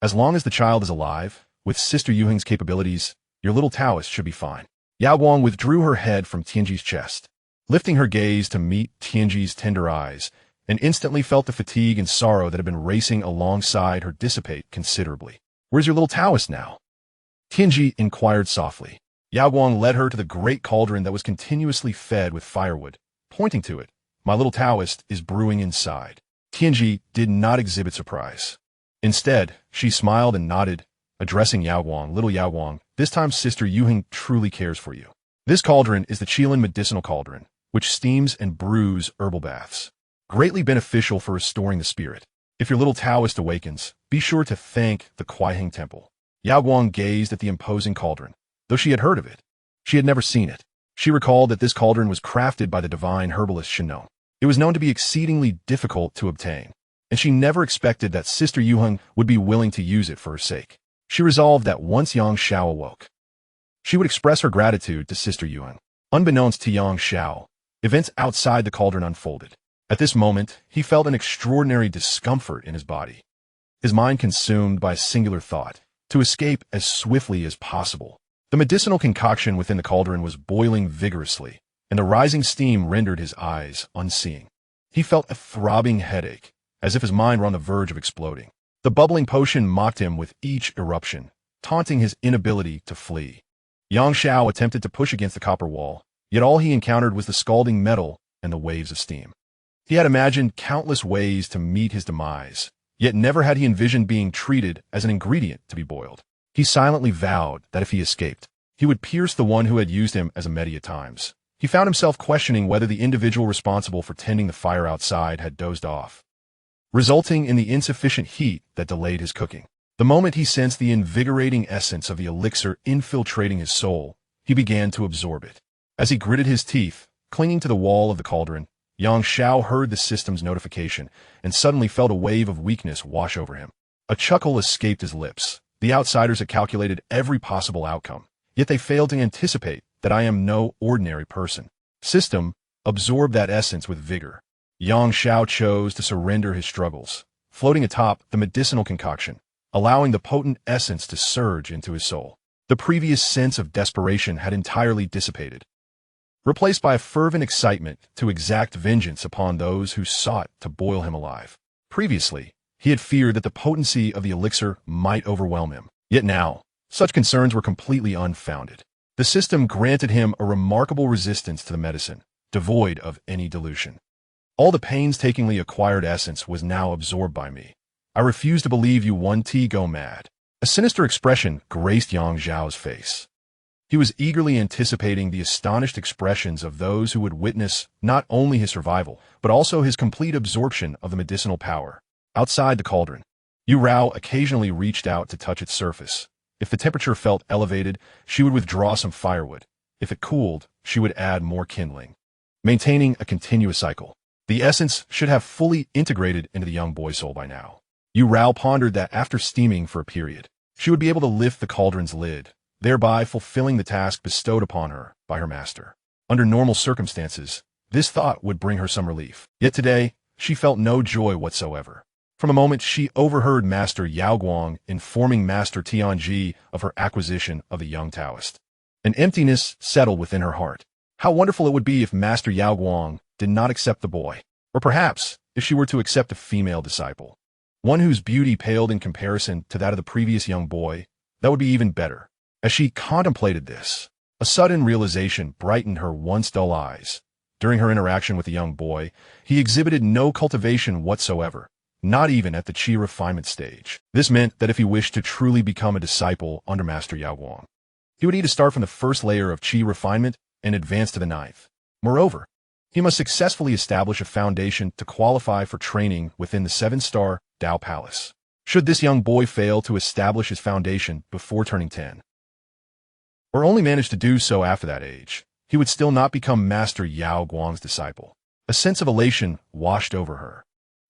As long as the child is alive, with Sister Yuheng's capabilities, your little Taoist should be fine." Yao Guang withdrew her head from Tianji's chest, lifting her gaze to meet Tianji's tender eyes, and instantly felt the fatigue and sorrow that had been racing alongside her dissipate considerably. "Where's your little Taoist now?" Tianji inquired softly. Yao Guang led her to the great cauldron that was continuously fed with firewood, pointing to it. "My little Taoist is brewing inside." Tianji did not exhibit surprise. Instead, she smiled and nodded, addressing Yao Guang. "Little Yao Guang, this time Sister Yuheng truly cares for you. This cauldron is the Qilin medicinal cauldron, which steams and brews herbal baths, greatly beneficial for restoring the spirit. If your little Taoist awakens, be sure to thank the Kuaiheng Temple." Yao Guang gazed at the imposing cauldron. Though she had heard of it, she had never seen it. She recalled that this cauldron was crafted by the divine herbalist Shinon. It was known to be exceedingly difficult to obtain, and she never expected that Sister Yuheng would be willing to use it for her sake. She resolved that once Xianxia awoke, she would express her gratitude to Sister Yuheng. Unbeknownst to Xianxia, events outside the cauldron unfolded. At this moment, he felt an extraordinary discomfort in his body, his mind consumed by a singular thought: to escape as swiftly as possible. The medicinal concoction within the cauldron was boiling vigorously, and the rising steam rendered his eyes unseeing. He felt a throbbing headache, as if his mind were on the verge of exploding. The bubbling potion mocked him with each eruption, taunting his inability to flee. Xianxia attempted to push against the copper wall, yet all he encountered was the scalding metal and the waves of steam. He had imagined countless ways to meet his demise, yet never had he envisioned being treated as an ingredient to be boiled. He silently vowed that if he escaped, he would pierce the one who had used him as a medi at times. He found himself questioning whether the individual responsible for tending the fire outside had dozed off, resulting in the insufficient heat that delayed his cooking. The moment he sensed the invigorating essence of the elixir infiltrating his soul, he began to absorb it. As he gritted his teeth, clinging to the wall of the cauldron, Xianxia heard the system's notification and suddenly felt a wave of weakness wash over him. A chuckle escaped his lips. The outsiders had calculated every possible outcome, yet they failed to anticipate that I am no ordinary person. System, absorb that essence with vigor. Xianxia chose to surrender his struggles, floating atop the medicinal concoction, allowing the potent essence to surge into his soul. The previous sense of desperation had entirely dissipated, replaced by a fervent excitement to exact vengeance upon those who sought to boil him alive. Previously, he had feared that the potency of the elixir might overwhelm him. Yet now, such concerns were completely unfounded. The system granted him a remarkable resistance to the medicine, devoid of any dilution. All the painstakingly acquired essence was now absorbed by me. I refuse to believe you 1T go mad. A sinister expression graced Xiao's face. He was eagerly anticipating the astonished expressions of those who would witness not only his survival, but also his complete absorption of the medicinal power. Outside the cauldron, Yu Rao occasionally reached out to touch its surface. If the temperature felt elevated, she would withdraw some firewood. If it cooled, she would add more kindling, maintaining a continuous cycle. The essence should have fully integrated into the young boy's soul by now. Yu Rao pondered that after steaming for a period, she would be able to lift the cauldron's lid, thereby fulfilling the task bestowed upon her by her master. Under normal circumstances, this thought would bring her some relief. Yet today, she felt no joy whatsoever. From a moment she overheard Master Yao Guang informing Master Tianji of her acquisition of the young Taoist. An emptiness settled within her heart. How wonderful it would be if Master Yao Guang did not accept the boy, or perhaps if she were to accept a female disciple, one whose beauty paled in comparison to that of the previous young boy. That would be even better. As she contemplated this, a sudden realization brightened her once dull eyes. During her interaction with the young boy, he exhibited no cultivation whatsoever, not even at the qi refinement stage. This meant that if he wished to truly become a disciple under Master Yao Guang, he would need to start from the first layer of qi refinement and advance to the ninth. Moreover, he must successfully establish a foundation to qualify for training within the 7-star Dao Palace. Should this young boy fail to establish his foundation before turning 10, or only manage to do so after that age, he would still not become Master Yao Guang's disciple. A sense of elation washed over her,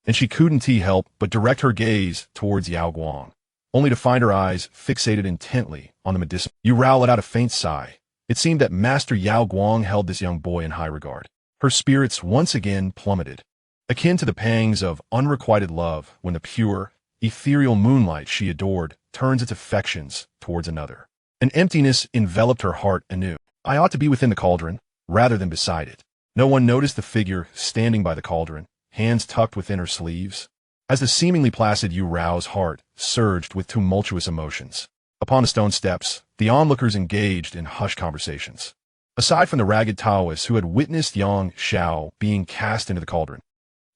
and she couldn't help but direct her gaze towards Yao Guang, only to find her eyes fixated intently on the medicinal. Yu Rao let out a faint sigh. It seemed that Master Yao Guang held this young boy in high regard. Her spirits once again plummeted, akin to the pangs of unrequited love when the pure, ethereal moonlight she adored turns its affections towards another. An emptiness enveloped her heart anew. I ought to be within the cauldron, rather than beside it. No one noticed the figure standing by the cauldron, hands tucked within her sleeves, as the seemingly placid Yu Rao's heart surged with tumultuous emotions. Upon the stone steps, the onlookers engaged in hushed conversations. Aside from the ragged Taoists who had witnessed Xianxia being cast into the cauldron,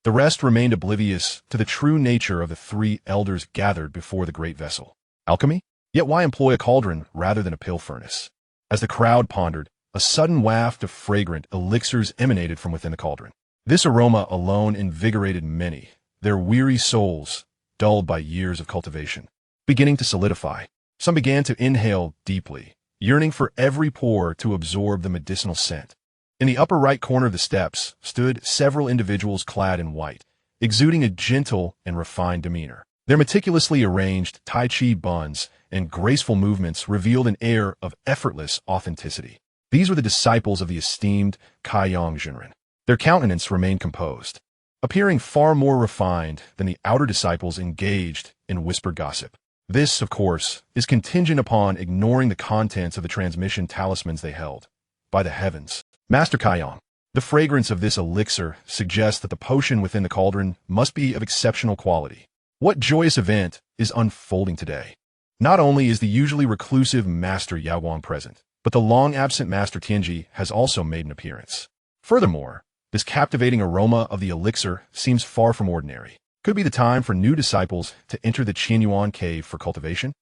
the rest remained oblivious to the true nature of the 3 elders gathered before the great vessel. Alchemy? Yet why employ a cauldron rather than a pill furnace? As the crowd pondered, a sudden waft of fragrant elixirs emanated from within the cauldron. This aroma alone invigorated many, their weary souls, dulled by years of cultivation, beginning to solidify. Some began to inhale deeply, yearning for every pore to absorb the medicinal scent. In the upper right corner of the steps stood several individuals clad in white, exuding a gentle and refined demeanor. Their meticulously arranged Tai Chi buns and graceful movements revealed an air of effortless authenticity. These were the disciples of the esteemed Kaiyang Zhenren. Their countenance remained composed, appearing far more refined than the outer disciples engaged in whispered gossip. This, of course, is contingent upon ignoring the contents of the transmission talismans they held. By the heavens, Master Kaiyang, the fragrance of this elixir suggests that the potion within the cauldron must be of exceptional quality. What joyous event is unfolding today? Not only is the usually reclusive Master Yaoguang present, but the long-absent Master Tianji has also made an appearance. Furthermore, this captivating aroma of the elixir seems far from ordinary. Could it be the time for new disciples to enter the Qianyuan cave for cultivation?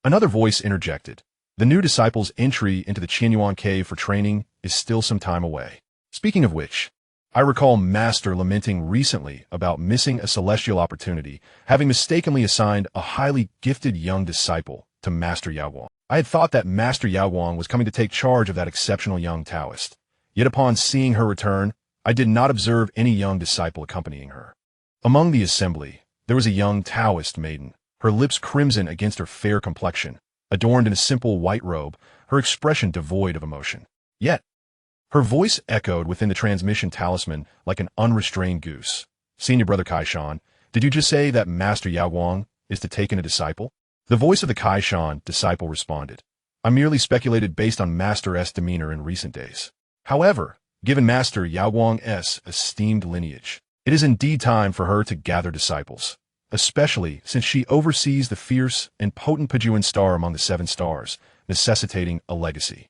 Another voice interjected. The new disciples' entry into the Qianyuan cave for training is still some time away. Speaking of which, I recall Master lamenting recently about missing a celestial opportunity, having mistakenly assigned a highly gifted young disciple to Master Yaoguang. I had thought that Master Yaoguang was coming to take charge of that exceptional young Taoist. Yet upon seeing her return, I did not observe any young disciple accompanying her. Among the assembly, there was a young Taoist maiden, her lips crimson against her fair complexion, adorned in a simple white robe, her expression devoid of emotion. Yet, her voice echoed within the transmission talisman like an unrestrained goose. Senior Brother Kaishan, did you just say that Master Yaoguang is to take in a disciple? The voice of the Kaishan disciple responded. I merely speculated based on Master S' demeanor in recent days. However, given Master Yaoguang's esteemed lineage, it is indeed time for her to gather disciples, especially since she oversees the fierce and potent Pajuan star among the 7 stars, necessitating a legacy.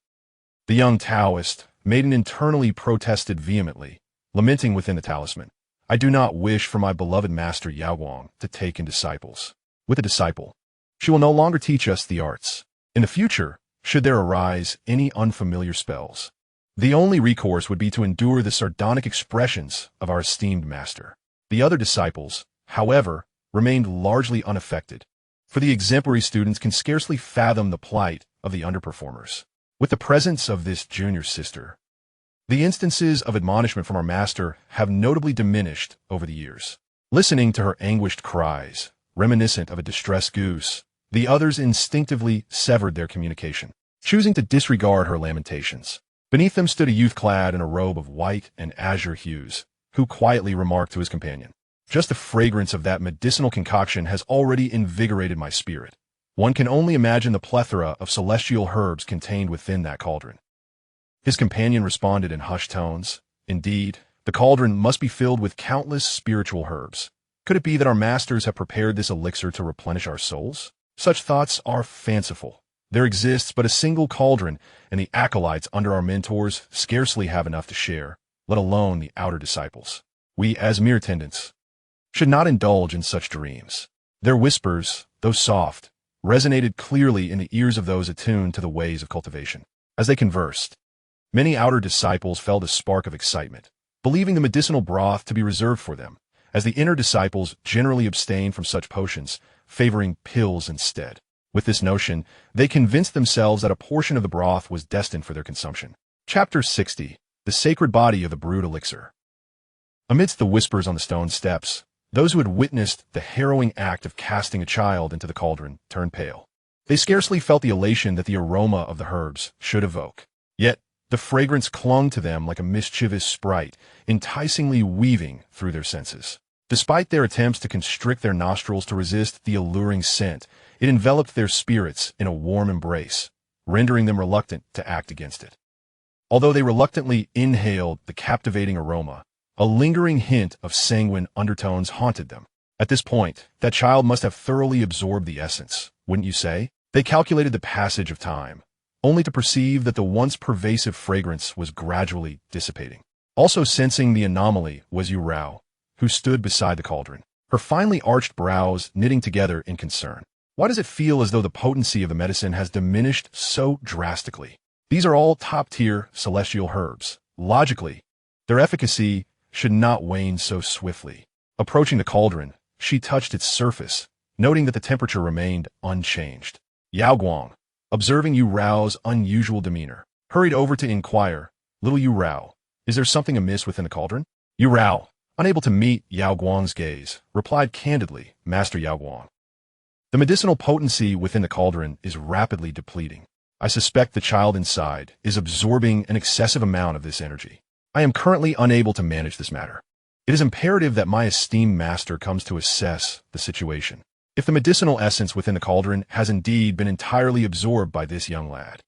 The young Taoist maiden internally protested vehemently, lamenting within the talisman, I do not wish for my beloved Master Yaoguang to take in disciples. With a disciple, she will no longer teach us the arts. In the future, should there arise any unfamiliar spells, the only recourse would be to endure the sardonic expressions of our esteemed master. The other disciples, however, remained largely unaffected, for the exemplary students can scarcely fathom the plight of the underperformers. With the presence of this junior sister, the instances of admonishment from our master have notably diminished over the years. Listening to her anguished cries, reminiscent of a distressed goose, the others instinctively severed their communication, choosing to disregard her lamentations. Beneath them stood a youth clad in a robe of white and azure hues, who quietly remarked to his companion, just the fragrance of that medicinal concoction has already invigorated my spirit. One can only imagine the plethora of celestial herbs contained within that cauldron. His companion responded in hushed tones, indeed, the cauldron must be filled with countless spiritual herbs. Could it be that our masters have prepared this elixir to replenish our souls? Such thoughts are fanciful. There exists but a single cauldron, and the acolytes under our mentors scarcely have enough to share, let alone the outer disciples. We, as mere attendants, should not indulge in such dreams. Their whispers, though soft, resonated clearly in the ears of those attuned to the ways of cultivation. As they conversed, many outer disciples felt a spark of excitement, believing the medicinal broth to be reserved for them, as the inner disciples generally abstained from such potions, favoring pills instead. With this notion, they convinced themselves that a portion of the broth was destined for their consumption. Chapter 60. The Sacred Body of the Brewed Elixir. Amidst the whispers on the stone steps, those who had witnessed the harrowing act of casting a child into the cauldron turned pale. They scarcely felt the elation that the aroma of the herbs should evoke. Yet, the fragrance clung to them like a mischievous sprite, enticingly weaving through their senses. Despite their attempts to constrict their nostrils to resist the alluring scent, it enveloped their spirits in a warm embrace, rendering them reluctant to act against it. Although they reluctantly inhaled the captivating aroma, a lingering hint of sanguine undertones haunted them. At this point, that child must have thoroughly absorbed the essence, wouldn't you say? They calculated the passage of time, only to perceive that the once pervasive fragrance was gradually dissipating. Also sensing the anomaly was Yu Rao, who stood beside the cauldron, her finely arched brows knitting together in concern. Why does it feel as though the potency of the medicine has diminished so drastically? These are all top-tier celestial herbs. Logically, their efficacy should not wane so swiftly. Approaching the cauldron, she touched its surface, noting that the temperature remained unchanged. Yao Guang, observing Yu Rao's unusual demeanor, hurried over to inquire, "Little Yu Rao, is there something amiss within the cauldron?" Yu Rao, unable to meet Yao Guang's gaze, replied candidly, "Master Yao Guang, the medicinal potency within the cauldron is rapidly depleting. I suspect the child inside is absorbing an excessive amount of this energy. I am currently unable to manage this matter. It is imperative that my esteemed master comes to assess the situation." if the medicinal essence within the cauldron has indeed been entirely absorbed by this young lad.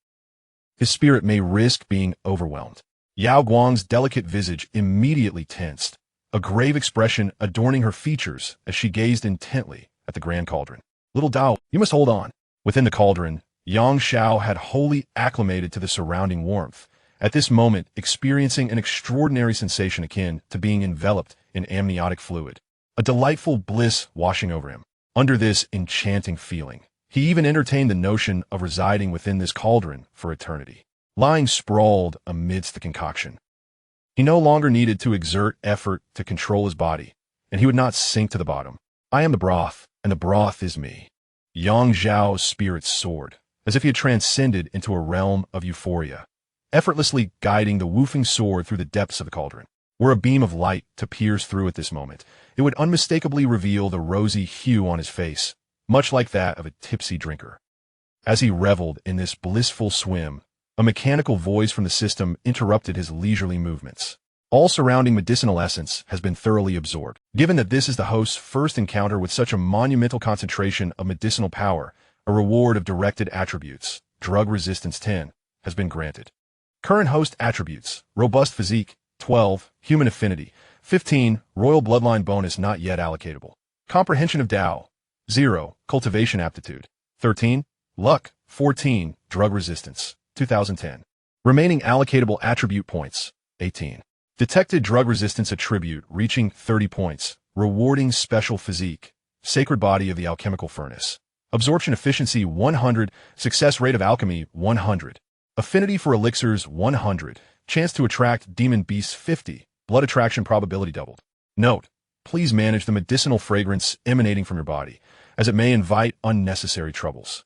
His spirit may risk being overwhelmed. Yao Guang's delicate visage immediately tensed, a grave expression adorning her features as she gazed intently at the grand cauldron. Little Dao, you must hold on. Within the cauldron, Xianxia had wholly acclimated to the surrounding warmth, at this moment experiencing an extraordinary sensation akin to being enveloped in amniotic fluid. A delightful bliss washing over him. Under this enchanting feeling, he even entertained the notion of residing within this cauldron for eternity. Lying sprawled amidst the concoction, he no longer needed to exert effort to control his body, and he would not sink to the bottom. I am the broth, and the broth is me. Yang Zhao's spirit soared, as if he had transcended into a realm of euphoria, effortlessly guiding the woofing sword through the depths of the cauldron. Were a beam of light to pierce through at this moment, it would unmistakably reveal the rosy hue on his face, much like that of a tipsy drinker. As he reveled in this blissful swim, a mechanical voice from the system interrupted his leisurely movements. All surrounding medicinal essence has been thoroughly absorbed. Given that this is the host's first encounter with such a monumental concentration of medicinal power, a reward of directed attributes, drug resistance 10, has been granted. Current host attributes: robust physique, 12, human affinity, 15, royal bloodline bonus not yet allocatable. Comprehension of Tao, 0, cultivation aptitude, 13, luck, 14, drug resistance, 2010. Remaining allocatable attribute points, 18. Detected drug resistance attribute reaching 30 points, rewarding special physique, sacred body of the alchemical furnace. Absorption efficiency 100, success rate of alchemy 100. Affinity for elixirs 100, chance to attract demon beasts 50, blood attraction probability doubled. Note: please manage the medicinal fragrance emanating from your body, as it may invite unnecessary troubles.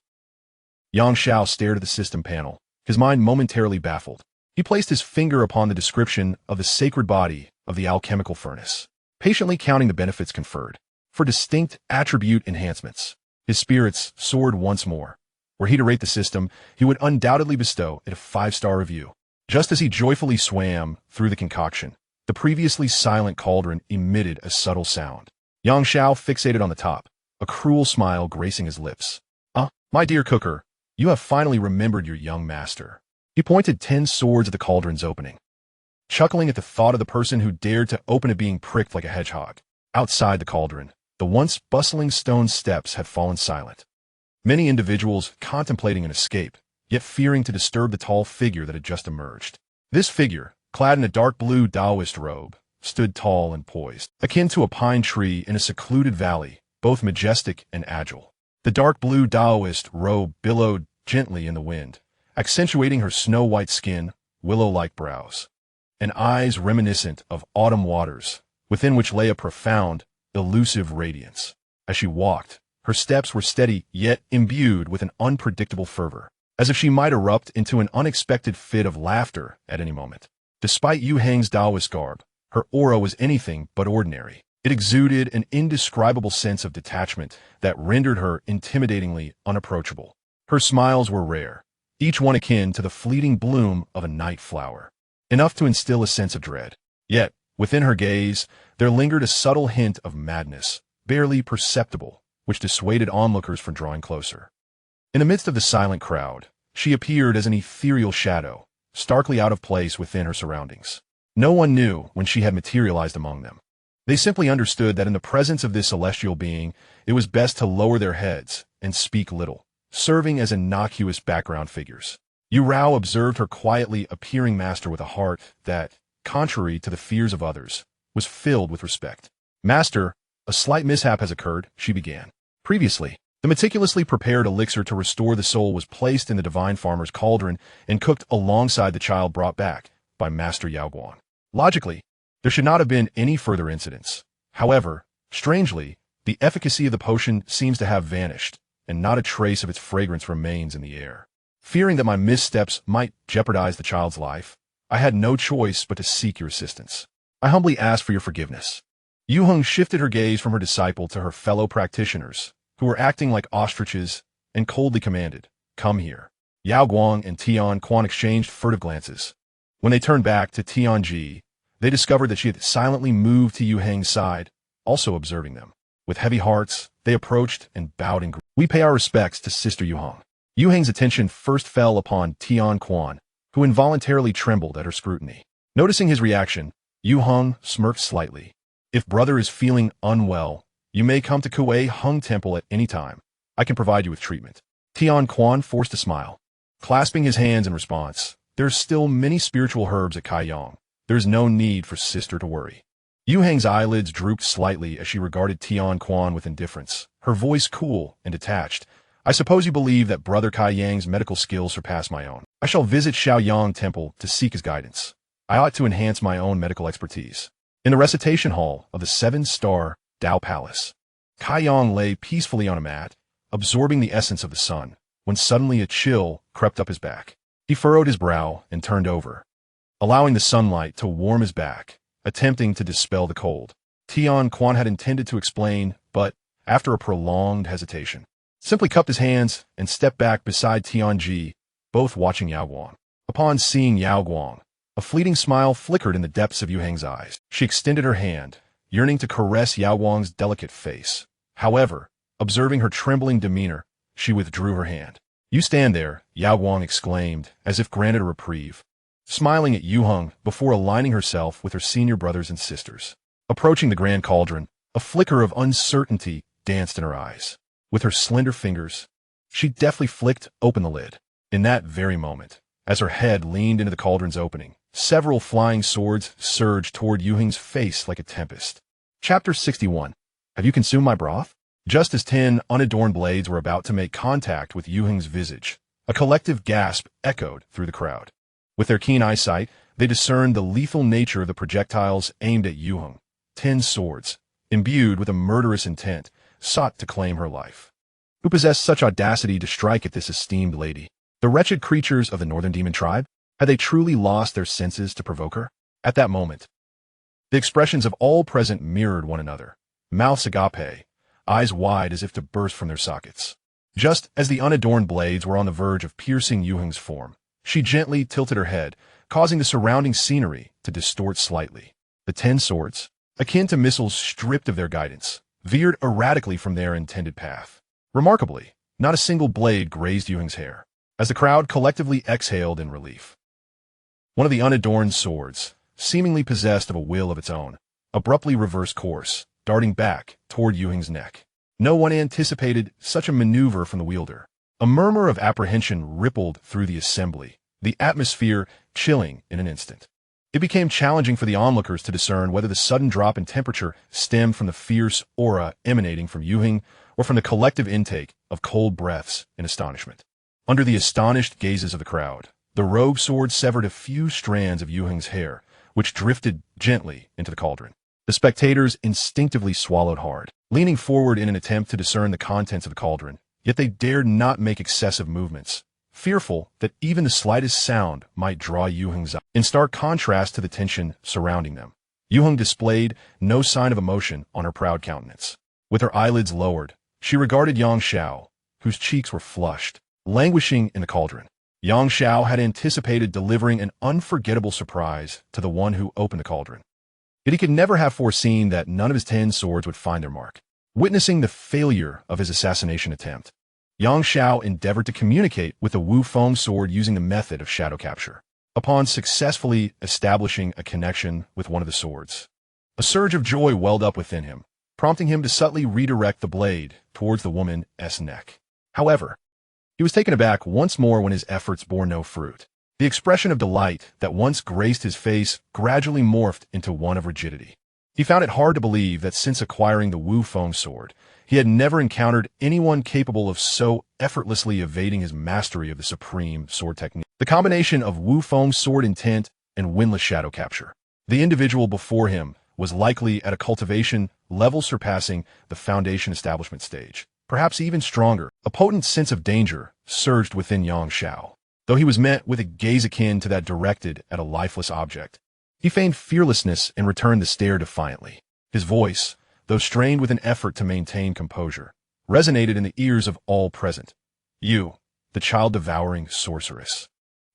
Yang Xiao stared at the system panel, his mind momentarily baffled. He placed his finger upon the description of the sacred body of the alchemical furnace, patiently counting the benefits conferred. For distinct attribute enhancements, his spirits soared once more. Were he to rate the system, he would undoubtedly bestow it a 5-star review. Just as he joyfully swam through the concoction, the previously silent cauldron emitted a subtle sound. Yang Xiao fixated on the top, a cruel smile gracing his lips. My dear cooker, you have finally remembered your young master. He pointed 10 swords at the cauldron's opening, chuckling at the thought of the person who dared to open it being pricked like a hedgehog. Outside the cauldron, the once bustling stone steps had fallen silent. Many individuals contemplating an escape, yet fearing to disturb the tall figure that had just emerged. This figure, clad in a dark blue Taoist robe, stood tall and poised, akin to a pine tree in a secluded valley, both majestic and agile. The dark blue Taoist robe billowed gently in the wind, accentuating her snow-white skin, willow-like brows, and eyes reminiscent of autumn waters, within which lay a profound, elusive radiance. As she walked, her steps were steady yet imbued with an unpredictable fervor, as if she might erupt into an unexpected fit of laughter at any moment. Despite Yu Heng's Taoist garb, her aura was anything but ordinary. It exuded an indescribable sense of detachment that rendered her intimidatingly unapproachable. Her smiles were rare, each one akin to the fleeting bloom of a night flower, enough to instill a sense of dread. Yet, within her gaze, there lingered a subtle hint of madness, barely perceptible, which dissuaded onlookers from drawing closer. In the midst of the silent crowd, she appeared as an ethereal shadow, starkly out of place within her surroundings. No one knew when she had materialized among them. They simply understood that in the presence of this celestial being, it was best to lower their heads and speak little, serving as innocuous background figures. Yu Rao observed her quietly appearing master with a heart that, contrary to the fears of others, was filled with respect. Master, a slight mishap has occurred, she began. Previously, the meticulously prepared elixir to restore the soul was placed in the divine farmer's cauldron and cooked alongside the child brought back by Master Yao Guang. Logically, there should not have been any further incidents. However, strangely, the efficacy of the potion seems to have vanished, and not a trace of its fragrance remains in the air. Fearing that my missteps might jeopardize the child's life, I had no choice but to seek your assistance. I humbly ask for your forgiveness. Yu Heng shifted her gaze from her disciple to her fellow practitioners, who were acting like ostriches, and coldly commanded, "Come here." Yao Guang and Tian Quan exchanged furtive glances. When they turned back to Tianji, they discovered that she had silently moved to Yu Heng's side, also observing them. With heavy hearts, they They approached and bowed in greeting. We pay our respects to Sister Yuheng. Yuheng's attention first fell upon Tian Quan, who involuntarily trembled at her scrutiny. Noticing his reaction, Yuheng smirked slightly. If brother is feeling unwell, you may come to Kuei Hung Temple at any time. I can provide you with treatment. Tian Quan forced a smile. Clasping his hands in response, there's still many spiritual herbs at Kaiyang. There's no need for sister to worry. Yuheng's eyelids drooped slightly as she regarded Tian Quan with indifference, her voice cool and detached. I suppose you believe that Brother Kaiyang's medical skills surpass my own. I shall visit Xiaoyang Temple to seek his guidance. I ought to enhance my own medical expertise. In the recitation hall of the 7-star Dao Palace, Kaiyang lay peacefully on a mat, absorbing the essence of the sun, when suddenly a chill crept up his back. He furrowed his brow and turned over, allowing the sunlight to warm his back, attempting to dispel the cold. Tian Quan had intended to explain, but, after a prolonged hesitation, simply cupped his hands and stepped back beside Tianji, both watching Yao Guang. Upon seeing Yao Guang, a fleeting smile flickered in the depths of Yuheng's eyes. She extended her hand, yearning to caress Yao Guang's delicate face. However, observing her trembling demeanor, she withdrew her hand. You stand there, Yao Guang exclaimed, as if granted a reprieve, smiling at Yuheng before aligning herself with her senior brothers and sisters. Approaching the grand cauldron, a flicker of uncertainty danced in her eyes. With her slender fingers, she deftly flicked open the lid. In that very moment, as her head leaned into the cauldron's opening, several flying swords surged toward Yuheng's face like a tempest. Chapter 61. Have you consumed my broth? Just as 10 unadorned blades were about to make contact with Yuheng's visage, a collective gasp echoed through the crowd. With their keen eyesight, they discerned the lethal nature of the projectiles aimed at Yuheng. 10 swords, imbued with a murderous intent, sought to claim her life. Who possessed such audacity to strike at this esteemed lady? The wretched creatures of the Northern Demon Tribe? Had they truly lost their senses to provoke her? At that moment, the expressions of all present mirrored one another, mouths agape, eyes wide as if to burst from their sockets. Just as the unadorned blades were on the verge of piercing Yuheng's form, she gently tilted her head, causing the surrounding scenery to distort slightly. The 10 swords, akin to missiles stripped of their guidance, veered erratically from their intended path. Remarkably, not a single blade grazed Yuheng's hair. As the crowd collectively exhaled in relief, one of the unadorned swords, seemingly possessed of a will of its own, abruptly reversed course, darting back toward Yuheng's neck. No one anticipated such a maneuver from the wielder. A murmur of apprehension rippled through the assembly, the atmosphere chilling in an instant. It became challenging for the onlookers to discern whether the sudden drop in temperature stemmed from the fierce aura emanating from Yuheng or from the collective intake of cold breaths in astonishment. Under the astonished gazes of the crowd, the rogue sword severed a few strands of Yuheng's hair, which drifted gently into the cauldron. The spectators instinctively swallowed hard, leaning forward in an attempt to discern the contents of the cauldron, yet they dared not make excessive movements, fearful that even the slightest sound might draw Yuheng's eye. In stark contrast to the tension surrounding them, Yuheng displayed no sign of emotion on her proud countenance. With her eyelids lowered, she regarded Xianxia, whose cheeks were flushed, languishing in the cauldron. Xianxia had anticipated delivering an unforgettable surprise to the one who opened the cauldron. Yet he could never have foreseen that none of his 10 swords would find their mark. Witnessing the failure of his assassination attempt, Xianxia endeavored to communicate with the Wu Feng sword using the method of shadow capture. Upon successfully establishing a connection with one of the swords, a surge of joy welled up within him, prompting him to subtly redirect the blade towards the woman's neck. However, he was taken aback once more when his efforts bore no fruit. The expression of delight that once graced his face gradually morphed into one of rigidity. He found it hard to believe that since acquiring the Wu Feng sword, he had never encountered anyone capable of so effortlessly evading his mastery of the supreme sword technique. The combination of Wu Feng's sword intent and windless shadow capture. The individual before him was likely at a cultivation level surpassing the foundation establishment stage. Perhaps even stronger, a potent sense of danger surged within Xianxia. Though he was met with a gaze akin to that directed at a lifeless object, he feigned fearlessness and returned the stare defiantly. His voice, though strained with an effort to maintain composure, resonated in the ears of all present. You, the child-devouring sorceress.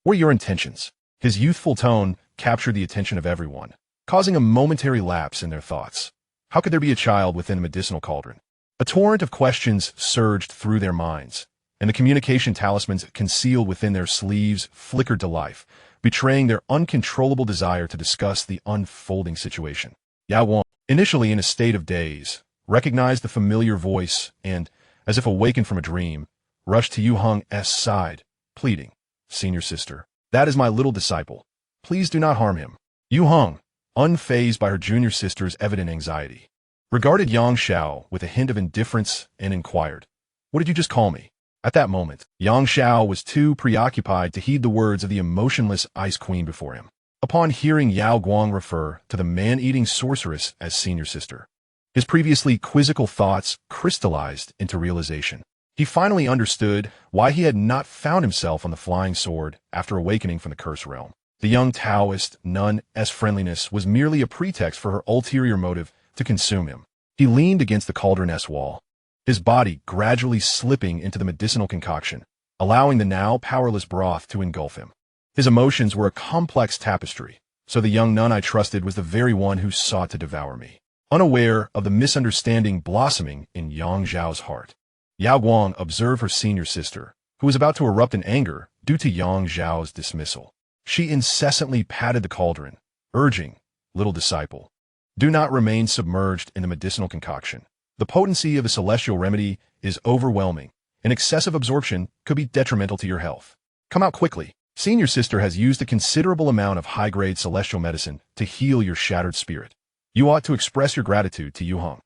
What are your intentions? His youthful tone captured the attention of everyone, causing a momentary lapse in their thoughts. How could there be a child within a medicinal cauldron? A torrent of questions surged through their minds, and the communication talismans concealed within their sleeves flickered to life, betraying their uncontrollable desire to discuss the unfolding situation. Yao Guang, initially in a state of daze, recognized the familiar voice and, as if awakened from a dream, rushed to Yu Heng's side, pleading, "Senior sister, that is my little disciple. Please do not harm him." Yu Heng, unfazed by her junior sister's evident anxiety, regarded Xianxia with a hint of indifference and inquired, "What did you just call me?" At that moment, Xianxia was too preoccupied to heed the words of the emotionless Ice Queen before him. Upon hearing Yao Guang refer to the man-eating sorceress as senior sister, his previously quizzical thoughts crystallized into realization. He finally understood why he had not found himself on the flying sword after awakening from the curse realm. The young Taoist nun's friendliness was merely a pretext for her ulterior motive to consume him. He leaned against the cauldron's wall, his body gradually slipping into the medicinal concoction, allowing the now powerless broth to engulf him. His emotions were a complex tapestry, so the young nun I trusted was the very one who sought to devour me. Unaware of the misunderstanding blossoming in Xiao's heart, Yao Guang observed her senior sister, who was about to erupt in anger due to Xiao's dismissal. She incessantly patted the cauldron, urging, "Little disciple, do not remain submerged in the medicinal concoction. The potency of a celestial remedy is overwhelming, and excessive absorption could be detrimental to your health. Come out quickly. Senior sister has used a considerable amount of high-grade celestial medicine to heal your shattered spirit. You ought to express your gratitude to Yu Heng."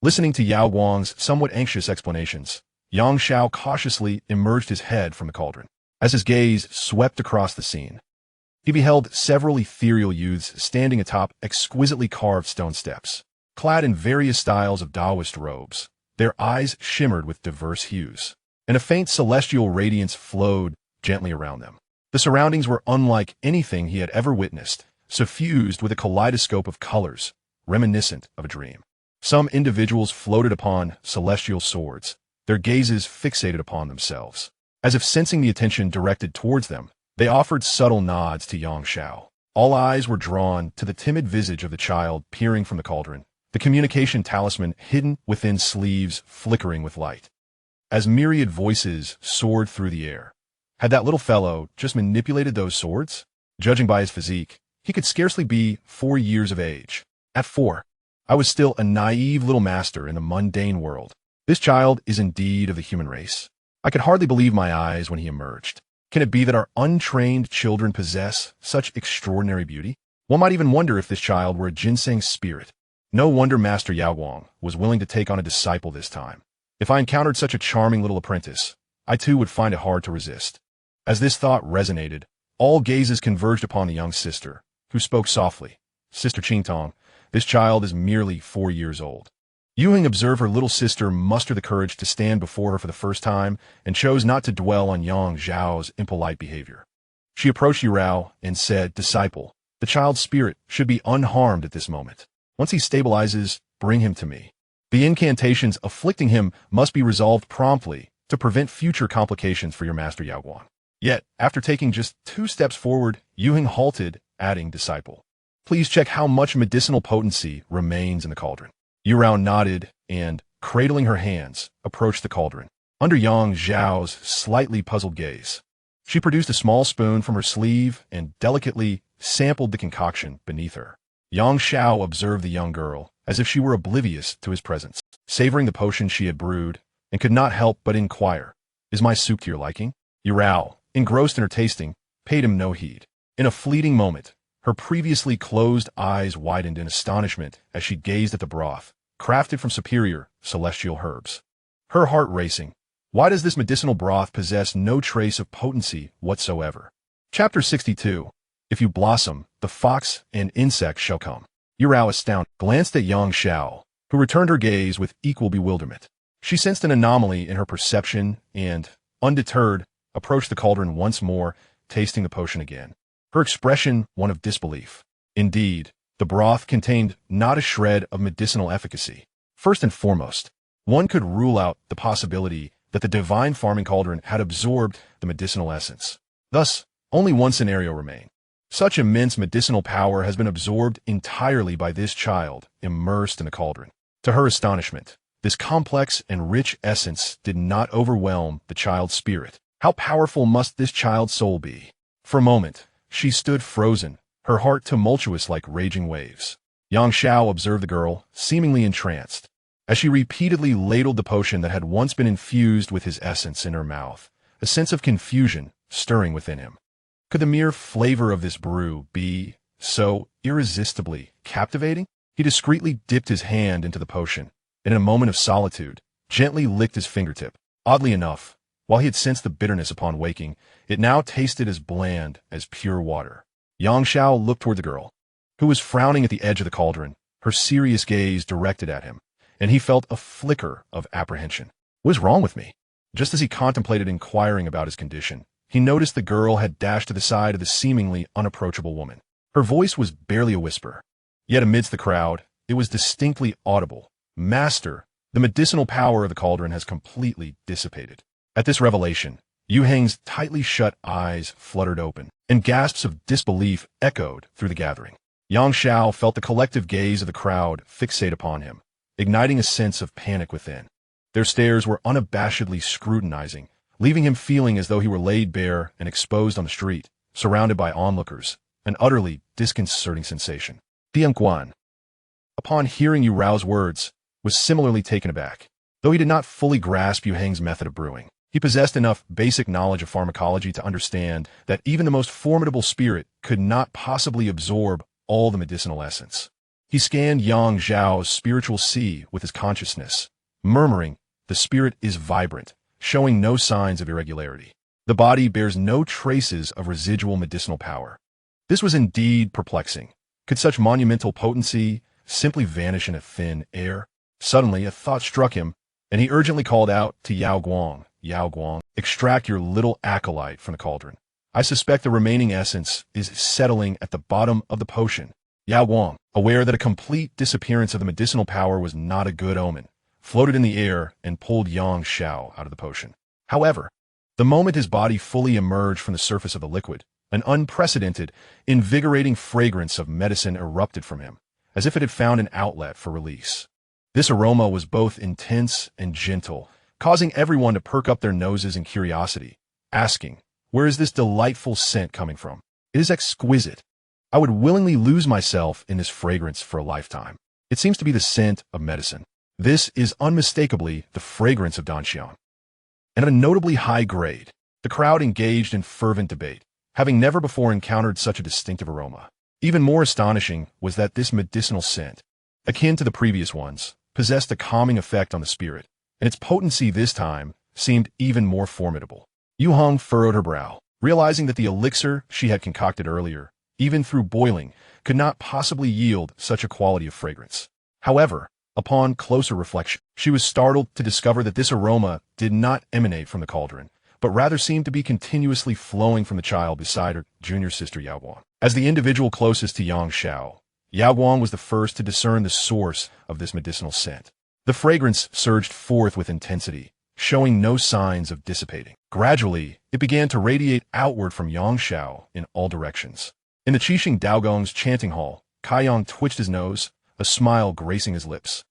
Listening to Yao Guang's somewhat anxious explanations, Xiao cautiously emerged his head from the cauldron. As his gaze swept across the scene, he beheld several ethereal youths standing atop exquisitely carved stone steps, clad in various styles of Taoist robes. Their eyes shimmered with diverse hues, and a faint celestial radiance flowed gently around them. The surroundings were unlike anything he had ever witnessed, suffused with a kaleidoscope of colors, reminiscent of a dream. Some individuals floated upon celestial swords, their gazes fixated upon themselves. As if sensing the attention directed towards them, they offered subtle nods to Xianxia. All eyes were drawn to the timid visage of the child peering from the cauldron, the communication talisman hidden within sleeves flickering with light. As myriad voices soared through the air, had that little fellow just manipulated those swords? Judging by his physique, he could scarcely be 4 years of age. At 4, I was still a naive little master in the mundane world. This child is indeed of the human race. I could hardly believe my eyes when he emerged. Can it be that our untrained children possess such extraordinary beauty? One might even wonder if this child were a ginseng spirit. No wonder Master Yao Guang was willing to take on a disciple this time. If I encountered such a charming little apprentice, I too would find it hard to resist. As this thought resonated, all gazes converged upon the young sister, who spoke softly. "Sister Qingtong, this child is merely 4 years old." Yu Heng observed her little sister muster the courage to stand before her for the first time and chose not to dwell on Xiao's impolite behavior. She approached Yu Rao and said, "Disciple, the child's spirit should be unharmed at this moment. Once he stabilizes, bring him to me. The incantations afflicting him must be resolved promptly to prevent future complications for your master Yao Guang." Yet, after taking just 2 steps forward, Yu Heng halted, adding, "Disciple, please check how much medicinal potency remains in the cauldron." Yu Rao nodded and, cradling her hands, approached the cauldron. Under Xiao's slightly puzzled gaze, she produced a small spoon from her sleeve and delicately sampled the concoction beneath her. Xiao observed the young girl as if she were oblivious to his presence, savoring the potion she had brewed, and could not help but inquire, "Is my soup to your liking?" Yu Rao, engrossed in her tasting, paid him no heed. In a fleeting moment, her previously closed eyes widened in astonishment as she gazed at the broth, crafted from superior celestial herbs. Her heart racing. Why does this medicinal broth possess no trace of potency whatsoever? Chapter 62. If you blossom, the fox and insect shall come. Yu Rao, astounded, glanced at Xianxia, who returned her gaze with equal bewilderment. She sensed an anomaly in her perception and, undeterred, approached the cauldron once more, tasting the potion again. Her expression one of disbelief. Indeed, the broth contained not a shred of medicinal efficacy. First and foremost, one could rule out the possibility that the divine farming cauldron had absorbed the medicinal essence. Thus, only one scenario remained. Such immense medicinal power has been absorbed entirely by this child immersed in the cauldron. To her astonishment, This complex and rich essence did not overwhelm the child's spirit. How powerful must this child's soul be? For a moment, she stood frozen, her heart tumultuous like raging waves. Xianxia observed the girl, seemingly entranced. As she repeatedly ladled the potion that had once been infused with his essence in her mouth, a sense of confusion stirring within him. Could the mere flavor of this brew be so irresistibly captivating? He discreetly dipped his hand into the potion, and in a moment of solitude, gently licked his fingertip. Oddly enough, while he had sensed the bitterness upon waking, it now tasted as bland as pure water. Xianxia looked toward the girl, who was frowning at the edge of the cauldron, her serious gaze directed at him, and he felt a flicker of apprehension. What is wrong with me? Just as he contemplated inquiring about his condition, he noticed the girl had dashed to the side of the seemingly unapproachable woman. Her voice was barely a whisper, yet amidst the crowd, it was distinctly audible. Master, the medicinal power of the cauldron has completely dissipated. At this revelation, Yu Heng's tightly shut eyes fluttered open, and gasps of disbelief echoed through the gathering. Xianxia felt the collective gaze of the crowd fixate upon him, igniting a sense of panic within. Their stares were unabashedly scrutinizing, leaving him feeling as though he were laid bare and exposed on the street, surrounded by onlookers, an utterly disconcerting sensation. Guan, upon hearing Yu Rao's words, was similarly taken aback. Though he did not fully grasp Yu Heng's method of brewing, he possessed enough basic knowledge of pharmacology to understand that even the most formidable spirit could not possibly absorb all the medicinal essence. He scanned Yang Zhao's spiritual sea with his consciousness, murmuring, "The spirit is vibrant, showing no signs of irregularity. The body bears no traces of residual medicinal power." This was indeed perplexing. Could such monumental potency simply vanish in a thin air? Suddenly, a thought struck him, and he urgently called out to Yao Guang, extract your little acolyte from the cauldron. I suspect the remaining essence is settling at the bottom of the potion. Yao Guang, aware that a complete disappearance of the medicinal power was not a good omen, floated in the air and pulled Xianxia out of the potion. However, the moment his body fully emerged from the surface of the liquid, an unprecedented, invigorating fragrance of medicine erupted from him, as if it had found an outlet for release. This aroma was both intense and gentle, causing everyone to perk up their noses in curiosity, asking, "Where is this delightful scent coming from? It is exquisite. I would willingly lose myself in this fragrance for a lifetime. It seems to be the scent of medicine. This is unmistakably the fragrance of Danxian, and of a notably high grade." The crowd engaged in fervent debate, having never before encountered such a distinctive aroma. Even more astonishing was that this medicinal scent, akin to the previous ones, possessed a calming effect on the spirit, and its potency this time seemed even more formidable. Yu Heng furrowed her brow, realizing that the elixir she had concocted earlier, even through boiling, could not possibly yield such a quality of fragrance. However, upon closer reflection, she was startled to discover that this aroma did not emanate from the cauldron, but rather seemed to be continuously flowing from the child beside her junior sister Yao Guang. As the individual closest to Xianxia, Yao Guang was the first to discern the source of this medicinal scent. The fragrance surged forth with intensity, showing no signs of dissipating. Gradually, it began to radiate outward from Xianxia in all directions. In the Qixing Daogong's chanting hall, Kaiyang twitched his nose, a smile gracing his lips.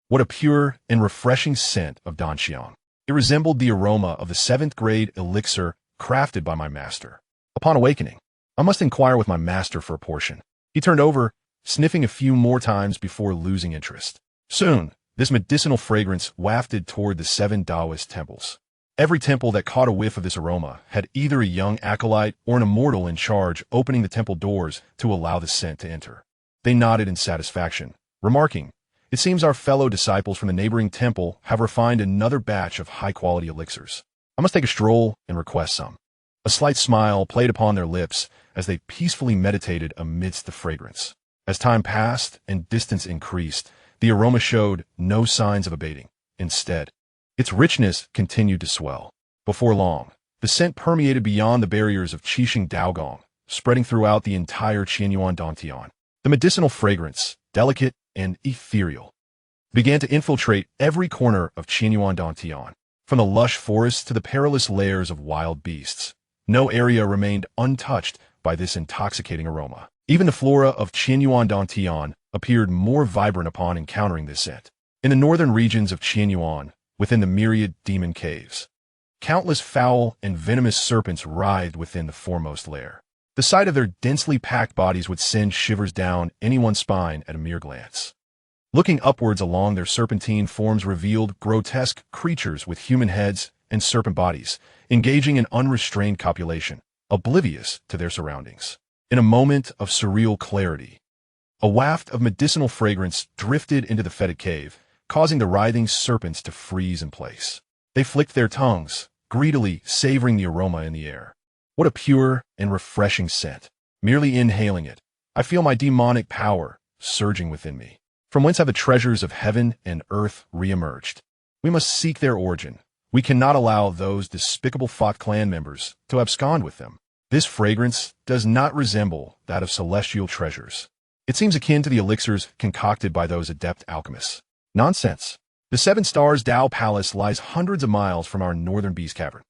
What a pure and refreshing scent of Danxian. It resembled the aroma of the 7th grade elixir crafted by my master. Upon awakening, I must inquire with my master for a portion. He turned over, sniffing a few more times before losing interest. Soon, this medicinal fragrance wafted toward the 7 Taoist temples. Every temple that caught a whiff of this aroma had either a young acolyte or an immortal in charge opening the temple doors to allow the scent to enter. They nodded in satisfaction, remarking, "It seems our fellow disciples from the neighboring temple have refined another batch of high-quality elixirs. I must take a stroll and request some." A slight smile played upon their lips as they peacefully meditated amidst the fragrance. As time passed and distance increased, the aroma showed no signs of abating. Instead, its richness continued to swell. Before long, the scent permeated beyond the barriers of Qixing Daogong, spreading throughout the entire Qianyuan Dantian. The medicinal fragrance, delicate and ethereal, began to infiltrate every corner of Qianyuan Dantian. From the lush forests to the perilous lairs of wild beasts, no area remained untouched by this intoxicating aroma. Even the flora of Qianyuan Dantian appeared more vibrant upon encountering this scent. In the northern regions of Qianyuan, within the myriad demon caves, countless foul and venomous serpents writhed within the foremost lair. The sight of their densely packed bodies would send shivers down anyone's spine at a mere glance. Looking upwards along their serpentine forms revealed grotesque creatures with human heads and serpent bodies, engaging in unrestrained copulation, oblivious to their surroundings. In a moment of surreal clarity, a waft of medicinal fragrance drifted into the fetid cave, causing the writhing serpents to freeze in place. They flicked their tongues, greedily savoring the aroma in the air. What a pure and refreshing scent. Merely inhaling it, I feel my demonic power surging within me. From whence have the treasures of heaven and earth re-emerged? We must seek their origin. We cannot allow those despicable Fox clan members to abscond with them. This fragrance does not resemble that of celestial treasures. It seems akin to the elixirs concocted by those adept alchemists. Nonsense. The Seven Stars Tao Palace lies hundreds of miles from our northern beast cavern.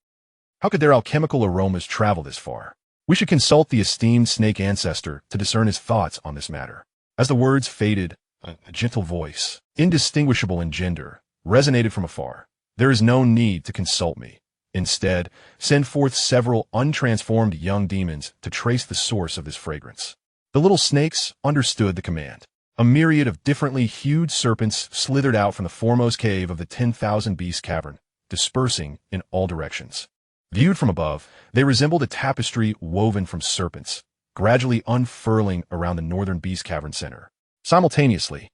How could their alchemical aromas travel this far? We should consult the esteemed snake ancestor to discern his thoughts on this matter. As the words faded, a gentle voice, indistinguishable in gender, resonated from afar. There is no need to consult me. Instead, send forth several untransformed young demons to trace the source of this fragrance. The little snakes understood the command. A myriad of differently hued serpents slithered out from the foremost cave of the 10,000 Beast Cavern, dispersing in all directions. Viewed from above, they resembled a tapestry woven from serpents, gradually unfurling around the northern Beast Cavern center. Simultaneously,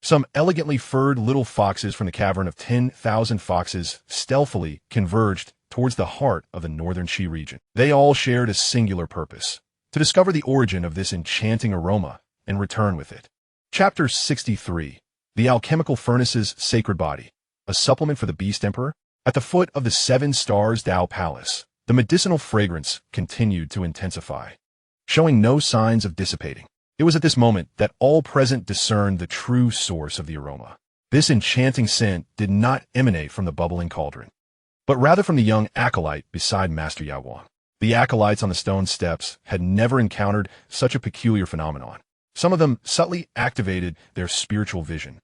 some elegantly furred little foxes from the cavern of 10,000 foxes stealthily converged towards the heart of the northern Qi region. They all shared a singular purpose: to discover the origin of this enchanting aroma and return with it. Chapter 63. The Alchemical Furnace's Sacred Body, a supplement for the Beast Emperor. At the foot of the Seven Stars Tao Palace, the medicinal fragrance continued to intensify, showing no signs of dissipating. It was at this moment that all present discerned the true source of the aroma. This enchanting scent did not emanate from the bubbling cauldron, but rather from the young acolyte beside Master Yaowang. The acolytes on the stone steps had never encountered such a peculiar phenomenon. Some of them subtly activated their spiritual vision,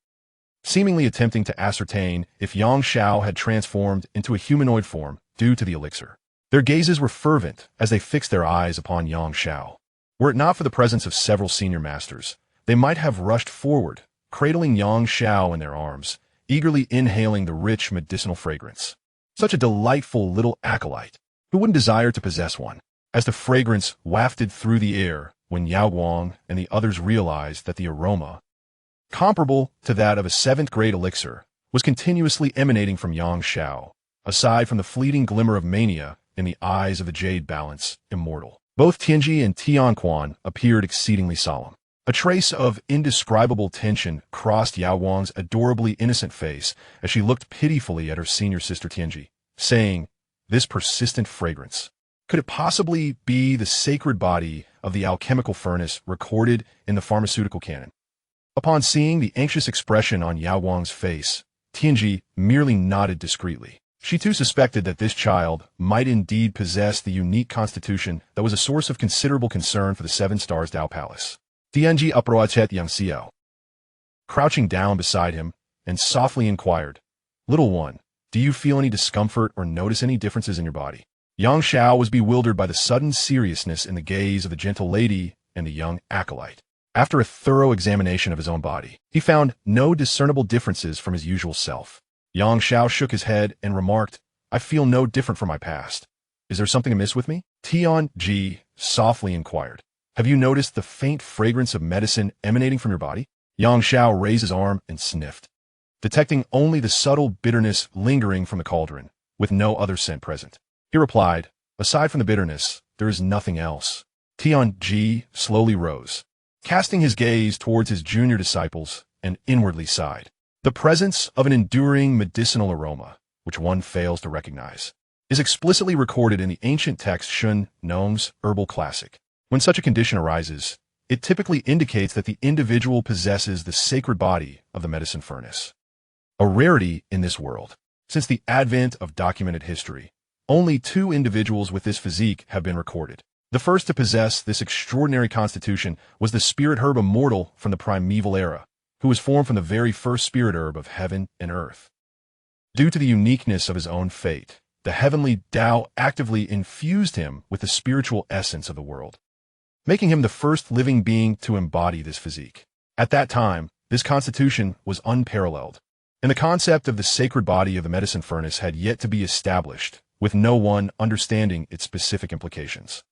seemingly attempting to ascertain if Xianxia had transformed into a humanoid form due to the elixir. Their gazes were fervent as they fixed their eyes upon Xianxia. Were it not for the presence of several senior masters, they might have rushed forward, cradling Xianxia in their arms, eagerly inhaling the rich medicinal fragrance. Such a delightful little acolyte. Who wouldn't desire to possess one? As the fragrance wafted through the air, when Yaowang and the others realized that the aroma, comparable to that of a seventh-grade elixir, was continuously emanating from Xianxia, aside from the fleeting glimmer of mania in the eyes of the Jade Balance, immortal. Both Tianji and Tianquan appeared exceedingly solemn. A trace of indescribable tension crossed Yaowang's adorably innocent face as she looked pitifully at her senior sister Tianji, saying, "This persistent fragrance. Could it possibly be the sacred body of the alchemical furnace recorded in the pharmaceutical canon?" Upon seeing the anxious expression on Yaowang's face, Tianji merely nodded discreetly. She too suspected that this child might indeed possess the unique constitution that was a source of considerable concern for the Seven Stars Tao Palace. Tianji approached Xianxia, crouching down beside him, and softly inquired, "Little one, do you feel any discomfort or notice any differences in your body?" Xianxia was bewildered by the sudden seriousness in the gaze of the gentle lady and the young acolyte. After a thorough examination of his own body, he found no discernible differences from his usual self. Xianxia shook his head and remarked, "I feel no different from my past. Is there something amiss with me?" Tianji softly inquired, "Have you noticed the faint fragrance of medicine emanating from your body?" Xianxia raised his arm and sniffed, detecting only the subtle bitterness lingering from the cauldron, with no other scent present. He replied, "Aside from the bitterness, there is nothing else." Tianji slowly rose, casting his gaze towards his junior disciples, and inwardly sighed. The presence of an enduring medicinal aroma, which one fails to recognize, is explicitly recorded in the ancient text Shun Nong's Herbal Classic. When such a condition arises, it typically indicates that the individual possesses the sacred body of the medicine furnace. A rarity in this world. Since the advent of documented history, only 2 individuals with this physique have been recorded. The first to possess this extraordinary constitution was the spirit herb immortal from the primeval era, who was formed from the very first spirit herb of heaven and earth. Due to the uniqueness of his own fate, the heavenly Tao actively infused him with the spiritual essence of the world, making him the first living being to embody this physique. At that time, this constitution was unparalleled, and the concept of the sacred body of the medicine furnace had yet to be established, with no one understanding its specific implications.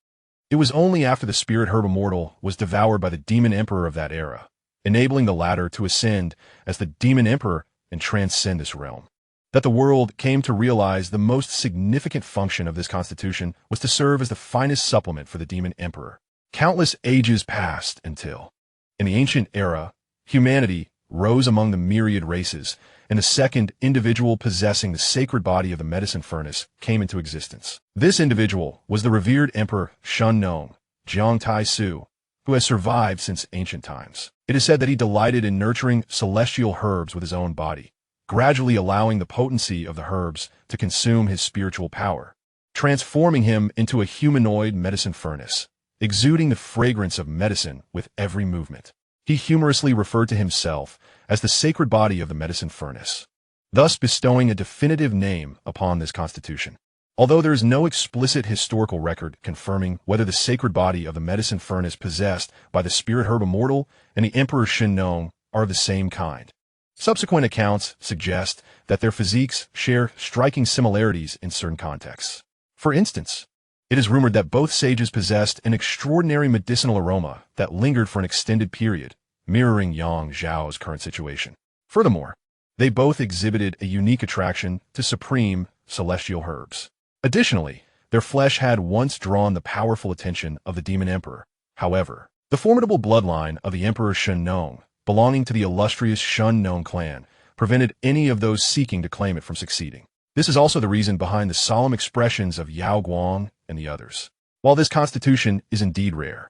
It was only after the spirit herb immortal was devoured by the demon emperor of that era, enabling the latter to ascend as the demon emperor and transcend this realm, that the world came to realize the most significant function of this constitution was to serve as the finest supplement for the demon emperor. Countless ages passed until, in the ancient era, humanity rose among the myriad races, and the second individual possessing the sacred body of the medicine furnace came into existence. This individual was the revered Emperor Xianxia, Jiang Tai Su, who has survived since ancient times. It is said that he delighted in nurturing celestial herbs with his own body, gradually allowing the potency of the herbs to consume his spiritual power, transforming him into a humanoid medicine furnace, exuding the fragrance of medicine with every movement. He humorously referred to himself as the sacred body of the medicine furnace, thus bestowing a definitive name upon this constitution. Although there is no explicit historical record confirming whether the sacred body of the medicine furnace possessed by the spirit herb immortal and the Emperor Xianxia are of the same kind, subsequent accounts suggest that their physiques share striking similarities in certain contexts. For instance, it is rumored that both sages possessed an extraordinary medicinal aroma that lingered for an extended period, mirroring Yang Zhao's current situation. Furthermore, they both exhibited a unique attraction to supreme celestial herbs. Additionally, their flesh had once drawn the powerful attention of the demon emperor. However, the formidable bloodline of the Emperor Xianxia, belonging to the illustrious Xianxia clan, prevented any of those seeking to claim it from succeeding. This is also the reason behind the solemn expressions of Yao Guang and the others. While this constitution is indeed rare,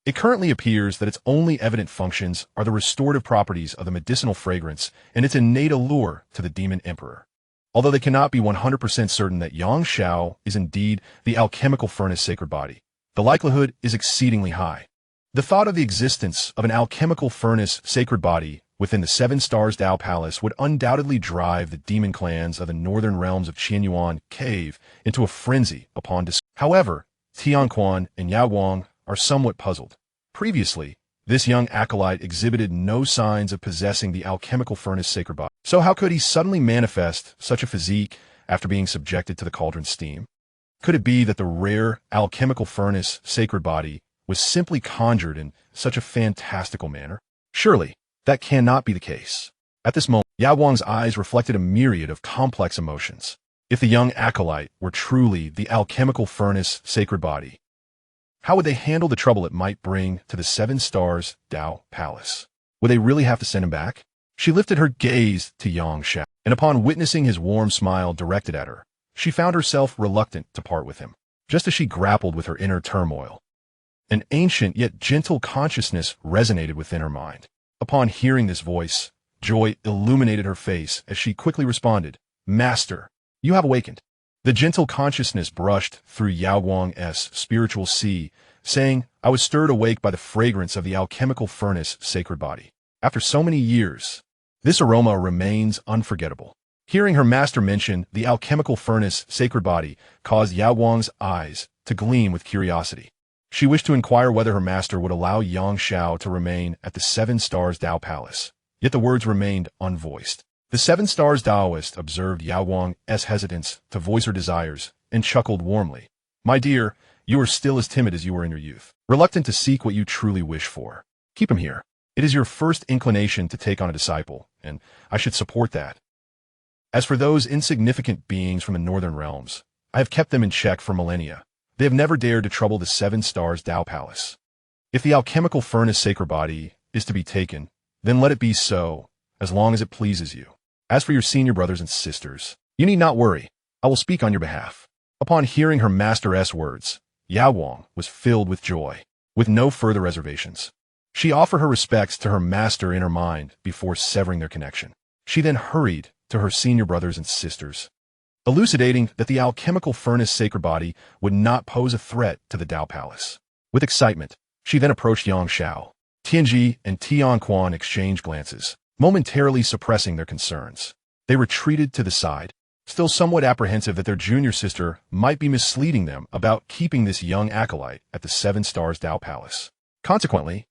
it currently appears that its only evident functions are the restorative properties of the medicinal fragrance and its innate allure to the demon emperor. Although they cannot be 100% certain that Xianxia is indeed the alchemical furnace sacred body, the likelihood is exceedingly high. The thought of the existence of an alchemical furnace sacred body within the Seven Stars Tao Palace would undoubtedly drive the demon clans of the northern realms of Qianyuan Cave into a frenzy upon discovery. However, Tianquan and Yao Guang are somewhat puzzled. Previously, this young acolyte exhibited no signs of possessing the alchemical furnace sacred body. So how could he suddenly manifest such a physique after being subjected to the cauldron's steam? Could it be that the rare alchemical furnace sacred body was simply conjured in such a fantastical manner? Surely, that cannot be the case. At this moment, Yao Guang's eyes reflected a myriad of complex emotions. If the young acolyte were truly the alchemical furnace sacred body, how would they handle the trouble it might bring to the Seven Stars Tao Palace? Would they really have to send him back? She lifted her gaze to Xianxia, and upon witnessing his warm smile directed at her, she found herself reluctant to part with him. Just as she grappled with her inner turmoil, an ancient yet gentle consciousness resonated within her mind. Upon hearing this voice, joy illuminated her face as she quickly responded, "Master, you have awakened." The gentle consciousness brushed through Yao Guang's spiritual sea, saying, "I was stirred awake by the fragrance of the alchemical furnace sacred body. After so many years, this aroma remains unforgettable." Hearing her master mention the alchemical furnace sacred body caused Yao Guang's eyes to gleam with curiosity. She wished to inquire whether her master would allow Xianxia to remain at the Seven Stars Tao Palace, yet the words remained unvoiced. The Seven Stars Taoist observed Yao Guang's hesitance to voice her desires and chuckled warmly. "My dear, you are still as timid as you were in your youth, reluctant to seek what you truly wish for. Keep him here. It is your first inclination to take on a disciple, and I should support that. As for those insignificant beings from the northern realms, I have kept them in check for millennia. They have never dared to trouble the Seven Stars Tao Palace. If the alchemical furnace sacred body is to be taken, then let it be so, as long as it pleases you. As for your senior brothers and sisters, you need not worry. I will speak on your behalf." Upon hearing her master's words, Yao Guang was filled with joy, with no further reservations. She offered her respects to her master in her mind before severing their connection. She then hurried to her senior brothers and sisters, elucidating that the alchemical furnace sacred body would not pose a threat to the Tao Palace. With excitement, she then approached Xianxia. Tianji and Tianquan exchanged glances, momentarily suppressing their concerns. They retreated to the side, still somewhat apprehensive that their junior sister might be misleading them about keeping this young acolyte at the Seven Stars Tao Palace. Consequently,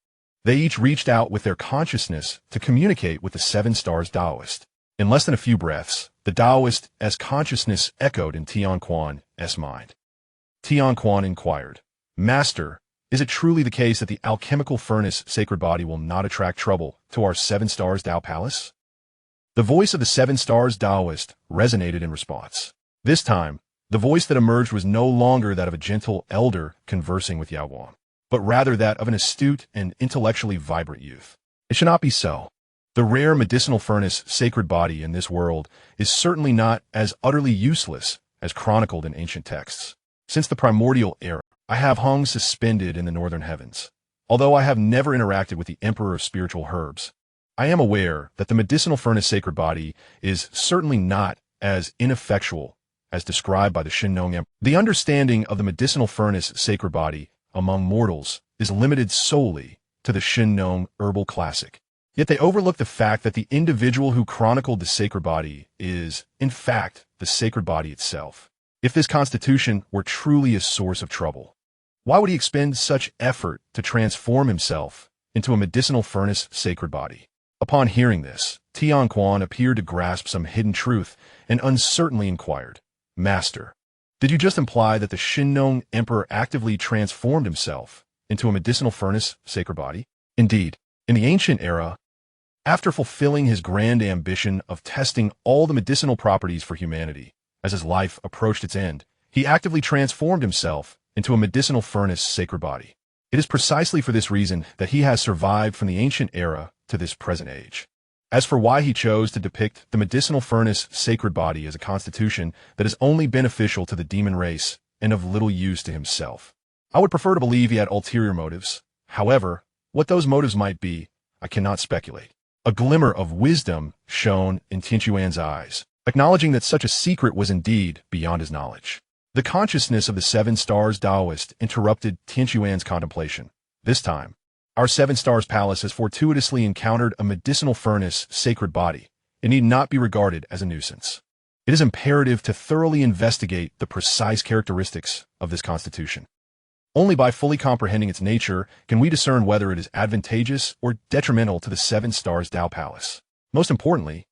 they each reached out with their consciousness to communicate with the Seven Stars Taoist. In less than a few breaths, the Taoist's consciousness echoed in Tianquan's mind. Tianquan inquired, "Master, is it truly the case that the alchemical furnace sacred body will not attract trouble to our Seven Stars Tao Palace?" The voice of the Seven Stars Taoist resonated in response. This time, the voice that emerged was no longer that of a gentle elder conversing with Yaoguang, but rather that of an astute and intellectually vibrant youth. It should not be so. The rare medicinal furnace sacred body in this world is certainly not as utterly useless as chronicled in ancient texts. Since the primordial era, I have hung suspended in the northern heavens. Although I have never interacted with the Emperor of Spiritual Herbs, I am aware that the medicinal furnace sacred body is certainly not as ineffectual as described by the Xianxia Emperor. The understanding of the medicinal furnace sacred body among mortals is limited solely to the Xianxia herbal classic. Yet they overlook the fact that the individual who chronicled the sacred body is, in fact, the sacred body itself. If this constitution were truly a source of trouble, why would he expend such effort to transform himself into a medicinal furnace sacred body? Upon hearing this, Tianquan appeared to grasp some hidden truth and uncertainly inquired, "Master, did you just imply that the Xianxia Emperor actively transformed himself into a medicinal furnace sacred body?" Indeed, in the ancient era, after fulfilling his grand ambition of testing all the medicinal properties for humanity, as his life approached its end, he actively transformed himself into a medicinal furnace sacred body. It is precisely for this reason that he has survived from the ancient era to this present age. As for why he chose to depict the medicinal furnace sacred body as a constitution that is only beneficial to the demon race and of little use to himself, I would prefer to believe he had ulterior motives. However, what those motives might be, I cannot speculate. A glimmer of wisdom shone in Tianquan's eyes, acknowledging that such a secret was indeed beyond his knowledge. The consciousness of the Seven Stars Taoist interrupted Tianquan's contemplation. This time, our Seven Stars Palace has fortuitously encountered a medicinal furnace sacred body. It need not be regarded as a nuisance. It is imperative to thoroughly investigate the precise characteristics of this constitution. Only by fully comprehending its nature can we discern whether it is advantageous or detrimental to the Seven Stars Tao Palace. Most importantly,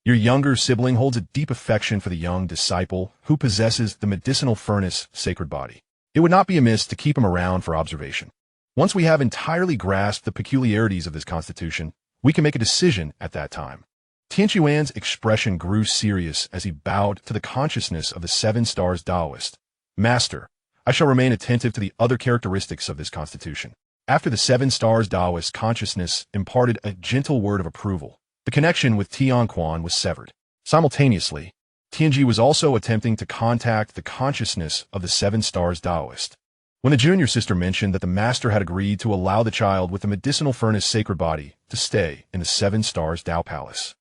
your younger sibling holds a deep affection for the young disciple who possesses the medicinal furnace sacred body. It would not be amiss to keep him around for observation. Once we have entirely grasped the peculiarities of this constitution, we can make a decision at that time. Tianquan's expression grew serious as he bowed to the consciousness of the Seven Stars Taoist. "Master, I shall remain attentive to the other characteristics of this constitution." After the Seven Stars Taoist consciousness imparted a gentle word of approval, the connection with Tianquan was severed. Simultaneously, Tianji was also attempting to contact the consciousness of the Seven Stars Taoist. When the junior sister mentioned that the master had agreed to allow the child with the medicinal furnace sacred body to stay in the Seven Stars Tao Palace,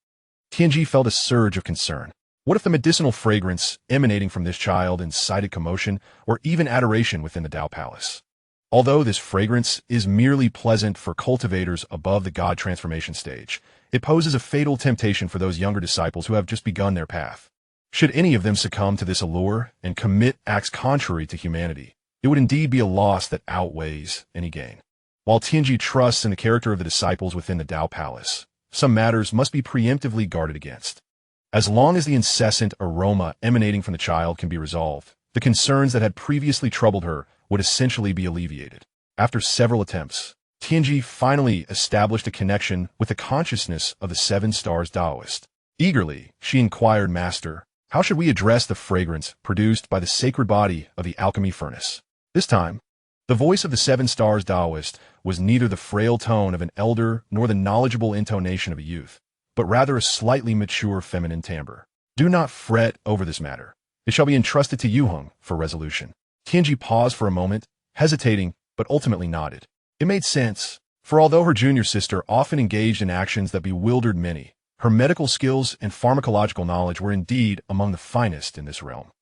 Tianji felt a surge of concern. What if the medicinal fragrance emanating from this child incited commotion or even adoration within the Tao Palace? Although this fragrance is merely pleasant for cultivators above the God transformation stage, it poses a fatal temptation for those younger disciples who have just begun their path. Should any of them succumb to this allure and commit acts contrary to humanity, it would indeed be a loss that outweighs any gain. While Tianji trusts in the character of the disciples within the Tao Palace, some matters must be preemptively guarded against. As long as the incessant aroma emanating from the child can be resolved, the concerns that had previously troubled her would essentially be alleviated. After several attempts, Tianji finally established a connection with the consciousness of the Seven Stars Taoist. Eagerly, she inquired, "Master, how should we address the fragrance produced by the sacred body of the alchemy furnace?" This time, the voice of the Seven Stars Taoist was neither the frail tone of an elder nor the knowledgeable intonation of a youth, but rather a slightly mature feminine timbre. "Do not fret over this matter. It shall be entrusted to Yuheng for resolution." Tianji paused for a moment, hesitating, but ultimately nodded. It made sense, for although her junior sister often engaged in actions that bewildered many, her medical skills and pharmacological knowledge were indeed among the finest in this realm.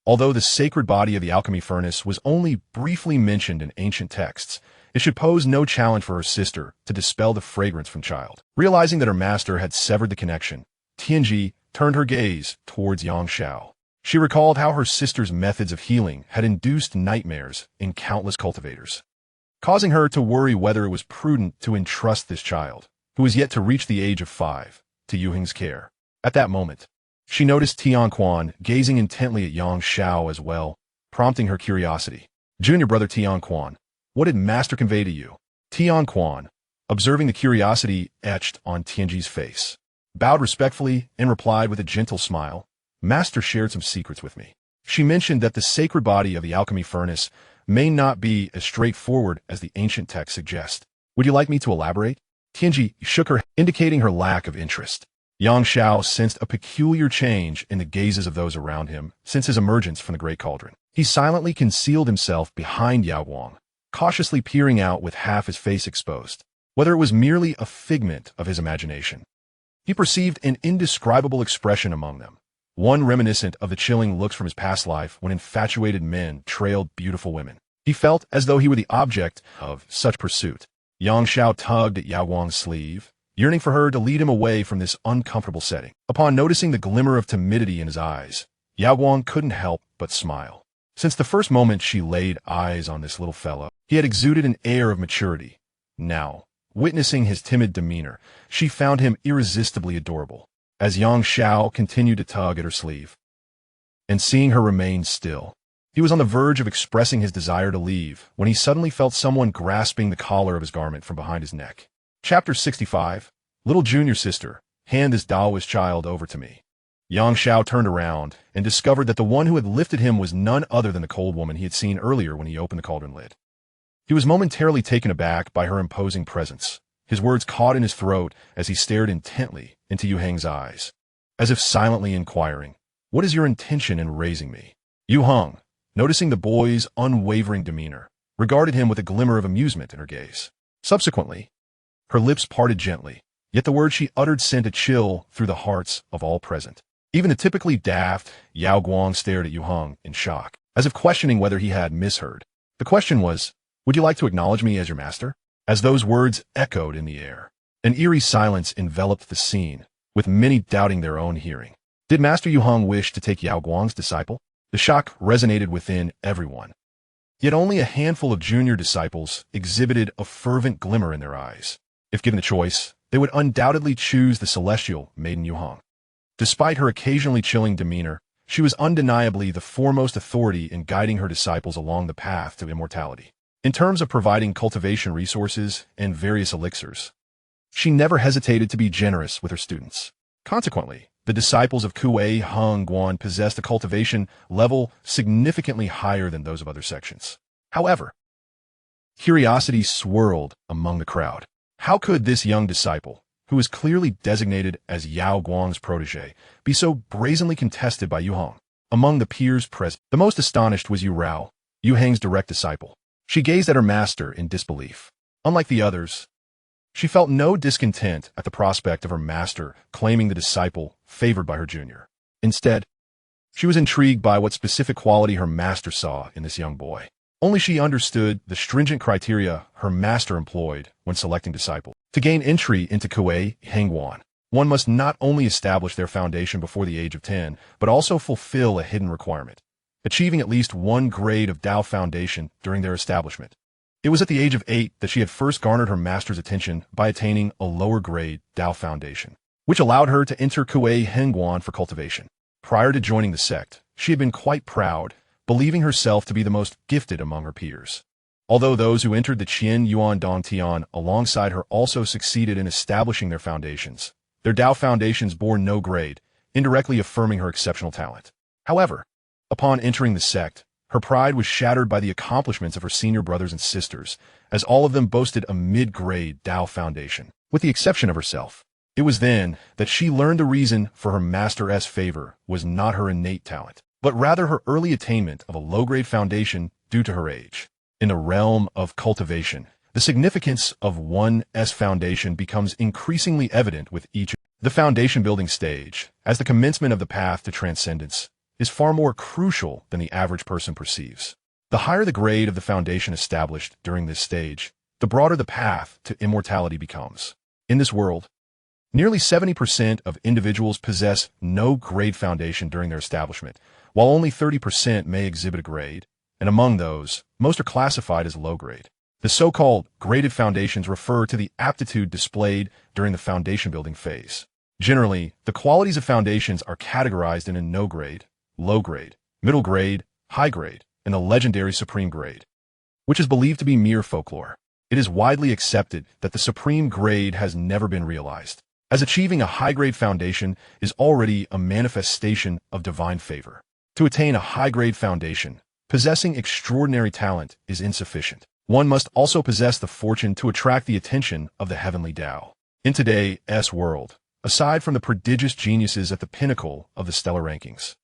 Although the sacred body of the alchemy furnace was only briefly mentioned in ancient texts, It should pose no challenge for her sister to dispel the fragrance from child. Realizing that her master had severed the connection, Tianji turned her gaze towards Xianxia. She recalled how her sister's methods of healing had induced nightmares in countless cultivators, causing her to worry whether it was prudent to entrust this child, who was yet to reach the age of 5, to Yuheng's care. At that moment, she noticed Tianquan gazing intently at Xianxia as well, prompting her curiosity. Junior brother Tianquan, what did Master convey to you? Tianquan, observing the curiosity etched on Tianji's face, bowed respectfully and replied with a gentle smile. Master shared some secrets with me. She mentioned that the sacred body of the alchemy furnace may not be as straightforward as the ancient text suggests. Would you like me to elaborate? Tianji shook her head, indicating her lack of interest. Xianxia sensed a peculiar change in the gazes of those around him since his emergence from the Great Cauldron. He silently concealed himself behind Yao Guang, cautiously peering out with half his face exposed. Whether it was merely a figment of his imagination, he perceived an indescribable expression among them, one reminiscent of the chilling looks from his past life when infatuated men trailed beautiful women. He felt as though he were the object of such pursuit. Xianxia tugged at Yao Guang's sleeve, yearning for her to lead him away from this uncomfortable setting. Upon noticing the glimmer of timidity in his eyes, Yao Guang couldn't help but smile. Since the first moment she laid eyes on this little fellow, he had exuded an air of maturity. Now, witnessing his timid demeanor, she found him irresistibly adorable. As Xianxia continued to tug at her sleeve, and seeing her remain still, he was on the verge of expressing his desire to leave when he suddenly felt someone grasping the collar of his garment from behind his neck. Chapter 65. Little junior sister, hand this Taoist child over to me. Xianxia turned around and discovered that the one who had lifted him was none other than the cold woman he had seen earlier when he opened the cauldron lid. He was momentarily taken aback by her imposing presence. His words caught in his throat as he stared intently into Yuheng's eyes, as if silently inquiring, "What is your intention in raising me?" Yuheng, noticing the boy's unwavering demeanor, regarded him with a glimmer of amusement in her gaze. Subsequently, her lips parted gently, yet the words she uttered sent a chill through the hearts of all present. Even the typically daft Yao Guang stared at Yuheng in shock, as if questioning whether he had misheard. The question was, "Would you like to acknowledge me as your master?" As those words echoed in the air, an eerie silence enveloped the scene, with many doubting their own hearing. Did Master Yuheng wish to take Yao Guang's disciple? The shock resonated within everyone. Yet only a handful of junior disciples exhibited a fervent glimmer in their eyes. If given the choice, they would undoubtedly choose the celestial maiden Yuheng. Despite her occasionally chilling demeanor, she was undeniably the foremost authority in guiding her disciples along the path to immortality. In terms of providing cultivation resources and various elixirs, she never hesitated to be generous with her students. Consequently, the disciples of Kuei Heng Guan possessed a cultivation level significantly higher than those of other sections. However, curiosity swirled among the crowd. How could this young disciple, who was clearly designated as Yao Guang's protege, be so brazenly contested by Yuheng? Among the peers present, the most astonished was Yu Rao, Yuheng's direct disciple. She gazed at her master in disbelief. Unlike the others, she felt no discontent at the prospect of her master claiming the disciple favored by her junior. Instead, she was intrigued by what specific quality her master saw in this young boy. Only she understood the stringent criteria her master employed when selecting disciples. To gain entry into Kuei Hengguan, one must not only establish their foundation before the age of 10, but also fulfill a hidden requirement, achieving at least one grade of Tao foundation during their establishment. It was at the age of 8 that she had first garnered her master's attention by attaining a lower grade Tao foundation, which allowed her to enter Kuei Hengguan for cultivation. Prior to joining the sect, she had been quite proud, believing herself to be the most gifted among her peers. Although those who entered the Qian Yuan Dong Tian alongside her also succeeded in establishing their foundations, their Tao foundations bore no grade, indirectly affirming her exceptional talent. However, upon entering the sect, her pride was shattered by the accomplishments of her senior brothers and sisters, as all of them boasted a mid-grade Tao foundation, with the exception of herself. It was then that she learned the reason for her master's favor was not her innate talent, but rather her early attainment of a low-grade foundation due to her age. In the realm of cultivation, the significance of one's foundation becomes increasingly evident with each. The foundation building stage, as the commencement of the path to transcendence, is far more crucial than the average person perceives. The higher the grade of the foundation established during this stage, the broader the path to immortality becomes. In this world, nearly 70% of individuals possess no grade foundation during their establishment, while only 30% may exhibit a grade, and among those, most are classified as low grade. The so-called graded foundations refer to the aptitude displayed during the foundation building phase. Generally, the qualities of foundations are categorized in a no grade, low grade, middle grade, high grade, and the legendary supreme grade, which is believed to be mere folklore. It is widely accepted that the supreme grade has never been realized, as achieving a high-grade foundation is already a manifestation of divine favor. To attain a high-grade foundation, possessing extraordinary talent is insufficient. One must also possess the fortune to attract the attention of the heavenly Tao. In today's world, aside from the prodigious geniuses at the pinnacle of the stellar rankings,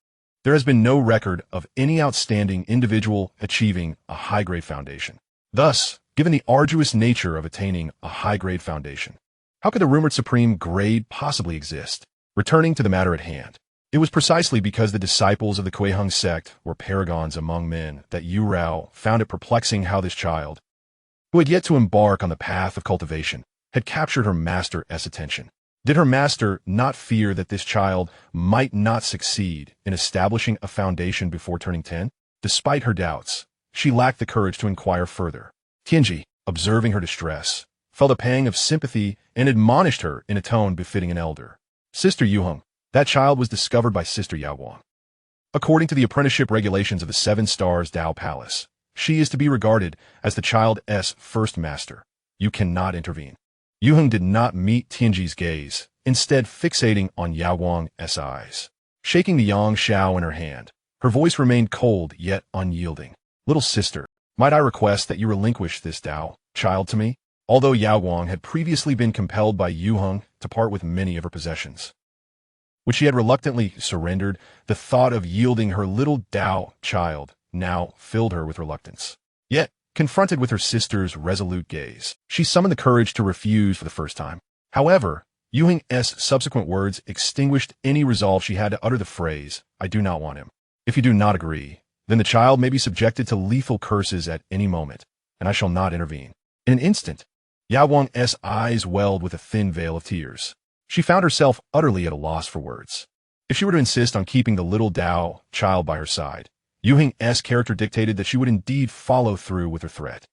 there has been no record of any outstanding individual achieving a high-grade foundation. Thus, given the arduous nature of attaining a high-grade foundation, how could the rumored supreme grade possibly exist? Returning to the matter at hand, it was precisely because the disciples of the Kuei-hung sect were paragons among men that Yu Rao found it perplexing how this child, who had yet to embark on the path of cultivation, had captured her master's attention. Did her master not fear that this child might not succeed in establishing a foundation before turning 10? Despite her doubts, she lacked the courage to inquire further. Tianji, observing her distress, felt a pang of sympathy and admonished her in a tone befitting an elder. Sister Yuheng, that child was discovered by Sister Yaoguang. According to the apprenticeship regulations of the Seven Stars Dao Palace, she is to be regarded as the child's first master. You cannot intervene. Yuheng did not meet Tianji's gaze, instead fixating on Yaoguang's eyes. Shaking the Xianxia in her hand, her voice remained cold yet unyielding. Little sister, might I request that you relinquish this Dao child to me? Although Yaoguang had previously been compelled by Yuheng to part with many of her possessions, which she had reluctantly surrendered, the thought of yielding her little Dao child now filled her with reluctance. Yet, confronted with her sister's resolute gaze, she summoned the courage to refuse for the first time. However, Yuheng's subsequent words extinguished any resolve she had to utter the phrase, "I do not want him." If you do not agree, then the child may be subjected to lethal curses at any moment, and I shall not intervene. In an instant, Yaoguang's eyes welled with a thin veil of tears. She found herself utterly at a loss for words. If she were to insist on keeping the little Dao child by her side, Yuheng's character dictated that she would indeed follow through with her threat.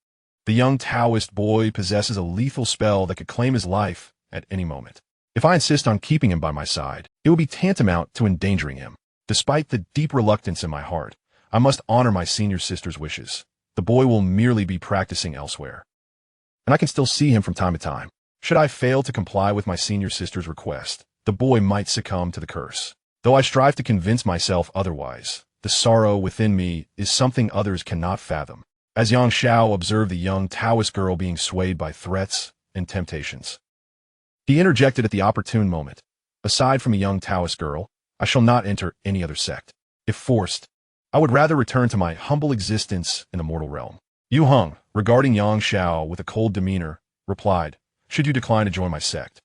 The young Taoist boy possesses a lethal spell that could claim his life at any moment. If I insist on keeping him by my side, it will be tantamount to endangering him. Despite the deep reluctance in my heart, I must honor my senior sister's wishes. The boy will merely be practicing elsewhere, and I can still see him from time to time. Should I fail to comply with my senior sister's request, the boy might succumb to the curse. Though I strive to convince myself otherwise, the sorrow within me is something others cannot fathom. As Xianxia observed the young Taoist girl being swayed by threats and temptations, he interjected at the opportune moment. Aside from a young Taoist girl, I shall not enter any other sect. If forced, I would rather return to my humble existence in the mortal realm. Yuheng, regarding Xianxia with a cold demeanor, replied, "Should you decline to join my sect,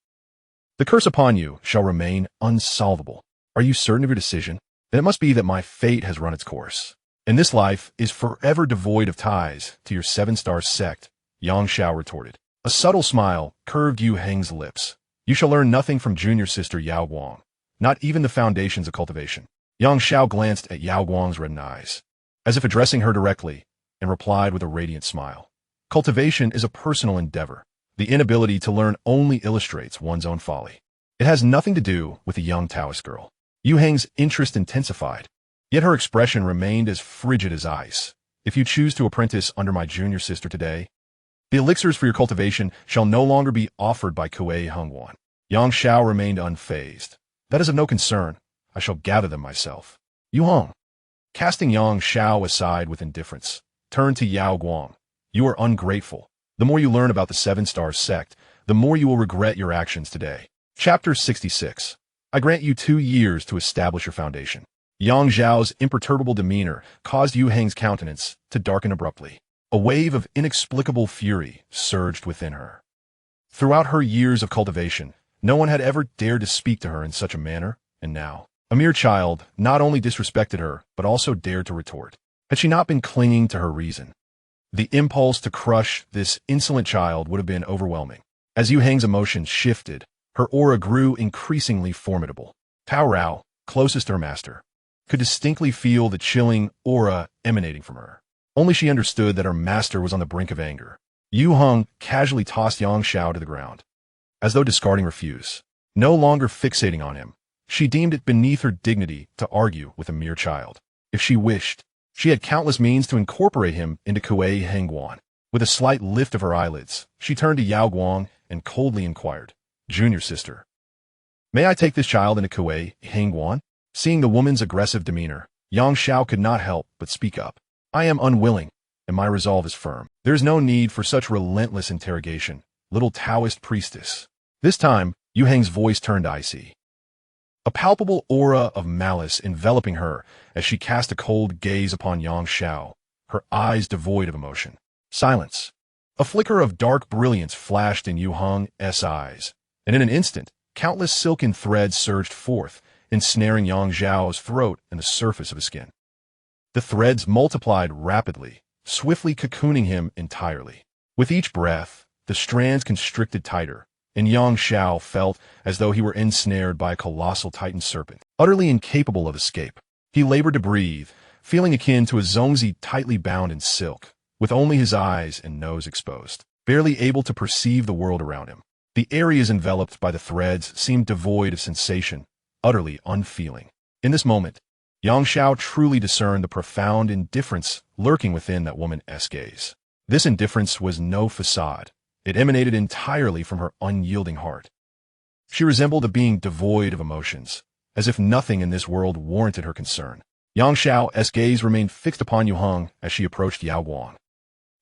the curse upon you shall remain unsolvable. Are you certain of your decision? Then it must be that my fate has run its course, and this life is forever devoid of ties to your seven-star sect," Xianxia retorted. A subtle smile curved Yu Heng's lips. "You shall learn nothing from junior sister Yaoguang, not even the foundations of cultivation." Xianxia glanced at Yaoguang's reddened eyes, as if addressing her directly, and replied with a radiant smile. Cultivation is a personal endeavor. The inability to learn only illustrates one's own folly. It has nothing to do with the young Taoist girl. Yu Heng's interest intensified, yet her expression remained as frigid as ice. "If you choose to apprentice under my junior sister today, the elixirs for your cultivation shall no longer be offered by Kuei-hung Wan." Xianxia remained unfazed. "That is of no concern. I shall gather them myself." Yuheng, casting Xianxia aside with indifference, turned to Yaoguang. "You are ungrateful. The more you learn about the seven-star sect, the more you will regret your actions today." Chapter 66. I grant you 2 years to establish your foundation. Yang Zhao's imperturbable demeanor caused Yu Heng's countenance to darken abruptly. A wave of inexplicable fury surged within her. Throughout her years of cultivation, no one had ever dared to speak to her in such a manner, and now, a mere child not only disrespected her, but also dared to retort. Had she not been clinging to her reason? The impulse to crush this insolent child would have been overwhelming. As Yu Hang's emotions shifted, her aura grew increasingly formidable. Tao Rao, closest to her master, could distinctly feel the chilling aura emanating from her. Only she understood that her master was on the brink of anger. Yu Hang casually tossed Xianxia to the ground, as though discarding refuse. No longer fixating on him, she deemed it beneath her dignity to argue with a mere child. If she wished, she had countless means to incorporate him into Kuei Hengguan. With a slight lift of her eyelids, she turned to Yao Guang and coldly inquired, "Junior sister, may I take this child into Kuei Hengguan?" Seeing the woman's aggressive demeanor, Xianxia could not help but speak up. "I am unwilling, and my resolve is firm. There is no need for such relentless interrogation, little Taoist priestess." This time, Yu Hang's voice turned icy, a palpable aura of malice enveloping her as she cast a cold gaze upon Xianxia, her eyes devoid of emotion. Silence. A flicker of dark brilliance flashed in Yu Hang's eyes, and in an instant, countless silken threads surged forth, ensnaring Xiao's throat and the surface of his skin. The threads multiplied rapidly, swiftly cocooning him entirely. With each breath, the strands constricted tighter, and Xianxia felt as though he were ensnared by a colossal titan serpent, utterly incapable of escape. He labored to breathe, feeling akin to a zongzi tightly bound in silk, with only his eyes and nose exposed, barely able to perceive the world around him. The areas enveloped by the threads seemed devoid of sensation, utterly unfeeling. In this moment, Xianxia truly discerned the profound indifference lurking within that woman's gaze. This indifference was no facade. It emanated entirely from her unyielding heart. She resembled a being devoid of emotions, as if nothing in this world warranted her concern. Xianxia's gaze remained fixed upon Yu Hang as she approached Yao Guang.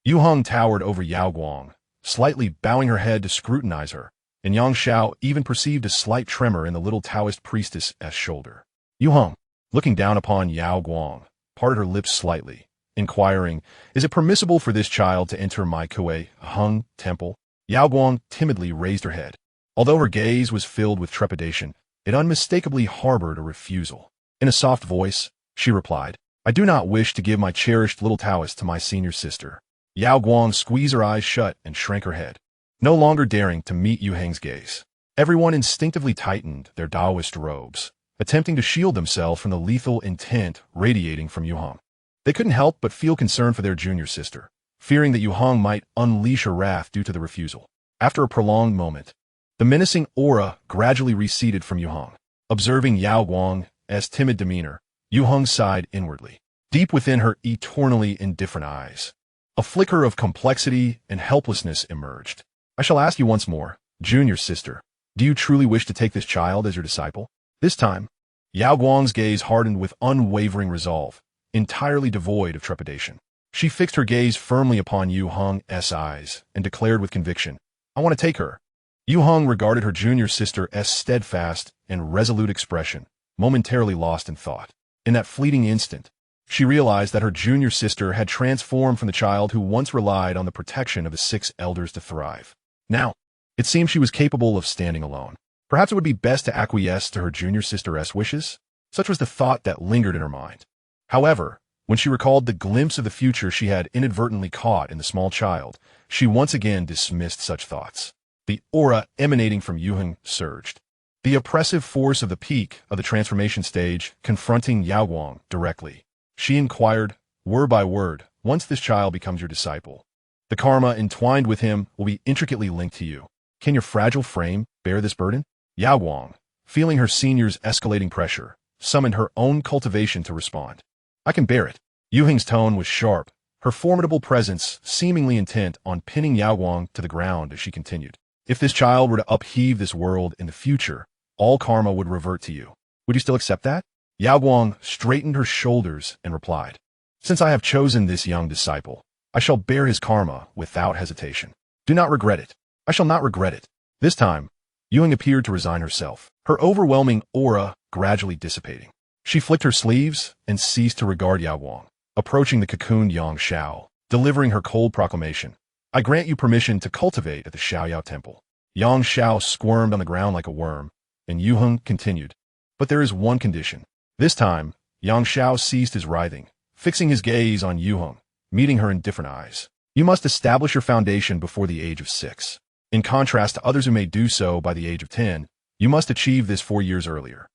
Yu Hang towered over Yao Guang, slightly bowing her head to scrutinize her, and Xianxia even perceived a slight tremor in the little Taoist priestess's shoulder. Yu Hang, looking down upon Yao Guang, parted her lips slightly, inquiring, "Is it permissible for this child to enter my Kuei Heng temple?" Yao Guang timidly raised her head. Although her gaze was filled with trepidation, it unmistakably harbored a refusal. In a soft voice, she replied, "I do not wish to give my cherished little Taoist to my senior sister." Yao Guang squeezed her eyes shut and shrank her head, no longer daring to meet Yu Hang's gaze. Everyone instinctively tightened their Taoist robes, attempting to shield themselves from the lethal intent radiating from Yu Hang. They couldn't help but feel concern for their junior sister, fearing that Yu Hang might unleash her wrath due to the refusal. After a prolonged moment, the menacing aura gradually receded from Yu Hang. Observing Yao Guang's timid demeanor, Yu Hang sighed inwardly. Deep within her eternally indifferent eyes, a flicker of complexity and helplessness emerged. "I shall ask you once more, junior sister, do you truly wish to take this child as your disciple?" This time, Yao Guang's gaze hardened with unwavering resolve, entirely devoid of trepidation. She fixed her gaze firmly upon Yu Hang's eyes and declared with conviction, "I want to take her." Yu Hang regarded her junior sister's steadfast and resolute expression, momentarily lost in thought. In that fleeting instant, she realized that her junior sister had transformed from the child who once relied on the protection of the 6 elders to thrive. Now, it seemed she was capable of standing alone. Perhaps it would be best to acquiesce to her junior sister's wishes? Such was the thought that lingered in her mind. However, when she recalled the glimpse of the future she had inadvertently caught in the small child, she once again dismissed such thoughts. The aura emanating from Yu Hang surged, the oppressive force of the peak of the transformation stage confronting Yao Guang directly. She inquired, word by word, "Once this child becomes your disciple, the karma entwined with him will be intricately linked to you. Can your fragile frame bear this burden?" Yao Guang, feeling her senior's escalating pressure, summoned her own cultivation to respond. "I can bear it." Yu Hang's tone was sharp, her formidable presence seemingly intent on pinning Yao Guang to the ground as she continued. "If this child were to upheave this world in the future, all karma would revert to you. Would you still accept that?" Yao Guang straightened her shoulders and replied, "Since I have chosen this young disciple, I shall bear his karma without hesitation. Do not regret it. I shall not regret it." This time, Yu Hang appeared to resign herself, her overwhelming aura gradually dissipating. She flicked her sleeves and ceased to regard Yao Guang, approaching the cocooned Xianxia, delivering her cold proclamation. "I grant you permission to cultivate at the Xiaoyao temple." Xianxia squirmed on the ground like a worm, and Yu Hang continued, "But there is one condition." This time, Xianxia ceased his writhing, fixing his gaze on Yu Hang, meeting her indifferent eyes. You must establish your foundation before the age of 6. In contrast to others who may do so by the age of 10, you must achieve this 4 years earlier.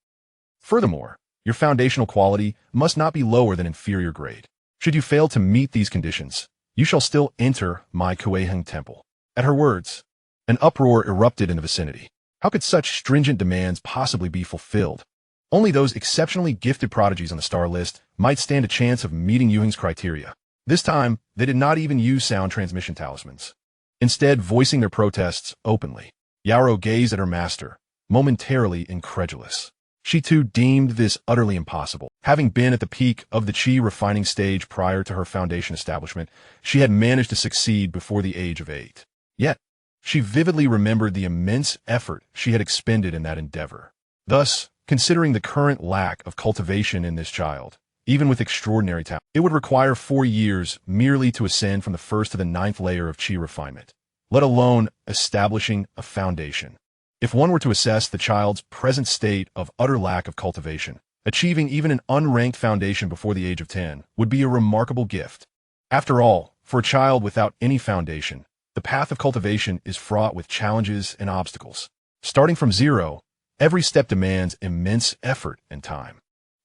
Furthermore, your foundational quality must not be lower than inferior grade. Should you fail to meet these conditions, you shall still enter my Kueheng temple. At her words, an uproar erupted in the vicinity. How could such stringent demands possibly be fulfilled? Only those exceptionally gifted prodigies on the star list might stand a chance of meeting Yuheng's criteria. This time, they did not even use sound transmission talismans. Instead, voicing their protests openly, Yarrow gazed at her master, momentarily incredulous. She too deemed this utterly impossible. Having been at the peak of the Qi refining stage prior to her foundation establishment, she had managed to succeed before the age of 8. Yet, she vividly remembered the immense effort she had expended in that endeavor. Thus, considering the current lack of cultivation in this child, even with extraordinary talent, it would require 4 years merely to ascend from the 1st to the 9th layer of Qi refinement, let alone establishing a foundation. If one were to assess the child's present state of utter lack of cultivation, achieving even an unranked foundation before the age of 10 would be a remarkable gift. After all, for a child without any foundation, the path of cultivation is fraught with challenges and obstacles. Starting from 0, every step demands immense effort and time.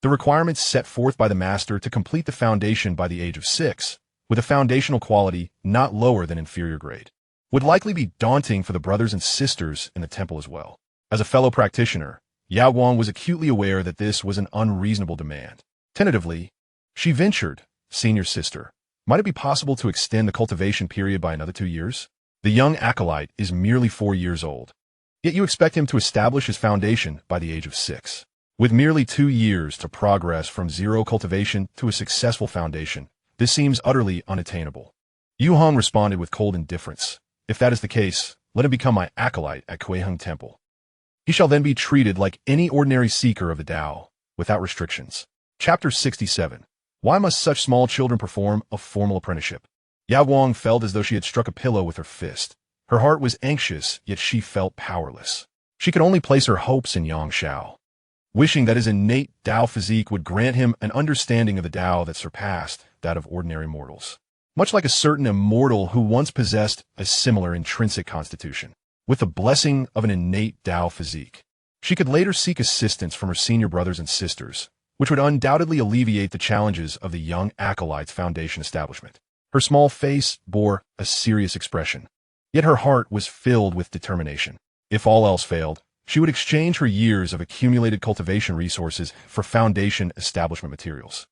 The requirements set forth by the master to complete the foundation by the age of 6, with a foundational quality not lower than inferior grade, would likely be daunting for the brothers and sisters in the temple as well. As a fellow practitioner, Yao Guang was acutely aware that this was an unreasonable demand. Tentatively, she ventured, "Senior sister, might it be possible to extend the cultivation period by another 2 years? The young acolyte is merely 4 years old, yet you expect him to establish his foundation by the age of 6. With merely 2 years to progress from 0 cultivation to a successful foundation, this seems utterly unattainable." Yu Hong responded with cold indifference. "If that is the case, let him become my acolyte at Kueheng Temple. He shall then be treated like any ordinary seeker of the Tao, without restrictions." Chapter 67. Why must such small children perform a formal apprenticeship? Yao Guang felt as though she had struck a pillow with her fist. Her heart was anxious, yet she felt powerless. She could only place her hopes in Xianxia, wishing that his innate Tao physique would grant him an understanding of the Tao that surpassed that of ordinary mortals. Much like a certain immortal who once possessed a similar intrinsic constitution, with the blessing of an innate Tao physique, she could later seek assistance from her senior brothers and sisters, which would undoubtedly alleviate the challenges of the young acolyte's foundation establishment. Her small face bore a serious expression, yet her heart was filled with determination. If all else failed, she would exchange her years of accumulated cultivation resources for foundation establishment materials.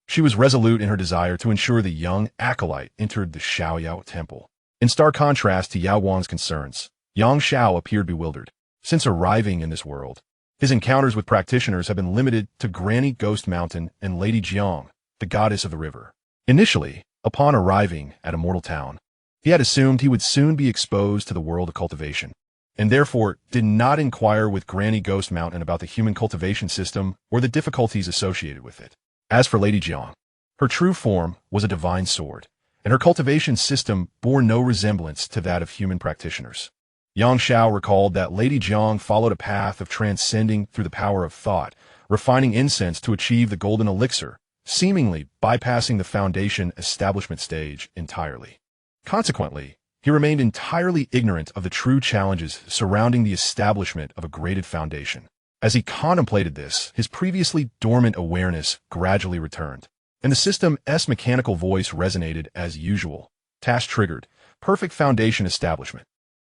She was resolute in her desire to ensure the young acolyte entered the Xiaoyao temple. In stark contrast to Yao Guang's concerns, Yang Xiao appeared bewildered. Since arriving in this world, his encounters with practitioners have been limited to Granny Ghost Mountain and Lady Jiang, the goddess of the river. Initially, upon arriving at Immortal Town, he had assumed he would soon be exposed to the world of cultivation, and therefore did not inquire with Granny Ghost Mountain about the human cultivation system or the difficulties associated with it. As for Lady Jiang, her true form was a divine sword, and her cultivation system bore no resemblance to that of human practitioners. Yang Xiao recalled that Lady Jiang followed a path of transcending through the power of thought, refining incense to achieve the golden elixir, seemingly bypassing the foundation establishment stage entirely. Consequently, he remained entirely ignorant of the true challenges surrounding the establishment of a graded foundation. As he contemplated this, his previously dormant awareness gradually returned, and the system's mechanical voice resonated as usual. Task triggered. Perfect foundation establishment.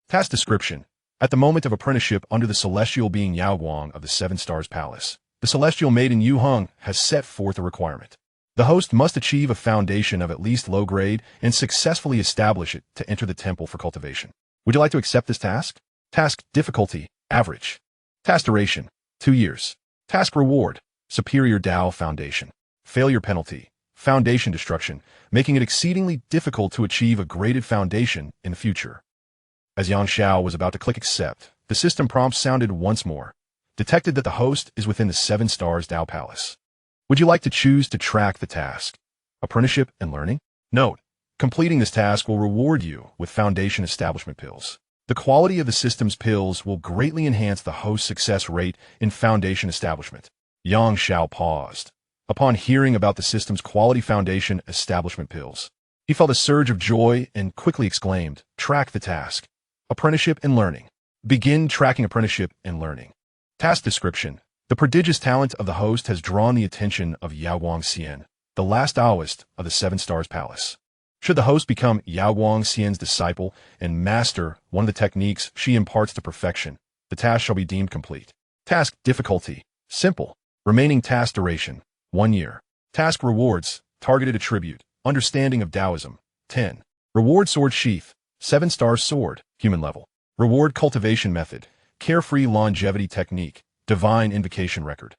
Task description. At the moment of apprenticeship under the celestial being Yao Guang of the 7 Stars Palace, the celestial maiden Yu Hong has set forth a requirement. The host must achieve a foundation of at least low grade and successfully establish it to enter the temple for cultivation. Would you like to accept this task? Task difficulty, average. Task duration, 2 years. Task reward, superior Tao foundation. Failure penalty, foundation destruction, making it exceedingly difficult to achieve a graded foundation in the future. As Yang Xiao was about to click accept, the system prompt sounded once more. Detected that the host is within the 7 Stars Tao Palace. Would you like to choose to track the task? Apprenticeship and learning? Note, completing this task will reward you with foundation establishment pills. The quality of the system's pills will greatly enhance the host's success rate in foundation establishment. Yang Xiao paused. Upon hearing about the system's quality foundation establishment pills, He felt a surge of joy and quickly exclaimed, "Track the task. Apprenticeship and learning. Begin tracking apprenticeship and learning." Task description. The prodigious talent of the host has drawn the attention of Xianxia, the last Taoist of the Seven Stars Palace. Should the host become Xianxia's disciple and master one of the techniques she imparts to perfection, the task shall be deemed complete. Task difficulty. Simple. Remaining task duration. 1 year. Task rewards. Targeted attribute. Understanding of Taoism. 10. Reward sword sheath. 7 stars sword. Human level. Reward cultivation method. Carefree longevity technique. Divine invocation record.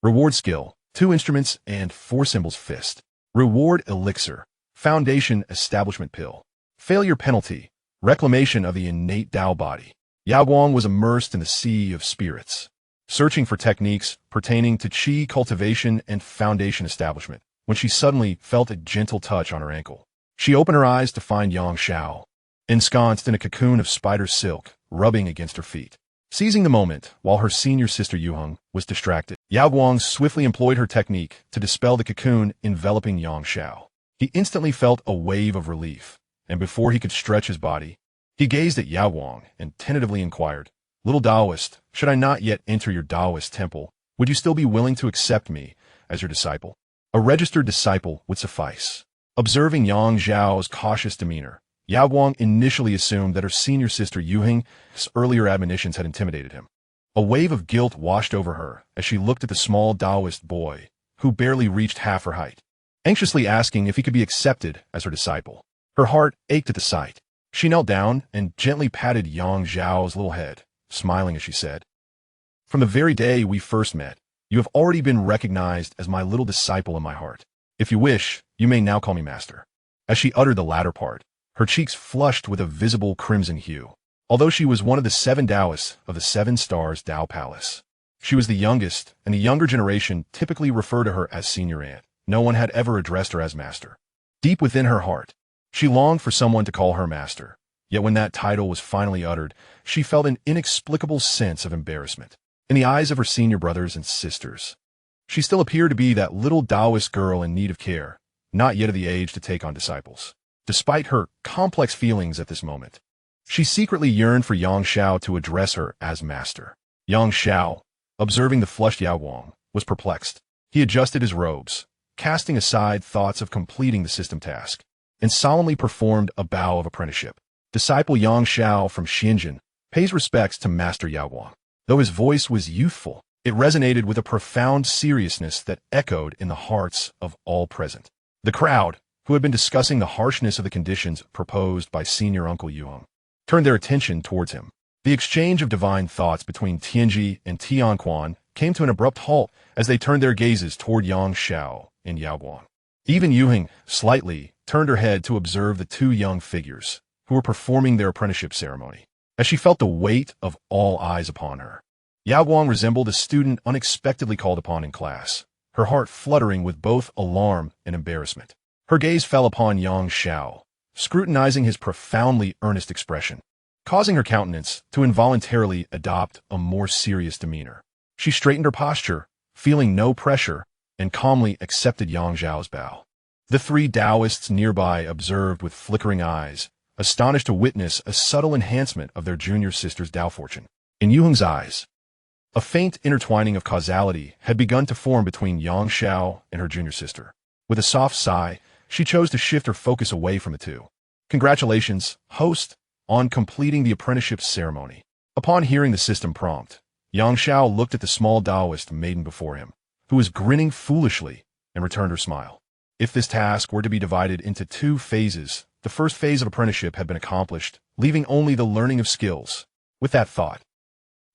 Reward skill. 2 instruments and 4 symbols fist. Reward elixir. Foundation establishment pill. Failure penalty. Reclamation of the innate Tao body. Yaoguang was immersed in the sea of spirits, searching for techniques pertaining to qi cultivation and foundation establishment, when she suddenly felt a gentle touch on her ankle. She opened her eyes to find Xianxia, ensconced in a cocoon of spider silk, rubbing against her feet. Seizing the moment, while her senior sister Yuheng was distracted, Yaoguang swiftly employed her technique to dispel the cocoon enveloping Xianxia. He instantly felt a wave of relief, and before he could stretch his body, he gazed at Yaoguang and tentatively inquired, "Little Taoist, should I not yet enter your Taoist temple, would you still be willing to accept me as your disciple?" A registered disciple would suffice. Observing Xiao's cautious demeanor, Yaoguang initially assumed that her senior sister Yuheng's earlier admonitions had intimidated him. A wave of guilt washed over her as she looked at the small Taoist boy, who barely reached half her height, anxiously asking if he could be accepted as her disciple. Her heart ached at the sight. She knelt down and gently patted Xiao's little head, smiling as she said, "From the very day we first met, you have already been recognized as my little disciple in my heart. If you wish, you may now call me master." As she uttered the latter part, her cheeks flushed with a visible crimson hue. Although she was one of the 7 Taoists of the 7 Stars Tao Palace, she was the youngest, and the younger generation typically refer to her as senior aunt. No one had ever addressed her as master. Deep within her heart, she longed for someone to call her master. Yet when that title was finally uttered, she felt an inexplicable sense of embarrassment. In the eyes of her senior brothers and sisters, she still appeared to be that little Taoist girl in need of care, not yet of the age to take on disciples. Despite her complex feelings at this moment, she secretly yearned for Xianxia to address her as master. Xianxia, observing the flushed Yaoguang, was perplexed. He adjusted his robes, casting aside thoughts of completing the system task, and solemnly performed a bow of apprenticeship. Disciple Xianxia from Shenzhen pays respects to Master Yaoguang. Though his voice was youthful, it resonated with a profound seriousness that echoed in the hearts of all present. The crowd, who had been discussing the harshness of the conditions proposed by senior Uncle Yuheng, turned their attention towards him. The exchange of divine thoughts between Tianji and Tianquan came to an abrupt halt as they turned their gazes toward Xianxia and Yaoguang. Even Yuheng slightly turned her head to observe the 2 young figures who were performing their apprenticeship ceremony. As she felt the weight of all eyes upon her, Yaoguang resembled a student unexpectedly called upon in class, her heart fluttering with both alarm and embarrassment. Her gaze fell upon Xianxia, scrutinizing his profoundly earnest expression, causing her countenance to involuntarily adopt a more serious demeanor. She straightened her posture, feeling no pressure, and calmly accepted Xianxia's bow. The 3 Taoists nearby observed with flickering eyes, astonished to witness a subtle enhancement of their junior sister's Tao fortune. In Yuheng's eyes, a faint intertwining of causality had begun to form between Xianxia and her junior sister. With a soft sigh, she chose to shift her focus away from the 2. "Congratulations, host, on completing the apprenticeship ceremony." Upon hearing the system prompt, Xianxia looked at the small Taoist maiden before him, who was grinning foolishly, and returned her smile. If this task were to be divided into 2 phases, the first phase of apprenticeship had been accomplished, leaving only the learning of skills. With that thought,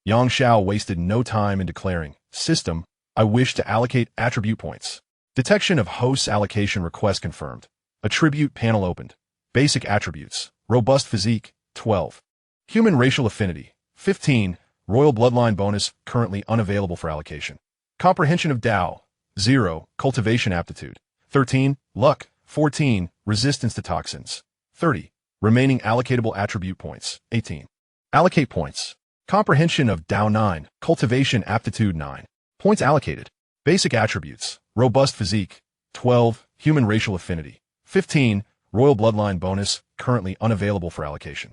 Xianxia wasted no time in declaring, "System, I wish to allocate attribute points." Detection of host's allocation request confirmed. Attribute panel opened. Basic attributes. Robust physique, 12. Human racial affinity, 15. Royal bloodline bonus, currently unavailable for allocation. Comprehension of Tao, 0. Cultivation aptitude, 13. Luck, 14. Resistance to toxins, 30. Remaining allocatable attribute points, 18. Allocate points. Comprehension of Tao 9. Cultivation aptitude 9. Points allocated. Basic attributes. Robust physique, 12. Human racial affinity, 15. Royal Bloodline bonus, currently unavailable for allocation.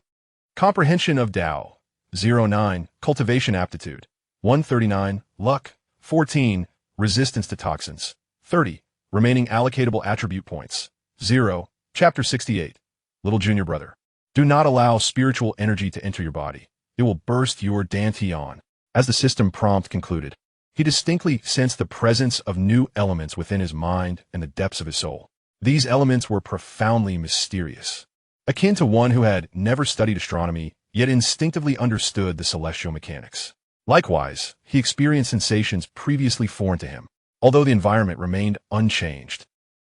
Comprehension of Tao. 09. Cultivation aptitude. 139. Luck. 14. Resistance to toxins. 30. Remaining allocatable attribute points. 0. Chapter 68. Little Junior Brother. Do not allow spiritual energy to enter your body. It will burst your dantian. As the system prompt concluded, he distinctly sensed the presence of new elements within his mind and the depths of his soul. These elements were profoundly mysterious, akin to one who had never studied astronomy, yet instinctively understood the celestial mechanics. Likewise, he experienced sensations previously foreign to him, although the environment remained unchanged.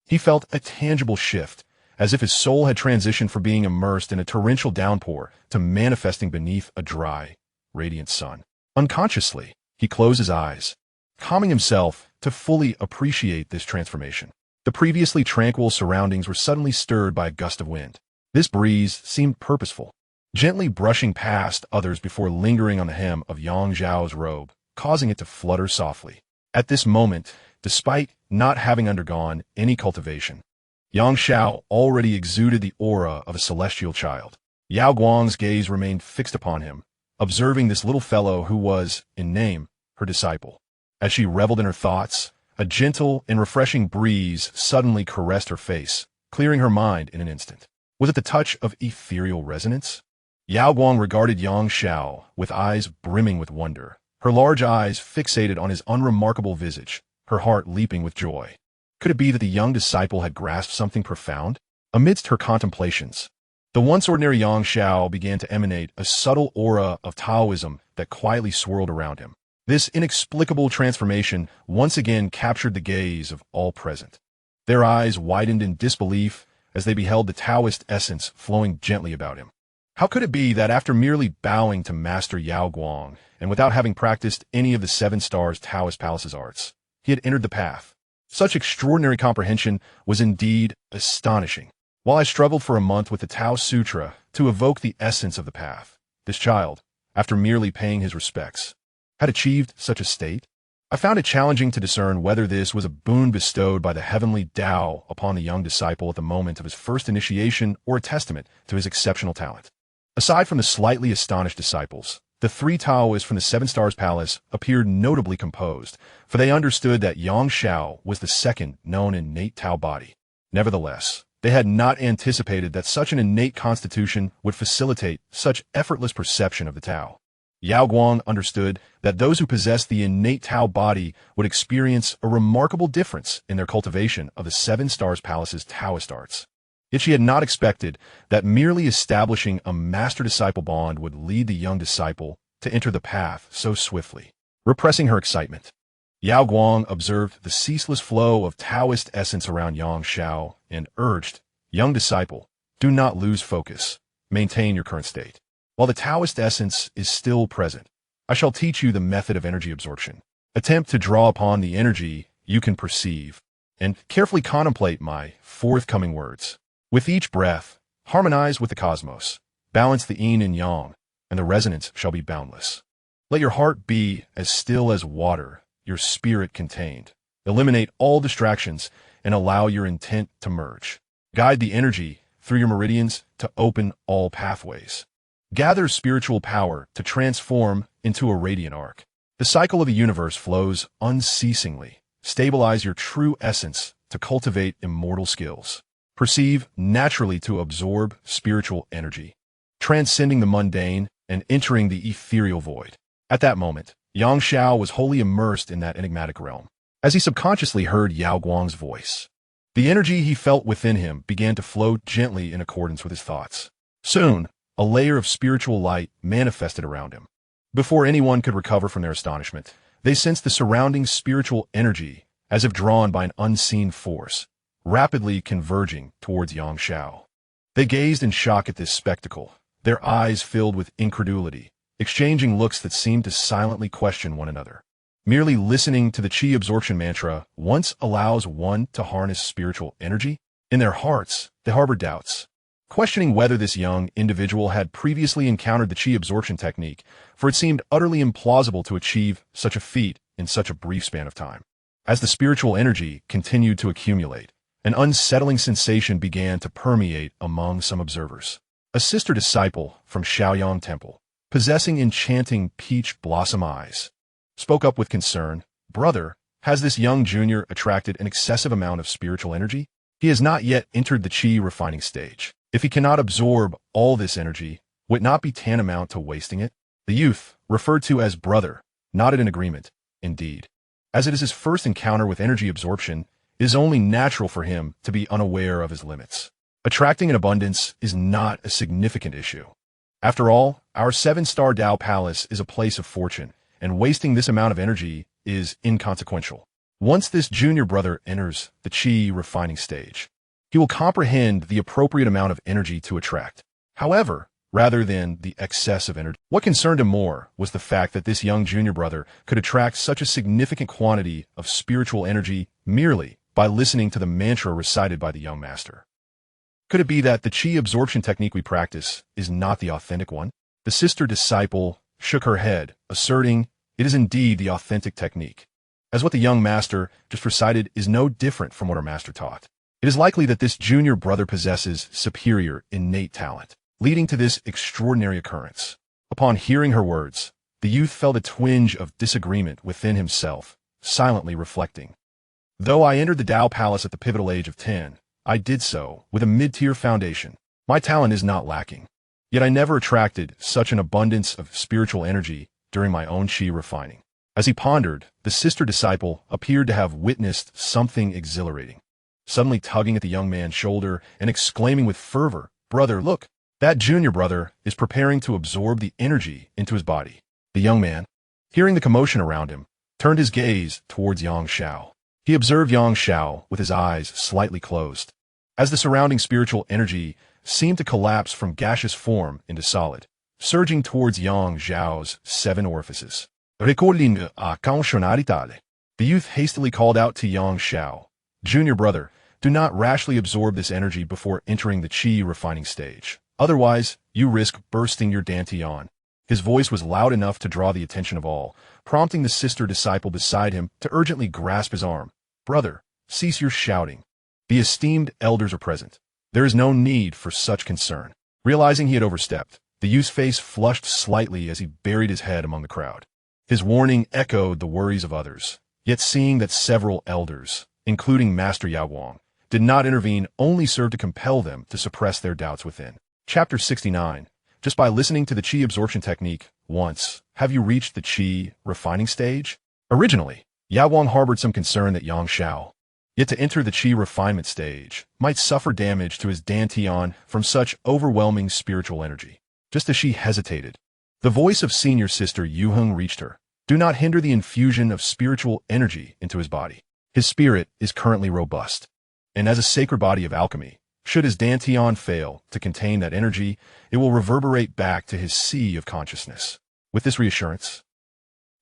He felt a tangible shift, as if his soul had transitioned from being immersed in a torrential downpour to manifesting beneath a dry, radiant sun. Unconsciously, he closed his eyes, calming himself to fully appreciate this transformation. The previously tranquil surroundings were suddenly stirred by a gust of wind. This breeze seemed purposeful, gently brushing past others before lingering on the hem of Xianxia's robe, causing it to flutter softly. At this moment, despite not having undergone any cultivation, Xianxia already exuded the aura of a celestial child. Yao Guang's gaze remained fixed upon him, observing this little fellow who was, in name, her disciple. As she reveled in her thoughts, a gentle and refreshing breeze suddenly caressed her face, clearing her mind in an instant. Was it the touch of ethereal resonance? Yao Guang regarded Xianxia with eyes brimming with wonder, her large eyes fixated on his unremarkable visage, her heart leaping with joy. Could it be that the young disciple had grasped something profound? Amidst her contemplations, the once ordinary Xianxia began to emanate a subtle aura of Taoism that quietly swirled around him. This inexplicable transformation once again captured the gaze of all present. Their eyes widened in disbelief as they beheld the Taoist essence flowing gently about him. How could it be that after merely bowing to Master Yao Guang, and without having practiced any of the 7 Stars Taoist Palace's arts, he had entered the path? Such extraordinary comprehension was indeed astonishing. While I struggled for a month with the Tao Sutra to evoke the essence of the path, this child, after merely paying his respects, had achieved such a state. I found it challenging to discern whether this was a boon bestowed by the heavenly Tao upon the young disciple at the moment of his first initiation or a testament to his exceptional talent. Aside from the slightly astonished disciples, the 3 Taoists from the 7 Stars Palace appeared notably composed, for they understood that Xianxia was the second known innate Tao body. Nevertheless, they had not anticipated that such an innate constitution would facilitate such effortless perception of the Tao. Yao Guang understood that those who possessed the innate Tao body would experience a remarkable difference in their cultivation of the 7 Stars Palace's Taoist arts. Yet she had not expected that merely establishing a master-disciple bond would lead the young disciple to enter the path so swiftly. Repressing her excitement, Yao Guang observed the ceaseless flow of Taoist essence around Xianxia and urged, "Young disciple, do not lose focus. Maintain your current state. While the Taoist essence is still present, I shall teach you the method of energy absorption. Attempt to draw upon the energy you can perceive, and carefully contemplate my forthcoming words. With each breath, harmonize with the cosmos, balance the yin and yang, and the resonance shall be boundless. Let your heart be as still as water, your spirit contained. Eliminate all distractions and allow your intent to merge. Guide the energy through your meridians to open all pathways. Gather spiritual power to transform into a radiant arc. The cycle of the universe flows unceasingly. Stabilize your true essence to cultivate immortal skills. Perceive naturally to absorb spiritual energy, transcending the mundane and entering the ethereal void." At that moment, Xianxia was wholly immersed in that enigmatic realm. As he subconsciously heard Yao Guang's voice, the energy he felt within him began to flow gently in accordance with his thoughts. Soon, a layer of spiritual light manifested around him. Before anyone could recover from their astonishment, they sensed the surrounding spiritual energy, as if drawn by an unseen force, rapidly converging towards Xianxia. They gazed in shock at this spectacle, their eyes filled with incredulity, exchanging looks that seemed to silently question one another. Merely listening to the Qi absorption mantra once allows one to harness spiritual energy. In their hearts, they harbored doubts, questioning whether this young individual had previously encountered the Qi absorption technique, for it seemed utterly implausible to achieve such a feat in such a brief span of time. As the spiritual energy continued to accumulate, An unsettling sensation began to permeate among some observers. A sister disciple from Xiaoyang Temple, possessing enchanting peach blossom eyes, spoke up with concern. Brother, has this young junior attracted an excessive amount of spiritual energy? He has not yet entered the chi refining stage. If he cannot absorb all this energy, would it not be tantamount to wasting it? The youth, referred to as brother, nodded in agreement. Indeed, as it is his first encounter with energy absorption, it is only natural for him to be unaware of his limits. Attracting an abundance is not a significant issue. After all, our 7-star Dao Palace is a place of fortune, and wasting this amount of energy is inconsequential. Once this junior brother enters the chi refining stage, he will comprehend the appropriate amount of energy to attract. However, rather than the excess of energy, what concerned him more was the fact that this young junior brother could attract such a significant quantity of spiritual energy merely by listening to the mantra recited by the young master. Could it be that the chi absorption technique we practice is not the authentic one? The sister disciple shook her head, asserting it is indeed the authentic technique, as what the young master just recited is no different from what our master taught. It is likely that this junior brother possesses superior innate talent, leading to this extraordinary occurrence. Upon hearing her words, the youth felt a twinge of disagreement within himself, silently reflecting. Though I entered the Dao Palace at the pivotal age of 10, I did so with a mid-tier foundation. My talent is not lacking. Yet I never attracted such an abundance of spiritual energy during my own chi refining. As he pondered, the sister disciple appeared to have witnessed something exhilarating, suddenly tugging at the young man's shoulder and exclaiming with fervor, "Brother, look! That junior brother is preparing to absorb the energy into his body." The young man, hearing the commotion around him, turned his gaze towards Xianxia. He observed Xianxia with his eyes slightly closed, as the surrounding spiritual energy seemed to collapse from gaseous form into solid, surging towards Xiao's 7 orifices. "Recording a conditionalità." The youth hastily called out to Xianxia, "Junior brother, do not rashly absorb this energy before entering the chi refining stage. Otherwise, you risk bursting your dantian." His voice was loud enough to draw the attention of all, prompting the sister disciple beside him to urgently grasp his arm. "Brother, cease your shouting. The esteemed elders are present. There is no need for such concern." Realizing he had overstepped, the youth's face flushed slightly as he buried his head among the crowd. His warning echoed the worries of others, yet seeing that several elders, including Master Yaowang, did not intervene only served to compel them to suppress their doubts within. Chapter 69. Just by listening to the chi absorption technique once, have you reached the chi refining stage? Originally, Yaowang harbored some concern that Xianxia, yet to enter the chi refinement stage, might suffer damage to his dantian from such overwhelming spiritual energy. Just as she hesitated, the voice of senior sister Yuheng reached her. "Do not hinder the infusion of spiritual energy into his body. His spirit is currently robust, and as a sacred body of alchemy, should his dantian fail to contain that energy, it will reverberate back to his sea of consciousness." With this reassurance,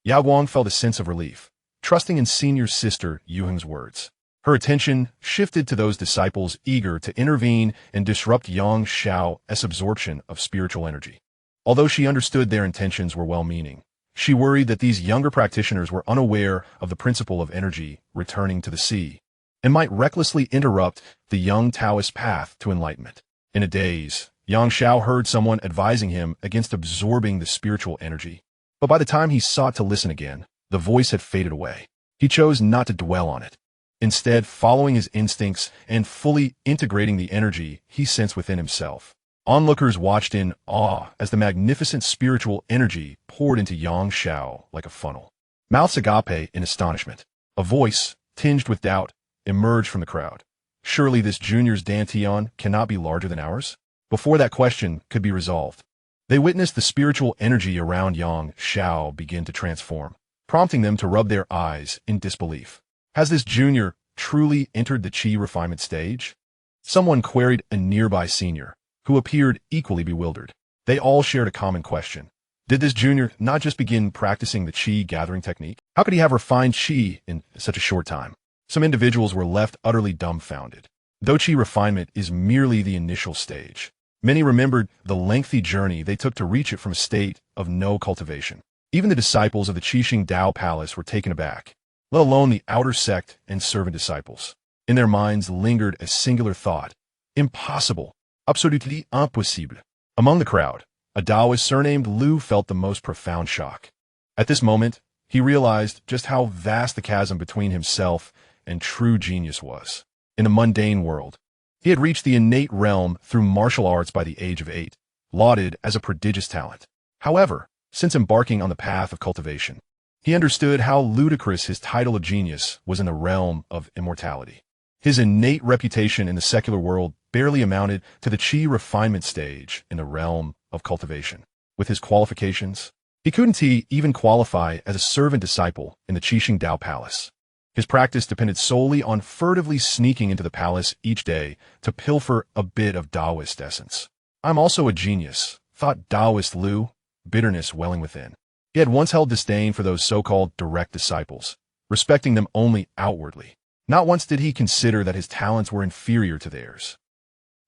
Yaowang felt a sense of relief, trusting in senior sister Yuheng's words. Her attention shifted to those disciples eager to intervene and disrupt Xiao's absorption of spiritual energy. Although she understood their intentions were well-meaning, she worried that these younger practitioners were unaware of the principle of energy returning to the sea, and might recklessly interrupt the young Taoist path to enlightenment. In a daze, Xianxia heard someone advising him against absorbing the spiritual energy, but by the time he sought to listen again, the voice had faded away. He chose not to dwell on it, instead following his instincts and fully integrating the energy he sensed within himself. Onlookers watched in awe as the magnificent spiritual energy poured into Xianxia like a funnel. Mouths agape in astonishment. A voice, tinged with doubt, emerged from the crowd. "Surely this junior's dantian cannot be larger than ours?" Before that question could be resolved, they witnessed the spiritual energy around Xianxia begin to transform, prompting them to rub their eyes in disbelief. Has this junior truly entered the chi refinement stage? Someone queried a nearby senior, who appeared equally bewildered. They all shared a common question. Did this junior not just begin practicing the chi gathering technique? How could he have refined chi in such a short time? Some individuals were left utterly dumbfounded. Though chi refinement is merely the initial stage, many remembered the lengthy journey they took to reach it from a state of no cultivation. Even the disciples of the Qixing Dao Palace were taken aback, let alone the outer sect and servant disciples. In their minds lingered a singular thought: impossible, absolutely impossible. Among the crowd, a Taoist surnamed Lu felt the most profound shock. At this moment, he realized just how vast the chasm between himself and true genius was. In the mundane world, he had reached the innate realm through martial arts by the age of 8, lauded as a prodigious talent. However, since embarking on the path of cultivation, he understood how ludicrous his title of genius was in the realm of immortality. His innate reputation in the secular world barely amounted to the chi refinement stage in the realm of cultivation. With his qualifications, he couldn't even qualify as a servant disciple in the Qixing Dao Palace. His practice depended solely on furtively sneaking into the palace each day to pilfer a bit of Taoist essence. "I'm also a genius," thought Taoist Lu, bitterness welling within. He had once held disdain for those so-called direct disciples, respecting them only outwardly. Not once did he consider that his talents were inferior to theirs.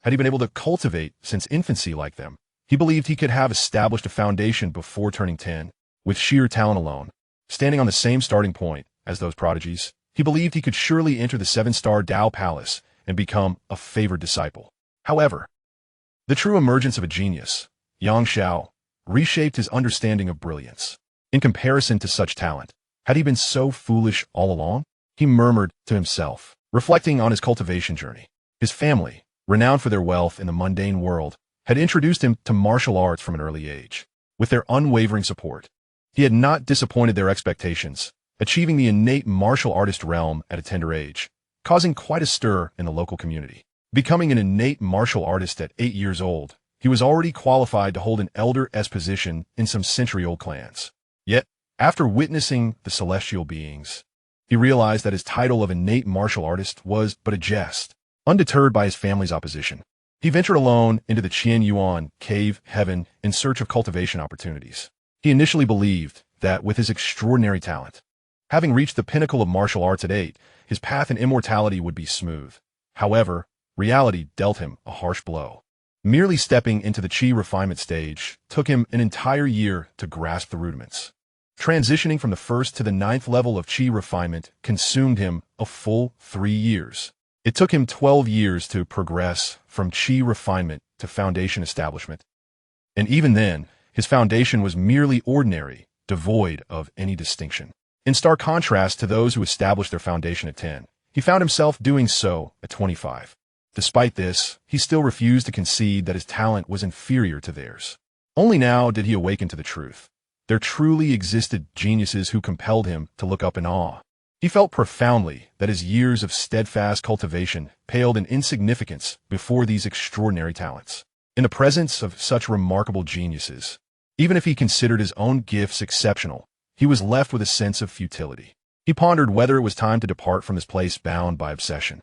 Had he been able to cultivate since infancy like them, he believed he could have established a foundation before turning 10, with sheer talent alone. Standing on the same starting point as those prodigies, he believed he could surely enter the 7-star Dao Palace and become a favored disciple. However, the true emergence of a genius, Xianxia, reshaped his understanding of brilliance. In comparison to such talent, had he been so foolish all along? He murmured to himself, reflecting on his cultivation journey. His family, renowned for their wealth in the mundane world, had introduced him to martial arts from an early age. With their unwavering support, he had not disappointed their expectations, achieving the innate martial artist realm at a tender age, causing quite a stir in the local community. Becoming an innate martial artist at 8 years old, he was already qualified to hold an elder-s position in some century-old clans. Yet, after witnessing the celestial beings, he realized that his title of innate martial artist was but a jest. Undeterred by his family's opposition, he ventured alone into the Qianyuan cave heaven in search of cultivation opportunities. He initially believed that with his extraordinary talent, having reached the pinnacle of martial arts at 8, his path in immortality would be smooth. However, reality dealt him a harsh blow. Merely stepping into the chi refinement stage took him an entire year to grasp the rudiments. Transitioning from the 1st to the 9th level of chi refinement consumed him a full 3 years. It took him 12 years to progress from chi refinement to foundation establishment. And even then, his foundation was merely ordinary, devoid of any distinction. In stark contrast to those who established their foundation at 10, he found himself doing so at 25. Despite this, he still refused to concede that his talent was inferior to theirs. Only now did he awaken to the truth. There truly existed geniuses who compelled him to look up in awe. He felt profoundly that his years of steadfast cultivation paled in insignificance before these extraordinary talents. In the presence of such remarkable geniuses, even if he considered his own gifts exceptional, he was left with a sense of futility. He pondered whether it was time to depart from this place bound by obsession.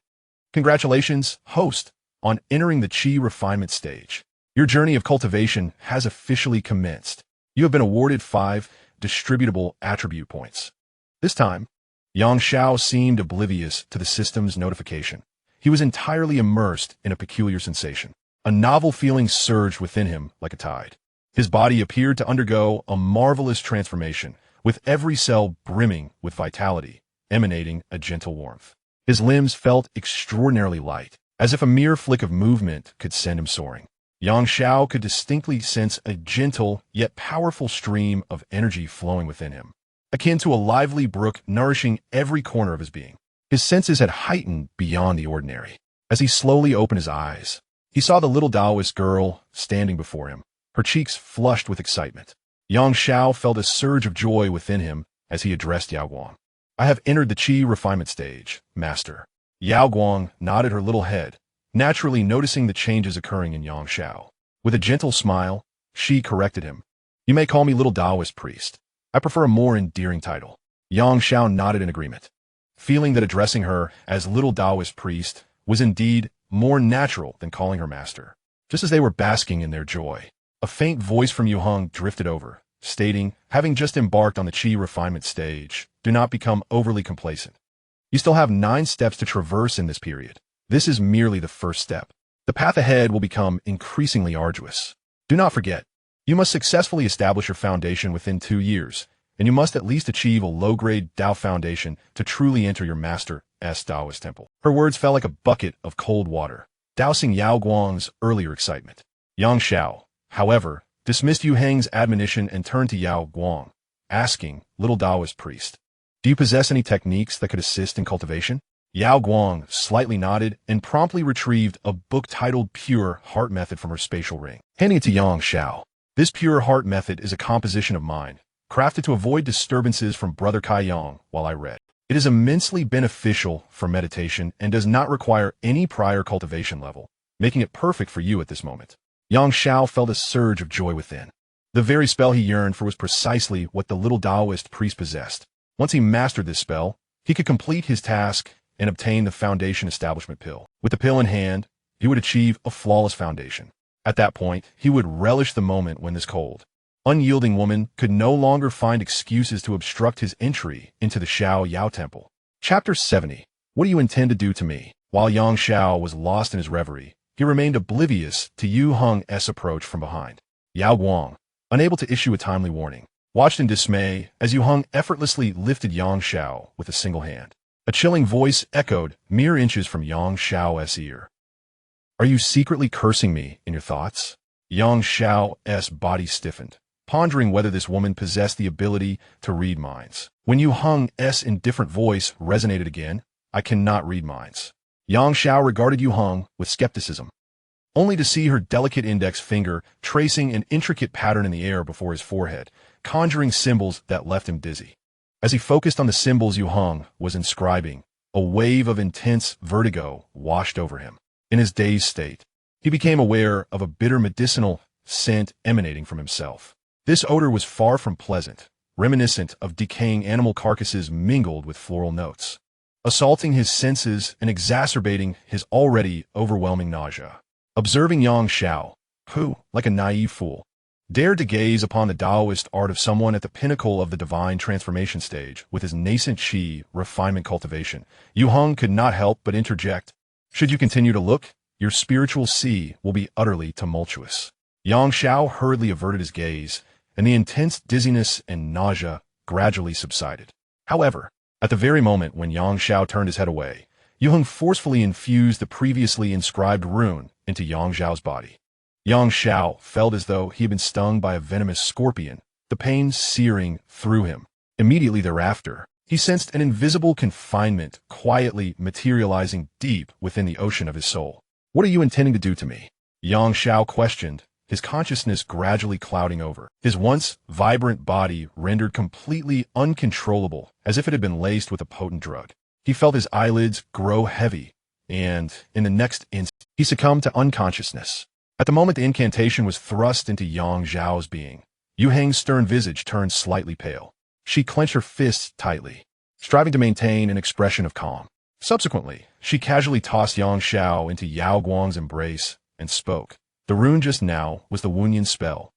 Congratulations, host, on entering the chi refinement stage. Your journey of cultivation has officially commenced. You have been awarded 5 distributable attribute points. This time, Xianxia seemed oblivious to the system's notification. He was entirely immersed in a peculiar sensation. A novel feeling surged within him like a tide. His body appeared to undergo a marvelous transformation, with every cell brimming with vitality, emanating a gentle warmth. His limbs felt extraordinarily light, as if a mere flick of movement could send him soaring. Xianxia could distinctly sense a gentle yet powerful stream of energy flowing within him, akin to a lively brook nourishing every corner of his being. His senses had heightened beyond the ordinary. As he slowly opened his eyes, he saw the little Taoist girl standing before him, her cheeks flushed with excitement. Xianxia felt a surge of joy within him as he addressed Yao Guang. "I have entered the chi refinement stage, master." Yao Guang nodded her little head, naturally noticing the changes occurring in Xianxia. With a gentle smile, she corrected him. "You may call me little Taoist priest. I prefer a more endearing title." Xianxia nodded in agreement, feeling that addressing her as little Taoist priest was indeed more natural than calling her master. Just as they were basking in their joy, a faint voice from Yuheng drifted over, stating, "Having just embarked on the chi refinement stage, do not become overly complacent. You still have 9 steps to traverse in this period. This is merely the first step. The path ahead will become increasingly arduous. Do not forget, you must successfully establish your foundation within 2 years, and you must at least achieve a low-grade Dao foundation to truly enter your master Taoist temple. Her words fell like a bucket of cold water, dousing Yao Guang's earlier excitement. Xianxia, however, dismissed Yu Heng's admonition and turned to Yao Guang, asking, "Little Taoist priest, do you possess any techniques that could assist in cultivation?" Yao Guang slightly nodded and promptly retrieved a book titled Pure Heart Method from her spatial ring, handing it to Xianxia. This Pure Heart Method is a composition of mind, crafted to avoid disturbances from Brother Kai Yang while I read. It is immensely beneficial for meditation and does not require any prior cultivation level, making it perfect for you at this moment. Xianxia felt a surge of joy within. The very spell he yearned for was precisely what the little Taoist priest possessed. Once he mastered this spell, he could complete his task and obtain the foundation establishment pill. With the pill in hand, he would achieve a flawless foundation. At that point, he would relish the moment when this cold, unyielding woman could no longer find excuses to obstruct his entry into the Xiao Yao Temple. Chapter 70. What do you intend to do to me? While Xianxia was lost in his reverie, he remained oblivious to Yu Heng's approach from behind. Yao Guang, unable to issue a timely warning, watched in dismay as Yu Heng effortlessly lifted Xianxia with a single hand. A chilling voice echoed mere inches from Xiao's ear. "Are you secretly cursing me in your thoughts?" Xiao's body stiffened, pondering whether this woman possessed the ability to read minds. When Yu Heng's indifferent voice resonated again, "I cannot read minds." Xianxia regarded Yu Heng with skepticism, only to see her delicate index finger tracing an intricate pattern in the air before his forehead, conjuring symbols that left him dizzy. As he focused on the symbols Yu Heng was inscribing, a wave of intense vertigo washed over him. In his dazed state, he became aware of a bitter medicinal scent emanating from himself. This odor was far from pleasant, reminiscent of decaying animal carcasses mingled with floral notes, assaulting his senses and exacerbating his already overwhelming nausea. Observing Xianxia, who, like a naive fool, dared to gaze upon the Taoist art of someone at the pinnacle of the divine transformation stage with his nascent qi refinement cultivation, Yu Heng could not help but interject, "Should you continue to look, your spiritual sea will be utterly tumultuous." Xianxia hurriedly averted his gaze, and the intense dizziness and nausea gradually subsided. However, at the very moment when Xianxia turned his head away, Yu Heng forcefully infused the previously inscribed rune into Xiao's body. Xianxia felt as though he had been stung by a venomous scorpion, the pain searing through him. Immediately thereafter, he sensed an invisible confinement quietly materializing deep within the ocean of his soul. "What are you intending to do to me?" Xianxia questioned, his consciousness gradually clouding over, his once vibrant body rendered completely uncontrollable as if it had been laced with a potent drug. He felt his eyelids grow heavy, and, in the next instant, he succumbed to unconsciousness. At the moment the incantation was thrust into Xiao's being, Yu Heng's stern visage turned slightly pale. She clenched her fists tightly, striving to maintain an expression of calm. Subsequently, she casually tossed Xianxia into Yao Guang's embrace and spoke. The rune just now was the Wunyan spell,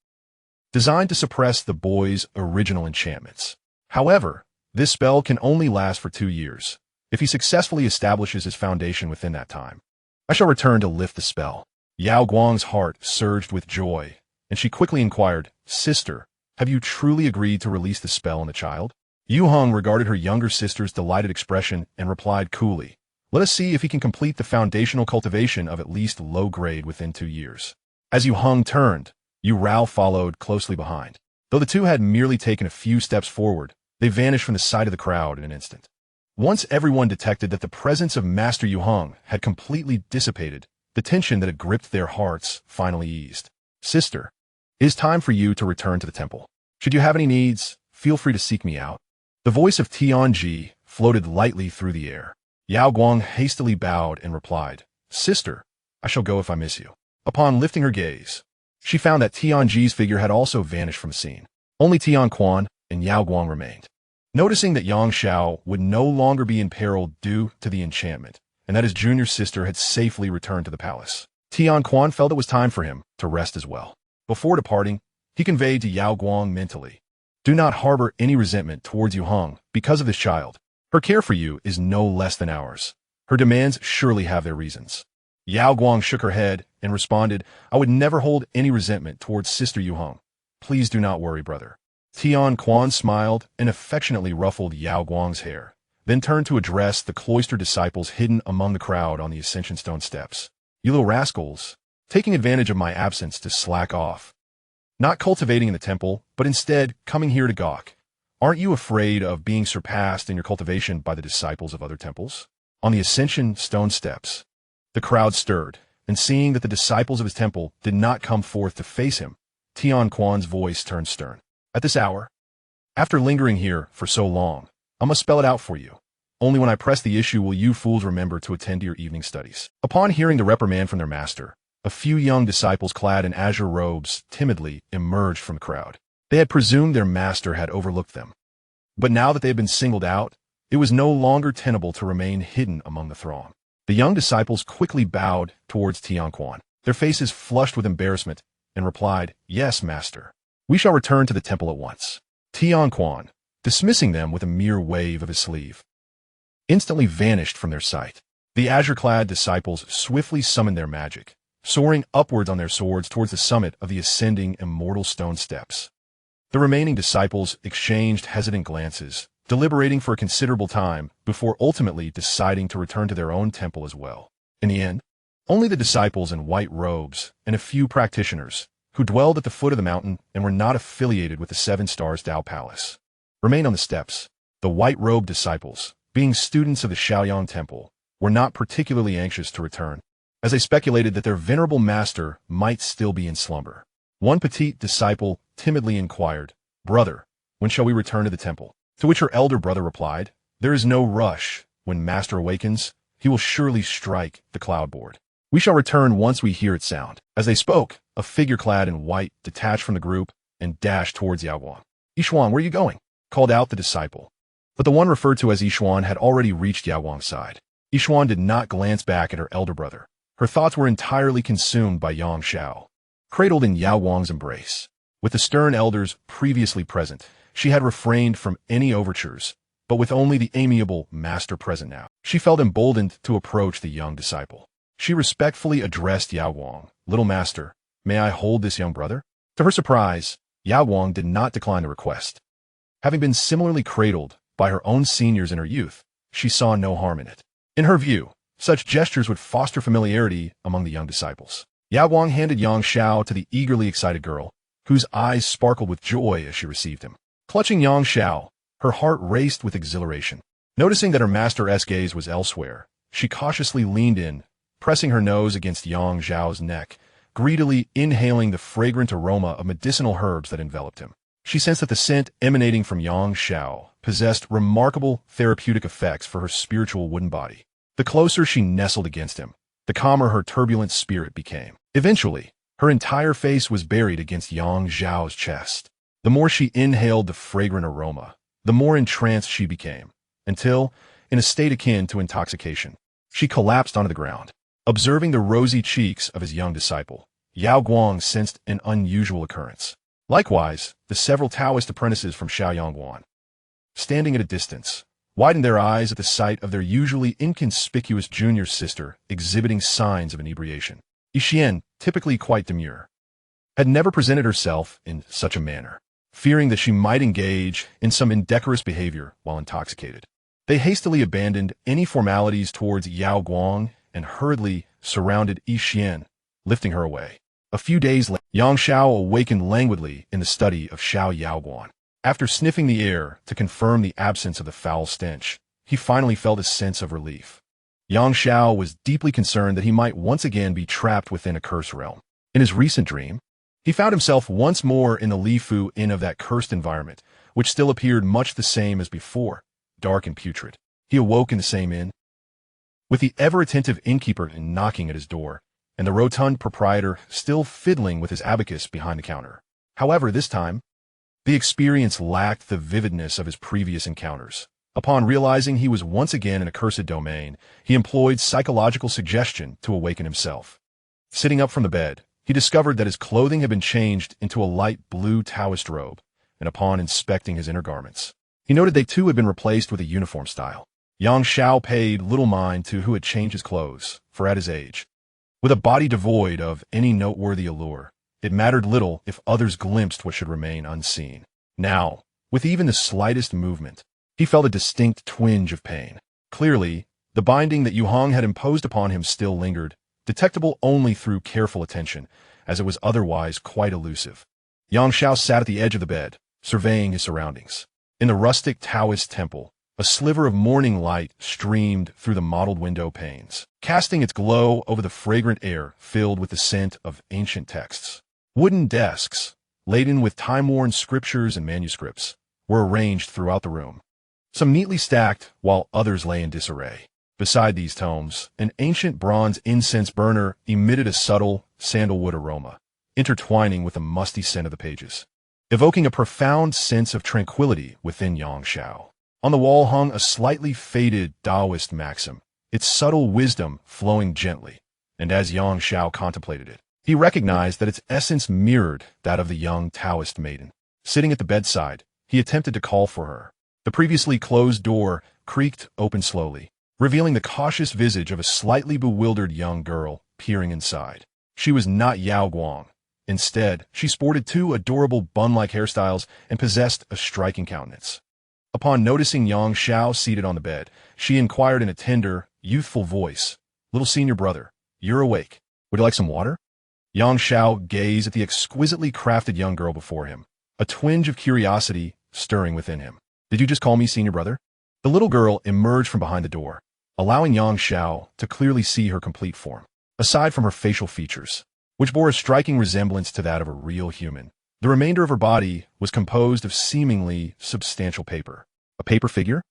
designed to suppress the boy's original enchantments. However, this spell can only last for 2 years, if he successfully establishes his foundation within that time. I shall return to lift the spell. Yao Guang's heart surged with joy, and she quickly inquired, "Sister, have you truly agreed to release the spell on the child?" Yu Heng regarded her younger sister's delighted expression and replied coolly, "Let us see if he can complete the foundational cultivation of at least low grade within 2 years." As Yu Heng turned, Yu Rao followed closely behind. Though the two had merely taken a few steps forward, they vanished from the sight of the crowd in an instant. Once everyone detected that the presence of Master Yu Heng had completely dissipated, the tension that had gripped their hearts finally eased. "Sister, it is time for you to return to the temple. Should you have any needs, feel free to seek me out." The voice of Tianji floated lightly through the air. Yao Guang hastily bowed and replied, "Sister, I shall go if I miss you." Upon lifting her gaze, she found that Tianji's figure had also vanished from the scene. Only Tian Quan and Yao Guang remained. Noticing that Xianxia would no longer be in peril due to the enchantment, and that his junior sister had safely returned to the palace, Tian Quan felt it was time for him to rest as well. Before departing, he conveyed to Yao Guang mentally, "Do not harbor any resentment towards Yu Heng because of this child. Her care for you is no less than ours. Her demands surely have their reasons." Yao Guang shook her head and responded, "I would never hold any resentment towards Sister Yu Heng. Please do not worry, brother." Tian Quan smiled and affectionately ruffled Yao Guang's hair, then turned to address the cloistered disciples hidden among the crowd on the Ascension Stone steps. "You little rascals, taking advantage of my absence to slack off. Not cultivating in the temple, but instead coming here to gawk. Aren't you afraid of being surpassed in your cultivation by the disciples of other temples?" On the Ascension Stone steps, the crowd stirred, and seeing that the disciples of his temple did not come forth to face him, Xianxia's voice turned stern. "At this hour, after lingering here for so long, I must spell it out for you. Only when I press the issue will you fools remember to attend to your evening studies." Upon hearing the reprimand from their master, a few young disciples clad in azure robes timidly emerged from the crowd. They had presumed their master had overlooked them. But now that they had been singled out, it was no longer tenable to remain hidden among the throng. The young disciples quickly bowed towards Xianxia, their faces flushed with embarrassment, and replied, "Yes, master. We shall return to the temple at once." Xianxia, dismissing them with a mere wave of his sleeve, instantly vanished from their sight. The azure-clad disciples swiftly summoned their magic, soaring upwards on their swords towards the summit of the ascending immortal stone steps. The remaining disciples exchanged hesitant glances, deliberating for a considerable time before ultimately deciding to return to their own temple as well. In the end, only the disciples in white robes and a few practitioners, who dwelled at the foot of the mountain and were not affiliated with the Seven Stars Tao Palace, remained on the steps. The white-robed disciples, being students of the Xiaoyang Temple, were not particularly anxious to return, as they speculated that their venerable master might still be in slumber. One petite disciple timidly inquired, "Brother, when shall we return to the temple?" To which her elder brother replied, "There is no rush. When Master awakens, he will surely strike the cloudboard. We shall return once we hear its sound." As they spoke, a figure clad in white detached from the group and dashed towards Yaoguang. "Yishuan, where are you going?" called out the disciple. But the one referred to as Yishuan had already reached Yaoguang's side. Yishuan did not glance back at her elder brother. Her thoughts were entirely consumed by Xianxia, cradled in Yaoguang's embrace. With the stern elders previously present, she had refrained from any overtures, but with only the amiable master present now, she felt emboldened to approach the young disciple. She respectfully addressed Yaoguang, "Little master, may I hold this young brother?" To her surprise, Yaoguang did not decline the request. Having been similarly cradled by her own seniors in her youth, she saw no harm in it. In her view, such gestures would foster familiarity among the young disciples. Yaoguang handed Xianxia to the eagerly excited girl, whose eyes sparkled with joy as she received him. Clutching Xianxia, her heart raced with exhilaration. Noticing that her master's gaze was elsewhere, she cautiously leaned in, pressing her nose against Xiao's neck, greedily inhaling the fragrant aroma of medicinal herbs that enveloped him. She sensed that the scent emanating from Xianxia possessed remarkable therapeutic effects for her spiritual wooden body. The closer she nestled against him, the calmer her turbulent spirit became. Eventually, her entire face was buried against Xiao's chest. The more she inhaled the fragrant aroma, the more entranced she became, until, in a state akin to intoxication, she collapsed onto the ground. Observing the rosy cheeks of his young disciple, Yaoguang sensed an unusual occurrence. Likewise, the several Taoist apprentices from Xiaoyang, standing at a distance, widened their eyes at the sight of their usually inconspicuous junior sister exhibiting signs of inebriation. Yixian, typically quite demure, had never presented herself in such a manner, fearing that she might engage in some indecorous behavior while intoxicated. They hastily abandoned any formalities towards Yaoguang and hurriedly surrounded Yixian, lifting her away. A few days later, Xianxia awakened languidly in the study of Yaoguang. After sniffing the air to confirm the absence of the foul stench, he finally felt a sense of relief. Xianxia was deeply concerned that he might once again be trapped within a cursed realm. In his recent dream, he found himself once more in the Lifu Inn of that cursed environment, which still appeared much the same as before, dark and putrid. He awoke in the same inn, with the ever-attentive innkeeper knocking at his door, and the rotund proprietor still fiddling with his abacus behind the counter. However, this time, the experience lacked the vividness of his previous encounters. Upon realizing he was once again in a cursed domain, he employed psychological suggestion to awaken himself. Sitting up from the bed, he discovered that his clothing had been changed into a light blue Taoist robe, and upon inspecting his inner garments, he noted they too had been replaced with a uniform style. Xianxia paid little mind to who had changed his clothes, for at his age, with a body devoid of any noteworthy allure, it mattered little if others glimpsed what should remain unseen. Now, with even the slightest movement, He felt a distinct twinge of pain. Clearly, the binding that Yuhong had imposed upon him still lingered, detectable only through careful attention, as it was otherwise quite elusive. Xianxia sat at the edge of the bed, surveying his surroundings. In the rustic Taoist temple, a sliver of morning light streamed through the mottled window panes, casting its glow over the fragrant air filled with the scent of ancient texts. Wooden desks, laden with time-worn scriptures and manuscripts, were arranged throughout the room, some neatly stacked while others lay in disarray. Beside these tomes, an ancient bronze incense burner emitted a subtle sandalwood aroma, intertwining with the musty scent of the pages, evoking a profound sense of tranquility within Xianxia. On the wall hung a slightly faded Taoist maxim, its subtle wisdom flowing gently, and as Xianxia contemplated it, he recognized that its essence mirrored that of the young Taoist maiden. Sitting at the bedside, he attempted to call for her. The previously closed door creaked open slowly, revealing the cautious visage of a slightly bewildered young girl peering inside. She was not Yao Guang. Instead, she sported two adorable bun-like hairstyles and possessed a striking countenance. Upon noticing Xianxia seated on the bed, she inquired in a tender, youthful voice, "Little senior brother, you're awake. Would you like some water?" Xianxia gazed at the exquisitely crafted young girl before him, a twinge of curiosity stirring within him. "Did you just call me senior brother?" The little girl emerged from behind the door, allowing Xianxia to clearly see her complete form. Aside from her facial features, which bore a striking resemblance to that of a real human, the remainder of her body was composed of seemingly substantial paper. A paper figure?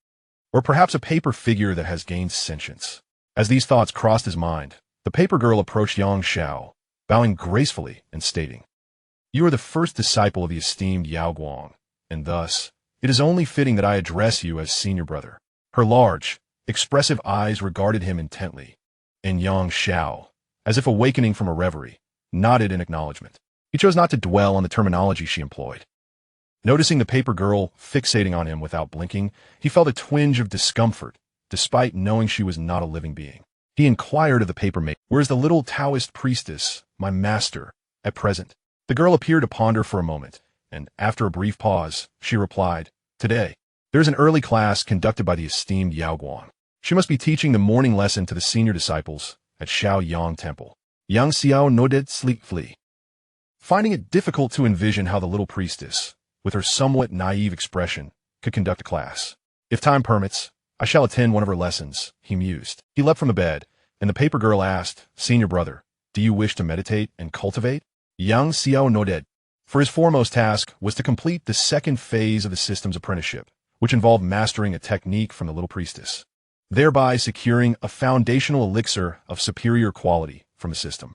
Or perhaps a paper figure that has gained sentience. As these thoughts crossed his mind, the paper girl approached Xianxia, bowing gracefully and stating, "You are the first disciple of the esteemed Yao Guang, and thus, it is only fitting that I address you as senior brother." Her large, expressive eyes regarded him intently, and Xianxia, as if awakening from a reverie, nodded in acknowledgement. He chose not to dwell on the terminology she employed. Noticing the paper girl fixating on him without blinking, he felt a twinge of discomfort, despite knowing she was not a living being. He inquired of the paper maiden, "Where is the little Taoist priestess, my master, at present?" The girl appeared to ponder for a moment, and after a brief pause, she replied, "Today, there is an early class conducted by the esteemed Yao Guang. She must be teaching the morning lesson to the senior disciples at Shaoyang Temple." Xianxia nodded sleepily, finding it difficult to envision how the little priestess, with her somewhat naive expression, could conduct a class. "If time permits, I shall attend one of her lessons," he mused. He leapt from the bed, and the paper girl asked, "Senior brother, do you wish to meditate and cultivate?" Xianxia nodded, for his foremost task was to complete the second phase of the system's apprenticeship, which involved mastering a technique from the little priestess, thereby securing a foundational elixir of superior quality from the system.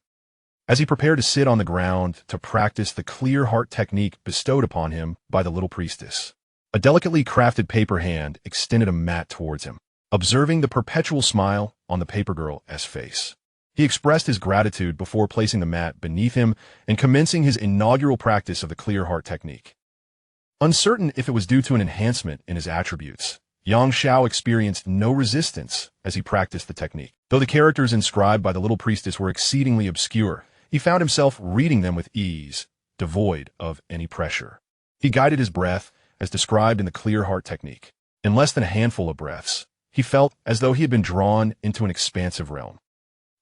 As he prepared to sit on the ground to practice the clear heart technique bestowed upon him by the little priestess, a delicately crafted paper hand extended a mat towards him. Observing the perpetual smile on the paper girl's face, he expressed his gratitude before placing the mat beneath him and commencing his inaugural practice of the clear heart technique. Uncertain if it was due to an enhancement in his attributes, Xianxia experienced no resistance as he practiced the technique. Though the characters inscribed by the little priestess were exceedingly obscure, he found himself reading them with ease, devoid of any pressure. He guided his breath as described in the clear heart technique. In less than a handful of breaths, he felt as though he had been drawn into an expansive realm.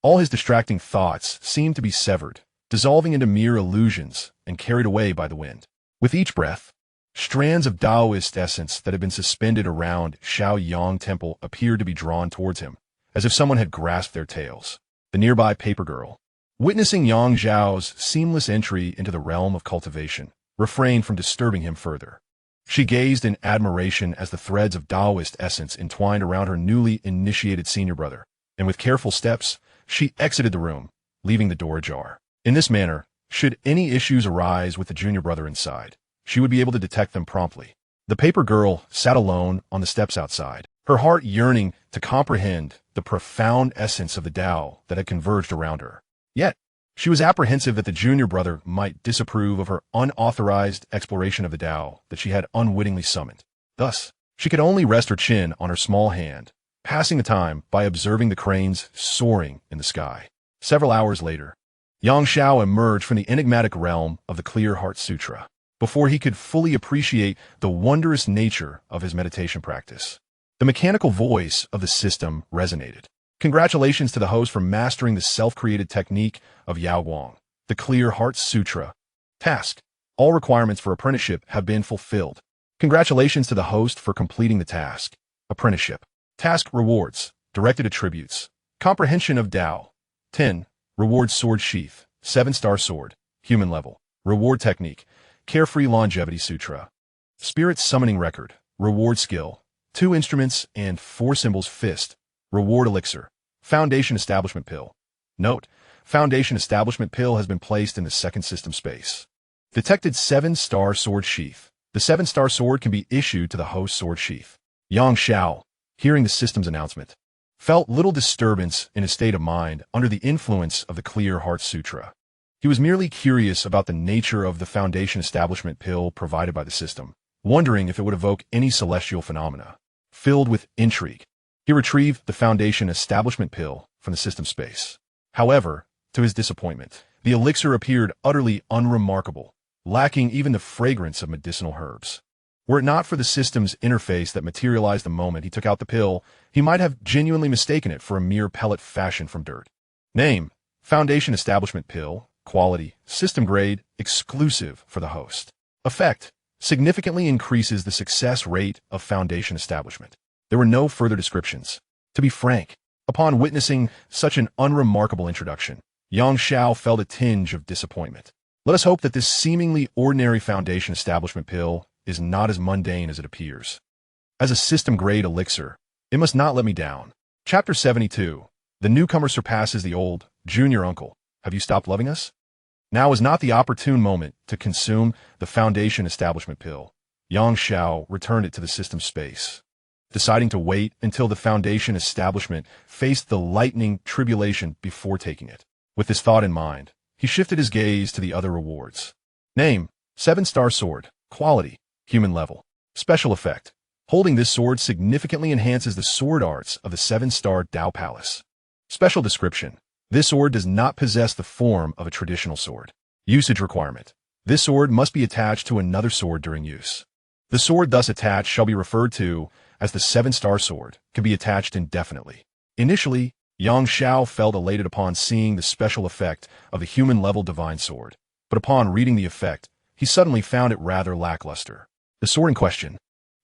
All his distracting thoughts seemed to be severed, dissolving into mere illusions and carried away by the wind. With each breath, strands of Taoist essence that had been suspended around Shaoyang Temple appeared to be drawn towards him, as if someone had grasped their tails. The nearby paper girl, witnessing Xiao's seamless entry into the realm of cultivation, refrained from disturbing him further. She gazed in admiration as the threads of Taoist essence entwined around her newly initiated senior brother, and with careful steps, she exited the room, leaving the door ajar. In this manner, should any issues arise with the junior brother inside, she would be able to detect them promptly. The paper girl sat alone on the steps outside, her heart yearning to comprehend the profound essence of the Tao that had converged around her. Yet, she was apprehensive that the junior brother might disapprove of her unauthorized exploration of the Tao that she had unwittingly summoned. Thus, she could only rest her chin on her small hand, passing the time by observing the cranes soaring in the sky. Several hours later, Xianxia emerged from the enigmatic realm of the Clear Heart Sutra. before he could fully appreciate the wondrous nature of his meditation practice. The mechanical voice of the system resonated. Congratulations to the host for mastering the self-created technique of Yaoguang, the Clear Heart Sutra. Task: all requirements for apprenticeship have been fulfilled. Congratulations to the host for completing the task. Apprenticeship. Task rewards: directed attributes, comprehension of Tao. 10. Reward sword sheath, 7-star sword, human level. Reward technique: Carefree Longevity Sutra. Spirit summoning record, reward skill, 2 instruments and 4 symbols fist. Reward elixir, Foundation Establishment Pill. Note: Foundation Establishment Pill has been placed in the second system space. Detected 7-star sword sheath. The 7-star sword can be issued to the host sword sheath. Xianxia, hearing the system's announcement, felt little disturbance in his state of mind under the influence of the Clear Heart Sutra. He was merely curious about the nature of the Foundation Establishment Pill provided by the system, wondering if it would evoke any celestial phenomena. Filled with intrigue, he retrieved the Foundation Establishment Pill from the system space. However, to his disappointment, the elixir appeared utterly unremarkable, lacking even the fragrance of medicinal herbs. Were it not for the system's interface that materialized the moment he took out the pill, he might have genuinely mistaken it for a mere pellet fashioned from dirt. Name: Foundation Establishment Pill. Quality: system grade, exclusive for the host. Effect: significantly increases the success rate of Foundation establishment. There were no further descriptions. To be frank, upon witnessing such an unremarkable introduction, Xianxia felt a tinge of disappointment. Let us hope that this seemingly ordinary Foundation Establishment Pill is not as mundane as it appears. As a system-grade elixir, it must not let me down. Chapter 72. The newcomer surpasses the old. Junior uncle, have you stopped loving us? Now is not the opportune moment to consume the Foundation Establishment Pill. Xianxia returned it to the system space, deciding to wait until the Foundation Establishment faced the lightning tribulation before taking it. With this thought in mind, he shifted his gaze to the other rewards. Name: 7-star sword. Quality: human level. Special effect: holding this sword significantly enhances the sword arts of the 7-star Tao Palace. Special description: this sword does not possess the form of a traditional sword. Usage requirement: this sword must be attached to another sword during use. The sword thus attached shall be referred to as the 7-star sword, can be attached indefinitely. Initially, Xianxia felt elated upon seeing the special effect of the human-level divine sword, but upon reading the effect, he suddenly found it rather lackluster. The sword in question,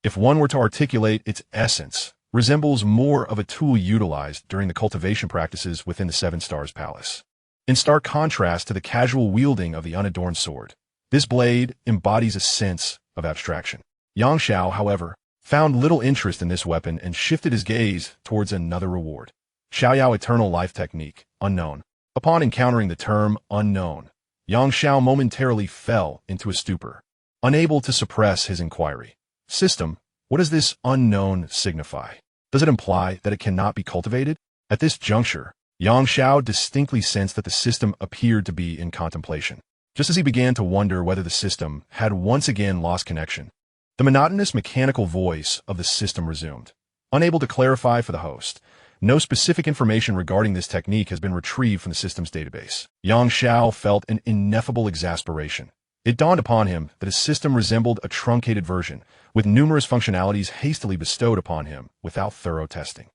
if one were to articulate its essence, resembles more of a tool utilized during the cultivation practices within the 7 Stars Palace. In stark contrast to the casual wielding of the unadorned sword, this blade embodies a sense of abstraction. Xianxia, however, found little interest in this weapon and shifted his gaze towards another reward. Xiaoyao Eternal Life Technique, Unknown. Upon encountering the term unknown, Xianxia momentarily fell into a stupor, unable to suppress his inquiry. System, what does this unknown signify? Does it imply that it cannot be cultivated? At this juncture, Xianxia distinctly sensed that the system appeared to be in contemplation. Just as he began to wonder whether the system had once again lost connection, the monotonous mechanical voice of the system resumed. Unable to clarify for the host, no specific information regarding this technique has been retrieved from the system's database. Xianxia felt an ineffable exasperation. It dawned upon him that his system resembled a truncated version, with numerous functionalities hastily bestowed upon him without thorough testing.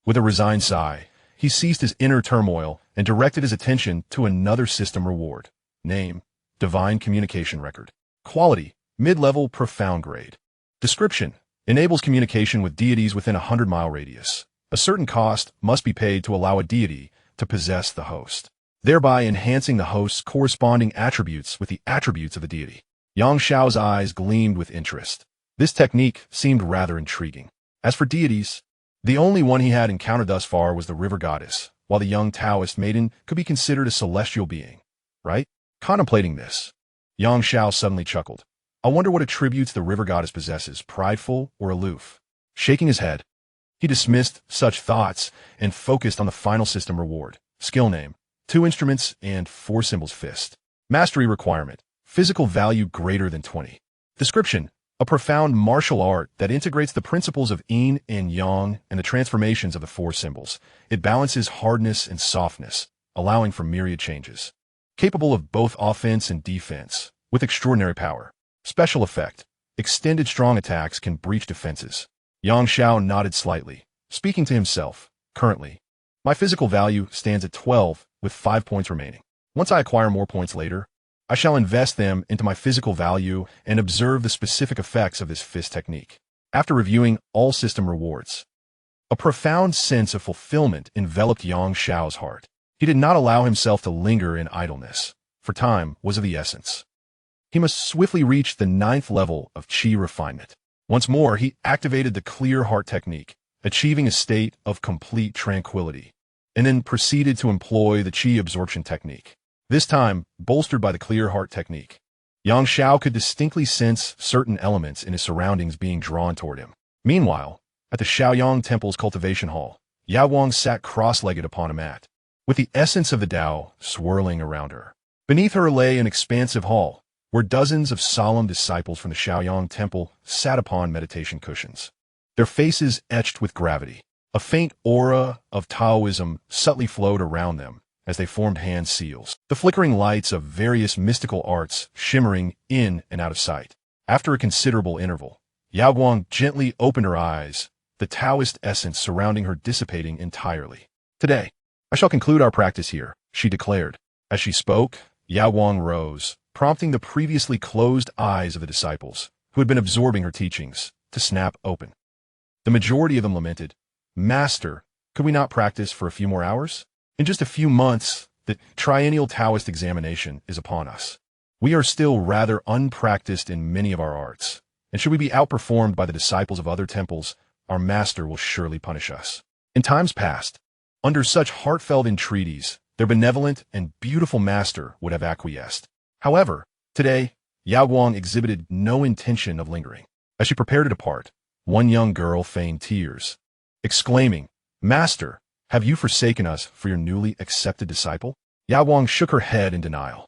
With a resigned sigh, he ceased his inner turmoil and directed his attention to another system reward. Name: Divine Communication Record. Quality: mid-level profound grade. Description: enables communication with deities within a 100-mile radius. A certain cost must be paid to allow a deity to possess the host, thereby enhancing the host's corresponding attributes with the attributes of the deity. Xiaoxiao's eyes gleamed with interest. This technique seemed rather intriguing. As for deities, the only one he had encountered thus far was the river goddess, while the young Taoist maiden could be considered a celestial being, right? Contemplating this, Xiaoxiao suddenly chuckled. I wonder what attributes the river goddess possesses, prideful or aloof. Shaking his head, he dismissed such thoughts and focused on the final system reward. Skill name: 2 instruments and 4 symbols fist. Mastery requirement: physical value greater than 20. Description: a profound martial art that integrates the principles of yin and yang and the transformations of the 4 symbols. It balances hardness and softness, allowing for myriad changes. Capable of both offense and defense, with extraordinary power. Special effect. Extended strong attacks can breach defenses. Xianxia nodded slightly, speaking to himself. Currently, my physical value stands at 12, with 5 points remaining. Once I acquire more points later, I shall invest them into my physical value and observe the specific effects of this fist technique. After reviewing all system rewards, a profound sense of fulfillment enveloped Xiao's heart. He did not allow himself to linger in idleness, for time was of the essence. He must swiftly reach the 9th level of Qi refinement. Once more, he activated the clear heart technique, achieving a state of complete tranquility, and then proceeded to employ the Qi absorption technique. This time, bolstered by the clear heart technique, Xianxia could distinctly sense certain elements in his surroundings being drawn toward him. Meanwhile, at the Shaoyang Temple's cultivation hall, Yaowang sat cross-legged upon a mat, with the essence of the Tao swirling around her. Beneath her lay an expansive hall, where dozens of solemn disciples from the Shaoyang Temple sat upon meditation cushions, their faces etched with gravity. A faint aura of Taoism subtly flowed around them as they formed hand seals, the flickering lights of various mystical arts shimmering in and out of sight. After a considerable interval, Yaowang gently opened her eyes, the Taoist essence surrounding her dissipating entirely. Today, I shall conclude our practice here, she declared. As she spoke, Yaowang rose, prompting the previously closed eyes of the disciples, who had been absorbing her teachings, to snap open. The majority of them lamented, "Master, could we not practice for a few more hours? In just a few months, the triennial Taoist examination is upon us. We are still rather unpracticed in many of our arts, and should we be outperformed by the disciples of other temples, our master will surely punish us." In times past, under such heartfelt entreaties, their benevolent and beautiful master would have acquiesced. However, today, Yaowang exhibited no intention of lingering. As she prepared to depart, one young girl feigned tears, exclaiming, "Master, have you forsaken us for your newly accepted disciple?" Yaowang shook her head in denial.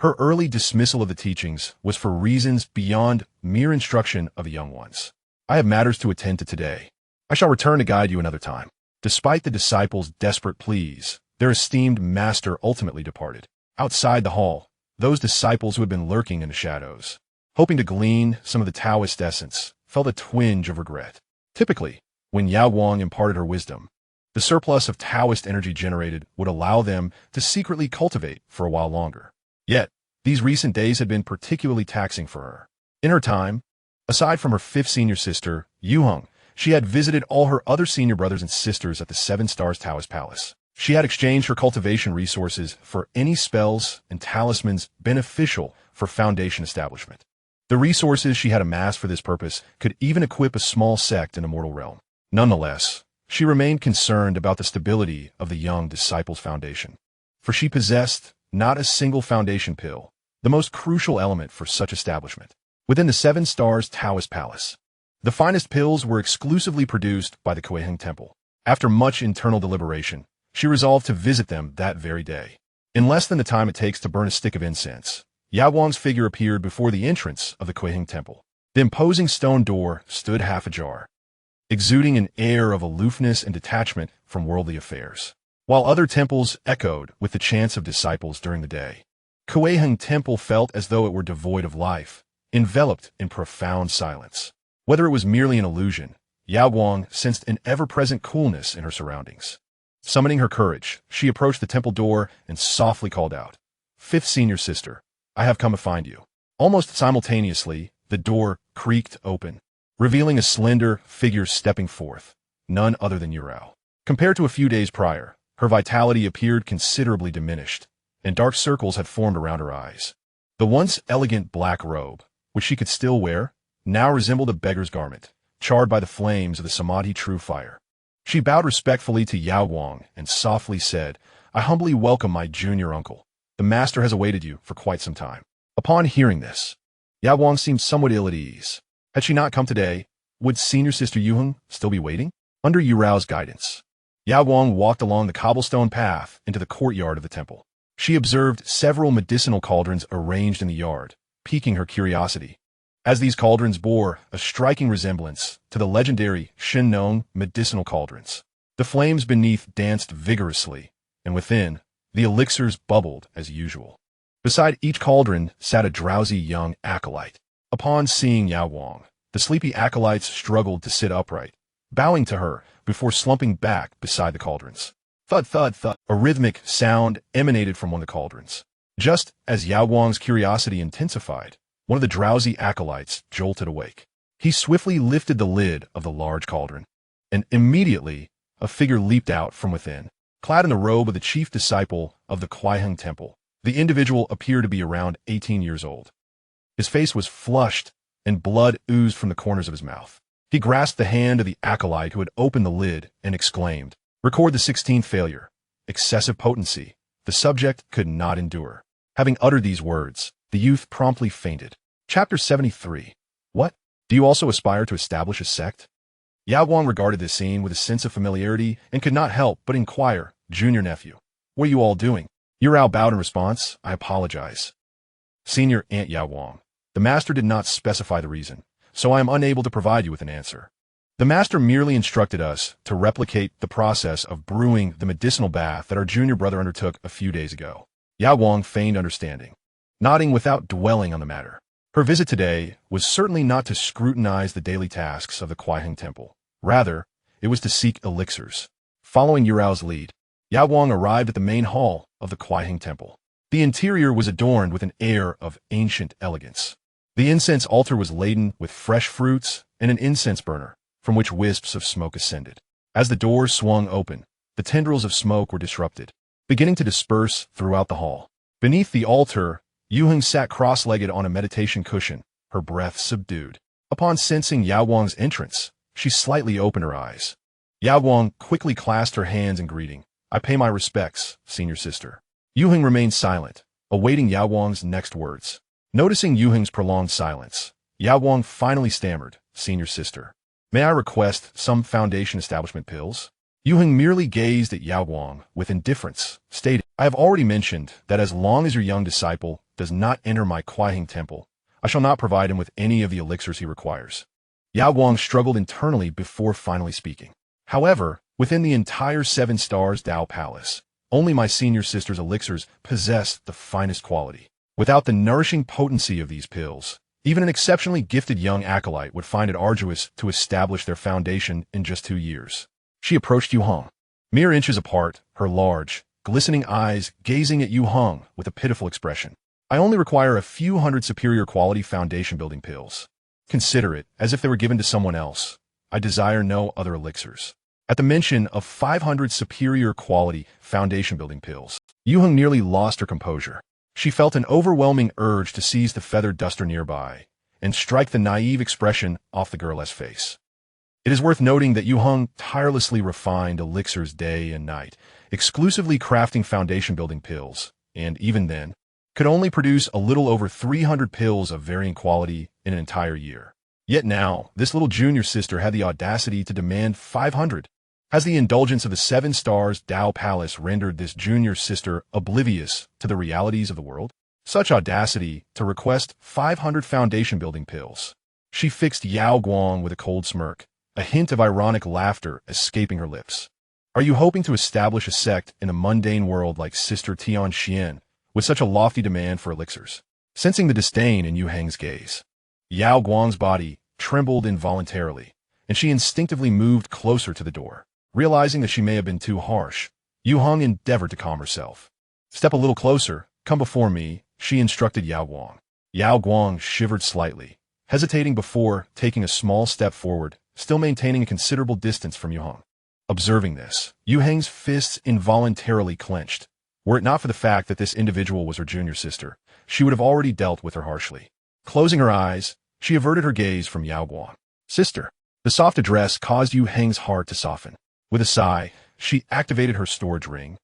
Her early dismissal of the teachings was for reasons beyond mere instruction of the young ones. "I have matters to attend to today. I shall return to guide you another time." Despite the disciples' desperate pleas, their esteemed master ultimately departed. Outside the hall, those disciples who had been lurking in the shadows, hoping to glean some of the Taoist essence, felt a twinge of regret. Typically, when Yaowang imparted her wisdom, the surplus of Taoist energy generated would allow them to secretly cultivate for a while longer. Yet, these recent days had been particularly taxing for her. In her time, aside from her 5th senior sister, Yuheng, she had visited all her other senior brothers and sisters at the 7 Stars Taoist Palace. She had exchanged her cultivation resources for any spells and talismans beneficial for foundation establishment. The resources she had amassed for this purpose could even equip a small sect in the mortal realm. Nonetheless, she remained concerned about the stability of the young disciple's foundation, for she possessed not a single foundation pill, the most crucial element for such establishment. Within the 7 Stars Taoist Palace, the finest pills were exclusively produced by the Kueheng Temple. After much internal deliberation, she resolved to visit them that very day. In less than the time it takes to burn a stick of incense, Yaowang's figure appeared before the entrance of the Kueheng Temple. The imposing stone door stood half ajar, exuding an air of aloofness and detachment from worldly affairs. While other temples echoed with the chants of disciples during the day, Kueheng Temple felt as though it were devoid of life, enveloped in profound silence. Whether it was merely an illusion, Yaowang sensed an ever-present coolness in her surroundings. Summoning her courage, she approached the temple door and softly called out, "5th senior sister, I have come to find you." Almost simultaneously, the door creaked open, revealing a slender figure stepping forth, none other than Yurao. Compared to a few days prior, her vitality appeared considerably diminished, and dark circles had formed around her eyes. The once elegant black robe, which she could still wear, now resembled a beggar's garment, charred by the flames of the Samadhi true fire. She bowed respectfully to Yaowang and softly said, "I humbly welcome my junior uncle. The master has awaited you for quite some time." Upon hearing this, Yaowang seemed somewhat ill at ease. Had she not come today, would senior sister Yuheng still be waiting? Under Yurao's guidance, Yaowang walked along the cobblestone path into the courtyard of the temple. She observed several medicinal cauldrons arranged in the yard, piquing her curiosity, as these cauldrons bore a striking resemblance to the legendary Shenong medicinal cauldrons. The flames beneath danced vigorously, and within, the elixirs bubbled as usual. Beside each cauldron sat a drowsy young acolyte, Upon seeing Yao Guang, the sleepy acolytes struggled to sit upright, bowing to her before slumping back beside the cauldrons. Thud, thud, thud. A rhythmic sound emanated from one of the cauldrons. Just as Yao Guang's curiosity intensified, one of the drowsy acolytes jolted awake. He swiftly lifted the lid of the large cauldron, and immediately a figure leaped out from within. Clad in the robe of the chief disciple of the Huaiheng Temple, the individual appeared to be around 18 years old. His face was flushed, and blood oozed from the corners of his mouth. He grasped the hand of the acolyte who had opened the lid and exclaimed, "Record the 16th failure. Excessive potency. The subject could not endure." Having uttered these words, the youth promptly fainted. Chapter 73. What? Do you also aspire to establish a sect? Yao Guang regarded this scene with a sense of familiarity and could not help but inquire, "Junior nephew, what are you all doing?" Yurao bowed in response, "I apologize. Senior Aunt Yao Guang, the master did not specify the reason, so I am unable to provide you with an answer. The master merely instructed us to replicate the process of brewing the medicinal bath that our junior brother undertook a few days ago." Yao Guang feigned understanding, nodding without dwelling on the matter. Her visit today was certainly not to scrutinize the daily tasks of the Huaiheng Temple. Rather, it was to seek elixirs. Following Yurao's lead, Yao Guang arrived at the main hall of the Huaiheng Temple. The interior was adorned with an air of ancient elegance. The incense altar was laden with fresh fruits and an incense burner, from which wisps of smoke ascended. As the doors swung open, the tendrils of smoke were disrupted, beginning to disperse throughout the hall. Beneath the altar, Yuheng sat cross-legged on a meditation cushion, her breath subdued. Upon sensing Yao Guang's entrance, she slightly opened her eyes. Yao Guang quickly clasped her hands in greeting. "I pay my respects, senior sister." Yuheng remained silent, awaiting Yao Guang's next words. Noticing Yuheng's prolonged silence, Yao Guang finally stammered, "Senior sister, may I request some foundation establishment pills?" Yuheng merely gazed at Yao Guang with indifference, stating, "I have already mentioned that as long as your young disciple does not enter my Huaiheng Temple, I shall not provide him with any of the elixirs he requires." Yao Guang struggled internally before finally speaking. "However, within the entire 7 Stars Dao Palace, only my senior sister's elixirs possess the finest quality. Without the nourishing potency of these pills, even an exceptionally gifted young acolyte would find it arduous to establish their foundation in just 2 years." She approached Yu Hong. Mere inches apart, her large, glistening eyes gazing at Yu Hong with a pitiful expression. "I only require a few hundred superior quality foundation-building pills. Consider it as if they were given to someone else. I desire no other elixirs." At the mention of 500 superior quality foundation-building pills, Yu Hong nearly lost her composure. She felt an overwhelming urge to seize the feathered duster nearby and strike the naive expression off the girl's face. It is worth noting that Yu Hong tirelessly refined elixirs day and night, exclusively crafting foundation-building pills, and even then, could only produce a little over 300 pills of varying quality in an entire year. Yet now, this little junior sister had the audacity to demand 500. Has the indulgence of the 7 Stars Dao Palace rendered this junior sister oblivious to the realities of the world? Such audacity to request 500 foundation-building pills. She fixed Yao Guang with a cold smirk, a hint of ironic laughter escaping her lips. "Are you hoping to establish a sect in a mundane world like Sister Xianxia with such a lofty demand for elixirs?" Sensing the disdain in Yu Heng's gaze, Yao Guang's body trembled involuntarily, and she instinctively moved closer to the door. Realizing that she may have been too harsh, Yu Hong endeavored to calm herself. "Step a little closer, come before me," she instructed Yao Guang. Yao Guang shivered slightly, hesitating before taking a small step forward, still maintaining a considerable distance from Yu Hong. Observing this, Yu Heng's fists involuntarily clenched. Were it not for the fact that this individual was her junior sister, she would have already dealt with her harshly. Closing her eyes, she averted her gaze from Yao Guang. "Sister." The soft address caused Yu Heng's heart to soften. With a sigh, she activated her storage ring,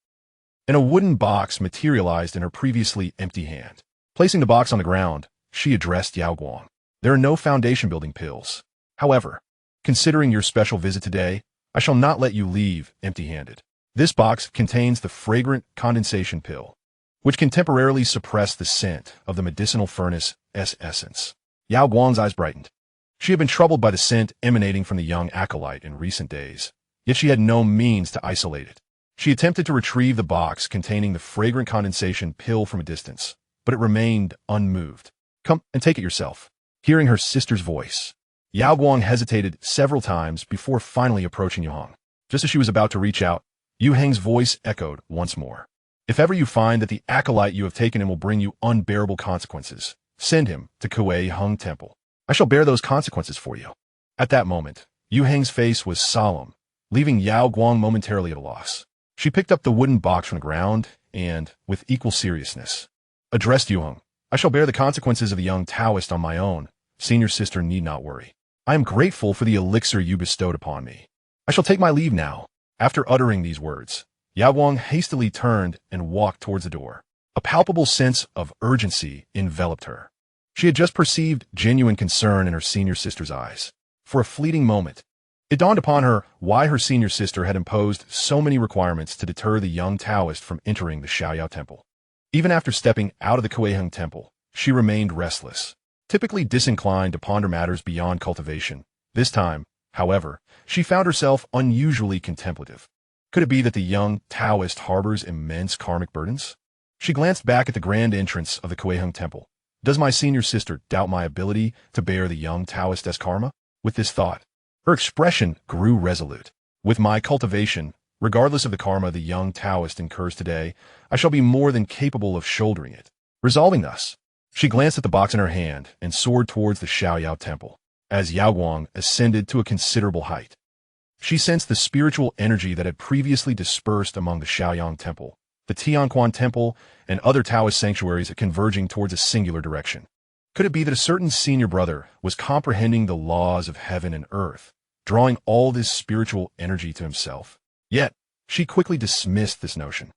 and a wooden box materialized in her previously empty hand. Placing the box on the ground, she addressed Yao Guang. "There are no foundation-building pills. However, considering your special visit today, I shall not let you leave empty-handed. This box contains the fragrant condensation pill, which can temporarily suppress the scent of the medicinal furnace essence." Yao Guang's eyes brightened. She had been troubled by the scent emanating from the young acolyte in recent days, yet she had no means to isolate it. She attempted to retrieve the box containing the fragrant condensation pill from a distance, but it remained unmoved. "Come and take it yourself." Hearing her sister's voice, Yao Guang hesitated several times before finally approaching Yu Heng. Just as she was about to reach out, Yu Heng's voice echoed once more. If ever you find that the acolyte you have taken in will bring you unbearable consequences, send him to Kuei Heng Temple. I shall bear those consequences for you. At that moment, Yu Heng's face was solemn, leaving Yao Guang momentarily at a loss. She picked up the wooden box from the ground and, with equal seriousness, addressed Yu Heng. I shall bear the consequences of the young Taoist on my own. Senior sister need not worry. I am grateful for the elixir you bestowed upon me. I shall take my leave now. After uttering these words, Yao Guang hastily turned and walked towards the door. A palpable sense of urgency enveloped her. She had just perceived genuine concern in her senior sister's eyes. For a fleeting moment, it dawned upon her why her senior sister had imposed so many requirements to deter the young Taoist from entering the Xiaoyao Temple. Even after stepping out of the Kuei-Heng Temple, she remained restless, typically disinclined to ponder matters beyond cultivation. This time, however, she found herself unusually contemplative. Could it be that the young Taoist harbors immense karmic burdens? She glanced back at the grand entrance of the Kuei-Heng Temple. Does my senior sister doubt my ability to bear the young Taoist's karma? With this thought, her expression grew resolute. With my cultivation, regardless of the karma the young Taoist incurs today, I shall be more than capable of shouldering it. Resolving thus, she glanced at the box in her hand and soared towards the Xiaoyao Temple. As Yao Guang ascended to a considerable height, she sensed the spiritual energy that had previously dispersed among the Xiaoyang Temple, the Tianquan Temple, and other Taoist sanctuaries converging towards a singular direction. Could it be that a certain senior brother was comprehending the laws of heaven and earth, drawing all this spiritual energy to himself? Yet, she quickly dismissed this notion.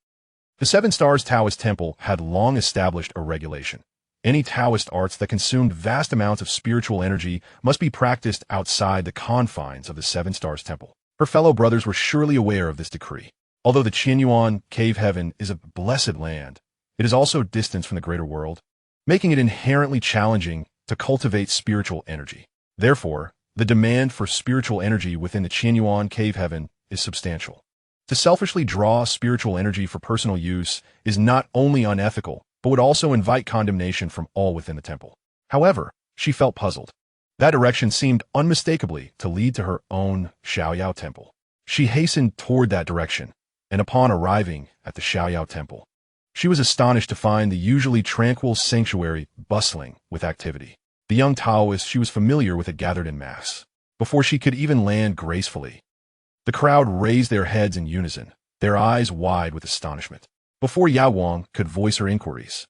The Seven Stars Taoist Temple had long established a regulation. Any Taoist arts that consumed vast amounts of spiritual energy must be practiced outside the confines of the Seven Stars Temple. Her fellow brothers were surely aware of this decree. Although the Qianyuan cave heaven is a blessed land, it is also distant from the greater world, making it inherently challenging to cultivate spiritual energy. Therefore, the demand for spiritual energy within the Qianyuan cave heaven is substantial. To selfishly draw spiritual energy for personal use is not only unethical, but would also invite condemnation from all within the temple. However, she felt puzzled. That direction seemed unmistakably to lead to her own Xiaoyao Temple. She hastened toward that direction, and upon arriving at the Xiaoyao Temple, she was astonished to find the usually tranquil sanctuary bustling with activity. The young Taoists she was familiar with had gathered in mass. Before she could even land gracefully, the crowd raised their heads in unison, their eyes wide with astonishment. Before Yao Guang could voice her inquiries,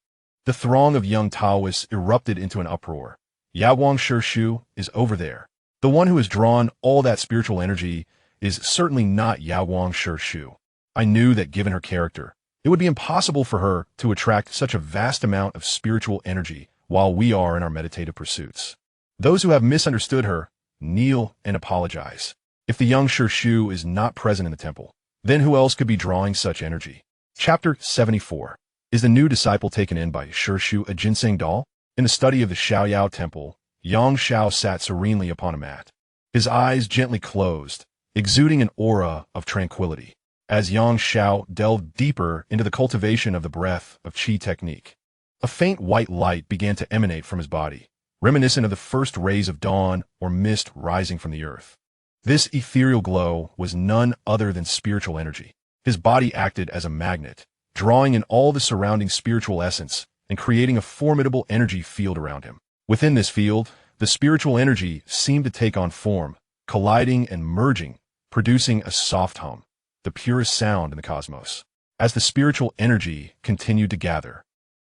the throng of young Taoists erupted into an uproar. Yao Guang Shu is over there. The one who has drawn all that spiritual energy is certainly not Yao Guang Shu. I knew that given her character, it would be impossible for her to attract such a vast amount of spiritual energy while we are in our meditative pursuits. Those who have misunderstood her, kneel and apologize. If the young Shu is not present in the temple, then who else could be drawing such energy? Chapter 74. Is the new disciple taken in by Shu a ginseng doll? In the study of the Xiaoyao Temple, Yang Xiao sat serenely upon a mat, his eyes gently closed, exuding an aura of tranquility. As Yang Xiao delved deeper into the cultivation of the breath of qi technique, a faint white light began to emanate from his body, reminiscent of the first rays of dawn or mist rising from the earth. This ethereal glow was none other than spiritual energy. His body acted as a magnet, drawing in all the surrounding spiritual essence and creating a formidable energy field around him. Within this field, the spiritual energy seemed to take on form, colliding and merging, producing a soft hum, the purest sound in the cosmos. As the spiritual energy continued to gather,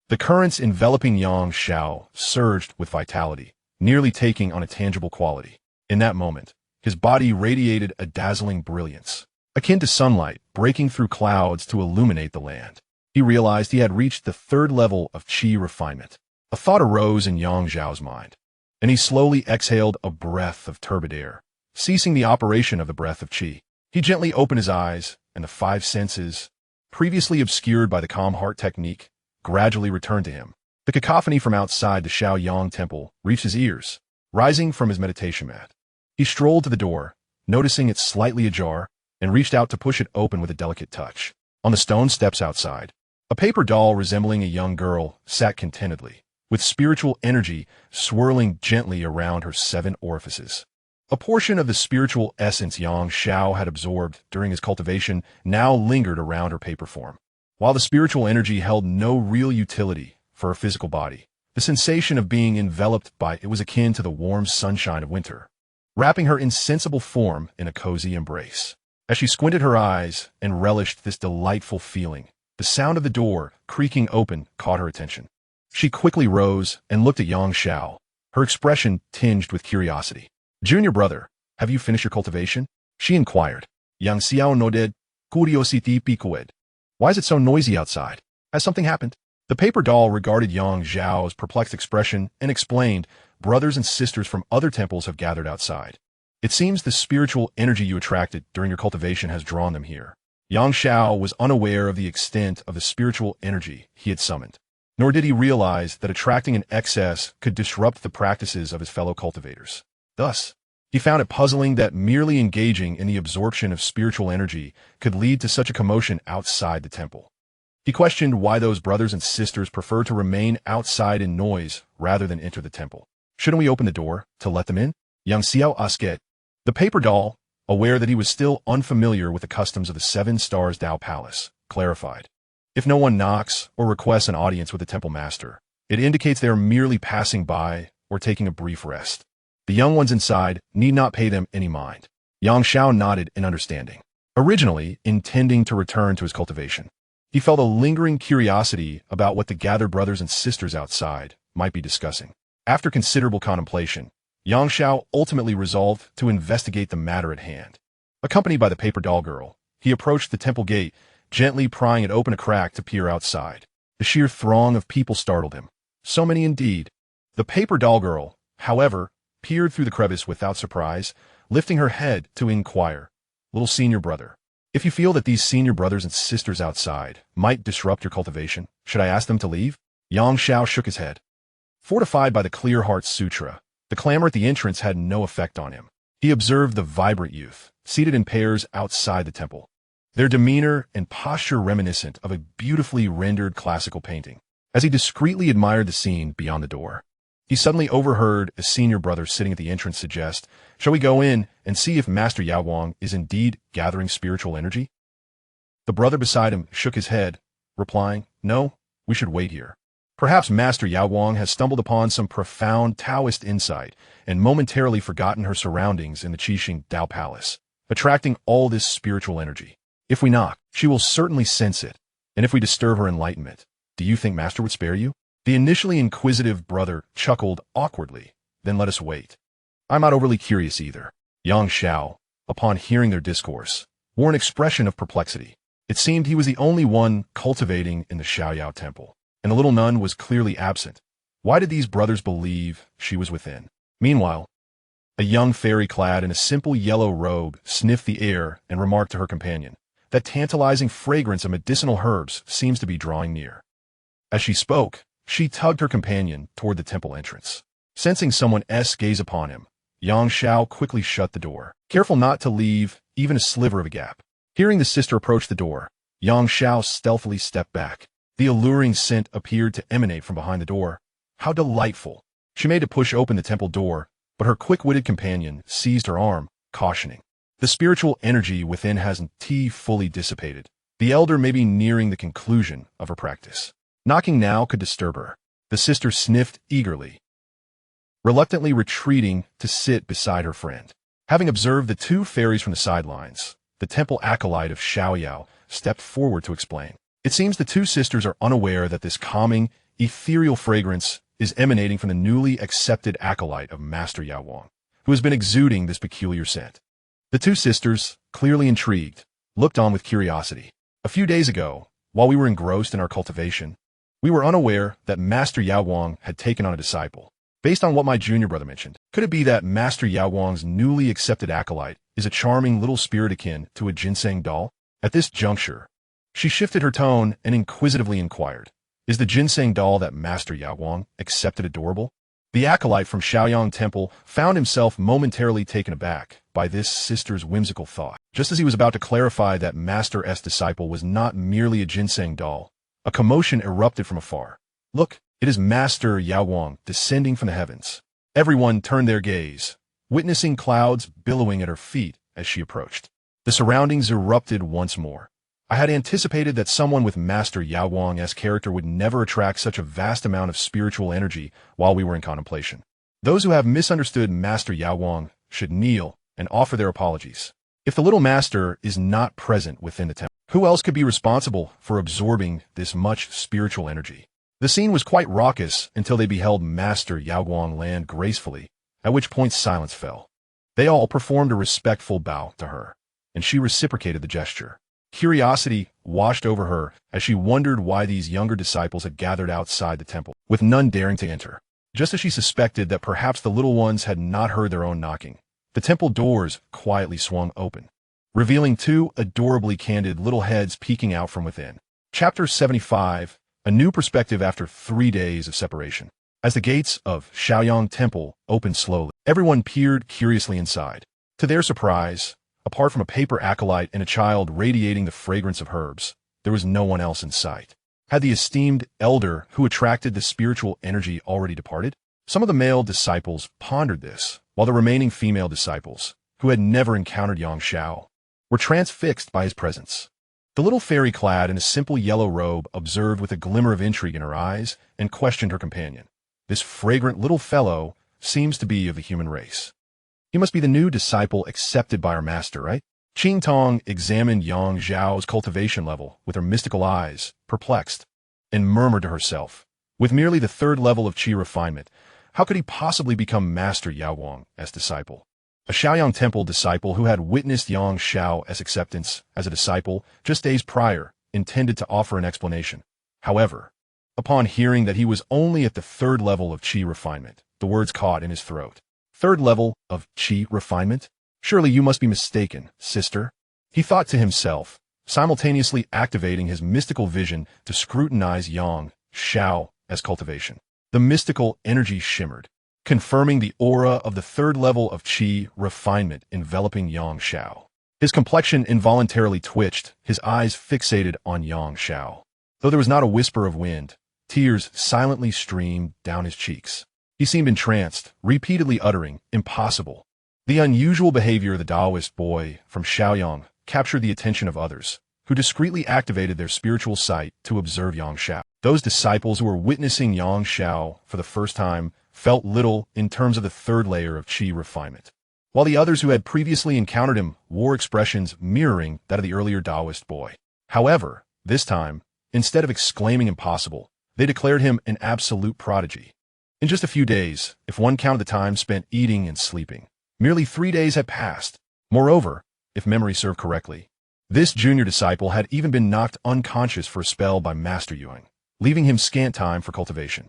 the currents enveloping Yang Xiao surged with vitality, nearly taking on a tangible quality. In that moment, his body radiated a dazzling brilliance, akin to sunlight breaking through clouds to illuminate the land. He realized he had reached the third level of qi refinement. A thought arose in Yang Xiao's mind, and he slowly exhaled a breath of turbid air, ceasing the operation of the breath of qi. He gently opened his eyes, and the five senses, previously obscured by the calm heart technique, gradually returned to him. The cacophony from outside the Xiaoyang Temple reached his ears, rising from his meditation mat. He strolled to the door, noticing it slightly ajar, and reached out to push it open with a delicate touch. On the stone steps outside, a paper doll resembling a young girl sat contentedly, with spiritual energy swirling gently around her 7 orifices. A portion of the spiritual essence Xianxia had absorbed during his cultivation now lingered around her paper form. While the spiritual energy held no real utility for her physical body, the sensation of being enveloped by it was akin to the warm sunshine of winter, wrapping her insensible form in a cozy embrace. As she squinted her eyes and relished this delightful feeling, the sound of the door creaking open caught her attention. She quickly rose and looked at Xianxia, her expression tinged with curiosity. "Junior brother, have you finished your cultivation?" she inquired. Xianxia nodded, curiosity piqued. "Why is it so noisy outside? Has something happened?" The paper doll regarded Xiao's perplexed expression and explained, "Brothers and sisters from other temples have gathered outside. It seems the spiritual energy you attracted during your cultivation has drawn them here." Xianxia was unaware of the extent of the spiritual energy he had summoned, nor did he realize that attracting an excess could disrupt the practices of his fellow cultivators. Thus, he found it puzzling that merely engaging in the absorption of spiritual energy could lead to such a commotion outside the temple. He questioned why those brothers and sisters preferred to remain outside in noise rather than enter the temple. "Shouldn't we open the door to let them in?" Xianxia asked. The paper doll, aware that he was still unfamiliar with the customs of the 7 Stars Dao Palace, clarified. "If no one knocks or requests an audience with the temple master, it indicates they are merely passing by or taking a brief rest. The young ones inside need not pay them any mind." Xianxia nodded in understanding. Originally intending to return to his cultivation, he felt a lingering curiosity about what the gathered brothers and sisters outside might be discussing. After considerable contemplation, Xianxia ultimately resolved to investigate the matter at hand. Accompanied by the paper doll girl, he approached the temple gate, gently prying it open a crack to peer outside. The sheer throng of people startled him. So many indeed. The paper doll girl, however, peered through the crevice without surprise, lifting her head to inquire, "Little senior brother, if you feel that these senior brothers and sisters outside might disrupt your cultivation, should I ask them to leave?" Xianxia shook his head. Fortified by the Clear Heart Sutra, the clamor at the entrance had no effect on him. He observed the vibrant youth, seated in pairs outside the temple, their demeanor and posture reminiscent of a beautifully rendered classical painting. As he discreetly admired the scene beyond the door, he suddenly overheard a senior brother sitting at the entrance suggest, "Shall we go in and see if Master Yaowang is indeed gathering spiritual energy?" The brother beside him shook his head, replying, "No, we should wait here. Perhaps Master Yaowang has stumbled upon some profound Taoist insight and momentarily forgotten her surroundings in the Qixing Dao Palace, attracting all this spiritual energy. If we knock, she will certainly sense it, and if we disturb her enlightenment, do you think Master would spare you?" The initially inquisitive brother chuckled awkwardly, "Then let us wait. I'm not overly curious either." Xianxia, upon hearing their discourse, wore an expression of perplexity. It seemed he was the only one cultivating in the Xiaoyao temple, and the little nun was clearly absent. Why did these brothers believe she was within? Meanwhile, a young fairy clad in a simple yellow robe sniffed the air and remarked to her companion, "That tantalizing fragrance of medicinal herbs seems to be drawing near." As she spoke, she tugged her companion toward the temple entrance. Sensing someone's gaze upon him, Xianxia quickly shut the door, careful not to leave even a sliver of a gap. Hearing the sister approach the door, Xianxia stealthily stepped back. The alluring scent appeared to emanate from behind the door. How delightful! She made to push open the temple door, but her quick-witted companion seized her arm, cautioning, "The spiritual energy within hasn't fully dissipated. The elder may be nearing the conclusion of her practice. Knocking now could disturb her." The sister sniffed eagerly, reluctantly retreating to sit beside her friend. Having observed the 2 fairies from the sidelines, the temple acolyte of Xiaoyao stepped forward to explain. It seems the 2 sisters are unaware that this calming, ethereal fragrance is emanating from the newly accepted acolyte of Master Yaowang, who has been exuding this peculiar scent. The 2 sisters, clearly intrigued, looked on with curiosity. "A few days ago, while we were engrossed in our cultivation, we were unaware that Master Yaowang had taken on a disciple. Based on what my junior brother mentioned, could it be that Master Yaowang's newly accepted acolyte is a charming little spirit akin to a ginseng doll?" At this juncture, she shifted her tone and inquisitively inquired, "Is the ginseng doll that Master Yaowang accepted adorable?" The acolyte from Xiaoyang Temple found himself momentarily taken aback by this sister's whimsical thought. Just as he was about to clarify that Master's disciple was not merely a ginseng doll, a commotion erupted from afar. "Look, It is Master Yaowang descending from the heavens. Everyone turned their gaze, witnessing clouds billowing at her feet as she approached. The surroundings erupted once more. I had anticipated that someone with Master Yaowang's character would never attract such a vast amount of spiritual energy while we were in contemplation. Those who have misunderstood Master Yaowang should kneel and offer their apologies. If the little master is not present within the temple, who else could be responsible for absorbing this much spiritual energy? The scene was quite raucous until they beheld Master Yaowang land gracefully, at which point silence fell. They all performed a respectful bow to her, and she reciprocated the gesture. Curiosity washed over her as she wondered why these younger disciples had gathered outside the temple, with none daring to enter. Just as she suspected that perhaps the little ones had not heard their own knocking, the temple doors quietly swung open, revealing two adorably candid little heads peeking out from within. Chapter 75, A New Perspective After 3 Days of Separation. As the gates of Xiaoyang Temple opened slowly, everyone peered curiously inside. To their surprise, apart from a paper acolyte and a child radiating the fragrance of herbs, there was no one else in sight. Had the esteemed elder who attracted the spiritual energy already departed? Some of the male disciples pondered this, while the remaining female disciples, who had never encountered Xianxia, were transfixed by his presence. The little fairy clad in a simple yellow robe observed with a glimmer of intrigue in her eyes and questioned her companion. This fragrant little fellow seems to be of the human race. He must be the new disciple accepted by our master, right? Qing Tong examined Yang Zhao's cultivation level with her mystical eyes, perplexed, and murmured to herself, with merely the 3rd level of qi refinement, how could he possibly become Master Yaowang as disciple? A Xiaoyang Temple disciple who had witnessed Yang Xiao as acceptance as a disciple just days prior intended to offer an explanation. However, upon hearing that he was only at the 3rd level of qi refinement, the words caught in his throat. 3rd level of qi refinement? Surely you must be mistaken, sister. He thought to himself, simultaneously activating his mystical vision to scrutinize Yang Xiao as cultivation. The mystical energy shimmered, confirming the aura of the 3rd level of qi refinement enveloping Yang Xiao. His complexion involuntarily twitched, his eyes fixated on Yang Xiao. Though there was not a whisper of wind, tears silently streamed down his cheeks. He seemed entranced, repeatedly uttering, "Impossible." The unusual behavior of the Taoist boy from Xiaoyang captured the attention of others, who discreetly activated their spiritual sight to observe Yang Xiao. Those disciples who were witnessing Yang Xiao for the first time felt little in terms of the 3rd layer of qi refinement, while the others who had previously encountered him wore expressions mirroring that of the earlier Taoist boy. However, this time, instead of exclaiming impossible, they declared him an absolute prodigy. In just a few days, if one counted the time spent eating and sleeping, merely 3 days had passed. Moreover, if memory served correctly, this junior disciple had even been knocked unconscious for a spell by Master Yuan, leaving him scant time for cultivation.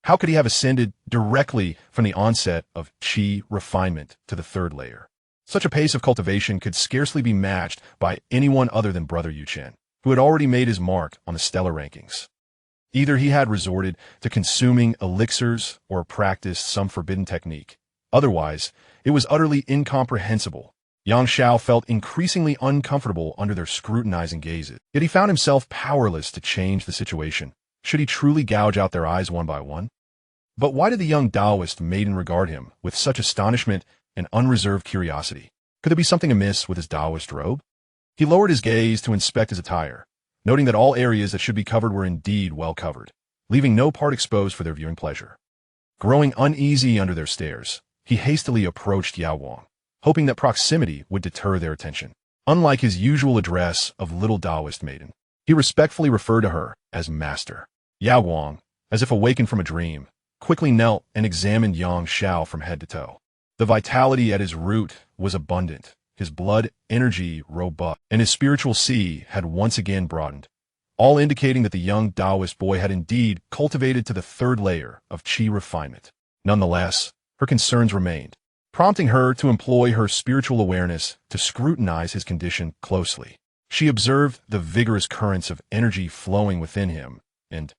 How could he have ascended directly from the onset of qi refinement to the 3rd layer? Such a pace of cultivation could scarcely be matched by anyone other than Brother Yu Chen, who had already made his mark on the stellar rankings. Either he had resorted to consuming elixirs or practiced some forbidden technique. Otherwise, it was utterly incomprehensible. Yang Xiao felt increasingly uncomfortable under their scrutinizing gazes, yet he found himself powerless to change the situation. Should he truly gouge out their eyes one by one? But why did the young Taoist maiden regard him with such astonishment and unreserved curiosity? Could there be something amiss with his Taoist robe? He lowered his gaze to inspect his attire, noting that all areas that should be covered were indeed well covered, leaving no part exposed for their viewing pleasure. Growing uneasy under their stares, he hastily approached Yaowang, hoping that proximity would deter their attention. Unlike his usual address of little Taoist maiden, he respectfully referred to her as master. Yaowang, as if awakened from a dream, quickly knelt and examined Yang Xiao from head to toe. The vitality at his root was abundant, his blood energy robust, and his spiritual sea had once again broadened, all indicating that the young Taoist boy had indeed cultivated to the 3rd layer of qi refinement. Nonetheless, her concerns remained, prompting her to employ her spiritual awareness to scrutinize his condition closely. She observed the vigorous currents of energy flowing within him, and,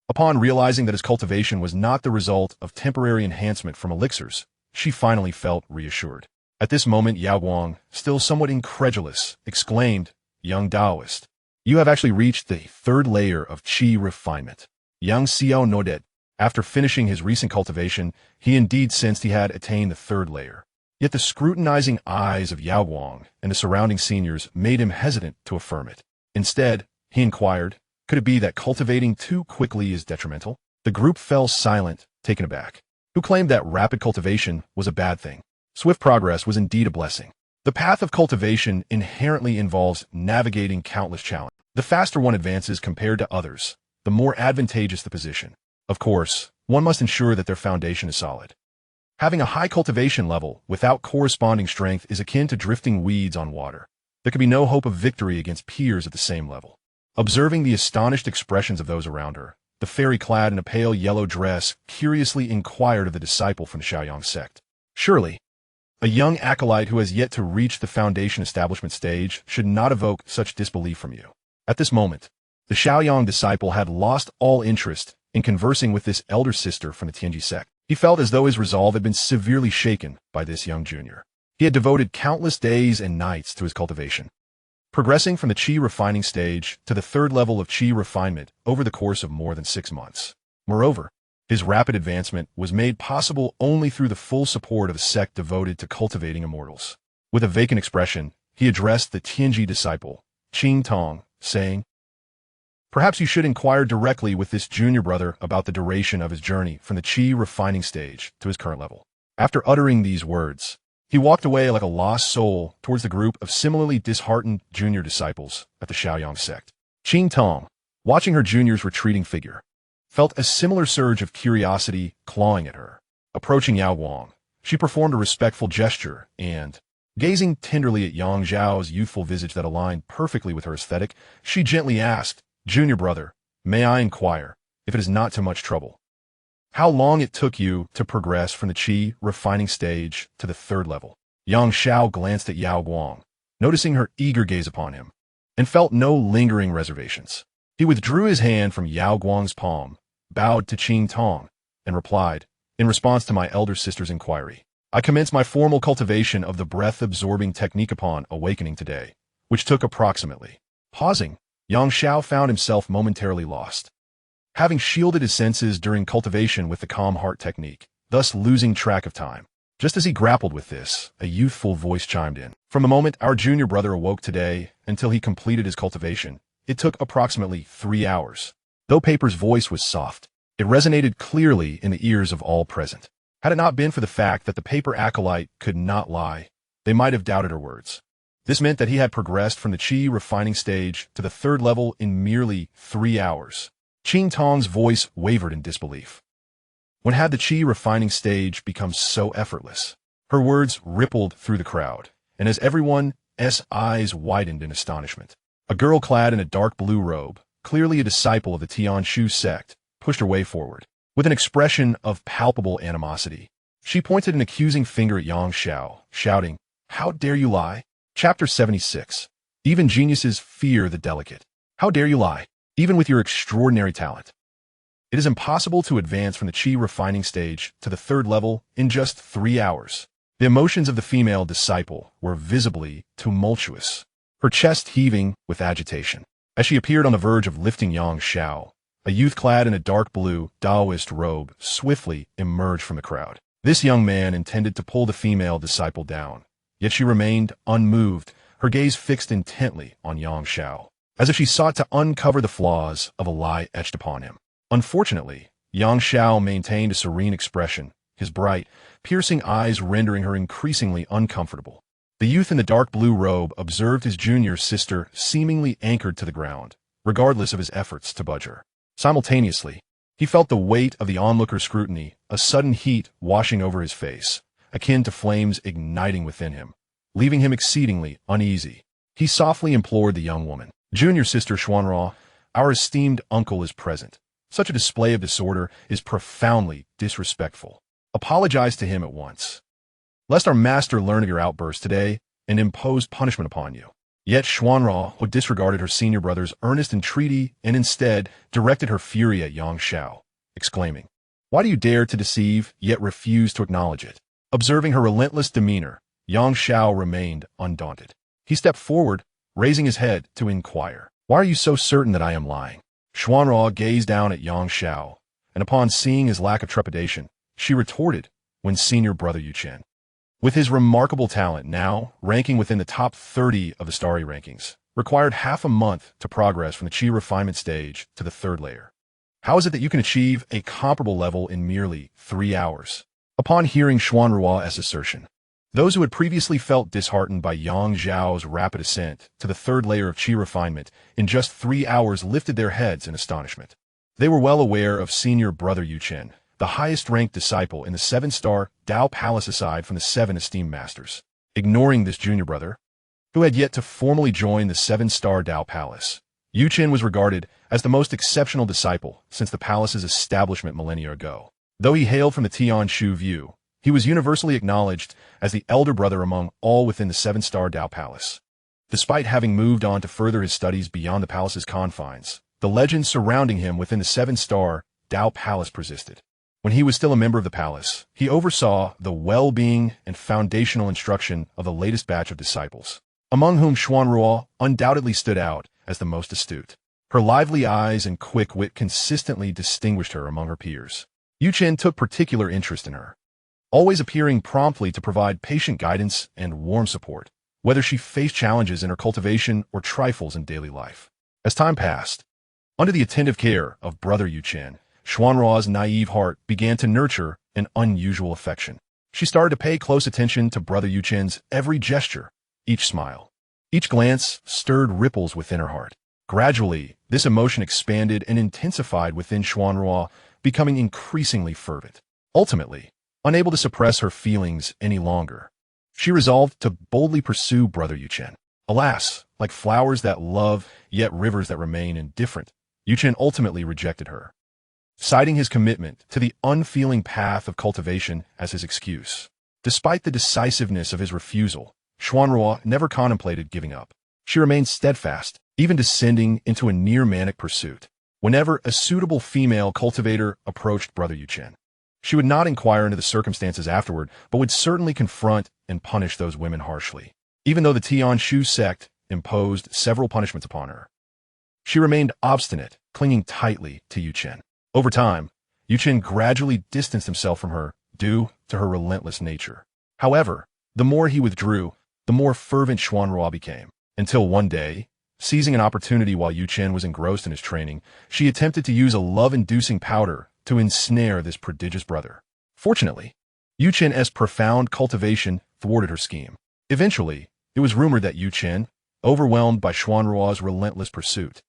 upon realizing that his cultivation was not the result of temporary enhancement from elixirs, she finally felt reassured. At this moment, Yaowang, still somewhat incredulous, exclaimed, "Young Taoist, you have actually reached the 3rd layer of qi refinement. Xianxia nodded. After finishing his recent cultivation, he indeed sensed he had attained the third layer. Yet the scrutinizing eyes of Yao Guang and the surrounding seniors made him hesitant to affirm it. Instead, he inquired, could it be that cultivating too quickly is detrimental? The group fell silent, taken aback. Who claimed that rapid cultivation was a bad thing? Swift progress was indeed a blessing. The path of cultivation inherently involves navigating countless challenges. The faster one advances compared to others, the more advantageous the position. Of course, one must ensure that their foundation is solid. Having a high cultivation level without corresponding strength is akin to drifting weeds on water. There can be no hope of victory against peers at the same level. Observing the astonished expressions of those around her, the fairy clad in a pale yellow dress curiously inquired of the disciple from the Xiaoyang sect. Surely, a young acolyte who has yet to reach the foundation establishment stage should not evoke such disbelief from you. At this moment, the Xiaoyang disciple had lost all interest in conversing with this elder sister from the Tianji sect. He felt as though his resolve had been severely shaken by this young junior. He had devoted countless days and nights to his cultivation, progressing from the qi refining stage to the third level of qi refinement over the course of more than 6 months. Moreover, his rapid advancement was made possible only through the full support of a sect devoted to cultivating immortals. With a vacant expression, he addressed the Tianji disciple, Qing Tong, saying, "Perhaps you should inquire directly with this junior brother about the duration of his journey from the qi refining stage to his current level." After uttering these words, he walked away like a lost soul towards the group of similarly disheartened junior disciples at the Xiaoyang sect. Qing Tong, watching her junior's retreating figure, felt a similar surge of curiosity clawing at her. Approaching Yao Guang, she performed a respectful gesture and, gazing tenderly at Yang Zhao's youthful visage that aligned perfectly with her aesthetic, she gently asked, "Junior brother, may I inquire, if it is not too much trouble, how long it took you to progress from the qi refining stage to the third level?" Yang Zhao glanced at Yao Guang, noticing her eager gaze upon him, and felt no lingering reservations. He withdrew his hand from Yao Guang's palm, bowed to Qing Tong, and replied, "In response to my elder sister's inquiry, I commenced my formal cultivation of the breath-absorbing technique upon awakening today, which took approximately." Pausing, Yang Zhao found himself momentarily lost. Having shielded his senses during cultivation with the calm heart technique, thus losing track of time. Just as he grappled with this, a youthful voice chimed in. "From the moment our junior brother awoke today until he completed his cultivation, it took approximately 3 hours. Though Paper's voice was soft, it resonated clearly in the ears of all present. Had it not been for the fact that the Paper acolyte could not lie, they might have doubted her words. This meant that he had progressed from the qi refining stage to the third level in merely 3 hours. Qing Tong's voice wavered in disbelief. When had the qi refining stage become so effortless? Her words rippled through the crowd, and as everyone's eyes widened in astonishment, a girl clad in a dark blue robe, clearly a disciple of the Tianshu sect, pushed her way forward. With an expression of palpable animosity, she pointed an accusing finger at Yang Zhao, shouting, "How dare you lie?" Chapter 76. Even geniuses fear the delicate. How dare you lie, even with your extraordinary talent? It is impossible to advance from the qi refining stage to the third level in just 3 hours. The emotions of the female disciple were visibly tumultuous, her chest heaving with agitation. As she appeared on the verge of lifting Yang Zhao, a youth clad in a dark blue Taoist robe swiftly emerged from the crowd. This young man intended to pull the female disciple down, yet she remained unmoved, her gaze fixed intently on Yang Zhao, as if she sought to uncover the flaws of a lie etched upon him. Unfortunately, Yang Zhao maintained a serene expression, his bright, piercing eyes rendering her increasingly uncomfortable. The youth in the dark blue robe observed his junior sister seemingly anchored to the ground, regardless of his efforts to budge her. Simultaneously, he felt the weight of the onlooker's scrutiny, a sudden heat washing over his face, akin to flames igniting within him, leaving him exceedingly uneasy. He softly implored the young woman, "Junior sister Xuanra, our esteemed uncle is present. Such a display of disorder is profoundly disrespectful. Apologize to him at once, lest our master learn of your outburst today and impose punishment upon you." Yet Xuanra disregarded her senior brother's earnest entreaty and instead directed her fury at Yang Zhao, exclaiming, "Why do you dare to deceive yet refuse to acknowledge it?" Observing her relentless demeanor, Yang Zhao remained undaunted. He stepped forward, raising his head to inquire, "Why are you so certain that I am lying?" Xuanrua gazed down at Xianxia, and upon seeing his lack of trepidation, she retorted, when senior brother Yuchen. With his remarkable talent now ranking within the top 30 of the starry rankings, required half a month to progress from the chi refinement stage to the third layer. How is it that you can achieve a comparable level in merely 3 hours? Upon hearing Xuanrua's assertion, those who had previously felt disheartened by Yang Zhao's rapid ascent to the third layer of chi refinement in just 3 hours lifted their heads in astonishment. They were well aware of senior brother Yuchen, the highest-ranked disciple in the 7-star Dao Palace aside from the 7 esteemed masters. Ignoring this junior brother, who had yet to formally join the 7-star Dao Palace, Yuchen was regarded as the most exceptional disciple since the palace's establishment millennia ago. Though he hailed from the Tianshu view, he was universally acknowledged as the elder brother among all within the 7-star Dao Palace. Despite having moved on to further his studies beyond the palace's confines, the legends surrounding him within the 7-star Dao Palace persisted. When he was still a member of the palace, he oversaw the well-being and foundational instruction of the latest batch of disciples, among whom Xuanrua undoubtedly stood out as the most astute. Her lively eyes and quick wit consistently distinguished her among her peers. Yuchen took particular interest in her, always appearing promptly to provide patient guidance and warm support, whether she faced challenges in her cultivation or trifles in daily life. As time passed, under the attentive care of brother Yuchen, Xuanrua's naive heart began to nurture an unusual affection. She started to pay close attention to brother Yuchen's every gesture, each smile. Each glance stirred ripples within her heart. Gradually, this emotion expanded and intensified within Xuanrua, becoming increasingly fervent. Ultimately, unable to suppress her feelings any longer, she resolved to boldly pursue brother Yuchen. Alas, like flowers that love, yet rivers that remain indifferent, Yuchen ultimately rejected her, citing his commitment to the unfeeling path of cultivation as his excuse. Despite the decisiveness of his refusal, Xuanrua never contemplated giving up. She remained steadfast, even descending into a near-manic pursuit. Whenever a suitable female cultivator approached brother Yuchen, she would not inquire into the circumstances afterward, but would certainly confront and punish those women harshly. Even though the Tianshu sect imposed several punishments upon her, she remained obstinate, clinging tightly to Yuchen. Over time, Yuchen gradually distanced himself from her due to her relentless nature. However, the more he withdrew, the more fervent Xuanrua became, until one day, seizing an opportunity while Yuchen was engrossed in his training, she attempted to use a love-inducing powder to ensnare this prodigious brother. Fortunately, Yuchen's profound cultivation thwarted her scheme. Eventually, it was rumored that Yuchen, overwhelmed by Xuanrua's relentless pursuit,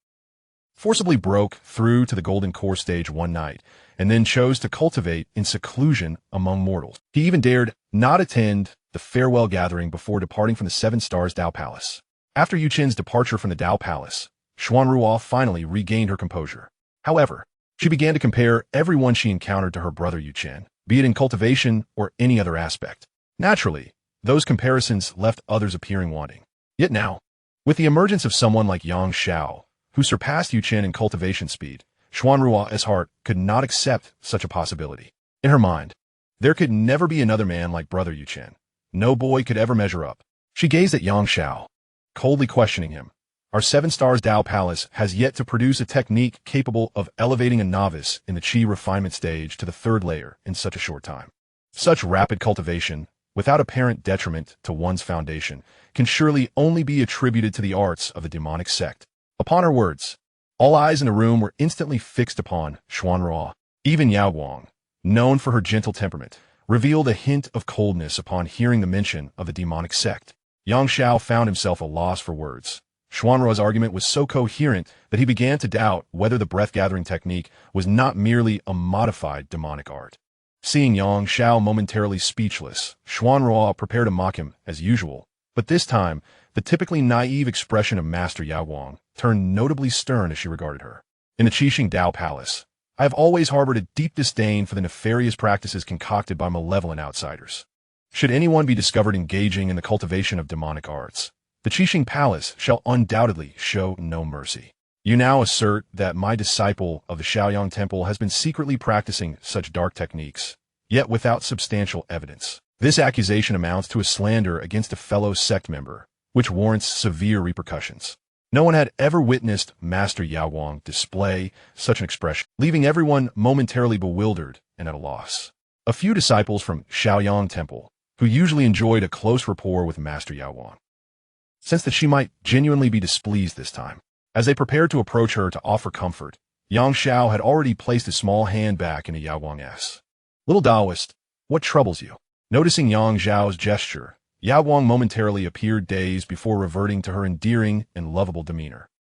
forcibly broke through to the Golden Core stage one night, and then chose to cultivate in seclusion among mortals. He even dared not attend the farewell gathering before departing from the 7 Stars Dao Palace. After Yuchen's departure from the Dao Palace, Xuanrua finally regained her composure. However, she began to compare everyone she encountered to her brother Yuchen, be it in cultivation or any other aspect. Naturally, those comparisons left others appearing wanting. Yet now, with the emergence of someone like Xianxia, who surpassed Yuchen in cultivation speed, Xuanrua's heart could not accept such a possibility. In her mind, there could never be another man like brother Yuchen. No boy could ever measure up. She gazed at Xianxia, coldly questioning him. Our 7 Stars Dao Palace has yet to produce a technique capable of elevating a novice in the chi refinement stage to the 3rd layer in such a short time. Such rapid cultivation, without apparent detriment to one's foundation, can surely only be attributed to the arts of the demonic sect. Upon her words, all eyes in the room were instantly fixed upon Xuanrua. Even Yaoguang, known for her gentle temperament, revealed a hint of coldness upon hearing the mention of the demonic sect. Xianxia found himself at a loss for words. Xuanrua's argument was so coherent that he began to doubt whether the breath-gathering technique was not merely a modified demonic art. Seeing Xianxia momentarily speechless, Xuanrua prepared to mock him as usual, but this time, the typically naive expression of Master Yaoguang turned notably stern as she regarded her. In the Qixing Dao Palace, I have always harbored a deep disdain for the nefarious practices concocted by malevolent outsiders. Should anyone be discovered engaging in the cultivation of demonic arts, the Qixing Palace shall undoubtedly show no mercy. You now assert that my disciple of the Shaoyang Temple has been secretly practicing such dark techniques, yet without substantial evidence. This accusation amounts to a slander against a fellow sect member, which warrants severe repercussions. No one had ever witnessed Master Yao Wang display such an expression, leaving everyone momentarily bewildered and at a loss. A few disciples from Shaoyang Temple, who usually enjoyed a close rapport with Master Yao Wang, sensed that she might genuinely be displeased this time. As they prepared to approach her to offer comfort, Yang Xiao had already placed a small hand back into Yao Wang's. Little Taoist, what troubles you? Noticing Yang Xiao's gesture, Yao Wang momentarily appeared dazed before reverting to her endearing and lovable demeanor.